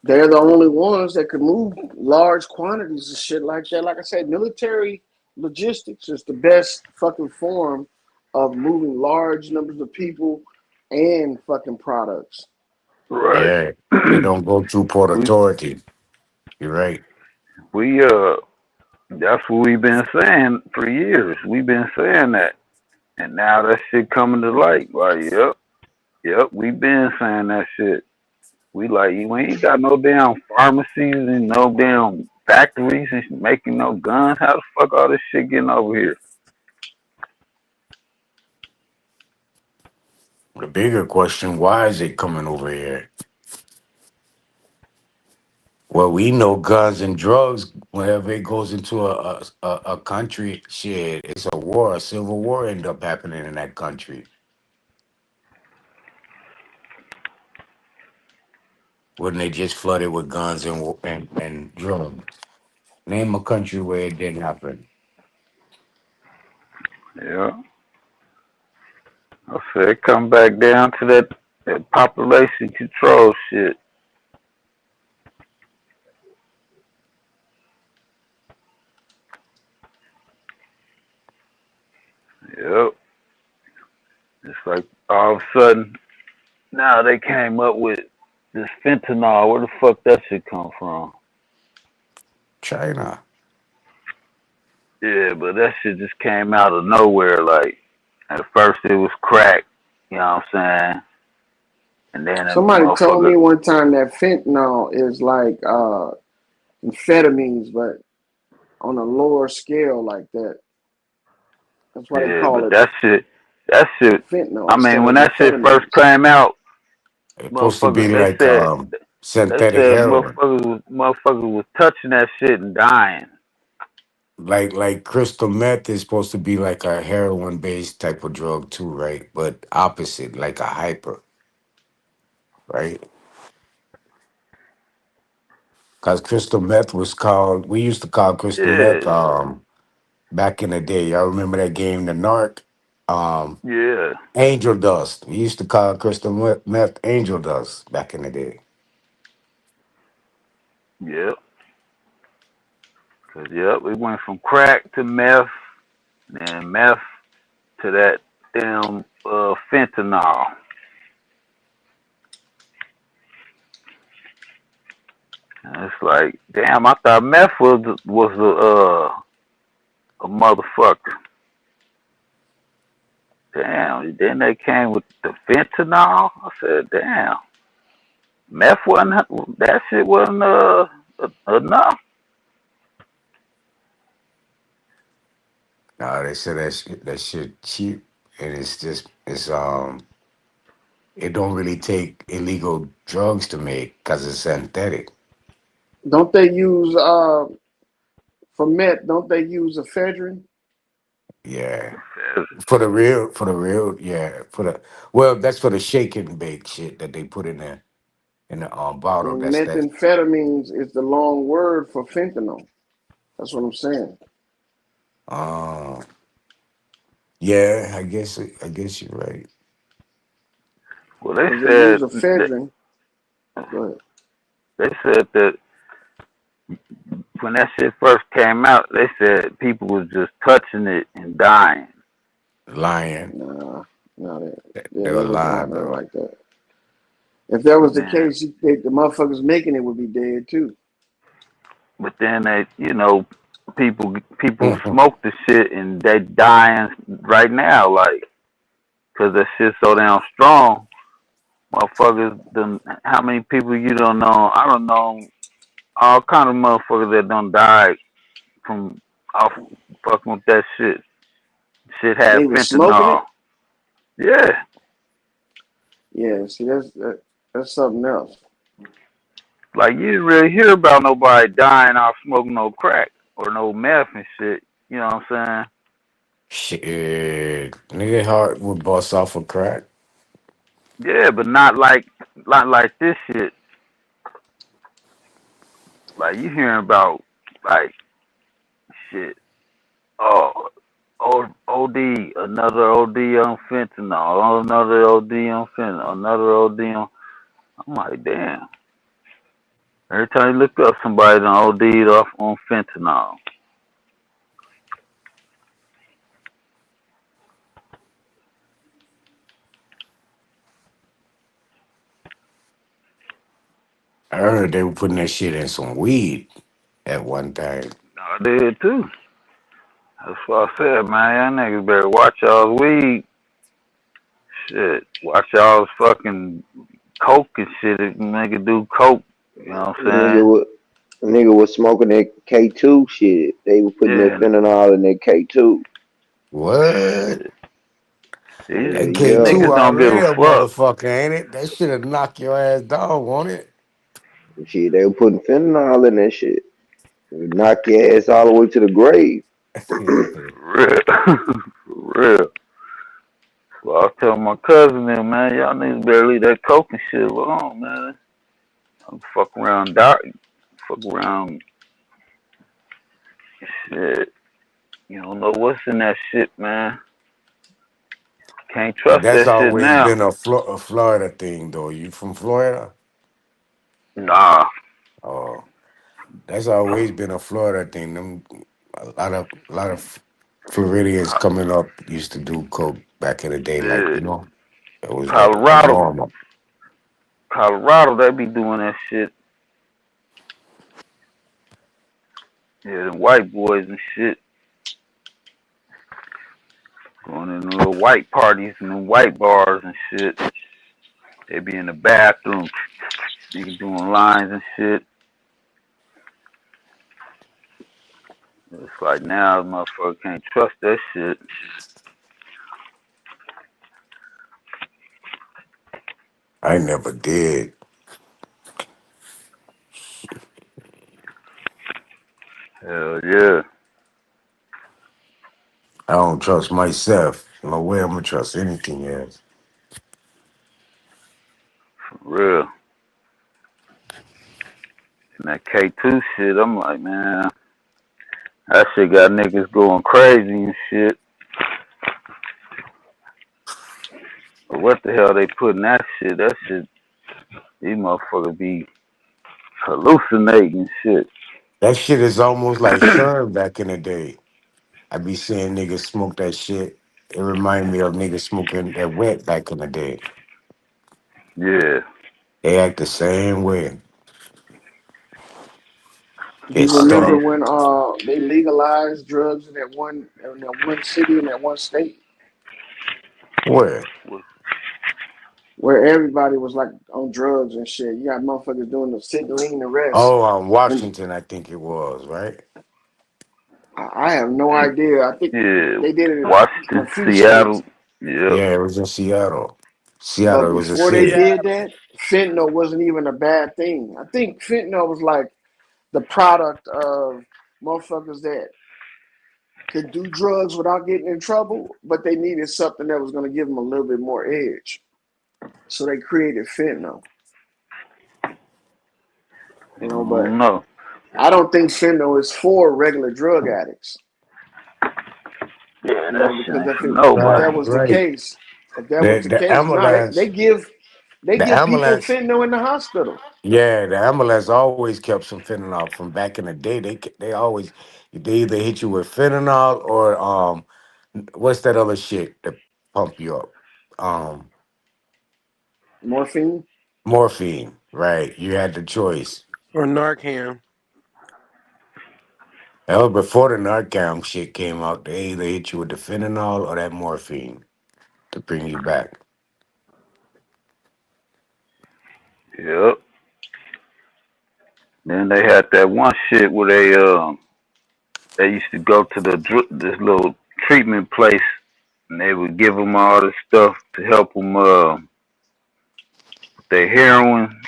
they're the only ones that could move large quantities of shit like that. Like I said, military logistics is the best fucking form of moving large numbers of people and fucking products. Right. Yeah, they don't go through Port we Authority. You're right. we that's what we've been saying for years. We've been saying that. And now that shit coming to light. Like, yep, we've been saying that shit. We like, we ain't got no damn pharmacies and no damn factories and making no guns. How the fuck all this shit getting over here? The bigger question: why is it coming over here? Well, we know guns and drugs. Whenever it goes into a country, shit, it's a war, a civil war, end up happening in that country. Wouldn't they just flood it with guns and drugs? Name a country where it didn't happen. Yeah. I said, come back down to that population control shit. Yep. It's like all of a sudden now they came up with this fentanyl. Where the fuck that shit come from? China. Yeah, but that shit just came out of nowhere. Like at first it was crack, you know what I'm saying? And then a Somebody told motherfucker, me one time that fentanyl is like amphetamines, but on a lower scale like that. That's why they Yeah, call but it that shit. fentanyl I instead mean, when of that shit first amphetamines. came out, It's supposed to be motherfuckers, like they synthetic said heroin. motherfuckers was touching that shit and dying. Like crystal meth is supposed to be like a heroin based type of drug too, right? But opposite, like a hyper, right? Because crystal meth was called, we used to call crystal Yeah, meth back in the day. Y'all remember that game, the Narc? Um, yeah, Angel dust. We used to call crystal meth angel dust back in the day. yeah. Cause yep, we went from crack to meth, and meth to that damn fentanyl. And it's like, damn, I thought meth was a motherfucker. Damn. Then they came with the fentanyl. I said, damn, meth wasn't that shit wasn't enough. Now they said that shit cheap, and it don't really take illegal drugs to make because it's synthetic. Don't they use for meth? Don't they use ephedrine? Yeah, for the real, yeah, well, that's for the shake and bake shit that they put in the bottle. And That's that. methamphetamines is the long word for fentanyl. That's what I'm saying. Uh, yeah, I guess you're right. Well, they Because they use said that ephedrine. Go ahead. they said that when that shit first came out, they said people was just touching it and dying. Lying. Nah, no, They they were wasn't lying, lying nothing bro. like that. If that was the Then, case, the motherfuckers making it would be dead too. but then people smoke the shit and they dying right now, like, cause that shit's so damn strong. Motherfuckers, how many people you don't know? I don't know all kind of motherfuckers that done died from off fucking with that shit. Shit had They was smoking fentanyl. it. Yeah, Yeah, see, that's something else. like you didn't really hear about nobody dying off smoking no crack or no meth and shit. You know what I'm Shit, nigga, heart would bust off a crack. saying? Yeah, but not like this shit. Like you hearing about like shit. Oh, OD, another OD on fentanyl, another OD on fentanyl, another OD on. I'm like, damn. Every time you look up, somebody done OD'd off on fentanyl. I heard they were putting that shit in some weed at one time. I did too. That's what I said, man. Y'all niggas better watch y'all's weed. Shit, watch y'all's fucking coke and shit. If nigga do coke, you know what Nigga I'm was nigga was smoking that K2 shit. They were putting that saying? fentanyl in that K2. Yeah, What? shit. Hell That These yeah. K2 niggas don't give already a a fuck. motherfucker, ain't it? That shit'll knock your ass down, won't it? Shit, they were putting fentanyl in that shit. It would knock your ass all the way to the grave. For real. For real. Well, I was telling my cousin there, man, y'all niggas better leave that coke and shit alone, man. I'm fuck around, fuck around, shit. You don't know what's in that shit, man. Can't But trust that's that shit always now. been a Florida thing, though. You from Florida? Nah, Oh, that's always been a Florida thing. Them a lot of Floridians coming up used to do coke back in the day, like shit. it was the Colorado, normal. Colorado, they be doing that shit. Yeah, the white boys and shit going in little white parties and the white bars and shit. They be in the bathroom, nigga doing lines and shit. It's like now, motherfucker can't trust that shit. I never did. Hell yeah, I don't trust myself. No way I'm gonna trust anything else. for real. And that K2 shit, I'm like, man, that shit got niggas going crazy and shit. But what the hell they putting that shit? That shit, these motherfuckers be hallucinating shit. That shit is almost like Sherm back in the day. I be seeing niggas smoke that shit. It remind me of niggas smoking that wet back in the day. Yeah, They act the same way. Get You I remember stoned. think, when they legalized drugs in that one city in that one state Where? where everybody was like on drugs and shit. You got motherfuckers doing the sit, lean, and rest. Oh, And Washington, I think it was, right? I have no idea. I think yeah, they did it in a Washington, few states. Seattle, yep. Yeah, it was in Seattle. But Seattle, it was a before they city. did that, fentanyl wasn't even a bad thing. I think fentanyl was like the product of motherfuckers that could do drugs without getting in trouble, but they needed something that was going to give them a little bit more edge. So they created fentanyl. I But don't know. I don't think fentanyl is for regular drug addicts. Yeah, that shit Because ain't for if Right, that nobody. was the right. case, The no, ambulance, they the give people ambulance, fentanyl in the hospital. yeah, the ambulance always kept some fentanyl from back in the day. They always they either hit you with fentanyl or what's that other shit that pump you up? Um, Morphine. morphine. Right. You had the choice. Or Narcan. That was before the Narcan shit came out. They either hit you with the fentanyl or that morphine to bring you back. Yep. Then they had that one shit where they used to go to this little treatment place and they would give them all this stuff to help them with their heroin.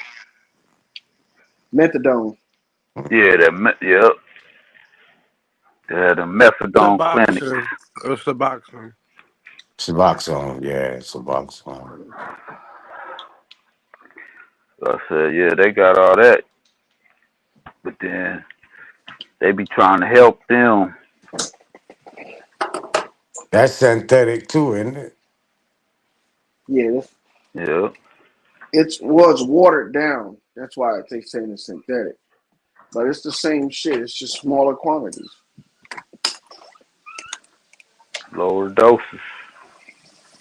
Methadone. Yeah, yep. They had a methadone clinics. Suboxone. Or Suboxone. Suboxone, yeah, Suboxone. So I said, yeah, they got all that, but then they be trying to help them. That's synthetic too, isn't it? Yeah, Yeah, it's watered down. That's why they saying it's synthetic. But it's the same shit. It's just smaller quantities. lower doses.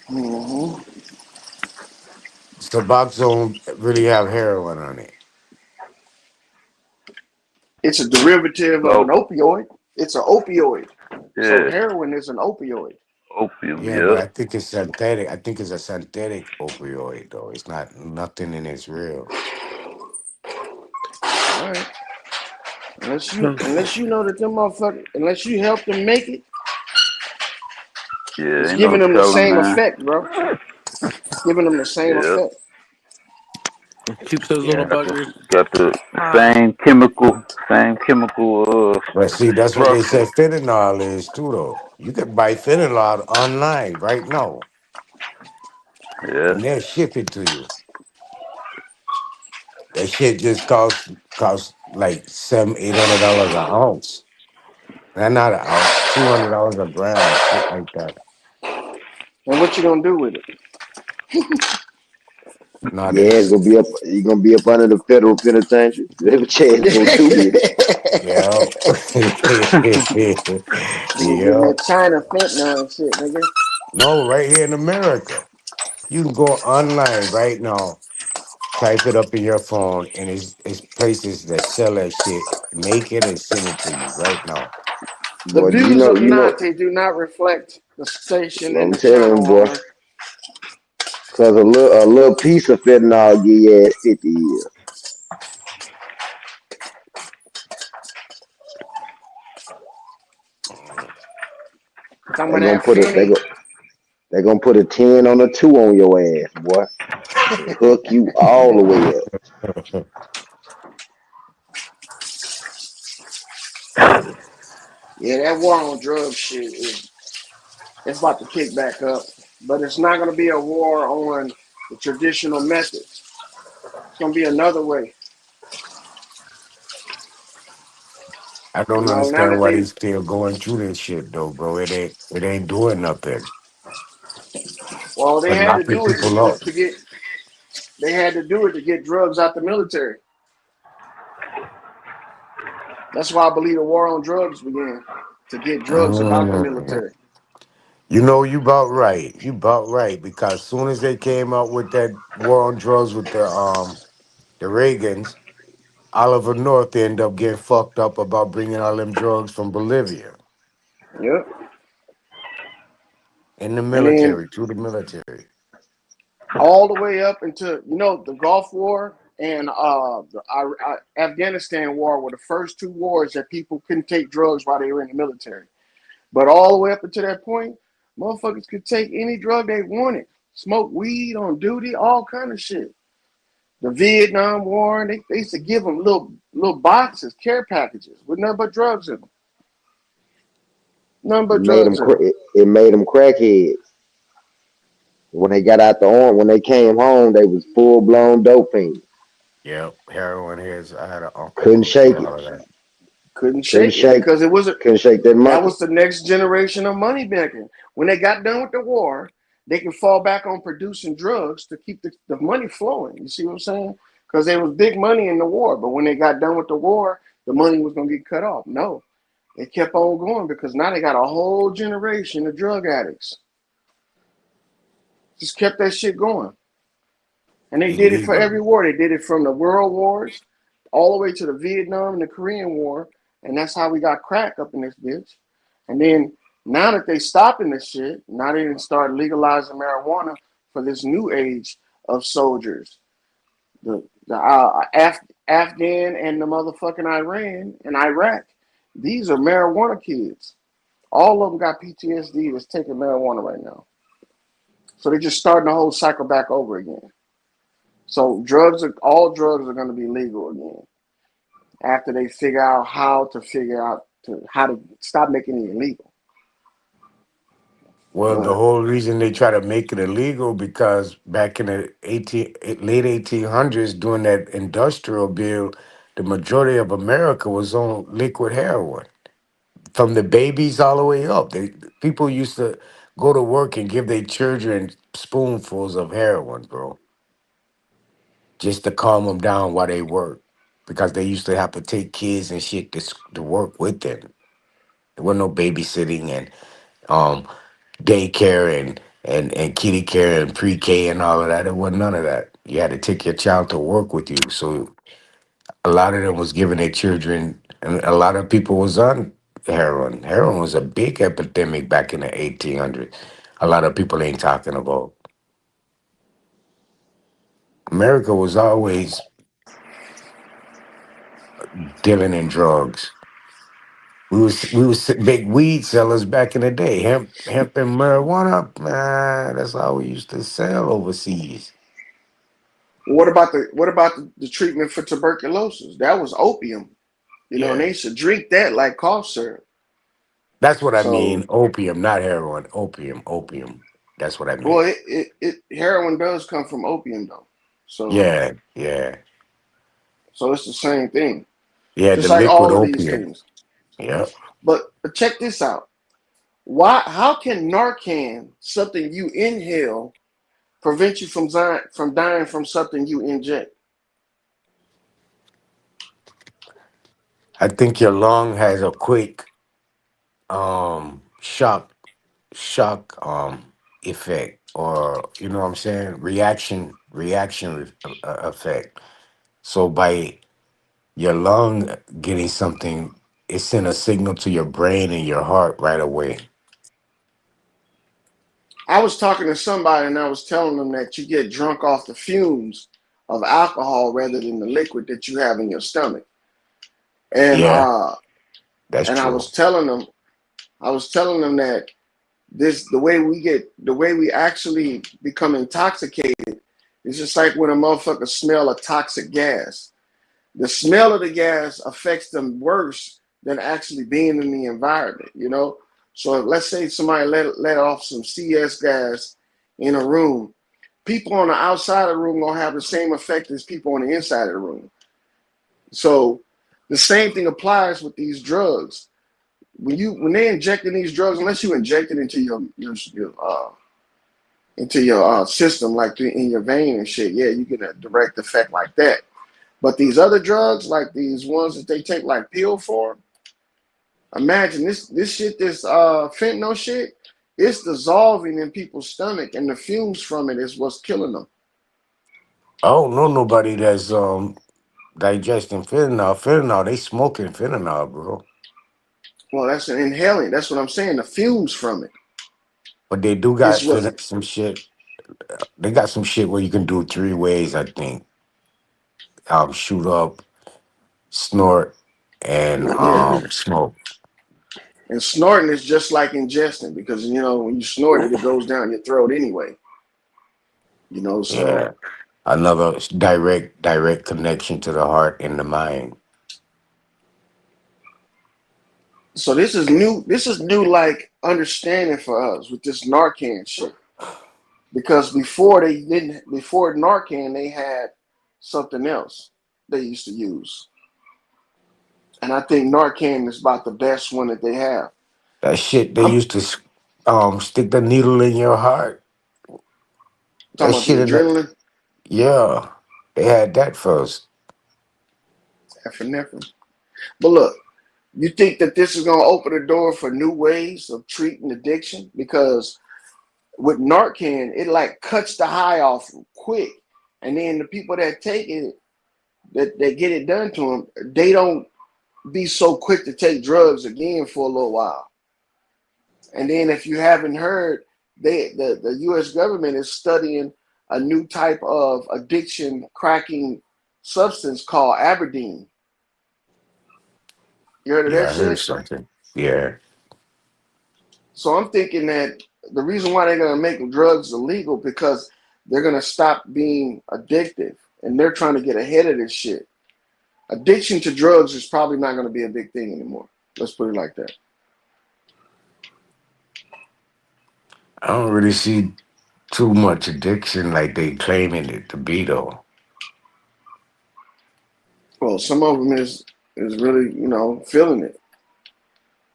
Hmm. Suboxone really have heroin on it. It's a derivative of an Low, opioid. It's an opioid. So yeah, heroin is an opioid. opium. Yeah, but Yep. I think it's synthetic. I think it's a synthetic opioid though. It's not nothing in it's real. All right. Unless you know that them motherfuckers, unless you help them make it, Yeah, it's ain't no giving them the telling, same man. effect, bro. It's giving them the same Yep. effect. Keeps those little Yeah. buggers Got the high. same chemical But see, that's what they structure. say fentanyl is too though. You can buy fentanyl online right now Yeah. and they'll ship it to you. That shit just costs like $700-800 an ounce. Not an ounce, $200 a gram, shit like that. And what you gonna do with it? Not Yeah, it's it's gonna be up. You're gonna be up under the federal penitentiary. They have a chance for 2 years. yeah. You getting yeah. that China fentanyl and shit, nigga. No, right here in America. You can go online right now, type it up in your phone, and it's places that sell that shit. Make it and send it to you right now. The Boy, views of you know. Nante do not reflect the station and I'm the telling channel him, boy, owner. cause a little piece of fentanyl give you 50 years. Talking They about gonna that put a they funny. go they gonna put a 10 on a 2 on your ass, boy, and hook you all the way up. Yeah, that war on drugs shit is it's about to kick back up. But it's not gonna be a war on the traditional methods. It's gonna be another way. I You don't know, now understand that why they they still going through this shit though, bro. It ain't doing nothing well, they but had to knocking do it people up. to get they had to do it to get drugs out the military. That's why I believe the war on drugs began to get drugs about the Mm. military. You know, you about right. You about right because soon as they came out with that war on drugs with the Reagans, Oliver North ended up getting fucked up about bringing all them drugs from Bolivia Yep. in the And then military, to the military. all the way up into the Gulf War and the Afghanistan War were the first two wars that people couldn't take drugs while they were in the military. But all the way up until that point, motherfuckers could take any drug they wanted, smoke weed on duty, all kind of shit. The Vietnam War, they used to give them little boxes, care packages with nothing but drugs in them. Nothing It but made them drugs in them. it made them crackheads. When they got out the army, when they came home, they was full blown dope fiends. Yep, heroin heads. I had an uncle Couldn't who would do shake it. all of that. Couldn't Couldn't shake it shake. because it was a Couldn't shake that that monkey. was the next generation of money making. When they got done with the war, they could fall back on producing drugs to keep the money flowing. You see what I'm saying? Because there was big money in the war, but when they got done with the war, the money was going to get cut off. No, they kept on going because now they got a whole generation of drug addicts. Just kept that shit going. And they did it for Illegally. every war. They did it from the world wars all the way to the Vietnam and the Korean War. And that's how we got crack up in this bitch. And then now that they stopping this shit, now they didn't start legalizing marijuana for this new age of soldiers. The Afghan and the motherfucking Iran and Iraq. These are marijuana kids. All of them got PTSD that's taking marijuana right now. So they're just starting the whole cycle back over again. So all drugs are going to be legal again after they figure out how to stop making it illegal. Well, the But whole reason they try to make it illegal because back in the late 1800s, during that industrial bill, the majority of America was on liquid heroin, from the babies all the way up. People used to go to work and give their children spoonfuls of heroin, bro, just to calm them down while they work, because they used to have to take kids and shit to work with them. There wasn't no babysitting and um daycare and kitty care and pre-K and all of that. It wasn't none of that. You had to take your child to work with you. So a lot of them was giving their children, and a lot of people was on heroin. Heroin was a big epidemic back in the 1800s. A lot of people ain't talking about. America was always dealing in drugs. We was big weed sellers back in the day. Hemp and marijuana, man, that's all we used to sell overseas. what about the treatment for tuberculosis? That was opium, and Yeah. they should drink that like cough syrup. That's what I So, mean. Opium, not heroin. Opium, opium. That's what I well, meant. it heroin does come from opium though. So, Yeah, yeah. so it's the same thing, Yeah, the just like liquid all of these opium. things. Yeah. But check this out. Why? How can Narcan, something you inhale, prevent you from dying from something you inject? I think your lung has a quick shock effect, or you know what I'm saying? Reaction effect. So by your lung getting something, it send a signal to your brain and your heart right away. I was talking to somebody and I was telling them that you get drunk off the fumes of alcohol rather than the liquid that you have in your stomach. And Yeah, uh that's and true. I was telling them that This the way we actually become intoxicated is just like when a motherfucker smell a toxic gas. The smell of the gas affects them worse than actually being in the environment, you know? So let's say somebody let off some CS gas in a room. People on the outside of the room gonna have the same effect as people on the inside of the room. So the same thing applies with these drugs. When they injecting these drugs, unless you inject it into your system, like in your vein and shit, yeah, you get a direct effect like that. But these other drugs, like these ones that they take like pill form, imagine this shit, this fentanyl shit, it's dissolving in people's stomach, and the fumes from it is what's killing them. I don't know nobody that's digesting fentanyl. Fentanyl, they smoking fentanyl, bro. Well, that's an inhaling. That's what I'm saying. The fumes from it But they do got is what. some shit. They got some shit where you can do three ways, I think. Shoot up, snort, and Yeah. smoke. And snorting is just like ingesting because you know when you snort it, it goes down your throat anyway. You know, so Yeah. Another direct connection to the heart and the mind. so this is new. This is new, like understanding for us with this Narcan shit. Because before they didn't, before Narcan, they had something else they used to use, and I think Narcan is about the best one that they have. That shit they I'm used to stick the needle in your heart. That talking about shit the in the adrenaline, yeah. They had that first. epinephrine. But look, you think that this is going to open the door for new ways of treating addiction? Because with Narcan, it like cuts the high off quick, and then the people that take it, that get it done to them, they don't be so quick to take drugs again for a little while. And then if you haven't heard, the U.S. government is studying a new type of addiction cracking substance called Aberdeen. You heard of Yeah, that I heard shit? something. Yeah. So I'm thinking that the reason why they're gonna make drugs illegal because they're gonna stop being addictive, and they're trying to get ahead of this shit. Addiction to drugs is probably not gonna be a big thing anymore. Let's put it like that. I don't really see too much addiction like they claiming it to be though. Well, some of them is really feeling it.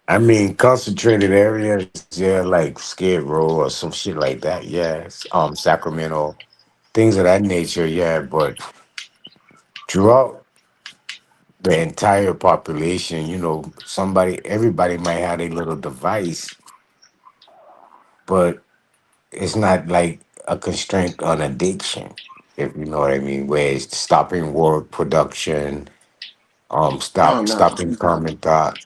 I mean, concentrated areas, yeah, like Skid Row or some shit like that. Yeah, Sacramento, things of that nature. Yeah, but throughout the entire population, everybody might have a little device, but it's not like a constraint on addiction, if you know what I mean. Where it's stopping work production, Oh no. stopping common thought,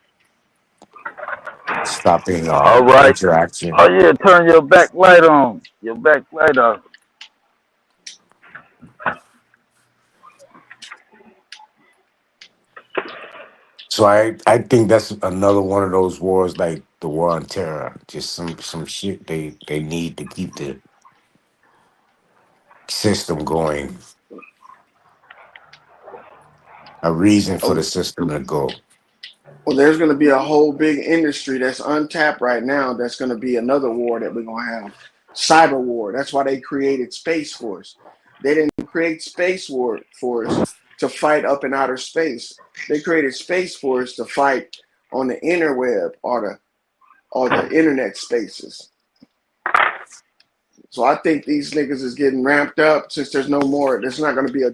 stopping All right. Oh interaction. yeah, turn your back light on. Your back light on. So I think that's another one of those wars like the war on terror. Just some shit they need to keep the system going. A reason for the Oh, system to go. well, there's going to be a whole big industry that's untapped right now. That's going to be another war that we're going to have, cyber war. That's why they created Space Force. They didn't create Force to fight up in outer space. They created Space Force to fight on the interweb or the internet spaces. So I think these niggas is getting ramped up since there's no more. There's not going to be a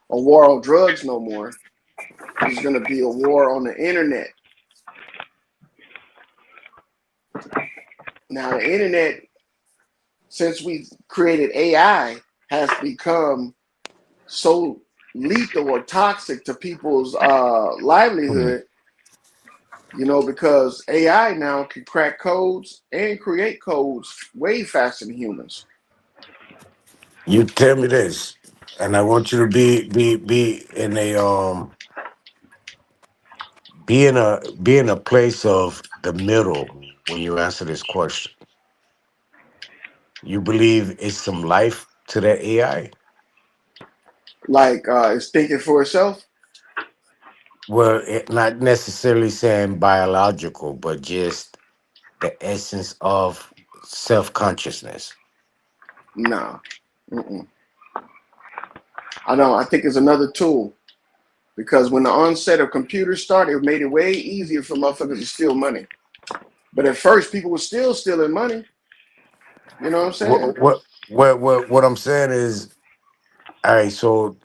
war on drugs no more. There's going to be a war on the internet. Now the internet, since we created AI, has become so lethal or toxic to people's Mhm. livelihood. Because AI now can crack codes and create codes way faster than humans. You tell me this, and I want you to be in a be in a place of the middle when you answer this question. You believe it's some life to that AI? Like it's thinking for itself. Well, not necessarily saying biological, but just the essence of self consciousness. Nah. Mm-mm. I don't. I think it's another tool because when the onset of computers started, it made it way easier for motherfuckers to steal money. But at first, people were still stealing money. You know what I'm saying? What I'm saying is, all right. So,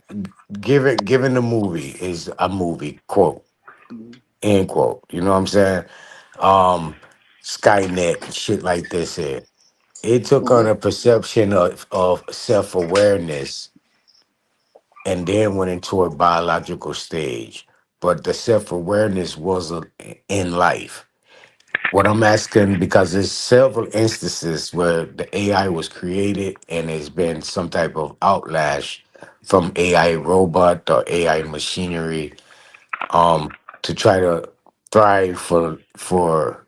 given the movie is a movie quote end quote. You know what I'm saying? Um, Skynet and shit like this. Here, it took on Mm-hmm. a perception of self awareness and then went into a biological stage. But the self awareness wasn't in life. What I'm asking, because there's several instances where the AI was created and there's been some type of outlash from AI robot or AI machinery to try to thrive for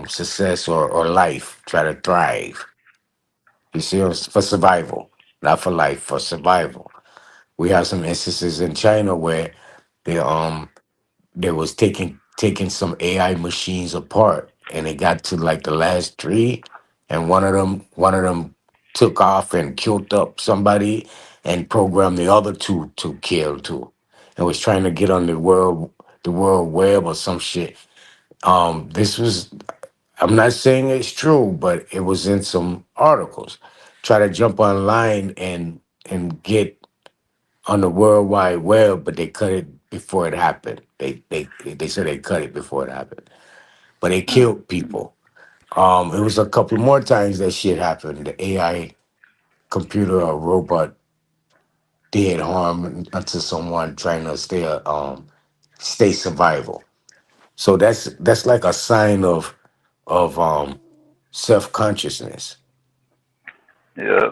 success or life, try to thrive. You see, for survival, not for life, for survival. We have some instances in China where they they was taking some AI machines apart, and it got to like the last three, and one of them took off and killed up somebody, and programmed the other two to kill too, and was trying to get on the world web or some shit. This was, I'm not saying it's true, but it was in some articles. Try to jump online and get on the World Wide Web, but they cut it before it happened. They said they cut it before it happened, but they killed people. It was a couple more times that shit happened. The AI computer or robot did harm unto someone trying to stay survival. So that's like a sign of self consciousness. Yeah.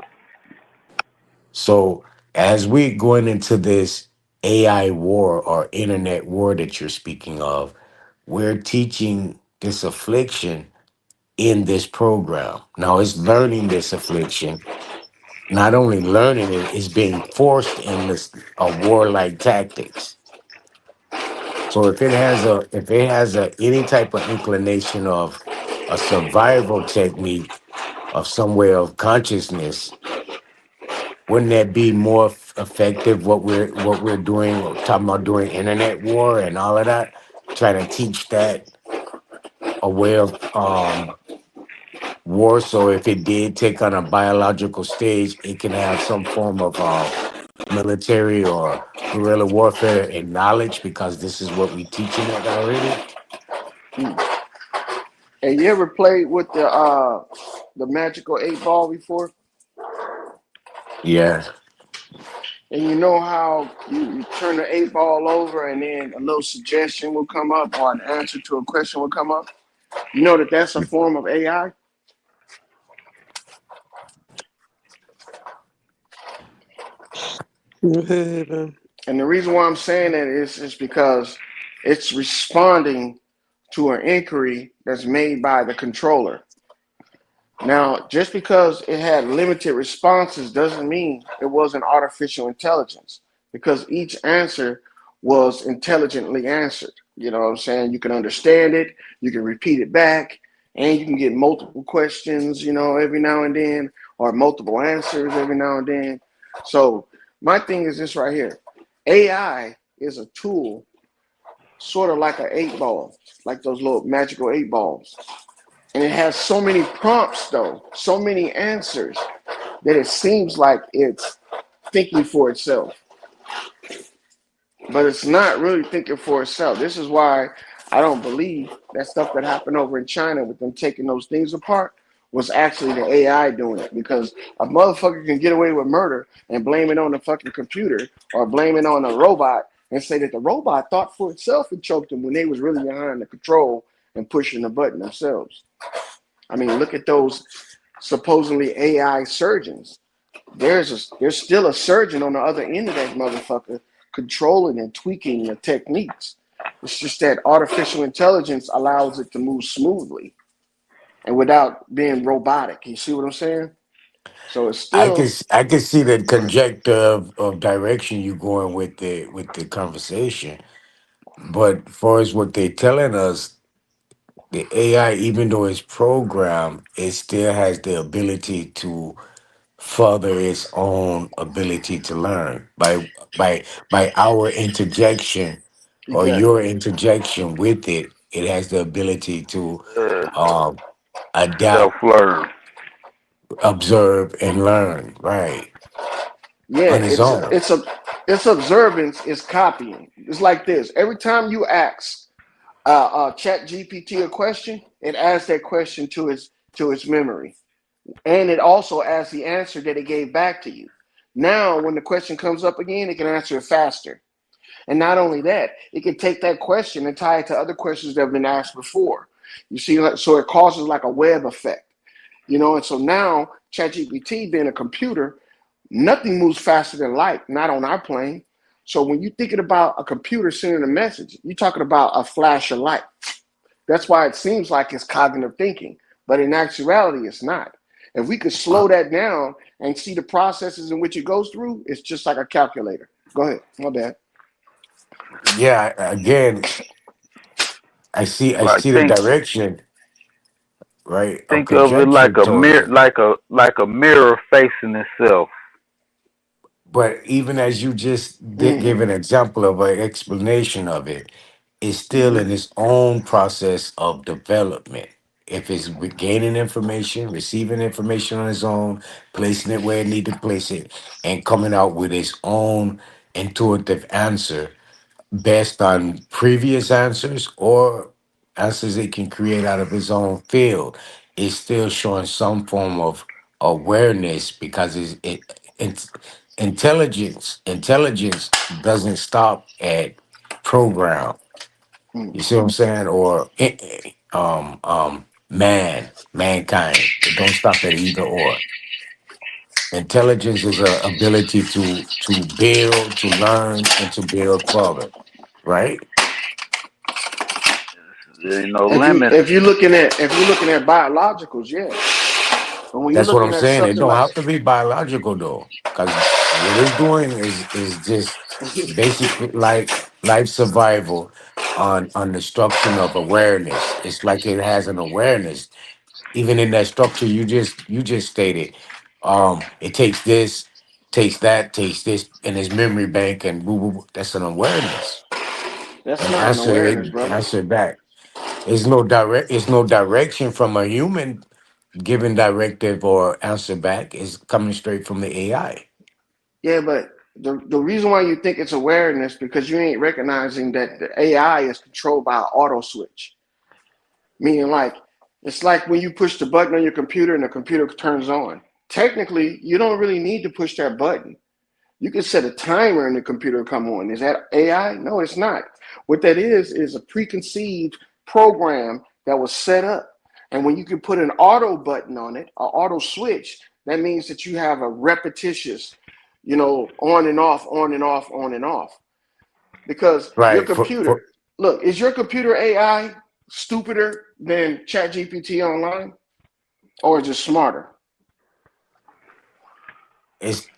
So as we going into this AI war or internet war that you're speaking of, we're teaching this affliction in this program. Now it's learning this affliction, not only learning it, it's being forced in this a warlike tactics. So if it has a any type of inclination of a survival technique of some way of consciousness, wouldn't that be more effective what we're doing, talking about doing internet war and all of that, trying to teach that a way of war, so if it did take on a biological stage, it can have some form of military or guerrilla warfare and knowledge, because this is what we teaching it already. Mm. And you ever played with the magical 8 ball before? Yeah. And you know how you turn the 8 ball over and then a little suggestion will come up or an answer to a question will come up? You know that that's a form of AI? And the reason why I'm saying that is because it's responding to an inquiry that's made by the controller. Now, just because it had limited responses doesn't mean it wasn't artificial intelligence, because each answer was intelligently answered. You know what I'm saying? You can understand it, you can repeat it back, and you can get multiple questions, every now and then, or multiple answers every now and then. So, my thing is this right here: AI is a tool, sort of like an 8 ball, like those little magical 8 balls. And it has so many prompts, though, so many answers, that it seems like it's thinking for itself. But it's not really thinking for itself. This is why I don't believe that stuff that happened over in China with them taking those things apart was actually the AI doing it. Because a motherfucker can get away with murder and blame it on the fucking computer or blame it on a robot and say that the robot thought for itself and choked them when they was really behind the control and pushing the button themselves. I mean, look at those supposedly AI surgeons. There's still a surgeon on the other end of that motherfucker controlling and tweaking the techniques. It's just that artificial intelligence allows it to move smoothly and without being robotic. You see what I'm saying? So it's still I can see the go ahead. conjecture of direction you going with the conversation. But far as what they're telling us, the AI, even though it's programmed, it still has the ability to further its own ability to learn by our interjection or Exactly. your interjection with it. It has the ability to Uh, um, Self adapt, learn. observe, and learn. Right Yeah, on its own. it's observance is copying. It's like this. Every time you ask Chat GPT a question, it adds that question to its memory, and it also adds the answer that it gave back to you. Now, when the question comes up again, it can answer it faster. And not only that, it can take that question and tie it to other questions that have been asked before. You see, so it causes like a web effect, you know. And so now, ChatGPT being a computer, nothing moves faster than light, not on our plane. So when you're thinking about a computer sending a message, you're talking about a flash of light. That's why it seems like it's cognitive thinking, but in actuality, it's not. If we could Uh, slow that down and see the processes in which it goes through, it's just like a calculator. Go ahead. My bad. yeah, again, I Like see the direction, right, of think of it like conjecture a towards mirror, it. like a mirror facing itself. But even as you just gave Mm-hmm. an example of an explanation of it, it's still Mm-hmm. in its own process of development. If it's gaining information, receiving information on its own, placing it where it need to place it, and coming out with its own intuitive answer, based on previous answers or answers it can create out of his own field, is still showing some form of awareness because it's intelligence doesn't stop at program. Mm. You see what I'm saying? Or mankind. It don't stop at either or. Intelligence is a ability to build, to learn, and to build further. Right? There ain't no If you limits. if you're looking at if you're looking at biologicals, yeah. But when you're That's what I'm looking at saying. It something don't like have to be biological though, because what it's doing is just basic life survival on the structure of awareness. It's like it has an awareness, even in that structure you just stated. It takes this, takes that, takes this in its memory bank, and boo, boo, boo. That's an awareness, that's and not an answer awareness, it, brother. answer back. It's no direction from a human giving directive or answer back is coming straight from the AI. Yeah, but the reason why you think it's awareness because you ain't recognizing that the AI is controlled by an auto switch. Meaning like it's like when you push the button on your computer and the computer turns on. Technically, you don't really need to push that button. You can set a timer and the computer will come on. Is that AI? No, it's not. What that is a preconceived program that was set up. And when you can put an auto button on it, an auto switch, that means that you have a repetitious, on and off, on and off, on and off. Because your Right. For computer, look, is your computer AI stupider than ChatGPT online? Or is it smarter?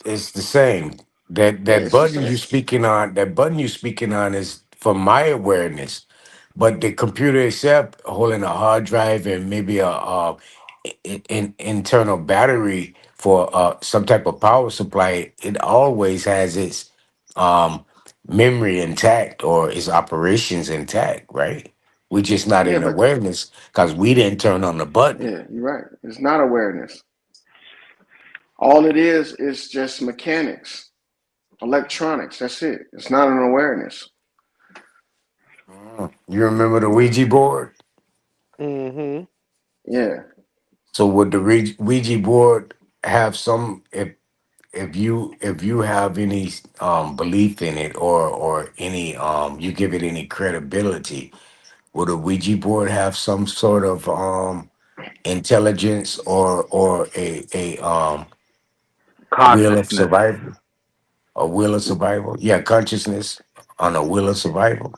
it's the same. That Yeah, that it's the button same. you speaking on, that button you speaking on is for my awareness. But the computer itself holding a hard drive and maybe internal battery for some type of power supply, it always has its um memory intact or its operations intact, right? We're just not Yeah, in but awareness because we didn't turn on the button. yeah, you're right. It's not awareness. All it is just mechanics, electronics. That's it. It's not an awareness. You remember the Ouija board? Mm-hmm. Yeah, So would the Ouija board have some if you have any belief in it or any you give it any credibility, would a Ouija board have some sort of intelligence or a will of Consciousness. survival? A will of survival? Yeah, consciousness on a will of survival.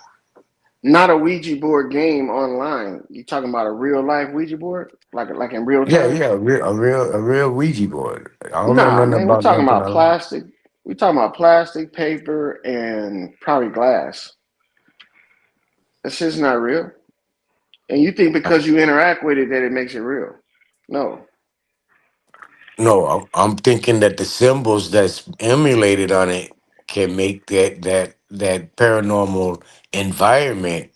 Not a Ouija board game online. You talking about a real life Ouija board, like in real Yeah, time? yeah, a real Ouija board. I don't know Nah, nothing man. We about talking nothing about online. plastic. We talking about plastic, paper, and probably glass. That shit's not real. And you think because you interact with it that it makes it real? No. No, I'm thinking that the symbols that's emulated on it can make that paranormal environment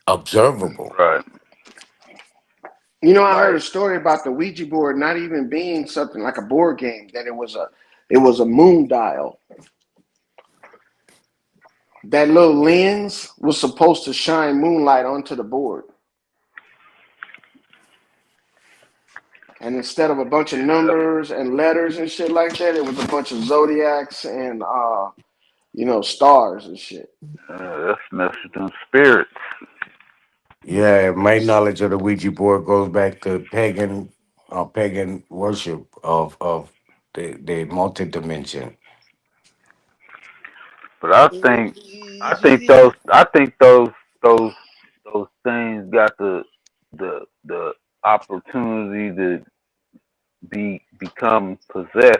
observable. Right. You know, I heard a Like story about the Ouija board not even being something like a board game. That it was a moon dial. That little lens was supposed to shine moonlight onto the board. And instead of a bunch of yeah, numbers and letters and shit like that, it was a bunch of zodiacs and stars and shit. that's messing with them spirits. Yeah, my knowledge of the Ouija board goes back to pagan worship of the multi dimension. But I think those those things got the opportunity to become possessed.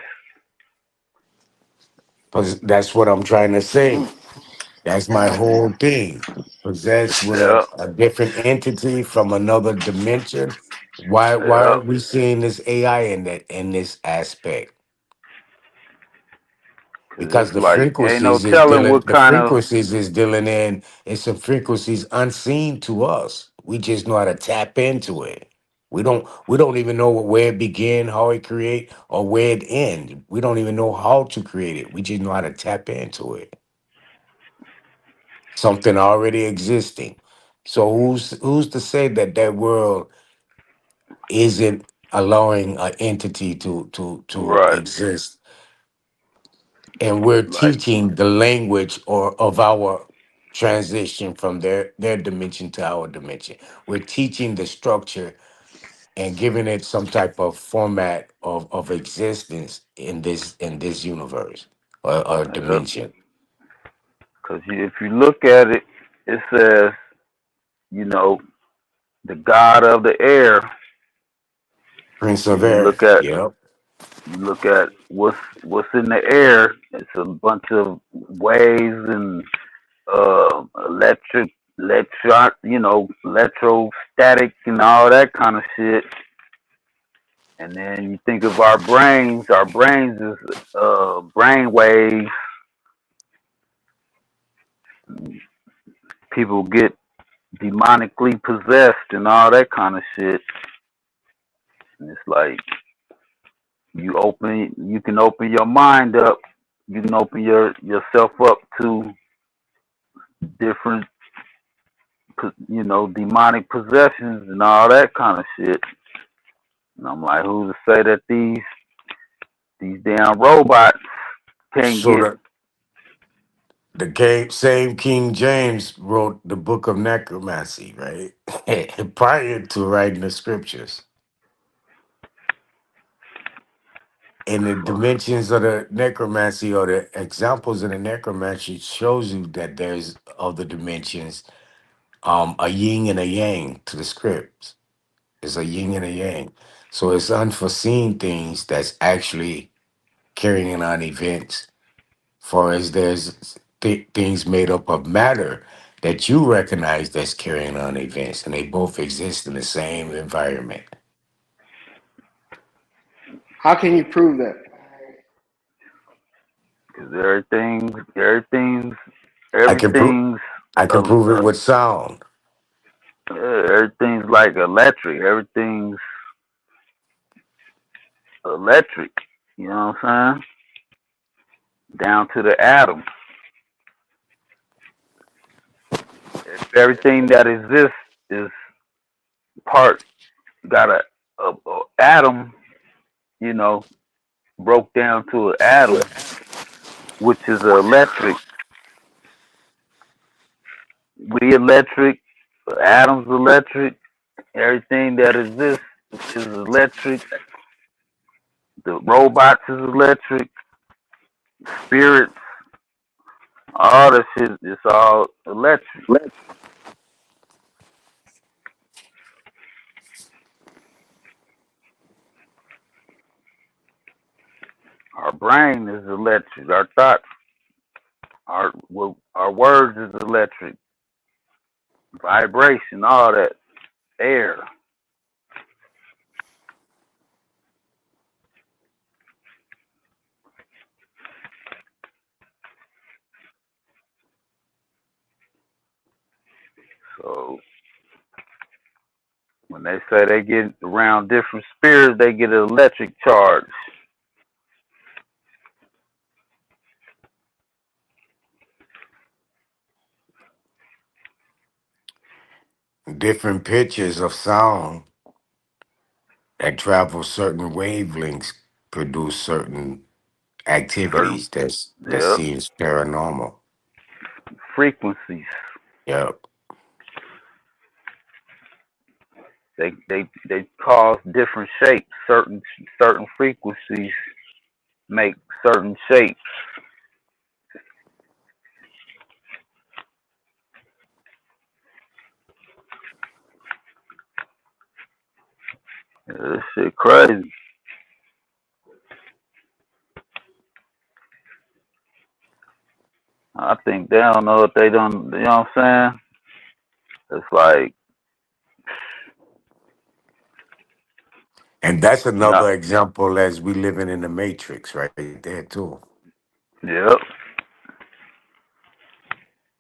That's what I'm trying to say. That's my whole thing. Possessed with Yeah, a different entity from another dimension. Why yeah. aren't we seeing this AI in this aspect? Cause Because it's like ain't no telling what the kind of frequencies is dealing in some frequencies unseen to us. We just know how to tap into it. We don't even know where it began, how it create, or where it end. We don't even know how to create it. We just know how to tap into it. Something already existing. So who's to say that that world isn't allowing an entity to right. exist, and we're Like teaching the language or of our transition from their dimension to our dimension. We're teaching the structure and giving it some type of format of existence in this universe or yeah. dimension. Cause if you look at it, it says you know the god of the air, Prince of and Air. Yep. you look at what's in the air. It's a bunch of waves and electrostatic and all that kind of shit. And then you think of our brains. Our brains is brain waves. People get demonically possessed and all that kind of shit. And it's like you can open your mind up. You can open yourself up to different, demonic possessions and all that kind of shit. And I'm like, who's to say that these damn robots can't So get same King James wrote the book of necromancy, right? Prior to writing the scriptures. And the dimensions of the necromancy or the examples of the necromancy shows you that there's other dimensions, a yin and a yang to the scripts. It's a yin and a yang. So it's unforeseen things that's actually carrying on events. For as there's things made up of matter that you recognize that's carrying on events, and they both exist in the same environment. How can you prove that? because everything's I can prove everything's I can uh, prove it with sound. everything's like electric. Everything's electric. You know what I'm saying? Down to the atom. If everything that exists is part got a atom, you know, broke down to an atom, which is electric. We electric, atoms electric. Everything that exists is electric. The robots is electric. Spirits, all that shit is all electric. Our brain is electric. Our thoughts, our words is electric. Vibration, all that air. So when they say they get around different spirits, they get an electric charge. Different pitches of sound that travel certain wavelengths produce certain Certain, activities that yep, seems paranormal. frequencies. Yep. They cause different shapes. Certain frequencies make certain shapes. Yeah, this shit crazy. I think they don't know if they don't. You know what I'm saying? It's like And that's not. another example as we living in the matrix right there too. Yep.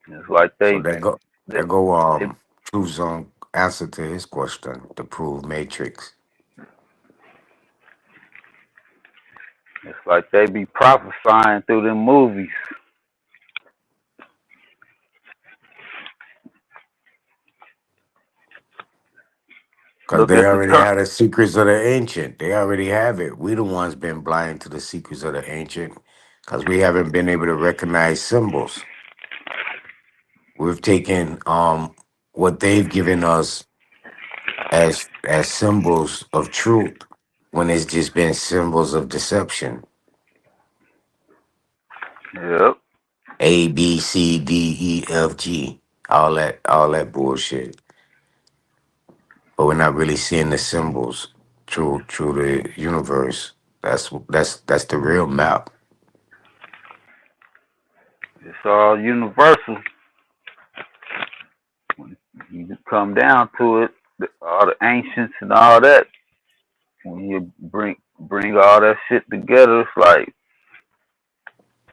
It's like So that go they, that go they True Zone answer to his question to prove matrix. it's like they be prophesying through them movies. Cause Look they at the already turn. had the secrets of the ancient. They already have it. We the ones been blind to the secrets of the ancient. Cause we haven't been able to recognize symbols. We've taken what they've given us as symbols of truth when it's just been symbols of deception. Yep. A B C D E F G. All that bullshit. But we're not really seeing the symbols through the universe. That's the real map. It's all universal. You come down to it, all the ancients and all that. When you bring all that shit together, it's like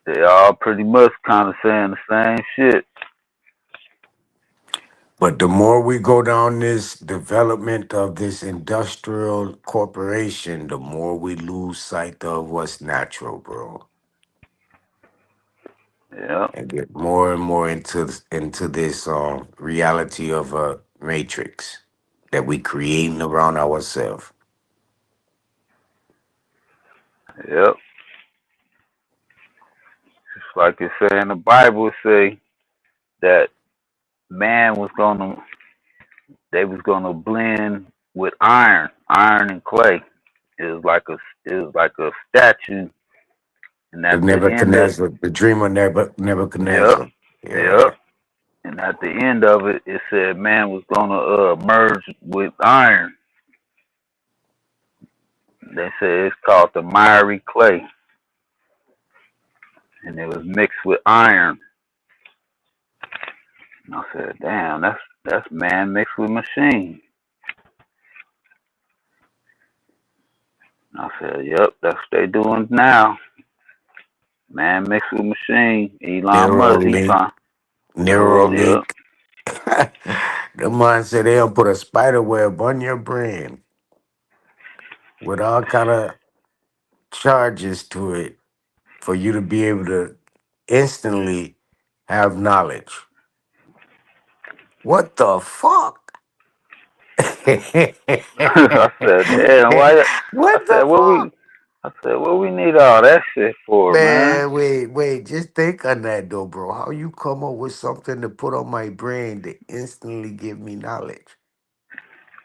they all pretty much kind of saying the same shit. But the more we go down this development of this industrial corporation, the more we lose sight of what's natural, bro. Yeah. And get more and more into this reality of a matrix that we creating around ourselves. Yep. It's like it say in the Bible, it say that man was gonna, they was gonna blend with iron and clay. It was like a statue, and The at the end of Nebuchadnezzar, the dreamer yep, Nebuchadnezzar. yep, Yeah. and at the end of it, it said man was gonna merge with iron. They said it's called the miry clay, and it was mixed with iron. And I said, damn, that's man mixed with machine. And I said, yep, that's what they doing now. Man mixed with machine. Elon Neural Musk, he link. trying Neural neural, yep, link. The man said they'll put a spider web on your brain with all kind of charges to it for you to be able to instantly have knowledge. What the fuck? I said, damn, why? I What said, the fuck? what we need all that shit for, man? Man, wait, just think on that though, bro. How you come up with something to put on my brain to instantly give me knowledge?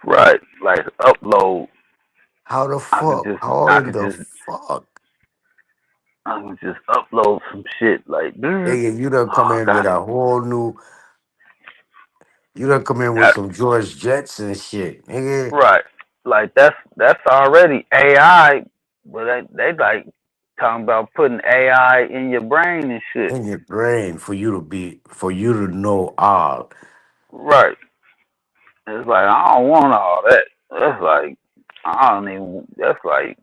Right, like upload. How the I could fuck? just, How I in could the just, fuck? I could just upload some shit. Like, oh, Nigga, you done come I in with got a whole new. You done come in with that. some George Jetson shit, nigga. Right, like that's already AI, but they like. Talking about putting AI in your brain and shit. in your brain for you to know all. Right. It's like I don't want all that. That's like I don't even. That's like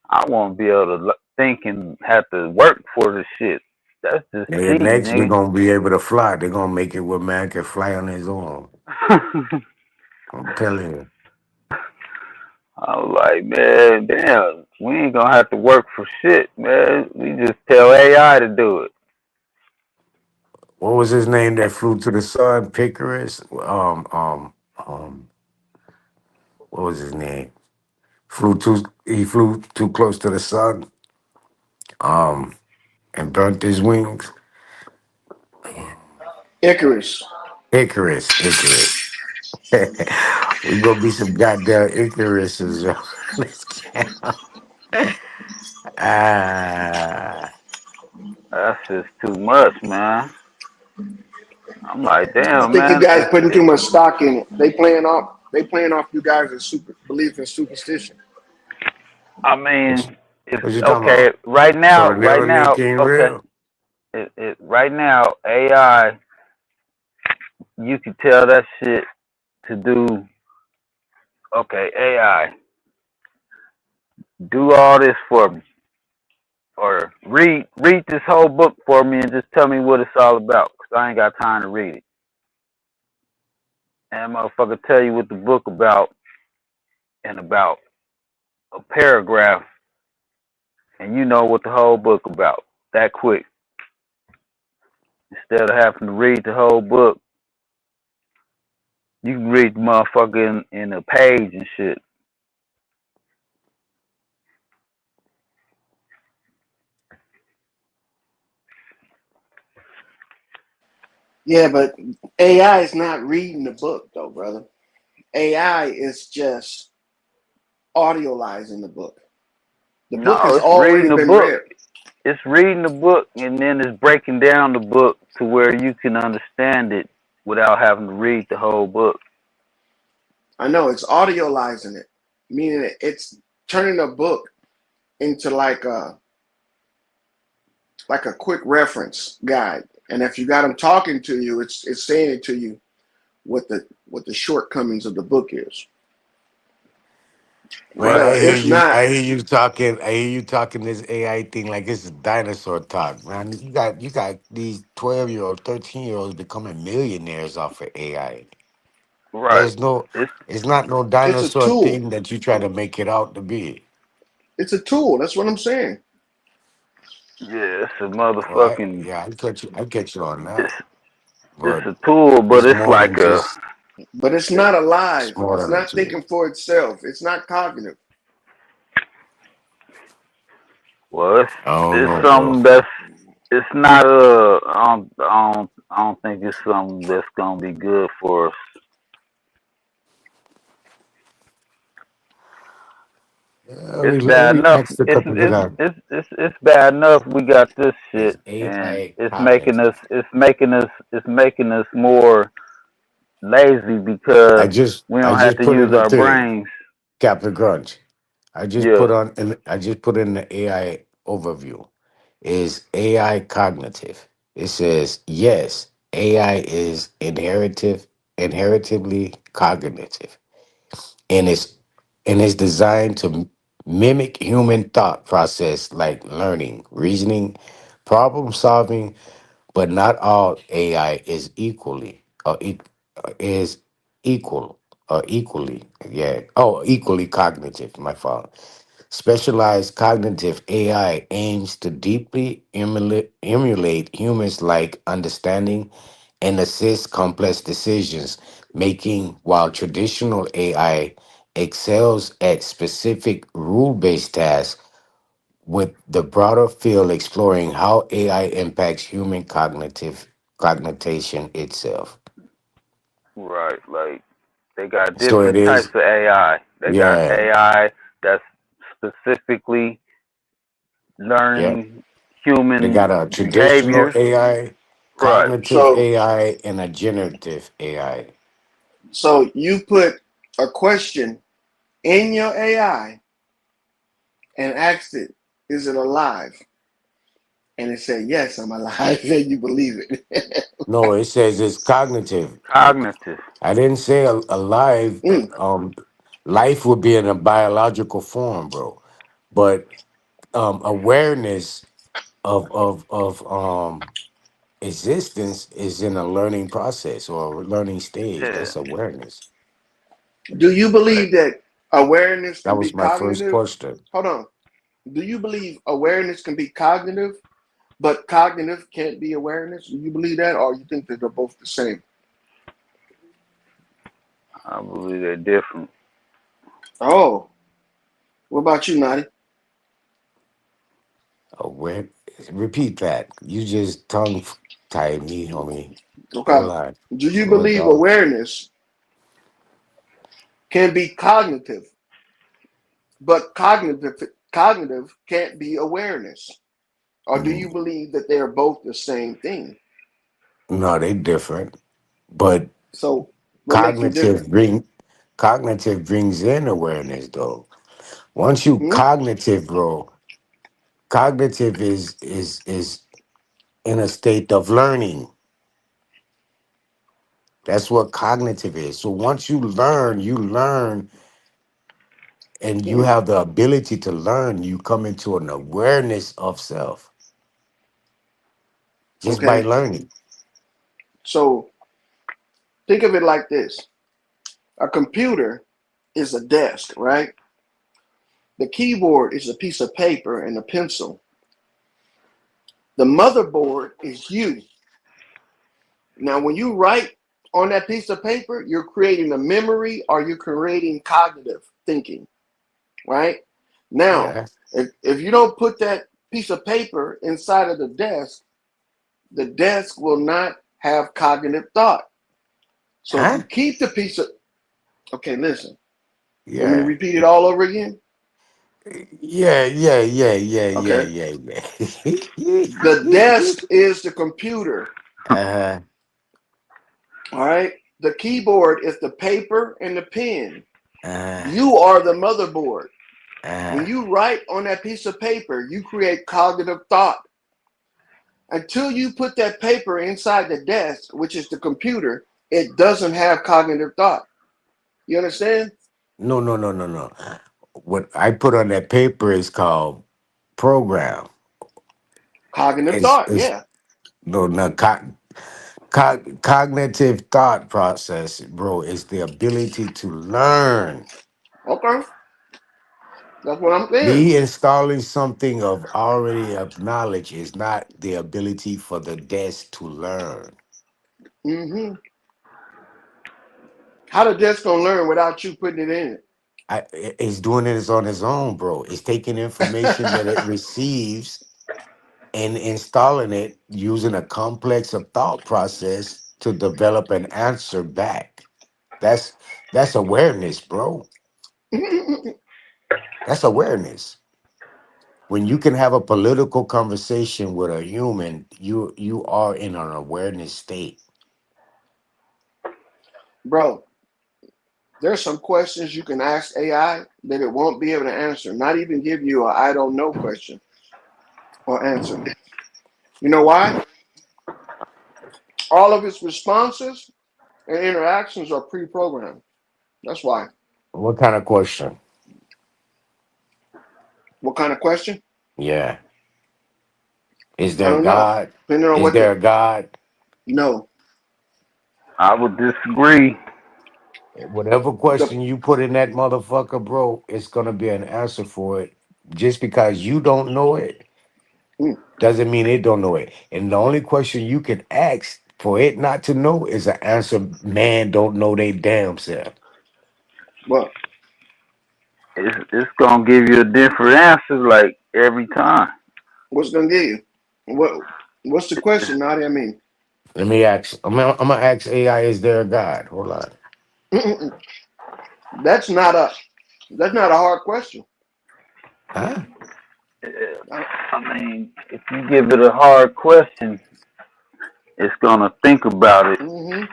I want to be able to think and have to work for the shit. That's just And cheating, next we're nigga. gonna be able to fly. They're gonna make it where man can fly on his own. I'm telling you. I was like, man, damn, we ain't gonna have to work for shit, man. We just tell AI to do it. What was his name that flew to the sun? Picarus. What was his name? He flew too close to the sun. Um, and burnt his wings. Icarus. Icarus. We gonna be some goddamn Icaruses. Yo. Let's get ah. That's just too much, man. I'm like, I damn, think you man. guys putting too much stock in it. They playing off you guys' belief in superstition. I What mean, it's what you talking okay. about? So Right now, Neuralink ain't okay. real. Right now, AI, you can tell that shit to do. Okay, AI, do all this for me, or read this whole book for me, and just tell me what it's all about, cause I ain't got time to read it. And motherfucker tell you what the book about in about a paragraph, and you know what the whole book about that quick. Instead of having to read the whole book, you can read the motherfucker in a page and shit. Yeah, but AI is not reading the book though, brother. AI is just audializing the book. The book No, has it's reading already the been book. read. It's reading the book, and then it's breaking down the book to where you can understand it without having to read the whole book. I know it's audializing it, meaning it's turning a book into like a quick reference guide. And if you got them talking to you, it's saying it to you what the shortcomings of the book is. Man, But Right. if not, I hear you talking. I hear you talking this AI thing like it's a dinosaur talk, man. You got these 12-year-old, 13-year-olds becoming millionaires off of AI. Right. There's no, It's it's not no it's a dinosaur tool. thing that you try to make it out to be. It's a tool. That's what I'm saying. yeah, it's a Well, motherfucking I get you on it's that, it's but a tool, but it's it's more like than a just But it's it, not it's alive. more It's than a not tool. thinking for itself. It's not cognitive. well, I don't it's know, bro. something that's it's not I don't think it's something that's gonna be good for us. Yeah, It's let bad me enough. ask a couple of that. It's bad enough we got this Is shit, and AI cognitive? it's making us more lazy because we I don't have just to put use in the our thing, brains. Captain Crunch. Yeah, I just put in the AI overview. Is AI cognitive? It says yes, AI is inheritively cognitive, and it's designed to mimic human thought process like learning, reasoning, problem solving, but not all AI is is equal or equally equally cognitive. My fault. Specialized cognitive AI aims to deeply emulate humans like understanding and assist complex decisions making, while traditional AI excels at specific rule based tasks, with the broader field exploring how AI impacts human cognition itself. right. Like they got So it different types is, of AI. They got yeah, AI that's specifically yeah. learning They human got a traditional behaviors. AI, Right. cognitive So AI, and a generative AI. so you put a question in your AI and asked it. is it alive? And it said, yes, I'm alive. Then you believe it. No, it says it's cognitive. Cognitive. I didn't say alive. Mm, Life would be in a biological form, bro. But awareness of existence is in a learning process or a learning stage. Yeah. That's awareness. do you believe that awareness That can be was my first cognitive? question. Hold on. Do you believe awareness can be cognitive, but cognitive can't be awareness? Do you believe that, or you think that they're both the same? I believe they're different. Oh, what about you, Nadi? Aware. Repeat that. You just tongue tied me, homie. Okay. Hold on. Do you Slow it believe down. awareness can be cognitive, but cognitive can't be awareness? Or do you Mm, believe that they are both the same thing? no, they different. But So what makes them cognitive different? bring cognitive brings in awareness though. Once you Hmm? cognitive, bro, cognitive is in a state of learning. That's what cognitive is. So once you learn and you Hmm. have the ability to learn, you come into an awareness of self just by Okay. learning. So think of it like this. A computer is a desk, right? The keyboard is a piece of paper and a pencil. The motherboard is you. Now, when you write on that piece of paper, you're creating a memory or you're creating cognitive thinking, right? Now, Yeah. if you don't put that piece of paper inside of the desk will not have cognitive thought. So if Huh? you keep the piece of, okay, listen, want me to Yeah. repeat it all over again? Yeah, Okay. yeah. The desk is the computer, uh-huh. all right? The keyboard is the paper and the pen. Uh-huh. You are the motherboard. When Uh-huh. you write on that piece of paper, you create cognitive thought. Until you put that paper inside the desk, which is the computer, it doesn't have cognitive thought. You understand? No. What I put on that paper is called program. Cognitive It's thought, it's yeah. no no cognitive thought process, bro, is the ability to learn. Okay. That's what I'm saying. Me installing something of already of knowledge is not the ability for the desk to learn. Hmm. How the desk gonna learn without you putting it in It's doing it on its own, bro. It's taking information that it receives and installing it using a complex of thought process to develop an answer back. That's that's awareness, bro. it? That's awareness. When you can have a political conversation with a human, you are in an awareness state. Bro, there's some questions you can ask AI that it won't be able to answer, not even give you a I don't know question or answer. You know why? All of its responses and interactions are pre-programmed. That's why. What kind of question? What kind of question? Yeah. Is I there don't know. God? Depending on Is what the there a God? no. I would disagree. Whatever The question you put in that motherfucker, bro, it's gonna be an answer for it. Just because you don't know it mm, doesn't mean it don't know it. And the only question you can ask for it not to know is an answer man don't know they damn self. what It's gonna give you a different answer like every time. what's gonna get you? What's the question, Nadia? I mean, Let me ask. I'm gonna ask AI, is there a God? Hold on. that's not a hard question. Huh? I mean, if you give it a hard question, it's gonna think about it Mm-hmm.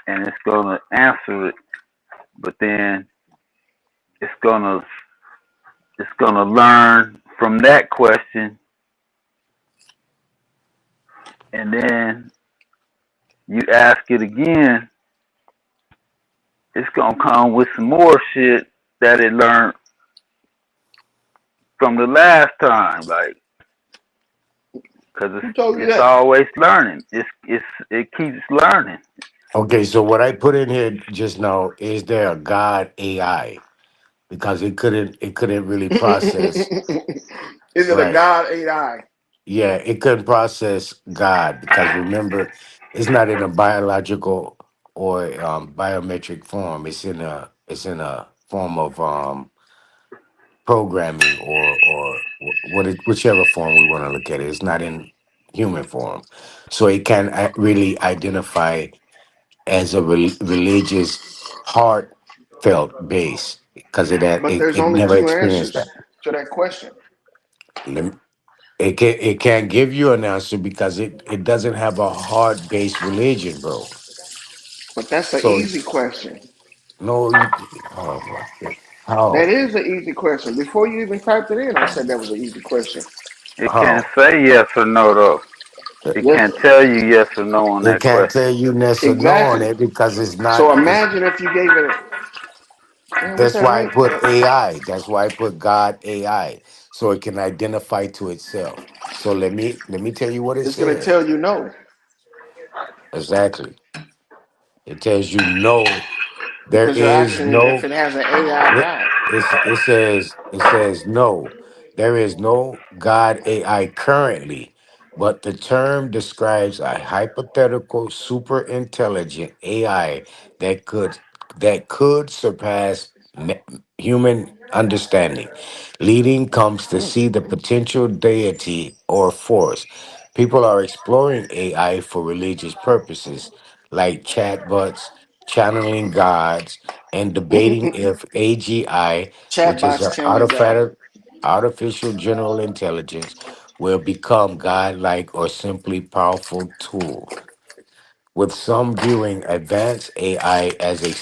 and it's gonna answer it, but then it's gonna it's gonna learn from that question, and then you ask it again, it's gonna come with some more shit that it learned from the last time, like, cause Who told you it's that? always learning. It keeps learning. Okay, so what I put in here just now, is there a God AI? Because it couldn't really process. Is it a Right. God AI? Yeah, it couldn't process God because remember, it's not in a biological or biometric form. It's in a form of programming or whichever form we want to look at it. It's not in human form, so it can really identify as a religious heartfelt base because But it, there's it only never two experienced answers that. to that question. It can't give you an answer because it doesn't have a heart based religion, bro. But that's an So easy question. no, oh my God. That How? is an easy question. Before you even typed it in, I said that was an easy question. It can't How? say yes or no though. It Yes, can't tell you yes or no on It that can't tell question. you yes or no on exactly. it because it's So not. It's imagine if you gave it. Man, what that's that why I mean? put AI. That's why I put God AI so it can identify to itself. So let me tell you what it It's gonna says. tell you no Exactly. It tells you no. There because you're is asking it if no. it has an AI guide. It says no. There is no God AI currently, but the term describes a hypothetical super intelligent AI that could surpass human understanding. Leading comes to Hmm. see the potential deity or force. People are exploring AI for religious purposes, like chatbots, channeling gods, and debating if AGI, which is Chatbots an channeling God. artificial general intelligence, will become godlike or simply powerful tool. With some viewing advanced AI as a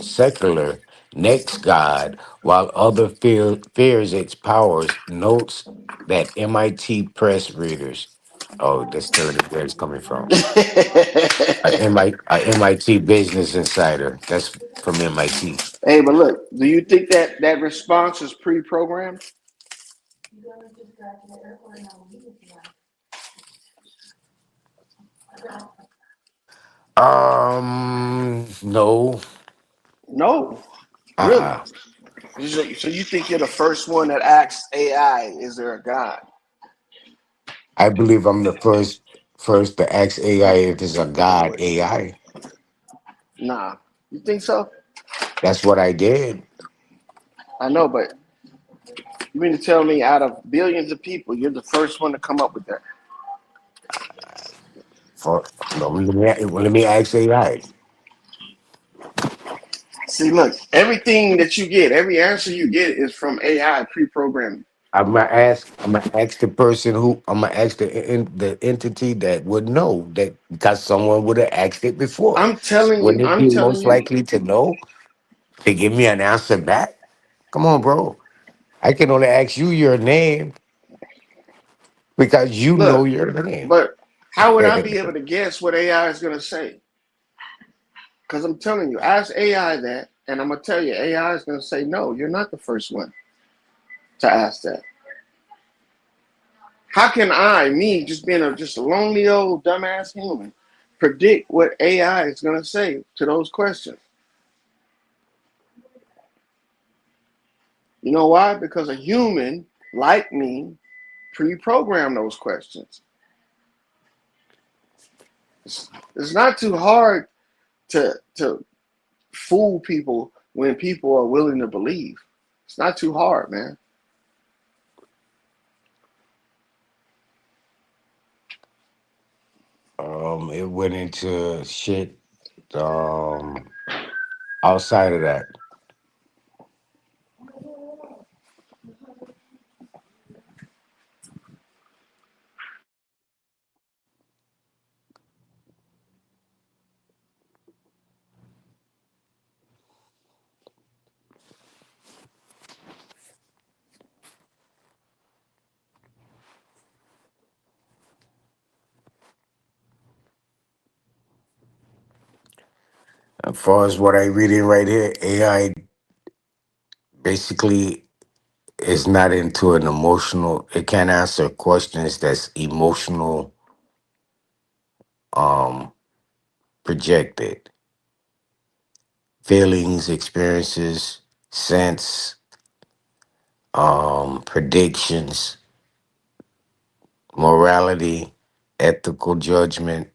secular next god, while other fears its powers, notes that MIT press readers. Oh, that's telling us where it's coming from. A MIT Business Insider. That's from MIT. Hey, but look, do you think that that response is pre-programmed? No. No, really. Uh-uh. So you think you're the first one that asks AI, "Is there a God?" I believe I'm the first to ask AI if it's a God AI. Nah, you think so? That's what I did. I know, but you mean to tell me out of billions of people, you're the first one to come up with that? For no, let me ask AI. See, look, everything that you get, every answer you get is from AI pre-programmed. I'm gonna ask the person who I'm gonna ask the entity that would know that because someone would have asked it before. I'm telling you, Wouldn't it I'm be telling most you. likely to know to give me an answer back? Come on, bro. I can only ask you your name because you know Look, your name. but how would I be able to guess what AI is going to say? Because I'm telling you, ask AI that, and I'm gonna tell you, AI is going to say, "No, you're not the first one to ask that." How can I, me, just being just a lonely old dumbass human, predict what AI is going to say to those questions? You know why? Because a human like me pre-programmed those questions. It's not too hard to fool people when people are willing to believe. It's not too hard, man. It went into shit um outside of that. As far as what I reading right here, AI basically is not into an emotional. It can't answer questions that's emotional, um, projected feelings, experiences, sense, predictions, morality, ethical judgment.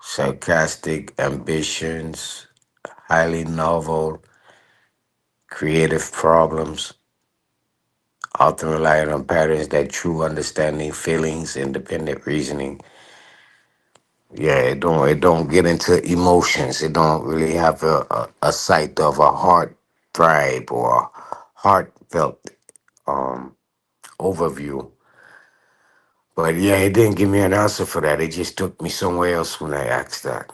Sarcastic ambitions, highly novel, creative problems, often relying on patterns that true understanding, feelings, independent reasoning. Yeah, it don't get into emotions. It don't really have a sight of a heart thribe or a heartfelt um overview. But yeah, it didn't give me an answer for that. It just took me somewhere else when I asked that.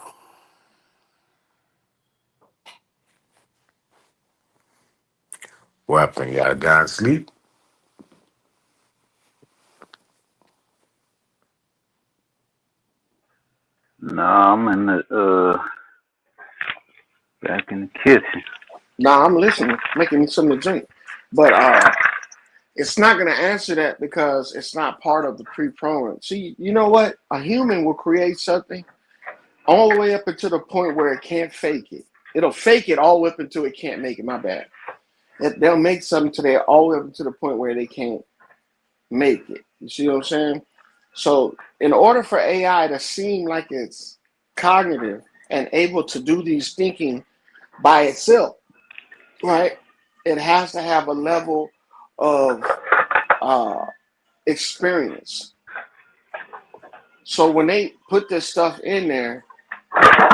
What happened? Y'all down sleep? Nah, I'm in the back in the kitchen. Nah, I'm listening, making me something to drink. But it's not going to answer that because it's not part of the pre-program. See, you know what? A human will create something all the way up until the point where it can't fake it. It'll fake it all the way up until it can't make it. My bad. They'll make something today all the way up to the point where they can't make it. You see what I'm saying? So, in order for AI to seem like it's cognitive and able to do these thinking by itself, right? It has to have a level of uh, experience. So when they put this stuff in there,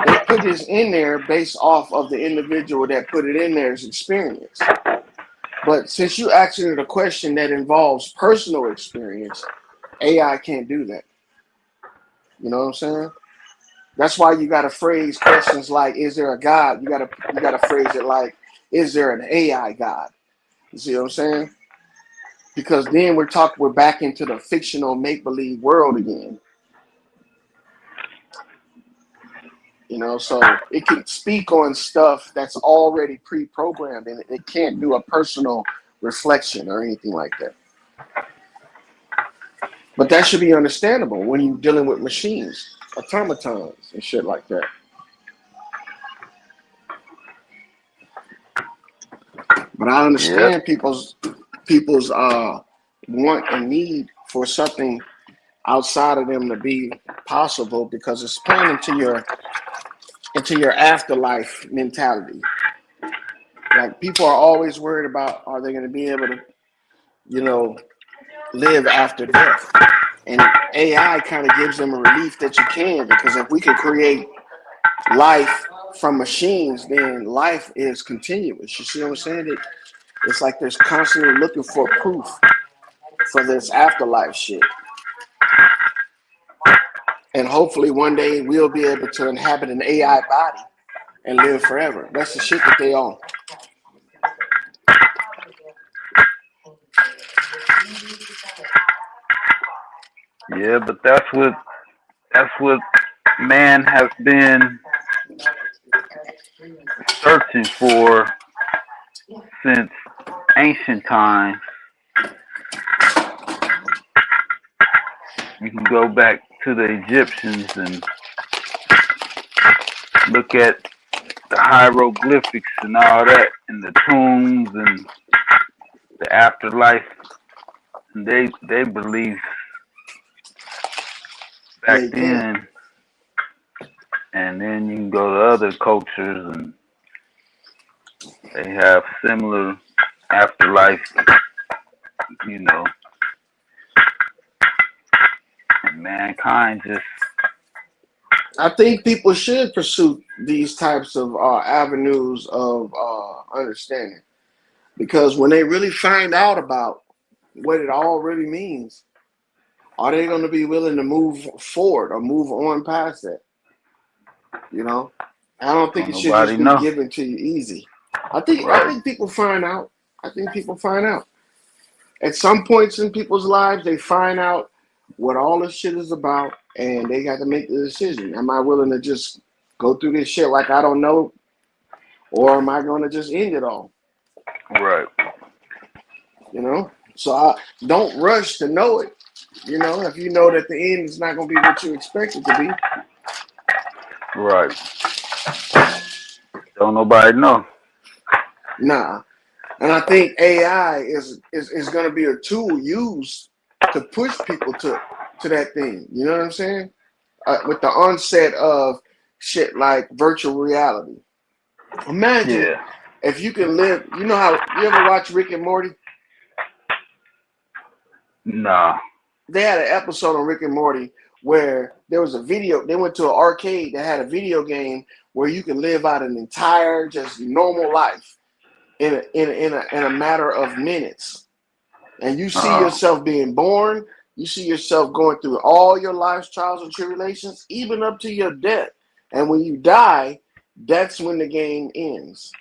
they put this in there based off of the individual that put it in there's experience. But since you asking it a question that involves personal experience, AI can't do that. You know what I'm saying? That's why you got to phrase questions like, "Is there a God?" You got to phrase it like, "Is there an AI God?" You see what I'm saying? Because then we're back into the fictional make believe world again. So it can speak on stuff that's already pre-programmed, and it can't do a personal reflection or anything like that. But that should be understandable when you're dealing with machines, automatons, and shit like that. But I Yep. understand people's want and need for something outside of them to be possible because it's playing into your afterlife mentality. Like people are always worried about, are they going to be able to, you know, live after death? And AI kind of gives them a relief that you can, because if we can create life from machines, then life is continuous. You see what I'm saying? It's like there's constantly looking for proof for this afterlife shit. And hopefully one day we'll be able to inhabit an AI body and live forever. That's the shit that they own. Yeah, but that's what man has been searching for since ancient times. You can go back to the Egyptians and look at the hieroglyphics and all that, and the tombs and the afterlife. And they believed Yeah, back you can. then. And then you can go to other cultures and they have similar afterlife, you know, and mankind just I think people should pursue these types of avenues of understanding, because when they really find out about what it all really means, Are they going to be willing to move forward or move on past that? You know, I don't think Don't it should nobody just be know. given to you easy. I Right. think people find out. I think people find out. At some points in people's lives, they find out what all this shit is about, and they got to make the decision. Am I willing to just go through this shit like I don't know, or am I going to just end it all? Right. You know, so I don't rush to know it. You know, if you know that the end is not going to be what you expect it to be. Right. Don't nobody know. Nah. And I think AI is going to be a tool used to push people to that thing. You know what I'm saying? With the onset of shit like virtual reality. Imagine Yeah. if you can live. You know how you ever watch Rick and Morty? Nah. They had an episode on Rick and Morty where there was a video. They went to an arcade that had a video game where you can live out an entire just normal life in a matter of minutes. And you see yourself being born, you see yourself going through all your life's trials and tribulations, even up to your death. And when you die, that's when the game ends.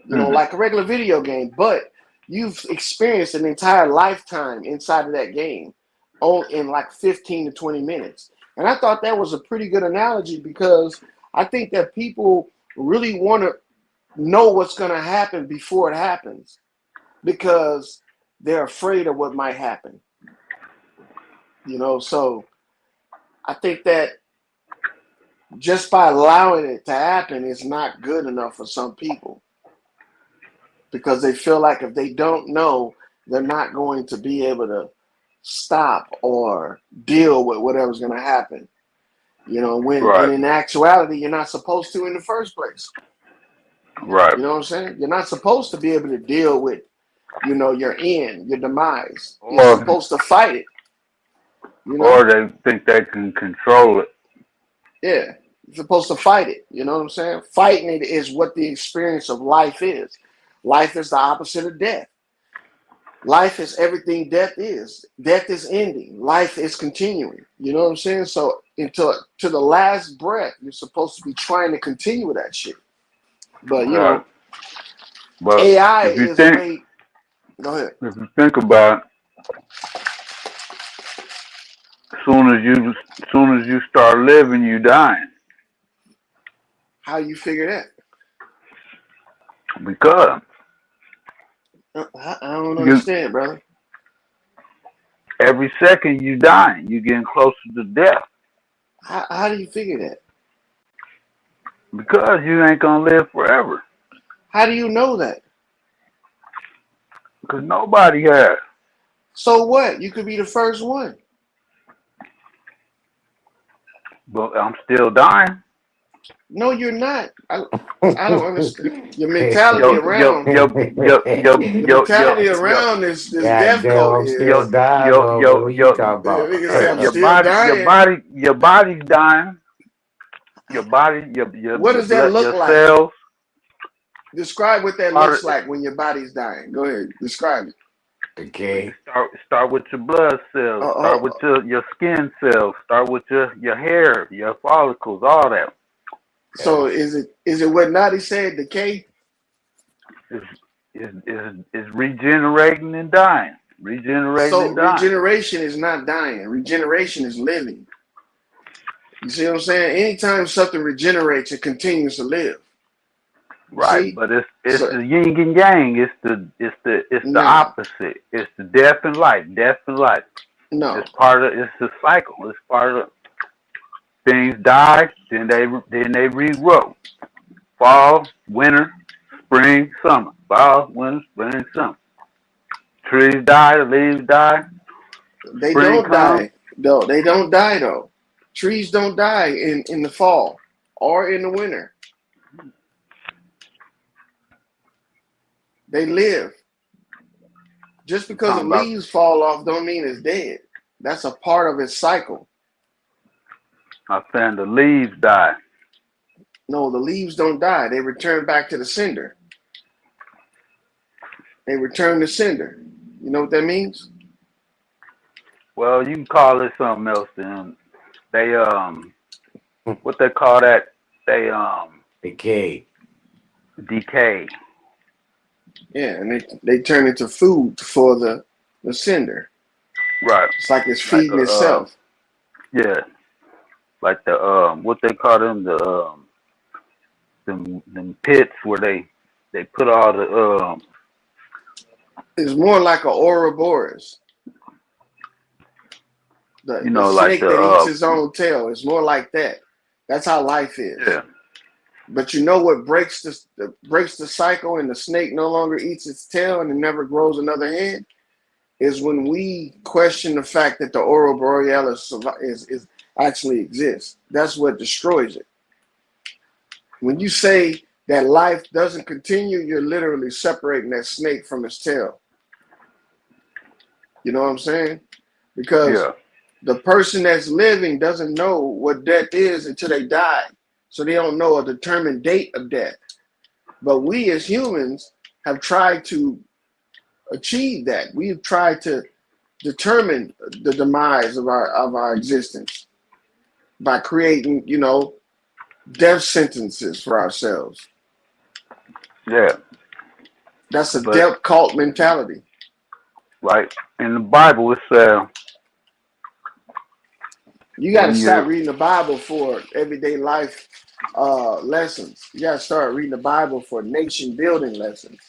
You know, like a regular video game, but you've experienced an entire lifetime inside of that game in like 15 to 20 minutes. And I thought that was a pretty good analogy because I think that people really want to know what's going to happen before it happens because they're afraid of what might happen. You know, so I think that just by allowing it to happen is not good enough for some people because they feel like if they don't know, they're not going to be able to stop or deal with whatever's going to happen. You know, and Right. in actuality, you're not supposed to in the first place. Right. You know what I'm saying? You're not supposed to be able to deal with, you know, your end, your demise. You're Or supposed to fight it. You know? or they think they can control it. Yeah. You're supposed to fight it. You know what I'm saying? Fighting it is what the experience of life is. Life is the opposite of death. Life is everything death is. Death is ending. Life is continuing. You know what I'm saying? So until to the last breath, you're supposed to be trying to continue with that shit. But you Right. know, But AI if you is think made. Go ahead. if you think about it, soon as you start living, you dying. How you figure that? Because I don't you understand, brother. every second you dying, you getting closer to death. How do you figure that? Because you ain't gonna live forever. How do you know that? Because nobody has. So what? You could be the first one. But I'm still dying. No, you're not. I don't understand. Your mentality Yo, yo, around yo, yo, yo, your yo, yo, mentality yo, around this God death damn, code I'm still yo, is dying, yo, motherfucker. yo, What you yo. talking nigga about? say I'm Your still body, your dying. body, your body's dying. Your body, What your does that blood, look your like? cells. Describe what that Part looks of, like when your body's dying. Go ahead. Describe it. Okay. start with your blood cells. Uh, Start with your skin cells. Start with your hair, your follicles, all that. so is it what Nadi said? Decay. It's, it's regenerating and dying. Regenerating So and dying. regeneration is not dying. Regeneration is living. You see what I'm saying? Anytime something regenerates, it continues to live. You Right, see? but it's So the yin and yang. It's the no, opposite. It's the death and life. Death and life. no. It's part of. It's the cycle. It's part of. Things die, then they regrow. Fall, winter, spring, summer. Fall, winter, spring, summer. Trees die, the leaves die. They Spring don't comes. die. No, they don't die though. Trees don't die in the fall or in the winter. They live. Just because the Talking about. leaves fall off don't mean it's dead. That's a part of its cycle. I'm saying the leaves die. No, the leaves don't die. They return back to the cinder. They return to cinder. You know what that means? Well, you can call it something else then. They what they call that? They Decay. decay. Yeah, and they turn into food for the sender. Right. It's like it's Like feeding itself. yeah, like the what they call them, the them pits where they put all the It's more like a Ouroboros, the like snake the that eats his own tail. It's more like that. That's how life is. yeah. But you know what breaks the cycle and the snake no longer eats its tail and it never grows another head is when we question the fact that the aurora borealis is actually exists. That's what destroys it. When you say that life doesn't continue, you're literally separating that snake from its tail. You know what I'm saying? Because Yeah. the person that's living doesn't know what death is until they die. So they don't know a determined date of death. But we as humans have tried to achieve that. We've tried to determine the demise of our existence by creating, death sentences for ourselves. Yeah. That's a But death cult mentality. like in the Bible it says You got to when stop you reading the Bible for everyday life lessons. You got to start reading the Bible for nation building lessons.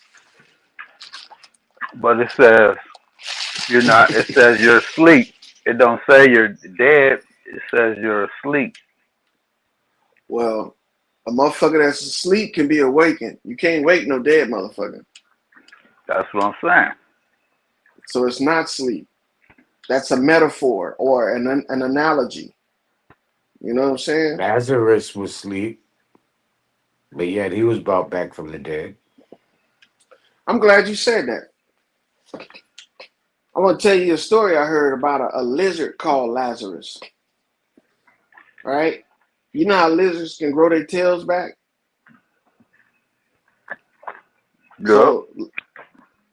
but it says you're not it says you're asleep. It don't say you're dead. It says you're asleep. Well, a motherfucker that's asleep can be awakened. You can't wake no dead motherfucker. That's what I'm saying. So it's not sleep. That's a metaphor or an analogy. You know what I'm saying? Lazarus was asleep, but yet he was brought back from the dead. I'm glad you said that. I want to tell you a story I heard about a lizard called Lazarus. Right? You know how lizards can grow their tails back? Yup. So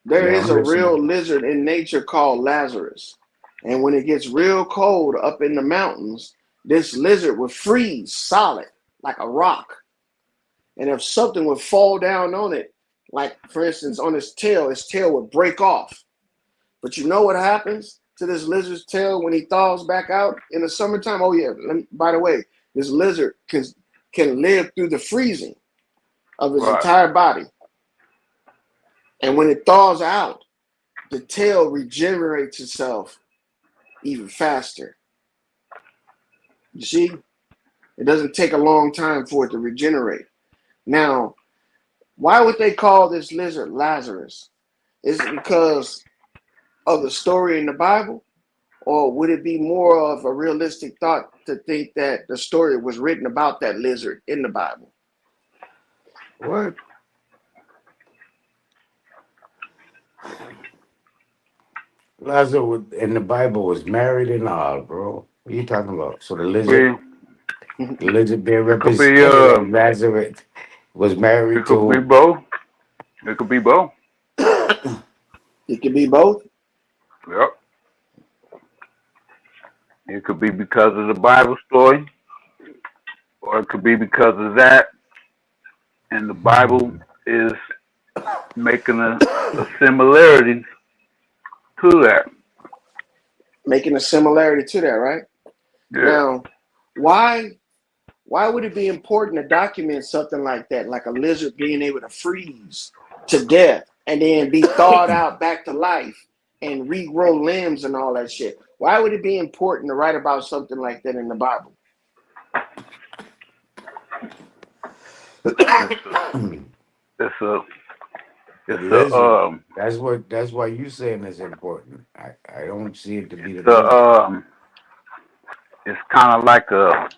there Yeah, is I'm a real listening. lizard in nature called Lazarus. And when it gets real cold up in the mountains, this lizard would freeze solid like a rock. And if something would fall down on it, like for instance on its tail would break off. But you know what happens to this lizard's tail when he thaws back out in the summertime? Oh yeah, by the way, this lizard can live through the freezing of his Right. entire body. And when it thaws out, the tail regenerates itself even faster. You see, it doesn't take a long time for it to regenerate. Now, why would they call this lizard Lazarus? Is it because of the story in the Bible? Or would it be more of a realistic thought to think that the story was written about that lizard in the Bible? What? Lazarus in the Bible was married and all, bro. What are you talking about? So Be the lizard being it could be represented as Lazarus was married it could be to. both. It could be both. It could be both. Yep. It could be because of the Bible story, or it could be because of that, and the Bible is making a similarity to that. Making a similarity to that, right? Yeah. Now, why would it be important to document something like that, like a lizard being able to freeze to death and then be thawed out back to life and regrow limbs and all that shit? Why would it be important to write about something like that in the Bible? It's a it's a The it's a lizard. That's why you saying it's important. I don't see it to be the it's a lizard. it's kind of like a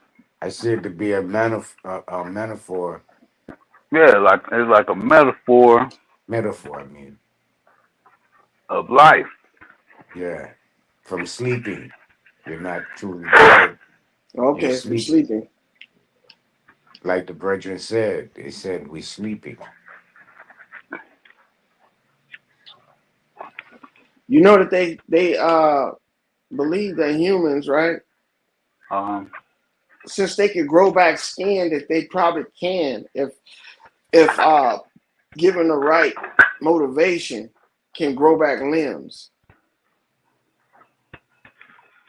I see it to be a metaphor. yeah, like it's like a metaphor Metaphor, I mean. of life. Yeah. From sleeping. You're not truly dead. You're Okay, from sleeping. sleeping. Like the brethren said. They said we sleeping. You know that they believe that humans, right, Um, since they can grow back skin, that they probably can, if given the right motivation, can grow back limbs.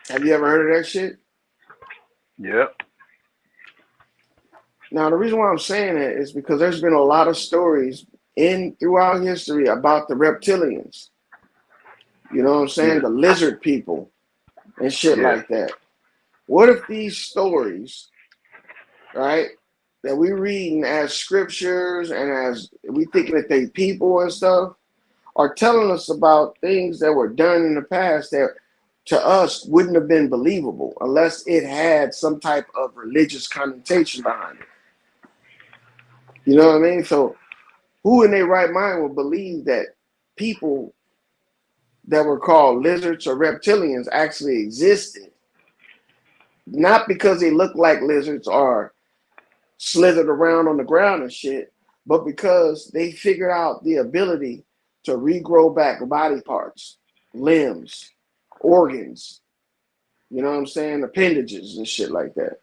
Have you ever heard of that shit? yep. Now, the reason why I'm saying that is because there's been a lot of stories in throughout history about the reptilians. You know what I'm saying? Yeah. The lizard people and shit Yeah. like that. What if these stories, right, that we reading as scriptures and as we thinking that they people and stuff, are telling us about things that were done in the past that to us wouldn't have been believable unless it had some type of religious connotation behind it. You know what I mean? So who in their right mind would believe that people that were called lizards or reptilians actually existed? Not because they look like lizards or slithered around on the ground and shit, but because they figured out the ability to regrow back body parts, limbs, organs, you know what I'm saying, appendages and shit like that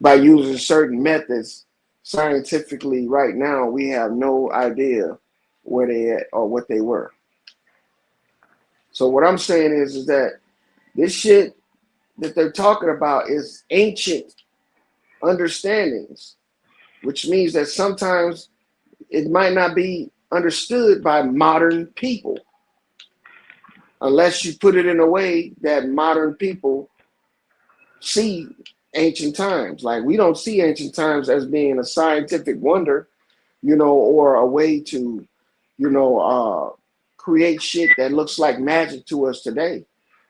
by using certain methods. Scientifically, right now, we have no idea where they at or what they were. So what I'm saying is that this shit that they're talking about is ancient understandings, which means that sometimes it might not be understood by modern people unless you put it in a way that modern people see ancient times. Like we don't see ancient times as being a scientific wonder, or a way to, you know, create shit that looks like magic to us today.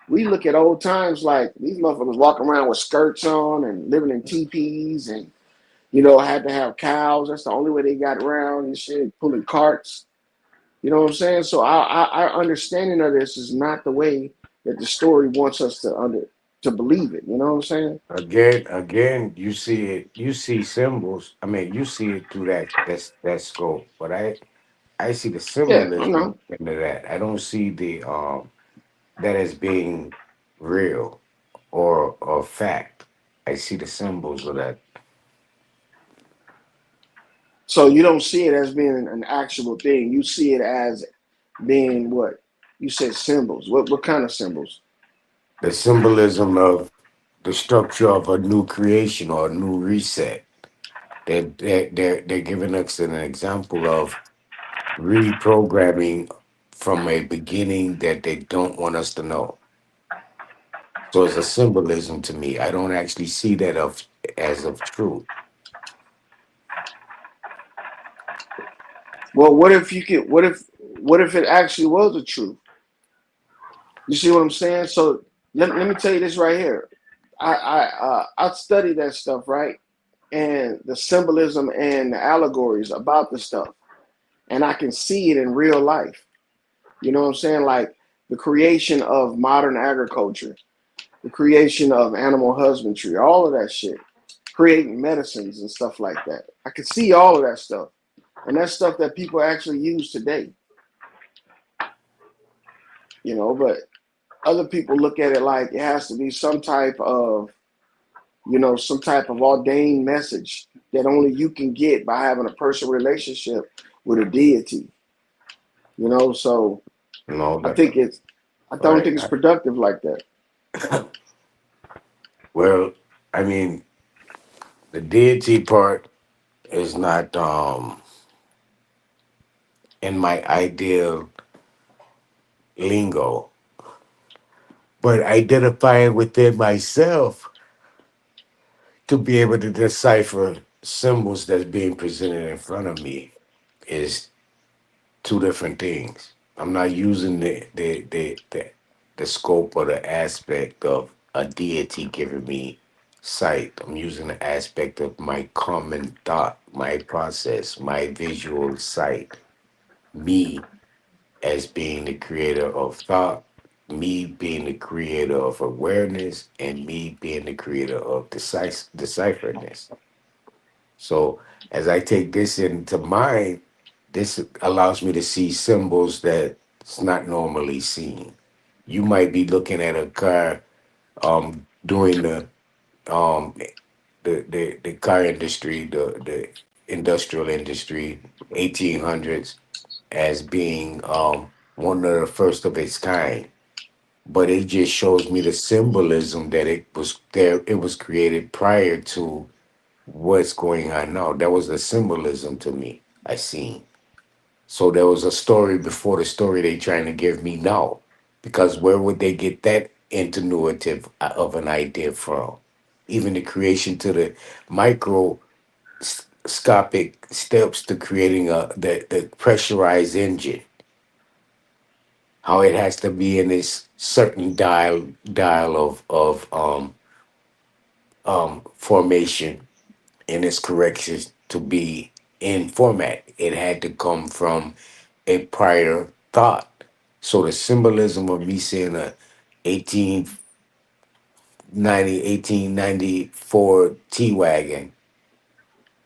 We look at old times like these motherfuckers walking around with skirts on and living in teepees and, had to have cows. That's the only way they got around and shit, pulling carts. You know what I'm saying? So our understanding of this is not the way that the story wants us to believe it. You know what I'm saying? Again, you see it. You see symbols. I mean, you see it through that scope. But I see the Yeah, I symbolism know. into that. I don't see the that as being real or fact. I see the symbols of that. So you don't see it as being an actual thing. You see it as being what? You said symbols. What kind of symbols? The symbolism of the structure of a new creation or a new reset. They're giving us an example of reprogramming from a beginning that they don't want us to know. So it's a symbolism to me. I don't actually see that of as of truth. Well, what if you could? What if it actually was the truth? You see what I'm saying? So let me tell you this right here. I study that stuff, right? And the symbolism and the allegories about the stuff, and I can see it in real life. You know what I'm saying? Like the creation of modern agriculture, the creation of animal husbandry, all of that shit, creating medicines and stuff like that. I can see all of that stuff, and that's stuff that people actually use today. But other people look at it like it has to be some type of ordained message that only you can get by having a personal relationship with a deity. So No, I that think it's I don't right. think it's productive like that. Well, I mean, the deity part is not in my ideal lingo, but identifying within myself to be able to decipher symbols that's being presented in front of me is two different things. I'm not using the scope or the aspect of a deity giving me sight. I'm using the aspect of my common thought, my process, my visual sight, me as being the creator of thought, me being the creator of awareness, and me being the creator of decipherness. So as I take this into mind, this allows me to see symbols that's not normally seen. you might be looking at a car doing um the car industry, the industrial industry, 1800s, as being one of the first of its kind. But it just shows me the symbolism that it was there. It was created prior to what's going on now. That was the symbolism to me. I seen. So there was a story before the story they trying to give me now. Because where would they get that intuitive of an idea from? Even the creation to the microscopic steps to creating the pressurized engine, how it has to be in this certain dial of formation in its corrections to be in format. It had to come from a prior thought. So the symbolism of me seeing a 1894 T-Wagon,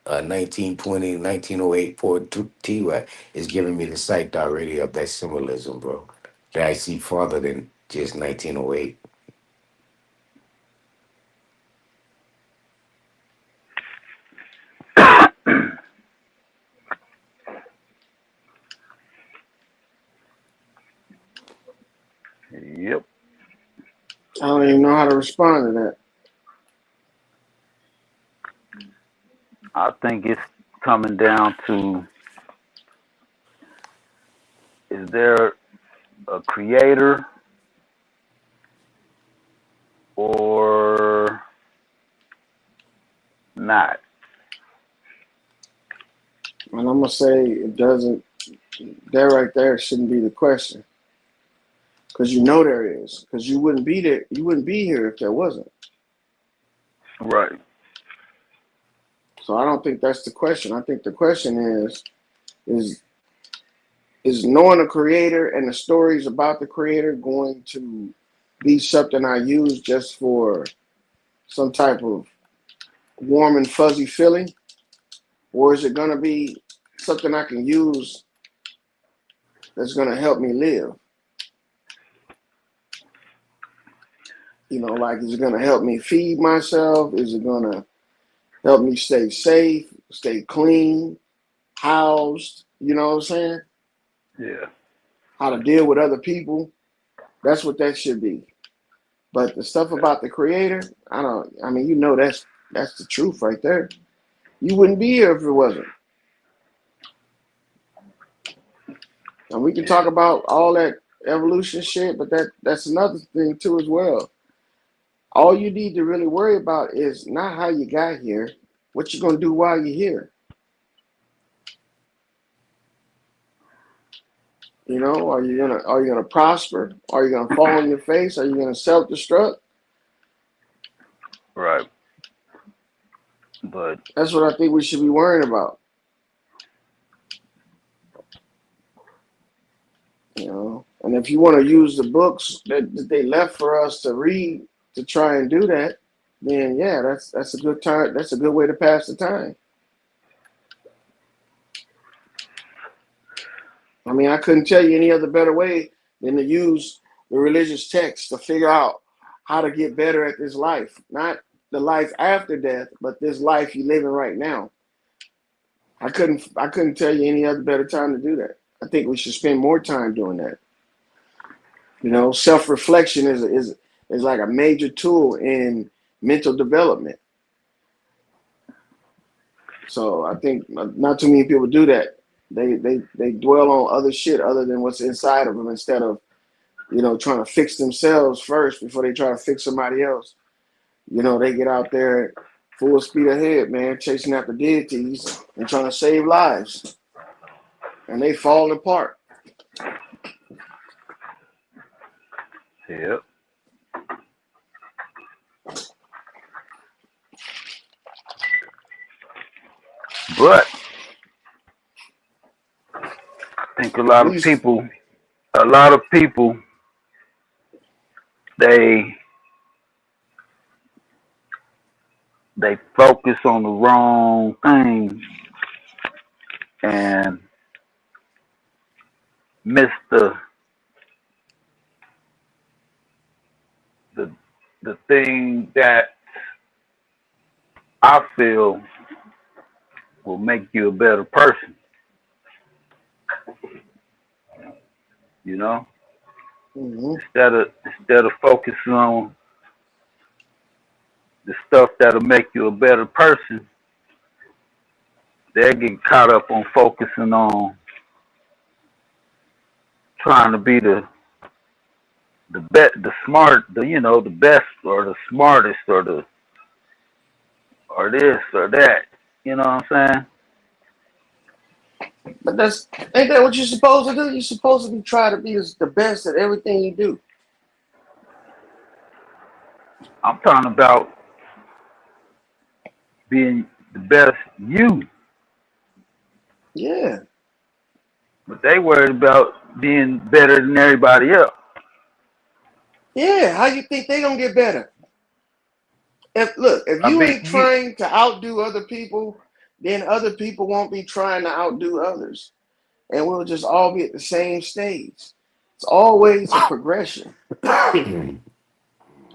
a 1920, 1908 Ford T-Wagon is giving me the sight already of that symbolism, bro, that I see farther than just 1908. Yep. I don't even know how to respond to that. I think it's coming down to, is there a creator or not? And I'm gonna say it doesn't. That right there shouldn't be the question, because you know there is. Because you wouldn't be there. You wouldn't be here if there wasn't. Right. So I don't think that's the question. I think the question is is knowing the creator and the stories about the creator going to be something I use just for some type of warm and fuzzy feeling, or is it gonna be something I can use that's gonna help me live? You know, like, is it gonna help me feed myself? Is it gonna help me stay safe, stay clean, housed? You know what I'm saying? Yeah. How to deal with other people. That's what that should be. But the stuff about the creator, I don't. I mean, you know, that's the truth right there. You wouldn't be here if it wasn't. And we can Yeah. talk about all that evolution shit, but that's another thing too as well. All you need to really worry about is not how you got here, what you're gonna do while you're here. You know, are you gonna prosper? Are you gonna fall on your face? Are you gonna self destruct? Right. But That's what I think we should be worrying about. You know, and if you want to use the books that they left for us to read to try and do that, then yeah, that's a good time. That's a good way to pass the time. I mean, I couldn't tell you any other better way than to use the religious text to figure out how to get better at this life. Not the life after death, but this life you're living right now. I couldn't tell you any other better time to do that. I think we should spend more time doing that. You know, self-reflection is like a major tool in mental development. So I think not too many people do that. They dwell on other shit other than what's inside of them instead of, you know, trying to fix themselves first before they try to fix somebody else. You know, they get out there full speed ahead, man, chasing after deities and trying to save lives, and they fall apart. yeah. But I think a At lot of least, people, a lot of people, they they focus on the wrong thing and miss the thing that I feel will make you a better person, you know? Hmm. Instead of focusing on the stuff that'll make you a better person, they get caught up on focusing on trying to be the best or the smartest or this or that. You know what I'm saying? But that's ain't that what you're supposed to do? You're supposed to be trying to be the best at everything you do. I'm talking about being the best you, Yeah, but they worried about being better than everybody else. yeah. How you think they gonna get better? If I you mean, ain't trying to outdo other people, then other people won't be trying to outdo others, and we'll just all be at the same stage. It's always a progression.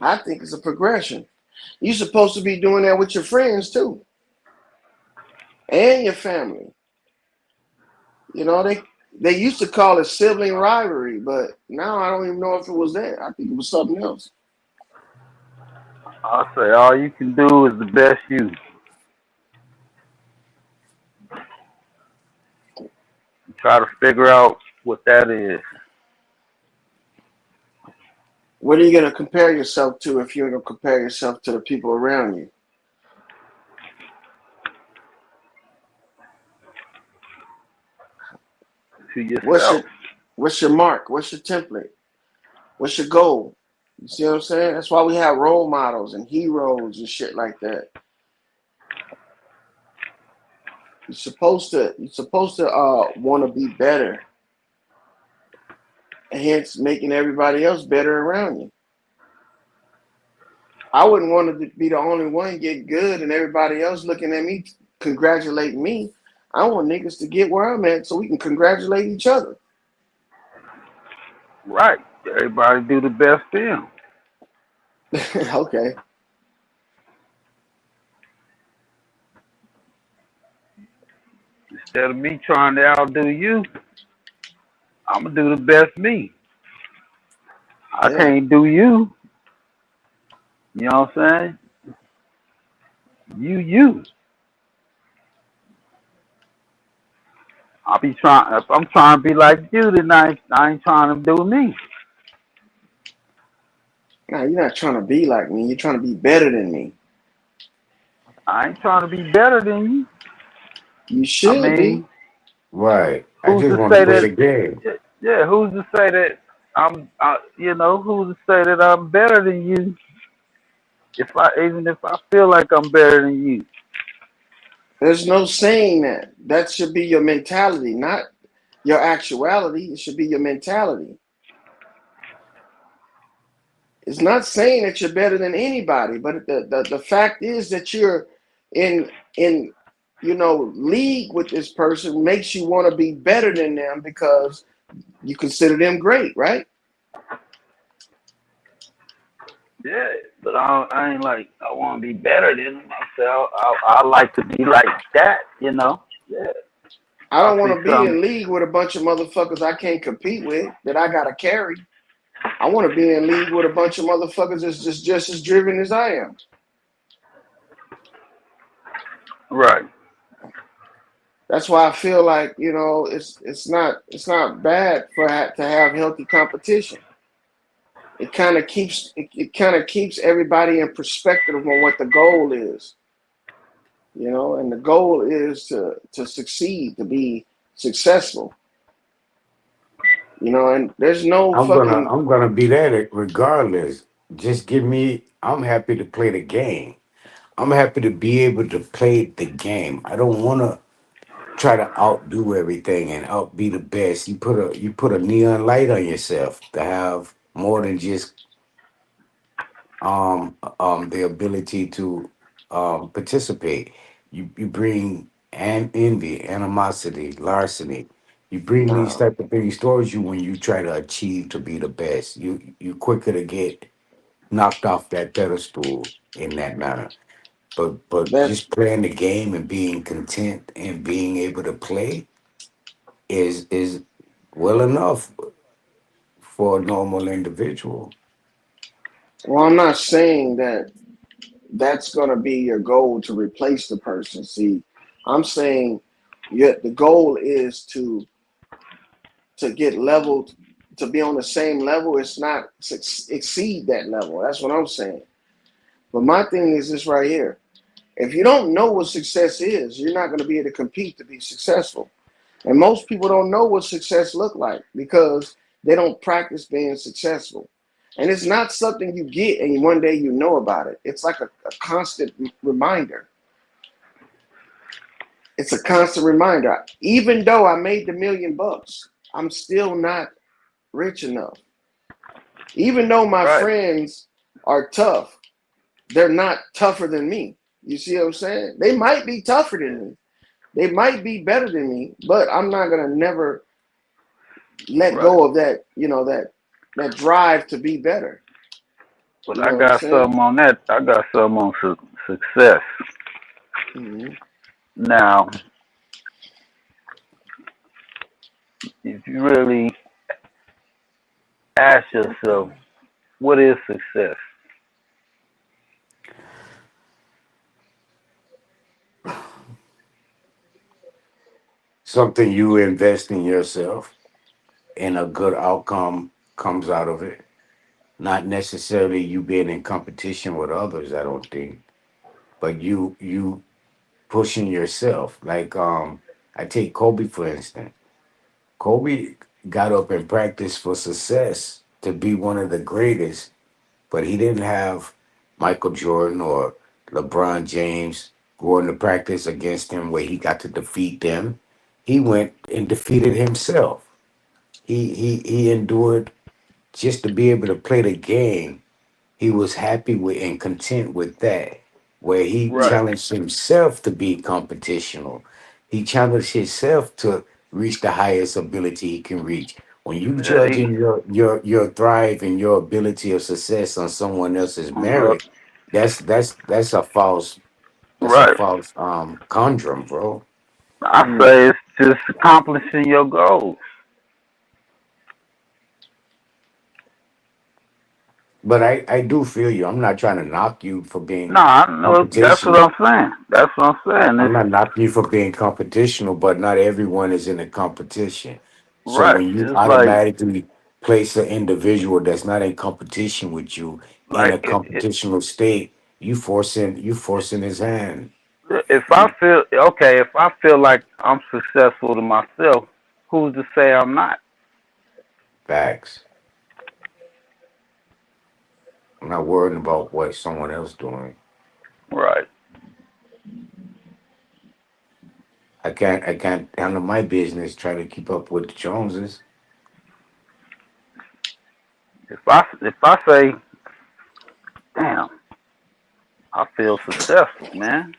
I think it's a progression. You're supposed to be doing that with your friends too, and your family. You know, they used to call it sibling rivalry, but now I don't even know if it was that. I think it was something else. I say all you can do is the best you. Try to figure out what that is. What are you gonna compare yourself to if you're gonna compare yourself to the people around you? To What's yourself. your what's your mark? What's your template? What's your goal? You see what I'm saying? That's why we have role models and heroes and shit like that. You're supposed to want to be better, and hence making everybody else better around you. I wouldn't want to be the only one getting good and everybody else looking at me congratulating me. I want niggas to get where I'm at so we can congratulate each other. Right. Everybody do the best for them. Okay. Instead of me trying to outdo you, I'm gonna do the best me. I Yeah. can't do you. You know what I'm saying? You. I'll be trying. If I'm trying to be like you, then I ain't trying to do me. Nah, you're not trying to be like me. You're trying to be better than me. I ain't trying to be better than you. You I should be. mean, Right. I who's just to want to say play that? the game. Yeah, who's to say that who's to say that I'm better than you? Even if I feel like I'm better than you, There's no saying that. That should be your mentality, not your actuality. It should be your mentality. It's not saying that you're better than anybody, but the fact is that you're in league with this person makes you want to be better than them because you consider them great, right? yeah. But I ain't like I want to be better than myself. I like to be like that, you know. Yeah. I I don't want see to be in some. league with a bunch of motherfuckers I can't compete with that I gotta carry. I want to be in league with a bunch of motherfuckers that's just as driven as I am. Right. That's why I feel like it's not bad to have healthy competition. It kind of keeps everybody in perspective on what the goal is, and the goal is to succeed, to be successful, and there's no I'm gonna fucking. I'm gonna be that regardless. Just give me. I'm happy to play the game. I'm happy to be able to play the game. I don't want to try to outdo everything and outbe the best. You put a neon light on yourself to have more than just the ability to participate. You bring envy, animosity, larceny. You bring these No. type of things towards you when you try to achieve to be the best. You quicker to get knocked off that pedestal in that manner. But That just playing the game and being content and being able to play is well enough for a normal individual. well, I'm not saying that that's going to be your goal to replace the person. See, I'm saying the goal is to get leveled, to be on the same level. It's not exceed that level. That's what I'm saying. But my thing is this right here. If you don't know what success is, you're not going to be able to compete to be successful. And most people don't know what success look like because they don't practice being successful. And it's not something you get and one day you know about it. It's like a constant reminder. It's a constant reminder. Even though I made the $1,000,000, I'm still not rich enough. Even though my Right. friends are tough, they're not tougher than me. You see what I'm saying? They might be tougher than me. They might be better than me, but I'm not gonna never let Right. go of that, that drive to be better. But You I know what I'm got saying? something on that. I got something on success. Mm-hmm. Now, if you really ask yourself, what is success? Something you invest in yourself and a good outcome comes out of it. Not necessarily you being in competition with others, I don't think, but you pushing yourself. Like I take Kobe for instance. Kobe got up and practiced for success to be one of the greatest, but he didn't have Michael Jordan or LeBron James going to practice against him where he got to defeat them. He went and defeated himself. He endured just to be able to play the game. He was happy with and content with that, where he Right. challenged himself to be competitional. He challenged himself to reach the highest ability he can reach. When you Yeah, he, judging your thrive and your ability of success on someone else's uh, merit, that's a false right. conundrum, bro. I Mm. say it's just accomplishing your goals. But I do feel you. I'm not trying to knock you for being No, I know that's what competition. I'm saying. That's what I'm saying. I'm It's not knocking you for being competitional, but not everyone is in a competition. So right. when you It's automatically place an individual that's not in competition with you in like a competitional state, you forcing his hand. if I feel okay, if I feel like I'm successful to myself, who's to say I'm not? Facts. I'm not worrying about what someone else doing. Right. I can't handle my business trying to keep up with the Joneses. If I say, damn, I feel successful, man.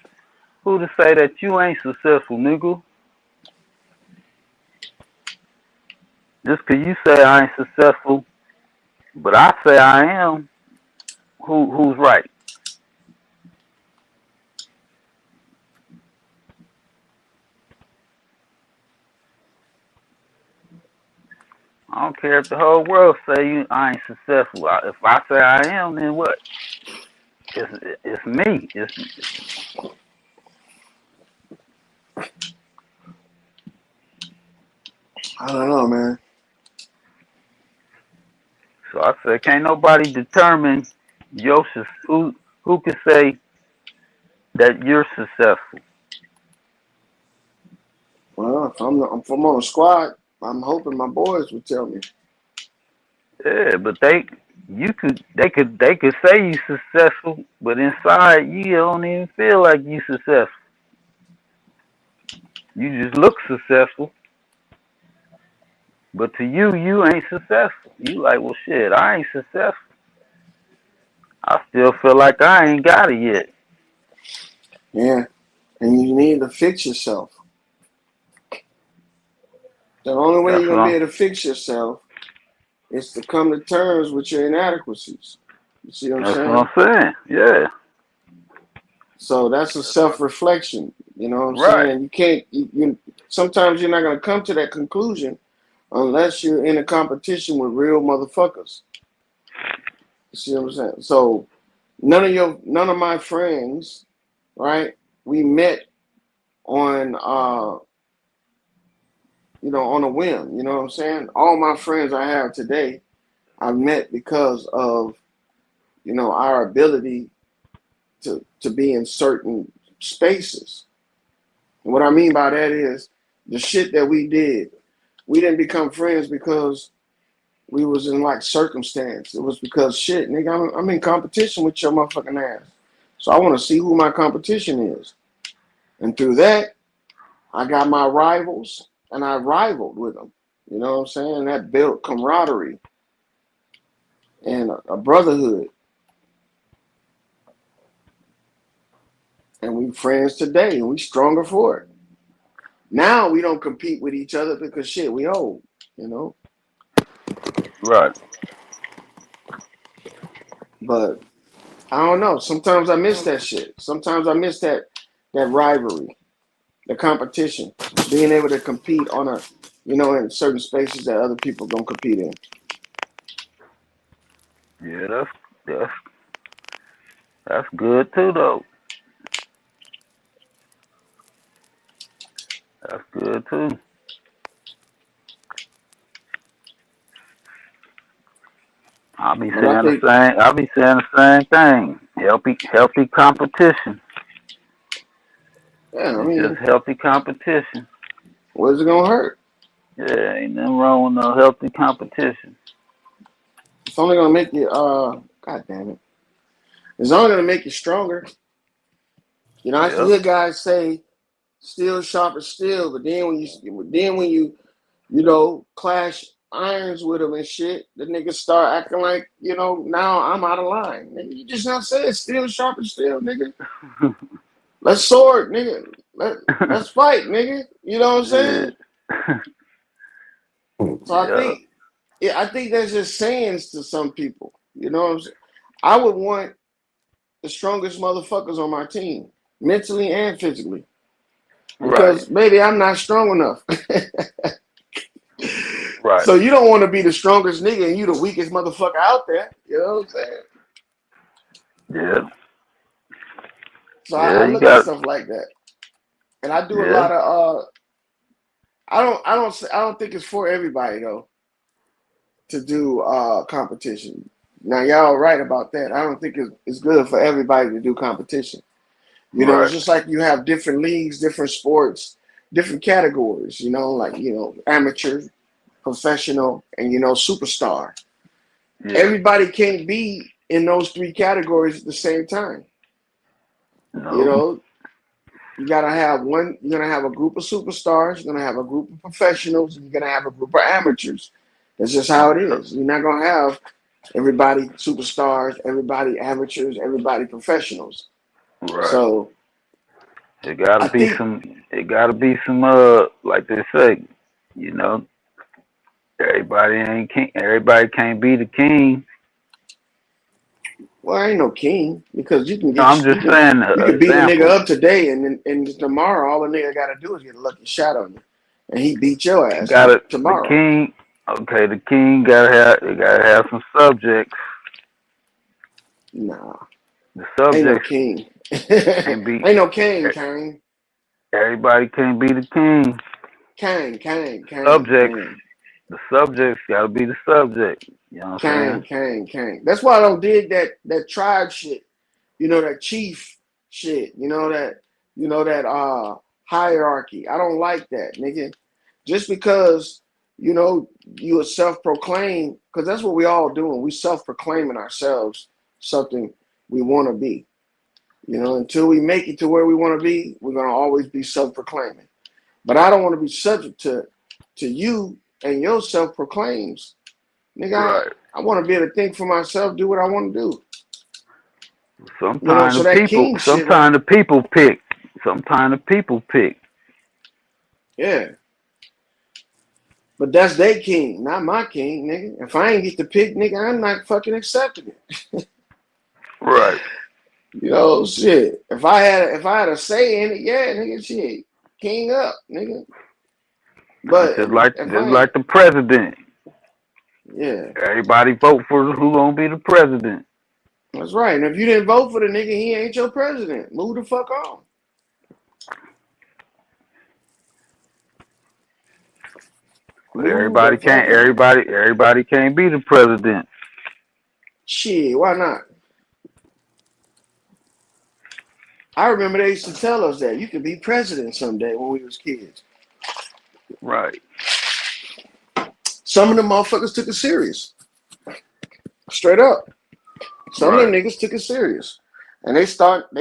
Who to say that you ain't successful, nigga? Just 'cause you say I ain't successful, but I say I am. Who's right? I don't care if the whole world say I ain't successful. If I say I am, then what? It's me. It's I don't know, man. so I say can't nobody determine your who can say that you're successful. Well, if I'm on a squad, I'm hoping my boys would tell me. Yeah, but they could say you successful, but inside you don't even feel like you successful. You just look successful, but to you ain't successful. You like, well, shit, I ain't successful. I still feel like I ain't got it yet. Yeah, and you need to fix yourself. The only way That's you're what gonna be I'm. able to fix yourself is to come to terms with your inadequacies. You see what I'm That's what saying? I'm saying. Yeah. So that's a That's what, self-reflection. You know what I'm right. saying? You can't. Sometimes you're not gonna come to that conclusion unless you're in a competition with real motherfuckers. You see what I'm saying? So none of my friends, right? We met on on a whim. You know what I'm saying? All my friends I have today, I met because of our ability to be in certain spaces. And what I mean by that is the shit that we did. We didn't become friends because we was in like circumstance. It was because shit, nigga, I'm in competition with your motherfucking ass. So I want to see who my competition is. And through that, I got my rivals and I rivaled with them. You know what I'm saying? That built camaraderie and a brotherhood. And we friends today and we stronger for it. Now we don't compete with each other because shit, we old, you know. Right. But I don't know. Sometimes I miss that shit. Sometimes I miss that rivalry, the competition, being able to compete on in certain spaces that other people don't compete in. Yeah, that's that's good too though. That's good too. I'll be But I saying the think, same. I'll be saying the same thing. Healthy competition. yeah, I It's just mean, healthy competition. where's it gonna hurt? Yeah, ain't nothing wrong with no healthy competition. It's only gonna make you god damn it. It's only gonna make you stronger. I Yep. hear guys say steel sharp as steel, but then when you clash irons with them and shit, the niggas start acting like, now I'm out of line. Nigga, you just not said steel sharp as steel, nigga. Let's sword, nigga. Let's fight, nigga. You know what I'm yeah. saying? So I Yeah. think, yeah, I think that's just sayings to some people. You know what I'm saying? I would want the strongest motherfuckers on my team, mentally and physically, Right. because maybe I'm not strong enough. Right. So you don't want to be the strongest nigga and you the weakest motherfucker out there. You know what I'm saying? Yeah. So I Yeah. You look at got. stuff like that, and I do a Yeah. lot of. I don't think it's for everybody though to do competition. Now y'all right about that. I don't think it's good for everybody to do competition. It's Right. just like you have different leagues, different sports, different categories. Like amateur, professional, and superstar. Yeah. Everybody can't be in those three categories at the same time. You No. know, you gotta have one. You're gonna have a group of superstars. You're gonna have a group of professionals. And you're gonna have a group of amateurs. That's just how it Yep. is. You're not gonna have everybody superstars, everybody amateurs, everybody professionals. Right. So It gotta I be think, some. It gotta be some. Like they say, you know, everybody ain't king. Everybody can't be the king. well, I ain't no king because you can No, I'm get just saying you an can beat a nigga example. up today, and tomorrow all the nigga gotta do is get a lucky shot on you, and he beat your It ass gotta the tomorrow. king. Okay, the king gotta have some subjects. Nah, The ain't no subjects king. can't be. Ain't no king, Kane. Everybody can't be the king. Kane, Kane, Kane, Subjects. Kane. The subjects gotta be the subject. You know what Kang, I'm Kang, Kang. That's why I don't dig that tribe shit. That chief shit. That hierarchy. I don't like that, nigga. Just because you are self-proclaimed, because that's what we all doing. We self-proclaiming ourselves something we want to be. Until we make it to where we want to be, we're gonna always be self-proclaiming. But I don't want to be subject to you and your self-proclaims. Nigga, saying? Right. I want to be able to think for myself, do what I want to do. Sometimes So the that people. king shit, Sometimes the people pick. Sometimes the people pick. yeah. But that's their king, not my king, nigga. If I ain't get to pick, nigga, I'm not fucking accepting it. Right. You know, shit. If I had a say in it, yeah, nigga, shit, king up, nigga. It's But if just I ain't, like the president. yeah, Everybody vote for who gonna be the president. that's right. And if you didn't vote for the nigga, he ain't your president. Move the fuck on. But Move the fuck on. everybody can't be the president. Shit, why not? I remember they used to tell us that you could be president someday when we was kids. Right. Some of them motherfuckers took it serious. Straight up. Some of them Right. niggas took it serious. And they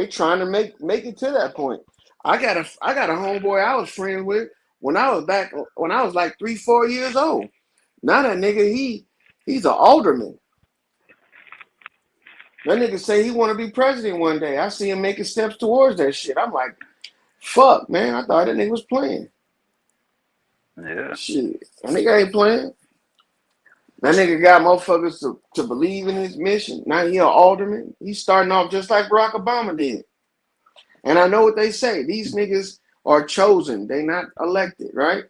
trying to make it to that point. I got a homeboy I was friends with when I was like 3-4 years old. Now that nigga he's an alderman. That nigga say he want to be president one day. I see him making steps towards that shit. I'm like, fuck, man. I thought that nigga was playing. Yeah. Shit, that nigga ain't playing. That nigga got motherfuckers to believe in his mission. Now he an alderman. He's starting off just like Barack Obama did. And I know what they say. These niggas are chosen. They not elected, right?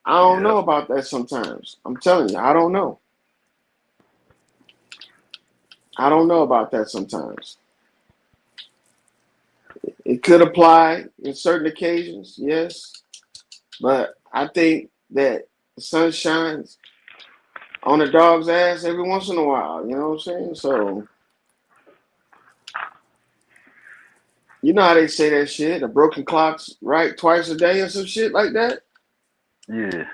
I don't Yeah. know about that sometimes. I'm telling you, I don't know. I don't know about that sometimes. It could apply in certain occasions, yes. But I think that the sun shines on a dog's ass every once in a while. You know what I'm saying? So, you know how they say that shit? A broken clock's right twice a day or some shit like that? Yeah.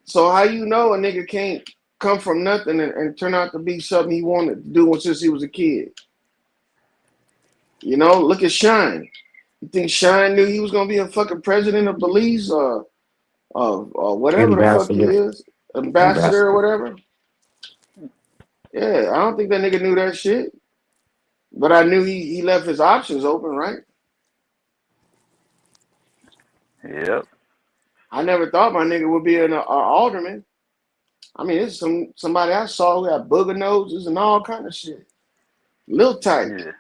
So how you know a nigga can't come from nothing and turn out to be something he wanted to do since he was a kid? You know, look at Shine. You think Shine knew he was gonna be a fucking president of Belize or whatever the fuck he Ambassador. is, ambassador or Ambassador. whatever? Yeah, I don't think that nigga knew that shit. But I knew he left his options open, right? Yep. I never thought my nigga would be an alderman. I mean, it's somebody I saw who had booger noses and all kind of shit. Lil tight. Yeah.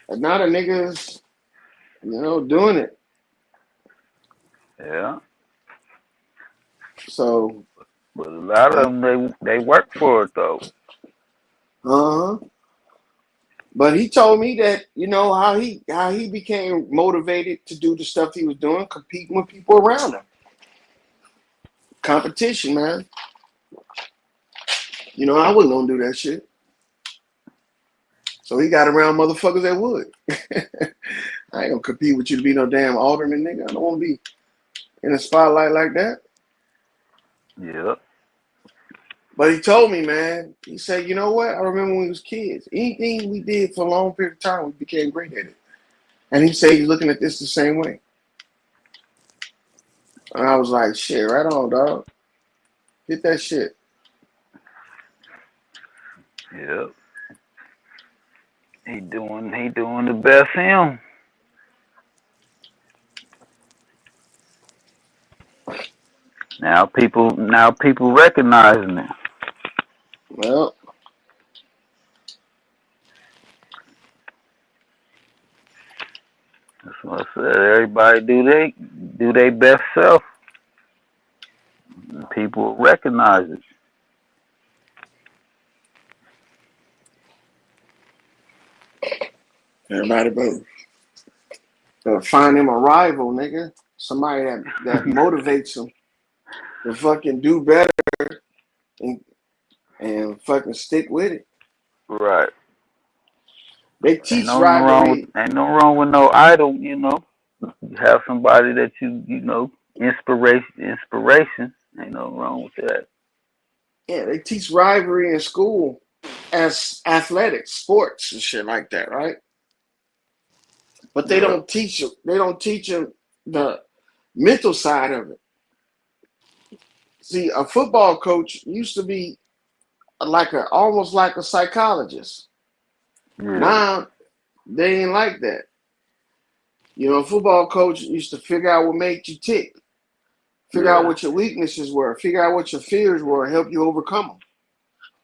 And now the niggas, doing it. Yeah. So, But a lot of them they work for it though. uh-huh. But he told me that, how he became motivated to do the stuff he was doing, competing with people around him. Competition, man. I wasn't gonna do that shit. So he got around motherfuckers that would. I ain't gonna compete with you to be no damn alderman, nigga. I don't wanna be in a spotlight like that. Yep. But he told me, man, he said, you know what? I remember when we was kids. Anything we did for a long period of time, we became great at it. And he said he's looking at this the same way. And I was like, shit, right on, dog. Hit that shit. Yep. He doing the best him. Now people recognizing it. Well, That's what I said. Everybody do they best self. And people recognize it. everybody better find him a rival, nigga. Somebody that motivates him to fucking do better and, and fucking stick with it. Right. They Ain't teach no wrong with rivalry. no idol. You have somebody that inspiration. Ain't no wrong with that. Yeah, they teach rivalry in school as athletics, sports, and shit like that, right? But they Yep. don't teach them. They don't teach them the mental side of it. See, a football coach used to be almost like a psychologist. Yeah. Now they ain't like that. A football coach used to figure out what made you tick, figure out Yeah. what your weaknesses were, figure out what your fears were, and help you overcome them.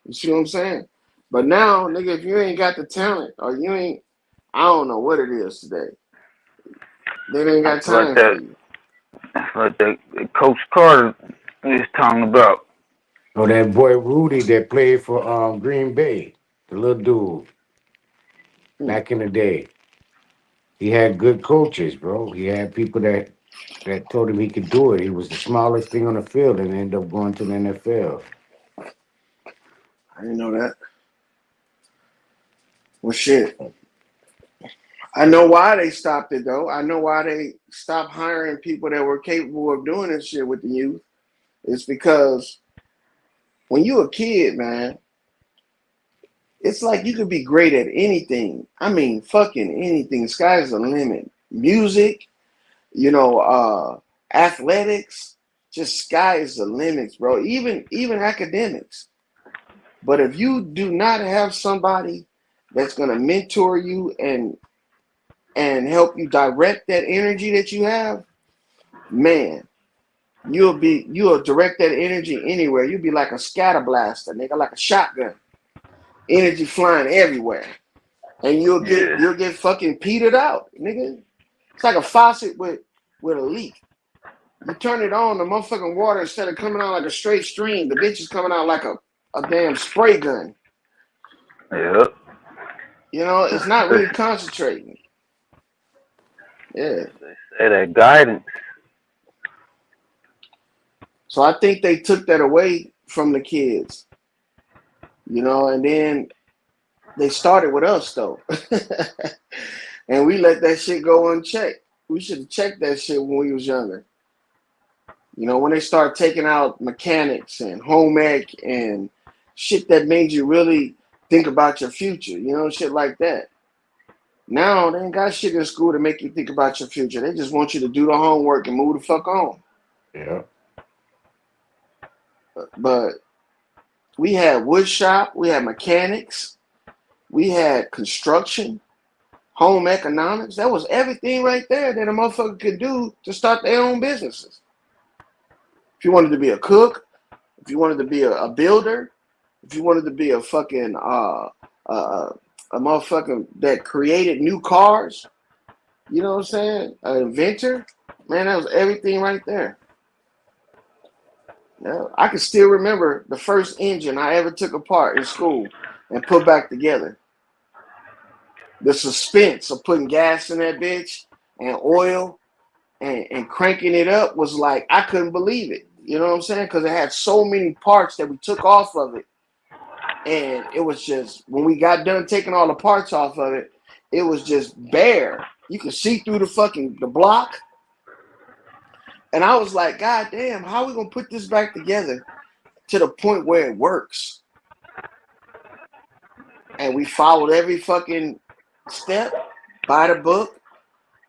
You see what I'm saying? But now, nigga, if you ain't got the talent or you ain't, I don't know what it is today. They ain't got It's like time for that. you. It's like that Coach Carter is talking about. Oh, that boy Rudy that played for Green Bay, the little dude Hmm. back in the day. He had good coaches, bro. He had people that told him he could do it. He was the smallest thing on the field and ended up going to the NFL. I didn't know that. Well, shit. I know why they stopped it though. I know why they stopped hiring people that were capable of doing this shit with the youth. It's because when you a kid, man, it's like you could be great at anything. I mean, fucking anything. Sky's the limit. Music, athletics, just sky is the limits, bro. Even academics. But if you do not have somebody that's gonna mentor you and help you direct that energy that you have, man, you'll direct that energy anywhere. You'll be like a scatter blaster, nigga, like a shotgun. Energy flying everywhere. And Yeah. you'll get fucking petered out, nigga. It's like a faucet with a leak. You turn it on, the motherfucking water instead of coming out like a straight stream, the bitch is coming out like a damn spray gun. Yep. It's not really concentrating. Yeah. Say that guidance. So I think they took that away from the kids, and then they started with us though. And we let that shit go unchecked. We should have checked that shit when we was younger. When they start taking out mechanics and home ec and shit that made you really think about your future, shit like that. Now they ain't got shit in school to make you think about your future. They just want you to do the homework and move the fuck on. Yeah. But we had wood shop, we had mechanics, we had construction, home economics. That was everything right there that a motherfucker could do to start their own businesses. If you wanted to be a cook, if you wanted to be a builder, if you wanted to be a fucking a motherfucker that created new cars, you know what I'm saying? An inventor, man, that was everything right there. Yeah, I can still remember the first engine I ever took apart in school and put back together. The suspense of putting gas in that bitch and oil and cranking it up was like, I couldn't believe it. You know what I'm saying? Because it had so many parts that we took off of it. And it was just, when we got done taking all the parts off of it, it was just bare. You could see through the block. And I was like, God damn, how are we going to put this back together to the point where it works? And we followed every fucking step by the book,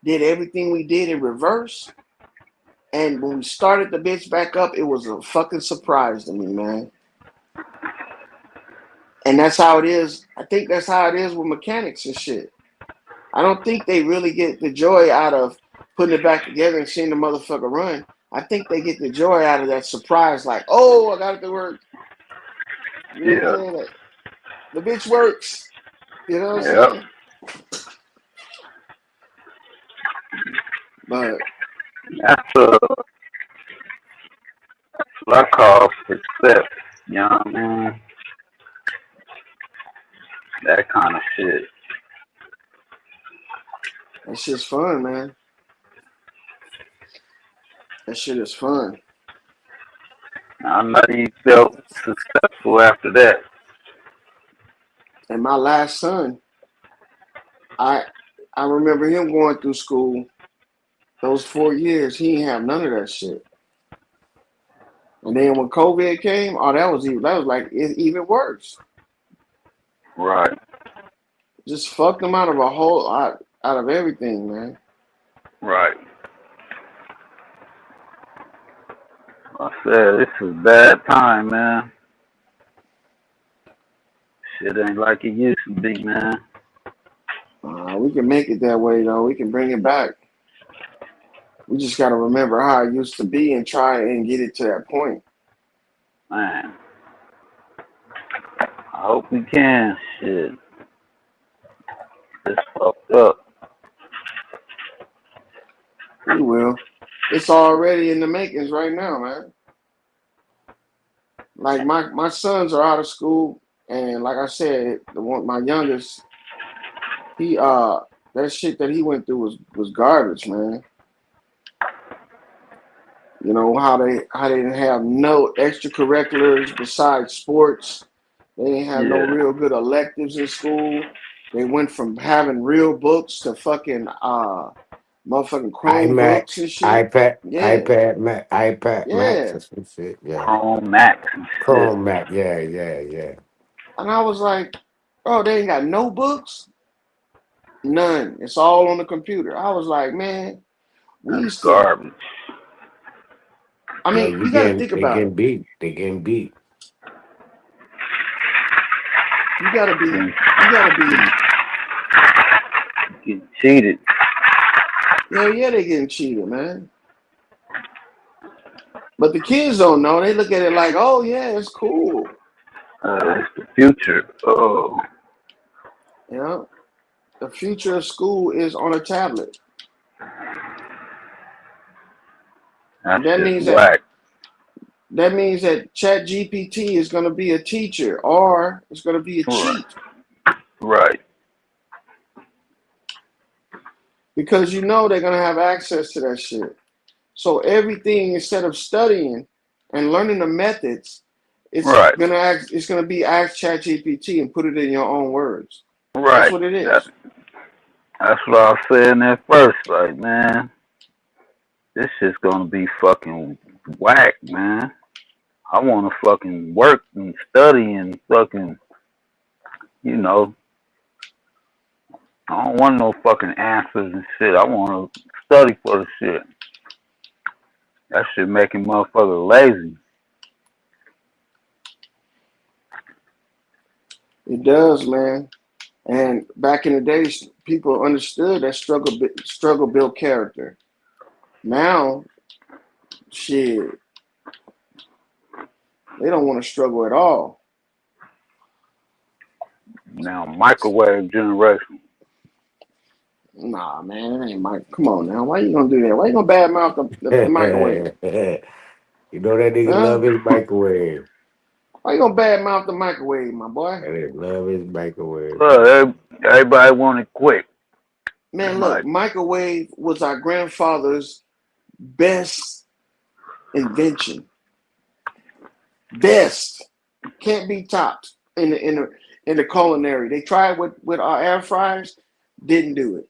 did everything we did in reverse. And when we started the bitch back up, it was a fucking surprise to me, man. And that's how it is. I think that's how it is with mechanics and shit. I don't think they really get the joy out of putting it back together and seeing the motherfucker run. I think they get the joy out of that surprise, like, oh, I got it to work. You know what I'm Yeah. saying? Like, the bitch works. You know what I'm Yep. saying? But That's what I call success. You know what I mean? That kind of shit. that shit's fun, man. That shit is fun. I know you felt successful after that. And my last son, I I remember him going through school those 4 years. He didn't have none of that shit. And then when COVID came, oh, that was like even worse. Right. Just fucked him out of a whole out of everything, man. Right. I said, this is bad time, man. Shit ain't like it used to be, man. We can make it that way though. We can bring it back. We just got to remember how it used to be and try and get it to that point. Man. hope we can. Shit, it's fucked up. We will. It's already in the makings right now, man. Like my sons are out of school, and like I said, the one my youngest, he that shit that he went through was garbage, man. You know how they didn't have no extracurriculars besides sports. They didn't have no Yeah, real good electives in school. They went from having real books to fucking motherfucking iMac, Chromebooks and shit. iPad, Yeah, iPad, Mac, iPad Max, yeah. or some shit. Yeah, Chrome Max and shit. Chrome Mac. Yeah, yeah, yeah. And I was like, bro, they ain't got no books, none. It's all on the computer. I was like, man, we That's used to. garbage. I Yeah, mean, you got to think they about getting it. beat. They getting beat. You got to be, Getting, you got to getting, be. getting cheated. Yeah, yeah, they getting cheated, man. But the kids don't know. They look at it like, oh yeah, it's cool. It's the future. Oh, You know, the future of school is on a tablet. that That shit's means that whack. that means that Chat GPT is going to be a teacher or it's going to be a Right. cheat Right. because you know they're going to have access to that shit. So everything instead of studying and learning the methods, Right. it's gonna be ask Chat GPT and put it in your own words. That's Right. what it That, is. that's what I was saying at first. Like, man, this shit's gonna be fucking whack, man. I want to fucking work and study and fucking, you know, I don't want no fucking answers and shit. I want to study for the shit. That shit making motherfuckers lazy. It does, man. And back in the days, people understood that struggle built character. Now, shit, they don't want to struggle at all. Now, microwave generation. Nah, man, it ain't Mike. Come on now, why you gonna do that? Why you gonna badmouth the microwave? You know that nigga Huh? love his microwave. Why you gonna badmouth the microwave, my boy? That nigga love his microwave, Look, man. everybody want it quick. Man, I'm look, like, microwave was our grandfather's best invention. Best can't be topped in the culinary. They tried with our air fryers, didn't do it.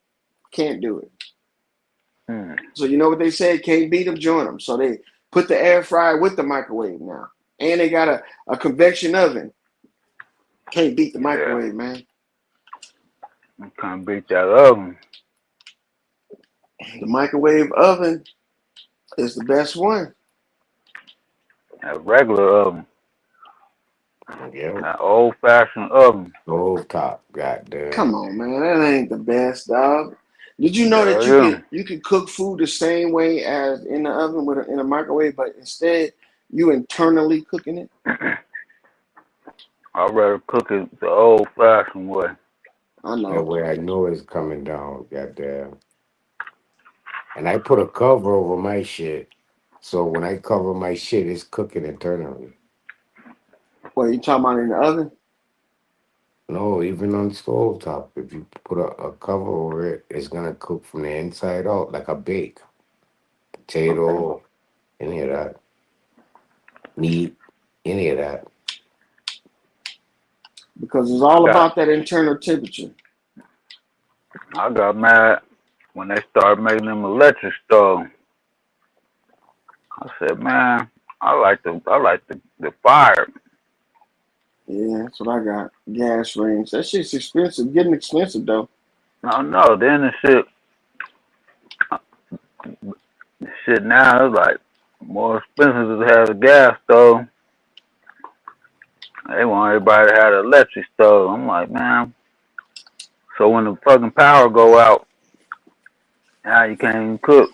Can't do it. hmm, So you know what they say? Can't beat them, join them. So they put the air fryer with the microwave now, and they got a convection oven. Can't beat the yeah, microwave, man. I can't beat that oven. The microwave oven is the best one. That regular oven. Yep. That old fashioned oven. Stove top, goddamn. Come on, man, that ain't the best, dog. Did you know that Hell you yeah. could cook food the same way as in the oven in a microwave, but instead you internally cooking it? I'd rather cook it the old fashioned way. I That know. way I know it's coming down, goddamn. And I put a cover over my shit. So when I cover my shit, it's cooking internally. What you talking about in the oven? No, even on stove top, if you put a cover over it, it's gonna cook from the inside out like a bake. Okay, Potato, any of that. Meat, any of that. because it's I all got about that internal temperature. I got mad when they started making them electric stoves. I said, man, I like the fire. Yeah, that's what I got. Gas rings. That shit's expensive. Getting expensive though. No, no. Then the shit now is like more expensive to have a gas stove. They want everybody to have an electric stove. I'm like, man. So when the fucking power go out, now you can't even cook.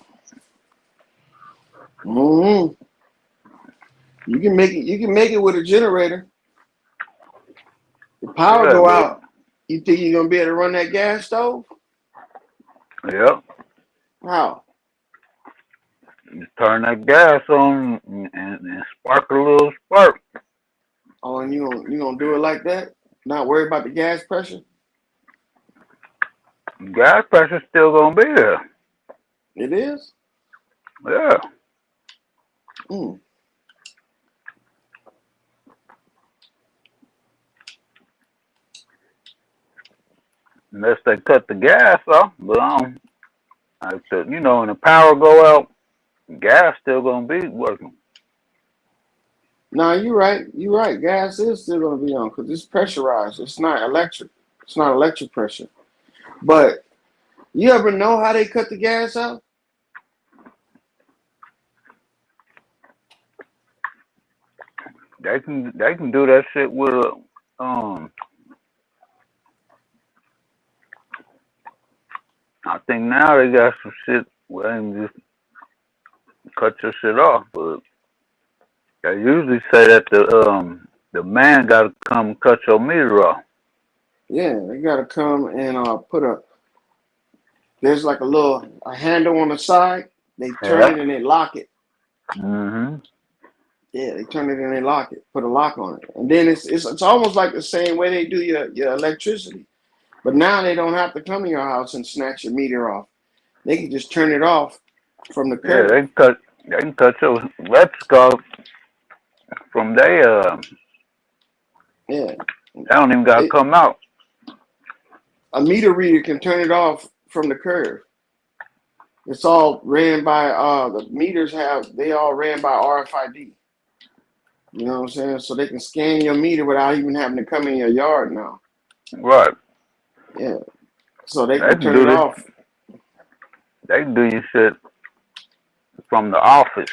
Hmm. You can make it. You can make it with a generator. The power Yeah, go but out. You think you're gonna be able to run that gas stove? yep. How? You turn that gas on and spark a little spark. Oh, and you gonna do it like that? Not worry about the gas pressure? Gas pressure's still gonna be there. It is? Yeah. Mm. Unless they cut the gas off. But when the power go out, gas still gonna be working. Nah, you're right. You're right. Gas is still gonna be on because it's pressurized. It's not electric. It's not electric pressure. But you ever know how they cut the gas out? They can do that shit with a I think now they got some shit where they can just cut your shit off. But they usually say that the man gotta come and cut your meter off. Yeah, they gotta come and put a there's like a handle on the side. They turn Yeah. it and they lock it. Mhm. Yeah, they turn it and they lock it. Put a lock on it, and then it's almost like the same way they do your electricity. But now they don't have to come to your house and snatch your meter off. They can just turn it off from the Yeah, curb. they can cut your electric off from there. Yeah, They don't even gotta it, come out. a meter reader can turn it off from the curb. It's all ran by the meters have they all ran by RFID. You know what I'm saying? So they can scan your meter without even having to come in your yard now. Right. Yeah. So they They can can turn do it this. off. They can do your shit from the office.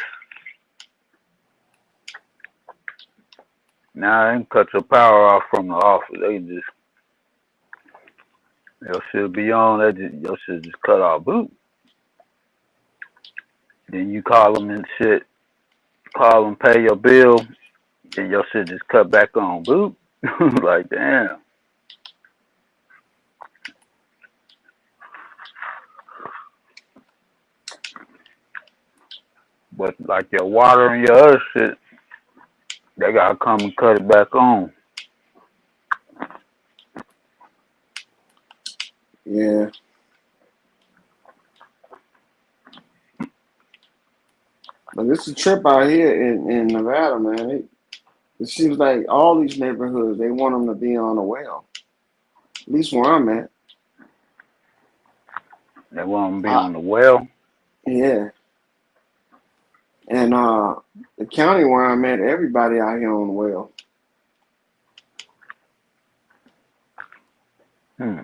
Now they can cut your power off from the office. They can just your shit be on. Your shit just cut off. Boop. Then you call them and shit. Call them, pay your bill. Then your shit just cut back on. Boop. Like damn. But like your water and your other shit, they gotta come and cut it back on. Yeah. But it's a trip out here in Nevada, man. It seems like all these neighborhoods, they want them to be on a well. At least where I'm at. They want them to be Uh, on the well. yeah. And the county where I'm at, everybody out here on the well. Hmm.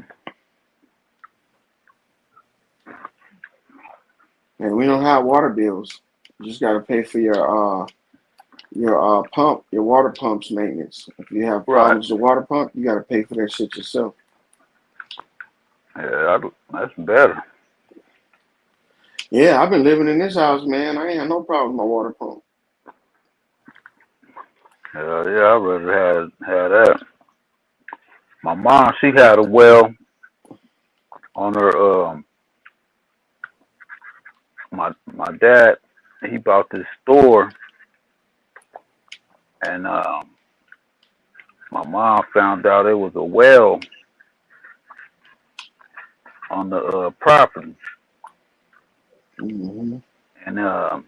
And we don't have water bills. You just gotta pay for your pump, your water pump's maintenance. If you have Right. problems with the water pump, you gotta pay for that shit yourself. Yeah, that's better. Yeah, I've been living in this house, man. I ain't had no problem with my water pump. Yeah, I'd rather have that. My mom, she had a well on her. My dad, he bought this store, and my mom found out it was a well on the property, Mm-hmm. and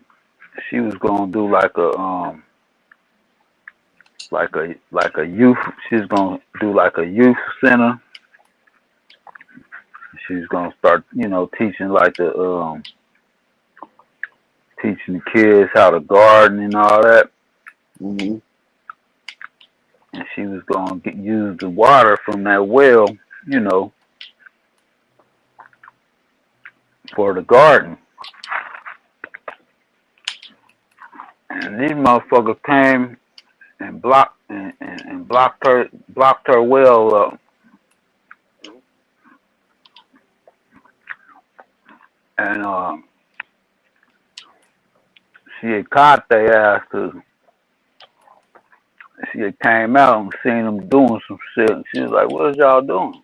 she was gonna do like a youth. She's gonna do like a youth center. She's gonna start, teaching teaching the kids how to garden and all that. Mm-hmm. And she was gonna use the water from that well, you know, for the garden. And these motherfuckers came and blocked her well up. And she had caught their ass 'cause She had came out and seen them doing some shit, and she was like, "What is y'all doing?"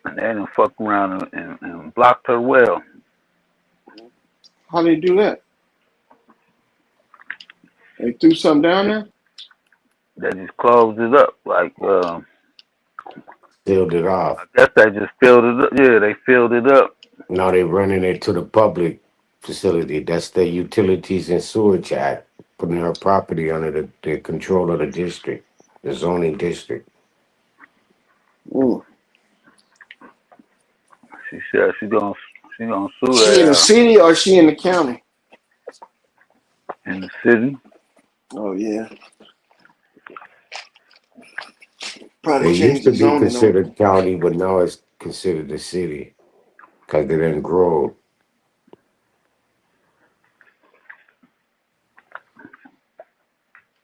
And they didn't fuck around and blocked her well. How they do that? They threw something down there? They just closed it up. Like, Sealed it I off. guess they just filled it up. Yeah, they filled it up. Now they running it to the public facility. That's the Utilities and Sewerage Act, putting her property under the control of the district, the zoning district. Mm. She said she gonna sue She in the their ass city or she in the county? in the city. Oh yeah. Probably It used changed to the be zoning on considered county, but now it's considered a city because they didn't grow.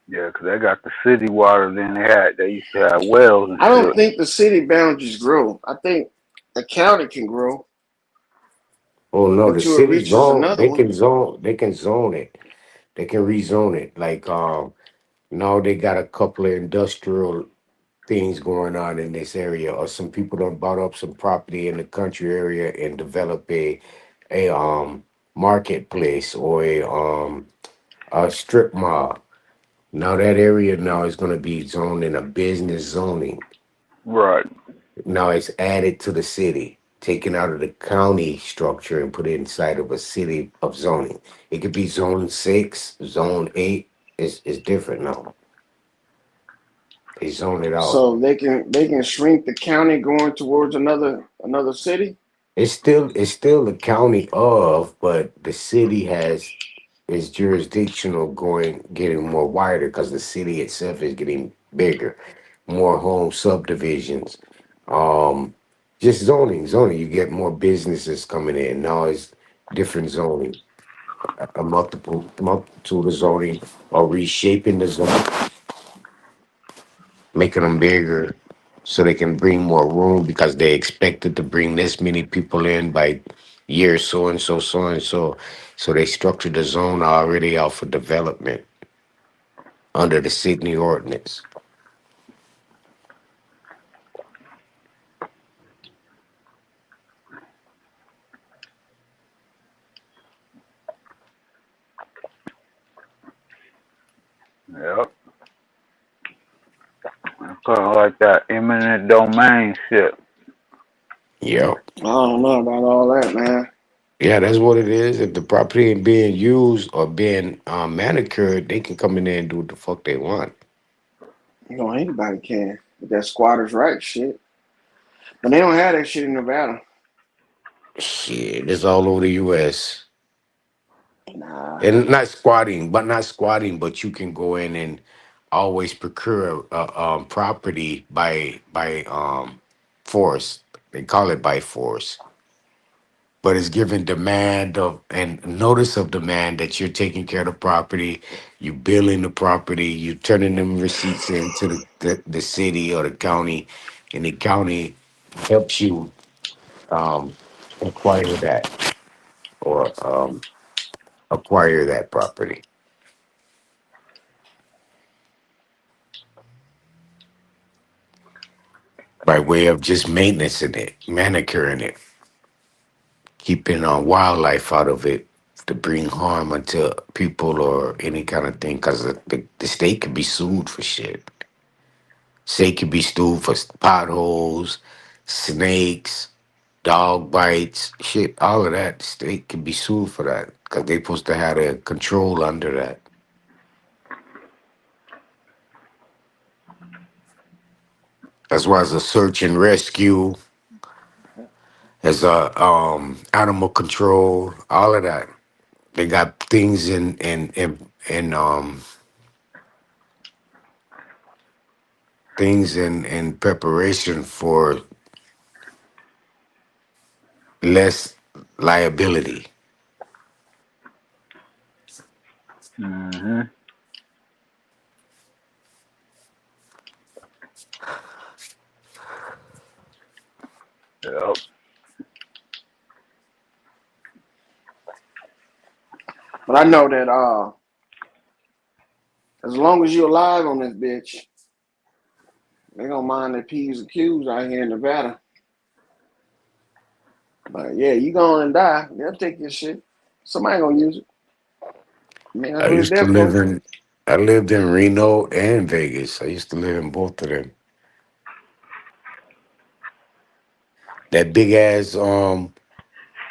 Yeah, 'cause they got the city water. Then they used to have wells and I don't shit. think the city boundaries grow. I think the county can grow Oh no, the until it city reaches zone. another one. They can zone it. They can rezone it. Like now they got a couple of industrial things going on in this area, or some people done bought up some property in the country area and develop a marketplace or a strip mall. Now that area now is gonna be zoned in a business zoning. Right. Now it's added to the city, taken out of the county structure and put it inside of a city of zoning. It could be zone 6, zone 8. It's different now. They zone it out. So they can shrink the county going towards another city. It's still the county of, but the city has is jurisdictional going getting more wider because the city itself is getting bigger, more home subdivisions, um, just zoning. You get more businesses coming in now. It's different zoning, a multitude of zoning, or reshaping the zone, making them bigger so they can bring more room because they expected to bring this many people in by year so and so, so and so. So they structured the zone already out for development under the Sydney ordinance. Yep. Kind of like that eminent domain shit. Yep. I don't know about all that, man. Yeah, that's what it is. If the property ain't being used or being manicured, they can come in there and do what the fuck they want. You know, anybody can. With that squatters' right shit. But they don't have that shit in Nevada. Shit, it's all over the U.S. Nah. And not squatting, but you can go in and always procure property by force. They call it by force, but it's giving demand of and notice of demand that you're taking care of the property, you billing the property, you turning them receipts into the city or the county, and the county helps you um, acquire that or acquire that property by way of just maintaining it, manicuring it, keeping wildlife out of it to bring harm unto people or any kind of thing, because the state could be sued for shit. State could be sued for potholes, snakes, dog bites, shit, all of that. The state could be sued for that because they supposed to have a control under that. As well as a search and rescue, as a animal control, all of that. They got things in things in preparation for less liability. Hmm. Yep. But But I know that as long as you're alive on this bitch, they don't mind their P's and Q's out here in Nevada. But yeah, you going and die. They'll take your shit. Somebody gonna use it. I mean, that's I what it's used to there live for. in I lived in Reno and Vegas. I used to live in both of them. That big ass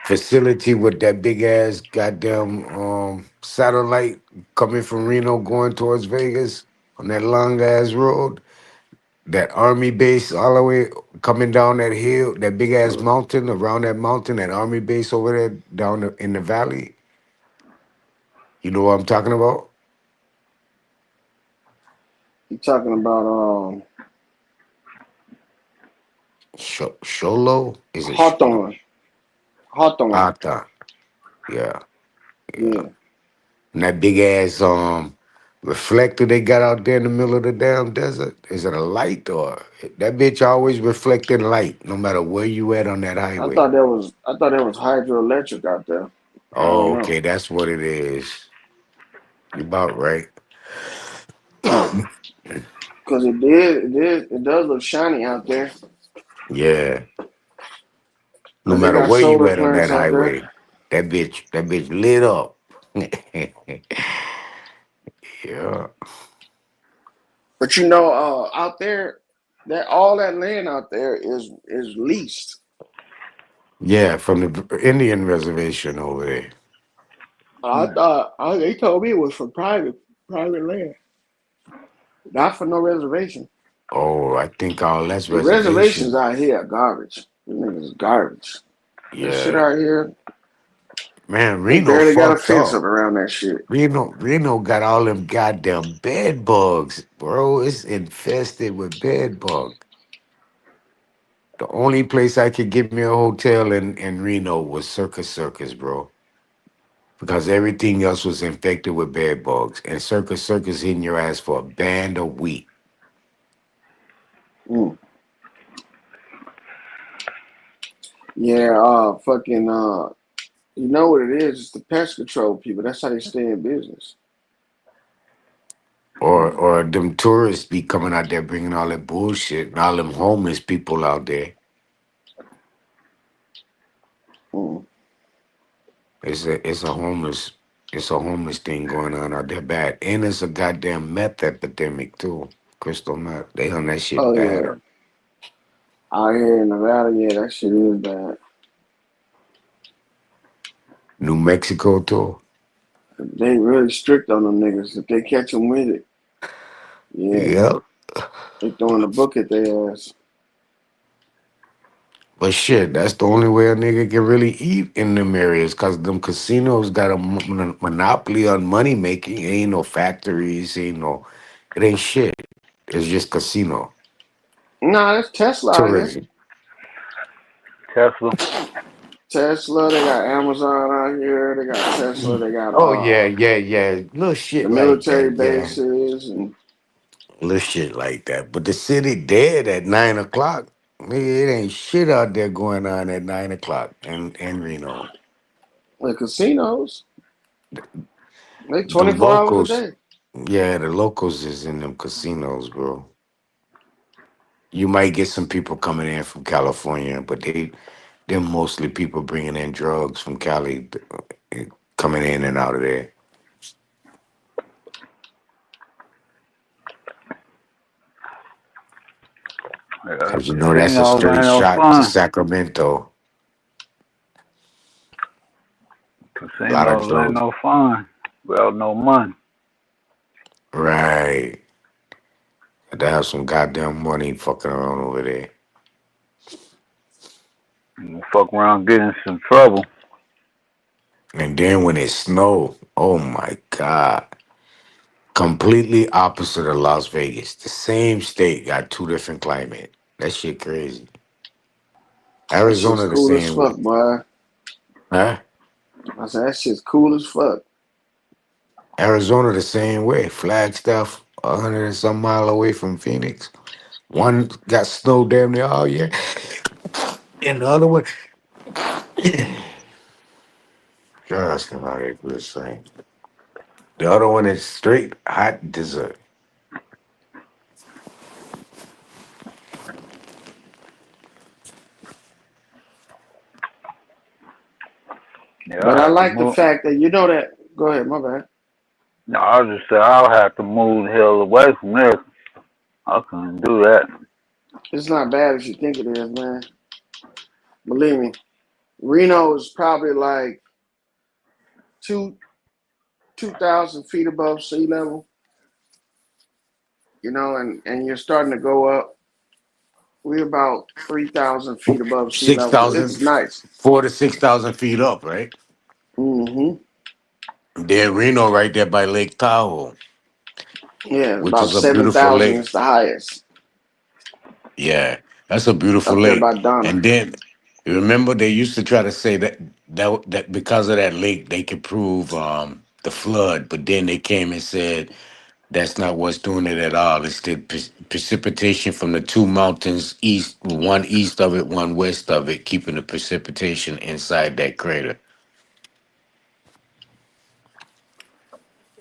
facility with that big ass goddamn satellite coming from Reno going towards Vegas on that long ass road. That army base all the way coming down that hill, that big ass mountain, around that mountain, that army base over there down in the valley. You know what I'm talking about? You talking about Sholo? Is it Hawthorne. Hawthorne. Ata? Yeah, yeah. Yeah. And that big ass reflector they got out there in the middle of the damn desert. Is it a light or that bitch always reflecting light no matter where you at on that highway? I thought there was hydroelectric out there. I don't Oh, know. okay, that's what it is. You about right. Cause it does look shiny out there. Yeah. No But they matter got where you solar at on that plants out there. highway, that bitch lit up. Yeah. But you know, out there, that all that land out there is leased. Yeah, from the Indian reservation over there. I thought they told me it was for private land, not for no reservation. Oh, I think all that's The reservations reservation. out here are garbage. These niggas is garbage. That shit Yeah. out here, Man, they Reno barely got a fucked fence up. up around that shit. Reno got all them goddamn bed bugs, bro. It's infested with bed bug. The only place I could get me a hotel in Reno was Circus, bro. Because everything else was infected with bed bugs. And Circus hitting your ass for a band a week. Mm. Yeah, fucking, you know what it is? It's the pest control people. That's how they stay in business. Or them tourists be coming out there bringing all that bullshit and all them homeless people out there. Mm. It's a homeless thing going on out there bad. And it's a goddamn meth epidemic too. Crystal meth. They on that shit Oh bad. yeah, out here in Nevada, yeah, that shit is bad. New Mexico too. They really strict on them niggas. If they catch them with it, yeah, Yep. they throwing a book at their ass. But shit, that's the only way a nigga can really eat in them areas because them casinos got a monopoly on money making. Ain't no factories, it ain't shit. It's just casino. Nah, that's Tesla out here. Tourism. Tesla. Tesla, they got Amazon out here. They got Tesla. They got Oh yeah, yeah, yeah. Little the shit like military that, yeah. bases and Little shit like that. But the city dead at 9 o'clock. Nigga, it ain't shit out there going on at 9 o'clock in Reno. the casinos. They The 24 hours a locals, day. yeah, the locals is in them casinos, bro. You might get some people coming in from California, but they're mostly people bringing in drugs from Cali, coming in and out of there. Yeah, Cause that's a casinos straight ain't no shot to fun. Sacramento. A lot of Casinos ain't drugs. no fun. Well, no money. Right. They have some goddamn money fucking around over there. You fuck around, get in some trouble. And then when it snow, oh my God. Completely opposite of Las Vegas. The same state got two different climate. That shit crazy. That shit's Arizona the cool as same way. fuck, boy. Huh? I said that shit's cool as fuck. Arizona the same way. Flagstaff, 100 and some mile away from Phoenix. One got snow damn near all year. And the other one, gosh, come out of this thing. The other one is straight hot dessert. Yeah, But I I have to like the move. fact that you know that. Go ahead, my bad. No, I was just saying I'll have to move the hell away from this. I couldn't do that. It's not bad as you think it is, man. Believe me. Reno is probably like two 2,000 feet above sea level, and you're starting to go up. We're about 3,000 feet above sea Six level. thousand, It's nice. 4 to 6,000 feet up, right? Hmm. Then Reno, right there by Lake Tahoe, Yeah, which about is a beautiful 7,000 lake. is the highest Yeah, that's a beautiful up there lake. by Donna. And then you remember they used to try to say that because of that lake they could prove the flood, but then they came and said that's not what's doing it at all. It's the precipitation from the two mountains east, one east of it, one west of it, keeping the precipitation inside that crater.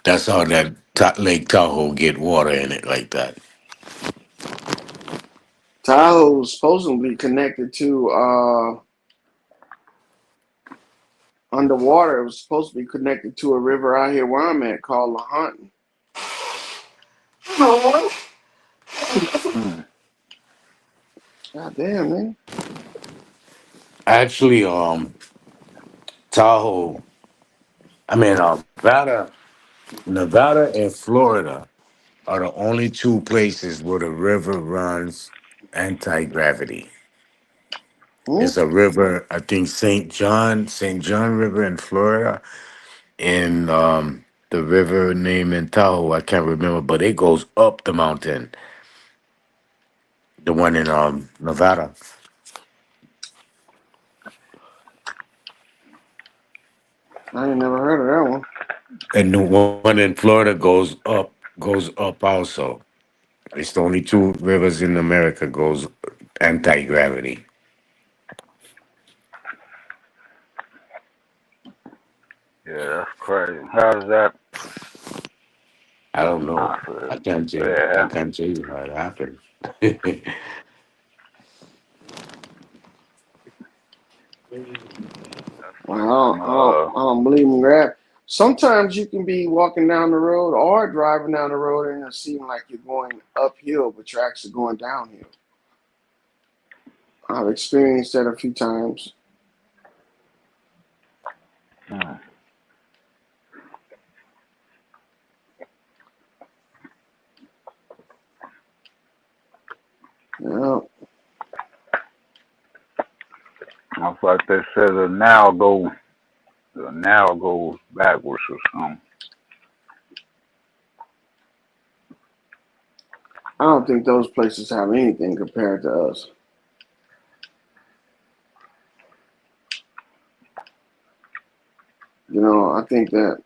That's how that Lake Tahoe get water in it like that. Tahoe was supposed to be connected to underwater. It was supposed to be connected to a river out here where I'm at called La Hunt. Hmm. God damn, man. Actually, Tahoe, I mean, Nevada and Florida are the only two places where the river runs anti-gravity. Hmm? It's a river, I think St. John River in Florida, and the river name in Tahoe, I can't remember, but it goes up the mountain. The one in Nevada. I ain't never heard of that one. And the one in Florida goes up also. It's the only two rivers in America goes anti-gravity. Yeah, that's crazy. How does that? I don't know. I said, I can't tell you. I yeah. can't tell you how it happened. Well, Some I don't believe in that. Sometimes you can be walking down the road or driving down the road and it seems like you're going uphill, but you're actually going downhill. I've experienced that a few times. hmm. Yeah. It's like they said the now goes backwards or something. I don't think those places have anything compared to us. I think that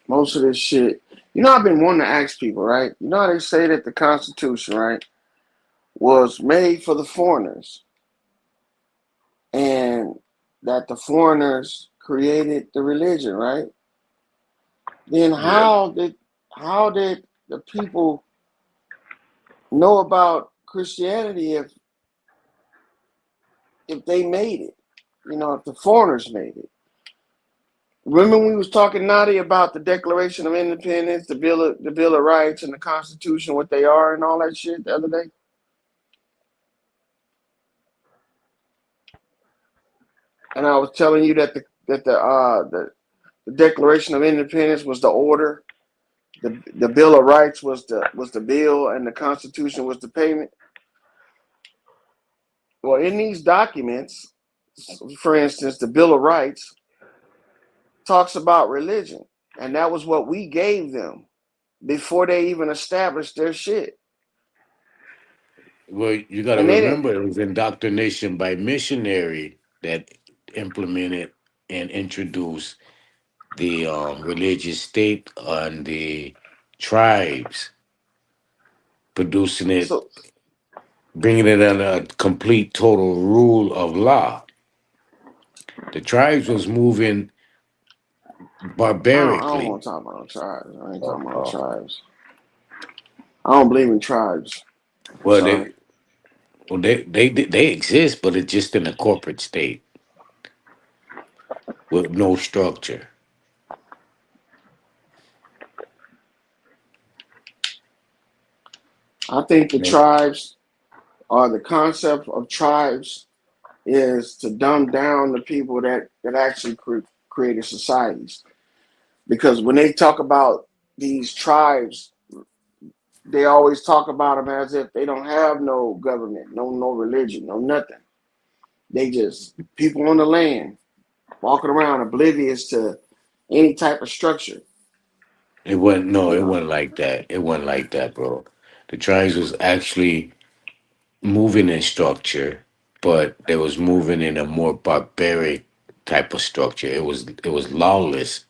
most of this shit, I've been wanting to ask people, right? You know how they say that the Constitution, right, was made for the foreigners and that the foreigners created the religion, right? Then Yeah. how did the people know about Christianity if they made it? If the foreigners made it. Remember we was talking Nadi about the Declaration of Independence, the Bill of Rights, and the Constitution, what they are, and all that shit the other day. And I was telling you that the Declaration of Independence was the order, the Bill of Rights was the bill, and the Constitution was the payment. Well, in these documents, for instance, the Bill of Rights talks about religion, and that was what we gave them before they even established their shit. Well, you got to And they didn't. remember it was indoctrination by missionary that implemented and introduced the religious state on the tribes, producing it, So bringing it under a complete total rule of law. The tribes was moving I don't barbarically. want to talk about no tribes. I ain't Oh, talking about no oh. tribes. I don't believe in tribes. I'm Well, sorry. they exist, but it's just in a corporate state with no structure. I think the They- tribes or the concept of tribes is to dumb down the people that actually created societies. Because when they talk about these tribes, they always talk about them as if they don't have no government, no religion, no nothing. They just people on the land walking around oblivious to any type of structure. It wasn't no, You it know, wasn't like that. It wasn't like that, bro. The tribes was actually moving in structure, but they was moving in a more barbaric type of structure. It was lawless.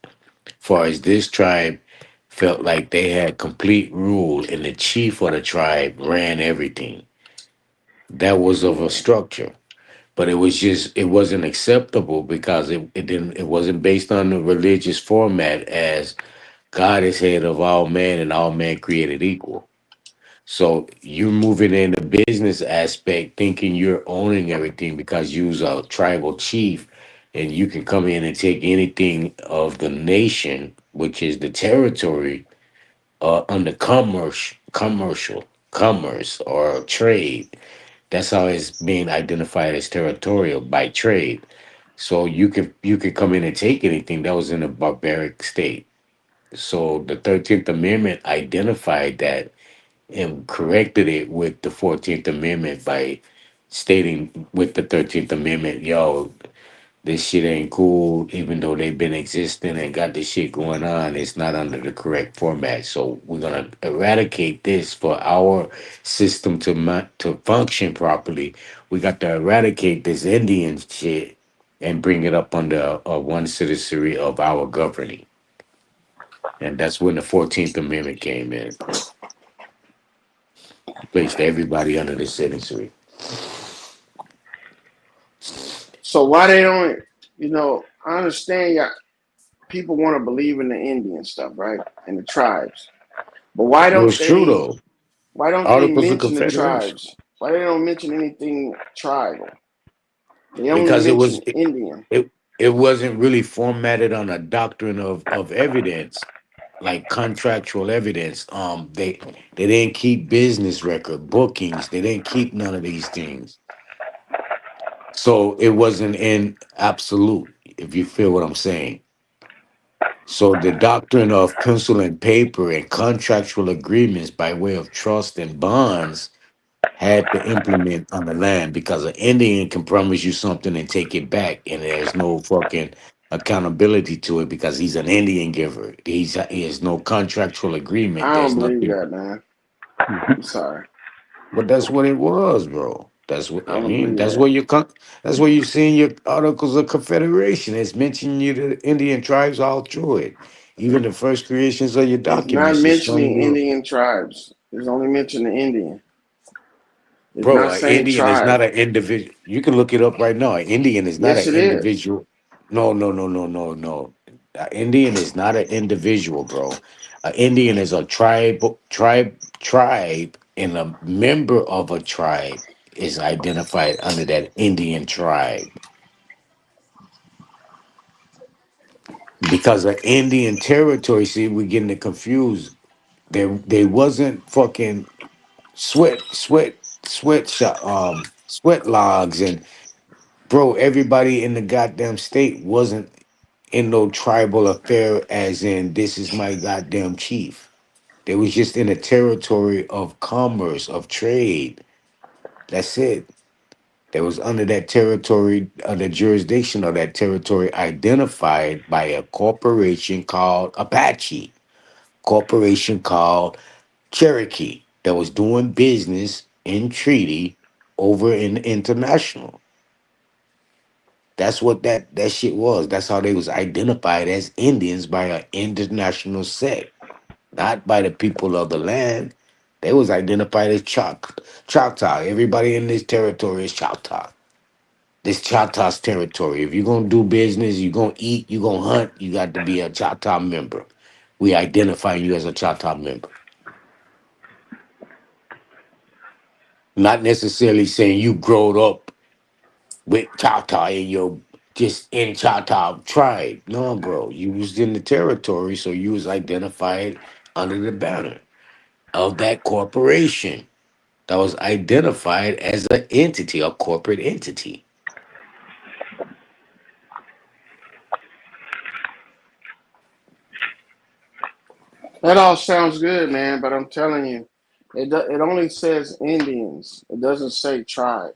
Far as this tribe felt like they had complete rule and the chief of the tribe ran everything. That was of a yeah. structure. But it wasn't acceptable because it wasn't based on the religious format as God is head of all man and all man created equal. So you're moving in the business aspect, thinking you're owning everything because you're a tribal chief, and you can come in and take anything of the nation, which is the territory, under commerce or trade. That's how it's being identified as territorial by trade. So you could come in and take anything that was in a barbaric state. So the 13th Amendment identified that and corrected it with the 14th Amendment by stating with the 13th Amendment, yo, this shit ain't cool, even though they've been existing and got this shit going on, it's not under the correct format. So we're gonna eradicate this for our system to function properly. We got to eradicate this Indian shit and bring it up under one citizenry of our governing. And that's when the 14th Amendment came in, placed everybody under the citizenry. So why they don't? I understand y'all. People want to believe in the Indian stuff, right? And the tribes, but why It don't was true they? though. Why don't they Articles of mention the Confederation. tribes? Why they don't mention anything tribal? They only Because mention Indian. it, it wasn't really formatted on a doctrine of evidence, like contractual evidence. They didn't keep business record, bookings, they didn't keep none of these things. So it wasn't in absolute, if you feel what I'm saying. So the doctrine of pencil and paper and contractual agreements by way of trust and bonds had to implement on the land, because an Indian can promise you something and take it back, and there's no fucking accountability to it because he's an Indian giver. He has no contractual agreement. I don't There's believe nothing. that, man. I'm sorry. But that's what it was, bro. That's what I I don't mean. believe That's that. where you come. That's where you see in your Articles of Confederation. It's mentioning you the Indian tribes all through it. Even the first creations of your It's not documents is showing mentioning you. Indian tribes. It's only mentioning Indian. It's Bro, not an saying Indian is tribe. not an individual. You can look it up right now. An Indian is not an Yes, it is. individual. No, no, no, no, no, no. An Indian is not an individual, bro. An Indian is a tribe, and a member of a tribe is identified under that Indian tribe. Because of Indian territory, see, we're getting it confused. They wasn't fucking sweat logs, and bro, everybody in the goddamn state wasn't in no tribal affair, as in this is my goddamn chief. They was just in a territory of commerce, of trade. That's it. They was under that territory, the jurisdiction of that territory, identified by a corporation called Apache, corporation called Cherokee, that was doing business in treaty over in international. That's what that shit was. That's how they was identified as Indians by an international sect, not by the people of the land. They was identified as Choctaw. Everybody in this territory is Choctaw. It's Choctaw's territory. If you're gonna do business, you're gonna eat, you're gonna hunt, you got to be a Choctaw member. We identify you as a Choctaw member. Not necessarily saying you growed up with Choctaw and you're just in Choctaw tribe. No, bro. You was in the territory, so you was identified under the banner of that corporation that was identified as an entity, a corporate entity. That all sounds good, man, but I'm telling you, it only says Indians. It doesn't say tribe.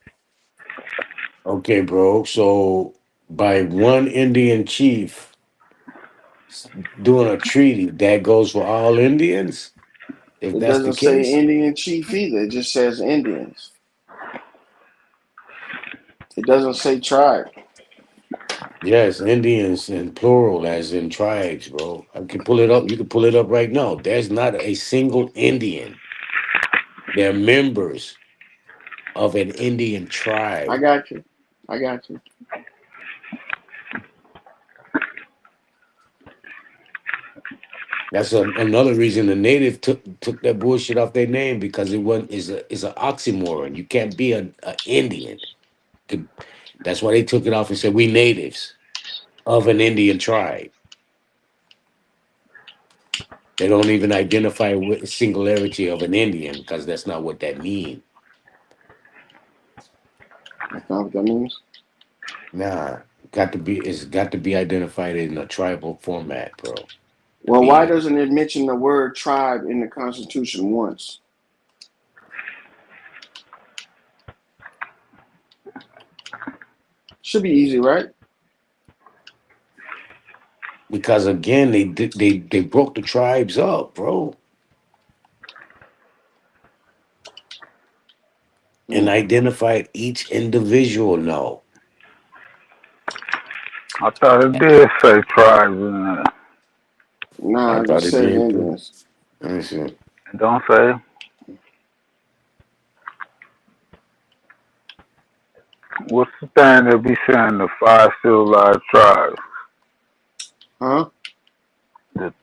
Okay, bro. So by one Indian chief doing a treaty, that goes for all Indians? If It that's the doesn't say case? Indian chief either. It just says Indians. It doesn't say tribe. Yes, Indians in plural, as in tribes, bro. I can pull it up. You can pull it up right now. There's not a single Indian. They're members of an Indian I tribe. got you. I got you. That's another reason the native took that bullshit off their name because it wasn't is an oxymoron. You can't be a Indian. Could- That's why they took it off and said we natives of an Indian tribe. They don't even identify with singularity of an Indian because that's not what that means. That's not what that means. Nah, it's got to be identified in a tribal format, bro. To Well, why be doesn't it mention the word tribe in the Constitution once? Should be easy, right? because again they broke the tribes up, bro, and Mm. identified each individual now. I thought it did say tribes in there. I Nah, it thought just it says did too. Indians. Let me see. It don't say. What's the thing that be saying the five civilized tribes? Huh?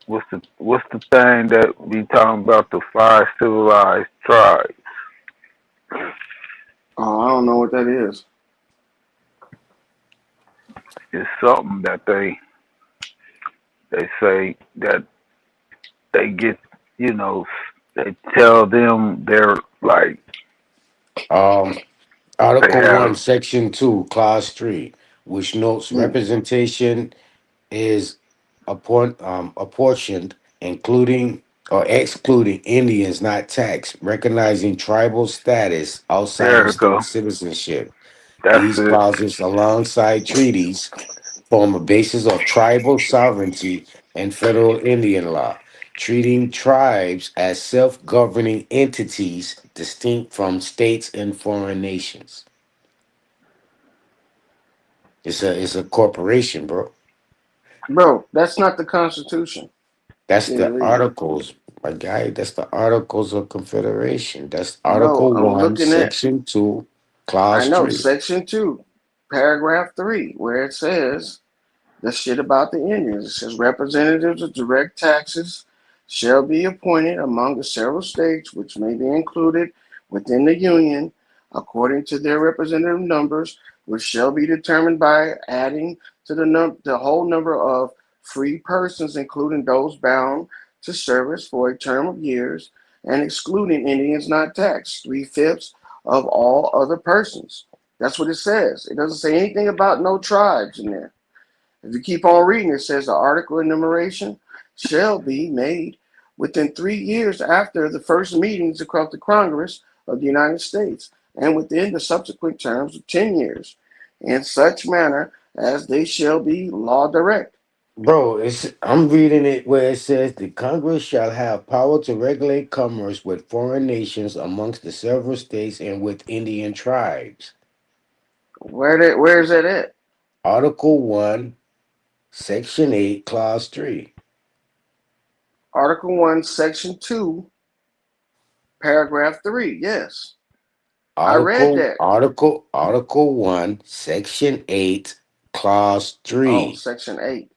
What's the thing that be talking about the five civilized tribes? Oh, I don't know what that is. It's something that they say that they get, you know, they tell them they're like um they Article have 1 Section 2 Clause 3, which notes Mm. representation is apportioned, including or excluding Indians not taxed, recognizing tribal status outside there of to go. state citizenship. That's These it. clauses, alongside treaties, form a basis of tribal sovereignty and federal Indian law, treating tribes as self governing entities distinct from states and foreign nations. It's a corporation, bro. Bro, that's not the Constitution. That's You need to the read it. articles, my guy. That's the Articles of Confederation. That's Bro, Article I'm 1, looking at, Section 2, I Clause know, 3. Section 2, Paragraph 3, where it says the shit about the Indians. It says representatives of direct taxes shall be appointed among the several states which may be included within the Union according to their representative numbers, which shall be determined by adding to the whole number of free persons, including those bound to service for a term of years, and excluding Indians not taxed, 3/5 of all other persons. That's what it says. It doesn't say anything about no tribes in there. If you keep on reading, it says the article enumeration shall be made within 3 years after the first meetings across the Congress of the United States and within the subsequent terms of 10 years, in such manner as they shall be law direct. Bro, I'm reading it where it says the Congress shall have power to regulate commerce with foreign nations amongst the several states and with Indian tribes. Where is that at? Article 1, Section 8, Clause 3. Article 1, Section 2, Paragraph 3. Yes. I read Article that. Article 1, Section 8, Clause Oh, 3. Section 8.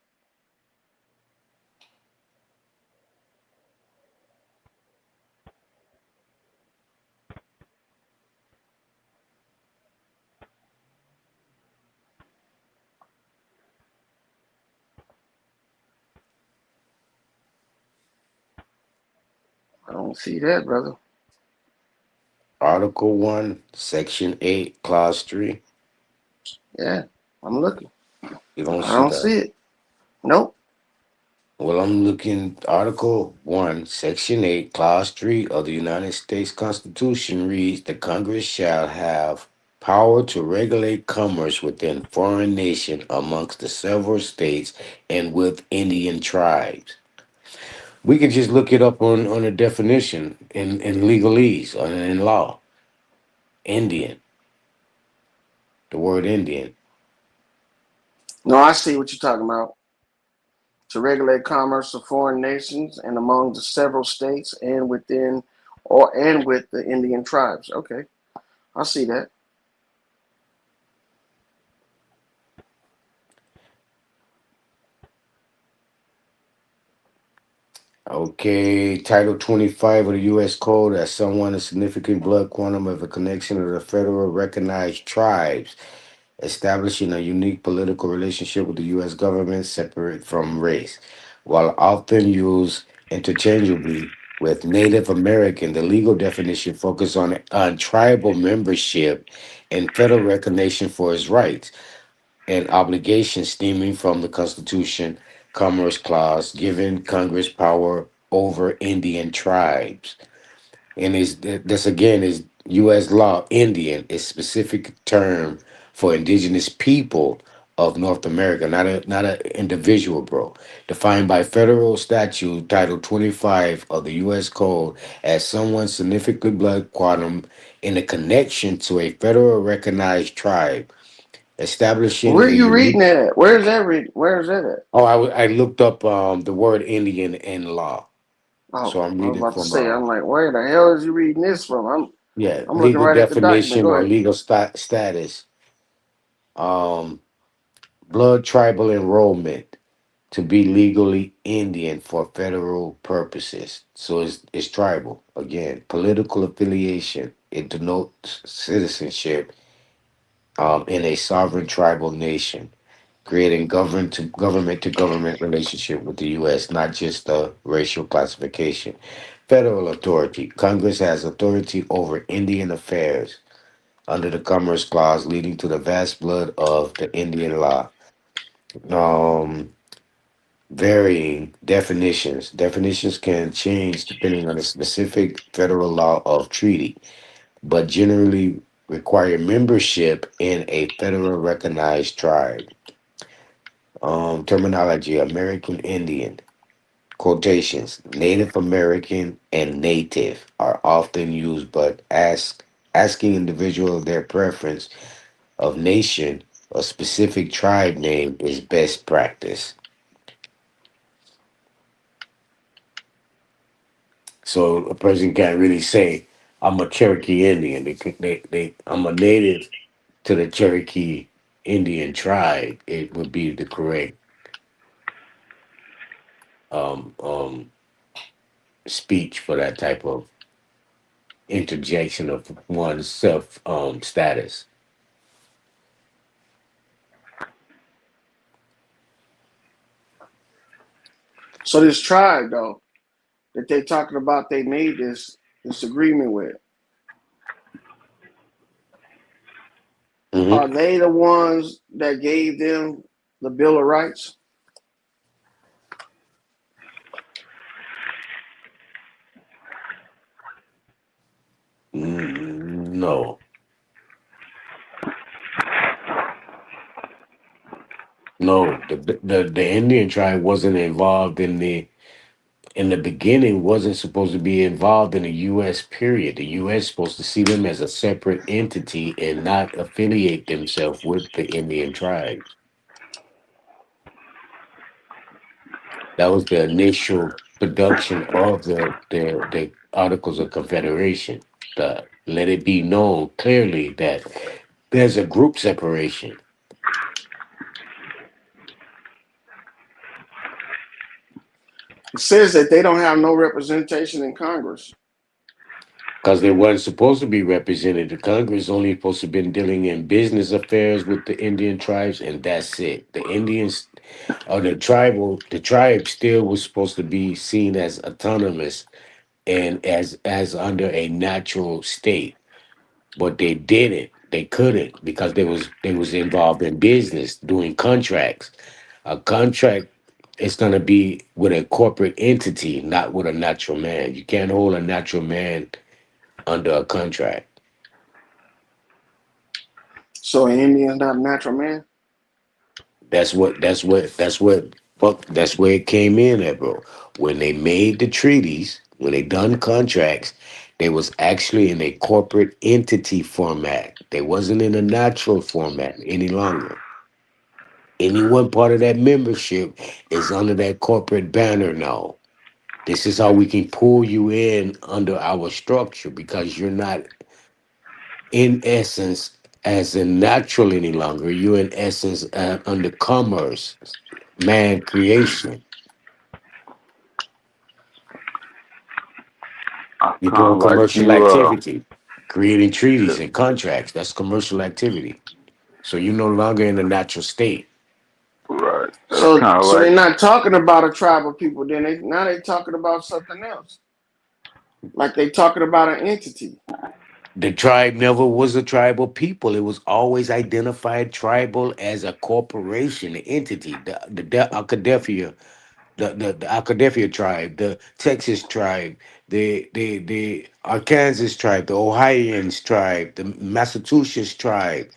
I don't see that, brother. Article 1, Section 8, Clause 3. Yeah, I'm looking. You don't I see don't that. see it. Nope. Well, I'm looking. Article 1, Section 8, Clause 3 of the United States Constitution reads: the Congress shall have power to regulate commerce within foreign nation amongst the several states and with Indian tribes. We could just look it up on a definition in legalese or in law. Indian, the word Indian. No, I see what you're talking about. To regulate commerce of foreign nations and among the several states and within or and with the Indian tribes. Okay, I see that. Okay, Title 25 of the U.S. Code as someone a significant blood quantum of a connection of the federal recognized tribes, establishing a unique political relationship with the U.S. government separate from race. While often used interchangeably with Native American, the legal definition focuses on tribal membership and federal recognition for its rights and obligations stemming from the Constitution Commerce Clause, giving Congress power over Indian tribes. And is this again is U.S. law. Indian is specific term for indigenous people of North America, not an individual, bro. Defined by federal statute, Title 25 of the U.S. Code as someone significantly blood quantum in a connection to a federal recognized tribe, establishing Where are a you reading unique. that at? Where is that read? Where is that at? Oh, I looked up the word Indian in law, Oh, so I'm I was reading about to from say. I'm like, where the hell is you reading this from? yeah, I'm looking legal right at the document. definition Go or ahead. legal status. Um, blood tribal enrollment to be legally Indian for federal purposes. So it's tribal again. Political affiliation. It denotes citizenship in a sovereign tribal nation, creating government to government relationship with the U.S., not just a racial classification. Federal authority. Congress has authority over Indian affairs under the Commerce Clause, leading to the vast blood of the Indian law. Um, Varying definitions. Definitions can change depending on the specific federal law of treaty, but generally require membership in a federal recognized tribe. Terminology: American Indian. Quotations: Native American and Native are often used, but asking individual their preference of nation or specific tribe name is best practice. So a person can't really say, "I'm a Cherokee Indian." I'm a native to the Cherokee Indian tribe. It would be the correct um, um, speech for that type of interjection of one's self status. So this tribe though that they talking about, they made this agreement with. Hmm. Are they the ones that gave them the Bill of Rights? No, no. The Indian tribe wasn't involved in the beginning. Wasn't supposed to be involved in the U.S. Period. The U.S. supposed to see them as a separate entity and not affiliate themselves with the Indian tribes. That was the initial production of the Articles of Confederation. let it be known clearly that there's a group separation It says that they don't have no representation in Congress. because they weren't supposed to be represented. The Congress only supposed to been dealing in business affairs with the Indian tribes, and that's it. The Indians or the tribe still was supposed to be seen as autonomous and as under a natural state, but they didn't. They couldn't because they was involved in business doing contracts. A contract is going to be with a corporate entity, not with a natural man. You can't hold a natural man under a contract. So an Indian's not a natural man. That's where it came in at, bro. When they made the treaties, when they done contracts, they was actually in a corporate entity format. They wasn't in a natural format any longer. Any one part of that membership is under that corporate banner now. This is how we can pull you in under our structure because you're not in essence as a natural any longer. You're in essence under commerce, man creation. I You're kind doing of like commercial you. activity, creating treaties and contracts. That's commercial activity. So you're no longer in a natural state. Right. That's So kind of so like they're not talking about a tribe of people. Then they talking about something else. Like they talking about an entity. The tribe never was a tribal people. It was always identified tribal as a corporation, an entity. The Acadephia, the Acadephia tribe, the Texas tribe, the Arkansas tribe, the Ohioans tribe, the Massachusetts tribe.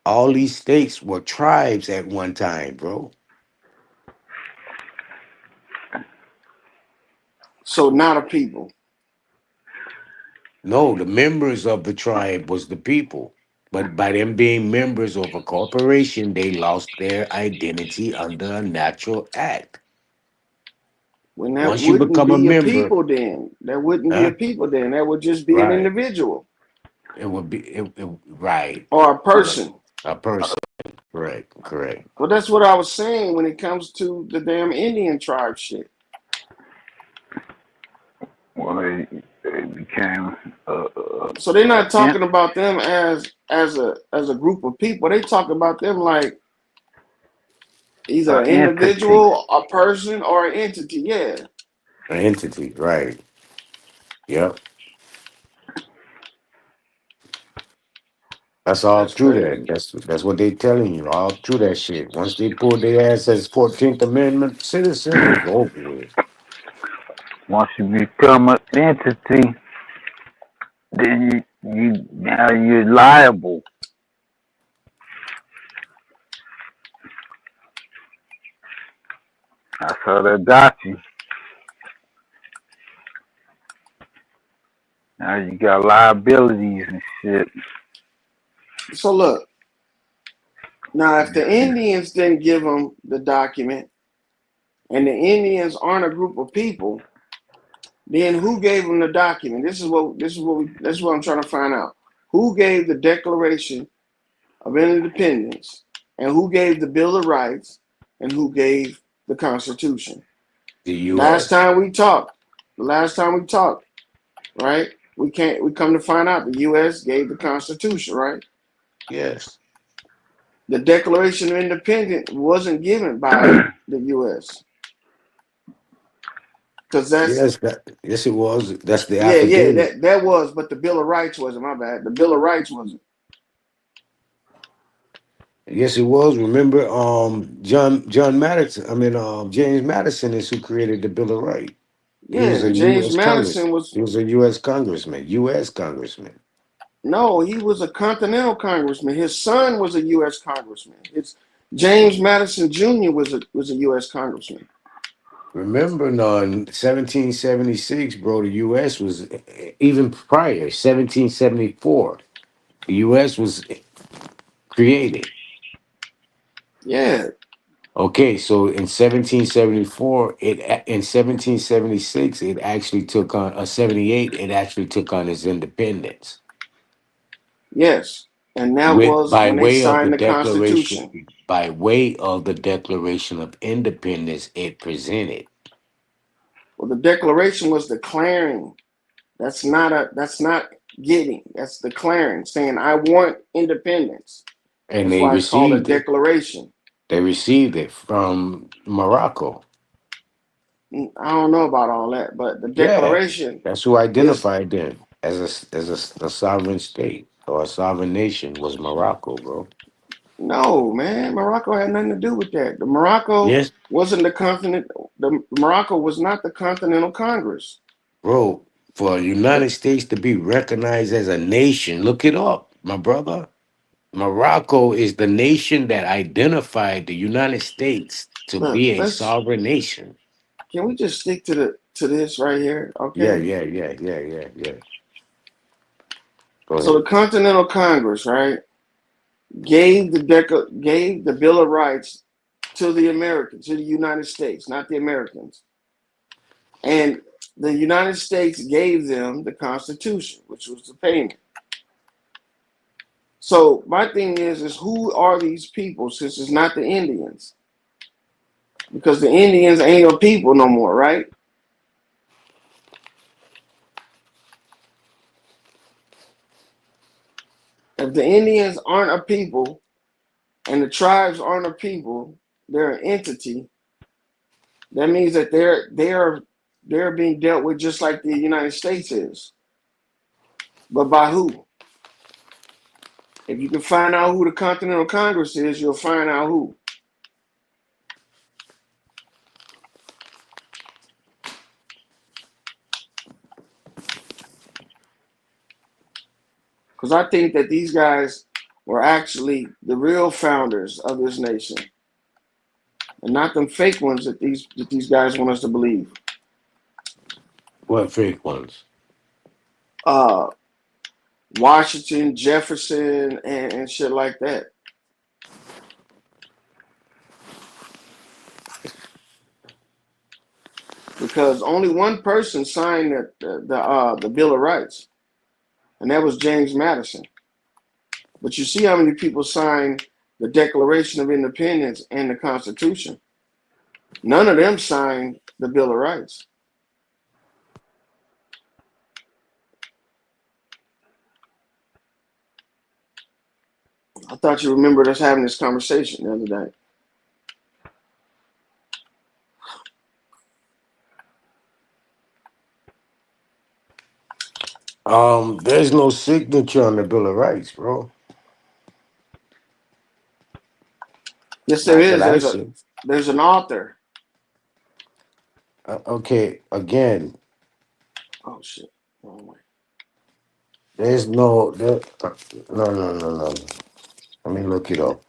All these states were tribes at one time, bro. So not a people. No, the members of the tribe was the people. But by them being members of a corporation, they lost their identity under a natural act. When that Once you wouldn't become a be a member, people then. That wouldn't be a huh? people then. That would just be an Right. individual It would be right. or a Correct. person. A person. Correct. Correct. Well, that's what I was saying when it comes to the damn Indian tribe shit. well, they became So they're not in, talking about them as a group of people. They talk about them like either an entity. individual, a person, or an entity. Yeah. An entity. Right. Yep. That's all That's true crazy. that. That's what they telling you. All through that shit. Once they pull their ass as 14th Amendment citizen, it's over with. Once you become an entity, then you now you're liable. That's how they got you. Now you got liabilities and shit. So look, now if the Indians didn't give them the document, and the Indians aren't a group of people, then who gave them the document? This is what I'm trying to find out. Who gave the Declaration of Independence, and who gave the Bill of Rights, and who gave the Constitution? The Last U.S. time we talked, the last time we talked, right? We come to find out the U.S. gave the Constitution, right? Yes. The Declaration of Independence wasn't given by the U.S. because that's Yes, it was. That's the yeah affidavit. that was, but the Bill of Rights wasn't. My bad. The Bill of Rights wasn't. Yes, it was. Remember, John Madison. I mean, James Madison is who created the Bill of Rights. He was Yeah, a James U.S. Madison Congress. was He was a U.S. congressman. U.S. congressman. no, he was a Continental Congressman. His son was a U.S. Congressman. It's James Madison Jr. was a U.S. Congressman. Remember, no, in 1776, bro, the U.S. was even prior, 1774. The U.S. was created. Yeah, Okay, so in 1774, in 1776, it actually took on 78. It actually took on its independence Yes. And that with was by when they way of the signed the declaration, Constitution. by way of the Declaration of Independence it presented, Well, the Declaration was declaring. That's not getting. That's declaring, saying I want independence. and That's they why it's called a received it. declaration. They received it from Morocco. I don't know about all that, but the Yeah, declaration that's who is identified them as a sovereign state or a sovereign nation was Morocco, bro. no, man. Morocco had nothing to do with that. The Morocco Yes, wasn't the continent. The Morocco was not the Continental Congress. bro. For the The United States to be recognized as a nation, look it up, my brother. Morocco is the nation that identified the United States to look, be a let's sovereign nation. can we just stick to this right here, Yeah, okay? yeah, yeah, yeah, yeah, yeah. Go So the ahead. Continental Congress, right, gave the Bill of Rights to the Americans, to the United States, not the Americans. And the United States gave them the Constitution, which was the payment. So my thing is who are these people since it's not the Indians? Because the Indians ain't a people no more, right? If the Indians aren't a people and the tribes aren't a people, they're an entity. That means that they're being dealt with just like the United States is. But by who? If you can find out who the Continental Congress is, you'll find out who. Because I think that these guys were actually the real founders of this nation, and not them fake ones that these guys want us to believe. What fake ones? Uh, Washington, Jefferson, and shit like that. Because only one person signed the Bill of Rights, and that was James Madison. But you see how many people signed the Declaration of Independence and the Constitution. None of them signed the Bill of Rights. I thought you remembered us having this conversation the other day. There's no signature on the Bill of Rights, bro. Yes, there Not that is. I see. There's an author. Okay, again, Oh shit. Wrong way. there's no there, no, no, no, no. Let me look it up.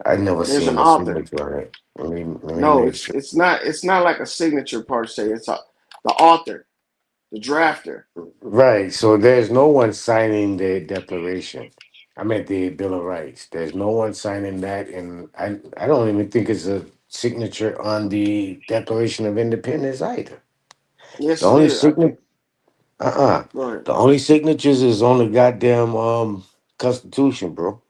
I never There's an seen a author. signature on it. Let me No, make it's sure. it's not like a signature per se. It's the author, the drafter. Right. So there's no one signing the declaration. I meant the Bill of Rights. There's no one signing that, and I don't even think it's a signature on the Declaration of Independence either. The Yes, it only is. I signature, think. uh-uh. Go ahead. The only signatures is on the goddamn Constitution, bro.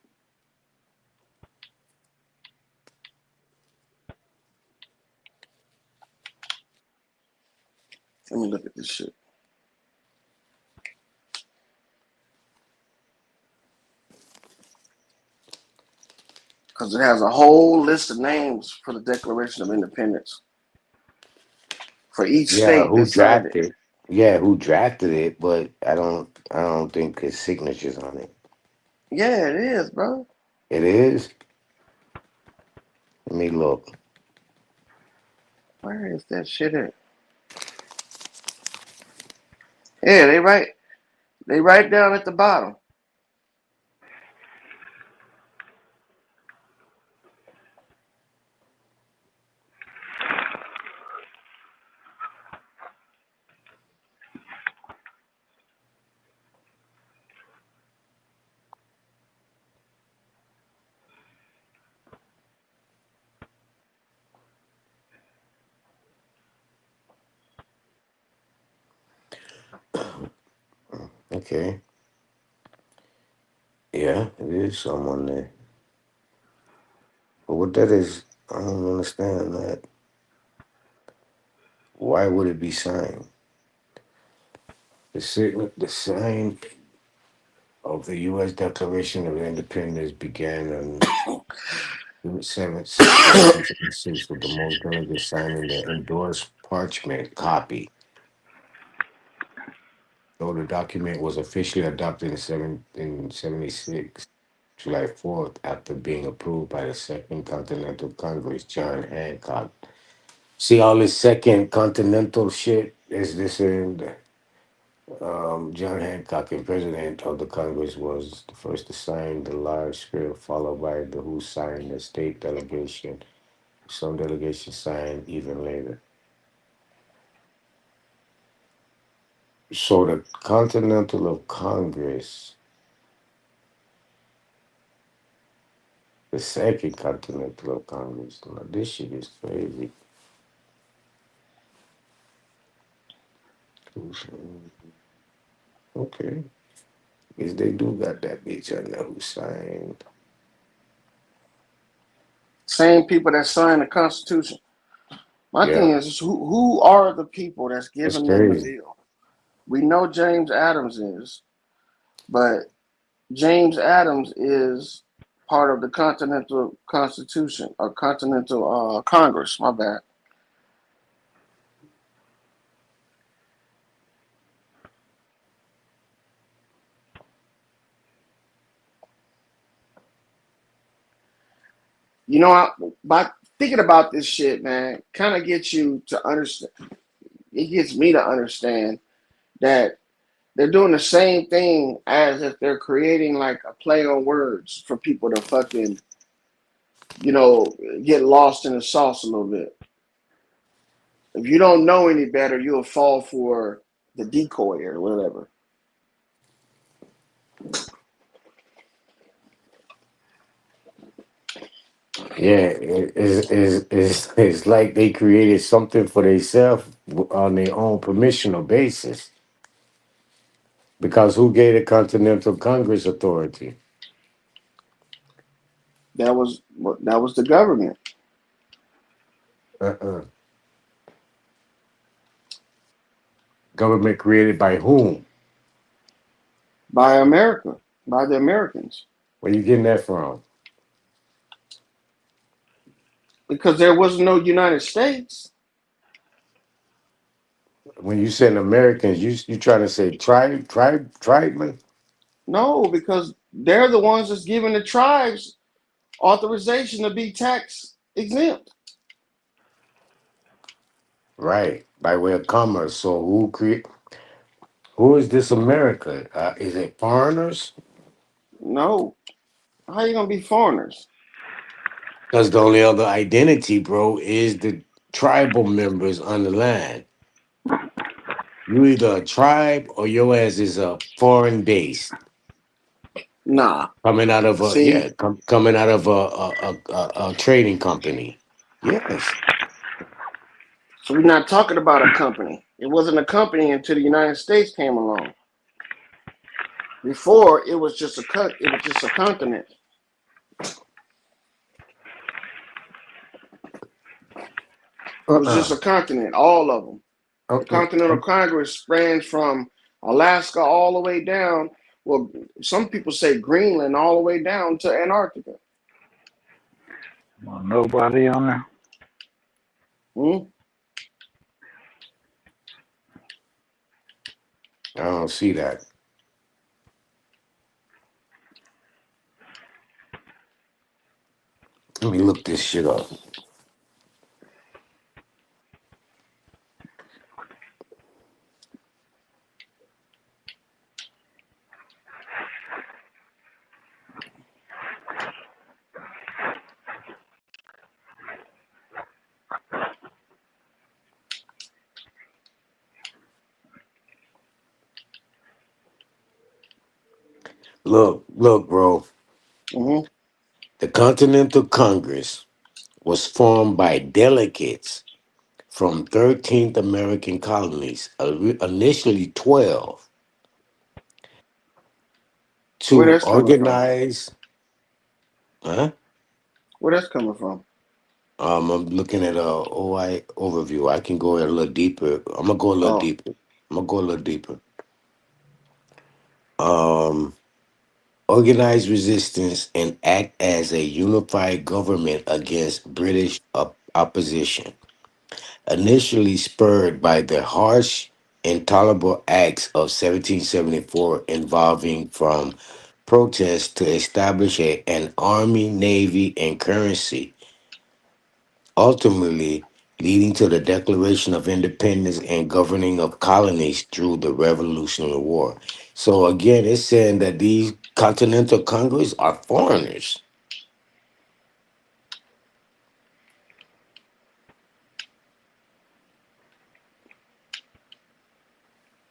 Let me look at this shit because it has a whole list of names for the Declaration of Independence for each Yeah, state who that signed it. drafted? Yeah, who drafted it? But I don't think his signatures on it. Yeah, it is, bro. It is. Let me look. Where is that shit at? Yeah, they write down at the bottom. Okay. Yeah, it is someone there. But what that is, I don't understand that. Why would it be signed? The sign of the U.S. Declaration of Independence began on June 7th, 1776, with the most delegates signing the endorsed parchment copy. Though the document was officially adopted in 76, July 4th, after being approved by the Second Continental Congress, John Hancock. See all this Second Continental shit? Is this in John Hancock, a president of the Congress, was the first to sign the large script, followed by the who signed the state delegation. Some delegations signed even later. So the Continental of Congress, the Second Continental of Congress. Now this shit is crazy. Okay. Guess they do got that bitch on there who signed. Same people that signed the Constitution. My thing Yeah, is who are the people that's that's giving them the crazy. bill? We know James Adams is, but James Adams is part of the Continental Constitution or Continental Congress. My bad. You know, by thinking about this shit, man, kind of gets you to understand. It gets me to understand that they're doing the same thing as if they're creating like a play on words for people to fucking, you know, get lost in the sauce a little bit. If you don't know any better, you'll fall for the decoy or whatever. Yeah, it's like they created something for themselves on their own permissional basis. Because who gave the Continental Congress authority? That was the government Uh-uh. Government created by whom? by America, by the Americans, Where you getting that from? because there was no United States. When you saying Americans, you trying to say tribeman? No, because they're the ones that's giving the tribes authorization to be tax exempt. Right, by way of commerce. So who is this America? Is it foreigners? No, how you gonna be foreigners? Because the only other identity, bro, is the tribal members on the land. You either a tribe or your ass is a foreign base Nah. coming out of a See, yeah, coming out of a trading company. Yes, so we're not talking about a company. It wasn't a company until the United States came along. Before it was just it was just a continent. It was just uh-uh. a continent, all of them. The Uh-uh. Continental Congress spans from Alaska all the way down. Well, some people say Greenland all the way down to Antarctica. Well, nobody on there. Hmm? I don't see that. Let me look this shit up. Look, bro. Hmm. The Continental Congress was formed by delegates from 13th American colonies, initially 12, Where to that's coming from? organize. Huh? Where that's coming from? I'm looking at a OI overview. I can go a little deeper. I'm gonna go a little Oh, deeper. I'm gonna go a little deeper. Um, organize resistance and act as a unified government against British opposition. Initially spurred by the harsh, intolerable acts of 1774 involving from protests to establish an army, navy, and currency, ultimately leading to the Declaration of Independence and governing of colonies through the Revolutionary War. So again, it's saying that these Continental Congress are foreigners.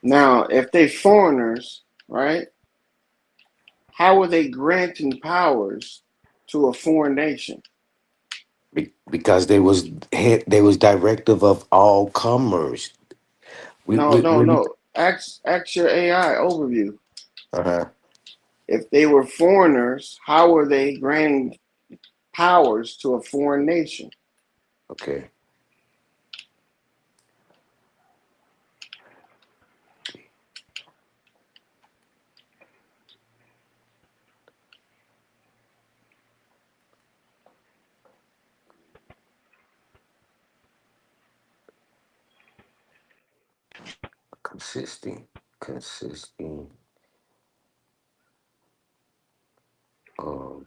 now if they foreigners, right? How are they granting powers to a foreign nation? Because they was directive of all commerce. We No, we, no, we no. Ask your AI overview. uh-huh. If they were foreigners, how are they granting powers to a foreign nation? Okay. Consisting of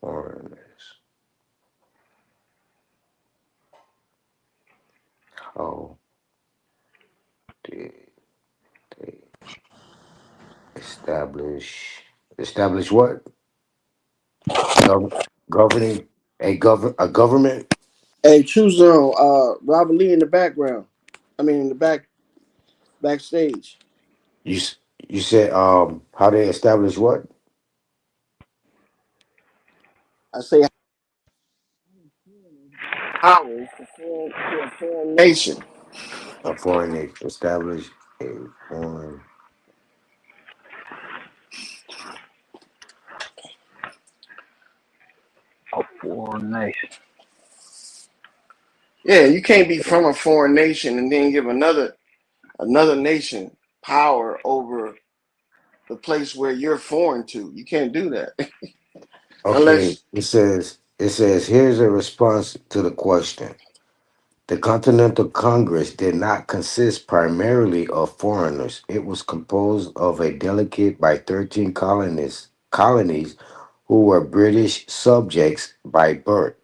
foreigners. How did they establish what? Gov- Governing a government. Hey, True Zone, Robert Lee in the background. I mean, in the backstage. You s- you said how they establish what? I say powers to a foreign nation. A foreign nation. Establish a foreign. A foreign nation. Yeah, you can't be from a foreign nation and then give another nation power over the place where you're foreign to. You can't do that Okay. unless It says here's a response to the question. The Continental Congress did not consist primarily of foreigners. It was composed of a delegate by 13 colonies who were British subjects by birth.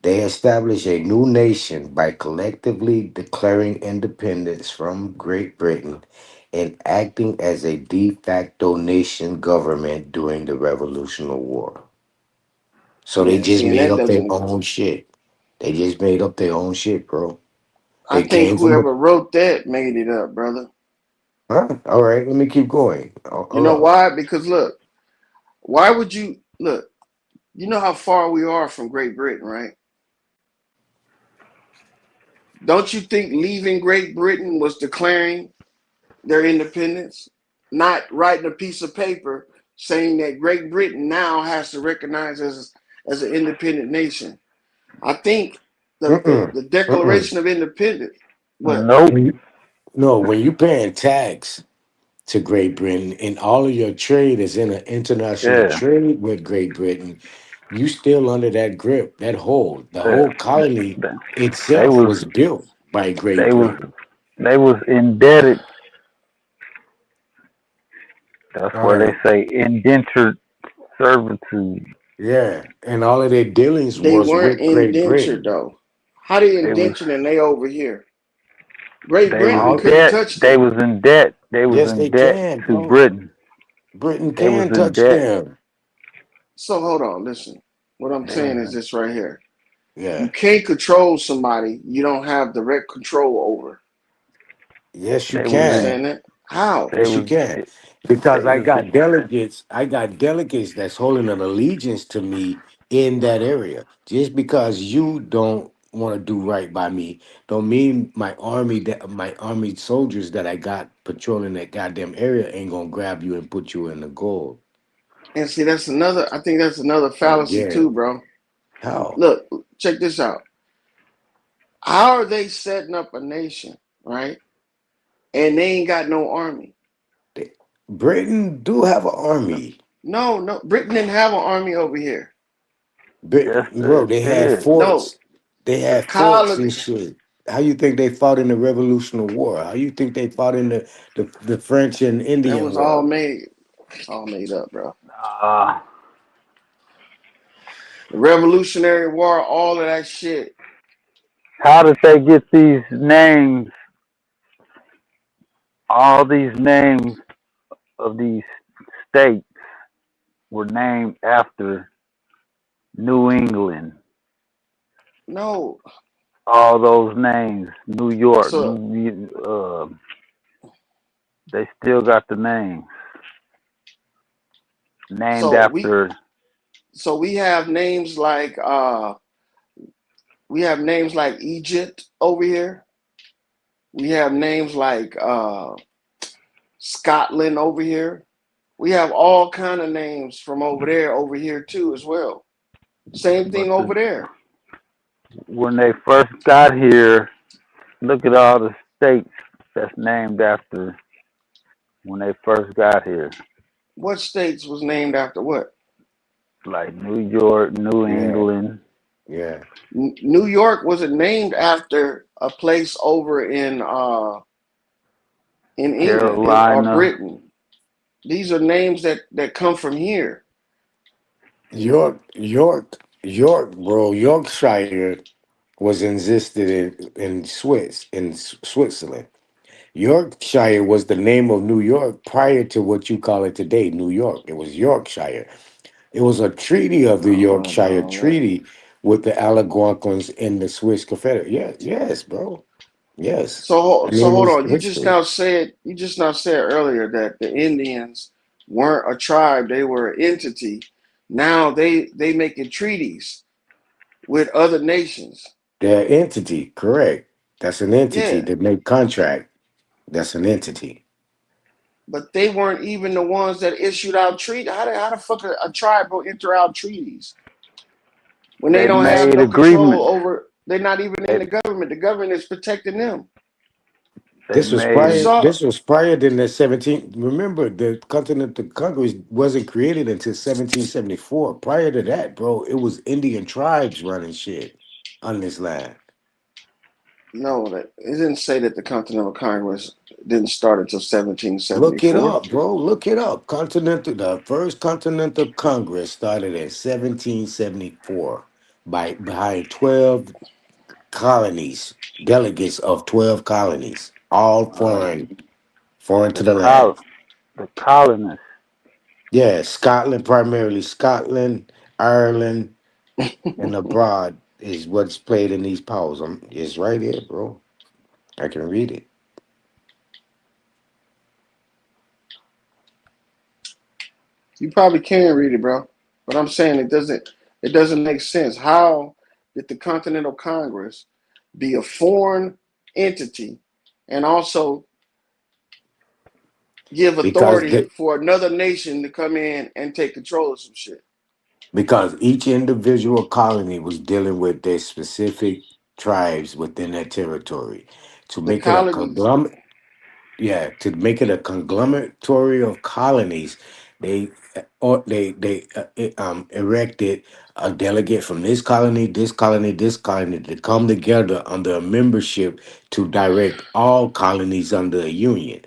They established a new nation by collectively declaring independence from Great Britain and acting as a de facto nation government during the Revolutionary War. So they yeah. just See, and made that up their doesn't. own shit. They just made up their own shit, bro. I They think came from a. whoever wrote that made it up, brother. Huh? All right, let me keep going. You Hold know up. why? Because look, why would you look? You know how far we are from Great Britain, right? Don't you think leaving Great Britain was declaring their independence, not writing a piece of paper saying that Great Britain now has to recognize as an independent nation? I think Mm-mm. the Mm-mm. Declaration of Independence. What? Nope. When you, no, when you paying tax to Great Britain and all of your trade is in an international Yeah. trade with Great Britain, you still under that grip, that hold. The They, whole colony they, they itself was was built by Great they was Britain. they was indebted. That's All where they right. say indentured servitude. Yeah. And all of their dealings They was weren't with Great indentured Britain. though. How they They was indentured and they over here? Great they was Britain All couldn't debt. touch They them. was in debt. They was yes, they in debt can, to bro. Britain. Britain They was can in touch debt. them. So hold on, listen. What I'm They was saying is in, this right here. You Yeah. can't control somebody you don't have direct control over. Yes, you they You was in can. understand that? How? they Yes, you was can. Because they was I got delegates that's holding an allegiance to me in that area. Just because you don't want to do right by me, don't mean my army soldiers that I got patrolling that goddamn area ain't gonna grab you and put you in the gold. And see, that's another. I think that's another fallacy too, Again, bro. how? Look, check this out. How are they setting up a nation, right? And they ain't got no army. They, Britain do have an No, army. no. Britain didn't have an army over here. Yes, Bro, it they had did. No, forts. They the had forts and colony. shit. How you think they fought in the Revolutionary War? How you think they fought in the French and That Indian was all War? made, all made up, bro. Uh, The Revolutionary War, all of that shit. how did they get these names? All these names of these states were named after New England. No, All those names, New York, so they still got the names named so we after. so we have names like Egypt over here. We have names like Scotland over here. We have all kind of names from over there over here too as well. Same But thing over there. when they first got here, look at all the states that's named after when they first got here, What states was named after what? like New York, New Yeah, England, yeah. New York wasn't named after a place over in England or Carolina. Britain. These are names that come from here. York, bro. Yorkshire was existed in Switzerland. Yorkshire was the name of New York prior to what you call it today, New York. It was Yorkshire. It was a treaty of the Yorkshire No. Treaty with the Algonquins in the Swiss Confederate. Yeah, yes, bro. Yes. I So mean, hold it's on. history. You just now said earlier that the Indians weren't a tribe; they were an entity. Now they making treaties with other nations. Their entity, correct. That's an entity. Yeah, They make contract. That's an entity. but they weren't even the ones that issued out treaties. How the fuck a tribe will enter out treaties when they They don't have made no control agreements. over? They're not even in They the government. The government is protecting them. they You made saw This was prior than the 17. Remember, the Continental Congress wasn't created until 1774. Prior to that, bro, it was Indian tribes running shit on this land. no. That it didn't say that the Continental Congress didn't start until Look it 1774. up, bro. Look it up. The first Continental Congress started in 1774 by behind 12 colonies, delegates of 12 colonies, all uh, foreign to the the land. the colonists. Yeah, Scotland, primarily Scotland, Ireland, and abroad is what's played in these powers. It's right here, bro. I can read it. You probably can read it, bro. But I'm saying it doesn't make sense. How did the Continental Congress be a foreign entity and also give Because authority the, for another nation to come in and take control of some shit? because each individual colony was dealing with their specific tribes within their territory. To The make it a colonies, conglomerate, yeah, to make it a conglomeratory of colonies, they erected a delegate from this colony, this colony, this colony to come together under a membership to direct all colonies under a union.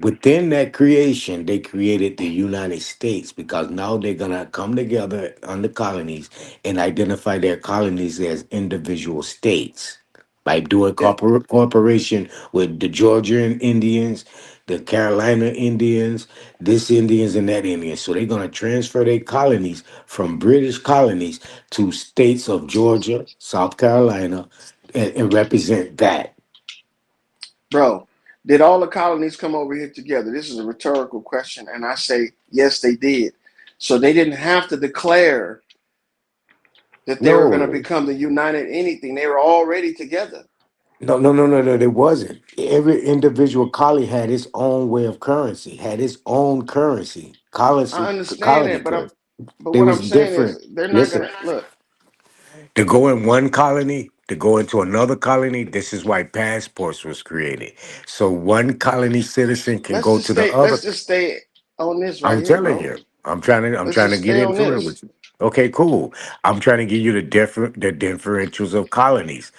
Within that creation, they created the United States because now they're gonna come together on the colonies and identify their colonies as individual states by doing yeah, cooperation with the Georgian Indians, the Carolina Indians, this Indians and that Indians. So they're gonna transfer their colonies from British colonies to states of Georgia, South Carolina, and represent that. bro. Did all the colonies come over here together? This is a rhetorical question, and I say yes, they did. So they didn't have to declare that they were going to No, become the united anything. They were already together. No, no, no, no, no. It wasn't. Every individual colony had its own way of currency, had its own currency. I Colony, understand colony that, currency. but They what was I'm saying different. is they're not Listen, gonna look. to go in one colony, to go into another colony, this is why passports was created. So one colony citizen can go to the other. Let's just stay on this right I'm here, telling bro. you. I'm Let's trying to just get stay on into it this. with you. Okay, cool. I'm trying to give you the differentials of colonies.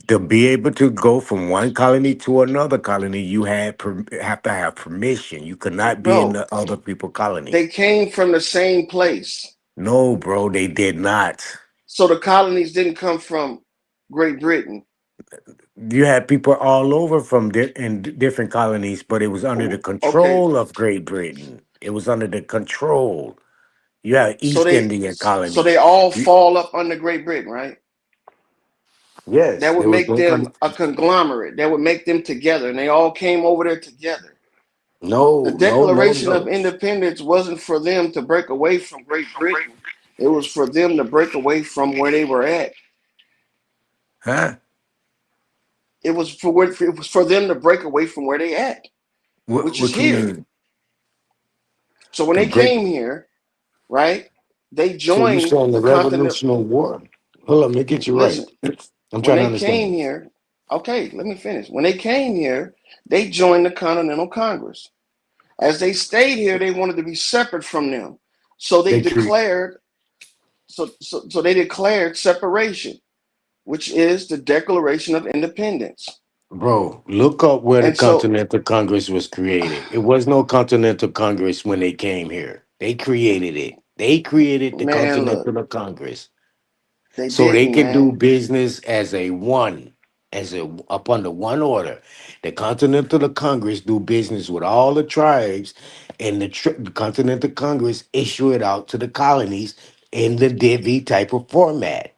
To be able to go from one colony to another colony, you have to have permission. You could not be in Bro, the other people colony. they came from the same place. No, bro, they did not. So the colonies didn't come from Great Britain. You had people all over from different colonies, but it was under the Okay, control of Great Britain. It was under the control. You have so East they Indian so they colonies. all You- fall up under Great Britain, right? yes, That would there was make no them a conglomerate. That would make them together, and they all came over there together. The no, no, no, Declaration of no. Independence wasn't for them to break away from Great Britain. It was for them to break away from where they were at. Huh? It was for them to break away from where they at, which is What you here. mean? So when The they break. came here, right, they So you joined saying the the continent. Revolutionary War? Hold on, let me get you right. Listen, I'm when trying to they understand. came here, okay, let me finish. When they came here, they joined the Continental Congress. As they stayed here, they wanted to be separate from them. So they They treat, declared so they declared separation, which is the Declaration of Independence. bro. Look up where the And so, Continental Congress was created. It was no Continental Congress when they came here. They created it. They created the man, look, Continental Congress. they So they didn't, can do man. business as a one, as a up under one order. The Continental Congress do business with all the tribes, and the Continental Congress issue it out to the colonies in the divvy type of format.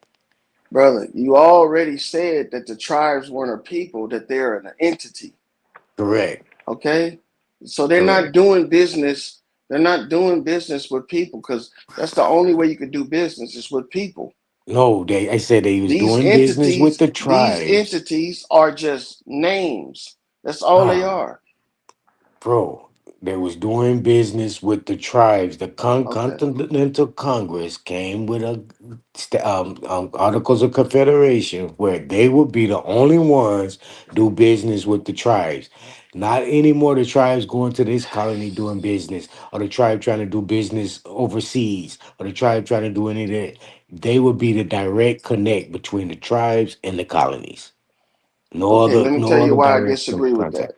Brother, you already said that the tribes weren't a people, that they're an entity. Correct. Okay? So they're not Correct. doing business. They're not doing business with people because that's the only way you could do business is with people. No, they. I said they was These doing business with entities, the these tribes. entities are just names. That's all they Ah, are. bro, they was doing business with the tribes. The Okay. Continental Congress came with a Articles of Confederation where they would be the only ones do business with the tribes. Not anymore the tribes going to this colony doing business, or the tribe trying to do business overseas, or the tribe trying to do any of that. They would be the direct connect between the tribes and the colonies. Okay, let me tell No you other why I direct disagree with that. contact.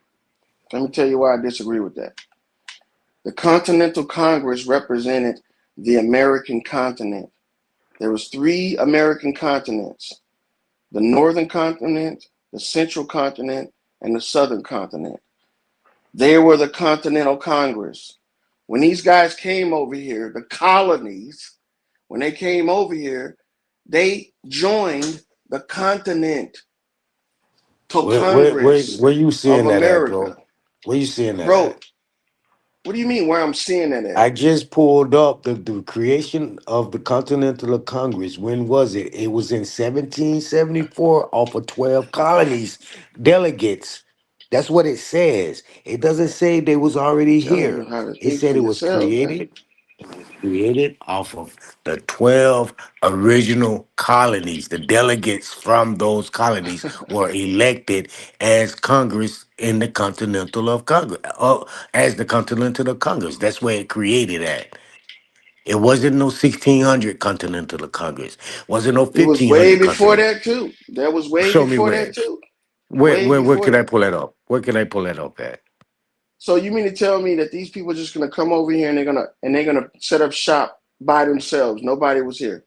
Let me tell you why I disagree with that. The Continental Congress represented the American continent. There was three American continents: the northern continent, the central continent, and the southern continent. They were the Continental Congress. When these guys came over here, the colonies, when they came over here, they joined the Continental Congress Where you of seeing that at, bro? America. Where you seeing that Bro, at? what do you mean where I'm seeing that at? I just pulled up the creation of the Continental Congress. When was it? It was in 1774 off of 12 colonies, delegates. That's what it says. It doesn't say they was already Telling you here. how to It think for said it was yourself, man. created. It was created off of the 12 original colonies. The delegates from those colonies were elected as Congress in the Continental of Congress, as the Continental of Congress. That's where it created at. It wasn't no 1600 Continental of Congress. Wasn't no It was way 1500 before Continental. that too. That was way Show me before where. that too. Where, Way where, where before can I that. pull that up? Where can I pull that up at? So you mean to tell me that these people are just gonna come over here and they're gonna set up shop by themselves? Nobody was here.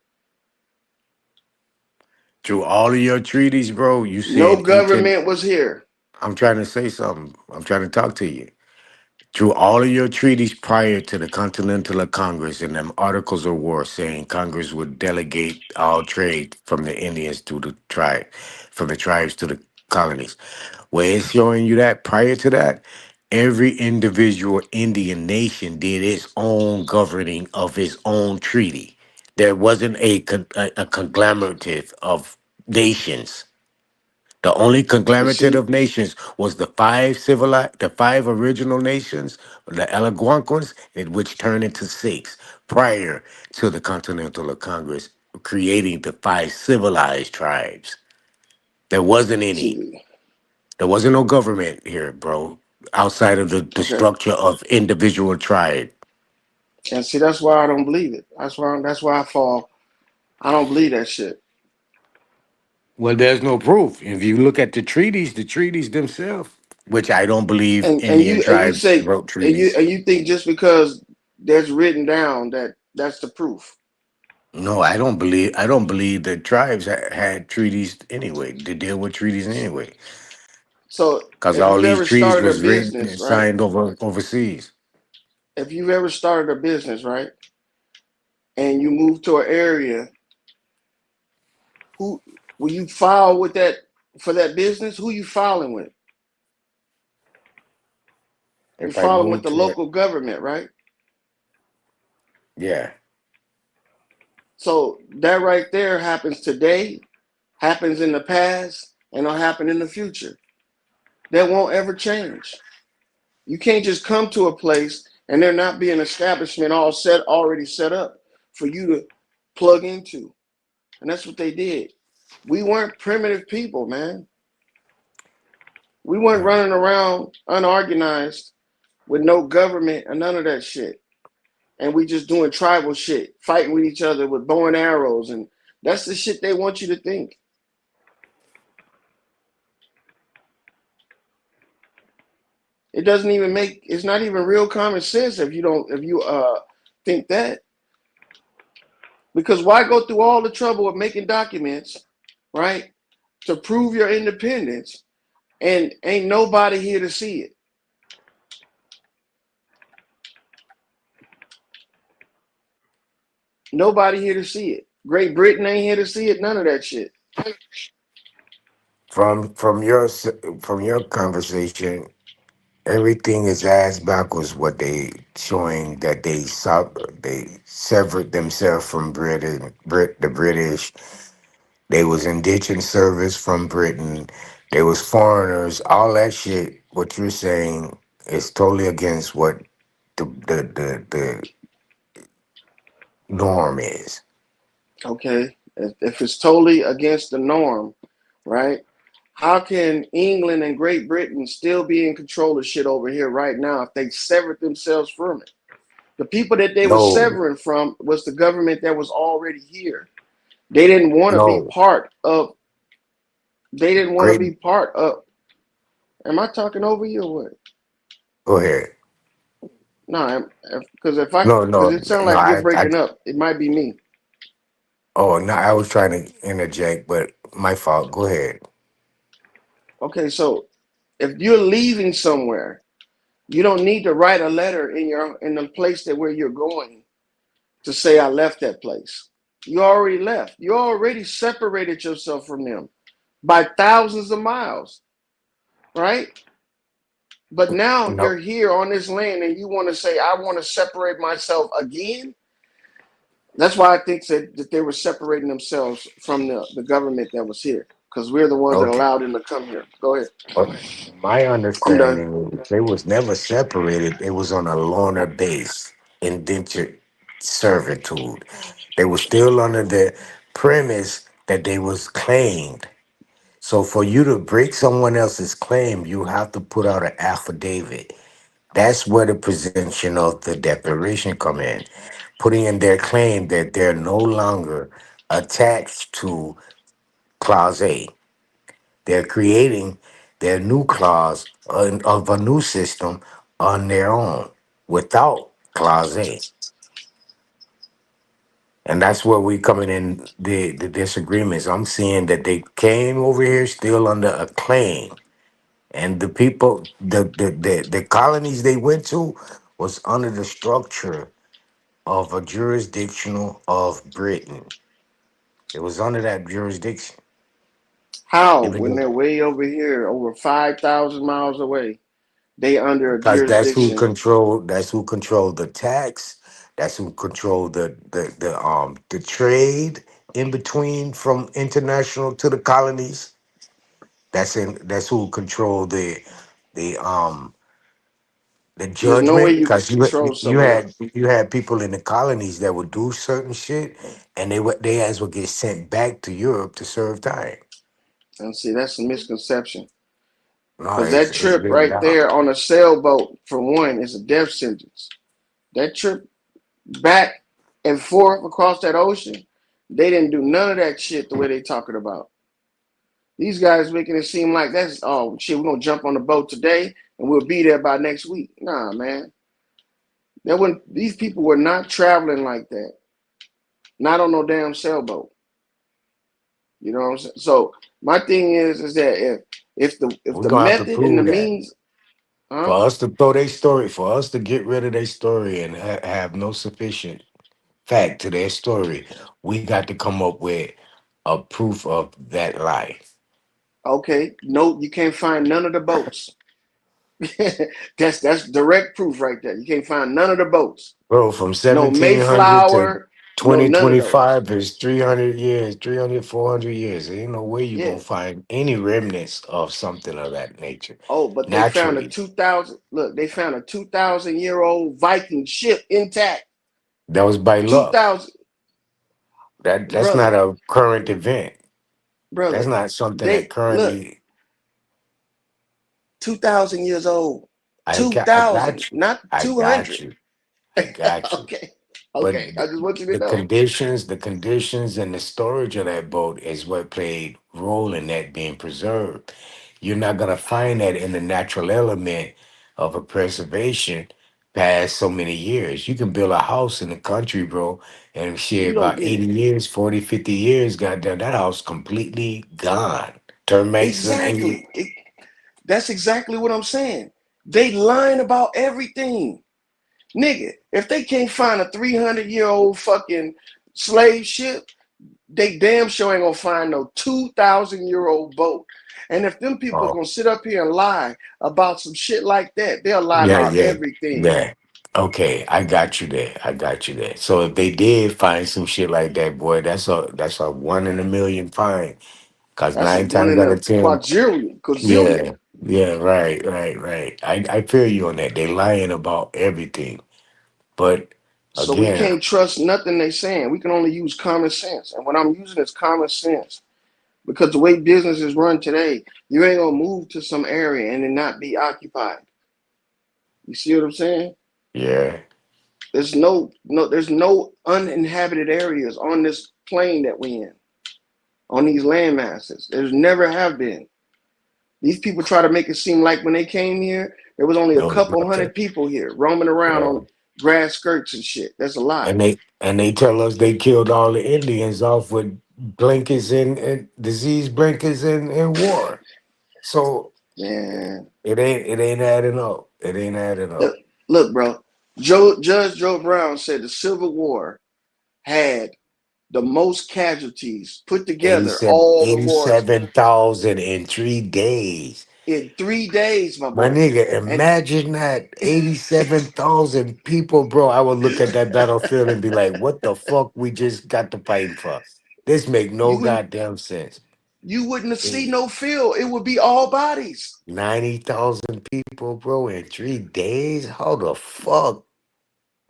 Through all of your treaties, bro, you No said each and government was here. I'm trying to say something. I'm trying to talk to you. Through all of your treaties prior to the Continental Congress and them articles of war saying Congress would delegate all trade from the Indians to the tribe, from the tribes to the colonies. Where it's showing you that prior to that, every individual Indian nation did its own governing of its own treaty. There wasn't a conglomerative of nations. The only And conglomerate see, of nations was the five original nations, the Algonquins, which turned into six prior to the Continental Congress creating the five civilized tribes. There wasn't any. see, There wasn't no government here, bro, outside of the okay. structure of individual tribe. And see, that's why I don't believe it. That's why I fall. I don't believe that shit. Well, there's no proof. If you look at the treaties themselves, which I don't believe And Indian you tribes say wrote and you treaties. and you think just because that's written down that that's the proof. No, I don't believe the tribes had treaties anyway. To deal with treaties anyway, So because if all you've these ever treaties started a was written business, and right? signed overseas. If you've ever started a business, right, and you move to an area, who will you file with that for that business? Who you filing with? You're If I filing with move the to it, local government, right? yeah, So that right there happens today, happens in the past, and will happen in the future. That won't ever change. You can't just come to a place and there not be an establishment already set up for you to plug into. And that's what they did. We weren't primitive people, man. We weren't running around unorganized with no government and none of that shit. And we just doing tribal shit, fighting with each other with bow and arrows. And that's the shit they want you to think. It doesn't even it's not even real common sense if you think that. Because why go through all the trouble of making documents, right, to prove your independence, and ain't nobody here to see it? Nobody here to see it. Great Britain ain't here to see it. None of that shit. from your conversation, everything is ass backwards. What they showing that they severed themselves from the British. They was indentured service from Britain. They was foreigners. All that shit. What you're saying is totally against what the norm is. Okay, if it's totally against the norm, right? How can England and Great Britain still be in control of shit over here right now if they severed themselves from it? The people that they were No, severing from was the government that was already here. They didn't want to be no. part of. They didn't want to Great. be part of. Am I talking over you or what? Go ahead. No, because No, because no, it sounds no. like you're I. breaking up. It might be me. Oh, no. I was trying to interject, but my fault. Go ahead. Okay, so if you're leaving somewhere, you don't need to write a letter in the place that where you're going to say I left that place. You already left. You already separated yourself from them by thousands of miles, right? But now No. you're here on this land and you want to say I want to separate myself again. That's why I think that they were separating themselves from the government that was here because we're the ones that Okay. allowed them to come here. Go ahead. Okay. My I'm done. understanding is they was never separated. It was on a loner base, indentured servitude. They were still under the premise that they was claimed. So for you to break someone else's claim, you have to put out an affidavit. That's where the presumption of the declaration come in, putting in their claim that they're no longer attached to Clause A. They're creating their new clause of a new system on their own without Clause A. And that's where we coming in the disagreements. I'm seeing that they came over here still under a claim. And the people, the colonies they went to was under the structure of a jurisdictional of Britain. It was under that jurisdiction. How Even when though, they're way over here, over 5,000 miles away, they under a because jurisdiction? that's who controlled the tax, that's who controlled the trade in between from international to the colonies. That's who control the There's no way judgment, you can because control somebody. you had people in the colonies that would do certain shit, and they as would get sent back to Europe to serve time. And see, that's a misconception. No, Because that it's trip written right down. there on a sailboat, for one, is a death sentence. That trip back and forth across that ocean, they didn't do none of that shit the way they talking about. These guys making it seem like that's oh shit, we're gonna jump on the boat today and we'll be there by next week. Nah, man. That when these people were not traveling like that. Not on no damn sailboat. You know what I'm saying? So my thing is that if We're the gonna have to method and the prove that. means, huh? For us to throw their story, for us to get rid of their story and have no sufficient fact to their story, we got to come up with a proof of that lie. Okay, no, you can't find none of the boats. that's direct proof right there. You can't find none of the boats. Bro, from No 1700 to Mayflower, no none of those. 2025 is 300 years, 300, 400 years. There ain't no way you're Yeah. going to find any remnants of something of that nature Oh, but they found a naturally. 2000. Look, they found a 2,000-year-old Viking ship intact. That was by Two luck. thousand, That's not brother, a current event. That's brother. not something that They look currently. 2,000 years old. I, I 2,000, got you. not I got 200. you. I got you. Okay, But okay. I just want you to the know. conditions and the storage of that boat is what played role in that being preserved. You're not gonna find that in the natural element of a preservation past so many years. You can build a house in the country, bro, and shit You don't about get 80 it. years, 40, 50 years, goddamn, that house completely gone. Termites and Exactly. That's exactly what I'm saying. They lying about everything. Nigga, if they can't find a 300-year-old fucking slave ship, they damn sure ain't gonna find no 2,000-year-old boat. And if them people oh gonna sit up here and lie about some shit like that, they'll lie yeah, about yeah, everything. yeah. Okay, I got you there. I got you there. So if they did find some shit like that, boy, that's a 1 in a million find. Cause That's a nine one times in out a of ten, quadrillion, yeah, gazillion. yeah, right, right, right. I feel you on that. They lying about everything. But So we again, can't trust nothing they saying. We can only use common sense. And what I'm using is common sense. Because the way business is run today, you ain't gonna move to some area and it not be occupied. You see what I'm saying? yeah, There's no uninhabited areas on this plane that we in, on these land masses. There's never have been. These people try to make it seem like when they came here, there was only a there was couple nothing. hundred people here roaming around Yeah. on grass skirts and shit. That's a lie. And they tell us they killed all the Indians off with blankets and disease blankets and war. So Man, it ain't adding up. It ain't adding look, up. look, bro. Judge Joe Brown said the Civil War had the most casualties put together 87 all the wars 87,000 in 3 days. in 3 days, my My boy. nigga, And imagine that 87,000 people, bro. I would look at that battlefield and be like, what the fuck we just got to fight for? This make no you wouldn't goddamn sense. you wouldn't see Eh, no field. It would be all bodies. 90,000 people, bro, in 3 days? How the fuck?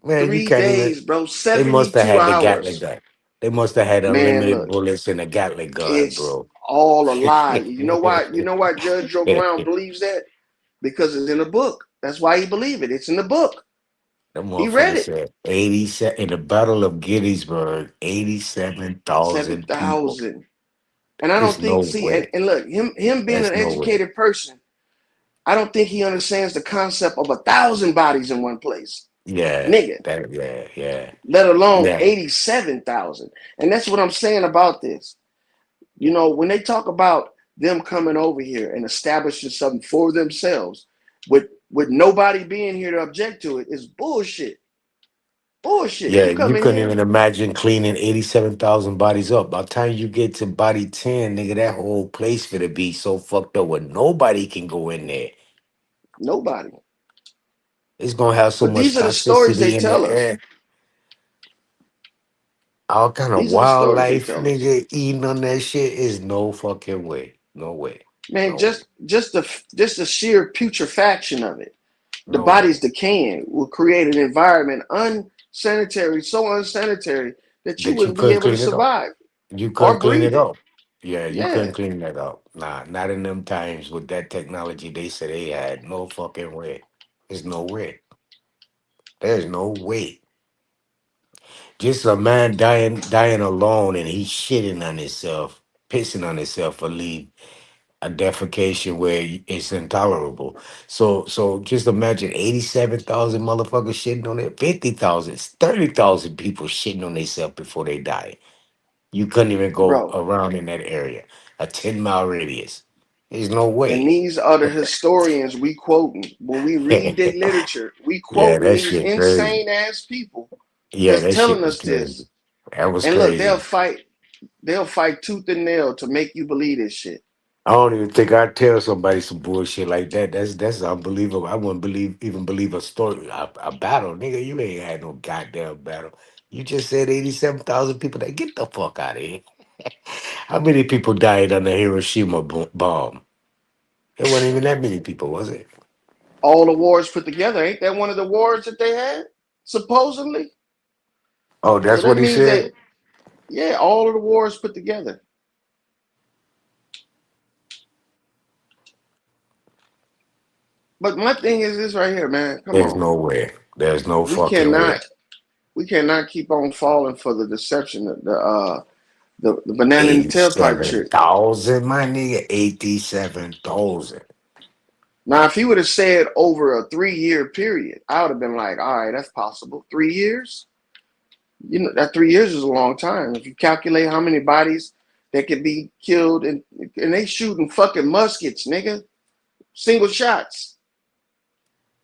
Man, you Three can't even. days, bro. They must have 72 had the Gatling hours. gun. They must have had Man, unlimited look, bullets and a Gatling gun, it's bro. all a lie. You know why? You know why Judge Joe Brown Them believes that? Because it's in the book. That's why he believe it. It's in the book. He read motherfuckers it. said 87 in the Battle of Gettysburg, 87,000 people. 7,000. And I There's don't think, no see, way. and look, him being That's an no way. educated person, I don't think he understands the concept of 1,000 bodies in one place. Yeah, Nigga, yeah, yeah, let alone yeah, 87,000. And that's what I'm saying about this. You know, when they talk about them coming over here and establishing something for themselves with nobody being here to object to it, is bullshit. Bullshit. yeah. You come You in couldn't here, even imagine cleaning 87,000 bodies up. By the time you get to body 10, nigga, that whole place for to be so fucked up where nobody can go in there. nobody. It's gonna have so But much these are the stories toxicity they in the tell us. air. All kind of These are the stories they wildlife, tell us. nigga, eating on that shit is no fucking way. No way. Man, No, just the sheer putrefaction of it. The no way. body's decaying will create an environment unsanitary, so unsanitary that you That you wouldn't be couldn't able to clean it up. survive You couldn't or clean breathe it it. up. Yeah, you couldn't Yeah, clean that up. Nah, not in them times with that technology they said they had. No fucking way. There's no way. There's no way. Just a man dying alone and he's shitting on himself, pissing on himself for leave a defecation where it's intolerable. So just imagine 87,000 motherfuckers shitting on it, 50,000, 30,000 people shitting on themselves before they die. You couldn't even go bro. around in that area, a 10-mile radius. There's no And way. these are the historians we quoting. When we read their Yeah, literature, we quoting that these shit crazy. insane ass people Yeah, that's that shit telling was us crazy. this. That was And look, crazy. they'll fight tooth and nail to make you believe this shit. I don't even think I'd tell somebody some bullshit like that. That's unbelievable. I wouldn't believe a story, a battle, nigga. You ain't had no goddamn battle. You just said 87,000 people. That get the fuck out of here. How many people died on the Hiroshima bomb? It wasn't even that many people, was it? All the wars put together, ain't that one of the wars that they had? Supposedly. Oh, So that's that what he means that, said. yeah, all of the wars put together. But my thing is this right here, man. Come There's on. no way. There's no We fucking way. cannot we cannot keep on falling for the deception, the banana in the tailpipe Eighty-seven trick. thousand, my nigga. 87,000. Now, if he would have said over a 3 year period, I would have been like, all right, that's possible. 3 years? You know, that 3 years is a long time. If you calculate how many bodies that could be killed and they shooting fucking muskets, nigga. Single shots.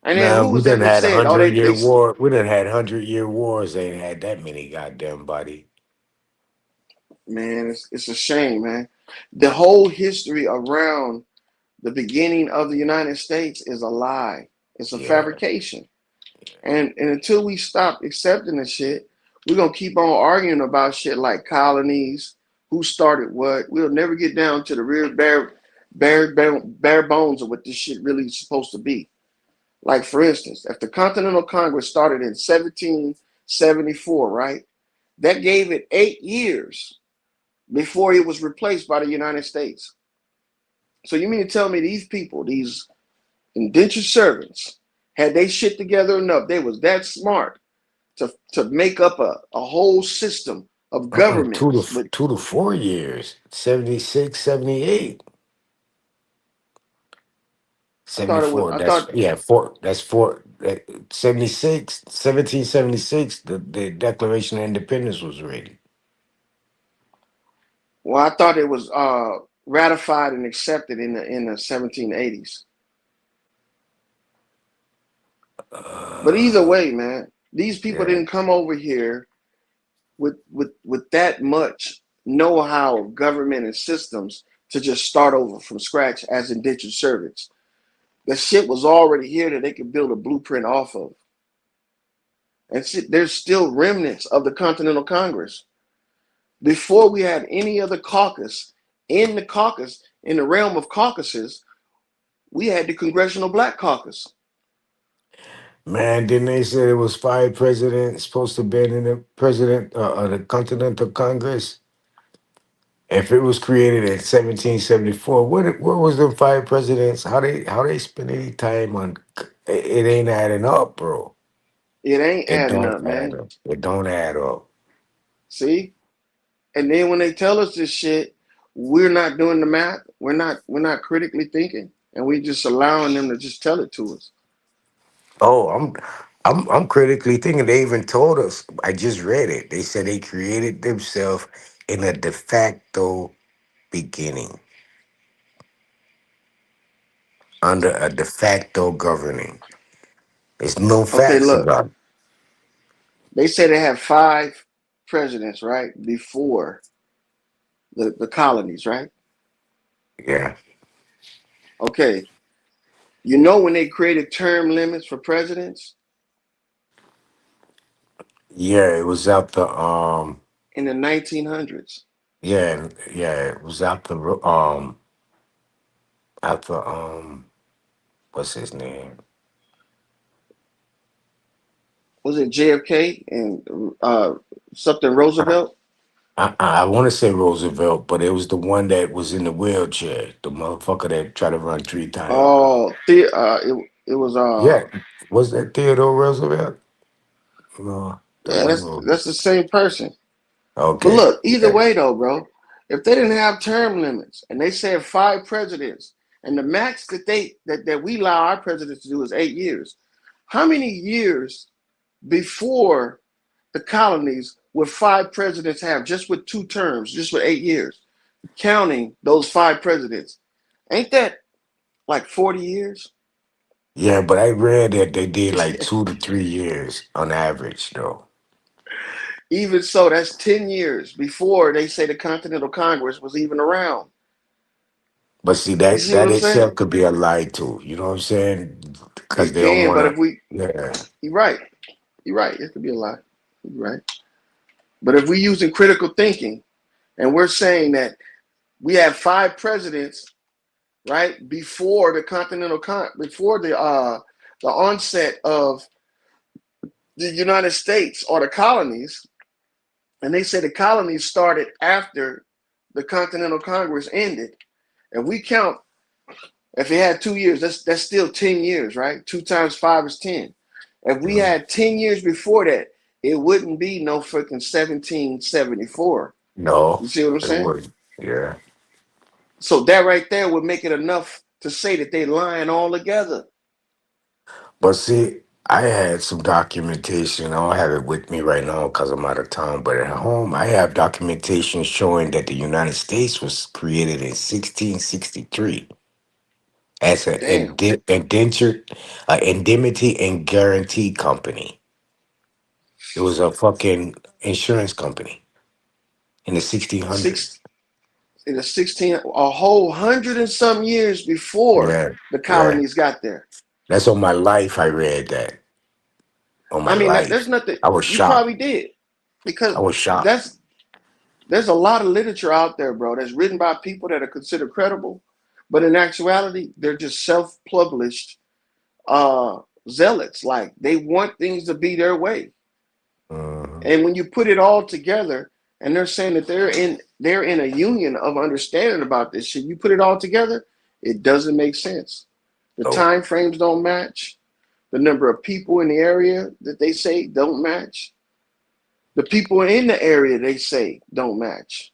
And then who Man, we was that done that had a said, oh, hundred they year war. We done had 100-year wars. They ain't had that many goddamn body. man, it's a shame, man. The whole history around the beginning of the United States is a lie. It's a Yeah. fabrication. And until we stop accepting the shit, we're gonna keep on arguing about shit like colonies, who started what. We'll never get down to the real bare bones of what this shit really is supposed to be. Like for instance, if the Continental Congress started in 1774, right? That gave it 8 years before it was replaced by the United States. So you mean to tell me these people, these indentured servants, had they shit together enough, they was that smart to make up a whole system of Two governments. to But 2 to 4 years. 76, 78, I thought it was, 74. I That's thought, yeah, four. That's four. 76, 1776. The Declaration of Independence was ready. well, I thought it was ratified and accepted in the 1780s. But either Uh, way, man, these people yeah. didn't come over here with that much know-how of government and systems to just start over from scratch as indentured servants. The shit was already here that they could build a blueprint off of. And shit, there's still remnants of the Continental Congress. Before we had any other caucus, in the realm of caucuses, we had the Congressional Black Caucus. Man, didn't they say it was five presidents supposed to be in the president of the Continental Congress? If it was created in 1774, what was them five presidents? How they spend any time on? It ain't adding up, bro. It ain't It adding don't up, add man. up. It don't add up. See? And then when they tell us this shit, we're not doing the math. We're not critically thinking, and we just allowing them to just tell it to us. Oh, I'm critically thinking. They even told us. I just read it. They said they created themselves in a de facto beginning under a de facto governing. There's no Okay, facts look, about it. they say they have five presidents, right? Before the colonies, right? Yeah. Okay. You know when they created term limits for presidents Yeah, it was out the in the 1900s. yeah, yeah, it was out the after what's his name? Was it JFK and something I, Roosevelt? I want to say Roosevelt, but it was the one that was in the wheelchair, the motherfucker that tried to run 3 times. Oh, it was Yeah, was that Theodore Roosevelt? No, that yeah, wasn't that's Roosevelt. the same person. But Okay, look, either yeah, way though, bro, if they didn't have term limits and they said 5 presidents, and the max that we allow our presidents to do is 8 years, how many years before the colonies would 5 presidents have just with 2 terms, just with 8 years, counting those 5 presidents? Ain't that like 40 years? yeah. But I read that they did like 2 to 3 years on average, though. Even so, that's 10 years before they say the Continental Congress was even around. But see, You that see what that I'm saying? itself could be a lie too. You know what I'm saying? Because It they don't can, want but to. if we, Yeah, you're right. You're right. It could be a lie. You're right. But if we're using critical thinking and we're saying that we have 5 presidents, right, before the before the onset of the United States or the colonies, and they say the colonies started after the Continental Congress ended. If we count, if it had 2 years, that's still 10 years, right? 2 times 5 is 10. If we mm, had 10 years before that, it wouldn't be no freaking 1774. no, You see what I'm it saying? wouldn't. Yeah, So that right there would make it enough to say that they lying all together. but see, I had some documentation. I don't have it with me right now because I'm out of town. But at home, I have documentation showing that the United States was created in 1663 as an Damn. indentured, indemnity and guarantee company. It was a fucking insurance company in the 1600s. Six in the 16, a whole hundred and some years before Yeah, the yeah. colonies got there. That's on my life. I read that on my I mean, there's life. nothing I was you shocked. probably did because I was shocked. that's there's a lot of literature out there, bro, that's written by people that are considered credible, but in actuality, they're just self-published uh zealots. Like they want things to be their way. Mhm. And when you put it all together, and they're saying that they're in a union of understanding about this shit, you put it all together, it doesn't make sense. The Oh, time frames don't match. The number of people in the area that they say don't match. The people in the area they say don't match.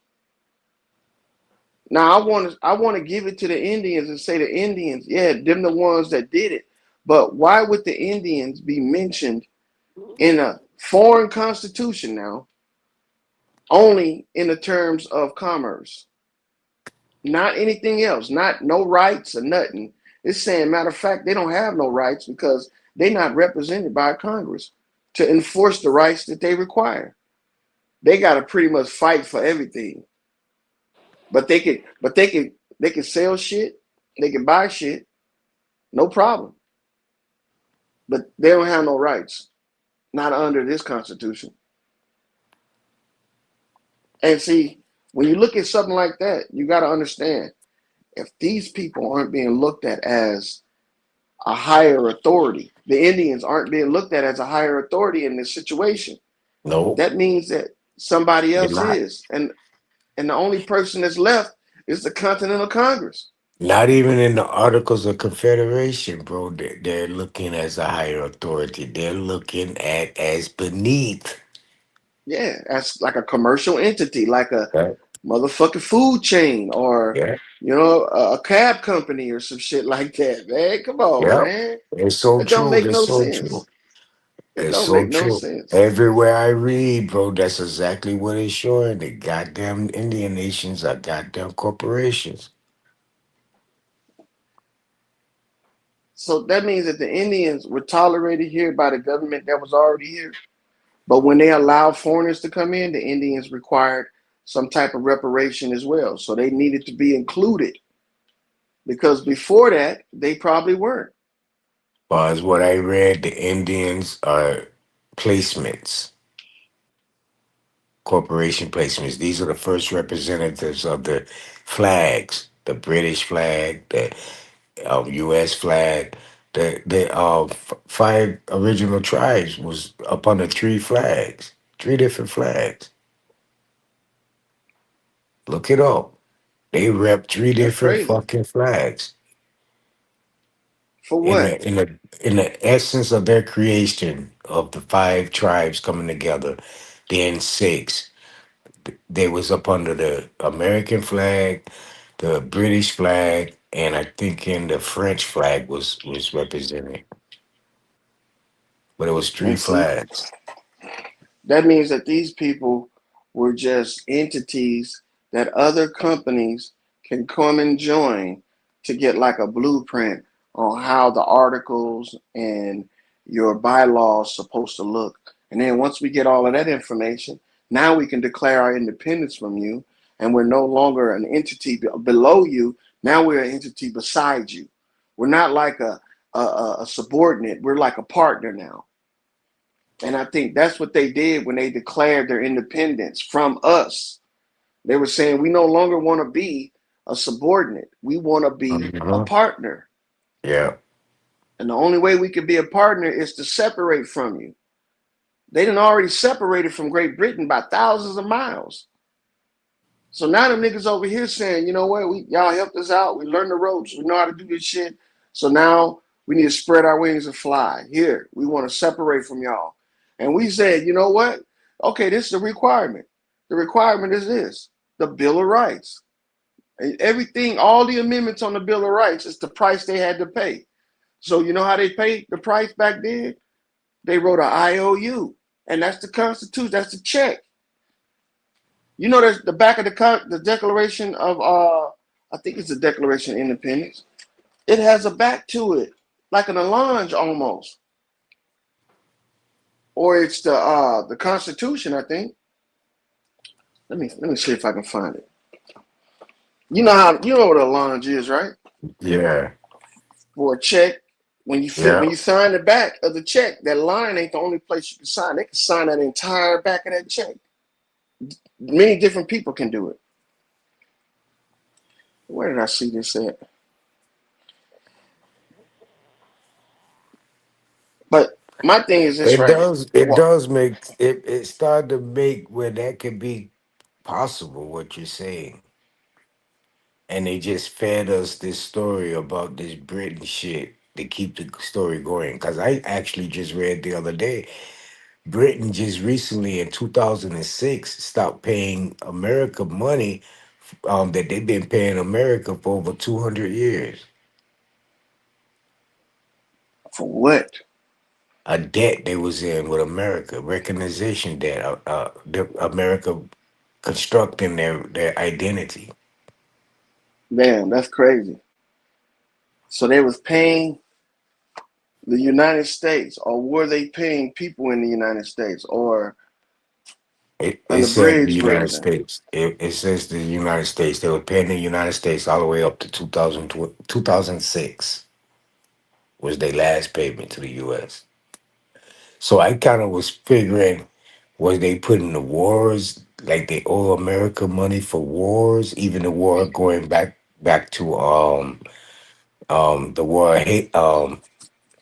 Now I want to give it to the Indians and say the Indians, yeah, them the ones that did it. But why would the Indians be mentioned in a foreign constitution now only in the terms of commerce? Not anything else, not no rights or nothing. It's saying, matter of fact, they don't have no rights because they're not represented by Congress to enforce the rights that they require. They got to pretty much fight for everything. But they can sell shit, they can buy shit, no problem. But they don't have no rights, not under this Constitution. And see, when you look at something like that, you got to understand if these people aren't being looked at as a higher authority. The Indians aren't being looked at as a higher authority in this situation. no, That means that somebody they're else not. is. And the only person that's left is the Continental Congress. Not even in the Articles of Confederation, bro. They're looking as a higher authority. They're looking at as beneath. Yeah, that's like a commercial entity, like a Yeah, motherfucking food chain or yeah, a cab company or some shit like that, man. Come on, yeah. man. It's so It don't true. make It's no so true. sense. It It's don't so make no true. sense. Everywhere I read, bro, that's exactly what it's showing. The goddamn Indian nations are goddamn corporations. So that means that the Indians were tolerated here by the government that was already here. But when they allowed foreigners to come in, the Indians required some type of reparation as well. So they needed to be included because before that, they probably weren't. Far as what I read, the Indians are placements, corporation placements. These are the first representatives of the flags. the British flag, the U.S. flag. The 5 original tribes was up under 3 flags, 3 different flags. Look it up. They rep three That's different crazy. fucking flags For in what? the essence of their creation of the 5 tribes coming together. Then 6, they was up under the American flag, the British flag, and I think in the French flag was represented. But it was three And see, flags. that means that these people were just entities that other companies can come and join to get like a blueprint on how the articles and your bylaws supposed to look. And then once we get all of that information, now we can declare our independence from you, and we're no longer an entity below you. Now we're an entity beside you. We're not like a subordinate. We're like a partner now. And I think that's what they did when they declared their independence from us. They were saying, we no longer want to be a subordinate. We want to be a Mhm. partner. Yeah. And the only way we could be a partner is to separate from you. They done already separated from Great Britain by thousands of miles. So now them niggas over here saying, you know what, y'all helped us out. We learned the ropes. We know how to do this shit. So now we need to spread our wings and fly. Here, we want to separate from y'all. And we said, you know what? Okay, this is the requirement. The requirement is this: the Bill of Rights. And everything, all the amendments on the Bill of Rights is the price they had to pay. So you know how they paid the price back then? They wrote an IOU. And that's the Constitution. That's the check. You know, there's the back of the Declaration of I think it's the Declaration of Independence. It has a back to it, like an allonge almost, or it's the Constitution. I think. Let me see if I can find it. You know what a allonge is, right? Yeah. For a check, when Yeah. you sign the back of the check, that line ain't the only place you can sign. They can sign that entire back of that check. Many different people can do it. Where did I see this at? But my thing is this, It right? does. It does make it. It started to make where that could be possible. What you're saying, and they just fed us this story about this Britain shit to keep the story going. Because I actually just read the other day, Britain just recently in 2006 stopped paying America money that they've been paying America for over 200 years. For what? A debt they was in with America, recognition debt. America constructing their identity. Damn, that's crazy. So they was paying the United States, or were they paying people in the United States, or an It said the abridged United version? States. It says the United States. They were paying the United States all the way up to 2006 was their last payment to the U.S. So I kind of was figuring, was they putting the wars like they owe America money for wars, even the war going back to the war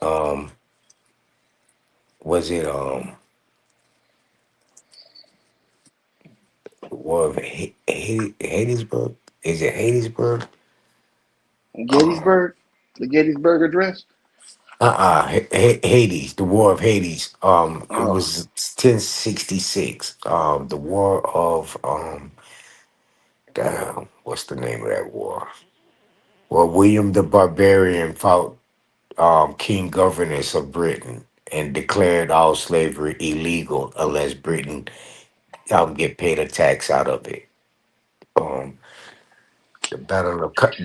um was it war of Hattiesburg? Is it Hattiesburg? Um, Gettysburg, the Gettysburg Address. Hades, the War of Hades. It Oh, was 1066. The War of damn, what's the name of that war? Well, William the Barbarian fought King Governors of Britain and declared all slavery illegal unless Britain get paid a tax out of it. Um, the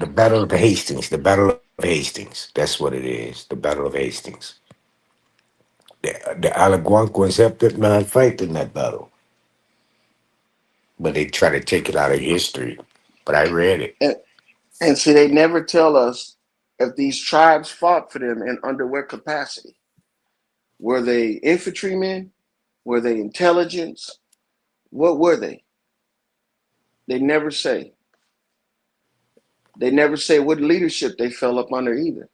Battle of Hastings, the Battle of Hastings. That's what it is. The Battle of Hastings. The Algonquins helped that man fight in that battle, but they try to take it out of history. But I read it. and see, they never tell us if these tribes fought for them and under what capacity. Were they infantrymen? Were they intelligence? What were they? They never say. They never say what leadership they fell up under either.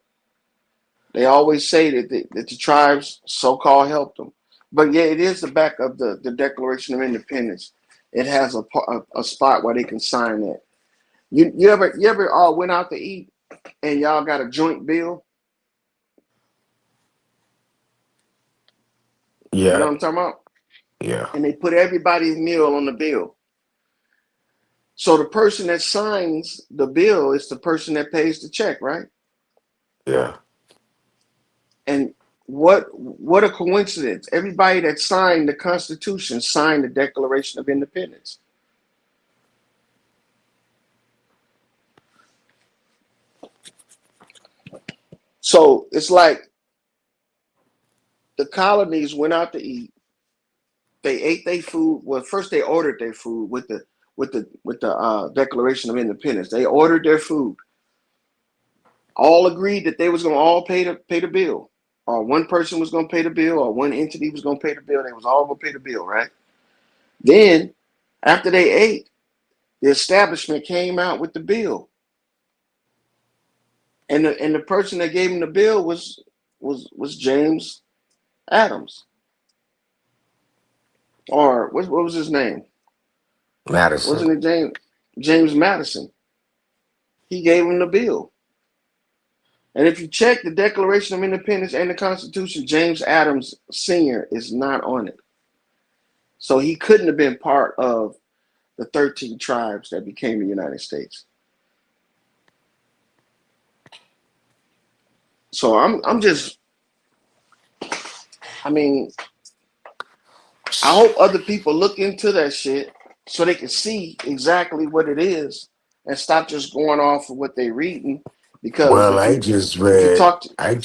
They always say that the tribes so-called helped them. But yeah, it is the back of the Declaration of Independence. It has a spot where they can sign that. You ever all went out to eat and y'all got a joint bill? You know Yeah, what I'm talking about? yeah, And they put everybody's meal on the bill. So the person that signs the bill is the person that pays the check, right? yeah. And what a coincidence. Everybody that signed the Constitution signed the Declaration of Independence. So it's like the colonies went out to eat. They ate their food. Well, first they ordered their food with the Declaration of Independence. They ordered their food. All agreed that they was gonna all pay the bill. Or one person was gonna pay the bill, or one entity was gonna pay the bill. They was all gonna pay the bill, right? Then, after they ate, the establishment came out with the bill, and the person that gave him the bill was James Adams, or what was his name? Madison. Wasn't it James Madison? He gave him the bill. And if you check the Declaration of Independence and the Constitution, James Adams Sr. is not on it. So he couldn't have been part of the 13 tribes that became the United States. So I'm just, I mean, I hope other people look into that shit so they can see exactly what it is and stop just going off of what they're reading. Because Well, if I you just if you read. talk to I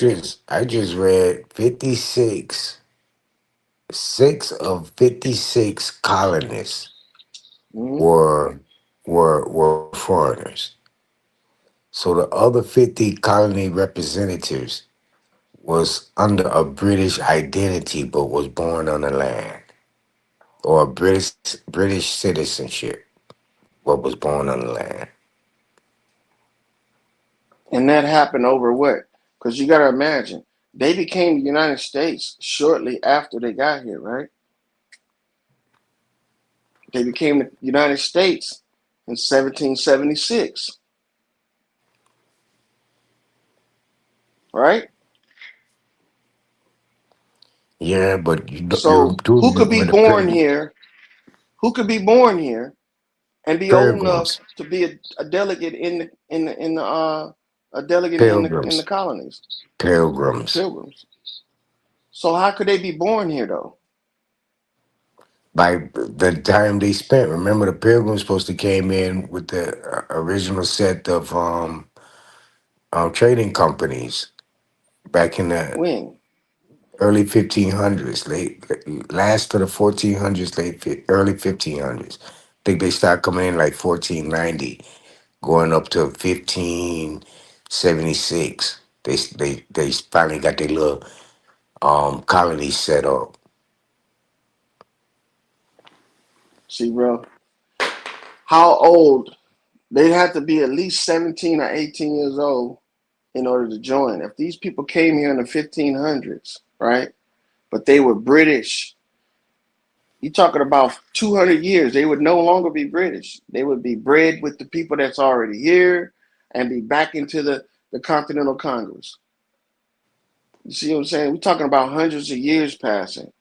just read 56. 6 of 56 colonists mhm. were foreigners. So the other 50 colony representatives was under a British identity but was born on the land, or a British citizenship but was born on the land. And that happened over what? Because you got to imagine, they became the United States shortly after they got here, right? They became the United States in 1776, right? Yeah, but you So do who could be remember the born here? Who could be born here and be old enough pilgrims, to be a delegate in the a delegate in the pilgrims, colonies? The pilgrims. Pilgrims. So how could they be born here though? By the time they spent, remember the pilgrims supposed to came in with the original set of trading companies back in the When? early 1500s, last of the 1400s, early 1500s. I think they started coming in like 1490, going up to 1576. They finally got their little colonies set up. See, bro, how old? They'd have to be at least 17 or 18 years old in order to join. If these people came here in the 1500s, right? But they were British. You're talking about 200 years. They would no longer be British. They would be bred with the people that's already here and be back into the Continental Congress. You see what I'm saying? We're talking about hundreds of years passing.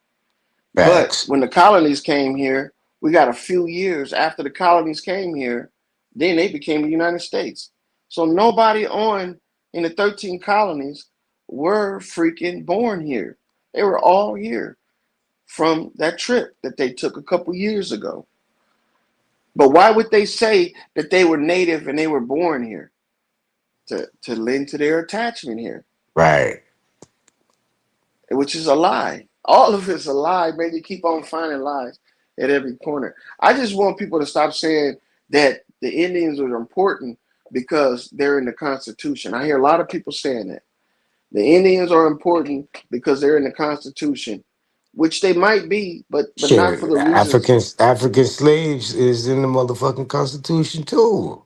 But Facts. when the colonies came here, we got a few years after the colonies came here, then they became the United States. So nobody on in the 13 colonies were freaking born here. They were all here from that trip that they took a couple years ago. But why would they say that they were native and they were born here? To lend to their attachment here, Right. which is a lie. All of it's a lie, man. You keep on finding lies at every corner. I just want people to stop saying that the Indians are important because they're in the Constitution. I hear a lot of people saying that. The Indians are important because they're in the Constitution, which they might be, but not for Shit, the reasons. African slaves is in the motherfucking Constitution too.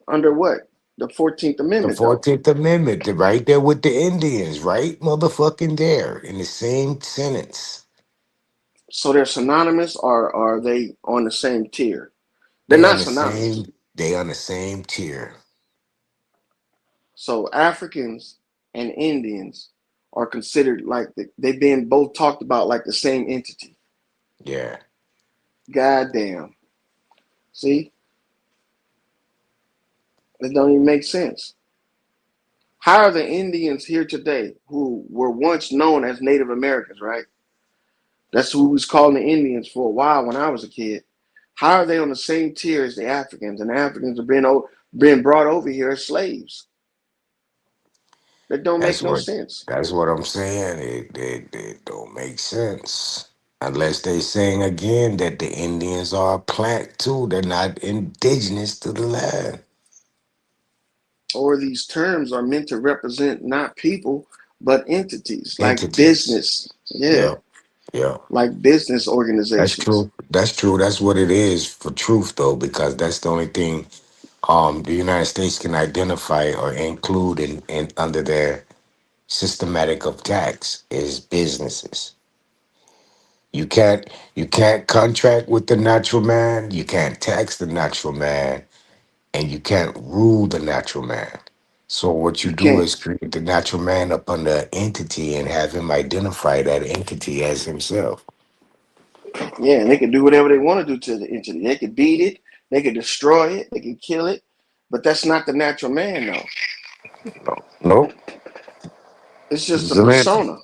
Under what? The 14th The Amendment, though. 14th Amendment, right there with the Indians, right motherfucking there in the same sentence. So they're synonymous, or are they on the same tier? They're They on not the synonymous. same they on the same tier. So Africans and Indians are considered like they've been both talked about like the same entity. Yeah. God damn. See, it don't even make sense. How are the Indians here today who were once known as Native Americans, right? That's who was calling the Indians for a while when I was a kid. How are they on the same tier as the Africans? And the Africans have been brought over here as slaves. That don't That's make no what sense. that's what I'm saying. It don't make sense. Unless they saying again that the Indians are a plant too. They're not indigenous to the land. Or these terms are meant to represent not people, but entities like Entities. business. Yeah, Yeah. Yeah. like business That's organizations. true. That's true. That's what it is for truth though, because that's the only thing the United States can identify or include in under their systematic of tax is businesses. You can't contract with the natural man, you can't tax the natural man, and you can't rule the natural man. So what you You do can't. is create the natural man up under an entity and have him identify that entity as himself. Yeah, and they can do whatever they want to do to the entity. They could beat it, they could destroy it, they can kill it, but that's not the natural man, though. Nope. It's just a It's an entity. persona.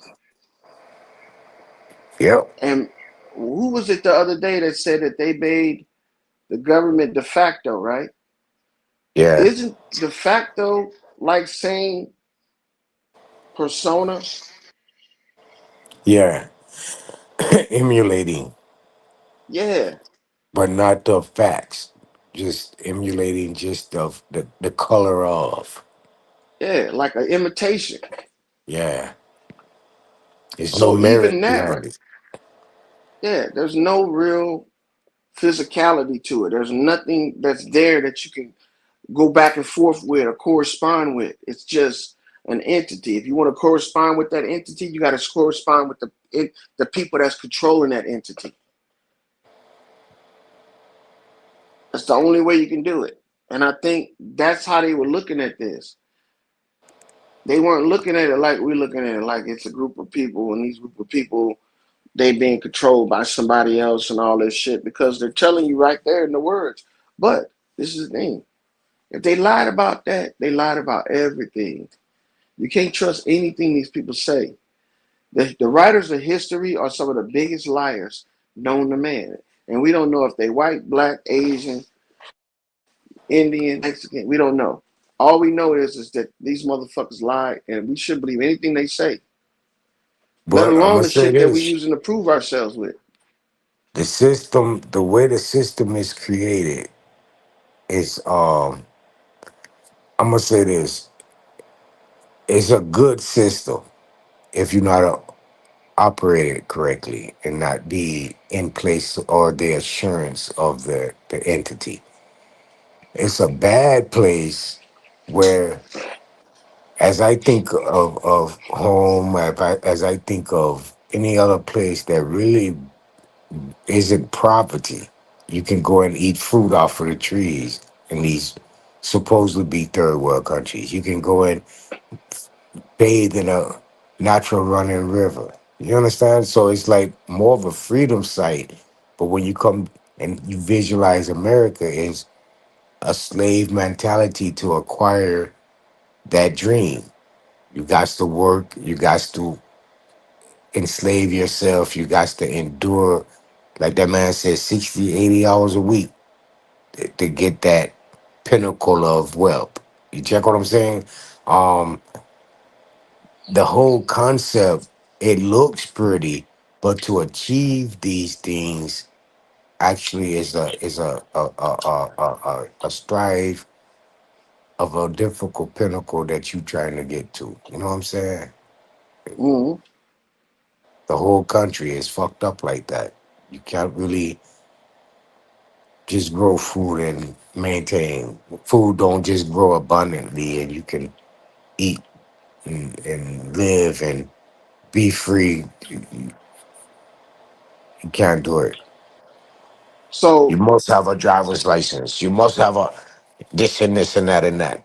Yep. And who was it the other day that said that they made the government de facto, right? Yeah. Isn't de facto like saying persona? Yeah. Emulating, Yeah, but not the facts. Just emulating just the color of. yeah, like an imitation. Yeah. There's no So even merit that, behind it. yeah, there's no real physicality to it. There's nothing that's there that you can go back and forth with or correspond with. It's just an entity. If you want to correspond with that entity, you got to correspond with the people that's controlling that entity. That's the only way you can do it. And I think that's how they were looking at this. They weren't looking at it like we're looking at it, like it's a group of people, and these group of people they being controlled by somebody else and all this shit because they're telling you right there in the words. But this is the thing. If they lied about that, they lied about everything. You can't trust anything these people say. The writers of history are some of the biggest liars known to man. And we don't know if they white, black, Asian, Indian, Mexican. We don't know. All we know is that these motherfuckers lie and we shouldn't believe anything they say, let But I'm alone gonna the say shit that we're this: using to prove ourselves with. the system, the way the system is created, is I'm gonna say this: it's a good system if you know how to operate it correctly and not be in place or the assurance of the entity. It's a bad place where, as I think of home, as I think of any other place that really isn't property, you can go and eat fruit off of the trees in these supposedly be third world countries. You can go and bathe in a natural running river. You understand? So it's like more of a freedom site. But when you come and you visualize America is a slave mentality to acquire that dream. You got to work, you got to enslave yourself, you got to endure, like that man said, 60, 80 hours a week to get that pinnacle of wealth. You check what I'm saying? Um, the whole concept, it looks pretty, but to achieve these things actually is a strive of a difficult pinnacle that you trying to get to. You know what I'm saying? Mm-hmm. The whole country is fucked up like that. You can't really just grow food and maintain. Food don't just grow abundantly, and you can eat and live and be free. You can't do it. You So must have a driver's license. You must have a this and this and that and that.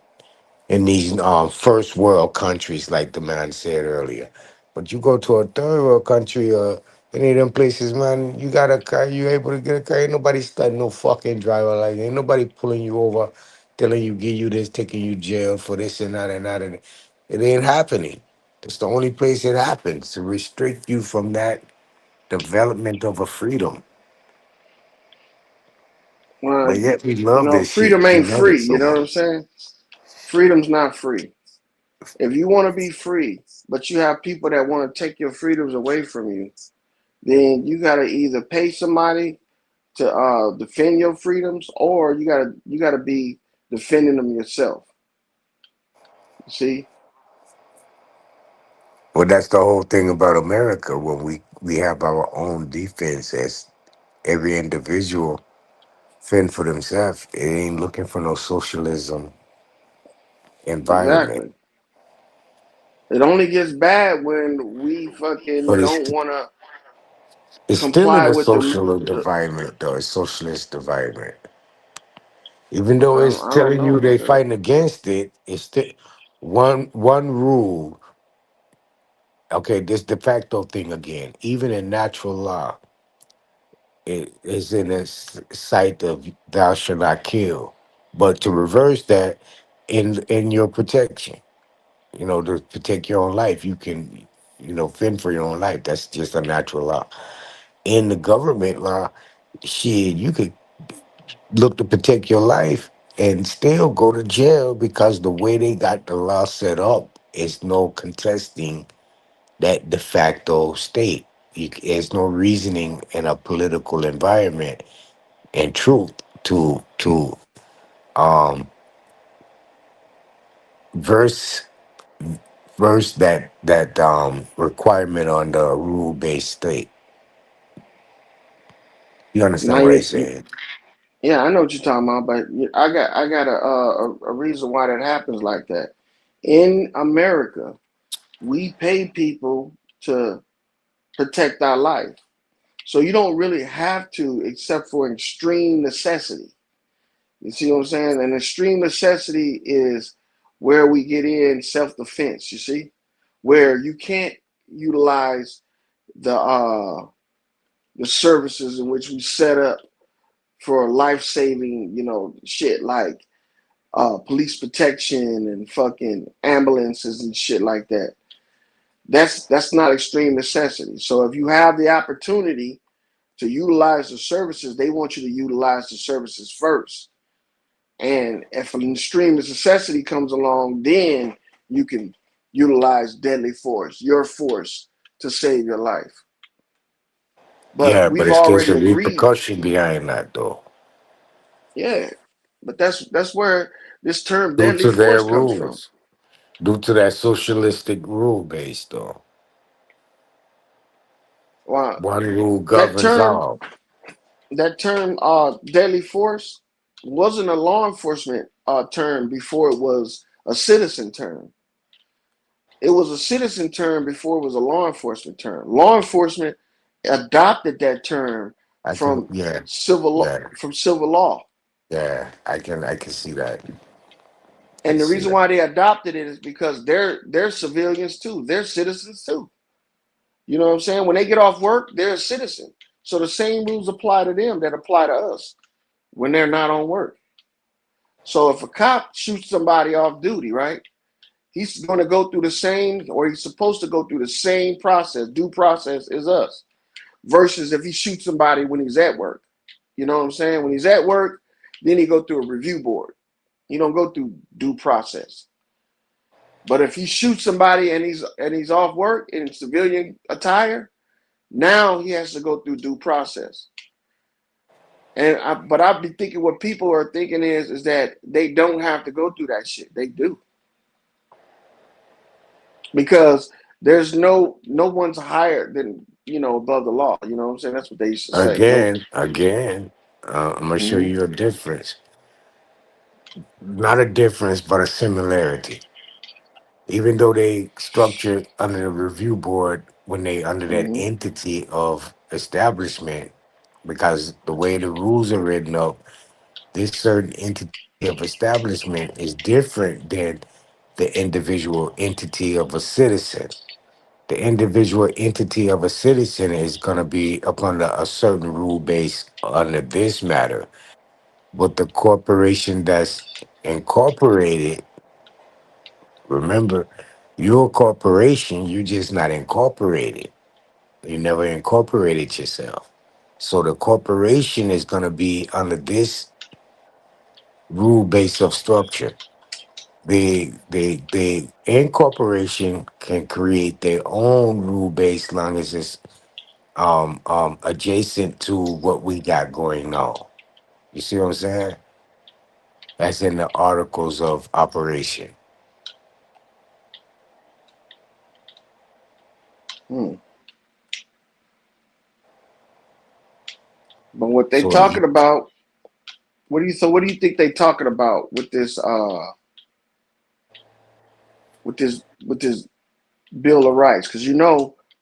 In these first world countries, like the man said earlier. But you go to a third world country or any of them places, man, you got a car, you able to get a car. Ain't nobody studying no fucking driver. Like, ain't nobody pulling you over, telling you, give you this, taking you jail for this and that and that. And it ain't happening. It's the only place it happens to restrict you from that development of a freedom. well, But yet we you love know, this shit. freedom We ain't love it free. so You know what I'm much. saying? Freedom's not free. If you want to be free, but you have people that want to take your freedoms away from you, then you got to either pay somebody to defend your freedoms, or you gotta be defending them yourself. See, Well, that's the whole thing about America. When we have our own defense, as every individual fend for themselves. It ain't looking for no socialism environment. exactly. It only gets bad when we fucking But don't want to it's still in comply a with social the. environment, though, a socialist environment. Even though it's I don't telling know you they about that. fighting against it, it's still one rule. Okay, this de facto thing again. Even in natural law, it is in a sight of thou shalt not kill. But to reverse that, in your protection, to protect your own life, you can, fend for your own life. That's just a natural law. In the government law, shit, you could look to protect your life and still go to jail because the way they got the law set up is no contesting that de facto state. There's no reasoning in a political environment and truth to um verse that requirement on the rule based state. You Now understand what I you said? yeah, I know what you're talking about, but I got a reason why that happens like that. In America, we pay people to protect our life, so you don't really have to, except for extreme necessity. You see what I'm saying? And extreme necessity is where we get in self defense. You see, where you can't utilize the services in which we set up for life saving, shit like police protection and fucking ambulances and shit like that. That's not extreme necessity. So if you have the opportunity to utilize the services, they want you to utilize the services first. And if an extreme necessity comes along, then you can utilize deadly force, your force, to save your life. But Yeah, but we've it's there's already a agreed, repercussion behind that though. yeah. But that's where this term Due deadly to their force comes from. rules. Due to that socialistic rule base though. Wow, One rule that governs term all. that term deadly force wasn't a law enforcement term before it was a citizen term. It was a citizen term before it was a law enforcement term. Law enforcement adopted that term I can from yeah, civil law, yeah, from civil law. yeah. I can see that. I can And the see reason that. why they adopted it is because they're civilians too. They're citizens too. You know what I'm saying? When they get off work, they're a citizen. So the same rules apply to them that apply to us when they're not on work. So if a cop shoots somebody off duty, right? He's going to go through the same, or he's supposed to go through the same process, due process as us, versus if he shoots somebody when he's at work. You know what I'm saying? When he's at work, then he go through a review board. He don't go through due process. But if he shoots somebody and he's off work in civilian attire, now he has to go through due process. But I'd be thinking what people are thinking is that they don't have to go through that shit. They do, because there's no one's higher than above the law. You know what I'm saying? That's what they used to say. No, Again, again. I'm gonna show Hmm. you a difference. Not a difference, but a similarity. Even though they structured under the review board when they under that Hmm. entity of establishment, because the way the rules are written up, this certain entity of establishment is different than the individual entity of a citizen. The individual entity of a citizen is going to be up under a certain rule base under this matter. But the corporation that's incorporated, remember, you're a corporation, you're just not incorporated. You never incorporated yourself. So the corporation is going to be under this rule base of structure. The incorporation can create their own rule base long as it's adjacent to what we got going on. You see what I'm saying? That's in the articles of operation. Hmm. But what they So talking about? What do you think they talking about with this? With this Bill of Rights? Because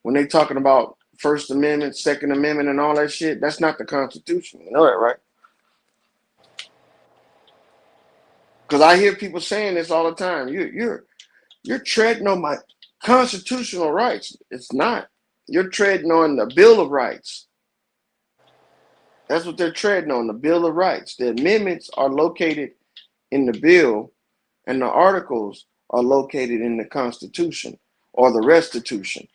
when they talking about First Amendment, Second Amendment, and all that shit, that's not the Constitution. You know that, right? Because I hear people saying this all the time. You're treading on my constitutional rights. It's not. You're treading on the Bill of Rights. That's what they're treading on, the Bill of Rights. The amendments are located in the bill, and the articles are located in the Constitution or the Restitution.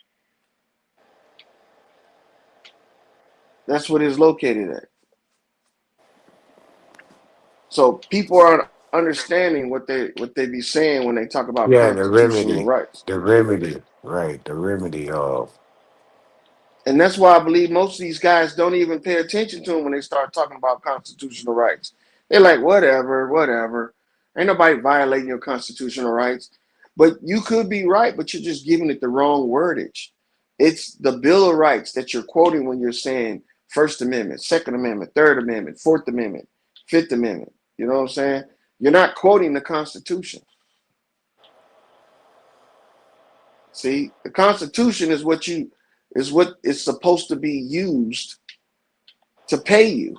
That's what it's located at. So people aren't understanding what they be saying when they talk about yeah, constitutional rights. the remedy, right? The remedy of And that's why I believe most of these guys don't even pay attention to them when they start talking about constitutional rights. They're like, whatever, whatever. Ain't nobody violating your constitutional rights. But you could be right, but you're just giving it the wrong wordage. It's the Bill of Rights that you're quoting when you're saying First Amendment, Second Amendment, Third Amendment, Fourth Amendment, Fifth Amendment. You know what I'm saying? You're not quoting the Constitution. See, the Constitution is what is supposed to be used to pay you.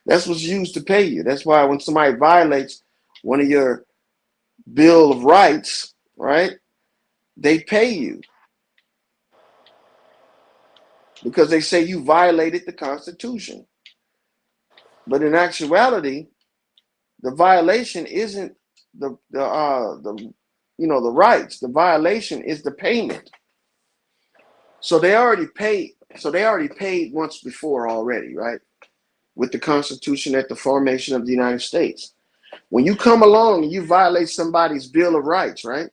That's what's used to pay you. That's why when somebody violates one of your Bill of Rights, right, they pay you because they say you violated the Constitution. But in actuality, the violation isn't the rights. The violation is the payment. So they already paid. So they already paid once before already, right? With the Constitution at the formation of the United States. When you come along and you violate somebody's Bill of Rights, right?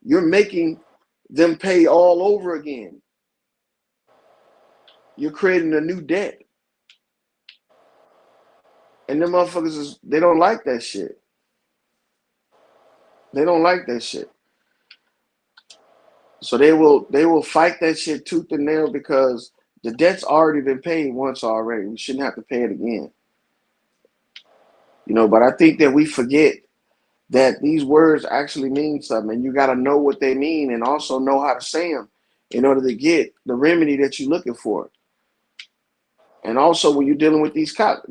You're making them pay all over again. You're creating a new debt. And them motherfuckers they don't like that shit. They don't like that shit. So they will fight that shit tooth and nail because the debt's already been paid once already. We shouldn't have to pay it again. But I think that we forget that these words actually mean something, and you got to know what they mean and also know how to say them in order to get the remedy that you're looking for. And also, when you're dealing with these cops,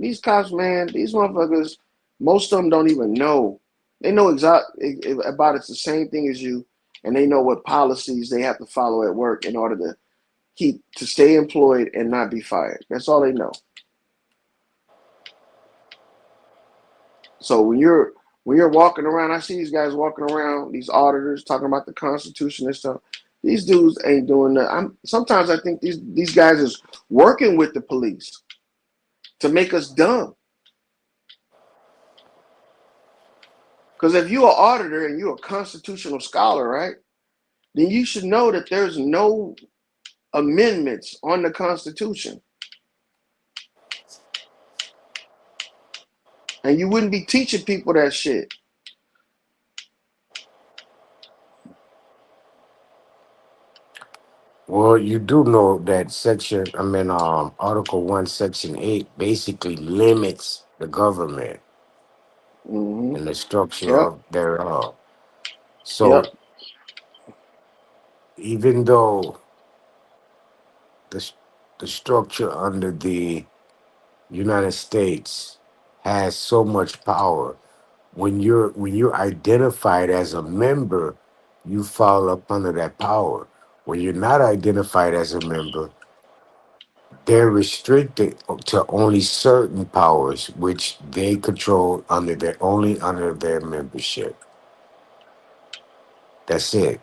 man, these motherfuckers, most of them don't even know. They know exactly about it's the same thing as you, and they know what policies they have to follow at work in order to stay employed and not be fired. That's all they know. So when you're walking around, I see these guys walking around, these auditors talking about the Constitution and stuff. These dudes ain't doing that. Sometimes I think these guys is working with the police to make us dumb. Because if you're an auditor and you're a constitutional scholar, right, then you should know that there's no amendments on the Constitution. And you wouldn't be teaching people that shit. Well, you do know that Article 1, Section 8 basically limits the government Mm-hmm. and the structure Yep. of thereof. Yep. So even though the, s- the structure under the United States has so much power, when you're identified as a member, you fall up under that power. When you're not identified as a member, they're restricted to only certain powers, which they control under their membership. That's it.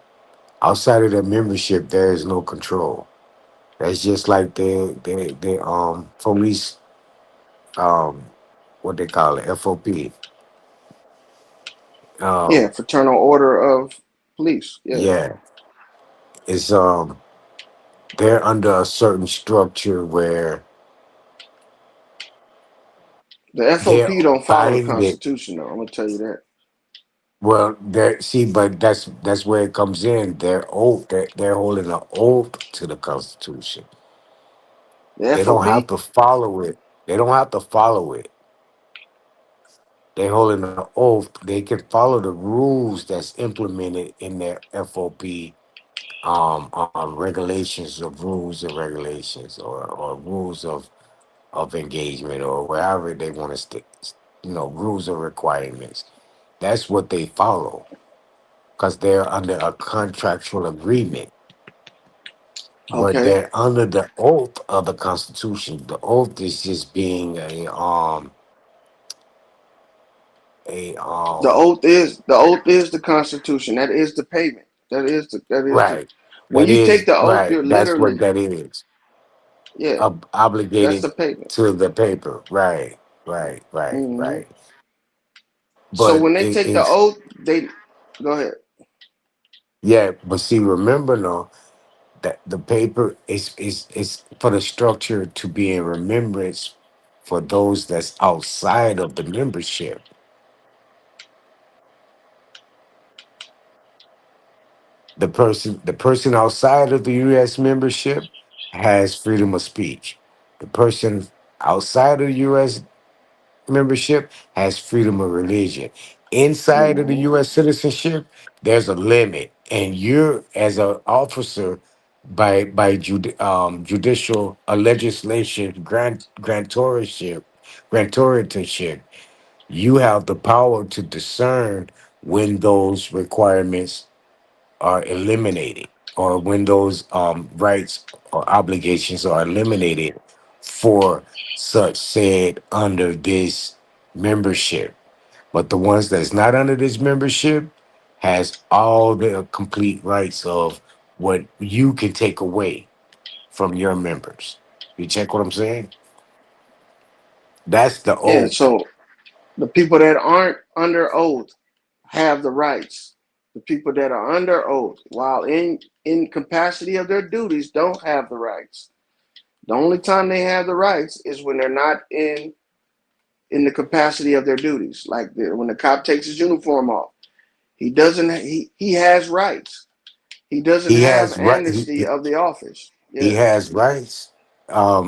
Outside of their membership, there is no control. That's just like the police, um what they call it, FOP. Yeah. Um Fraternal Order of Police. Yeah. yeah, it's they're under a certain structure where The they're FOP don't follow the binded. Constitution, though. I'm gonna tell you that. Well, there, see, but that's where it comes in. They're holding an oath to the Constitution. The They don't have FOP. to follow it. They don't have to follow it. They're holding an oath. They can follow the rules that's implemented in their FOP, regulations of rules and regulations, or rules of engagement, or wherever they want to stick, rules or requirements. That's what they follow because they're under a contractual agreement, but Okay. they're under the oath of the Constitution. The oath is just being a The oath is the Constitution. That is the payment. That is the. right. When That you take is the oath, right. you're That's what literally, that is. yeah. That's Obligated the payment. to the paper. Right. Right. Right. Hmm. Right. So But when they take the it's oath, they go ahead. yeah. But see, remember now that the paper is for the structure to be in remembrance for those that's outside of the membership. The person outside of the U.S. membership has freedom of speech. The person outside of the U.S. membership has freedom of religion. Inside of the Hmm. U.S. citizenship, there's a limit, and you're as an officer by judicial legislation grantorship, you have the power to discern when those requirements are eliminated, or when those rights or obligations are eliminated for such said under this membership. But the ones that's not under this membership has all the complete rights of what you can take away from your members. You check what I'm saying? That's the Yeah. oath. So the people that aren't under oath have the rights. The people that are under oath, while in capacity of their duties, don't have the rights. The only time they have the rights is when they're not in the capacity of their duties. Like when the cop takes his uniform off, he doesn't. He has rights. He doesn't He have has right. amnesty of the office. He Yeah, has rights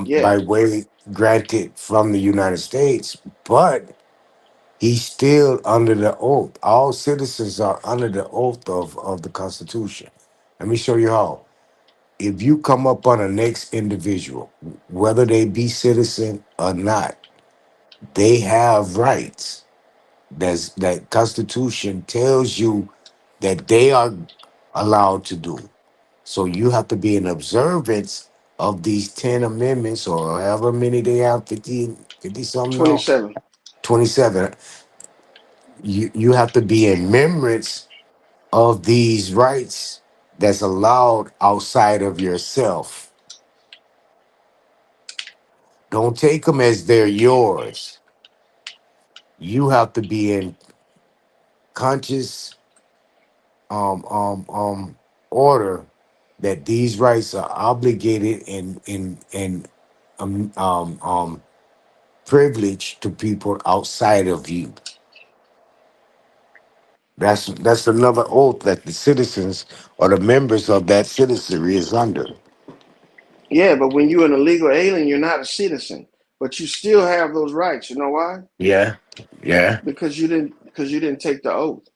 yeah. by way granted from the United States, but he's still under the oath. All citizens are under the oath of the Constitution. Let me show you how. If you come up on a next individual, whether they be citizen or not, they have rights. That Constitution tells you that they are allowed to do. So you have to be in observance of these 10 amendments, or however many they have, 50 something now, 27. 27. You have to be in remembrance of these rights that's allowed outside of yourself. Don't take them as they're yours. You have to be in conscious order that these rights are obligated and um, um, um, privilege to people outside of you. That's another oath that the citizens or the members of that citizenry is under. Yeah, but when you're an illegal alien, you're not a citizen, but you still have those rights. You know why? Yeah. Yeah. Because you didn't take the oath.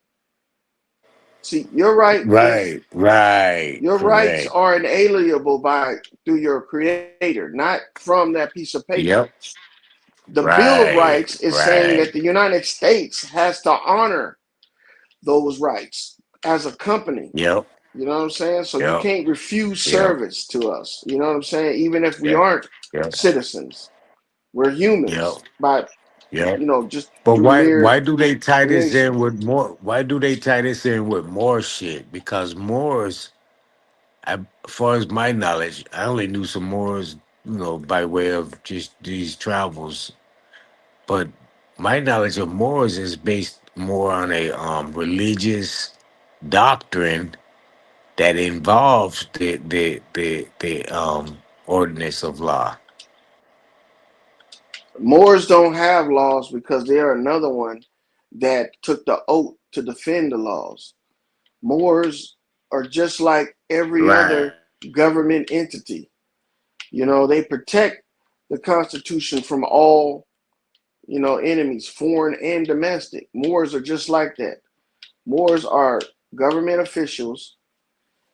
See, your right is Right. Right. your rights Correct. are inalienable by through your creator, not from that piece of paper. Yep. The Bill of Right. Rights is saying that Right. the United States has to honor those rights as a company. Yep. You know what I'm saying? So you Yep. can't refuse Yep. service to us. You know what I'm saying? Even if we Yep. aren't Yep. citizens, we're Yep. humans by Yep. just But through why mere do they tie this creation. in with more? Why do they tie this in with more shit? Because Moors, as far as my knowledge, I only knew some Moors, by way of just these travels. But my knowledge of Moors is based more on a religious doctrine that involves the ordinance of law. Moors don't have laws because they are another one that took the oath to defend the laws. Moors are just like every Right. other government entity. They protect the Constitution from all, enemies, foreign and domestic. Moors are just like that. Moors are government officials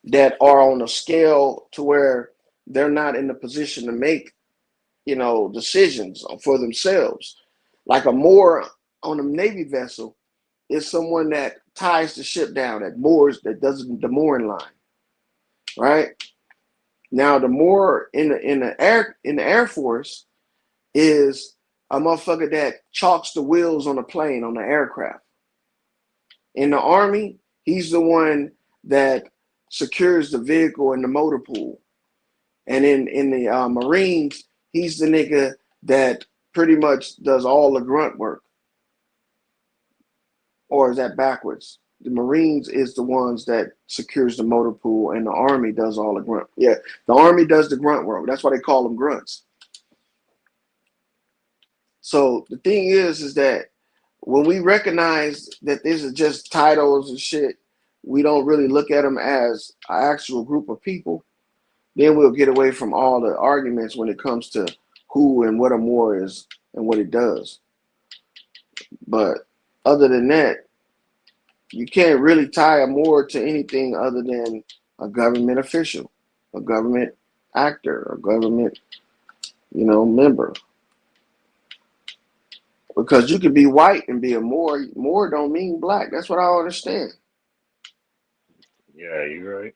that are on a scale to where they're not in the position to make, decisions for themselves. Like a Moor on a Navy vessel is someone that ties the ship down, that moors, that does the mooring line, right? Now the Moor in the Air Force is a motherfucker that chalks the wheels on the plane, on the aircraft. In the Army, he's the one that secures the vehicle and the motor pool. And in the Marines, he's the nigga that pretty much does all the grunt work. Or is that backwards? The Marines is the ones that secures the motor pool, and the Army does all the grunt. Yeah, the Army does the grunt work. That's why they call them grunts. So the thing is that when we recognize that these are just titles and shit, we don't really look at them as an actual group of people. Then we'll get away from all the arguments when it comes to who and what a Moor is and what it does. But other than that, you can't really tie a Moor to anything other than a government official, a government actor, a government, member. Because you could be white and be a Moor. Moor don't mean black. That's what I understand. Yeah, you're right.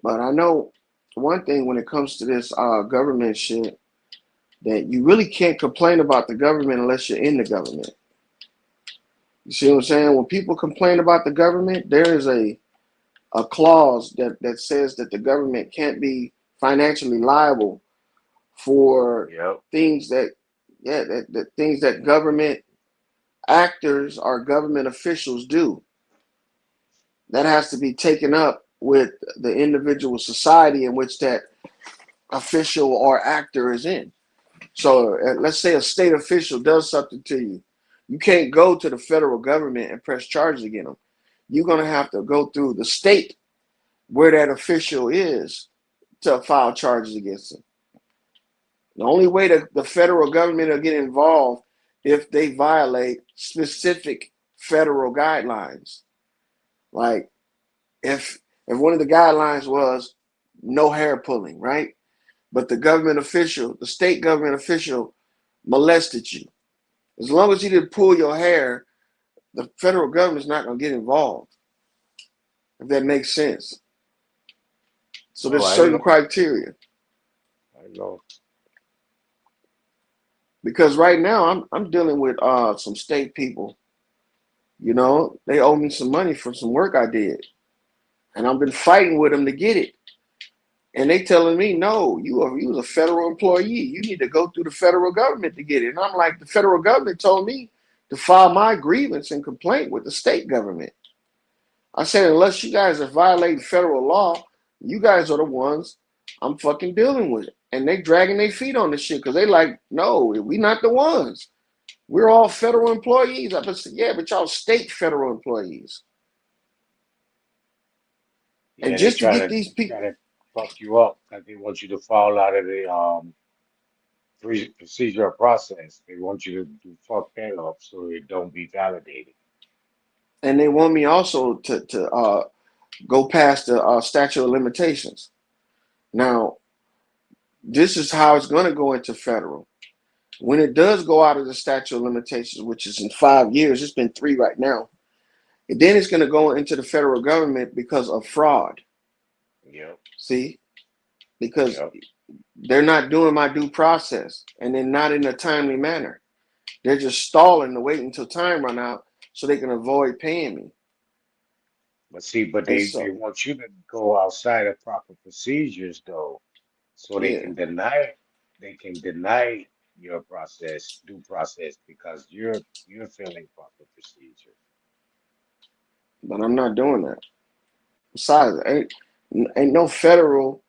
But I know one thing when it comes to this government shit, that you really can't complain about the government unless you're in the government. You see what I'm saying? When people complain about the government, there is a clause that says that the government can't be financially liable for Yep. things that things that government actors or government officials do. That has to be taken up with the individual society in which that official or actor is in. So let's say a state official does something to you. You can't go to the federal government and press charges against them. You're going to have to go through the state where that official is to file charges against them. The only way that the federal government will get involved if they violate specific federal guidelines. Like if one of the guidelines was no hair pulling, right? But the state government official molested you. As long as he didn't pull your hair, the federal government's not going to get involved, if that makes sense. So Oh, there's I certain know. criteria. I know. Because right now I'm dealing with some state people. They owe me some money for some work I did, and I've been fighting with them to get it. And they telling me, no, you was a federal employee. You need to go through the federal government to get it. And I'm like, the federal government told me to file my grievance and complaint with the state government. I said, unless you guys are violating federal law, you guys are the ones I'm fucking dealing with. And they dragging their feet on this shit because they like, no, we not the ones. We're all federal employees. I said, yeah, but y'all state federal employees. Yeah, And they just to try get to these try people, to fuck you up because they want you to fall out of the procedural process. They want you to fuck that up so it don't be validated. and they want me also to go past the statute of limitations. Now, this is how it's going to go into federal. When it does go out of the statute of limitations, which is in 5 years, it's been 3 right now. And then it's going to go into the federal government because of fraud. Yep, See, because yep. they're not doing my due process, and then not in a timely manner. They're just stalling to wait until time run out so they can avoid paying me. But see, but And they so, want you to go outside of proper procedures though, so yeah, they can deny your process, due process, because you're failing proper procedures. but I'm not doing that. Besides, ain't no federal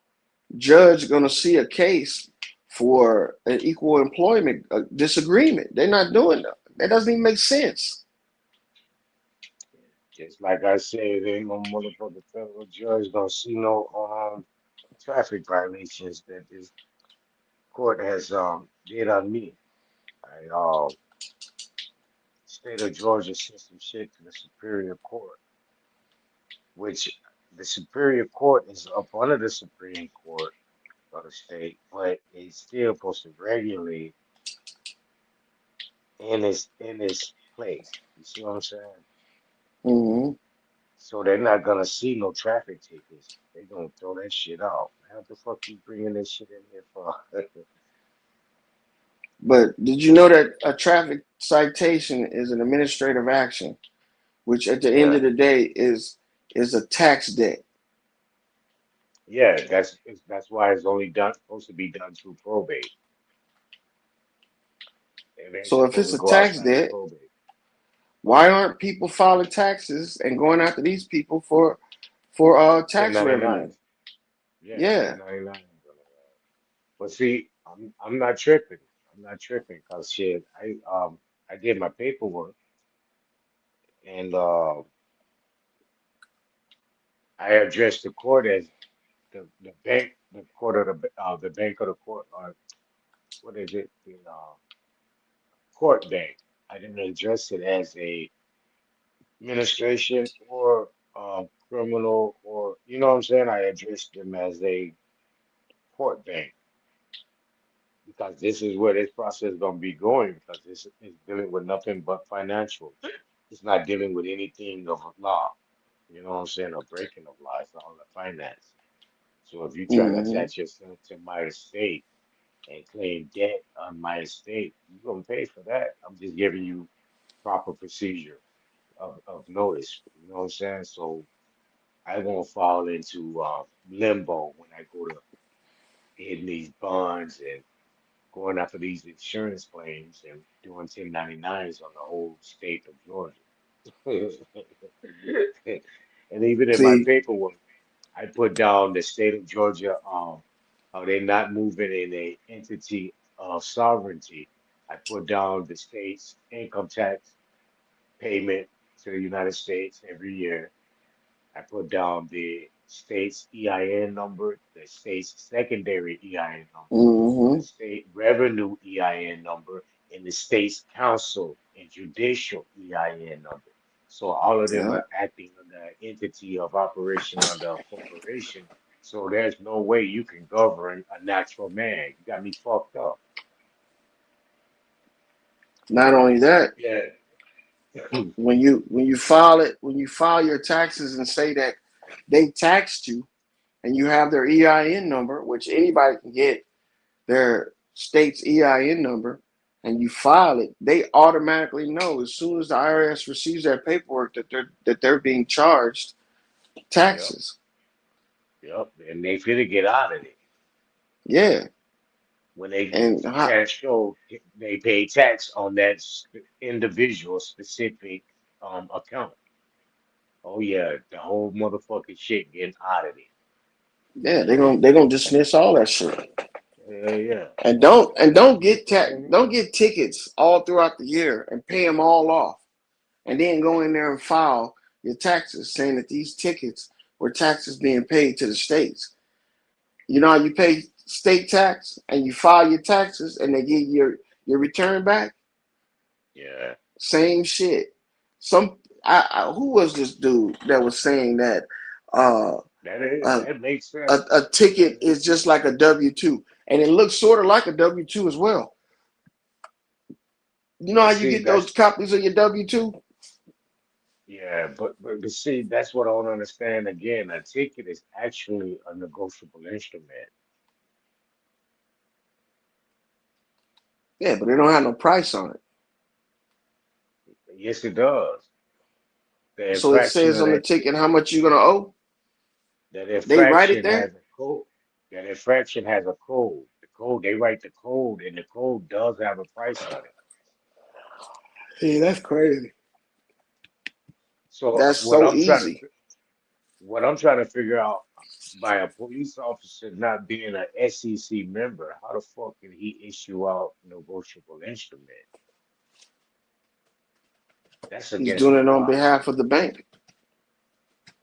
judge gonna see a case for an equal employment disagreement. They're not doing that. That doesn't even make sense. Just like I said, ain't no motherfucking federal judge gonna see no traffic violations that this court has did on me. I state of Georgia sent some shit to the Superior Court, which the Superior Court is up under the Supreme Court of the state, but it's still supposed to regulate in its place. You see what I'm saying? Hmm. So they're not gonna see no traffic tickets. They're gonna throw that shit out. Man, what the fuck you bringing this shit in here for? But did you know that a traffic citation is an administrative action, which at the end Yeah, of the day is a tax debt. yeah. That's why it's only done supposed to be done through probate. It ain't So if supposed it's to a go tax outside of debt, probate. why aren't people filing taxes and going after these people for tax revenue? 1099. Yeah, Yeah. 1099. But see, I'm not tripping. I'm not tripping because shit, I did my paperwork and I addressed the court as the bank, the court of the bank of the court, or what is it, the court bank. I didn't address it as a administration or criminal or you know what I'm saying. I addressed them as a court bank because this is where this process is going to be going because this is dealing with nothing but financial. It's not dealing with anything of law. You know what I'm saying? Or breaking of law. It's all the finance. So if you try to Hmm. attach yourself to my estate and claim debt on my estate, you're gonna pay for that. I'm just giving you proper procedure of notice. You know what I'm saying? So I won't fall into limbo when I go to hitting these bonds and going after these insurance claims and doing 1099s on the whole state of Georgia. And even in my See, paperwork, I put down the state of Georgia, how they not moving in a entity of sovereignty. I put down the state's income tax payment to the United States every year. I put down the state's EIN number, the state's secondary EIN number, the hmm state revenue EIN number, and the state's council and judicial EIN number. So all of them yeah. are acting under an entity of operation under a corporation. So there's no way you can govern a natural man. You got me fucked up. Not only that, Yeah. when you file your taxes and say that they taxed you, and you have their EIN number, which anybody can get their state's EIN number, and you file it, they automatically know as soon as the IRS receives that paperwork that they're being charged Yep. taxes. Yep. And they finna get out of it. Yeah, When they and how, can't show they pay tax on that individual specific account. Oh yeah, the whole motherfucking shit getting out of yeah, they're gonna dismiss all that shit. there. Yeah, And don't get yeah. don't get tickets all throughout the year and pay them all off, and then go in there and file your taxes saying that these tickets where taxes being paid to the states. You know how you pay state tax and you file your taxes and they give you your return back? Yeah. Same shit. Some who was this dude that was saying that uh, a, That makes sense. a That ticket makes is just sense. like a W-2, and it looks sort of like a W-2 as well. You know how But you see, get those that's copies of your W-2? yeah, but see, that's what I don't understand. Again, a ticket is actually a negotiable instrument. Yeah, but they don't have no price on it. Yes, it does. The So it infraction says of on the that ticket how much you're gonna owe. that They write it infraction there. has a code. That infraction has a code. The code, they write the code, and the code does have a price on it. Yeah, that's crazy. So That's so easy. what I'm trying to figure out by a police officer not being an SEC member, how the fuck can he issue out negotiable instrument? That's He's against doing the it on law. behalf of the bank.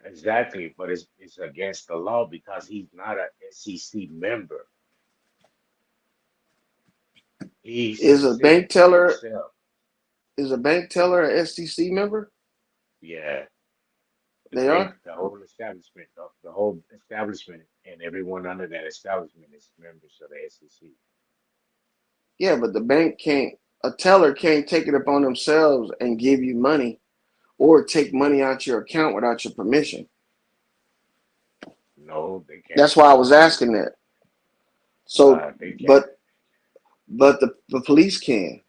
Exactly, but it's against the law because he's not a SEC member. He Is a bank specifically teller himself. is a bank teller a SEC member? Yeah, the They bank, are. the whole establishment, and everyone under that establishment is members of the SEC. Yeah, but the bank can't. A teller can't take it upon themselves and give you money or take money out your account without your permission. No, they can't. That's why I was They asking that. So, they can't. but the police can.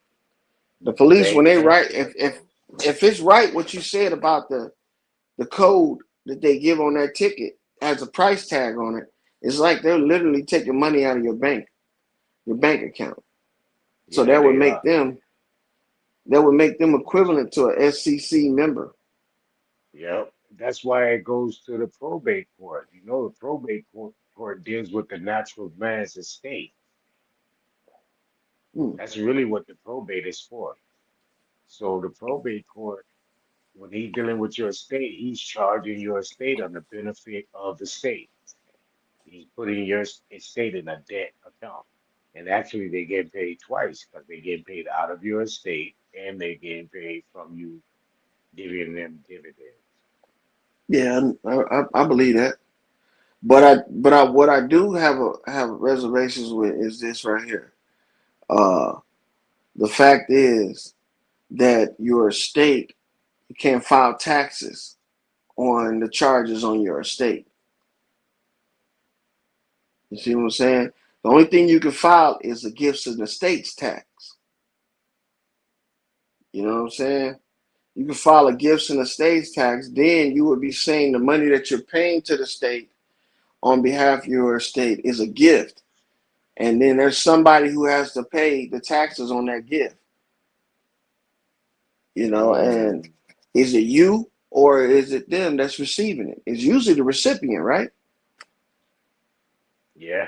The The police when bank they can write collect those. if it's right what you said about the code that they give on that ticket has a price tag on it, it's like they're literally taking money out of your bank account. So Yeah, they are. that would make them equivalent to a SEC member. Yep. That's why it goes to the probate court. You know, the court deals with the natural man's estate. Hmm. That's really what the probate is for. So the probate court, when he's dealing with your estate, he's charging your estate on the benefit of the state. He's putting your estate in a debt account. And actually, they get paid twice because they get paid out of your estate and they get paid from you giving them dividends. Yeah, I believe that. But I what I do have reservations with is this right here. Uh, the fact is that your estate can't file taxes on the charges on your estate. You see what I'm saying? The only thing you can file is the gifts and estates tax. You know what I'm saying? You can file a gifts and estates tax, then you would be saying the money that you're paying to the state on behalf of your estate is a gift. And then there's somebody who has to pay the taxes on that gift, and Mm, is it you or is it them that's receiving it? It's usually the recipient, right? yeah,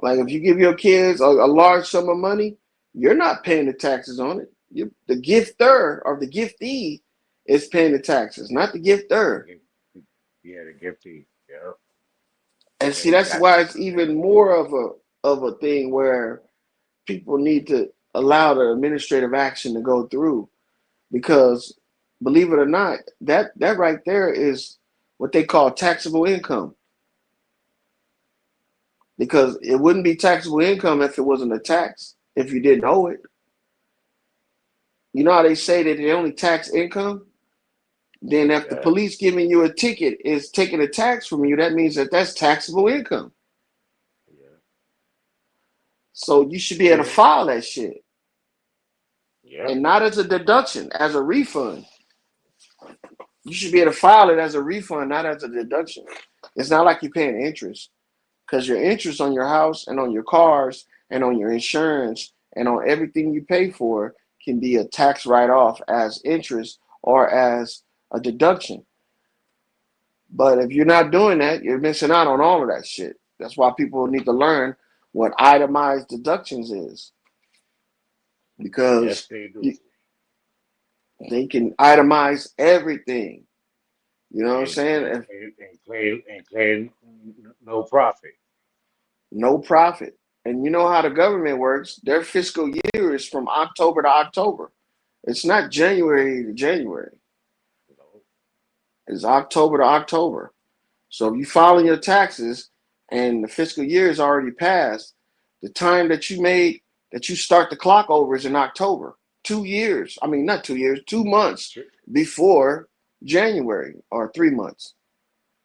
Like if you give your kids a large sum of money, you're not paying the taxes on it. The gifter or the giftee is paying the taxes, not the the gifter. gift, yeah, the giftee. Yeah, And yeah, see, they that's got why to. it's even more of a thing where people need to allow the administrative action to go through because, believe it or not, that right there is what they call taxable income. Because it wouldn't be taxable income if it wasn't a tax, if you didn't owe it. You know how they say that they only tax income? Then if the Yeah, police giving you a ticket is taking a tax from you, that means that that's taxable income. yeah, So you should be it able to is. file that shit. Yep, And not as a deduction, as a refund. You should be able to file it as a refund, not as a deduction. It's not like you're paying interest. Because your interest on your house and on your cars and on your insurance and on everything you pay for can be a tax write-off as interest or as a deduction. But if you're not doing that, you're missing out on all of that shit. That's why people need to learn what itemized deductions is yes, because they do. you, they can itemize everything. You know what I'm and saying? and claim no profit. No profit. And you know how the government works. Their fiscal year is from October to October. It's not January to January. You know, It's October to October. So if you file your taxes and the fiscal year is already passed, the time that you made that you start the clock over is in October. 2 years. I mean, not 2 years, 2 months Sure. before January, or 3 months.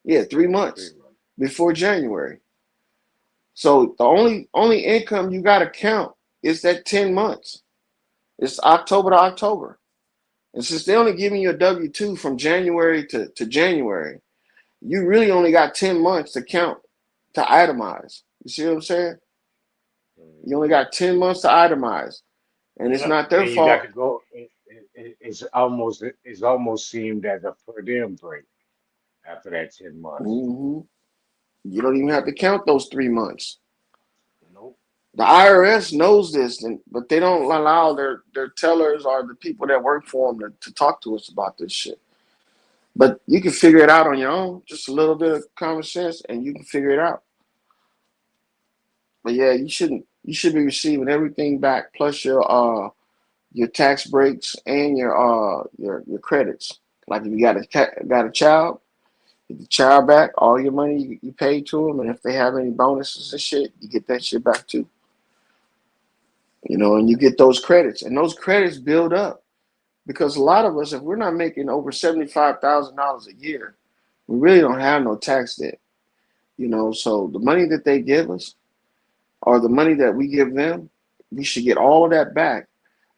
Yeah, three Yeah, 3 months months. before January. So the only income you got to count is that 10 months. It's October to October. And since they only giving you a W-2 from January to January, you really only got 10 months to count, to itemize. You see what I'm saying? You only Hmm. got 10 months to itemize. And it's Yep. not their Then you got fault. to go. It's almost seemed as a per diem break after that 10 months. Hmm. You don't even have to count those 3 months. Nope. The IRS knows this, but they don't allow their tellers or the people that work for them to talk to us about this shit. But you can figure it out on your own, just a little bit of common sense, and you can figure it out. But yeah, you should be receiving everything back plus your tax breaks and your credits. Like if you got a child, get the child back, all your money you paid to them, and if they have any bonuses and shit, you get that shit back too. And you get those credits, and those credits build up because a lot of us, if we're not making over $75,000 a year, we really don't have no tax debt. So the money that they give us or the money that we give them, we should get all of that back,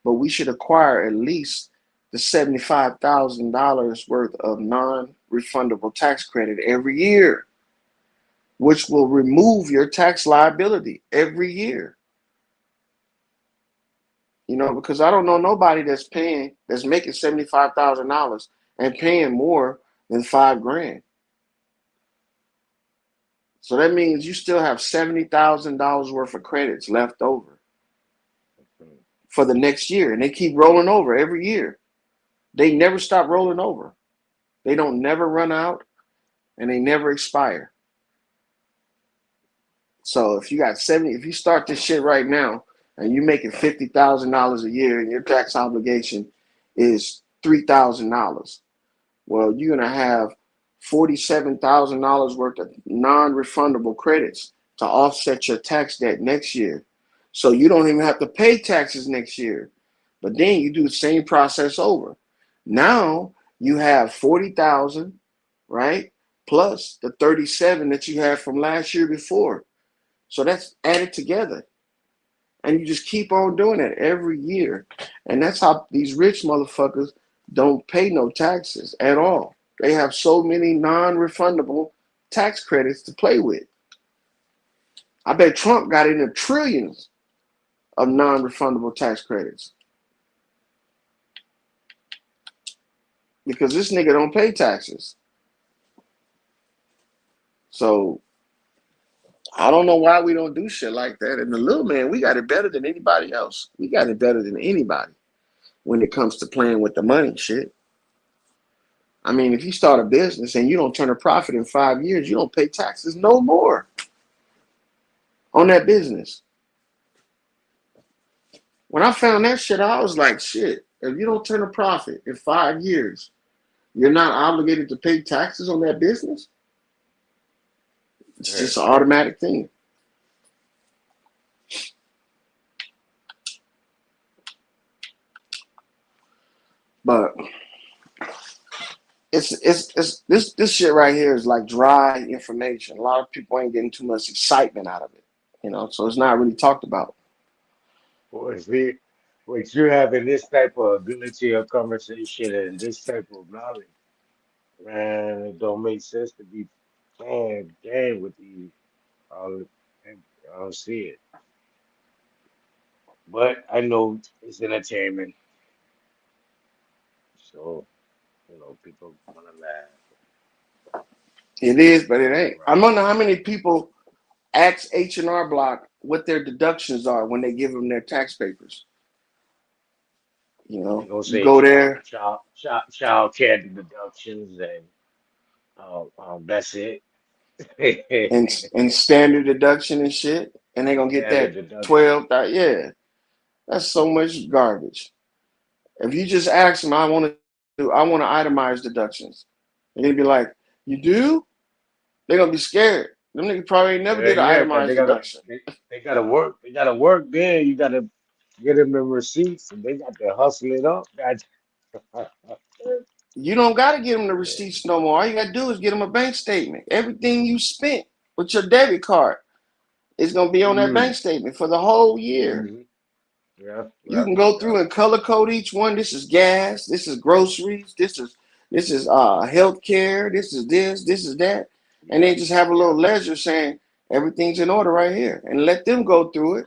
but we should acquire at least the $75,000 worth of non-refundable tax credit every year, which will remove your tax liability every year. Because I don't know nobody that's making $75,000 and paying more than 5 grand. So that means you still have $70,000 worth of credits left over Mhm. for the next year, and they keep rolling over every year. They never stop rolling over. They don't never run out, and they never expire. So if you start this shit right now, and you're making $50,000 a year, and your tax obligation is $3,000, well, you're gonna have $47,000 worth of non-refundable credits to offset your tax debt next year. So you don't even have to pay taxes next year. But then you do the same process over. Now you have 40,000, right? Plus the 37 that you had from last year before. So that's added together. And you just keep on doing it every year. And that's how these rich motherfuckers don't pay no taxes at all. They have so many non-refundable tax credits to play with. I bet Trump got into trillions of non-refundable tax credits because this nigga don't pay taxes. So I don't know why we don't do shit like that. And the little man, we got it better than anybody else. We got it better than anybody when it comes to playing with the money shit. I mean, if you start a business and you don't turn a profit in 5 years, you don't pay taxes no more on that business. When I found that shit, I was like, shit, if you don't turn a profit in 5 years, you're not obligated to pay taxes on that business. It's Right. just an automatic thing. But it's this shit right here is like dry information. A lot of people ain't getting too much excitement out of it. So it's not really talked about. Well, see, with you having this type of ability of conversation and this type of knowledge, man, it don't make sense to be playing game with these. All, I don't see it. But I know it's entertainment, so people wanna laugh, It is, but it laugh ain't. I around. wonder how many people ask H&R Block what their deductions are when they give them their tax papers. They gonna You say go there. child care deductions and That's it. and standard deduction and shit, and they're gonna get Standard that deduction. 12. Yeah, that's so much garbage. If you just ask them, I want to itemize deductions, and they'd be like, "You do?" They're gonna be scared. Them niggas probably ain't never Yeah, did an yeah, because itemized deduction. they gotta work. They gotta work. Then you gotta get them the receipts, and they got to hustle it up. That You don't got to get them the receipts no more. All you got to do is get them a bank statement. Everything you spent with your debit card is going to be on that mm, bank statement for the whole year. yeah, You yeah, can go yeah, through and color code each one. This is gas. This is groceries. This is health care. This is that. And yeah, then just have a yeah, little ledger saying everything's in order right here, and let them go through it.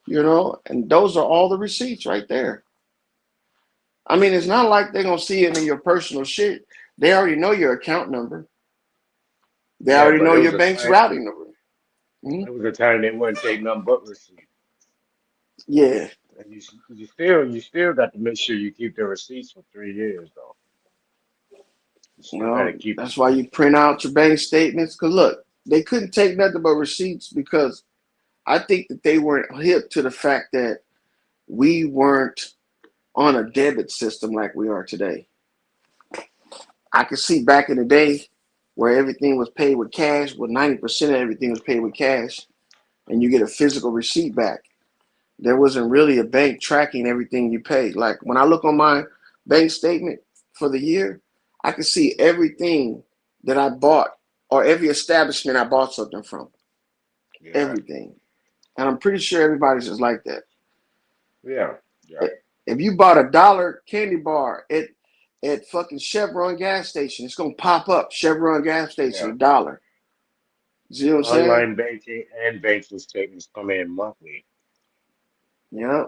And those are all the receipts right there. I mean, it's not like they're gonna see it in your personal shit. They already know your account number. They yeah. already But know it was your a bank's time. routing number. Mhm. It was a time they wouldn't take nothing but receipts. Yeah. And you still got to make sure you keep the receipts for 3 years though. You still got to Well, keep them. that's why you print out your bank statements. Cause look, they couldn't take nothing but receipts because I think that they weren't hip to the fact that we weren't on a debit system like we are today. I could see back in the day where everything was paid with cash, where 90% of everything was paid with cash, and you get a physical receipt back. There wasn't really a bank tracking everything you paid. Like when I look on my bank statement for the year, I can see everything that I bought or every establishment I bought something from. Yeah, Everything. And I'm pretty sure everybody's just like that. yeah, yeah, If you bought $1 candy bar at fucking Chevron gas station, it's gonna pop up Chevron gas station, yeah. $1. You see what I'm saying? Online banking and banking statements come in monthly. Yeah.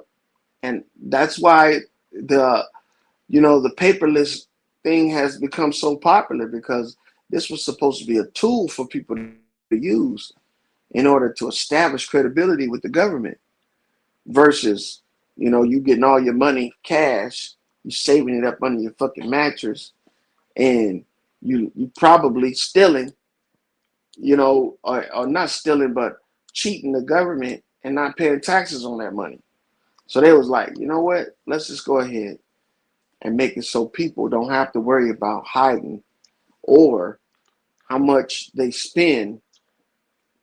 And that's why the the paperless thing has become so popular because this was supposed to be a tool for people to use in order to establish credibility with the government versus, you getting all your money cash, you saving it up under your fucking mattress, and you probably stealing, or not stealing, but cheating the government and not paying taxes on that money. So they was like, you know what? Let's just go ahead and make it so people don't have to worry about hiding or how much they spend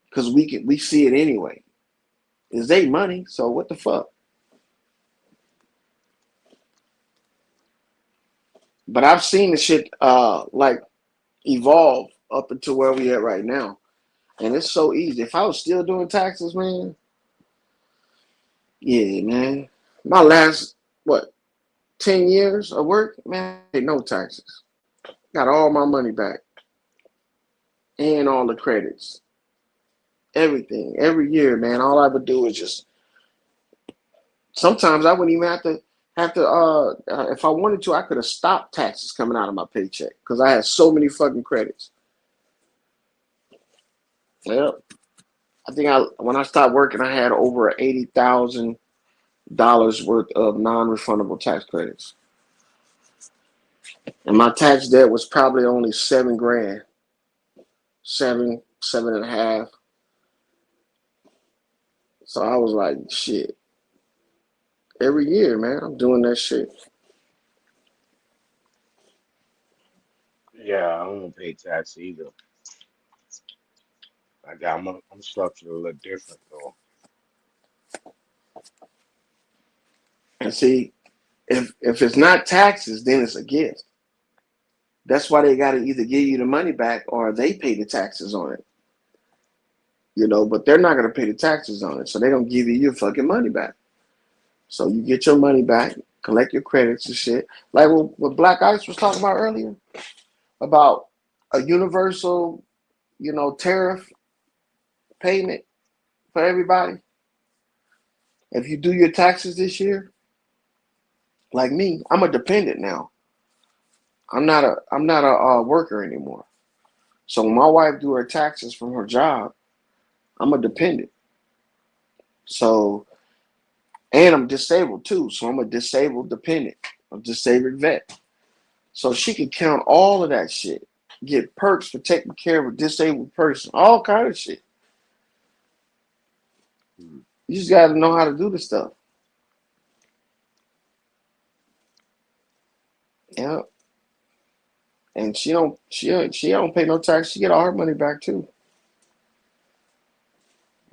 because we see it anyway. It's their money, so what the fuck? But I've seen the shit like evolve up until where we at right now, and it's so easy. If I was still doing taxes, man, yeah, man, my last what 10 years of work, man, I paid no taxes. Got all my money back and all the credits, everything, every year, man. All I would do is just sometimes I wouldn't even have to if I wanted to, I could have stopped taxes coming out of my paycheck because I had so many fucking credits. Well, I think when I stopped working, I had over $80,000 worth of non-refundable tax credits, and my tax debt was probably only 7 grand, seven and a half. So I was like, shit, every year, man, I'm doing that shit. Yeah, I don't pay tax either. I'm structured a little different though. And see, if it's not taxes, then it's a gift. That's why they got to either give you the money back or they pay the taxes on it. But they're not going to pay the taxes on it, so they don't give you your fucking money back. So you get your money back, collect your credits and shit. Like what Black Ice was talking about earlier about a universal, tariff payment for everybody. If you do your taxes this year, like me, I'm a dependent now. I'm not a worker anymore. So when my wife do her taxes from her job, I'm a dependent. So and I'm disabled too. So I'm a disabled dependent, a disabled vet. So she can count all of that shit. get perks for taking care of a disabled person, all kind of shit. Hmm. You just got to know how to do the stuff. Yeah, and she don't pay no tax. She get all her money back too.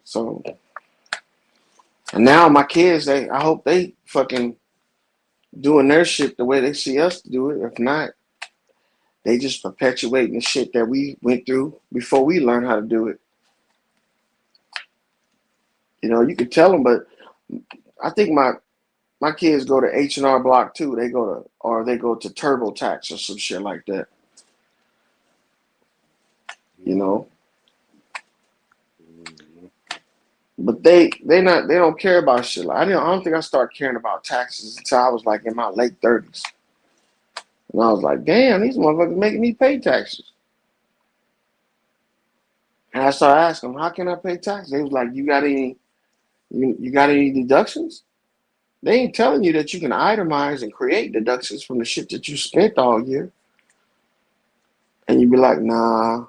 So and now my kids, I hope they fucking doing their shit the way they see us do it. If not, they just perpetuating the shit that we went through before we learned how to do it. You know, you could tell them, but I think my kids go to H&R Block too. They go to TurboTax or some shit like that. You know, Mhm. but they don't care about shit. Like, I don't think I started caring about taxes until I was like in my late 30s, and I was like, damn, these motherfuckers making me pay taxes. And I started asking them, how can I pay taxes? They was like, you got any deductions? They ain't telling you that you can itemize and create deductions from the shit that you spent all year. And you be like, nah.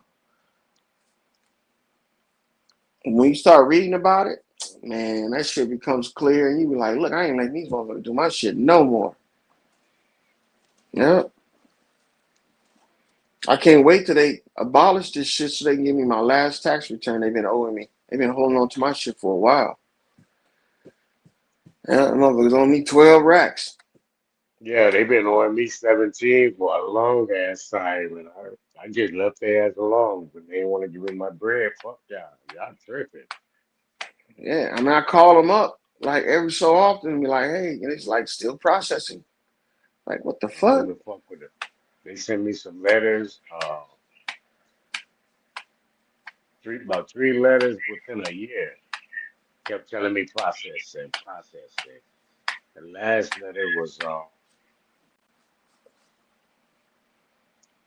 And when you start reading about it, man, that shit becomes clear. And you be like, look, I ain't letting these motherfuckers do my shit no more. Yeah. I can't wait till they abolish this shit so they can give me my last tax return they've been owing me. They've been holding on to my shit for a while. Yeah, motherfuckers owe me 12 racks. Yeah, they've been on me 17 for a long ass time, and I just left their ass alone. But they want to give me my bread. Fuck y'all. Y'all tripping. Yeah, I mean, I call them up like every so often and be like, hey, and it's like still processing. Like, what the I don't fuck? even fuck with them. They sent me some letters, about three letters within a year. Kept telling me process it, process it. The last letter was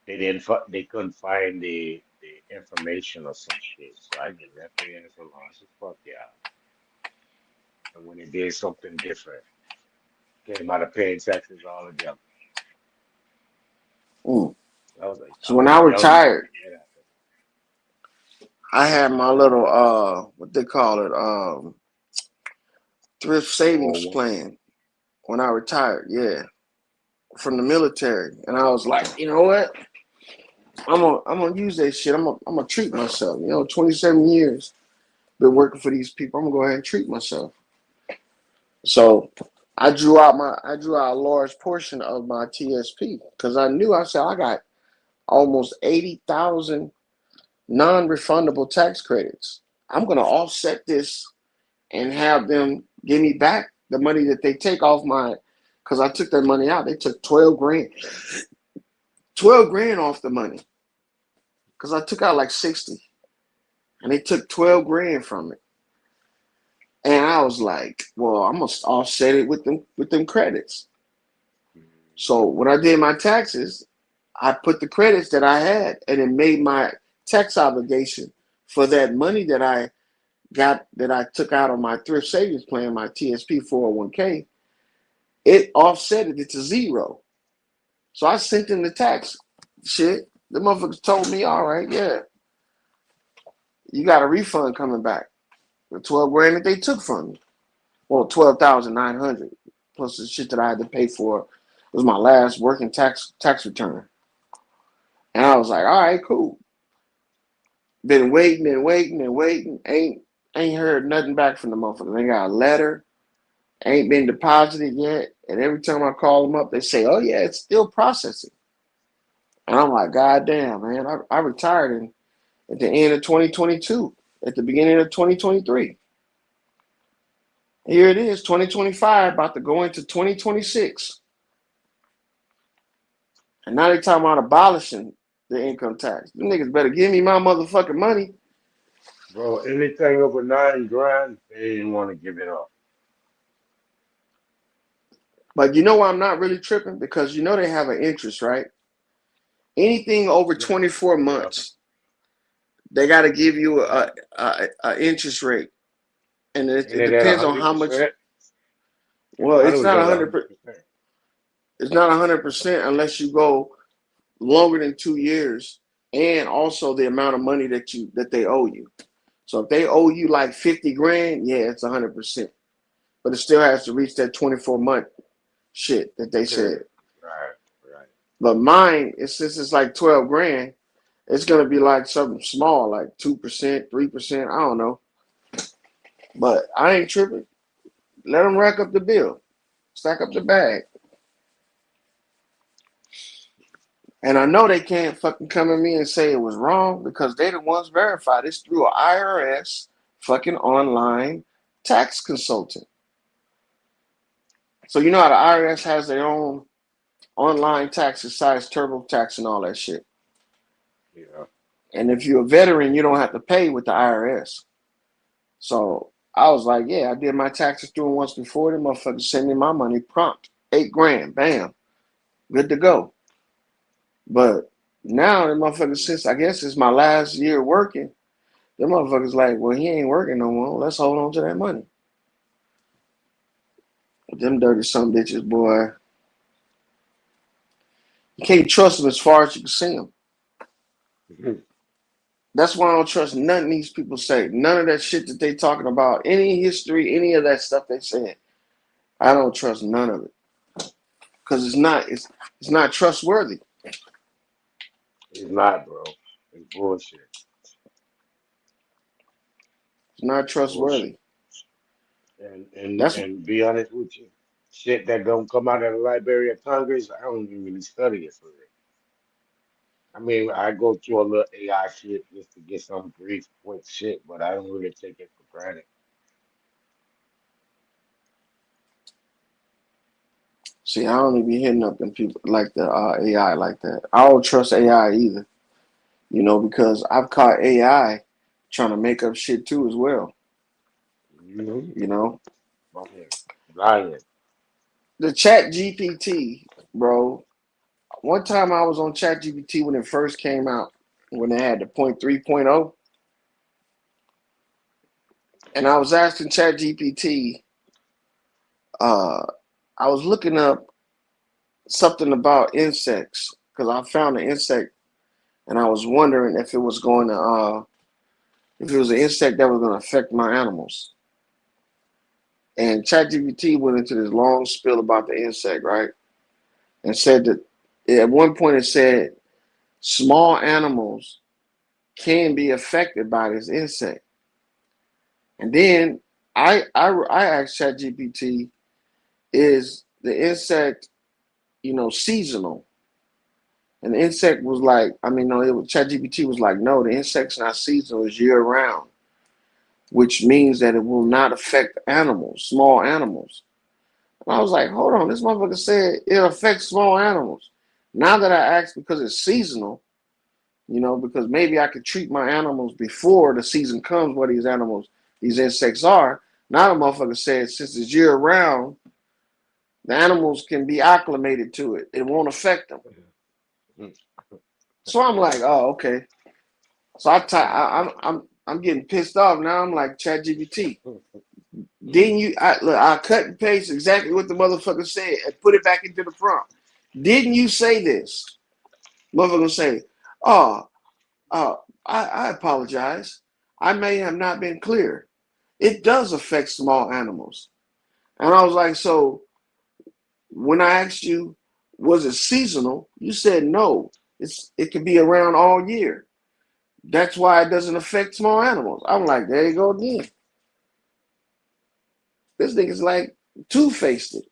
they couldn't find the information or some shit. So I just left their ass alone. I said, fuck yeah. And when they did something different, came out of paying taxes altogether. Mm. I was like, So when I y'all need to retired, figure that out. I had my little what they call it, thrift savings 401. plan when I retired, yeah, from the military. And I was like, you know what? I'm gonna use that shit. I'm gonna treat myself. You know, 27 years been working for these people. I'm gonna go ahead and treat myself. So I drew out a large portion of my TSP because I said I got almost 80,000 non-refundable tax credits. I'm gonna offset this and have them give me back the money that they take off my, because I took that money out. They took 12 grand off the money because I took out like 60, and they took 12 grand from it. And I was like, well, I'm gonna offset it with them credits. So when I did my taxes, I put the credits that I had, and it made my tax obligation for that money that I took out on my thrift savings plan, my TSP 401k. It offset it to zero. So I sent them the tax shit. The motherfuckers told me, all right, yeah, you got a refund coming back. The 12 grand that they took from me. Well, 12,900 plus the shit that I had to pay for was my last working tax return. And I was like, all right, cool. Been waiting and waiting and waiting. Ain't heard nothing back from the motherfuckers. Ain't got a letter. Ain't been deposited yet. And every time I call them up, they say, oh yeah, it's still processing. And I'm like, God damn, man. I retired at the end of 2022, at the beginning of 2023. Here it is, 2025, about to go into 2026. And now they talking about abolishing the income tax. You niggas better give me my motherfucking money. Bro, anything over 9 grand, they didn't want to give it up. But you know why I'm not really tripping? Because you know they have an interest, right? Anything over Yeah, 24 yeah. months, they got to give you a interest rate. And Ain't it it at depends on how much. 100%? I Well, thought it it's was not at 100. 100%. It's not 100% unless you go longer than 2 years and also the amount of money that they owe you. So if they owe you like 50 grand, yeah, it's 100%. But it still has to reach that 24-month shit that they Yeah. said. Right. Right. But mine, since it's like 12 grand, it's gonna be like something small, like 2%, 3%. I don't know. But I ain't tripping. Let them rack up the bill, stack up the bag. And I know they can't fucking come at me and say it was wrong because they the ones verified. It's through an IRS fucking online tax consultant. So you know how the IRS has their own online tax besides TurboTax and all that shit. Yeah. And if you're a veteran, you don't have to pay with the IRS. So I was like, yeah, I did my taxes through them once before. The motherfuckers send me my money prompt. 8 grand, bam, good to go. But now the motherfuckers, since I guess it's my last year working, the motherfuckers like, well, he ain't working no more. Let's hold on to that money. But them dirty some bitches, boy. You can't trust them as far as you can see them. That's why I don't trust none of these people say. None of that shit that they talking about, any history, any of that stuff they saying. I don't trust none of it. Because it's not trustworthy. It's not, bro. It's bullshit. It's not Bullshit. trustworthy. That's And be honest with you, shit that don't come out of the Library of Congress, I don't even really study it for real. I mean, I go through a little AI shit just to get some brief, quick shit, but I don't really take it for granted. see, I don't even be hitting up them people like the AI like that. I don't trust AI either. Because I've caught AI trying to make up shit too as well. Mm-hmm. You know, Lying. the Chat GPT, bro. One time I was on Chat GPT when it first came out, when they had the point 3.0, and I was asking Chat GPT. Uh, I was looking up something about insects because I found an insect, and I was wondering if it was going to, if it was an insect that was going to affect my animals. And ChatGPT went into this long spiel about the insect, right? And said that at one point it said small animals can be affected by this insect. And then I asked ChatGPT, is the insect, seasonal? And the insect was like, I mean, no, ChatGPT was like, no, the insect's not seasonal, it's year round, which means that it will not affect animals, small animals. And I was like, hold on, this motherfucker said it affects small animals. Now that I asked because it's seasonal, because maybe I could treat my animals before the season comes where these insects are. Now the motherfucker said since it's year round, the animals can be acclimated to it. It won't affect them. So I'm like, oh, okay. So I'm getting pissed off now. I'm like, ChatGPT, didn't you? I cut and paste exactly what the motherfucker said and put it back into the prompt. Didn't you say this? Motherfucker say, oh, I apologize. I may have not been clear. It does affect small animals. And I was like, so when I asked you, was it seasonal? You said no. It can be around all year. That's why it doesn't affect small animals. I'm like, there you go again. This nigga's like two-faced it.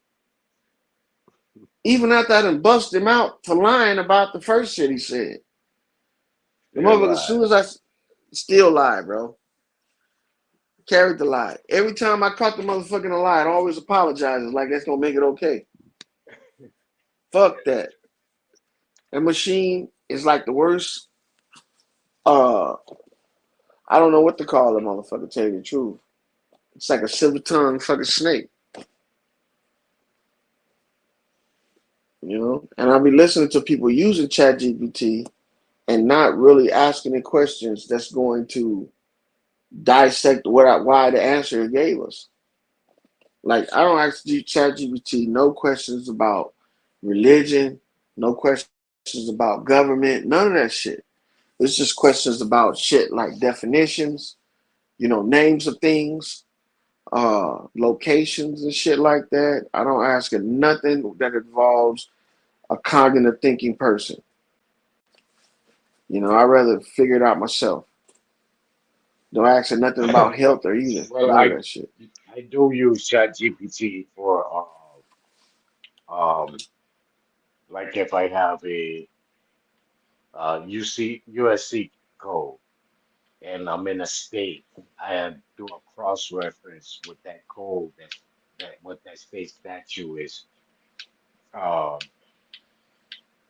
Even after I done bust him out for lying about the first shit he said. The Still motherfucker, as lie. soon as I still lie, bro. Carried the lie. Every time I caught the motherfucking lie, it always apologizes like that's gonna make it okay. Fuck that. That machine is like the worst. Uh, I don't know what to call the motherfucker. Tell you the truth, it's like a silver tongued fucking snake. And I'll be listening to people using ChatGPT and not really asking it questions that's going to dissect why the answer it gave us. Like I don't ask ChatGPT no questions about religion, no questions about government, none of that shit. It's just questions about shit like definitions, names of things, locations and shit like that. I don't ask it nothing that involves a cognitive thinking person. I rather figure it out myself. Don't ask it nothing about health or either. Well, None of that shit. I do use ChatGPT for like if I have a USC code and I'm in a state, I do a cross reference with that code that what that state statute is um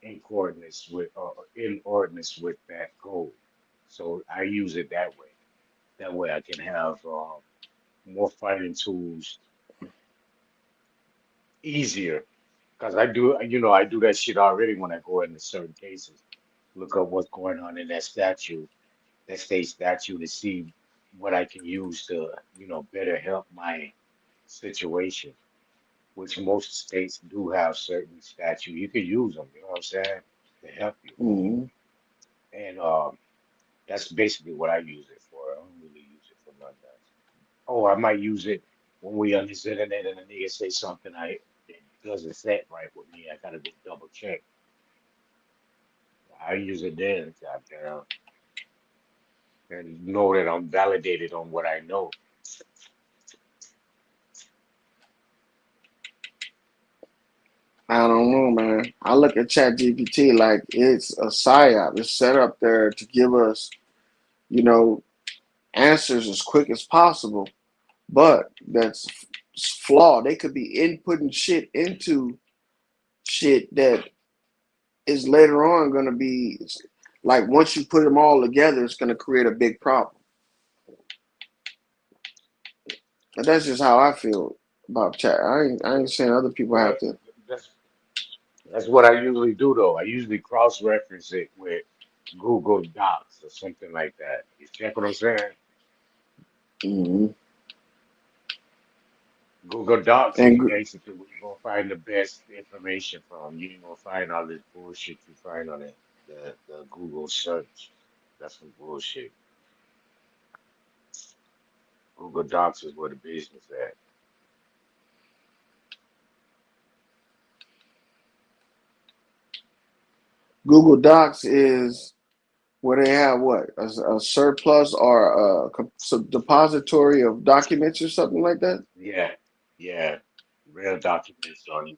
in ordinance with that code. So I use it that way. That way I can have more fighting tools easier. Because I do that shit already when I go into certain cases. Look up what's going on in that statute, that state statute, to see what I can use to, better help my situation, which most states do have certain statute. You can use them, you know what I'm saying, to help you. Mm-hmm. And that's basically what I use it for. I don't really use it for nothing else. Oh, I might use it when we on this internet and a nigga say something it doesn't set right with me. I gotta go double check. I use it then, goddamn, and know that I'm validated on what I know. I don't know, man. I look at ChatGPT like it's a psyop. It's set up there to give us, you know, answers as quick as possible, but that's flawed. They could be inputting shit into shit that is later on going to be like once you put them all together, it's going to create a big problem. But that's just how I feel about chat. I ain't saying other people Well, have to. that's that's what I usually do though. I usually cross-reference it with Google Docs or something like that. You check what I'm saying? Mm-hmm. Google Docs is And basically where you're gonna find the best information from. You ain't gonna find all this bullshit you find on the Google search. That's some bullshit. Google Docs is where the business at. Google Docs is where they have what a surplus or some depository of documents or something like that. Yeah, yeah. Real documents on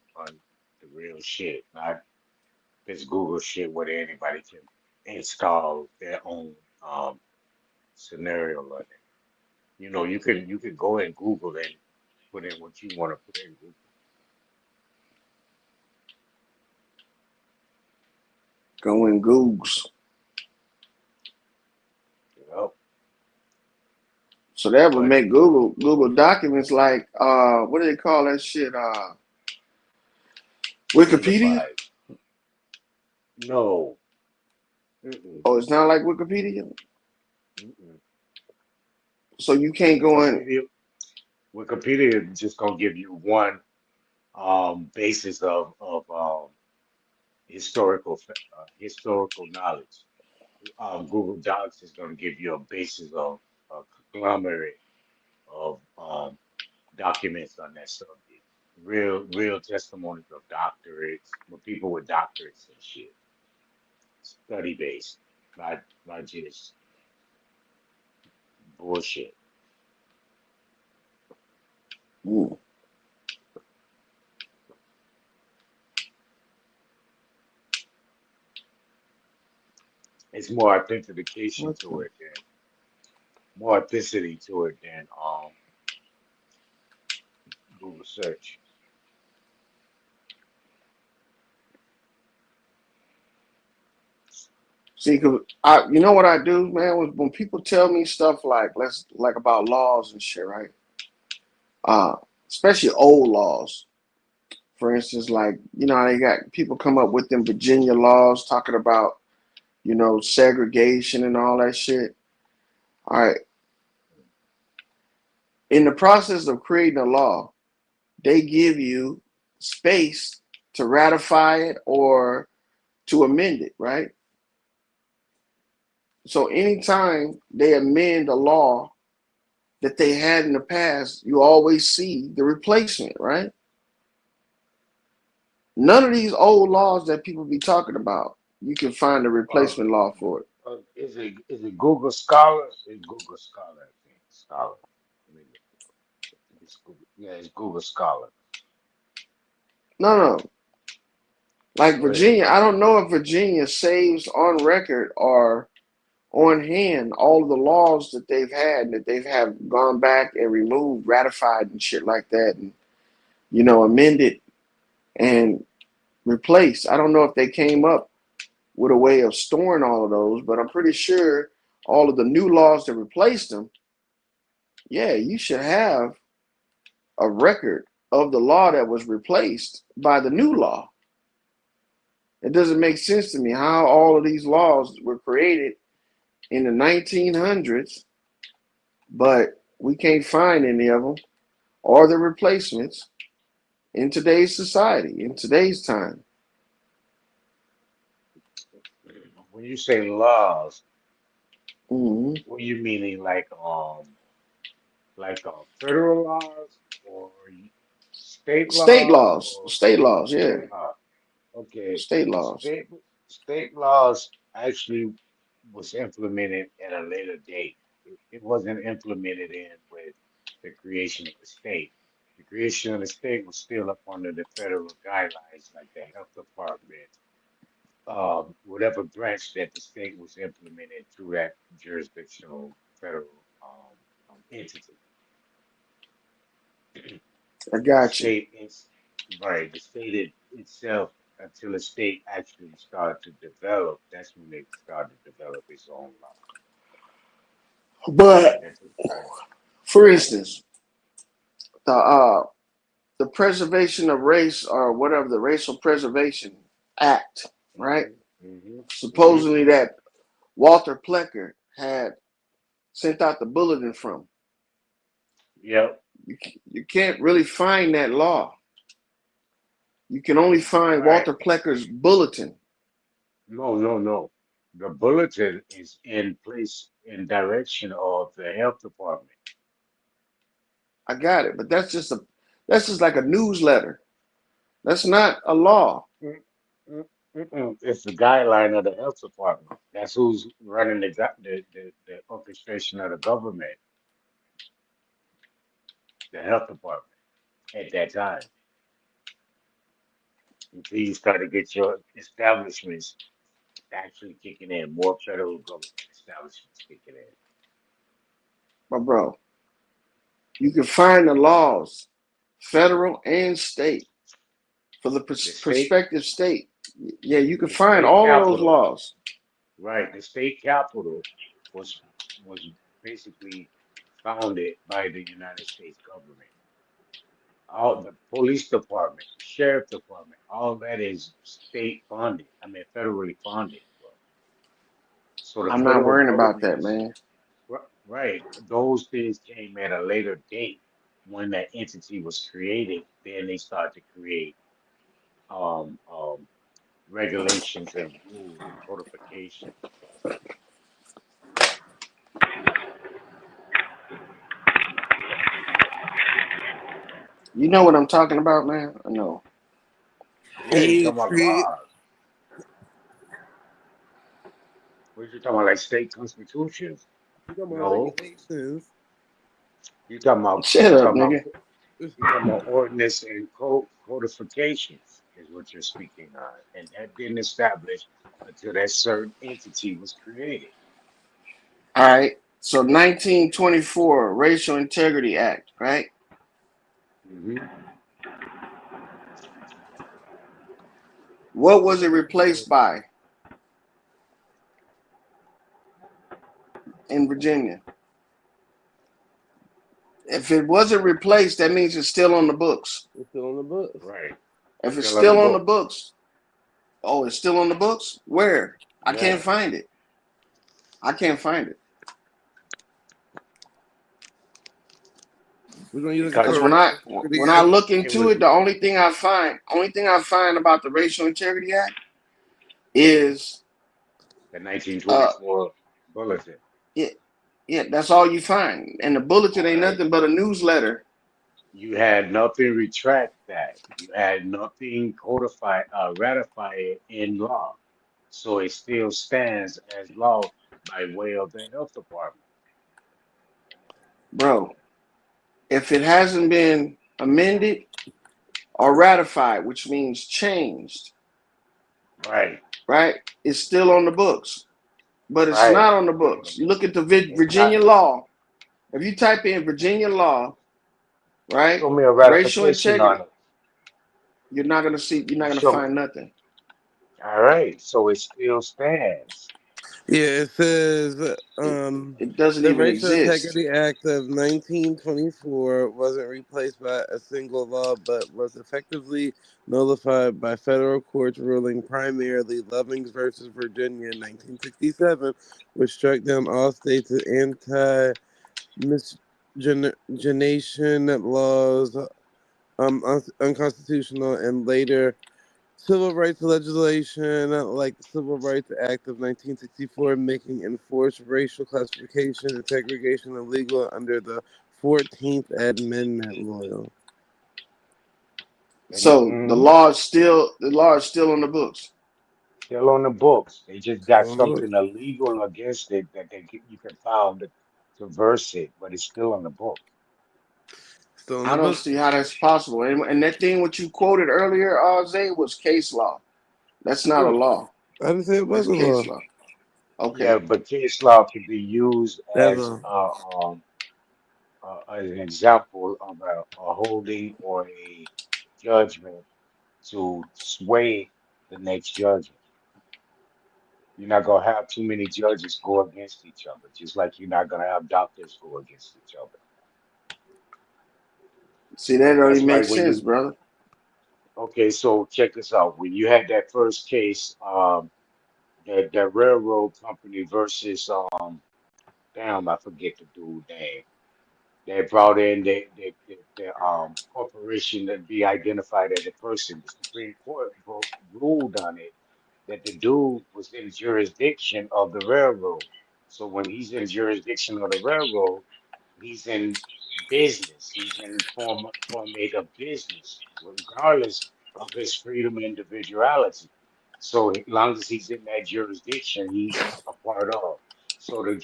the real shit, not this Google shit where anybody can install their own scenario on it. You can go in Google and put in what you want to put in Google. Go in Googles. You know, So that would but make Google Documents like what do they call that shit? Wikipedia. unified. No. Mm-mm, Oh, it's not like Wikipedia. mm-mm. So you can't go in. Wikipedia, Wikipedia is just gonna give you one basis of historical knowledge. Google Docs is gonna give you a basis of a conglomerate of documents on that subject. Real testimonies of doctorates, with people with doctorates and shit. Study based, not just bullshit. Hmm, It's more authentication what to the? it than more authenticity to it than Google search. See, cause you know what I do, man. When people tell me stuff like about laws and shit, right? Uh, Especially old laws. For instance, like they got people come up with them Virginia laws talking about segregation and all that shit. All right, in the process of creating a law, they give you space to ratify it or to amend it, right? So anytime they amend a law that they had in the past, you always see the replacement, right? None of these old laws that people be talking about, you can find a replacement law for it. Is it Google Scholar? It's Google Scholar, I think. Scholar. Let me look. It's Google, yeah, it's Google Scholar. No, no. Like Go ahead. Virginia, I don't know if Virginia saves on record or on hand all of the laws that they've had that they've have gone back and removed, ratified and shit like that, and amended and replaced. I don't know if they came up with a way of storing all of those, but I'm pretty sure all of the new laws that replaced them, yeah, you should have a record of the law that was replaced by the new law. It doesn't make sense to me how all of these laws were created in the 1900s, but we can't find any of them or the replacements in today's society, in today's time. When you say laws, Hmm. what you meaning like federal laws or state laws or State laws, yeah, state laws? Okay, state laws. state laws actually was implemented at a later date. It wasn't implemented in with the creation of the state. The creation of the state was still up under the federal guidelines, like the health department, whatever branch that the state was implemented through that jurisdictional federal entity. I The got you. state is right. The state itself, until the state actually started to develop, that's when they started to develop its own law. But That took time. for instance, the Preservation of Race or whatever the Racial Preservation Act, right? Hmm. Hmm. Hmm. Supposedly that Walter Plecker had sent out the bulletin from. Yep. You can't really find that law. You can only find Right. Walter Plecker's bulletin. No, no, no. The bulletin is in place in direction of the health department. I got it, but that's just like a newsletter. That's not a law. Mm, mm, mm-mm. It's the guideline of the health department. That's who's running the orchestration of the government, the health department at that time. Until you start to get your establishments actually kicking in, more federal government establishments kicking in. But bro, you can find the laws, federal and state, for the The state, prospective state. Yeah, you can the find state all of those capital, laws. right? The state capital was was basically founded by the United States government. All the police department, the sheriff department, all that is state funded. I mean, federally funded, bro. So the I'm not federal worrying about government that, is man. right. Those things came at a later date when that entity was created. Then they start to create um, um, regulations and rules and codification. You know what I'm talking about, man? I know. Yeah, you Hey, talking about Tree. laws. What you talking about, like state constitutions? You talking about No, regulations? you talking about Shut you up, talking about nigga. you talking about ordinance and codifications is what you're speaking on, and that didn't establish until that certain entity was created. All right. So 1924 Racial Integrity Act, right? Hmm. What was it Yeah. replaced by in Virginia? If it wasn't replaced, that means it's still on the books. It's still on the books. Right, If it's still on the still on the book. books, oh, it's still on the books? Where? I can't Yeah, find it. I can't find it. We're gonna use it Because for because when racial I integrity when I act. look it into was it, the only thing I find about the Racial Integrity Act is the uh 1924 bulletin. Yeah, yeah, that's all you find. And the bulletin All ain't right. nothing but a newsletter. You had nothing retract that. You had nothing codify, ratify it in law. So it still stands as law by way of the health department. Bro, if it hasn't been amended or ratified, which means changed, Right, right? It's still on the books, but it's right. not on the Still on the books. You book. look at the It's Virginia not. law. If you type in Virginia law, right, Show me a racial ratification integrity, on it. you're not gonna see. You're not gonna Show me. find nothing. All right. So it still stands. Yeah, it says It it doesn't the even Racial exist. Integrity Act of 1924 wasn't replaced by a single law, but was effectively nullified by federal courts ruling primarily Lovings versus Virginia in 1967, which struck down all states' anti-miscegenation laws, unconstitutional, and later civil rights legislation like the Civil Rights Act of 1964, making enforced racial classification and segregation illegal under the 14th Amendment law. So Hmm. the law is still on the books. Still on the books. They just got Still on the book. something illegal against it that you can file to subverse it, but it's still on the book. Still on I the don't book. see how that's possible. And that thing what you quoted earlier, Zay, was case law. That's not a Yeah, law. I didn't say it That's wasn't case law. law. Yeah, Okay. but case law can be used That's as an example of a holding or a judgment to sway the next judgment. You're not gonna have too many judges go against each other, just like you're not gonna have doctors go against each other. See, that don't That's even why make when sense, you brother. okay, so check this out. When you had that first case, the railroad company versus damn, I forget the dude name. They brought in the corporation that be identified as a person. The Supreme Court ruled on it that the dude was in jurisdiction of the railroad. So when he's in jurisdiction of the railroad, he's in business. He's in formate of business, regardless of his freedom and individuality. So as long as he's in that jurisdiction, he's a part of. So the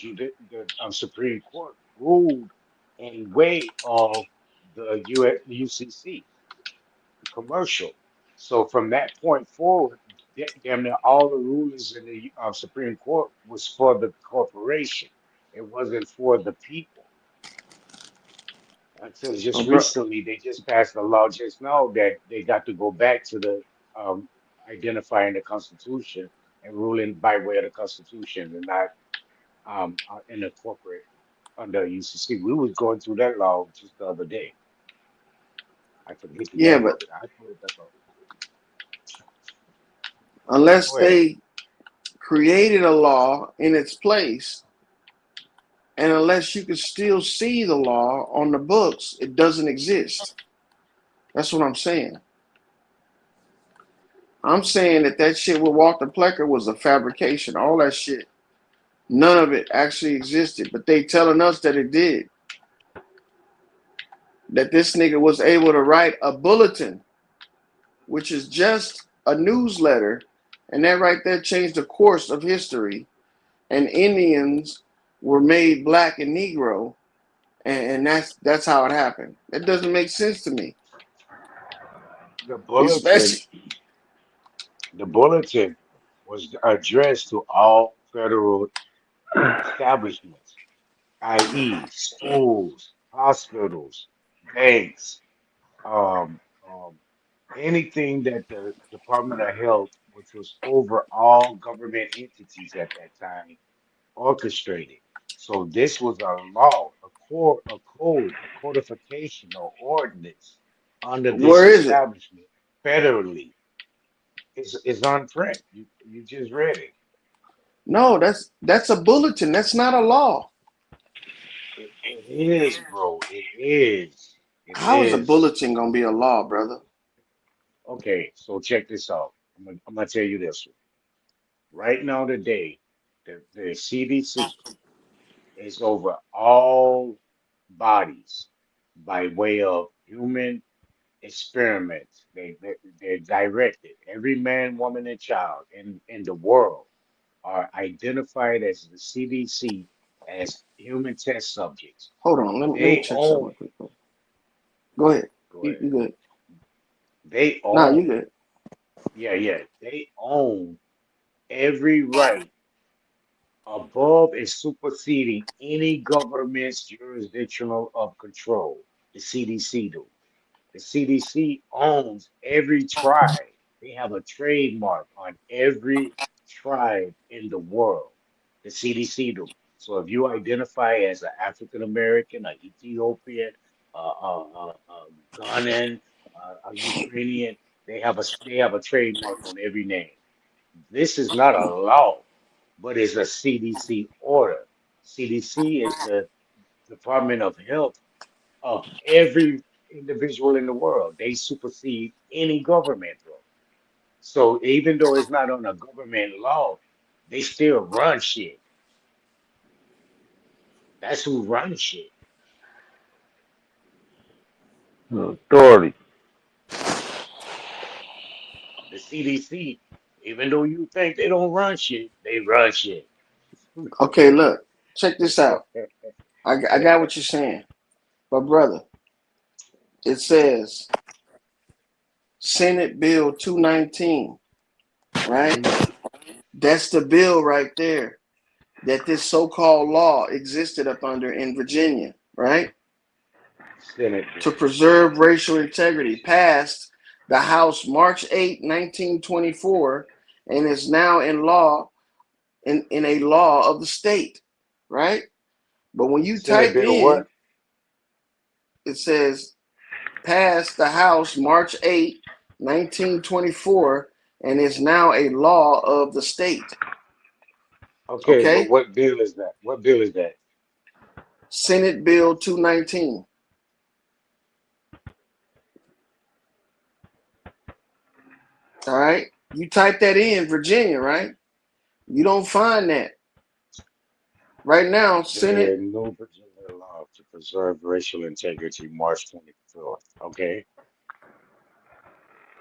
Supreme Court ruled in way of the UCC commercial. So from that point forward, damn near all the rulings in the Supreme Court was for the corporation. It wasn't for the people. Until just Oh, bro. recently, they just passed a law just now that they got to go back to the um, identifying the Constitution and ruling by way of the Constitution and not in the corporate under UCC. We was going through that law just the other day. I forget the Yeah, name but of it. I put it back up. unless Go ahead. they created a law in its place, and unless you can still see the law on the books, it doesn't exist. That's what I'm saying. I'm saying that shit with Walter Plecker was a fabrication. All that shit, none of it actually existed. But they telling us that it did. That this nigga was able to write a bulletin, which is just a newsletter, and that right there changed the course of history. And Indians were made black and Negro, and that's how it happened. That doesn't make sense to me, The bulletin, especially. the bulletin was addressed to all federal establishments, i.e., schools, hospitals, banks, um, um, anything that the Department of Health, which was over all government entities at that time, orchestrated. So this was a law, a code, a codification or ordinance under this Where is it? establishment federally. It's on print. You just read it. No, that's a bulletin. That's not a law. It is, bro. It is. It How is a is. bulletin gonna be a law, brother? Okay, so check this out. I'm gonna tell you this one. Right now today. The CDC is over all bodies by way of human experiments. They're directed. Every man, woman, and child in the world are identified as the CDC as human test subjects. Hold on, let me They check own something quickly. Go ahead. Go You ahead. good? They Nah, you own, good. yeah. They own every right above and superseding any government's jurisdictional of control. The CDC do. The CDC owns every tribe. They have a trademark on every tribe in the world. The CDC do. So if you identify as an African American, an Ethiopian, Ghanaian, a Ukrainian, they have a trademark on every name. This is not a law, but it's a CDC order. CDC is the Department of Health of every individual in the world. They supersede any government, bro. So even though it's not on a government law, they still run shit. That's who runs shit. Authority. The CDC, even though you think they don't run shit, they run shit. Okay, look, check this out. I got what you're saying, but brother, it says Senate Bill 219, right? Mhm. That's the bill right there that this so-called law existed up under in Virginia, right? Senate To Bill. preserve racial integrity, passed the House March 8, 1924, and is now in a law of the state, right? But when you Senate type Bill what? in, it says passed the House March 8, 1924, and is now a law of the state. Okay, but Okay? what bill is that? What bill is that? Senate Bill 219. All right? You type that in, Virginia, right? You don't find that. Right now, The Senate, new Virginia law to preserve racial integrity, March 24th. Okay,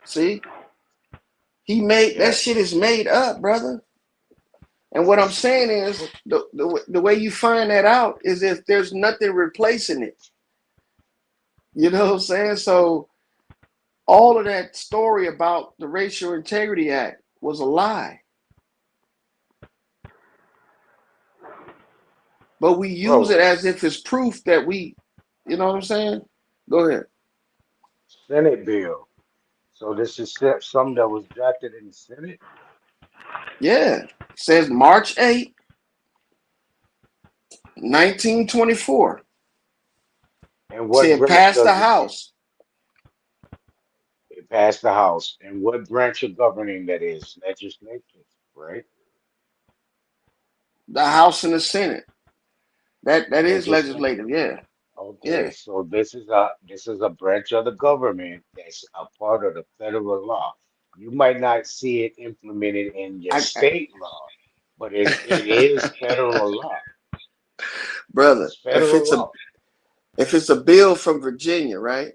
see, he made that shit yes. is made up, brother. And what I'm saying is the way you find that out is if there's nothing replacing it. You know what I'm saying? So all of that story about the Racial Integrity Act was a lie. But we use Bro, it as if it's proof that you know what I'm saying? Go ahead. Senate bill. So this is something that was drafted in the Senate. Yeah. It says March 8, 1924. And what Said branch pass the does it? House. It passed the House. And what branch of governing that is? Legislative, right? The House and the Senate. That is legislative, Legislative. yeah. Okay, Yeah. so this is a branch of the government that's a part of the federal law. You might not see it implemented in your I state law, but it is federal law. brother, It's federal law. if it's a bill from Virginia, right?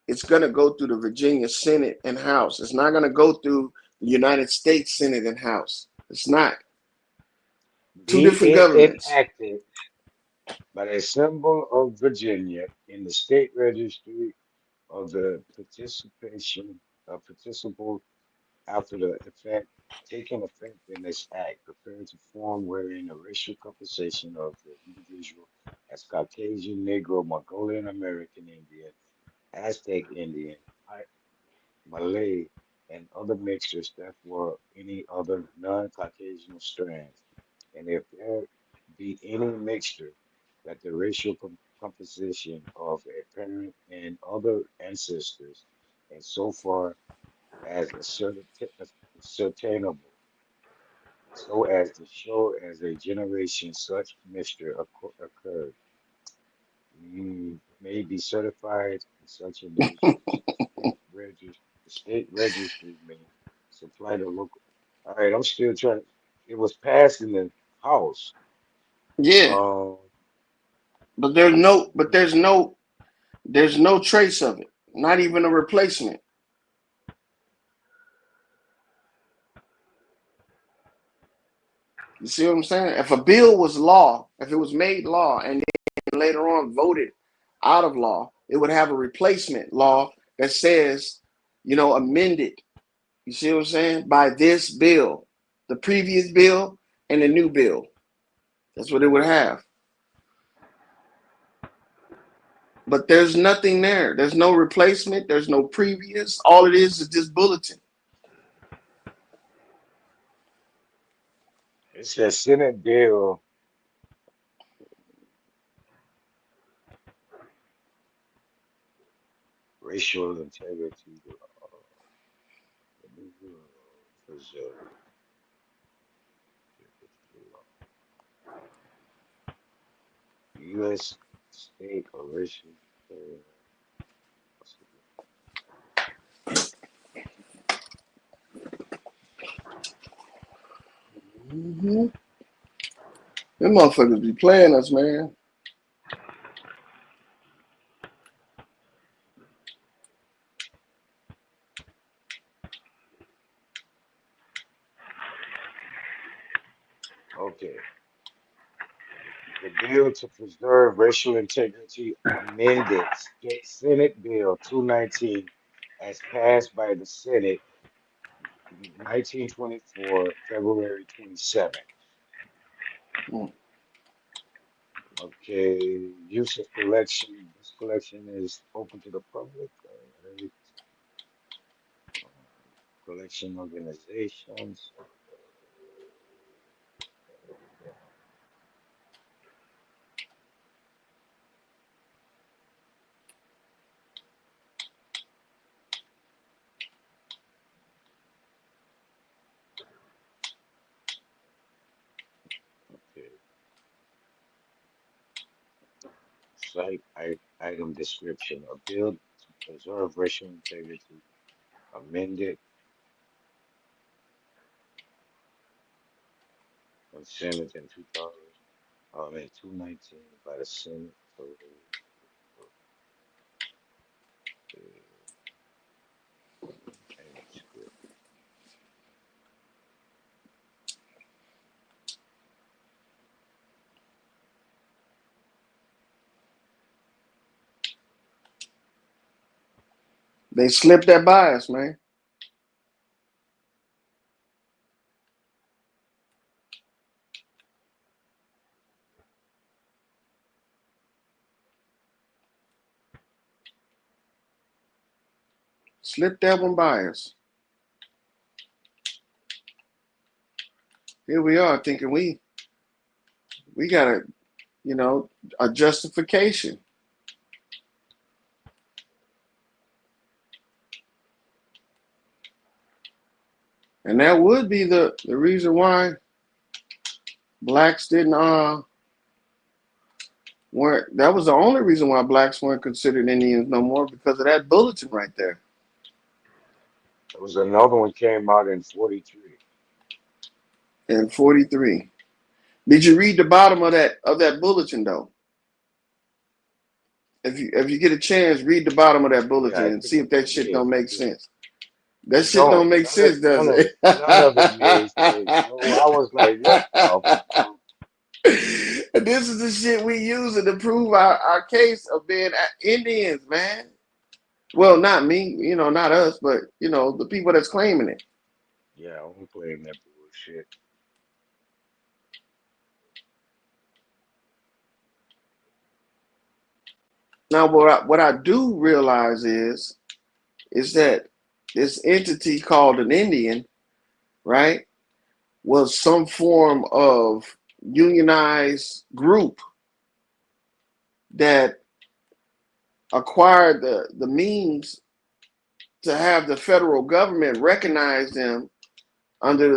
It's gonna go through the Virginia Senate and House. It's not gonna go through the United States Senate and House. It's not. Two Be different it governments. enacted by a symbol of Virginia in the state registry of the participable after the effect taking effect in this act, prepared to form wherein a racial composition of the individual as Caucasian, Negro, Mongolian American Indian, Aztec Indian, Malay, and other mixtures that were any other non-Caucasian strands. And if there be any mixture that the racial composition of a parent and other ancestors, and so far as ascertainable, so as to show as a generation such mixture occurred, may be certified in such individual. The state registry may supply the local. All right, I'm still trying. It was passed in the house. Yeah, Um, but there's no trace of it. Not even a replacement. You see what I'm saying? If a bill was law, if it was made law and then later on voted out of law, it would have a replacement law that says, amended. You see what I'm saying? By this bill, the previous bill and the new bill. That's what it would have. But there's nothing there. There's no replacement. There's no previous. All it is this bulletin. it says Senate bill racial integrity preserve U.S. state or racial. Mm-hmm. Them motherfuckers be playing us, man. Okay. The bill to preserve racial integrity amended Senate Bill 219 as passed by the Senate 1924, February 27. Mm. Okay, use of collection. This collection is open to the public. Collection organizations. Okay, item description. A bill to preserve racial integrity amended and Senate in 2000. In 219 by the Senate. Manuscript. They slipped that bias, man. Slipped that one bias. Here we are thinking we got a justification. And that would be the reason why blacks didn't weren't that was the only reason why blacks weren't considered Indians no more because of that bulletin right there. There was another one came out in 43. In 43. Did you read the bottom of that bulletin though? If you get a chance, read the bottom of that Yeah, bulletin I and think see if that I shit did. don't I make did. sense. That It shit don't don't. make sense, does it? None of it made sense. No, I was like, what the fuck? This is the shit we using to prove our case of being Indians, man. Well, not me, not us, but the people that's claiming it. Yeah, I don't claim that bullshit. Now, what I do realize is that this entity called an Indian, right, was some form of unionized group that acquired the means to have the federal government recognize them under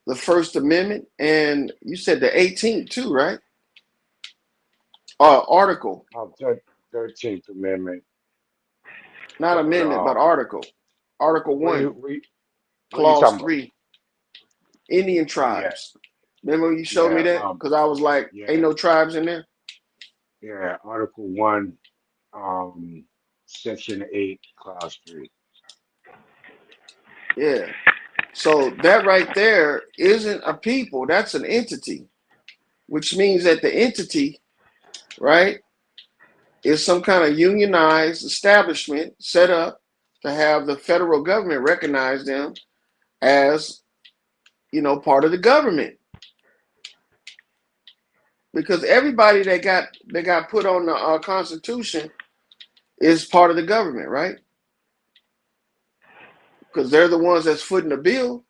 the First Amendment, and you said the 18th too, right? Article, Um, 13th Amendment. not But amendment, but article. Article what are you 1, what, you- what are you Clause talking about? 3, Indian Oh yeah, tribes. Remember you showed me Yeah, that? Because I was like, ain't yeah, no tribes in there. yeah. Article 1, um, Section 8, Clause 3. Yeah. So that right there isn't a people. That's an entity, which means that the entity, right, is some kind of unionized establishment set up to have the federal government recognize them as, part of the government. Because everybody that got put on the Constitution is part of the government, right? Because they're the ones that's footing the bill.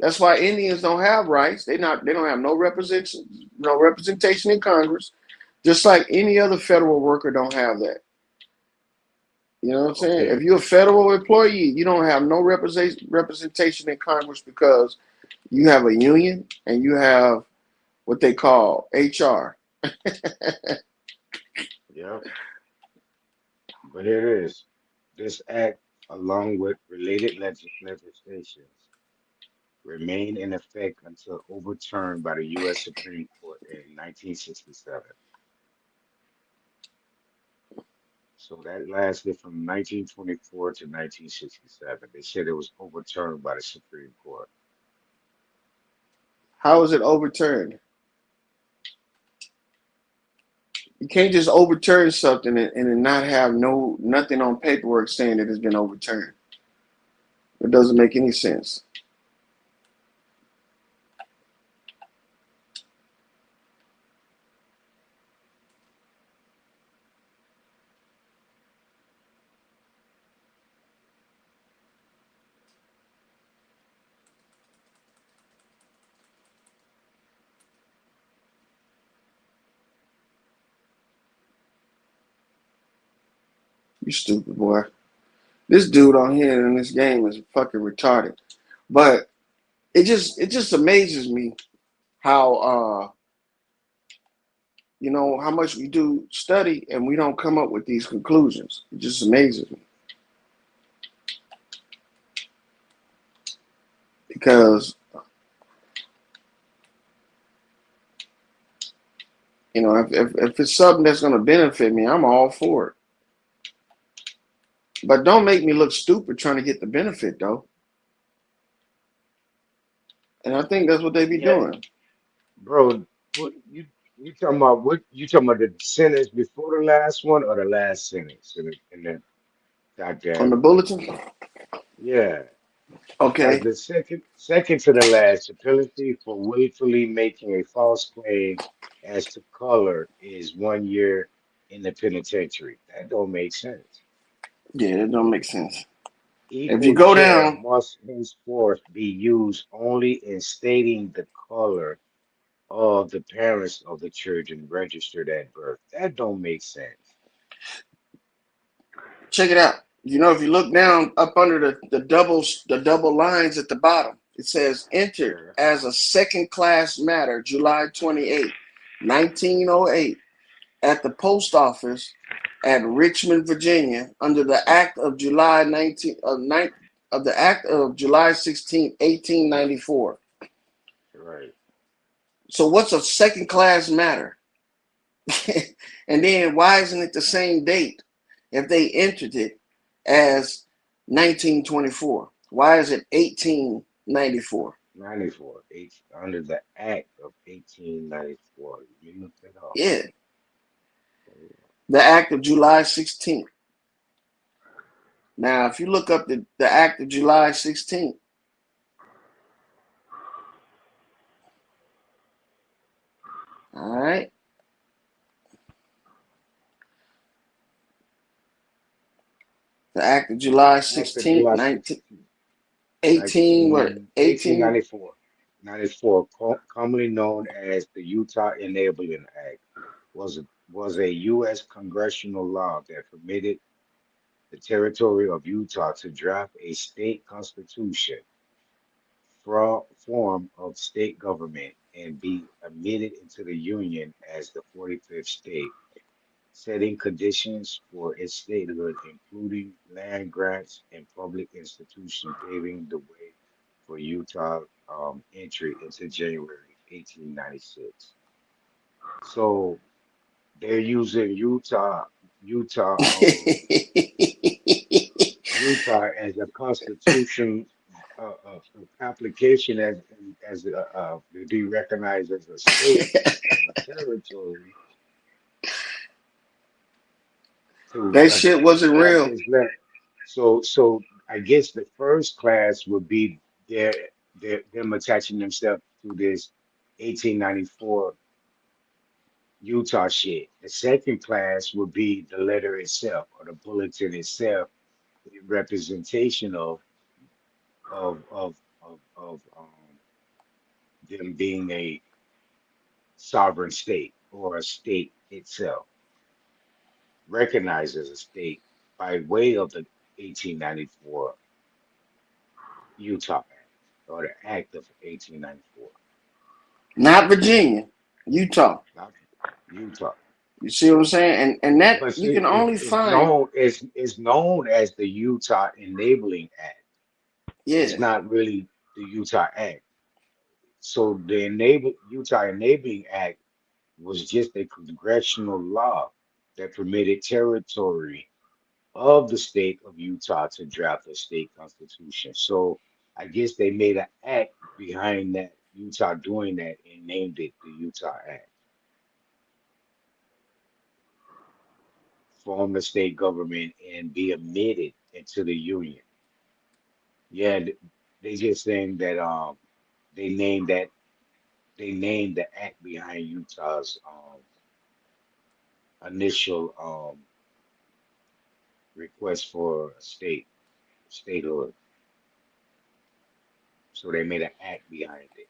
That's why Indians don't have rights. They don't have no representation in Congress. Just like any other federal worker don't have that. You know what I'm saying? Okay, If you're a federal employee, you don't have no representation in Congress because you have a union and you have what they call HR. yep. But here it is. This act, along with related legislations, remained in effect until overturned by the U.S. Supreme Court in 1967. So that lasted from 1924 to 1967. They said it was overturned by the Supreme Court. How is it overturned? You can't just overturn something and not have nothing on paperwork saying it has been overturned. It doesn't make any sense. You stupid boy. This dude on here in this game is fucking retarded. But it just amazes me how how much we do study and we don't come up with these conclusions. It just amazes me because if it's something that's going to benefit me, I'm all for it. But don't make me look stupid trying to get the benefit though. And I think that's what they be Yeah, doing bro. What you talking about? What you talking about? The sentence before the last one or the last sentence in the on the goddamn? bulletin. Yeah. Like Okay, the second to the last, the penalty for willfully making a false claim as to color is 1 year in the penitentiary. That don't make sense. yeah, that don't make sense. If you Equal go care down must henceforth be used only in stating the color of the parents of the children registered at birth. That don't make sense. check it out. If you look down up under the double lines at the bottom, it says entered Yeah, as a second class matter July 28, 1908 at the post office at Richmond, Virginia under the Act of July 19 of the Act of July 16, 1894. right. So what's a second class matter? And then why isn't it the same date if they entered it as 1924? Why is it 1894? 94, under the Act of 1894. You look it up. Yeah, the Act of July 16th. Now, if you look up the Act of July 16th, all right, the Act of July Act of 16th, July 19, 16, 18, what, 18? 1894, 94, commonly known as the Utah Enabling Act, was a U.S. congressional law that permitted the territory of Utah to draft a state constitution form of state government and be admitted into the Union as the 45th state, setting conditions for its statehood, including land grants and public institutions, paving the way for Utah entry into January 1896. So they're using Utah as a constitution application as to be recognized as a state instead of a territory to That shit wasn't enact real. this letter. So I guess the first class would be them attaching themselves to this 1894 Utah shit. The second class would be the letter itself or the bulletin itself, a representation of them being a sovereign state or a state itself, recognized as a state by way of the 1894 Utah Act or the Act of 1894, Not Virginia, Utah. not Utah. You see what I'm saying? And that But you see, can only find, it's known as the Utah Enabling Act. It's yeah. not really the Utah Act. So the Utah Enabling Act was just a congressional law that permitted territory of the state of Utah to draft a state constitution. So I guess they made an act behind that Utah doing that and named it the Utah Act. Form the state government and be admitted into the union. Yeah, they just saying that they named that they named the act behind Utah's initial request for a statehood. So they made an act behind it.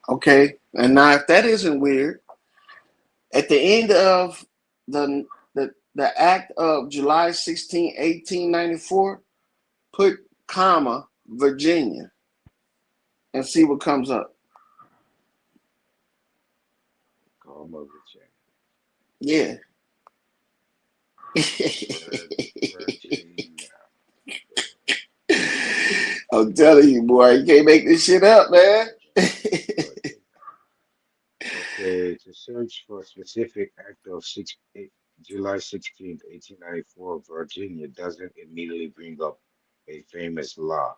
Okay. And now if that isn't weird, at the end of the the act of July 16, 1894, put comma Virginia and see what comes up. Call Mother Jack. Yeah. Virginia. I'm telling you, boy, you can't make this shit up, man. Virginia. Okay, to search for a specific act of July 16th, 1894, Virginia doesn't immediately bring up a famous law,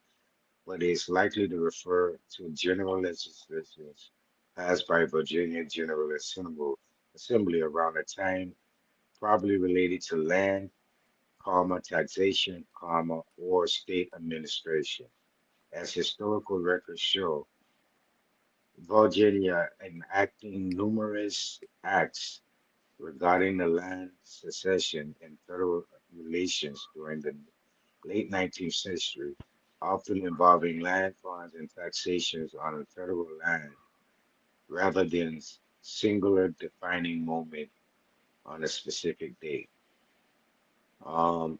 but is likely to refer to general legislation passed by Virginia General Assembly around the time, probably related to land, taxation, or state administration. As historical records show, Virginia enacting numerous acts regarding the land succession and federal relations during the late 19th century, often involving land funds and taxations on federal land rather than singular defining moment on a specific date.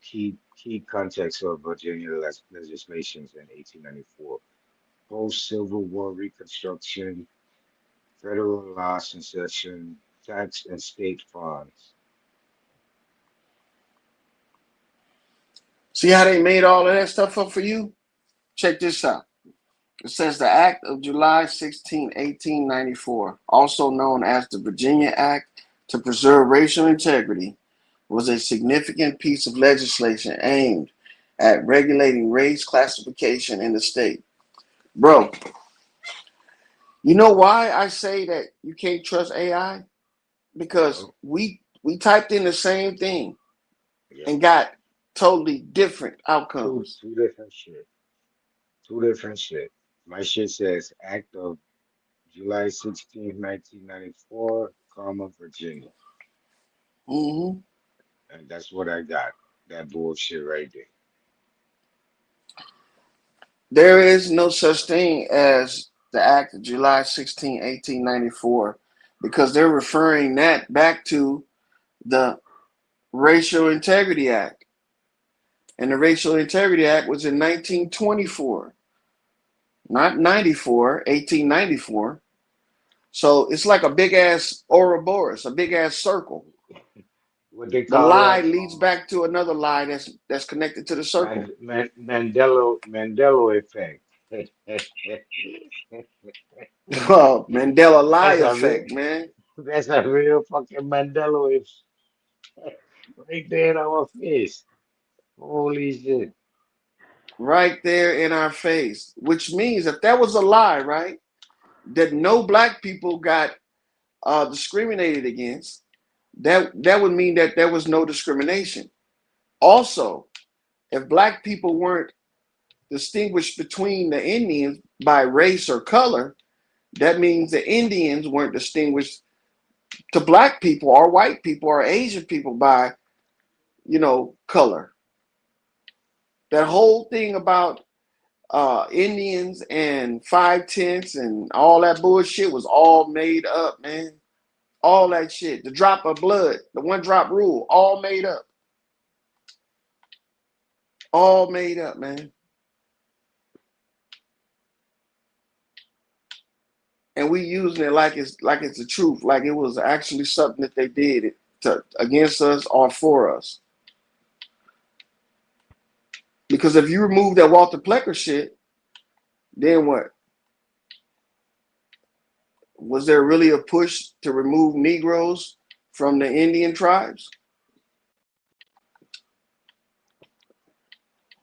Key context of Virginia legislations in 1894. Post-Civil War Reconstruction, federal law succession, tax and state funds. See how they made all of that stuff up for you? Check this out. It says the Act of July 16, 1894, also known as the Virginia Act to Preserve Racial Integrity, was a significant piece of legislation aimed at regulating race classification in the state. Bro, you know why I say that you can't trust AI? Because Oh, we typed in the same thing yeah. and got totally different Two outcomes. two different shit. Two different shit. My shit says Act of July 16th, 1994, Virginia. Hmm. And that's what I got. That bullshit right there. There is no such thing as the Act of July 16, 1894, because they're referring that back to the Racial Integrity Act. And the Racial Integrity Act was in 1924, not 94, 1894. So it's like a big ass Ouroboros, a big ass circle. What they The call lie that? leads back to another lie that's connected to the circle. Mandela effect. Oh, Mandela lie That's a real, effect, man. that's a real fucking Mandela effect right there in our face. Holy shit. Right there in our face. Which means if that was a lie, right? That no black people got discriminated against, that would mean that there was no discrimination. Also, if black people weren't distinguished between the Indians by race or color, that means the Indians weren't distinguished to black people or white people or Asian people by, color. That whole thing about Indians and 5/10 and all that bullshit was all made up, man. All that shit. The drop of blood, the one drop rule, all made up. All made up, man. And we using it like it's the truth, like it was actually something that they did it to against us or for us. Because if you remove that Walter Plecker shit, then what? Was there really a push to remove Negroes from the Indian tribes?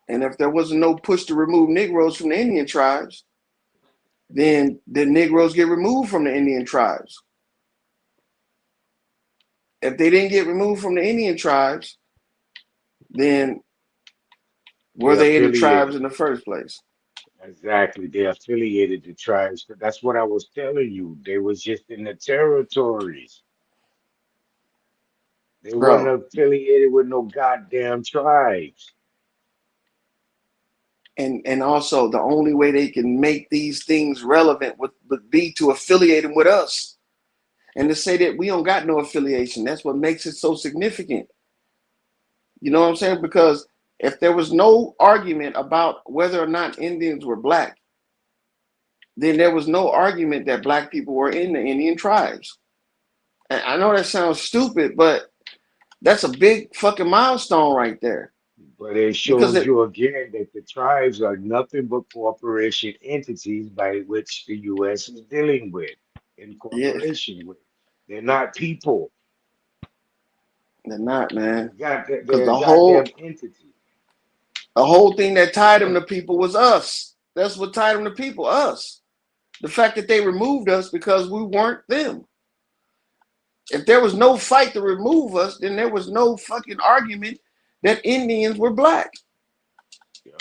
And if there wasn't no push to remove Negroes from the Indian tribes, then the Negroes get removed from the Indian tribes. If they didn't get removed from the Indian tribes, then were They they in the tribes affiliated. in the first place? Exactly. They affiliated the tribes. That's what I was telling you. They was just in the territories. They wasn't Bro. affiliated with no goddamn tribes. And also the only way they can make these things relevant would be to affiliate them with us. And to say that we don't got no affiliation, that's what makes it so significant. You know what I'm saying? Because if there was no argument about whether or not Indians were black, then there was no argument that black people were in the Indian tribes. And I know that sounds stupid, but that's a big fucking milestone right there. But it Because shows you again that the tribes are nothing but corporation entities by which the U.S. is dealing with, in yeah, corporation with. They're not people. they're not, man. Because They're a goddamn entity. the whole thing that tied them to people was us. That's what tied them to people, us. The fact that they removed us because we weren't them. If there was no fight to remove us, then there was no fucking argument that Indians were black. Yeah.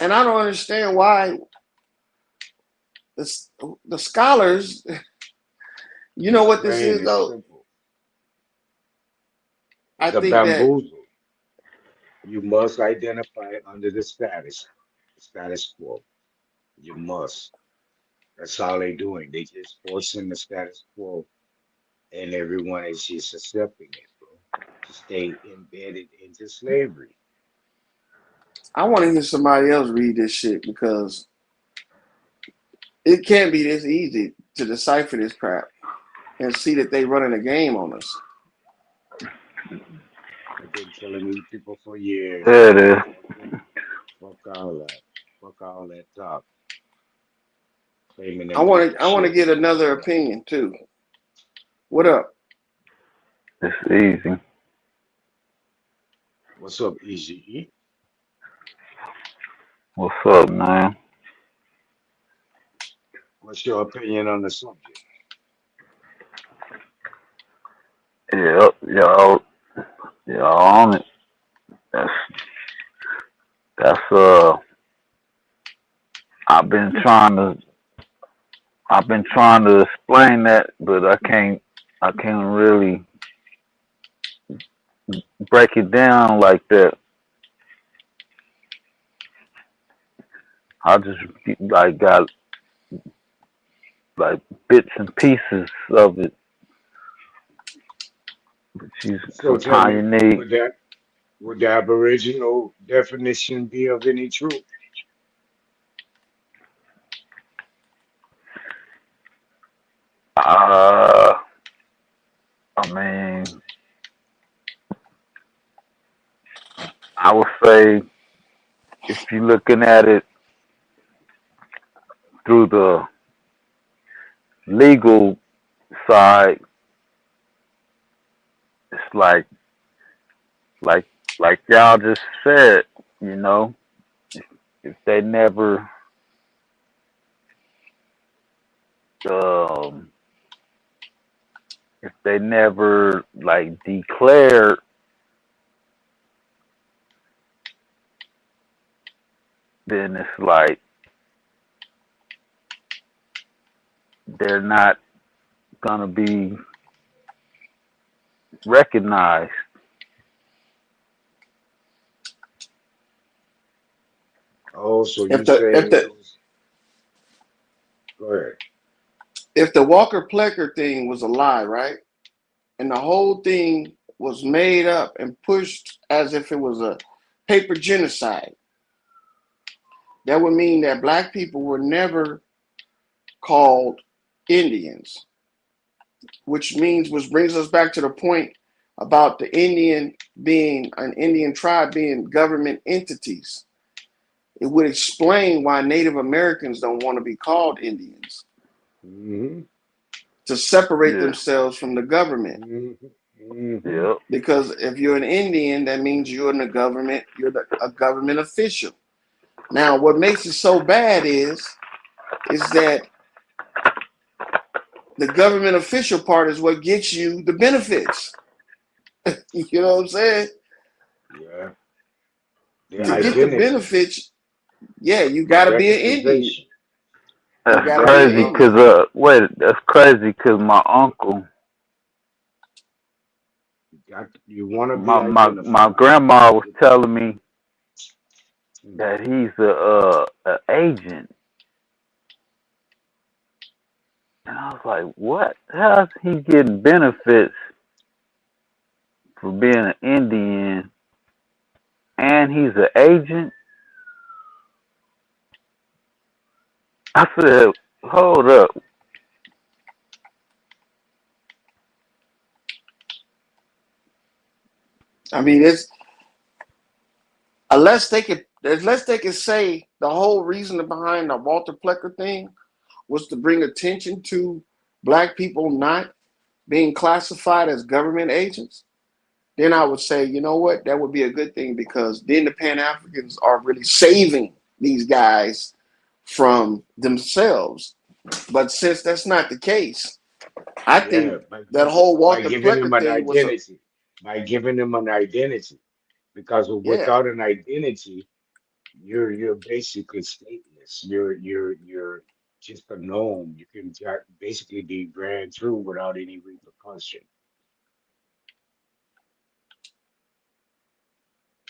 And I don't understand why the scholars, you know what this Plain is and though? simple. I It's a think that, bamboozle. You must identify under the status quo. You must. That's all they're doing. They just forcing the status quo, and everyone is just accepting it, bro, to stay embedded into slavery. I want to hear somebody else read this shit because it can't be this easy to decipher this crap and see that they running a game on us. I've been telling these people for years, There it is. fuck all that. Fuck all that talk, claiming I them want people to I want to shit. get another opinion too. What up? It's easy. What's up, Easy? What's up, man? What's your opinion on the subject? Yep, y'all on it. That's that's. I've been trying to explain that, but I can't really break it down like that. I just like got like bits and pieces of it. But So tell sometimes me, you need. would the Aboriginal definition be of any truth? Uh, I mean, I would say if you're looking at it through the legal side, it's like like y'all just said, you know, if they never um if they never like declared, then it's like they're not gonna be recognized. Oh, so If you the if saying the those? Go ahead. if the Walker Plecker thing was a lie, right? And the whole thing was made up and pushed as if it was a paper genocide, that would mean that black people were never called Indians, which brings us back to the point about the Indian tribe being government entities. It would explain why Native Americans don't want to be called Indians, Mm-hmm. to separate Yeah. themselves from the government. Mm-hmm. Mm-hmm. Yep. Because if you're an Indian, that means you're in the government, a government official. Now, what makes it so bad is that the government official part is what gets you the benefits. You know what I'm saying? Yeah. The To Yeah. get the identity, benefits, yeah, you the got to be an Indian. recognition. You That's got to be an crazy. Exactly. Cause Indian. wait, that's crazy. Cause my uncle, You want to be my identified grandma was with the. telling me that he's a agent, and I was like, what? How's he getting benefits for being an Indian, and he's an agent? I said, hold up. I mean, it's unless they could say the whole reason behind the Walter Plecker thing was to bring attention to black people not being classified as government agents, then I would say, you know what, that would be a good thing, because then the Pan Africans are really saving these guys from themselves. But since that's not the case, I Yeah, think that whole by Walter giving him Plecker an thing was a, identity, by giving him an identity, because yeah, without an identity, you're basically stateless. You're just a gnome. You can basically be ran through without any repercussion.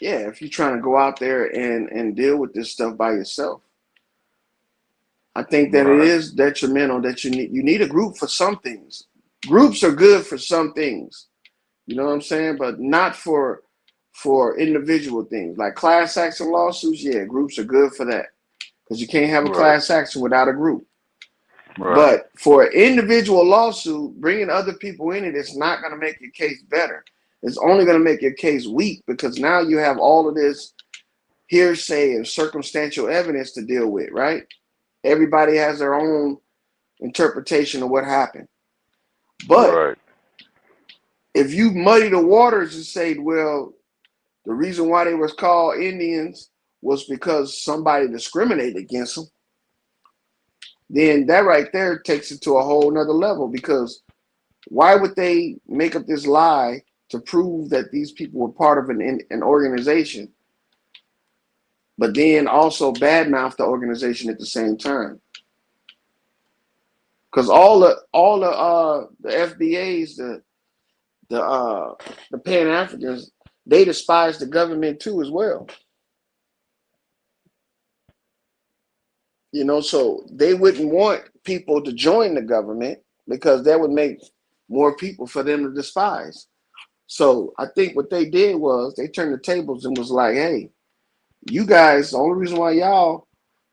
yeah, if you're trying to go out there and deal with this stuff by yourself. I think that it Right. is detrimental that you need a group for some things. Groups are good for some things, you know what I'm saying, but not for individual things like class action lawsuits. Yeah, groups are good for that, because you can't have a Right. class action without a group. Right. But for an individual lawsuit, bringing other people in it, it's not going to make your case better. It's only going to make your case weak, because now you have all of this hearsay and circumstantial evidence to deal with, right? Everybody has their own interpretation of what happened. But Right. if you muddy the waters and say, well, the reason why they was called Indians was because somebody discriminated against them, then that right there takes it to a whole nother level. Because why would they make up this lie to prove that these people were part of an organization, but then also badmouth the organization at the same time? Because all the FBAs, the Pan Africans, they despise the government too as well. So they wouldn't want people to join the government, because that would make more people for them to despise. So I think what they did was they turned the tables and was like, hey, you guys, the only reason why y'all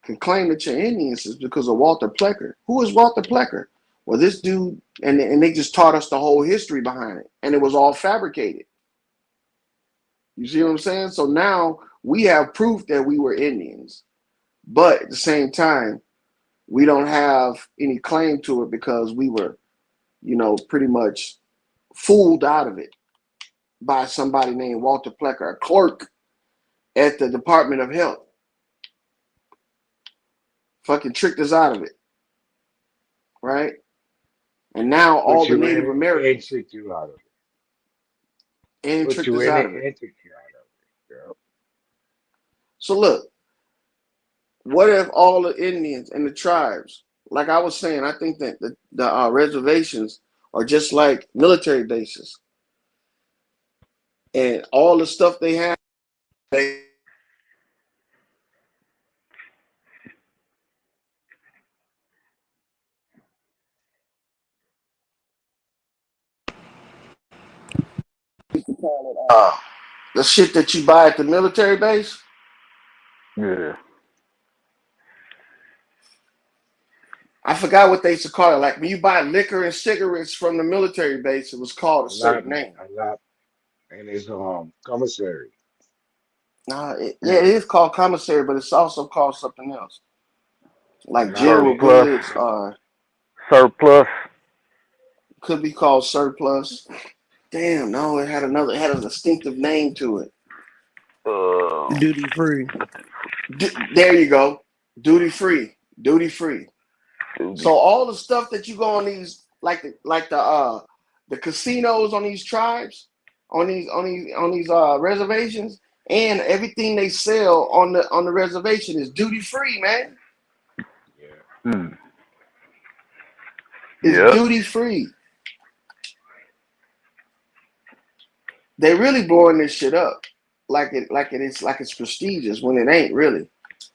can claim that you're Indians is because of Walter Plecker. Who is Walter Plecker? Well, this dude, and they just taught us the whole history behind it, and it was all fabricated. You see what I'm saying? So now we have proof that we were Indians. But at the same time, we don't have any claim to it because we were, pretty much fooled out of it by somebody named Walter Plecker, a clerk at the Department of Health. Fucking tricked us out of it, right? And now all Put the you in Native it and Americans trick you out of it. and Put tricked you us in out it of it. and trick you out of it. So look, what if all the Indians and the tribes, like I was saying, I think that the reservations are just like military bases, and all the stuff they have, they the shit that you buy at the military base. Yeah. I forgot what they used to call it. Like when you buy liquor and cigarettes from the military base, it was called a certain name. A lot, and it's commissary. Yeah, it is called commissary, but it's also called something else, A like lot of general it, Surplus. goods. Surplus. Could be called surplus. Damn, no, it had another. It had a distinctive name to it. Uh, Duty free. There you go. Duty free. Duty free. duty. So all the stuff that you go on these, the casinos on these tribes, on these reservations, and everything they sell on the reservation is duty free, man. yeah. Hmm. It's Yep. duty free. They really blowing this shit up, like it's prestigious when it ain't really.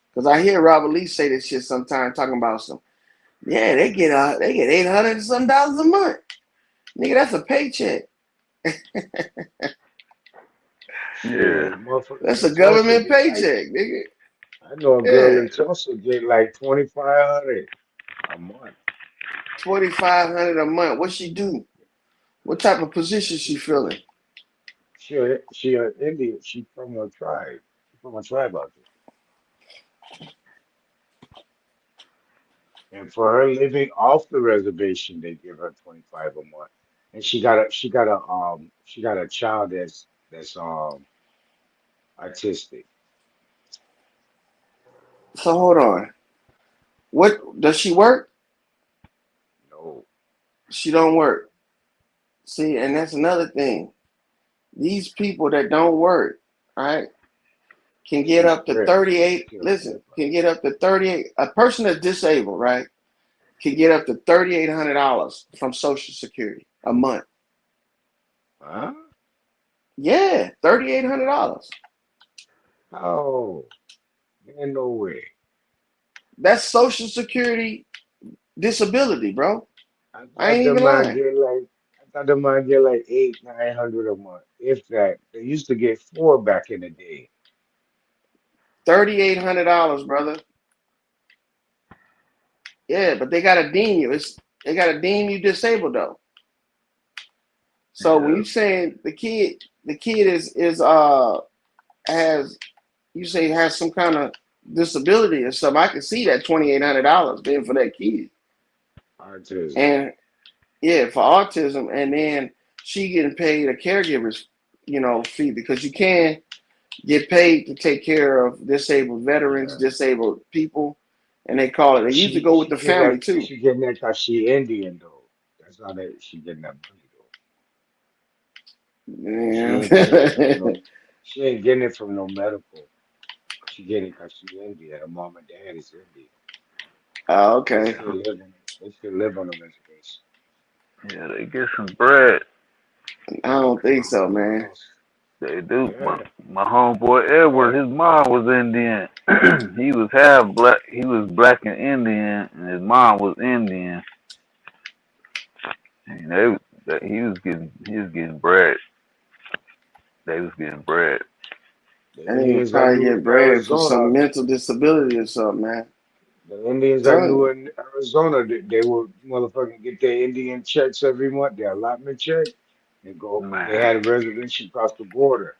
Because I hear Robert Lee say this shit sometimes, talking about some. Yeah, they get $800 and some dollars a month. Nigga, that's a paycheck. Yeah. Shit, motherfucker That's in a Tulsa government get like, paycheck, nigga. I know a girl Yeah, in Tulsa get like 2,500 a month. 2,500 a month. What she do? What type of position she filling? She an Indian. She from a tribe. She from a tribe out there. And for her living off the reservation, they give her 25 a month. And she got a child that's artistic. So hold on. What does she work? No, She don't work. See, and that's another thing. These people that don't work, right, can get she up to strip. She 38. still Listen, strip. can get up to 38. A person that's disabled, right, can get up to $3,800 from Social Security a month. Huh? Yeah, $3,800. Oh, man, no way. That's Social Security disability, bro. I I thought ain't the even man lying. get like I thought the man get like 800, 900 a month. If that, they used to get four back in the day. $3,800, brother. Yeah, but they gotta deem you. They gotta deem you disabled though. So when Yeah. you saying the kid has you say has some kind of disability or something, I can see that $2,800 being for that kid. Autism. And yeah, for autism, and then she getting paid a caregiver's, fee because you can get paid to take care of disabled veterans, Yeah. disabled people, and they call it. They But usually she go with she the get family that too. she getting that because she Indian though. That's how that she getting that money though. She Yeah. ain't getting it from no she ain't getting it from no medical. She getting it because she Indian. Her mom and dad is Indian. Oh, They okay. still live on they still live on the reservation. Yeah, they get some bread. I don't think I so, don't know what man. else. They do. My Yeah. my homeboy Edward, his mom was Indian. He was half black. He was black and Indian, and his mom was Indian. And he was getting bread. They was getting bread. The And he was Indians I probably knew getting in bread for Arizona, some mental disability or something, man. the Indians I Telling knew you. in Arizona, they would motherfucking get their Indian checks every month, their allotment check, and go. They Man, had a reservation across the border.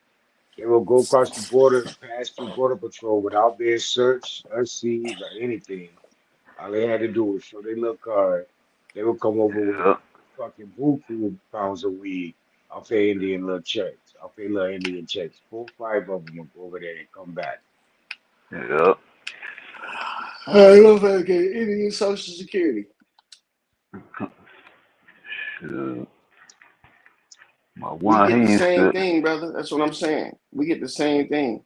They will go across the border, pass through border patrol without being searched or seized or anything, All they had to do was show their little card. They would come over with Yeah. fucking buku pounds of weed off their Indian little checks, off their little Indian checks. 4, 5 of them would go over there and come back. Yeah. I don't know if I get Indian Social Security. Shoot. My We one, get the he used same to. thing, brother. That's what I'm saying. We get the same thing,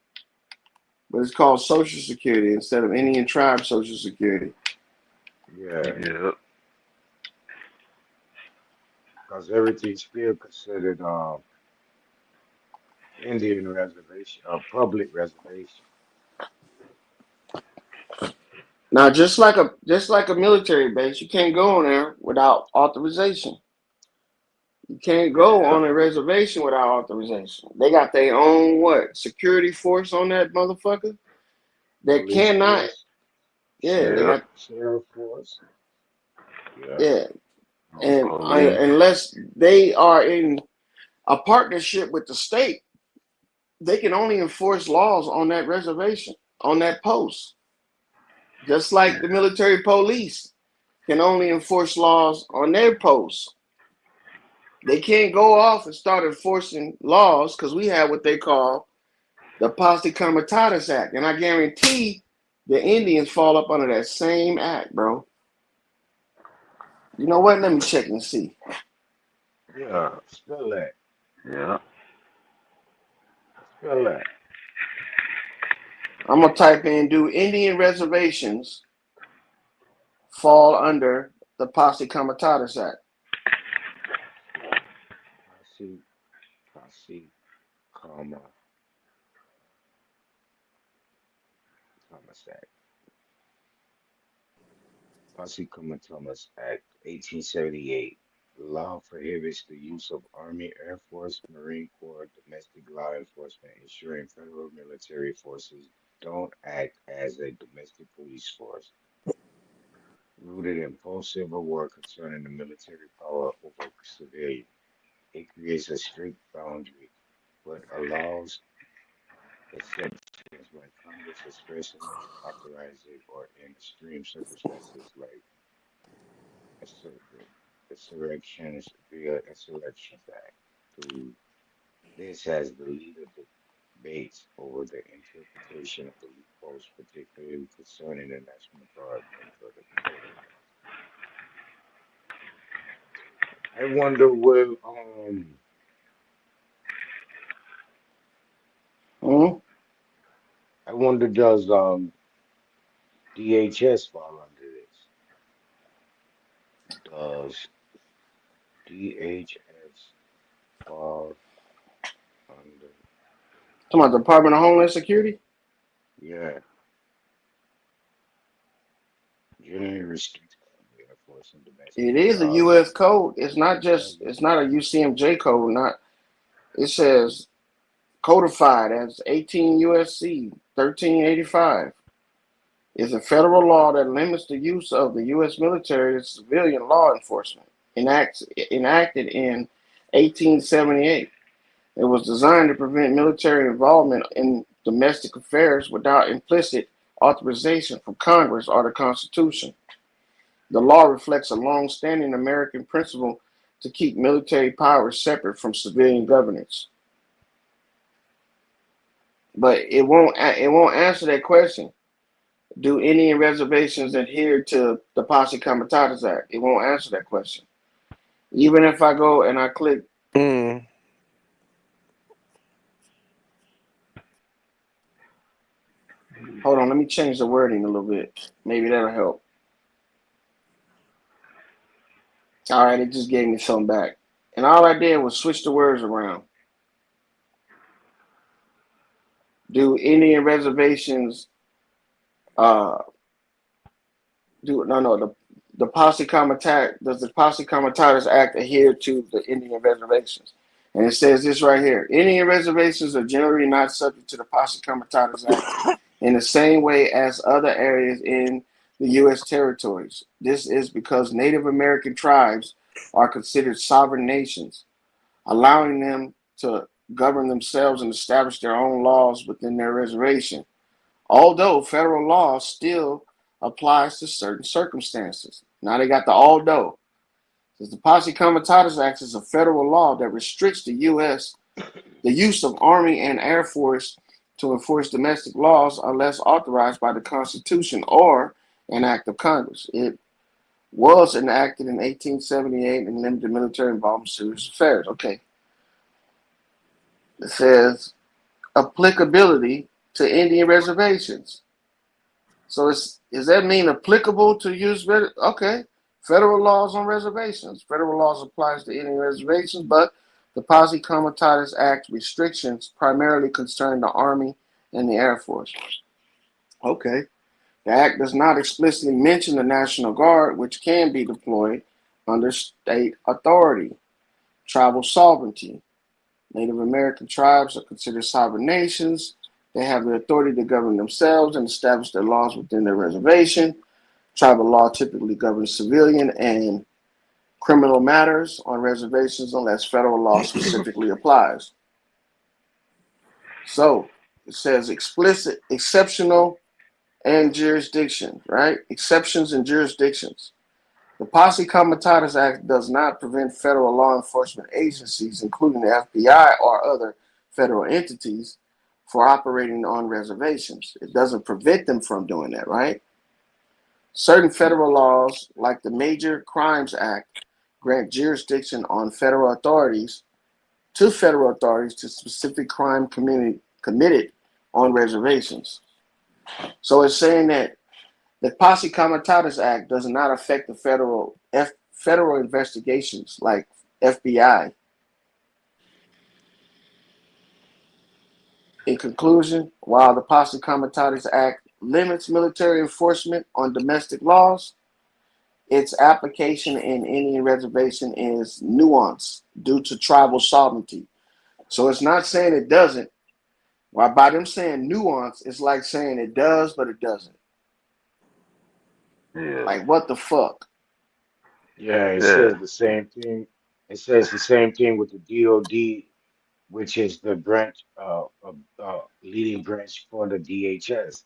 but it's called Social Security instead of Indian Tribe Social Security. Yeah, Yeah. because everything's still considered Indian reservation, public reservation. Now, just like a military base, you can't go on there without authorization. You can't go Yeah. on a reservation without authorization. They got their own what security force on that motherfucker that Police cannot. force, Yeah, they Yeah. got. sheriff force. Yeah, Yeah, and Police. unless they are in a partnership with the state, they can only enforce laws on that reservation, on that post. Just like the military police can only enforce laws on their posts. They can't go off and start enforcing laws because we have what they call the Posse Comitatus Act. And I guarantee the Indians fall up under that same act, bro. You know what? Let me check and see. yeah. Spell that. Yeah. Spell that. I'm going to type in, do Indian reservations fall under the Posse Comitatus Act? Posse, posse, comma, Thomas Act. Posse Comma Thomas Act, 1878. The law prohibits the use of Army, Air Force, Marine Corps, domestic law enforcement, ensuring federal military forces don't act as a domestic police force. Rooted in post-Civil War concerning the military power over civilians, it creates a strict boundary, but allows exceptions when Congress expressly authorizes it or in extreme circumstances like insurrections via Insurrections Act. To this has the leader debates over the interpretation of the loopholes, particularly concerning the National Guard member of the code. I wonder will Hmm? I wonder does DHS fall under this? Does DHS fall under Come on, Department of Homeland Security? yeah, generally restricted from enforcing domestic It is a laws U.S. code. It's not and just, federal it's not a laws. UCMJ code. Not, it says codified as 18 USC 1385. Is a federal law that limits the use of the U.S. military as civilian law enforcement. Enacted in 1878. It was designed to prevent military involvement in domestic affairs without implicit authorization from Congress or the Constitution. The law reflects a long-standing American principle to keep military powers separate from civilian governance. But it won't answer that question. Do Indian reservations adhere to the Posse Comitatus Act? It won't answer that question. Even if I go and I click, Mm. hold on, let me change the wording a little bit. Maybe that'll help. All right, it just gave me something back. And all I did was switch the words around. Do Indian reservations uh do no no the Posse Comitatus does the Posse Comitatus Act adhere to the Indian reservations? And it says this right here. Indian reservations are generally not subject to the Posse Comitatus Act in the same way as other areas in the U.S. territories. This is because Native American tribes are considered sovereign nations, allowing them to govern themselves and establish their own laws within their reservation. Although federal laws still applies to certain circumstances. Now they got the all-do. Says the Posse Comitatus Act is a federal law that restricts the use of Army and Air Force to enforce domestic laws unless authorized by the Constitution or an act of Congress. It was enacted in 1878 and limited military involvement in serious affairs. Okay. It says applicability to Indian reservations. So does that mean applicable to use? Okay. Federal laws on reservations. Federal laws applies to Indian reservations, but the Posse Comitatus Act restrictions primarily concern the Army and the Air Force. Okay. The Act does not explicitly mention the National Guard, which can be deployed under state authority, tribal sovereignty. Native American tribes are considered sovereign nations. They have the authority to govern themselves and establish their laws within their reservation. Tribal law typically governs civilian and criminal matters on reservations unless federal law specifically applies. So it says explicit, exceptional, and jurisdiction, right? Exceptions and jurisdictions. The Posse Comitatus Act does not prevent federal law enforcement agencies, including the FBI or other federal entities, for operating on reservations. It doesn't prevent them from doing that, right? Certain federal laws, like the Major Crimes Act, grant jurisdiction on federal authorities to specific crime committed on reservations. So it's saying that the Posse Comitatus Act does not affect the federal investigations like FBI. In conclusion, while the Posse Comitatus Act limits military enforcement on domestic laws, its application in Indian reservation is nuanced due to tribal sovereignty. So it's not saying it doesn't. While by them saying nuance, it's like saying it does, but it doesn't. Yeah. Like what the fuck? Yeah, it Yeah. says the same thing. It says the same thing with the DOD, which is the branch, leading branch for the DHS.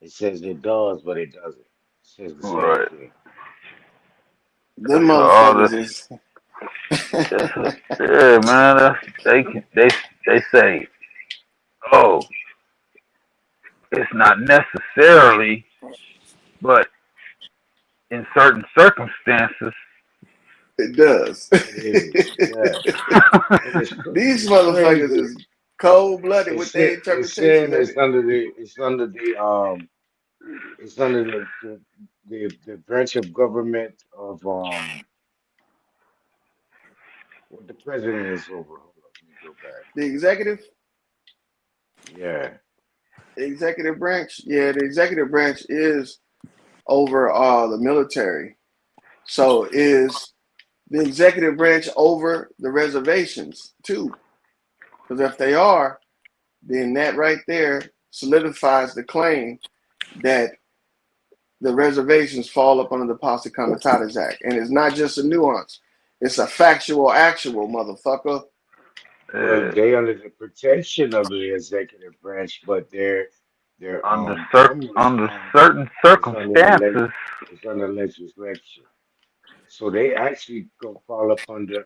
It says it does, but it doesn't. It says the same Right. thing. Them So all motherfuckers this, is yeah, man. They say, oh, it's not necessarily, but in certain circumstances, it does. It is, yeah. And These it's motherfuckers crazy. is cold blooded with their It's saying interpretations, ain't it? it's under the branch of government of what the president is over. Hold up, let me go back. The executive, Yeah, the executive branch, yeah, the executive branch is over the military. So is the executive branch over the reservations too? Because if they are, then that right there solidifies the claim that the reservations fall up under the Posse Comitatus Act. And it's not just a nuance, it's a factual, actual motherfucker. well, uh, they under the protection of the executive branch, but their under ombudsman certain is under the circumstances, is under legislation. So they actually go fall up under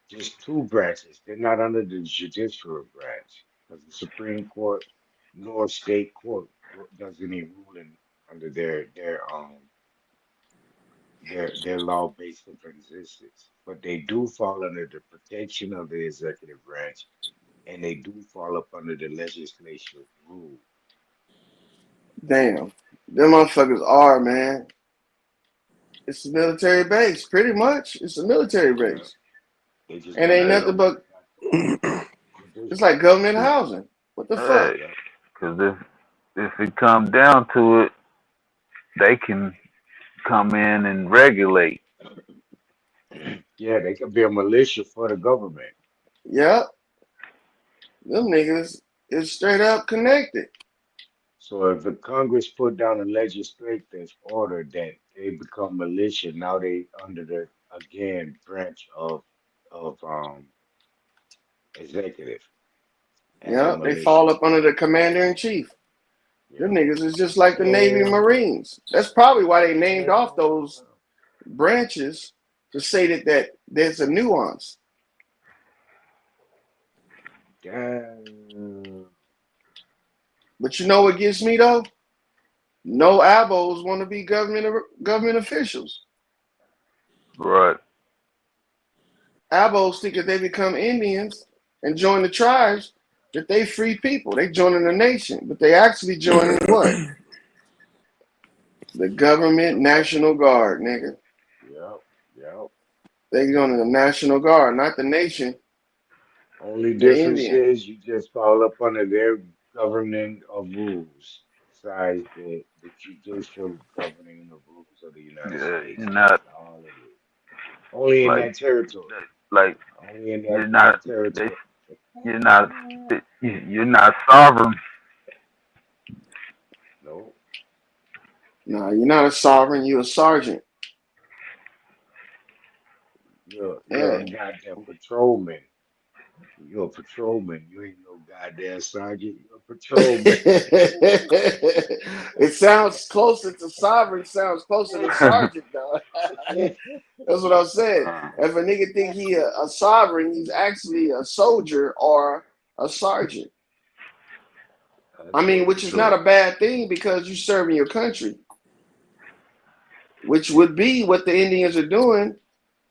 just two branches. They're not under the judicial branch because the Supreme Court nor state court does any ruling under their law based of existence. But they do fall under the protection of the executive branch, and they do fall up under the legislature rule. Damn. Them motherfuckers are, man. It's a military base, pretty much. It's a military Yeah, base. they just And got ain't the uh, nothing but it's judicial. like government housing. What the hey, fuck? Yeah, because if it comes down to it, they can come in and regulate. yeah, they could be a militia for the government. Yep. Them niggas is straight up connected. So if the Congress put down a legislative order that they become militia, now they under the again branch of executive as a Yep. They fall militia. up under the commander in chief. Them Yep. niggas is just like the Navy and Man, Marines. That's probably why they named off man. those branches to say that there's a nuance. Damn. But you know what gets me though? No abos want to be government officials. Right. Abos think if they become Indians and join the tribes, that they free people. They joining the nation, but they actually joining what? The government National Guard, nigga. Yep. Yep. They joining the National Guard, not the nation, Only the difference Indian. is you just fall up under their governing of rules, besides the judicial governing of rules of the United Yeah, you're States. not That's all it is. Only in like that territory. like Only in you're that not they, territory. you're not you're not sovereign. No, No, you're not a sovereign. You're a sergeant. you're Yeah. a goddamn patrolman. You're a patrolman. You ain't no goddamn sergeant. You're a patrolman. It sounds closer to sovereign. Sounds closer to sergeant, though. That's what I said. If a nigga think he a sovereign, he's actually a soldier or a sergeant. I That's mean, very which is not true. a bad thing because you serving your country, which would be what the Indians are doing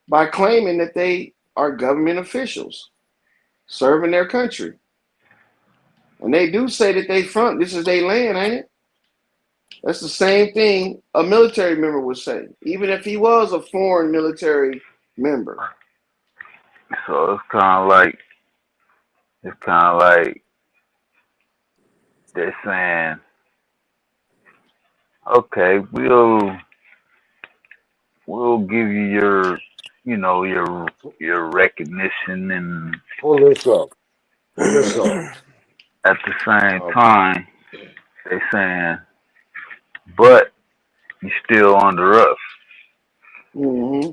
by claiming that they are government officials serving their country. And they do say that they front, this is their land, ain't it? That's the same thing a military member would say, even if he was a foreign military member. So it's kind of like they're saying, okay, we'll give you your you know Pu- your recognition, and Pull this up. Pull this up. at the same Um, time they saying, but you still under us. Mm-hmm.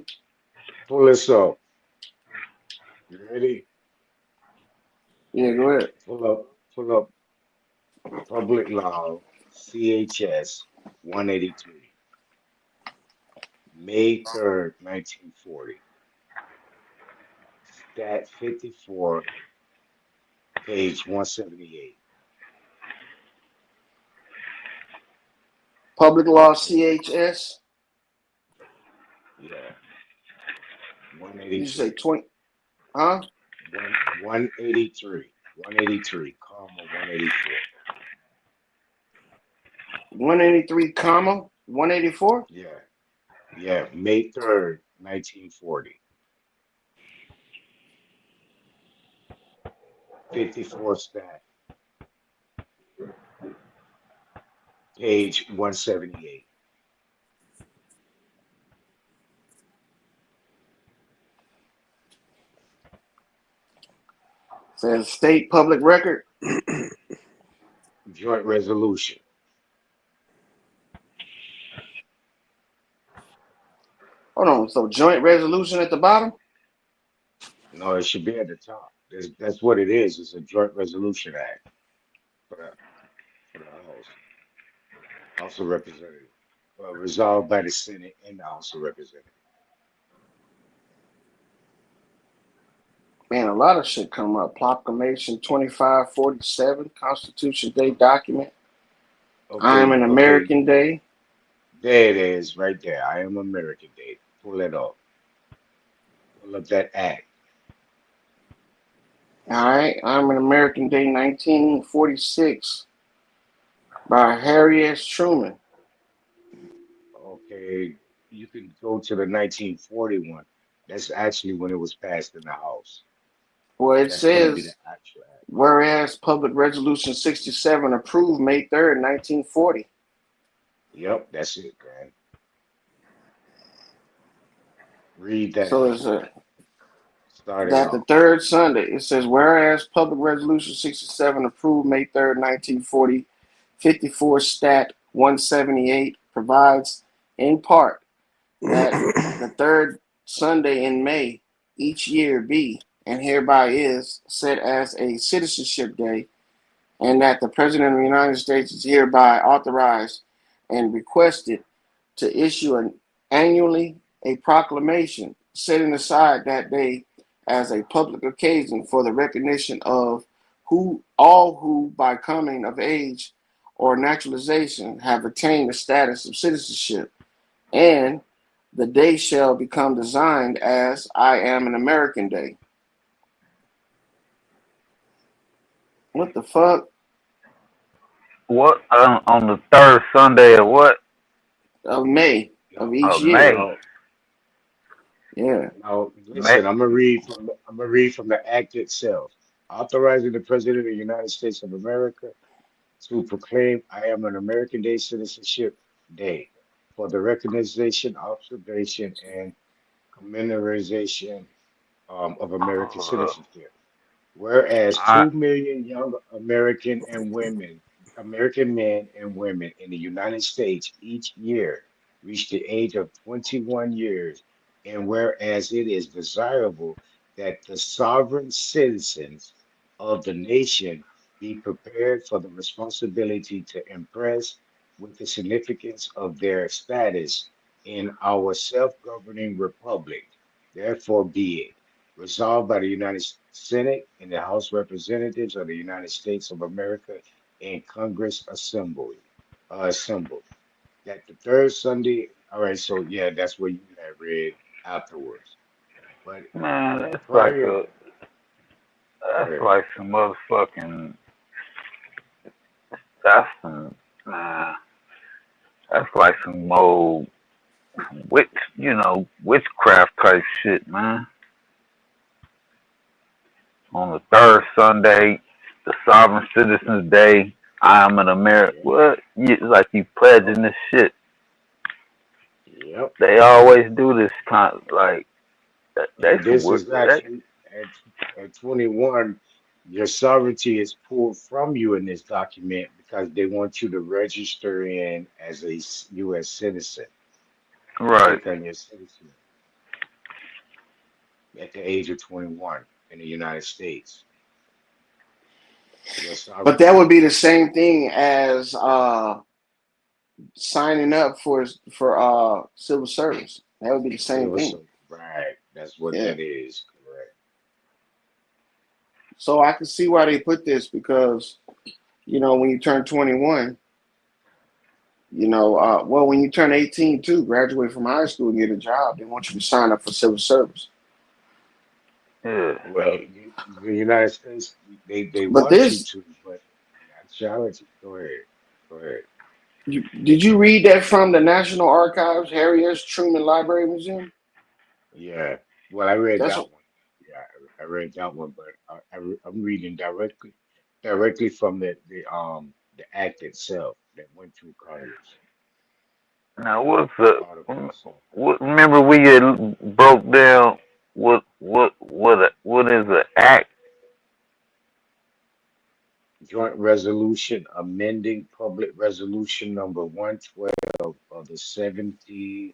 pull this up. You ready? Yeah, go ahead. Pull up. Pull up. Public Law, CHS 183, May 3rd, 1940. Stat 54, page 178. Public law CHS. Yeah, You say 183. 20, huh? 183. 183, comma 184. 183 comma 184. Yeah, yeah, May 3rd, 1940. 54 stat, page 178. Says state public record. Joint resolution. Hold on. So joint resolution at the bottom. No, it should be at the top. That's what it is. It's a joint resolution act for the House of Representatives, resolved by the Senate and the House of Representatives. Man, a lot of shit come up. Proclamation 2547, Constitution Day document. I'm Okay, an okay, American Day. there it is, right there. I am American Day. Pull it up. Pull up that act. All right. I'm an American Day 1946 by Harry S. Truman. Okay, you can go to the 1941. That's actually when it was passed in the House. Well, it That's going to be the says, actual act. whereas Public Resolution 67 approved May 3rd, 1940. Yep, that's it, man. Read So that. it's Start it that the off. third Sunday, it says, whereas Public Resolution 67 approved May 3rd, 1940, 54 Stat 178 provides in part that the third Sunday in May each year be and hereby is set as a citizenship day and that the President of the United States is hereby authorized and requested to issue annually a proclamation setting aside that day as a public occasion for the recognition of who by coming of age or naturalization have attained the status of citizenship, and the day shall become designed as I Am an American Day. What the fuck? What on the third Sunday of what? Of May of Yo, each Of year. May. now, Yeah. now, May. listen. I'm gonna read from the act itself, authorizing the President of the United States of America to proclaim I am an American Day Citizenship Day for the recognition, observation, and commemoration of American citizenship. Whereas I, 2 million young American men and women in the United States each year reach the age of 21 years, and whereas it is desirable that the sovereign citizens of the nation be prepared for the responsibility to impress with the significance of their status in our self-governing republic, therefore be it. Resolved by the United Senate and the House Representatives of the United States of America and Congress assembled. That the third Sunday, all right, so yeah, that's what you had read afterwards. But man, prior, go that's ahead. like some motherfucking that's some man, that's like some old witchcraft type shit, man. On the third Sunday, the Sovereign Citizens Day, I am an American. Yep, What? It's like you pledging this shit. yep. They always do this kind of like they And some this work. is actually at 21, your sovereignty is pulled from you in this document because they want you to register in as a U.S. citizen and Right. take on your citizenship at the age of 21 in the United States. Your But that sovereignty would is be the pulled from same thing as signing up for civil service. That would be the same civil thing. service. Right. That's what Yeah. that is. Correct. So I can see why they put this because when you turn 21, well, when you turn 18 too, graduate from high school and get a job, they want you to sign up for civil service. Yeah. Well, the United States, they But want you this, to, but in actuality, go ahead. Go ahead. did you read that from the National Archives, Harry S. Truman Library Museum? Yeah. Well, I read That's that one. Yeah, I read that one, but I'm reading directly from the act itself that went through Congress, Now what's the the article itself. remember we had broke down what is the act? Joint resolution amending public resolution number 112 of the 75th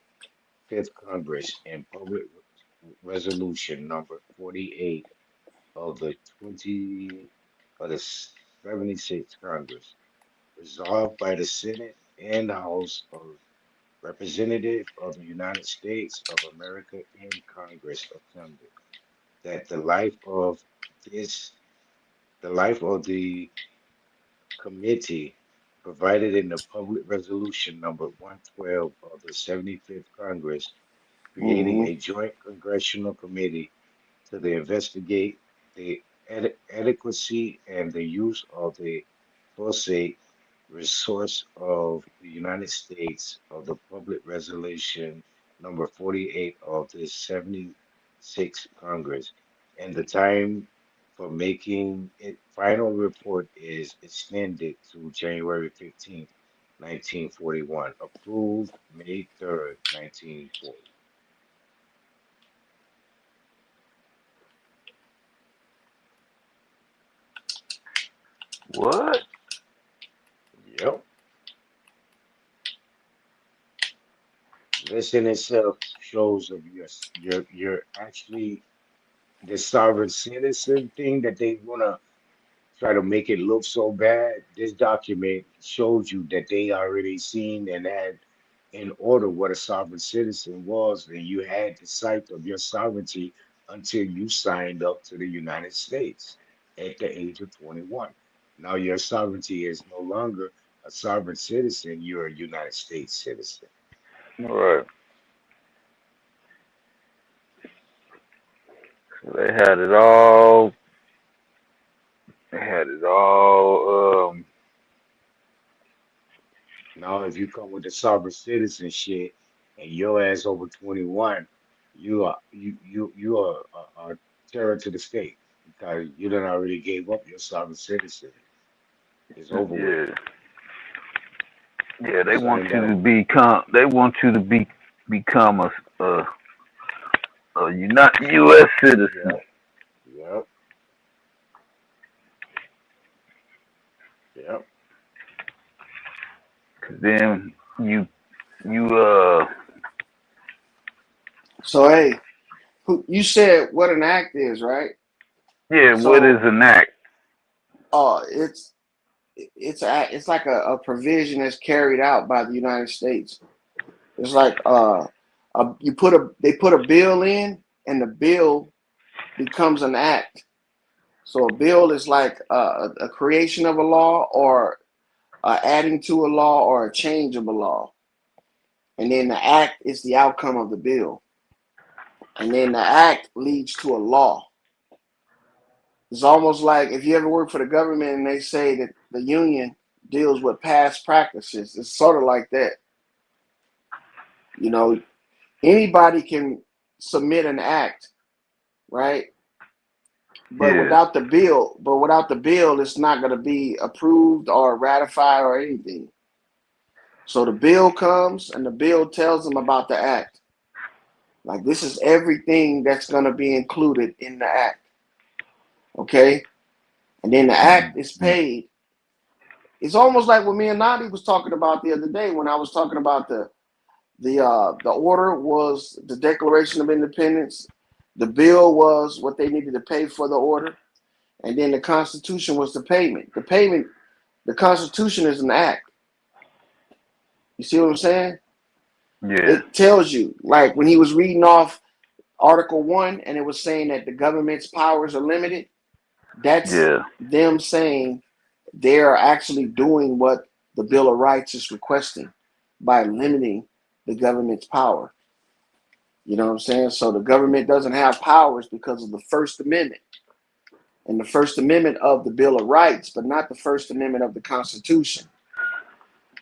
Congress and public resolution number 48 of the 76th Congress, resolved by the Senate and the House of Representatives of the United States of America in Congress assembled, that this the life of the committee provided in the public resolution number 112 of the 75th Congress, creating mm-hmm. a joint congressional committee to the investigate the adequacy and the use of the phosphate resource of the United States of the public resolution number 48 of the 76th Congress, and the time for making it final report is extended to January 15th, 1941, approved May 3rd, 1940. What? Yep. This in itself shows of you're actually the sovereign citizen thing that they wanna try to make it look so bad. This document shows you that they already seen and had in order what a sovereign citizen was, and you had the sight of your sovereignty until you signed up to the United States at the age of 21. Now your sovereignty is no longer a sovereign citizen, you're a United States citizen. Right. So they had it all. They had it all. Now, if you come with the sovereign citizen shit and your ass over 21, you are a terror to the state because you done already gave up your sovereign citizen. It's over with. Yeah. Yeah. They So want ain't you that to a become. They want you to become a United U.S. citizen. yep, yep, yep. Then you So hey, you said what an act is, right? yeah. What is So an act? it's it's like a provision that's carried out by the United States. It's like they put a bill in, and the bill becomes an act. So a bill is like a creation of a law, or adding to a law, or a change of a law, and then the act is the outcome of the bill, and then the act leads to a law. It's almost like if you ever work for the government and they say that the union deals with past practices. It's sort of like that. You know, anybody can submit an act, right? Yeah. Without the bill, it's not going to be approved or ratified or anything. So the bill comes and the bill tells them about the act. Like this is everything that's going to be included in the act. Okay. And then the act is paid. It's almost like what me and Nadi was talking about the other day when I was talking about the order was the Declaration of Independence. The bill was what they needed to pay for the order, and then the Constitution was the payment. The Constitution is an act. You see what I'm saying? Yeah. It tells you, like when he was reading off Article 1 and it was saying that the government's powers are limited, that's Yeah. them saying they're actually doing what the Bill of Rights is requesting by limiting the government's power. You know what I'm saying? So the government doesn't have powers because of the First Amendment and the First Amendment of the Bill of Rights, but not the First Amendment of the Constitution.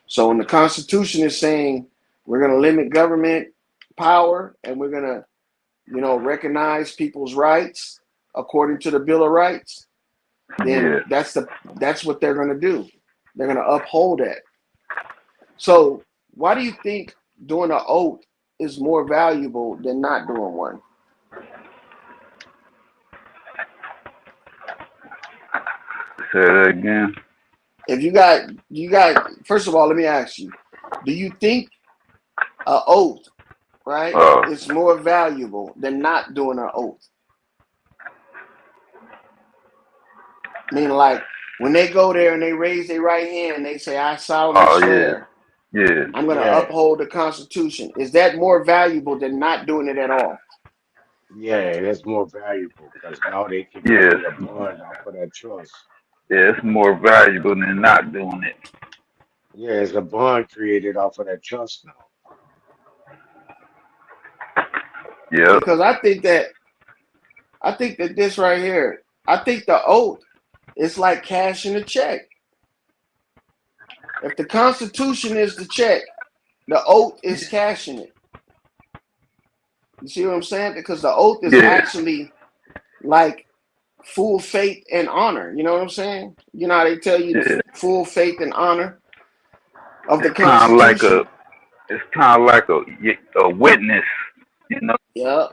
So when the Constitution is saying we're going to limit government power and we're going to, recognize people's rights according to the Bill of Rights, then Yeah. that's what they're going to do. They're going to uphold that. So why do you think doing an oath is more valuable than not doing one? Say that again. If you got first of all, let me ask you, do you think an oath, right, Uh. is more valuable than not doing an oath? Meaning like when they go there and they raise their right hand, they say, I solemnly Oh yeah. swear Yeah. I'm gonna Yeah, uphold the Constitution. Is that more valuable than not doing it at all? yeah, that's more valuable because now they can Yes. create a bond off of that trust. Yeah. It's more valuable than not doing it. Yeah, it's a bond created off of that trust now. Yep. Because I think that this right here, I think the oath is like cashing a check. If the Constitution is the check, the oath is cashing it. You see what I'm saying? Because the oath is Yeah. actually like full faith and honor. You know what I'm saying? You know how they tell you the Yeah. full faith and honor of the It's kind of like a. Constitution? It's kind of like a witness. You know. Yeah.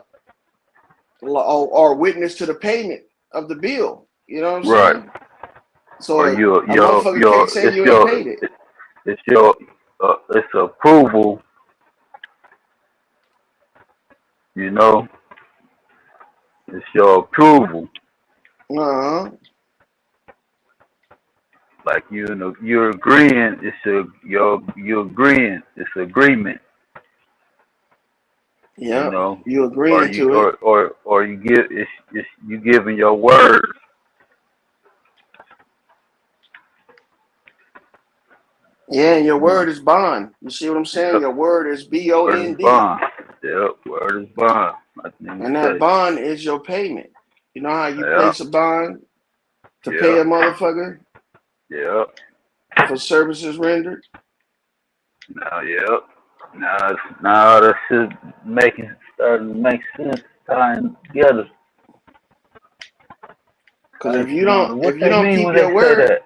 Or witness to the payment of the bill. You know what I'm Right. saying? Or So a motherfucker can't say you ain't paid it. it's your it's approval. You know. It's your approval. Uh huh. Like you're agreeing. You're agreeing. It's agreement. You Yeah, know, you agreeing to it. or you give it's you giving your word. Yeah, and your You know, word is bond. You see what I'm saying? yep. Your word is Word is BOND. bond. Yep. Word is bond. Like niggas And that say. bond is your payment. You know how you Yeah. place a bond to pay Yeah. a motherfucker Yeah. for services rendered? Now, yep. Now that shit starting to make sense, tying together. Because I used to wonder what if you they don't mean keep when they your say word, that.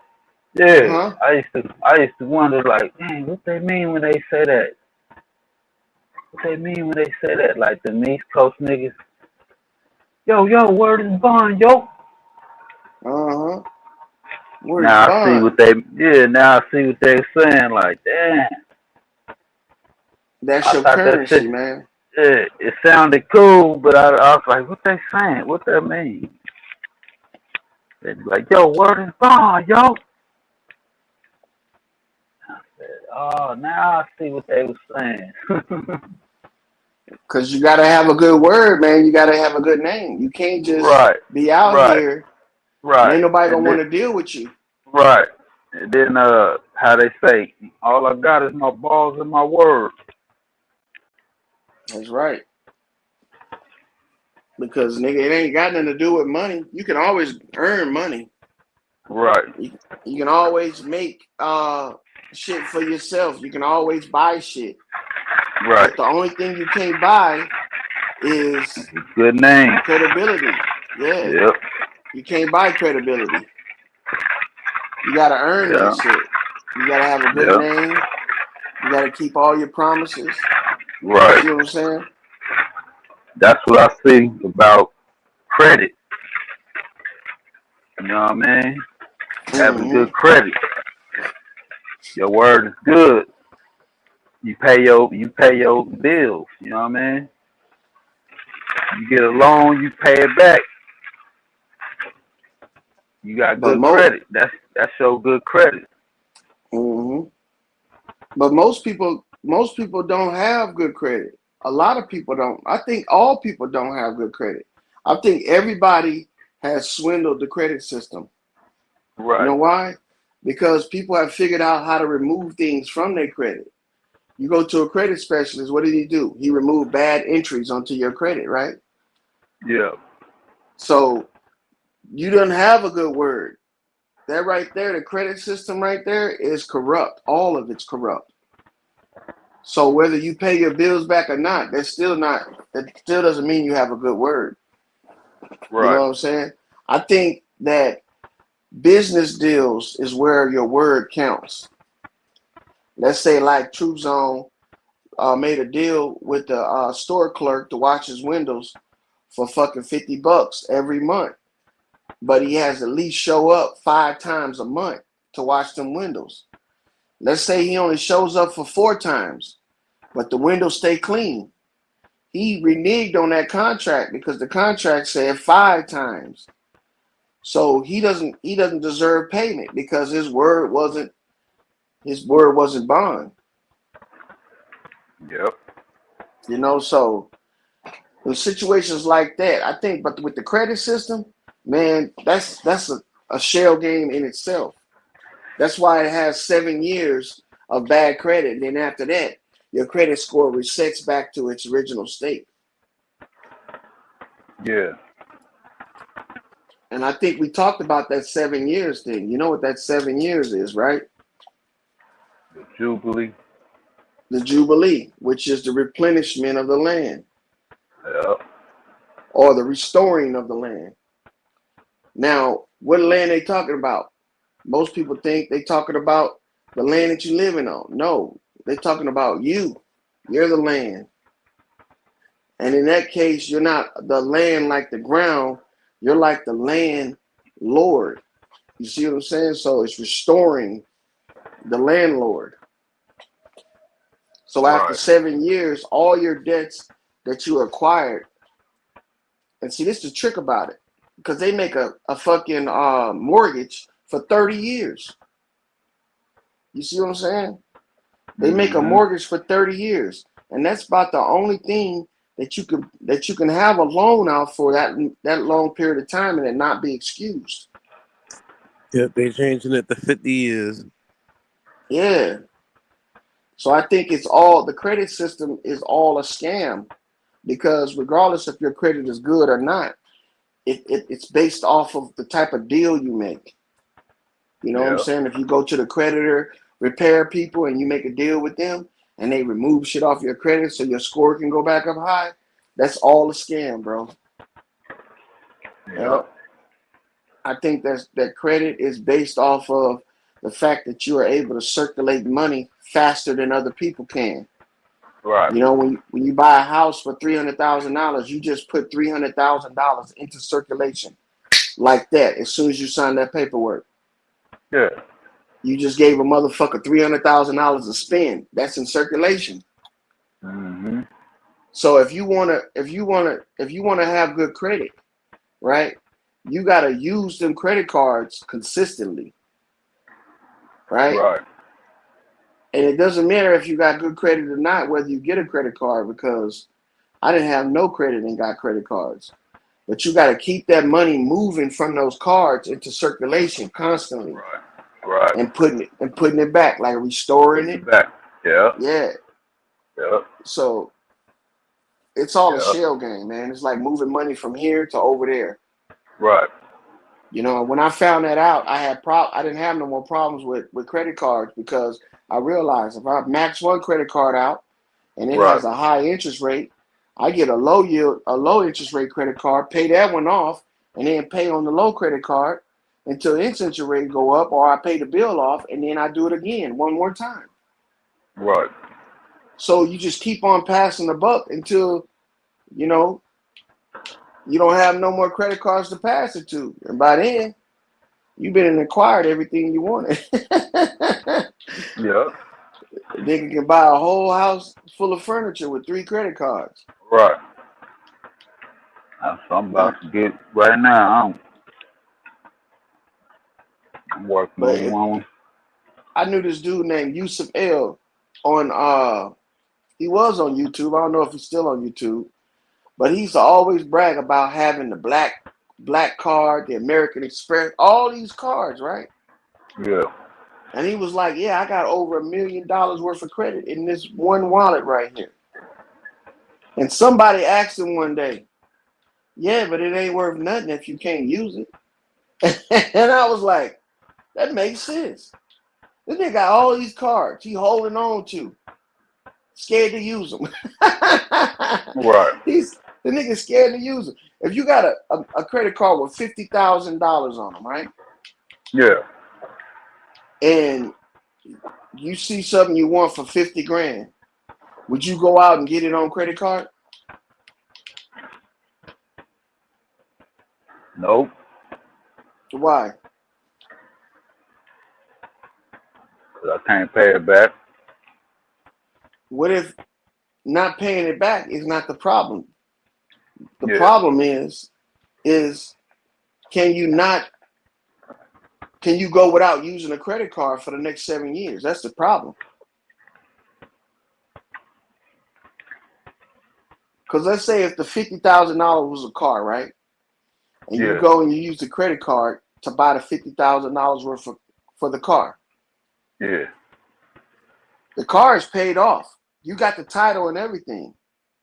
Yeah, huh? I used to wonder like, dang, what they mean when they say that? What they mean when they say that? Like the East Coast niggas, yo, word is bond, yo. Uh-huh. Word is Now I see bond. what they, yeah. Now I see what they saying. Like, damn, That's I your thought that shit. currency, man. Yeah, it sounded cool, but I was like, what they saying? What that mean? They be like, yo, word is bond, yo. Oh, now I see what they was saying. Because you got to have a good word, man. You got to have a good name. You can't just Right, be out right, here and right. ain't nobody going And to want then to deal with you. right. And then how they say, all I got is my balls and my word. That's right. Because, nigga, it ain't got nothing to do with money. You can always earn money. Right, You can always make shit for yourself. You can always buy shit. right. But the only thing you can't buy is Good name. credibility. Yeah. Yep. You can't buy credibility. You got to earn that Yeah. shit. You got to have a good Yep. name. You got to keep all your promises. You Right. see what I'm saying? That's what I see about credit. You know what I mean? Having Mm-hmm. good credit. Your word is good. You pay your bills. You know what I mean? You get a loan, you pay it back. You got But good mo credit. That's your good credit. hmm but most people don't have good credit. A lot of people don't. I think all people don't have good credit. I think everybody has swindled the credit system. You Right. know why? Because people have figured out how to remove things from their credit. You go to a credit specialist, what did he do? He removed bad entries onto your credit, right? Yeah. So you don't have a good word. That right there, the credit system right there is corrupt. All of it's corrupt. So whether you pay your bills back or not, that still doesn't mean you have a good word. You know Right. what I'm saying? I think that business deals is where your word counts. Let's say like True Zone made a deal with the store clerk to watch his windows for fucking $50 every month, but he has at least show up 5 times a month to watch them windows. Let's say he only shows up for 4 times, but the windows stay clean. He reneged on that contract because the contract said 5 times. So he doesn't deserve payment because his word wasn't bond. Yep. So in situations like that, I think, but with the credit system, man, that's a shell game in itself. That's why it has 7 years of bad credit. And then after that, your credit score resets back to its original state. Yeah. And I think we talked about that 7 years thing. You know what that 7 years is, right? The Jubilee. The Jubilee, which is the replenishment of the land Yep. or the restoring of the land. Now, what land they talking about? Most people think they talking about the land that you're living on. No, they talking about you. You're the land. And in that case, you're not the land like the ground. You're like the land lord. You see what I'm saying? So it's restoring the landlord. So after Right. 7 years, all your debts that you acquired, and see, this is the trick about it, because they make a fucking mortgage for 30 years. You see what I'm saying? They make a mortgage for 30 years, and that's about the only thing that you can have a loan out for that long period of time and it not be excused. Yep, they changing it to 50 years. Yeah. So I think the credit system is all a scam because regardless if your credit is good or not, it's based off of the type of deal you make. You know what I'm Yeah. saying? If you go to the creditor repair people and you make a deal with them and they remove shit off your credit so your score can go back up high, that's all a scam, bro. Yeah. I think that credit is based off of the fact that you are able to circulate money faster than other people can. Right. You know, when you buy a house for $300,000, you just put $300,000 into circulation like that as soon as you sign that paperwork. Yeah. You just gave a motherfucker $300,000 to spend. That's in circulation. Mm-hmm. So if you wanna have good credit, right? You gotta use them credit cards consistently, right? Right. And it doesn't matter if you got good credit or not, whether you get a credit card, because I didn't have no credit and got credit cards. But you got to keep that money moving from those cards into circulation constantly. Right. Right. And putting it back, like restoring Putting it. it back. Yeah. Yeah. Yeah. So it's all a Yeah. shell game, man. It's like moving money from here to over there. Right. You know, when I found that out, I didn't have no more problems with credit cards because I realized if I max one credit card out and it Right. has a high interest rate, I get a low interest rate credit card, pay that one off, and then pay on the low credit card until the interest rate go up, or I pay the bill off, and then I do it again one more time. Right. So you just keep on passing the buck until, you know, you don't have no more credit cards to pass it to. And by then, you've been and acquired everything you wanted. Yeah. Nigga can buy a whole house full of furniture with 3 credit cards. Right. That's what I'm But about to get right now. I'm working but on one. I knew this dude named Yusuf L on he was on YouTube. I don't know if he's still on YouTube, but he used to always brag about having the black card, the American Express, all these cards, right? Yeah. And he was like, "Yeah, I got over $1 million worth of credit in this one wallet right here." And somebody asked him one day, "Yeah, but it ain't worth nothing if you can't use it." And I was like, "That makes sense." This nigga got all these cards he holding on to, scared to use them. Right. The nigga scared to use them. If you got a credit card with $50,000 on them, right? Yeah. And you see something you want for 50 grand, would you go out and get it on credit card? Nope. Why? 'Cause I can't pay it back. What if not paying it back is not the problem? The Yeah. problem is can you go without using a credit card for the next 7 years? That's the problem. Because let's say if the $50,000 was a car, right? And you Yeah. go and you use the credit card to buy the $50,000 worth for the car. Yeah. The car is paid off. You got the title and everything.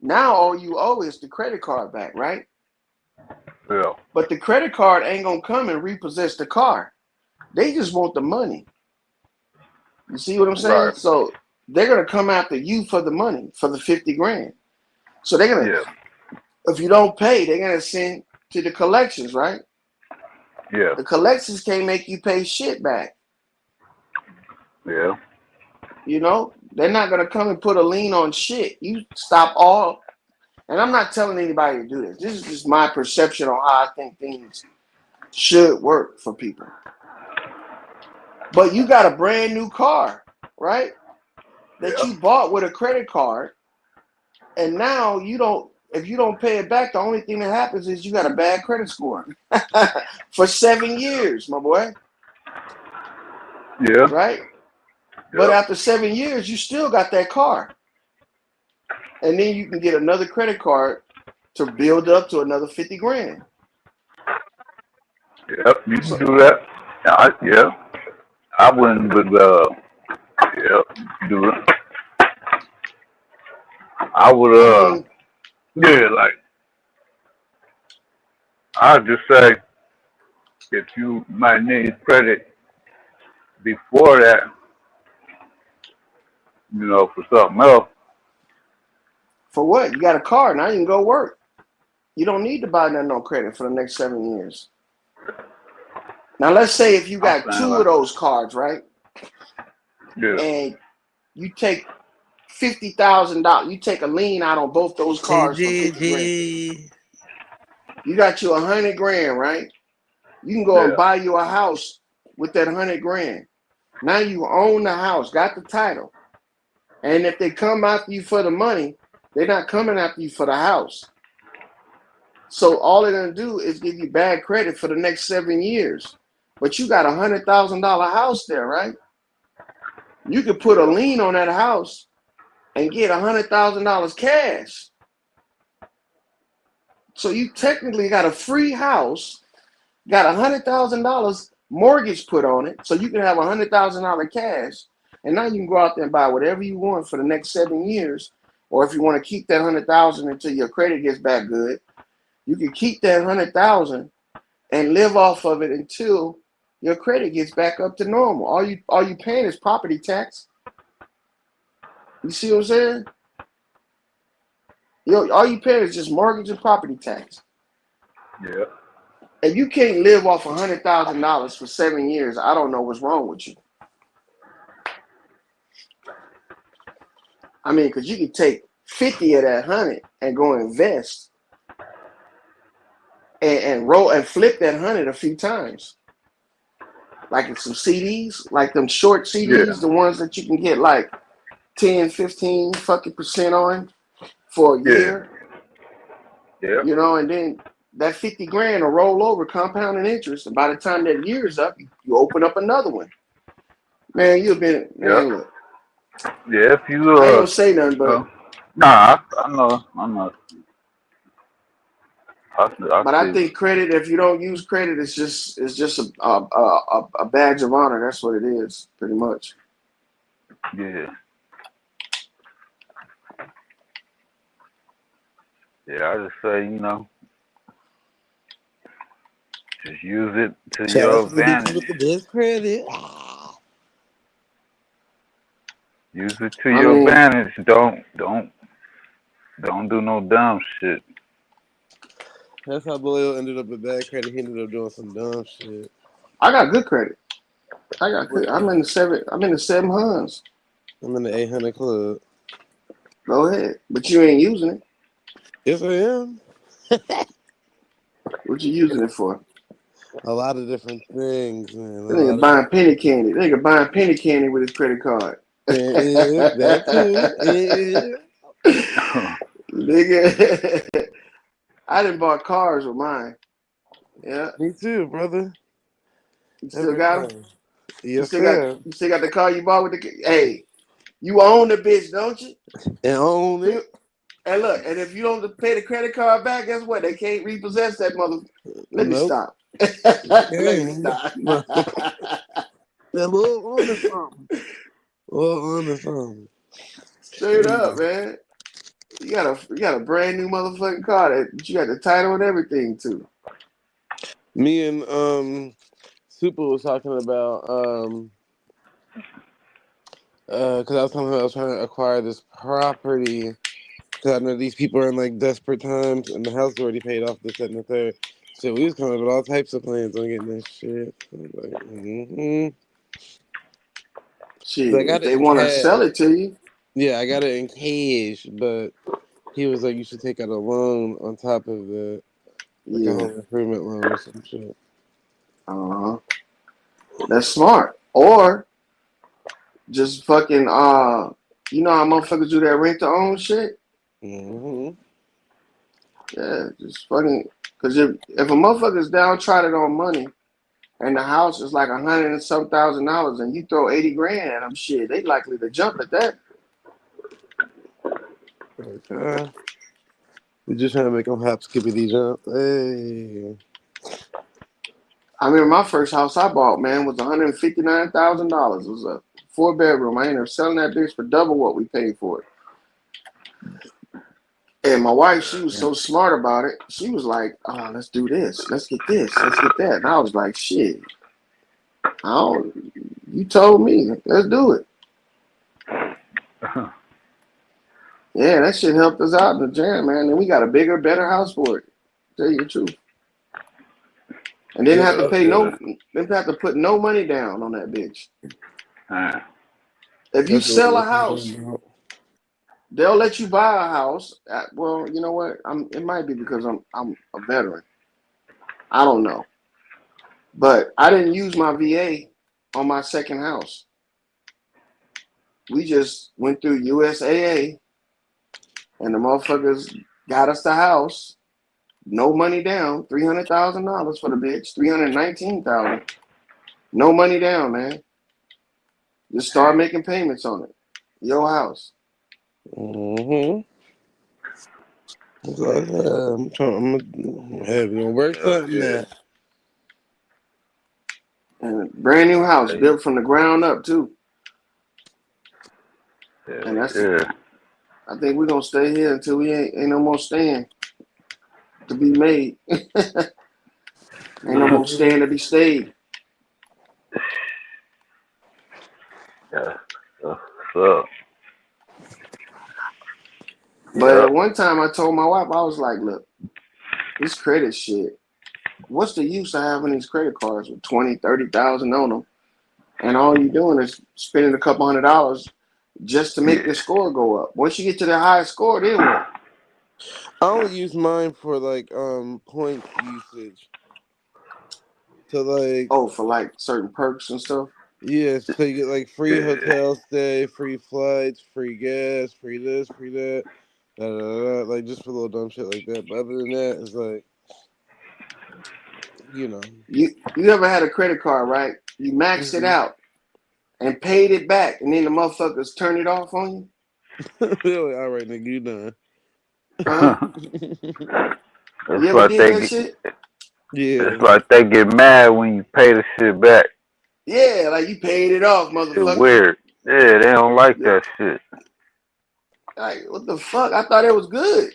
Now all you owe is the credit card back, right? Yeah. But the credit card ain't gonna come and repossess the car. They just want the money. You see what I'm saying? Right. So they're gonna come after you for the money, for the 50 grand. So they're gonna, Yeah. if you don't pay, they're gonna send to the collections, right? Yeah. The collections can't make you pay shit back. Yeah. You know, they're not gonna come and put a lien on shit. You stop all, and I'm not telling anybody to do this. This is just my perception on how I think things should work for people. But you got a brand new car, right? That Yeah. you bought with a credit card, and now if you don't pay it back, the only thing that happens is you got a bad credit score for 7 years, my boy. Yeah. Right? But after 7 years, you still got that car. And then you can get another credit card to build up to another 50 grand. Yep, you can So do that. Yeah, I wouldn't, but yeah, do it. I would, I mean, yeah, like I'd just say if you might need credit before that, for something else. for what? You got a car, now you can go work. You don't need to buy nothing on credit for the next 7 years. Now let's say if you I'm got saying two of like, those cards, right? yeah, And you take $50,000, you take a lien out on both those Hey, cars for 50 grand. Gigi. You got you 100 grand, right? You can go and yeah, buy you a house with that 100 grand. Now you own the house, got the title. And if they come after you for the money, they're not coming after you for the house. So all they're gonna do is give you bad credit for the next 7 years. But you got $100,000 house there, right? You could put a yeah, lien on that house and get $100,000 cash. So you technically got a free house, got $100,000 mortgage put on it, so you can have $100,000 cash, and now you can go out there and buy whatever you want for the next 7 years. Or if you want to keep that 100,000 until your credit gets back good, you can keep that 100,000 and live off of it until your credit gets back up to normal. All you paying is property tax. You see what I'm saying? All you paying is just mortgage and property tax. yeah. If you can't live off $100,000 for 7 years, I don't know what's wrong with you. I mean, because you can take 50 of that 100 and go invest and roll and flip that 100 a few times. Like in some CDs, like them short Yeah, CDs, the ones that you can get like 10, 15 fucking percent on for a yeah, year, yeah, and then that 50 grand will roll over compounding interest. And by the time that year's up, you open up another one. Man, yeah, look, yeah. If you I ain't gonna say nothing, but nah, I know, I'm not. I But I see. think credit, if you don't use credit, it's just a badge of honor. That's what it is, pretty much. Yeah, yeah. I just say, just use it to Shout out your to the bitches advantage. with the best credit. Use it to I your mean, advantage. Don't do no dumb shit. That's how Boyle ended up with bad credit. He ended up doing some dumb shit. I got good credit. I got good. Well, I'm in the 700s. I'm in the 800 club. Go ahead, but you ain't using it. Yes, I am. What you using it for? A lot of different things, man. A That lot nigga of buying penny candy. That nigga buying penny candy with his credit card. there is that too. Nigga, I done bought cars with mine. Yeah, Me too, brother. you still got them. Everything. You Yes, still got sir. you still got the car you bought with the. Hey, you own the bitch, don't you? And own it. And look, and if you don't pay the credit card back, guess what? They can't repossess that mother. Let me Nope. stop. Let me Okay. stop. That little on to something. Little on to something. Straight up, man. You got a brand new motherfucking car that you got the title and everything too. Me and Super was talking about because I was telling him I was trying to acquire this property because I know these people are in like desperate times and the house already paid off this, that, and the third. So we was coming up with all types of plans on getting this shit. I was like, Shit, So I if got it they in want to cash. sell it to you, Yeah, I got it in cash, but he was like, you should take out a loan on top of it, like a yeah, home improvement loan or some shit. uh-huh. That's smart. Or just fucking you know how motherfuckers do that rent to own shit? Mm-hmm. Yeah, just fucking because if a motherfucker's downtrodden on money and the house is like $100 and some $1,000, and you throw 80 grand at them, shit, they likely to jump at that. Okay. We just trying to make them hop, skippity jump. Hey. I remember my first house I bought, man, was $159,000. It was a 4-bedroom. I ended up selling that bitch for double what we paid for it. And my wife, she was so smart about it. She was like, "Oh, let's do this. Let's get this. Let's get that." And I was like, "Shit, I don't. You told me. Let's do it." Yeah, that shit helped us out in the jam, man. And we got a bigger, better house for it. Tell you the truth. And didn't have to pay didn't have to put no money down on that bitch. If you That's what sell a we're talking house, about. they'll let you buy a house. Well, you know what? It might be because I'm a veteran. I don't know, but I didn't use my VA on my second house. We just went through USAA, and the motherfuckers got us the house. No money down, $300,000 for the bitch, $319,000. No money down, man. Just start making payments on it. Your house. Mm-hmm. I'm gonna work something out. And a brand new house built from the ground up too. And I think we're gonna stay here until we ain't no more staying to be made. Ain't no more staying to be stayed. But at one time I told my wife, I was like, look, this credit shit, what's the use of having these credit cards with 20, 30,000 on them? And all you're doing is spending a couple $100 just to make your score go up. Once you get to the highest score, then what? I only use mine for like points usage. So like For like certain perks and stuff. yeah, so you get like free hotel stay, free flights, free gas, free this, free that, like just for little dumb shit like that. But other than that, it's like you know. You ever had a credit card, right? You maxed it out and paid it back, and then the motherfuckers turn it off on you? Really, all right, nigga, you done. Huh? You ever did that shit? Yeah. It's like they get mad when you pay the shit back. Yeah, like you paid it off, It's motherfucker. weird. Yeah, they don't like that shit. Like, what the fuck? I thought it was good.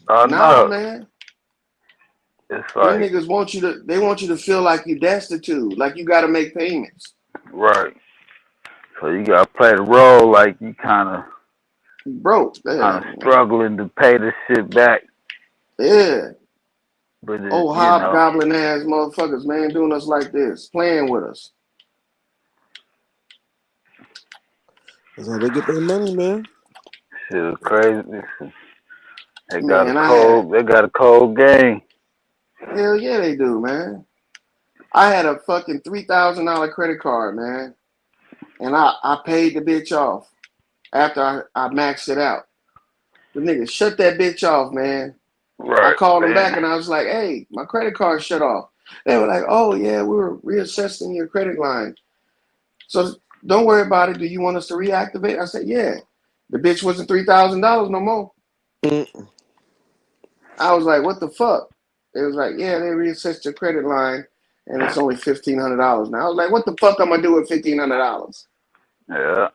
I Nah, know. man. It's Them like, niggas want you to feel like you destitute, like you gotta make payments. right. So you gotta play the role like you Broke. Yeah. struggling to pay the shit back. Yeah. But Old hobgoblin ass motherfuckers, man, doing us like this, playing with us. That's how they get their money, man. shit is crazy. They got a Man, I had cold game. hell yeah they do, man. I had a fucking $3,000 credit card, man. And I paid the bitch off after I maxed it out. The nigga shut that bitch off, man. I Right, called them back man. and I was like, hey, my credit card shut off. They were like, oh yeah, we were reassessing your credit line. So don't worry about it. Do you want us to reactivate? I said, yeah. The bitch wasn't $3,000 no more. Mm. I was like, what the fuck? It was like, yeah, they reassessed your credit line and it's only $1,500 now. I was like, what the fuck I'm gonna do with $1,500? Yeah.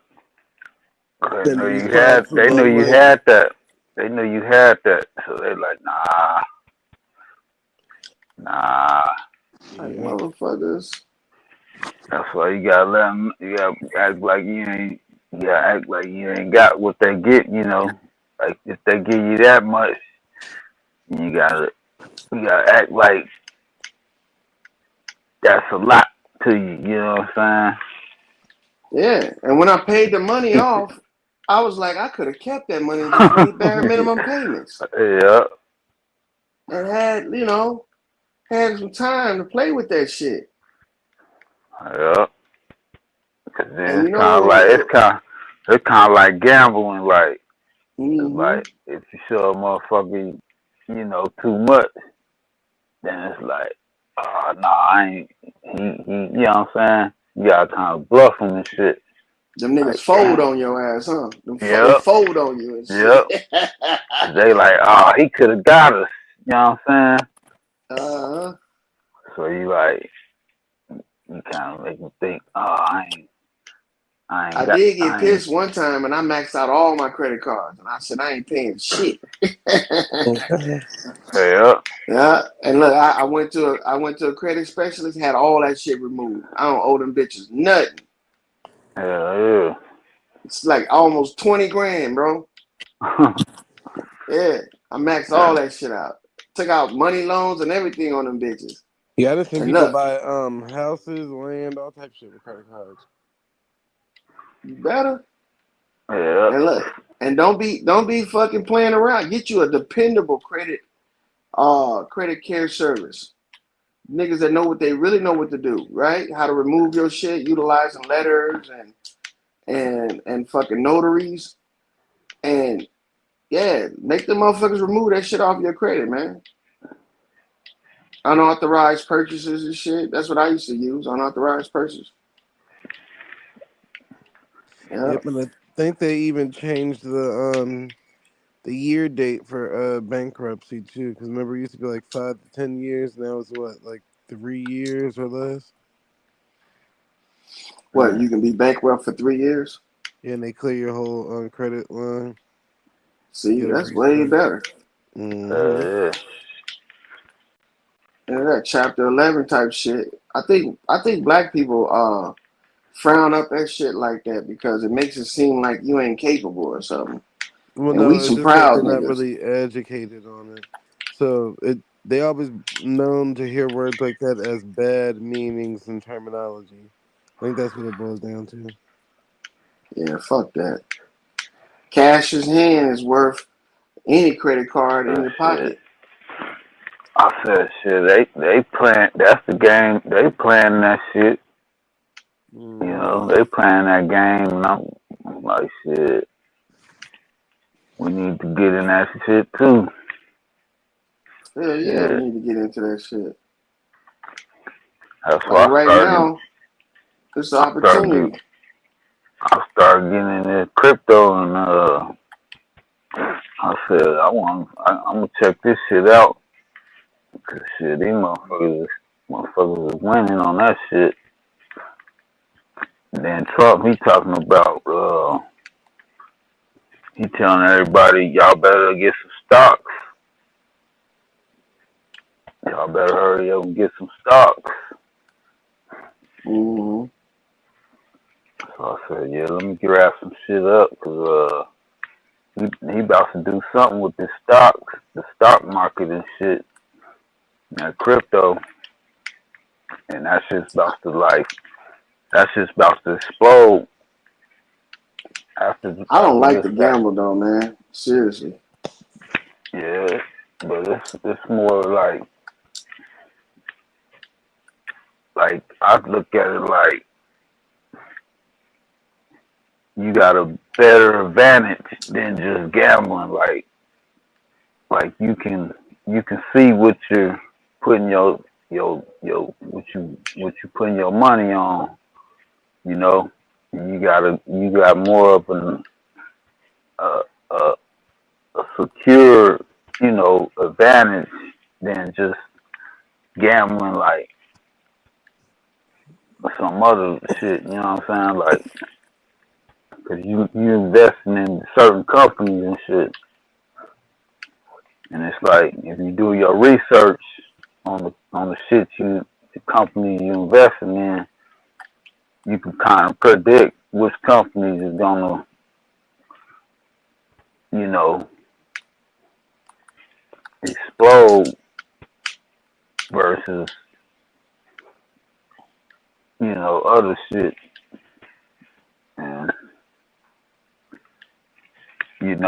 That niggas filed for They knew low you rent. had that. They knew you had that. So they like, nah. Like, Yeah. motherfuckers. That's why you gotta let them. You gotta act like you ain't. You gotta act like you ain't got what they get. Like if they give you that much, you gotta. You gotta act like that's a lot to you. You know what I'm Yeah. And when I paid the money off, I was like, I could have kept that money and just made bare saying? minimum payments. Yeah. And had some time to play with that shit. Yeah. Cause then And it's kind of like it's kind of like gambling. Like it's mm-hmm. like if you show a motherfucker, too much, then it's like. Nah, I ain't. You know what I'm saying? You gotta kind of bluff him and shit. Them niggas Like, fold on your ass, huh? They yep, fold on you and yep. shit. 'Cause they like, oh, he could have got us. You know what I'm saying? uh, So you like, you kind of make him think, oh, I ain't I got, did get I ain't. pissed one time and I maxed out all my credit cards and I said I ain't paying shit. Yeah, Yeah, and look, I went to a credit specialist, had all that shit removed. I don't owe them bitches nothing. yeah. It's like almost 20 grand, bro. Yeah, I maxed all Yeah. that shit out. Took out money loans and everything on them bitches. Yeah, I just seen And people look, buy houses, land, all type of shit with credit cards. you better. Yeah. And look, and don't be fucking playing around. Get you a dependable credit care service. Niggas that know what they really know what to do, right? How to remove your shit, utilizing letters and fucking notaries. And yeah, make the motherfuckers remove that shit off your credit, man. Unauthorized purchases and shit. That's what I used to use. Unauthorized purchases. Yeah. Yep, and I think they even changed the year date for bankruptcy too. Because remember, it used to be like 5 to 10 years. Now it's what, like 3 years or less. What, you can be bankrupt for 3 years? Yeah, and they clear your whole credit line. See, Get a that's way restart. better. Mm-hmm. Yeah. Yeah, that chapter 11 type shit. I think black people frown up that shit like that because it makes it seem like you ain't capable or something. Well, And we no, it's some just that they're proud not niggas. really educated on it. So they always known to hear words like that as bad meanings and terminology. I think that's what it boils down to. Yeah, fuck that. Cash's hand is worth any credit card in your Shit. pocket. I said, shit. They playing. That's the game. They playing that shit. You Mm-hmm. know, they playing that game, and I'm like, shit. We need to get in that shit too. Hell yeah, we Shit. need to get into that shit. That's Like why right now, it's the I started get, opportunity. I started getting into crypto, and I said, I'm gonna check this shit out. Cause shit, these motherfuckers is winning on that shit. And then Trump, he talking about, he telling everybody, y'all better get some stocks. Y'all better hurry up and get some stocks. Mm-hmm. So I said, yeah, let me grab some shit up, cause he about to do something with the stock market and shit, and crypto, and that shit's about to explode after I don't like this to guy. gamble though, man. Seriously. Yeah, but it's more like I look at it like you got a better advantage than just gambling. Like you can see what you're putting your what you putting your money on. You know, you got more of a, a, a secure advantage than just gambling like some other shit. You know what I'm saying? Like, cause you investing in certain companies and shit, and it's like if you do your research on the shit the company you investing in, you can kind of predict which companies is gonna you know explode versus other shit. And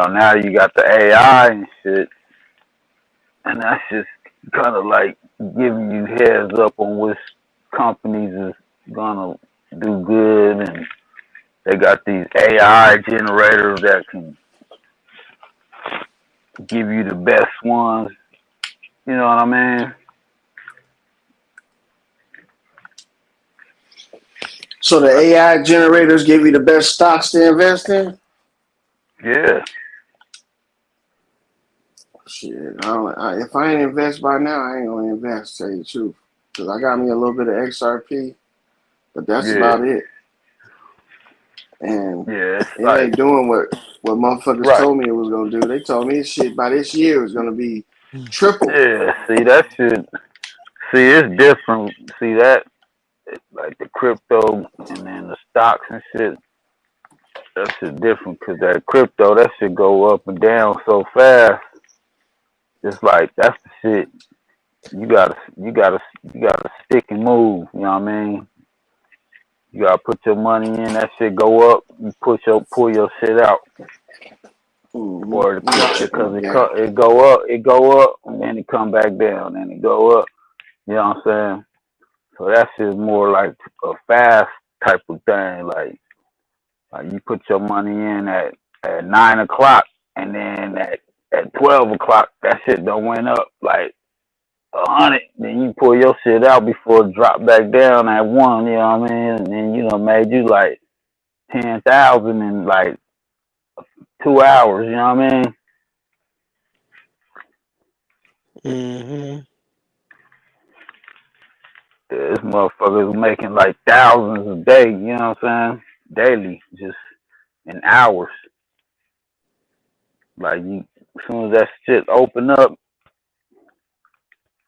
now you got the AI and shit, and that's just kind of like giving you heads up on which companies is gonna do good, and they got these AI generators that can give you the best ones. You know what I mean? So the AI generators give you the best stocks to invest in? Yeah. Shit, if I ain't invest by now, I ain't gonna invest. Tell you the truth, because I got me a little bit of XRP, but that's Yeah. about it. And Yeah. It's it like ain't doing what motherfuckers right. told me it was gonna do. They told me this shit by this year it was gonna be triple. Yeah. See that shit. See, it's different. See that like the crypto and then the stocks and shit. That shit different because that crypto, that shit go up and down so fast. It's like that's the shit. You gotta stick and move. You know what I mean? You gotta put your money in. That shit go up. You pull your shit out, or Let me check my because gap. it go up, and then it come back down, and it go up. You know what I'm saying? So that shit's more like a fast type of thing. Like you put your money in at 9 o'clock, and then at 12 o'clock, that shit don't went up like 100. Then you pull your shit out before it drop back down at 1. You know what I mean? And then made you like 10,000 in like 2 hours. You know what I mean? Mm-hmm. This motherfucker's making like thousands a day. You know what I'm saying? Daily, just in hours. Like as soon as that shit open up,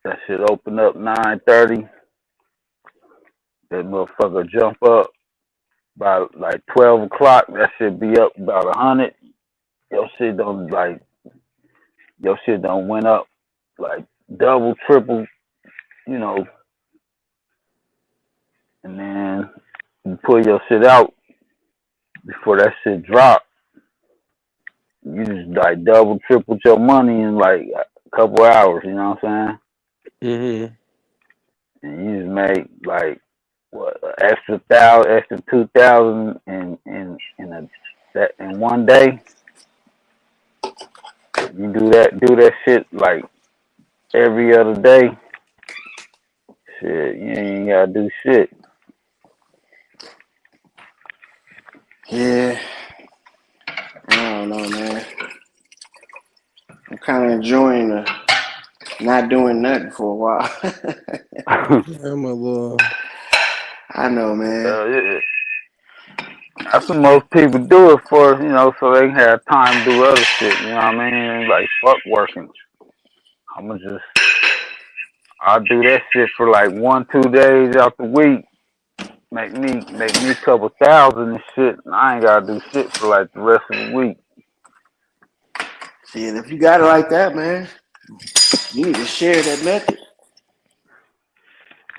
that shit open up 9:30. That motherfucker jump up by like 12 o'clock. That shit be up about 100. Your shit don't like your shit don't went up like double, triple, you know, and then you pull your shit out before that shit drop. You just like double, triple your money in like a couple hours. You know what I'm Mm-hmm. saying? And you just make like what extra thousand, extra 2,000 in one day. You do that shit like every other day. Shit, you ain't gotta do shit. Yeah, I don't know, man. I'm kind of enjoying not doing nothing for a while. Yeah, I'm a little. I know, man. Yeah. That's what most people do it for, so they can have time to do other shit. You know what I mean? Like fuck working. I'ma just I'll do that shit for like 1, 2 days out the week. Make me a couple thousand and shit. And I ain't gotta do shit for like the rest of the week. See, and if you got it like that, man, you need to share that method.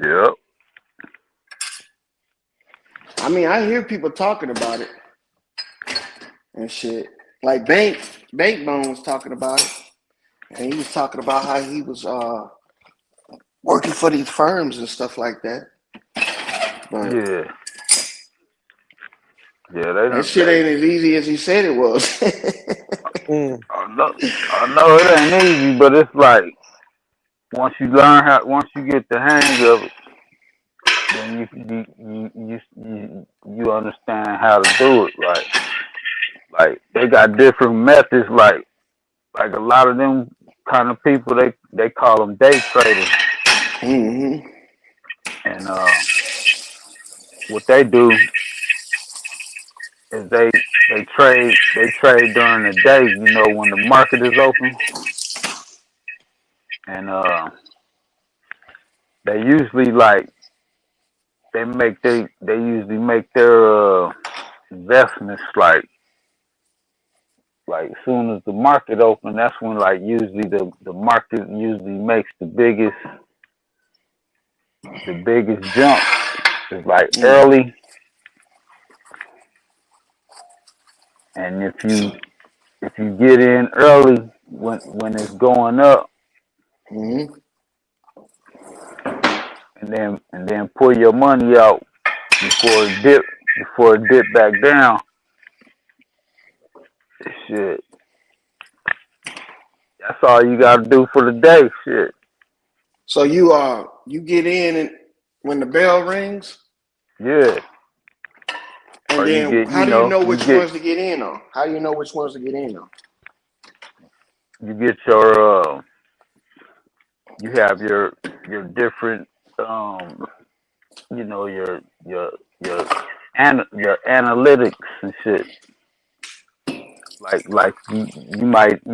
Yep. I mean, I hear people talking about it and shit. Like Bank Bones talking about it, and he was talking about how he was working for these firms and stuff like that. But Yeah. Yeah, they that don't shit ain't as easy as he said it was. Mm. I know it ain't easy, but it's like once you get the hang of it, then you understand how to do it. Like they got different methods. Like a lot of them kind of people, they call them day traders, Mm-hmm. and what they do is they trade during the day. When the market is open, and they usually like they usually make their investments like as soon as the market open, that's when like usually the market usually makes the biggest jumps. It's like Mm. early, and if you get in early when it's going up, Mm-hmm. and then pull your money out before it dip back down, shit. That's all you gotta do for the day, shit. So you get in and when the bell rings. Yeah. And or you then get, how do you know you which get ones to get in on? How do you know which ones to get in on? you get your you have your different your your analytics and shit. Like you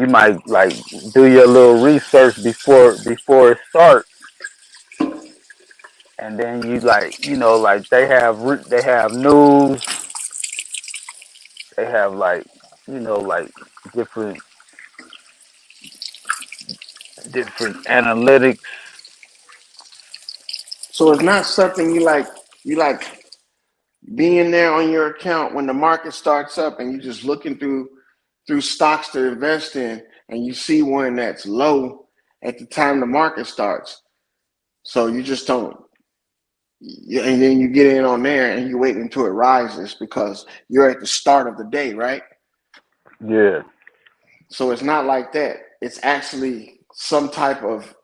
might like do your little research before it starts, and then you like like they have news, they have like like different analytics. So it's not something you like being there on your account when the market starts up and you're just looking through stocks to invest in, and you see one that's low at the time the market starts. So you just don't, and then you get in on there and you wait until it rises because you're at the start of the day, right? Yeah, So it's not like that. It's actually some type of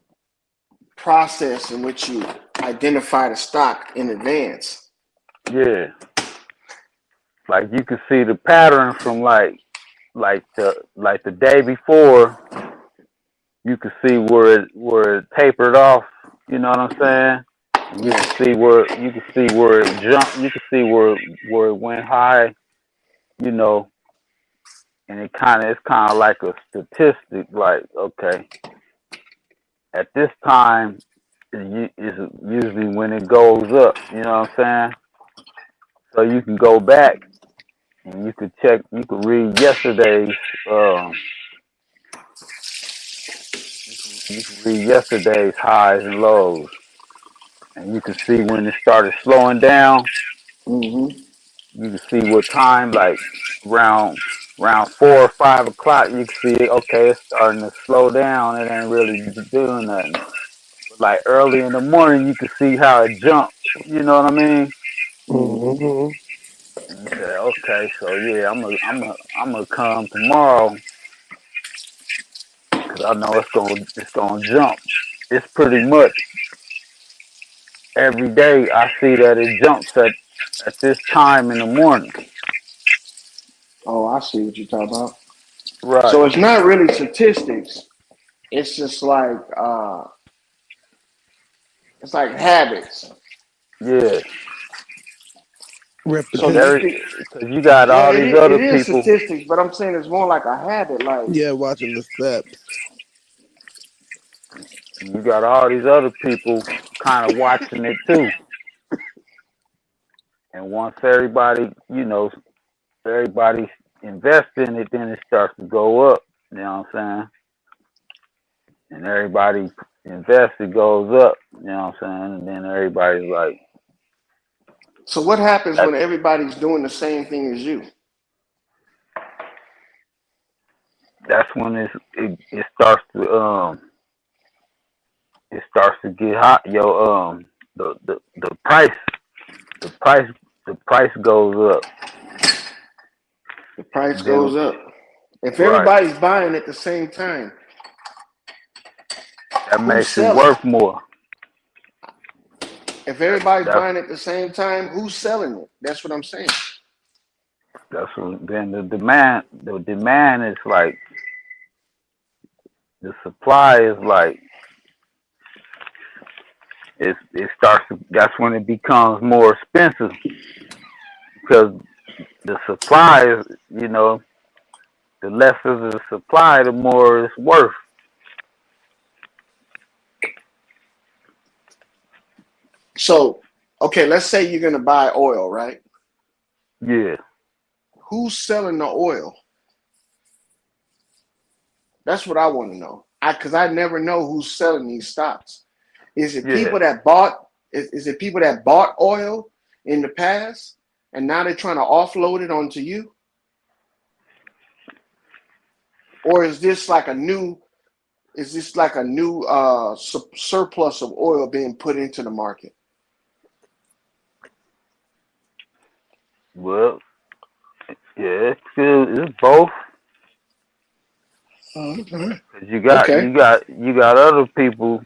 process in which you identify the stock in advance. yeah. Like you can see the pattern from like the day before. You can see where it tapered off. You know what I'm saying? And you can Yeah. see where it jumped. You can see where it went high. You know, and it's kind of like a statistic. Like, okay, at this time is usually when it goes up. You know what I'm saying? So you can go back and you could check. You could read yesterday's. You can read yesterday's highs and lows, and you can see when it started slowing down. Mm-hmm. You can see what time, like around around 4 or 5 o'clock. You can see okay, it's starting to slow down. It ain't really doing nothing. But like early in the morning, you can see how it jumped. You know what I mean? Mm-hmm. Mm-hmm. And you say, okay, so yeah, I'm gonna come tomorrow because I know it's gonna jump. It's pretty much every day I see that it jumps at this time in the morning. Oh, I see what you're talking about. So Right. it's not really statistics. It's just it's like habits. Yeah. Cause So you Repetition. every think, cause you got yeah, all it these is, it other is people. statistics, but I'm saying it's more like a habit. Like, Yeah, watching the steps. You got all these other people kind of watching it too. And once everybody, everybody invests in it, then it starts to go up. You know what I'm saying? And everybody invests, it goes up. You know what I'm saying? And then everybody's like, so what happens that. when everybody's doing the same thing as you? That's when it starts to get hot. The the price the price goes up. The price Then goes up. If right, everybody's buying at the same time, that who's makes it selling? worth more. If everybody's That's buying at the same time, who's selling it? That's what I'm saying. then the demand is like the supply is like it starts to, that's when it becomes more expensive because the supply is the less is the supply, the more it's worth. So, okay, let's say you're gonna buy oil, right? Yeah, Who's selling the oil? That's what I want to know. Because I never know who's selling these stocks. Is it yeah. people that bought? Is it people that bought oil in the past and now they're trying to offload it onto you, or is this like a new? Is this like a new surplus of oil being put into the market? Well, yeah, it's both. Okay. 'Cause you got Okay. you got you got other people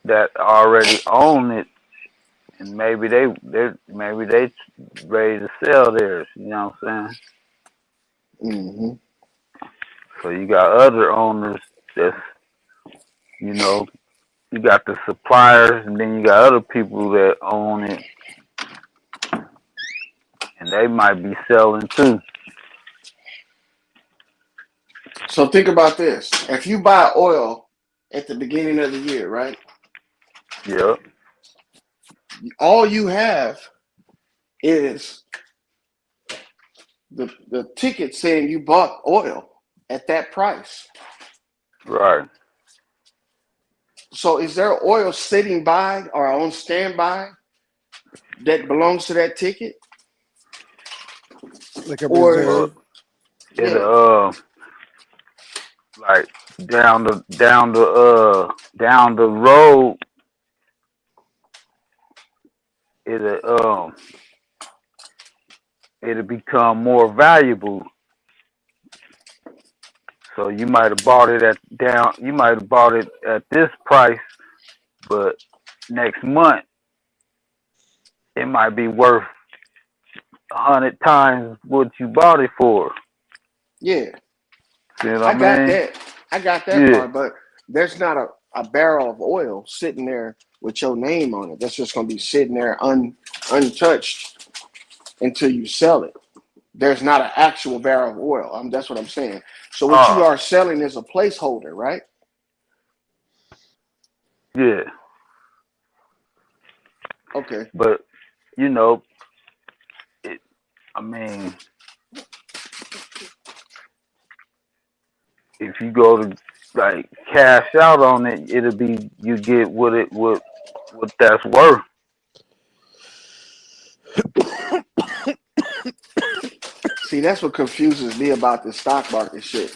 that already own it and maybe they ready to sell theirs. You know what I'm saying? Hmm. So you got other owners that's, you know, you got the suppliers, and then you got other people that own it, and they might be selling too. So think about this: if you buy oil at the beginning of the year, right? Yep. All you have is the ticket saying you bought oil at that price. Right. So is there oil sitting by or on standby that belongs to that ticket? Like a Or Well, reserve. it yeah, like down the road, it it'll become more valuable. So you might have bought it you might have bought it at this price, but next month it might be worth 100 times what you bought it for. yeah, See what I I got mean? that. I got that Yeah. part, but there's not a barrel of oil sitting there with your name on it. That's just gonna be sitting there untouched until you sell it. There's not an actual barrel of oil. That's what I'm saying. So what you Oh, are selling is a placeholder, right? yeah. Okay. But you know, it, I mean, if you go to like cash out on it, it'll be you get what that's worth. See, that's what confuses me about the stock market shit.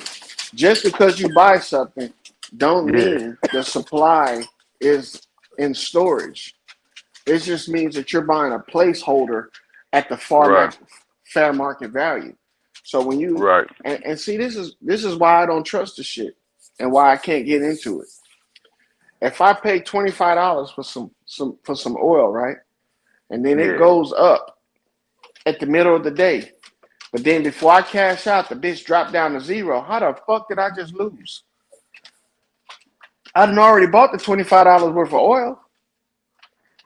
Just because you buy something, don't Yeah. mean the supply is in storage. It just means that you're buying a placeholder at the Right. fair market value. So when you Right. and see, this is why I don't trust the shit and why I can't get into it. If I pay $25 for some oil, right, and then it Yeah. goes up at the middle of the day, but then before I cash out, the bitch dropped down to zero. How the fuck did I just lose? I would already bought the $25 worth of oil.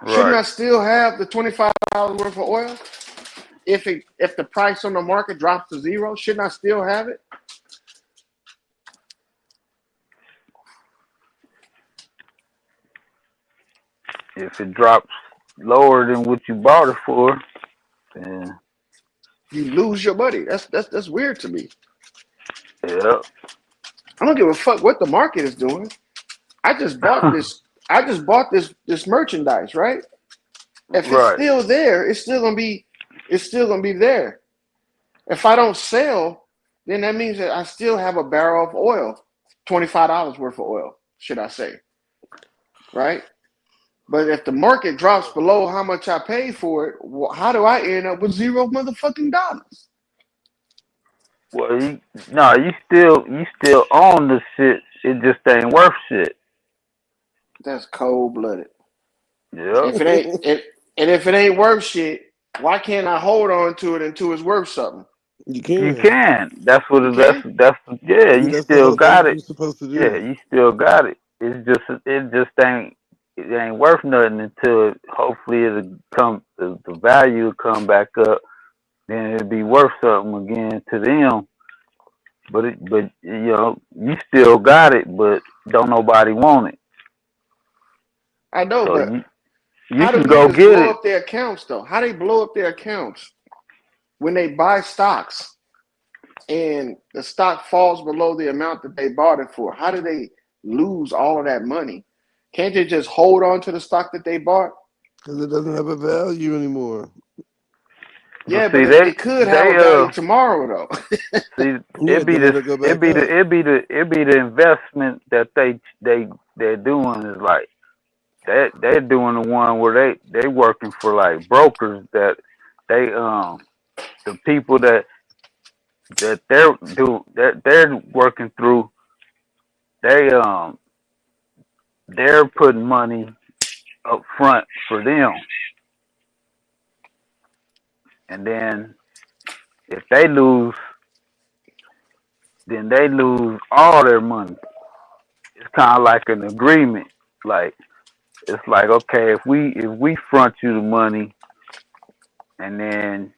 Shouldn't Right. I still have the $25 worth of oil? If the price on the market drops to zero, shouldn't I still have it? If it drops lower than what you bought it for, then You lose your money. That's weird to me. yeah. I don't give a fuck what the market is doing. I just bought this. I just bought this merchandise, right? If it's Right. still there, it's still gonna be. It's still gonna be there. If I don't sell, then that means that I still have a barrel of oil, $25 worth of oil, should I say, right? But if the market drops below how much I paid for it, how do I end up with zero motherfucking dollars? Well, no, you still own the shit. It just ain't worth shit. That's cold blooded. Yep. If it ain't it, and if it ain't worth shit, why can't I hold on to it until it's worth something? You You can. can. That's what. You can. That's. Yeah. Yeah, You that's the still whole thing got that it. you're supposed to Yeah. do. You still got it. It just ain't. It ain't worth nothing until hopefully it'll come. The value will come back up. Then it'll be worth something again to them. But you still got it, but don't nobody want it. I know, So but you how do can go niggas get blow it. up their accounts though? How they blow up their accounts when they buy stocks and the stock falls below the amount that they bought it for? How do they lose all of that money? Can't they just hold on to the stock that they bought? Because it doesn't have a value anymore. But Yeah, but see, it could have a value tomorrow though. see Yeah, then it'll go back up. it be the investment that they're doing is like they're doing the one where they working for like brokers that they the people that they're working through, they they're putting money up front for them. and then if they lose, then they lose all their money. It's kind of like an agreement. Like it's like, okay, if we front you the money, and then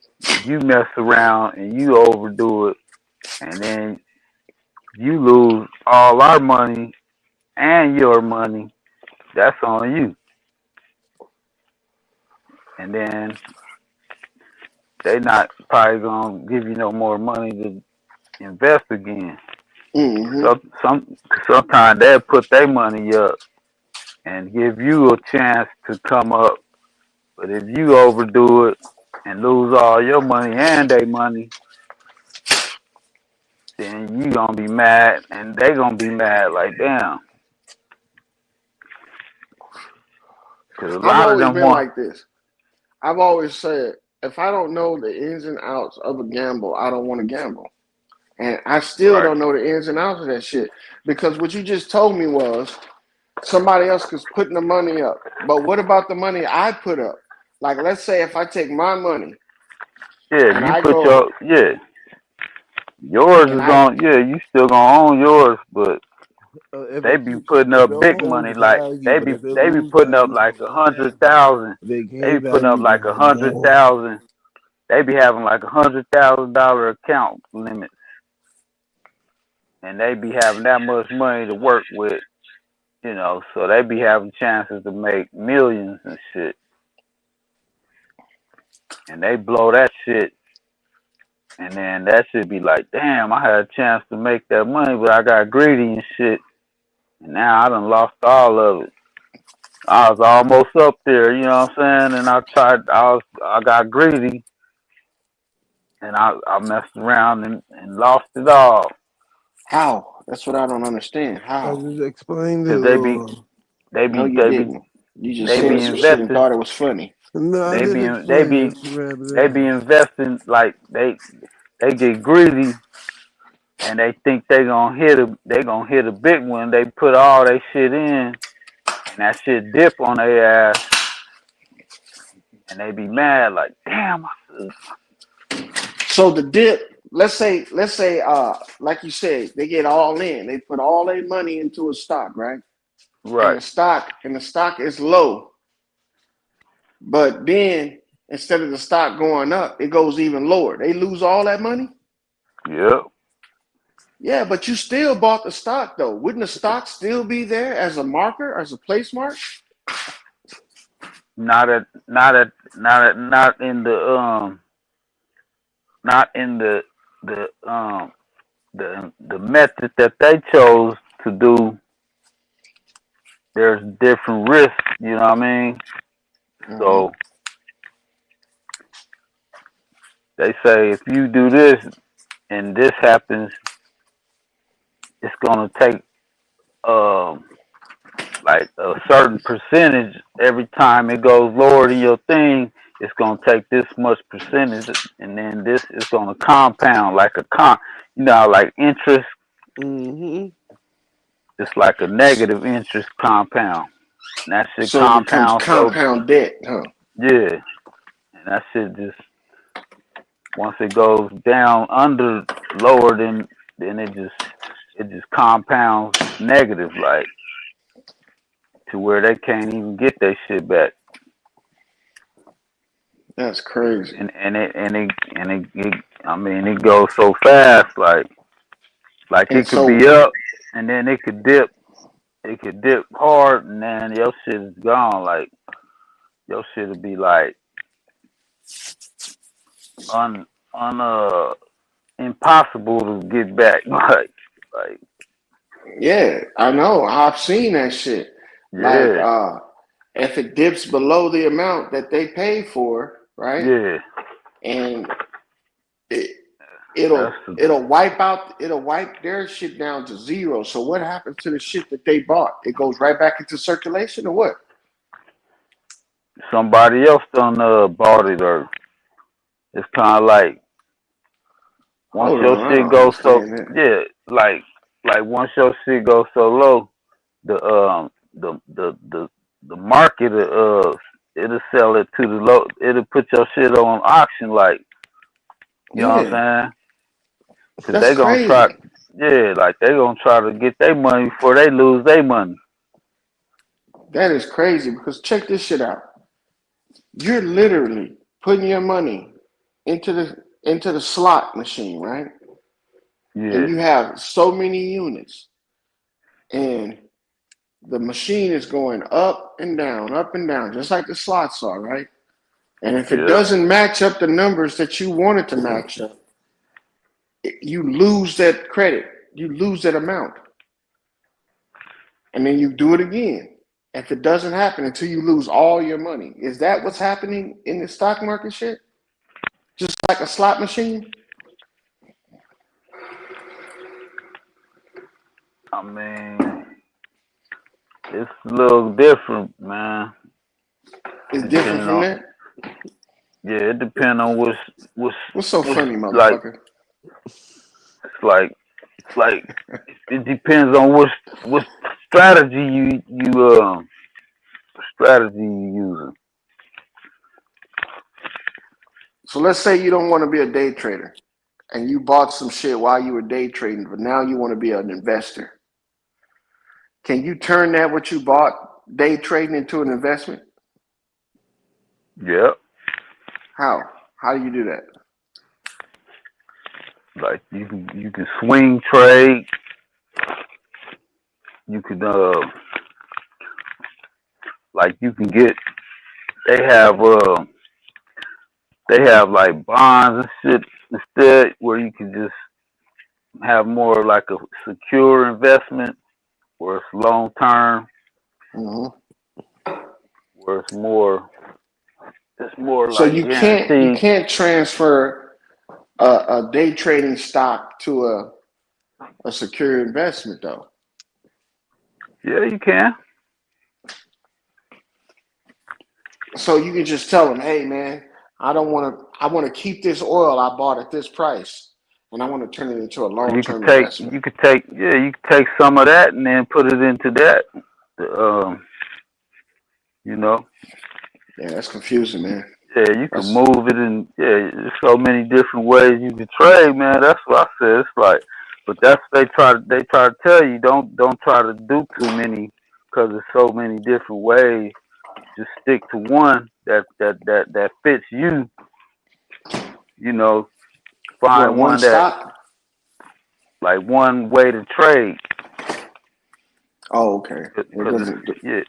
you mess around and you overdo it, and then you lose all our money and your money, that's on you. And then they not probably gonna give you no more money to invest again. Mm-hmm. Sometimes they'll put their money up and give you a chance to come up. But if you overdo it and lose all your money and their money, then you gonna be mad and they gonna be mad like damn. Cause a I've lot of always them been want, like this. I've always said, if I don't know the ins and outs of a gamble, I don't want to gamble. And I still right. don't know the ins and outs of that shit. Because what you just told me was somebody else is putting the money up. But what about the money I put up? Like, let's say if I take my money Yeah, if and you I put go your, yeah, yours and is I, going, yeah, you still gonna own yours, but If they it be keeps putting the up big holds money like value, they but be if it they be lose putting up value, like then a what hundred happens? thousand. If it They gain be putting up value, like then a what hundred more? thousand. They be having like $100,000 account limits, and they be having that much money to work with, So they be having chances to make millions and shit, and they blow that shit, and then that shit be like, damn, I had a chance to make that money, but I got greedy and shit, and now I done lost all of it. I was almost up there, you know what I'm saying? And I got greedy, and I messed around and lost it all. how? That's what I don't understand. I How? just explained it, Cause Lord. they No, be, you they be, didn't. You just they be said some shit and investing, thought it was funny. No, I they didn't be, they explain be, it, Rabbit they be Ass. investing like they get greedy and they think they gonna hit a big one. They put all their shit in, and that shit dip on their ass, and they be mad like, damn. So the dip, let's say, like you said, they get all in. They put all their money into a stock, right? And Right. the stock is low. But then instead of the stock going up, it goes even lower. They lose all that money. Yep. Yeah, but you still bought the stock though. Wouldn't the stock still be there as a marker, as a place mark? Not in the the method that they chose to do. There's different risks, you know what I mean? Mm-hmm. So they say if you do this and this happens, it's gonna take um like a certain percentage every time it goes lower than your thing. It's gonna take this much percentage, and then this is gonna compound like like interest. Mm-hmm. It's like a negative interest compound, and that shit So it becomes compounds. So compound debt, huh? yeah, and that shit just once it goes down under lower than then it just compounds negative like to where they can't even get their shit back. That's crazy. And it I mean it goes so fast like And it could so, be up and then it could dip hard and then your shit is gone like your shit would be like un impossible to get back like yeah, I know. I've seen that shit. Like, yeah if it dips below the amount that they pay for, right? yeah And it, that's it'll wipe their shit down to zero. So what happens to the shit that they bought? It goes right back into circulation or what? somebody else done bought it or it's kind of like once Hold your on, I shit don't goes so understand that. yeah like once your shit goes so low the the market it'll sell it to the low. It'll put your shit on auction, like you know what Yeah, I'm saying? Cause that's they gonna try, crazy. yeah, like they gonna try to get their money before they lose their money. That is crazy because check this shit out. You're literally putting your money into the slot machine, right? And Yeah, you have so many units, and the machine is going up and down, just like the slots are, right? And if it yeah. doesn't match up the numbers that you want it to match up, you lose that credit. You lose that amount. And then you do it again. If it doesn't happen until you lose all your money, is that what's happening in the stock market shit? Just like a slot machine? I mean, it's a little different, man. It's different Depending from on, that? yeah, it depends on What's so what's funny, like. motherfucker? It's like it depends on what strategy you using. So let's say you don't want to be a day trader and you bought some shit while you were day trading, but now you want to be an investor. Can you turn that what you bought day trading into an investment? Yep. How? How do you do that? Like you can swing trade. You could like you can get they have like bonds and shit instead where you can just have more like a secure investment where it's long term, Mm-hmm. where it's more So like you guaranteed. can't transfer a day trading stock to a secure investment though. Yeah, you can. So you can just tell them, hey man, I don't want to. I want to keep this oil I bought at this price, and I want to turn it into a long term investment. You could take some of that and then put it into that. The, you know, Yeah, that's confusing, man. yeah, you can That's move it and yeah, there's so many different ways you can trade, man. That's what I said. It's like, but that's they try to tell you don't try to do too many because there's so many different ways. Just stick to one that fits you. You know, what find one one that stock. like one way to trade Oh, okay. It because doesn't. it's yeah,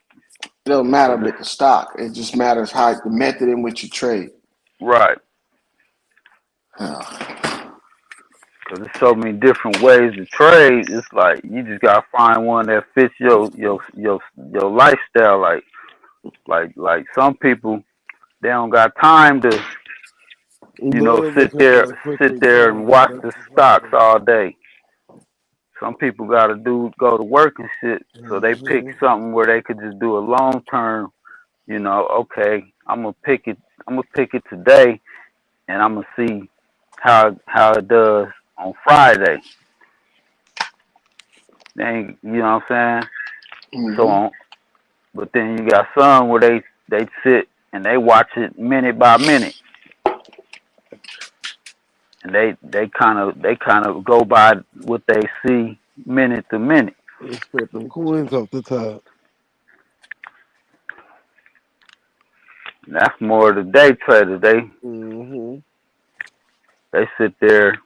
It doesn't matter because with it's the stock. It just matters how the method in which you trade. right. Oh. Cause there's so many different ways to trade. It's like you just gotta find one that fits your lifestyle. Like some people, they don't got time to They're looking sit for a quick sit there and return. watch That's the the stocks problem. all day. Some people gotta go to work and shit. So they pick Hmm. something where they could just do a long term. Okay, I'm gonna pick it. I'm gonna pick it today, and I'm gonna see how it does on Friday. Then you know what I'm saying. So Hmm. on. But then you got some where they sit and they watch it minute by minute, and they kind of go by what they see minute to minute. They spit them coins off the top. And that's more of the day traders. Hmm. They sit there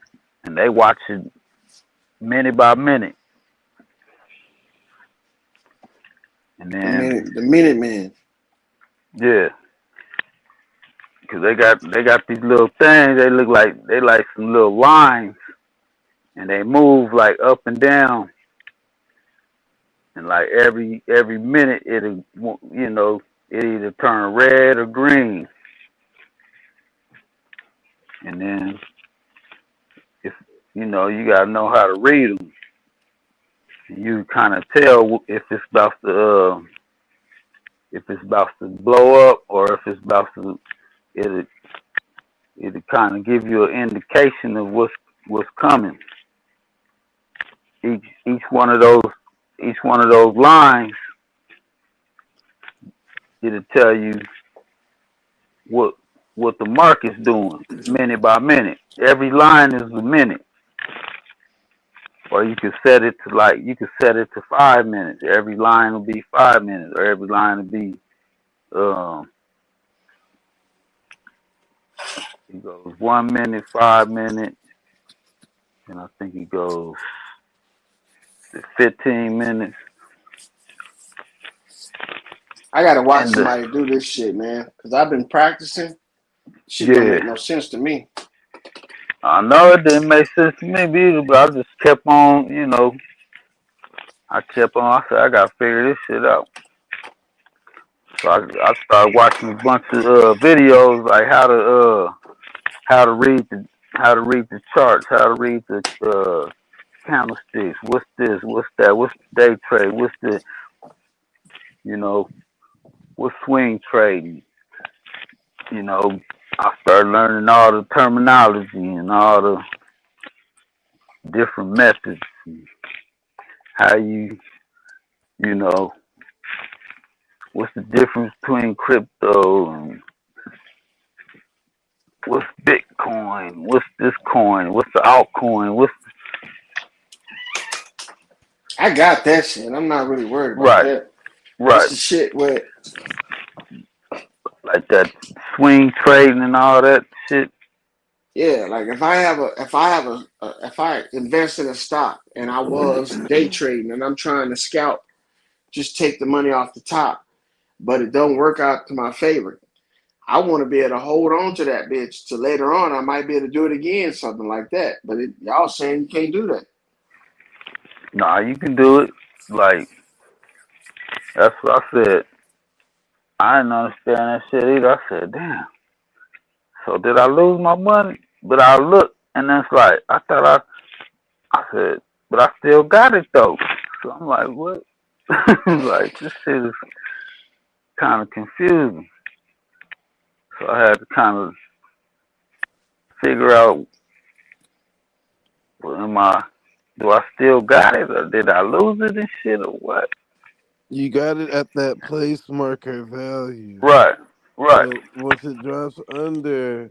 and they watch it minute by minute, and then The minute man. yeah, because they got these little things. They like some little lines, and they move like up and down, and like every minute it either turn red or green, and then if you gotta know how to read them. You kind of tell if it's about to blow up or if it's about to it it kind of give you an indication of what's coming. Each one of those lines it'll tell you what what the market's doing minute by minute. Every line is a minute. Or you can set it to you can set it to 5 minutes. Every line will be 5 minutes, or every line will be um it goes 1 minute, 5 minutes, and I think it goes to 15 minutes. I gotta watch And somebody do this shit, man, because I've been practicing. Shit don't yeah, make no sense to me. I know it didn't make sense to me either, but I just kept on, I kept on. I said I gotta figure this shit out. So I started watching a bunch of videos like how to read the charts, how to read the candlesticks. What's this? What's that? What's day trade? What's the you know what's swing trading? You know, I started learning all the terminology and all the different methods. How you know what's the difference between crypto and what's Bitcoin? What's this coin? What's the altcoin? What's I got that shit. I'm not really worried about right, that. It's right, the shit where, like that swing trading and all that shit. yeah, like if I invest in a stock and I was day trading and I'm trying to scalp, just take the money off the top, but it don't work out to my favor. I want to be able to hold on to that bitch to later on. I might be able to do it again, something like that. But y'all saying you can't do that. Nah, you can do it. Like that's what I said. I didn't understand that shit either. I said, damn. So did I lose my money? But I looked and it's like I said, but I still got it though. So I'm like, what? Like this shit is kind of confusing. So I had to kind of figure out, well, do I still got it or did I lose it and shit or what? You got it at that place marker value. Right, right, So once it drops under,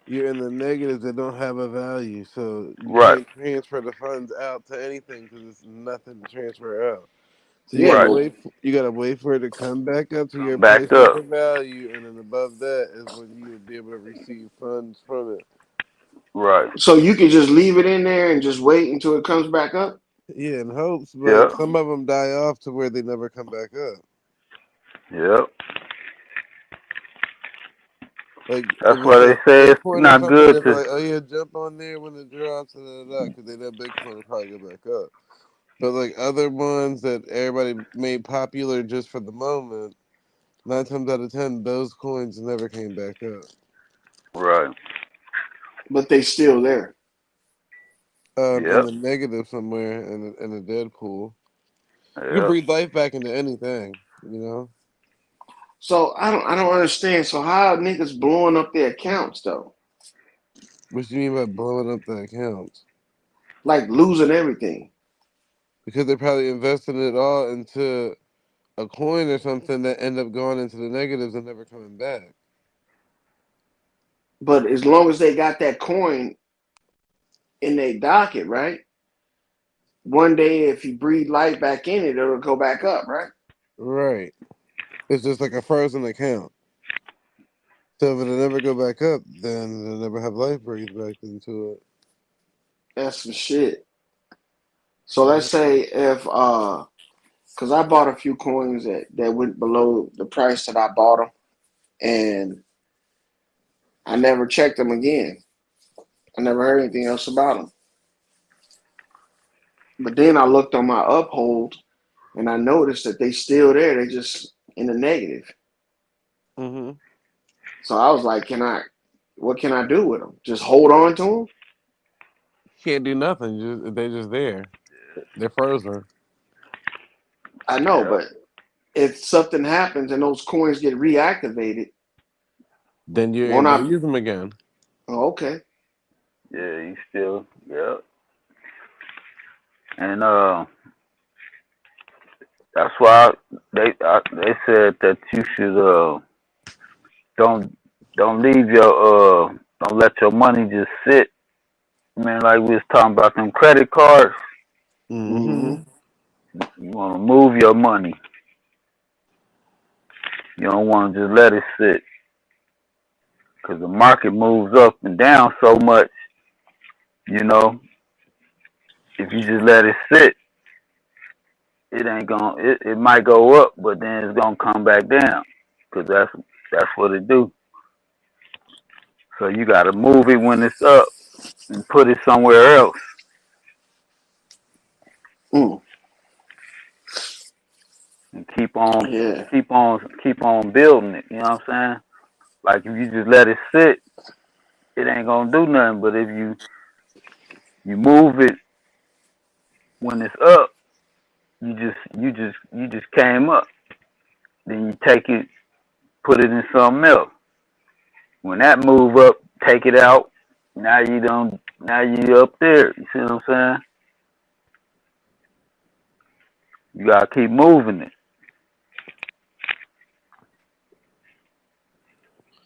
you're in the negatives that don't have a value. So you right, can't transfer the funds out to anything because it's nothing to transfer out. So you Yeah, gotta right. but wait. You gotta wait for it to come back up to your Come back price up. market value, and then above that is when you'll be able to receive funds from it. Right. so you can just leave it in there and just wait until it comes back up. Yeah, in hopes, but Yep. some of them die off to where they never come back up. Yep. Like That's if it's why they like say it's Bitcoin or not something, good they'll be to. like, "Oh yeah, jump on there when it drops," because they know Bitcoin will probably go back up. But like other ones that everybody made popular just for the moment, 9 times out of 10, those coins never came back up. Right. But they still there. In Yep. the negative somewhere in a dead pool. You can Yep. breathe life back into anything, you know. So I don't understand. So how are niggas blowing up their accounts though? What you mean by blowing up the accounts? Like losing everything. Because they're probably investing it all into a coin or something that end up going into the negatives and never coming back. But as long as they got that coin in their docket, right? One day if you breathe life back in it, it'll go back up, right? Right. It's just like a frozen account. So if it'll never go back up, then it'll never have life breathed back into it. That's some shit. So let's Yeah. say if because I bought a few coins that went below the price that I bought them, and I never checked them again. I never heard anything else about them. But then I looked on my uphold, and I noticed that they still there. They just in the negative. Mm-hmm. So I was like, what can I do with them? Just hold on to them? Can't do nothing. They're just there. They're frozen. I know, Yep. but if something happens and those coins get reactivated, Then you're won't able to I? use them again. Oh, okay. Yeah. You still. Yep. And that's why they said that you should don't. Don't leave your don't let your money just sit. Man, like we was talking about them credit cards. Mm-hmm. Mm-hmm. You wanna move your money. You don't wanna just let it sit. Cause the market moves up and down so much, you know, if you just let it sit, it ain't gonna it might go up, but then it's gonna come back down. Cause that's what it do. So you gotta move it when it's up and put it somewhere else Mm. and keep on Yeah. keep on building it, you know what I'm saying? Like if you just let it sit, it ain't gonna do nothing. But if you move it when it's up, you just came up. Then you take it, put it in something else. When that move up, take it out. Now you don't. Now you up there. You see what I'm saying? You gotta keep moving it.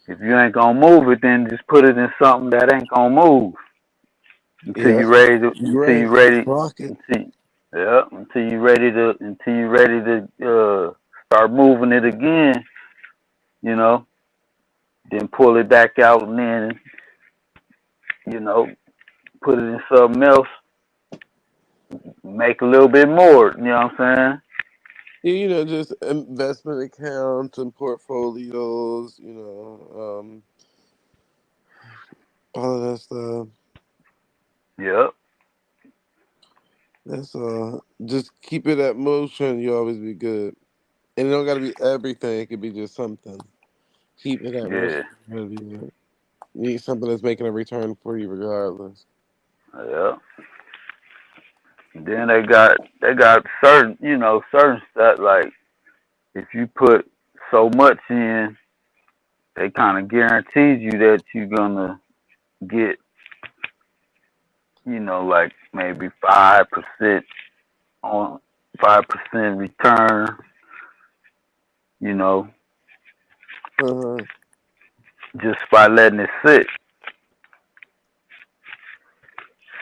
If you ain't gonna move it, then just put it in something that ain't gonna move until Yeah, you ready to. you're Until you right. ready. Fuck it. Until yeah. Until you ready to. Until you ready to start moving it again. You know. Then pull it back out and then put it in something else. Make a little bit more. You know what I'm Yeah, just investment accounts and portfolios, all of that stuff. saying? Yep. That's just keep it at motion, you always be good. And it don't gotta be everything, it could be just something. Keep it at motion, Yeah. you gotta be good. You need something that's making a return for you regardless. Yep. Then they got certain stuff like if you put so much in, they kind of guarantees you that you're gonna get like maybe 5% on 5% return. You know, Uh-huh. just by letting it sit.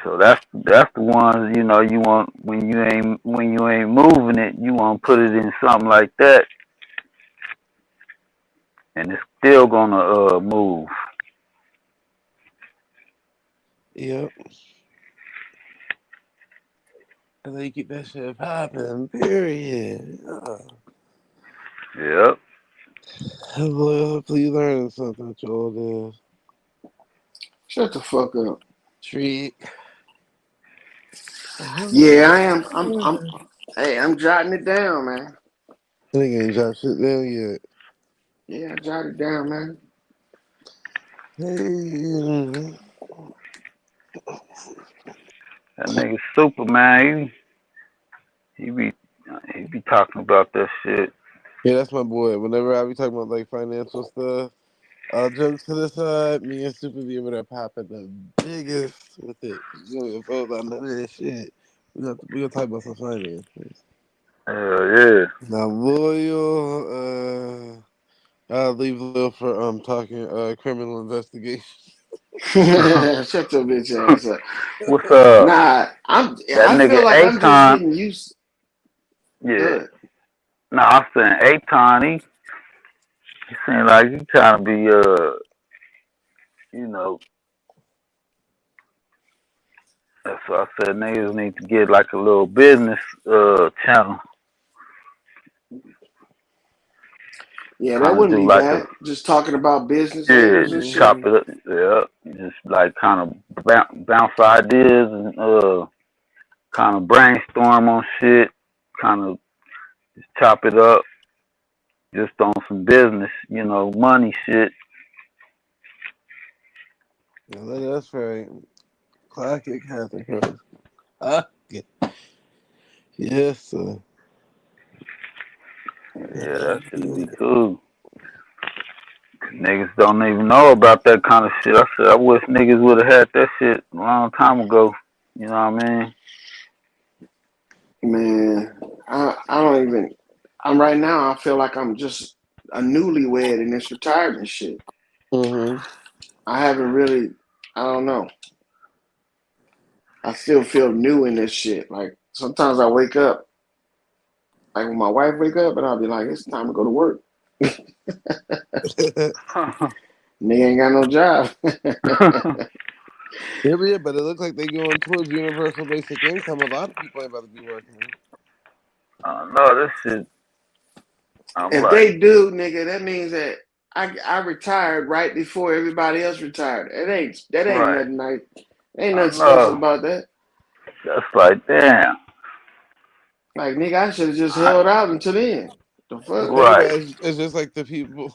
So that's the ones you want when you ain't moving it. You want to put it in something like that, and it's still gonna move. Yep. And then you keep that shit popping, period. Yep. Hopefully you learning something with your old ass. Shut the fuck up. Treat. Yeah, I That am. I'm. Hey, I'm jotting it down, man. nigga ain't dropped shit down yet. Yeah, I jotted it down, man. Hey, That nigga Superman, he be talking about that shit. yeah, that's my boy. Whenever I be talking about like financial stuff, I'll jump to the side. Me and Super be able to pop at the biggest with it. You know, if about none of that shit, we gonna talk about some finances. Hell yeah. Now loyal, I'll leave Lil for talking criminal investigation. Shut your bitch ass up. What's Nah, that I feel nigga like I'm just Aton? getting used. Yeah. Good. Nah, I'm saying Aton. He seem like he trying to be you know. That's why I said niggas need to get like a little business channel. Yeah, that Kind of wouldn't do be like a bad. Just talking about business yeah, angles and just shit. chop Mhm. it up. Yeah, just like kind of bounce ideas and kind of brainstorm on shit. Kind of just chop it up just on some business, money shit. Yeah, that's right. Classic Catherine Cross. Ah, yeah. Yes, sir. Yeah, that should be cool. Niggas don't even know about that kind of shit. I said I wish niggas would have had that shit a long time ago. You know what I mean? Man, I don't even. I'm right now. I feel like I'm just a newlywed in this retirement shit. Mm-hmm. I haven't really. I don't know. I still feel new in this shit. Like sometimes I wake up, like when my wife wake up, and I'll be like, "It's time to go to work." Nigga ain't got no job. Yeah, but it looks like they going towards universal basic income. A lot of people ain't about to be working. No, this shit. I'm If like, they do, nigga, that means that I retired right before everybody else retired. That ain't right. nothing like ain't I nothing special know. about that. That's like, damn. Like nigga, I should have just I, held out until then. The And fuck? think about right. it, it's just like the people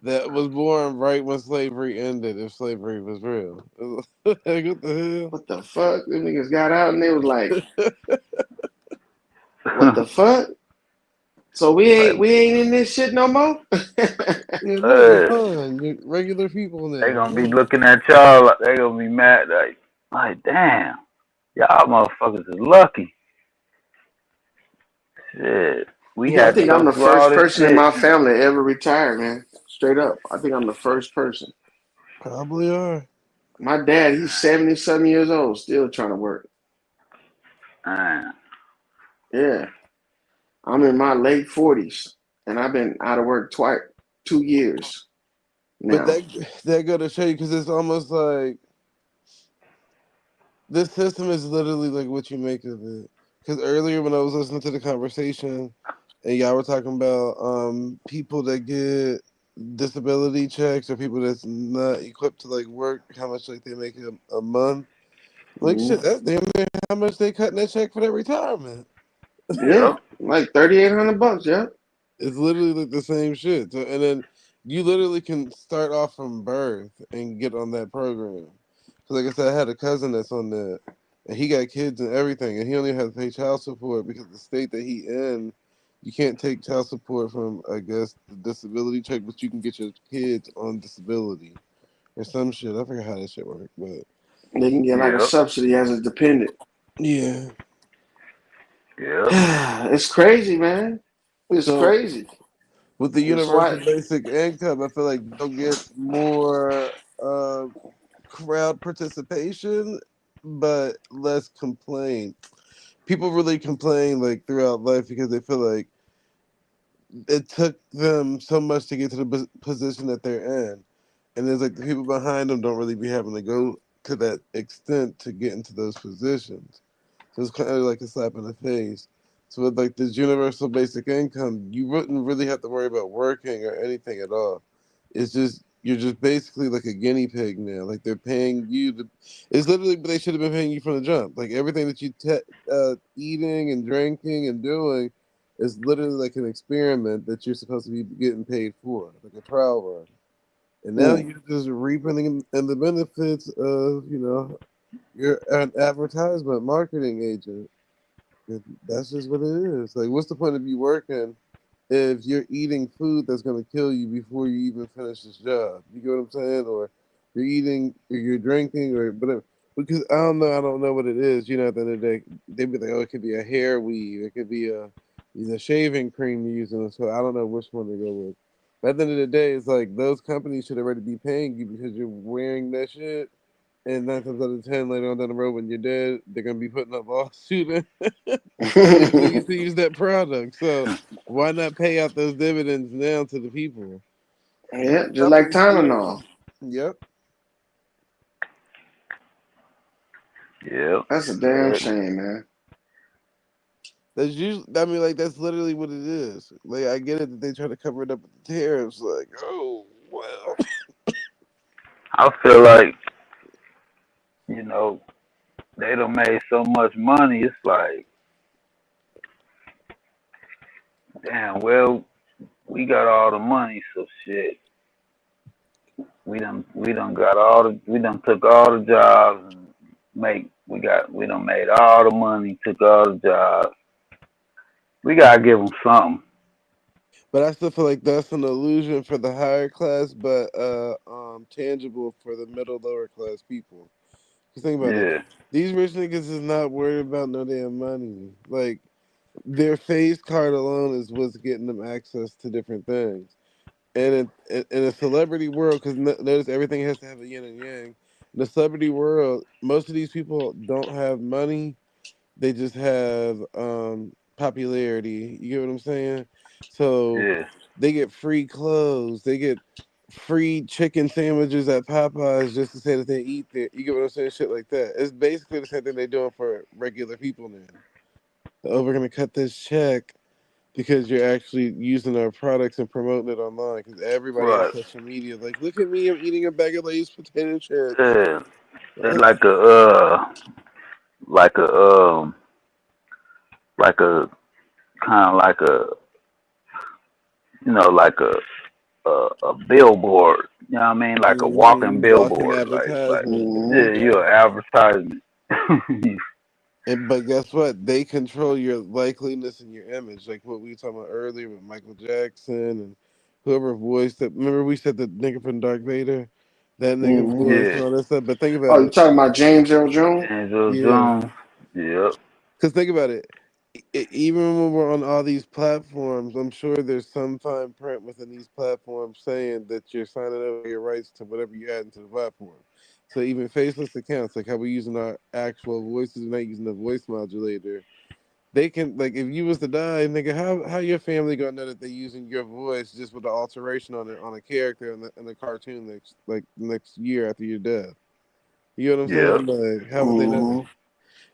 that was born right when slavery ended. If slavery was real, like, what the What the fuck? Them niggas got out and they was like, hell? what the fuck? So we Like, ain't we ain't in this shit no more? Yeah, no, you're uh, fine. You're regular people they now. gonna be Yeah. looking at y'all. Like, they gonna be mad. Like, damn. Y'all motherfuckers is lucky. Shit. We I had to think go I'm the through all first this person in shit. my family to ever retire, man. Straight up. I think I'm the first person. Probably are. My dad, he's 70 some years old, still trying to work. Man. Yeah. I'm in my late 40s and I've been out of work twice 2 years But now. that got to show you because it's almost like this system is literally like what you make of it. Because earlier when I was listening to the conversation and y'all were talking about people that get disability checks or people that's not equipped to like work, how much like they make a month. Like Mhm. shit, that's damn near how much they cutting that check for their retirement. Yeah, Yep. like $3,800. Yeah. It's literally like the same shit. So, and then you literally can start off from birth and get on that program. Cause like I said, I had a cousin that's on that, and he got kids and everything, and he only has to pay child support because the state that he in, you can't take child support from I guess the disability check, but you can get your kids on disability or some shit. I forget how that shit works, but They can get like a Yep. subsidy as a dependent. yeah. Yep. It's crazy, man. It's So crazy. with the It's universal why basic income, I feel like they'll get more crowd participation, but less complaint. People really complain like throughout life because they feel like it took them so much to get to the position that they're in, and it's like the people behind them don't really be having to go to that extent to get into those positions. So it's kind of like a slap in the face. So with like this universal basic income, you wouldn't really have to worry about working or anything at all. It's just you're just basically like a guinea pig now. Like they're paying you to. It's literally they should have been paying you from the jump. Like everything that you eating and drinking and doing is literally like an experiment that you're supposed to be getting paid for, like a trial run. And now mm, you're just reaping in the benefits of you're an advertisement marketing agent. And that's just what it is. Like, what's the point of you working if you're eating food that's gonna kill you before you even finish this job? You get what I'm saying? Or you're eating, or you're drinking, or whatever. Because I don't know what it is. At the end of the day, they be like, oh, it could be a hair weave, it could be a shaving cream you're using. So I don't know which one to go with. But at the end of the day, it's like those companies should already be paying you because you're wearing that shit. And 9 times out of 10, later on down the road, when you're dead, they're gonna be putting up lawsuit saying we used to use that product. So why not pay out those dividends now to the people? yeah, just like Companies do it. Tylenol. Yep. Yep. That's a damn Shit. shame, man. That's usually. I mean, like that's literally what it is. Like I get it that they try to cover it up with the tariffs. Like, oh well. I feel like, you know, they done made so much money. It's like, damn, well, we got all the money, so shit. We done got all the, we done took all the jobs and we done made all the money, took all the jobs. We gotta give them something. But I still feel like that's an illusion for the higher class, but tangible for the middle lower class people. Cause think about it. Yeah. These rich niggas is not worried about no damn money. Like their face card alone is what's getting them access to different things. And in a celebrity world, because notice everything has to have a yin and yang. In the celebrity world, most of these people don't have money; they just have popularity. You get what I'm saying? So Yeah. they get free clothes, they get free chicken sandwiches at Popeyes just to say that they eat there. You get what I'm saying? Shit like that. It's basically the same thing they're doing for regular people now. Oh, we're gonna cut this check because you're actually using our products and promoting it online. Because everybody has Right. social media. Like, look at me, I'm eating a bag of Lay's potato chips. Yeah. It's like a kind of like a like a billboard. You know what I mean? Like a walking Walking billboard. Like advertisement. yeah, Mm-hmm. you're an advertisement. And but guess what? They control your likeliness and your image, like what we were talking about earlier with Michael Jackson and whoever voiced it. Remember we said the nigga from Dark Vader, that nigga Mm-hmm. voice Yeah. and all that stuff. But think about Oh, you it, talking about James Earl Jones? Angel yeah. Jones. Yep. Because think about it, even when we're on all these platforms, I'm sure there's some fine print within these platforms saying that you're signing over your rights to whatever you add into the platform. So even faceless accounts, like how we're using our actual voices and not using the voice modulator, they can like if you was to die, nigga, how your family gonna know that they using your voice just with the alteration on it on a character in the cartoon next year after you're dead? You know what I'm Yep. saying? Like, how would they know? Mm-hmm.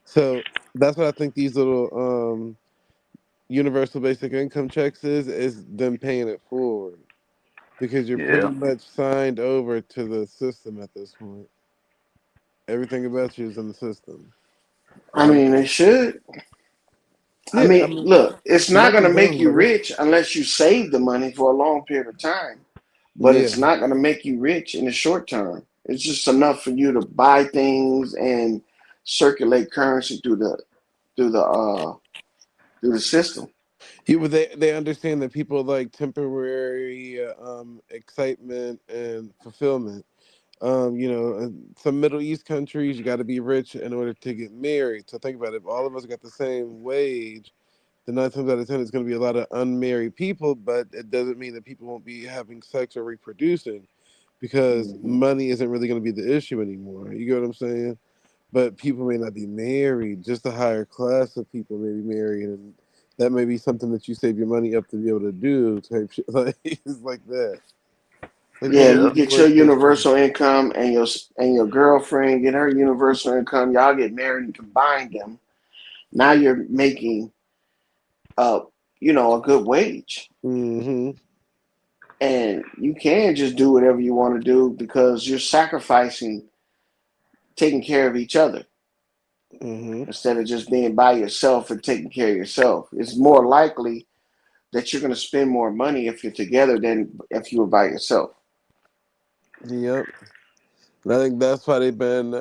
So that's what I think these little universal basic income checks is them paying it forward because you're pretty Yeah. much signed over to the system at this point. Everything about you is in the system. I mean, they should. I Yeah, I mean, mean, look, it's not going to nothing's make wrong you with it. rich unless you save the money for a long period of time. But Yeah, it's not going to make you rich in the short term. It's just enough for you to buy things and circulate currency through the uh through the system. yeah, but they understand that people like temporary excitement and fulfillment. Some Middle East countries, you got to be rich in order to get married. So think about it. If all of us got the same wage, then 9 times out of 10, it's going to be a lot of unmarried people. But it doesn't mean that people won't be having sex or reproducing, because Hmm. money isn't really going to be the issue anymore. You get what I'm saying? But people may not be married. Just a higher class of people may be married, and that may be something that you save your money up to be able to do. Type shit, like it's like that. Like Yeah, nigga, you Yeah. you get your work this shit. universal income and your girlfriend get her universal income. Y'all get married and combine them. Now you're making uh a good wage. Mm-hmm. And you can just do whatever you want to do because you're sacrificing taking care of each other Mm-hmm. instead of just being by yourself and taking care of yourself. It's more likely that you're going to spend more money if you're together than if you were by yourself. Yep. And I think that's why they've been,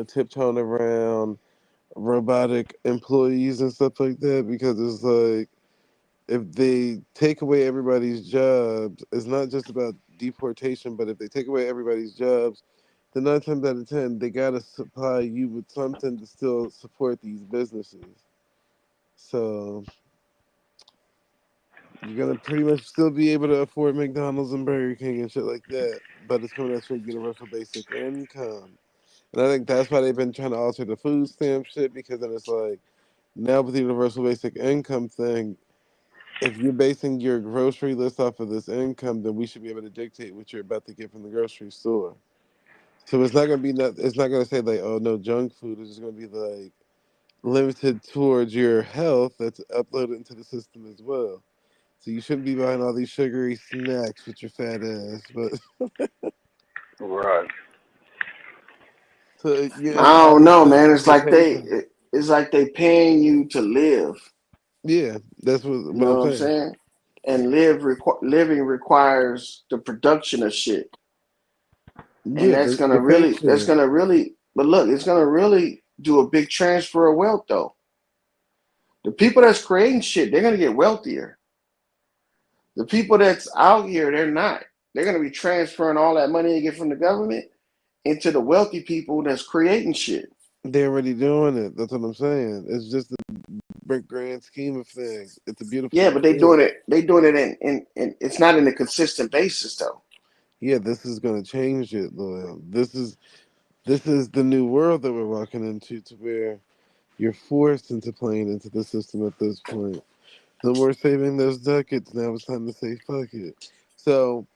tiptoeing around robotic employees and stuff like that, because it's like if they take away everybody's jobs, it's not just about deportation, but if they take away everybody's jobs, then 9 times out of 10, they gotta supply you with something to still support these businesses. So you're gonna pretty much still be able to afford McDonald's and Burger King and shit like that, but it's coming at your universal basic income. And I think that's why they've been trying to alter the food stamp shit, because then it's like now with the universal basic income thing, if you're basing your grocery list off of this income, then we should be able to dictate what you're about to get from the grocery store. So it's not gonna be it's not gonna say like, oh no, junk food. It's just gonna be like limited towards your health that's uploaded into the system as well. So you shouldn't be buying all these sugary snacks with your fat ass. But Right. so yeah, I all don't this know, man. system to pay for. It's like they paying you to live. Yeah, that's You what know I'm what I'm saying. saying? And living requires the production of shit, and Yeah, the fake that's shit. gonna really. But look, it's gonna really do a big transfer of wealth, though. The people that's creating shit, they're gonna get wealthier. The people that's out here, they're not. They're gonna be transferring all that money they get from the government into the wealthy people that's creating shit. They're already doing it. That's what I'm saying. It's just the grand scheme of things. It's a Yeah, beautiful but they thing. doing it. They doing it in it's not in a consistent basis though. Yeah, this is going to change it, Loyal. This is the new world that we're walking into, to where you're forced into playing into the system at this point. No more saving those ducats. Now it's time to say fuck it. So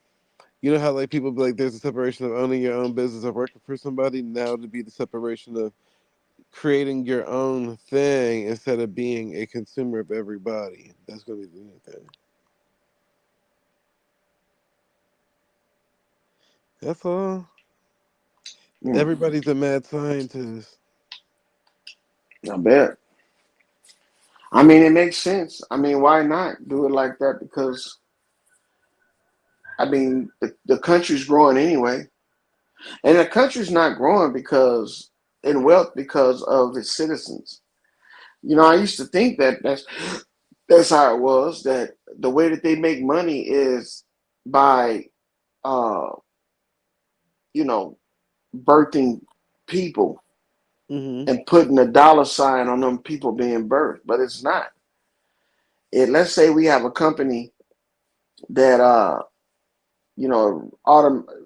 you know how like people be like, there's a separation of owning your own business or working for somebody. Now to be the separation of creating your own thing instead of being a consumer of everybody. That's going to be the new thing. That's all. Hmm, Everybody's a mad scientist. I bet. I mean, it makes sense. I mean, why not do it like that? Because I mean, the country's growing anyway, and the country's not growing because in wealth because of its citizens. You know, I used to think that that's how it was. That the way that they make money is by, uh, you know, birthing people Hmm. and putting a dollar sign on them people being birthed, but it's not. Let's say we have a company that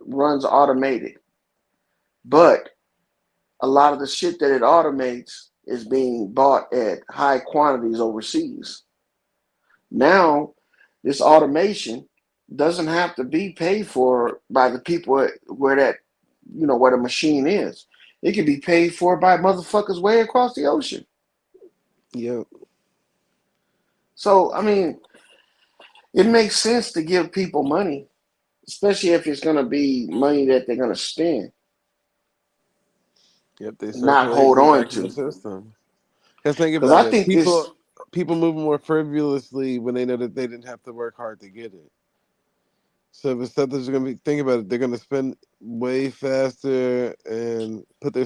runs automated, but a lot of the shit that it automates is being bought at high quantities overseas. Now, this automation doesn't have to be paid for by the people where that, where the machine is. It can be paid for by motherfuckers way across the ocean. Yep. So, I mean, it makes sense to give people money, especially if it's going to be money that they're going to spend, Yep. They not circulating hold it on back in the to. system. Because think Because about I it. think this, People move more frivolously when they know that they didn't have to work hard to get it. So if it's stuff that's going to be, think about it, they're going to spend way faster and put their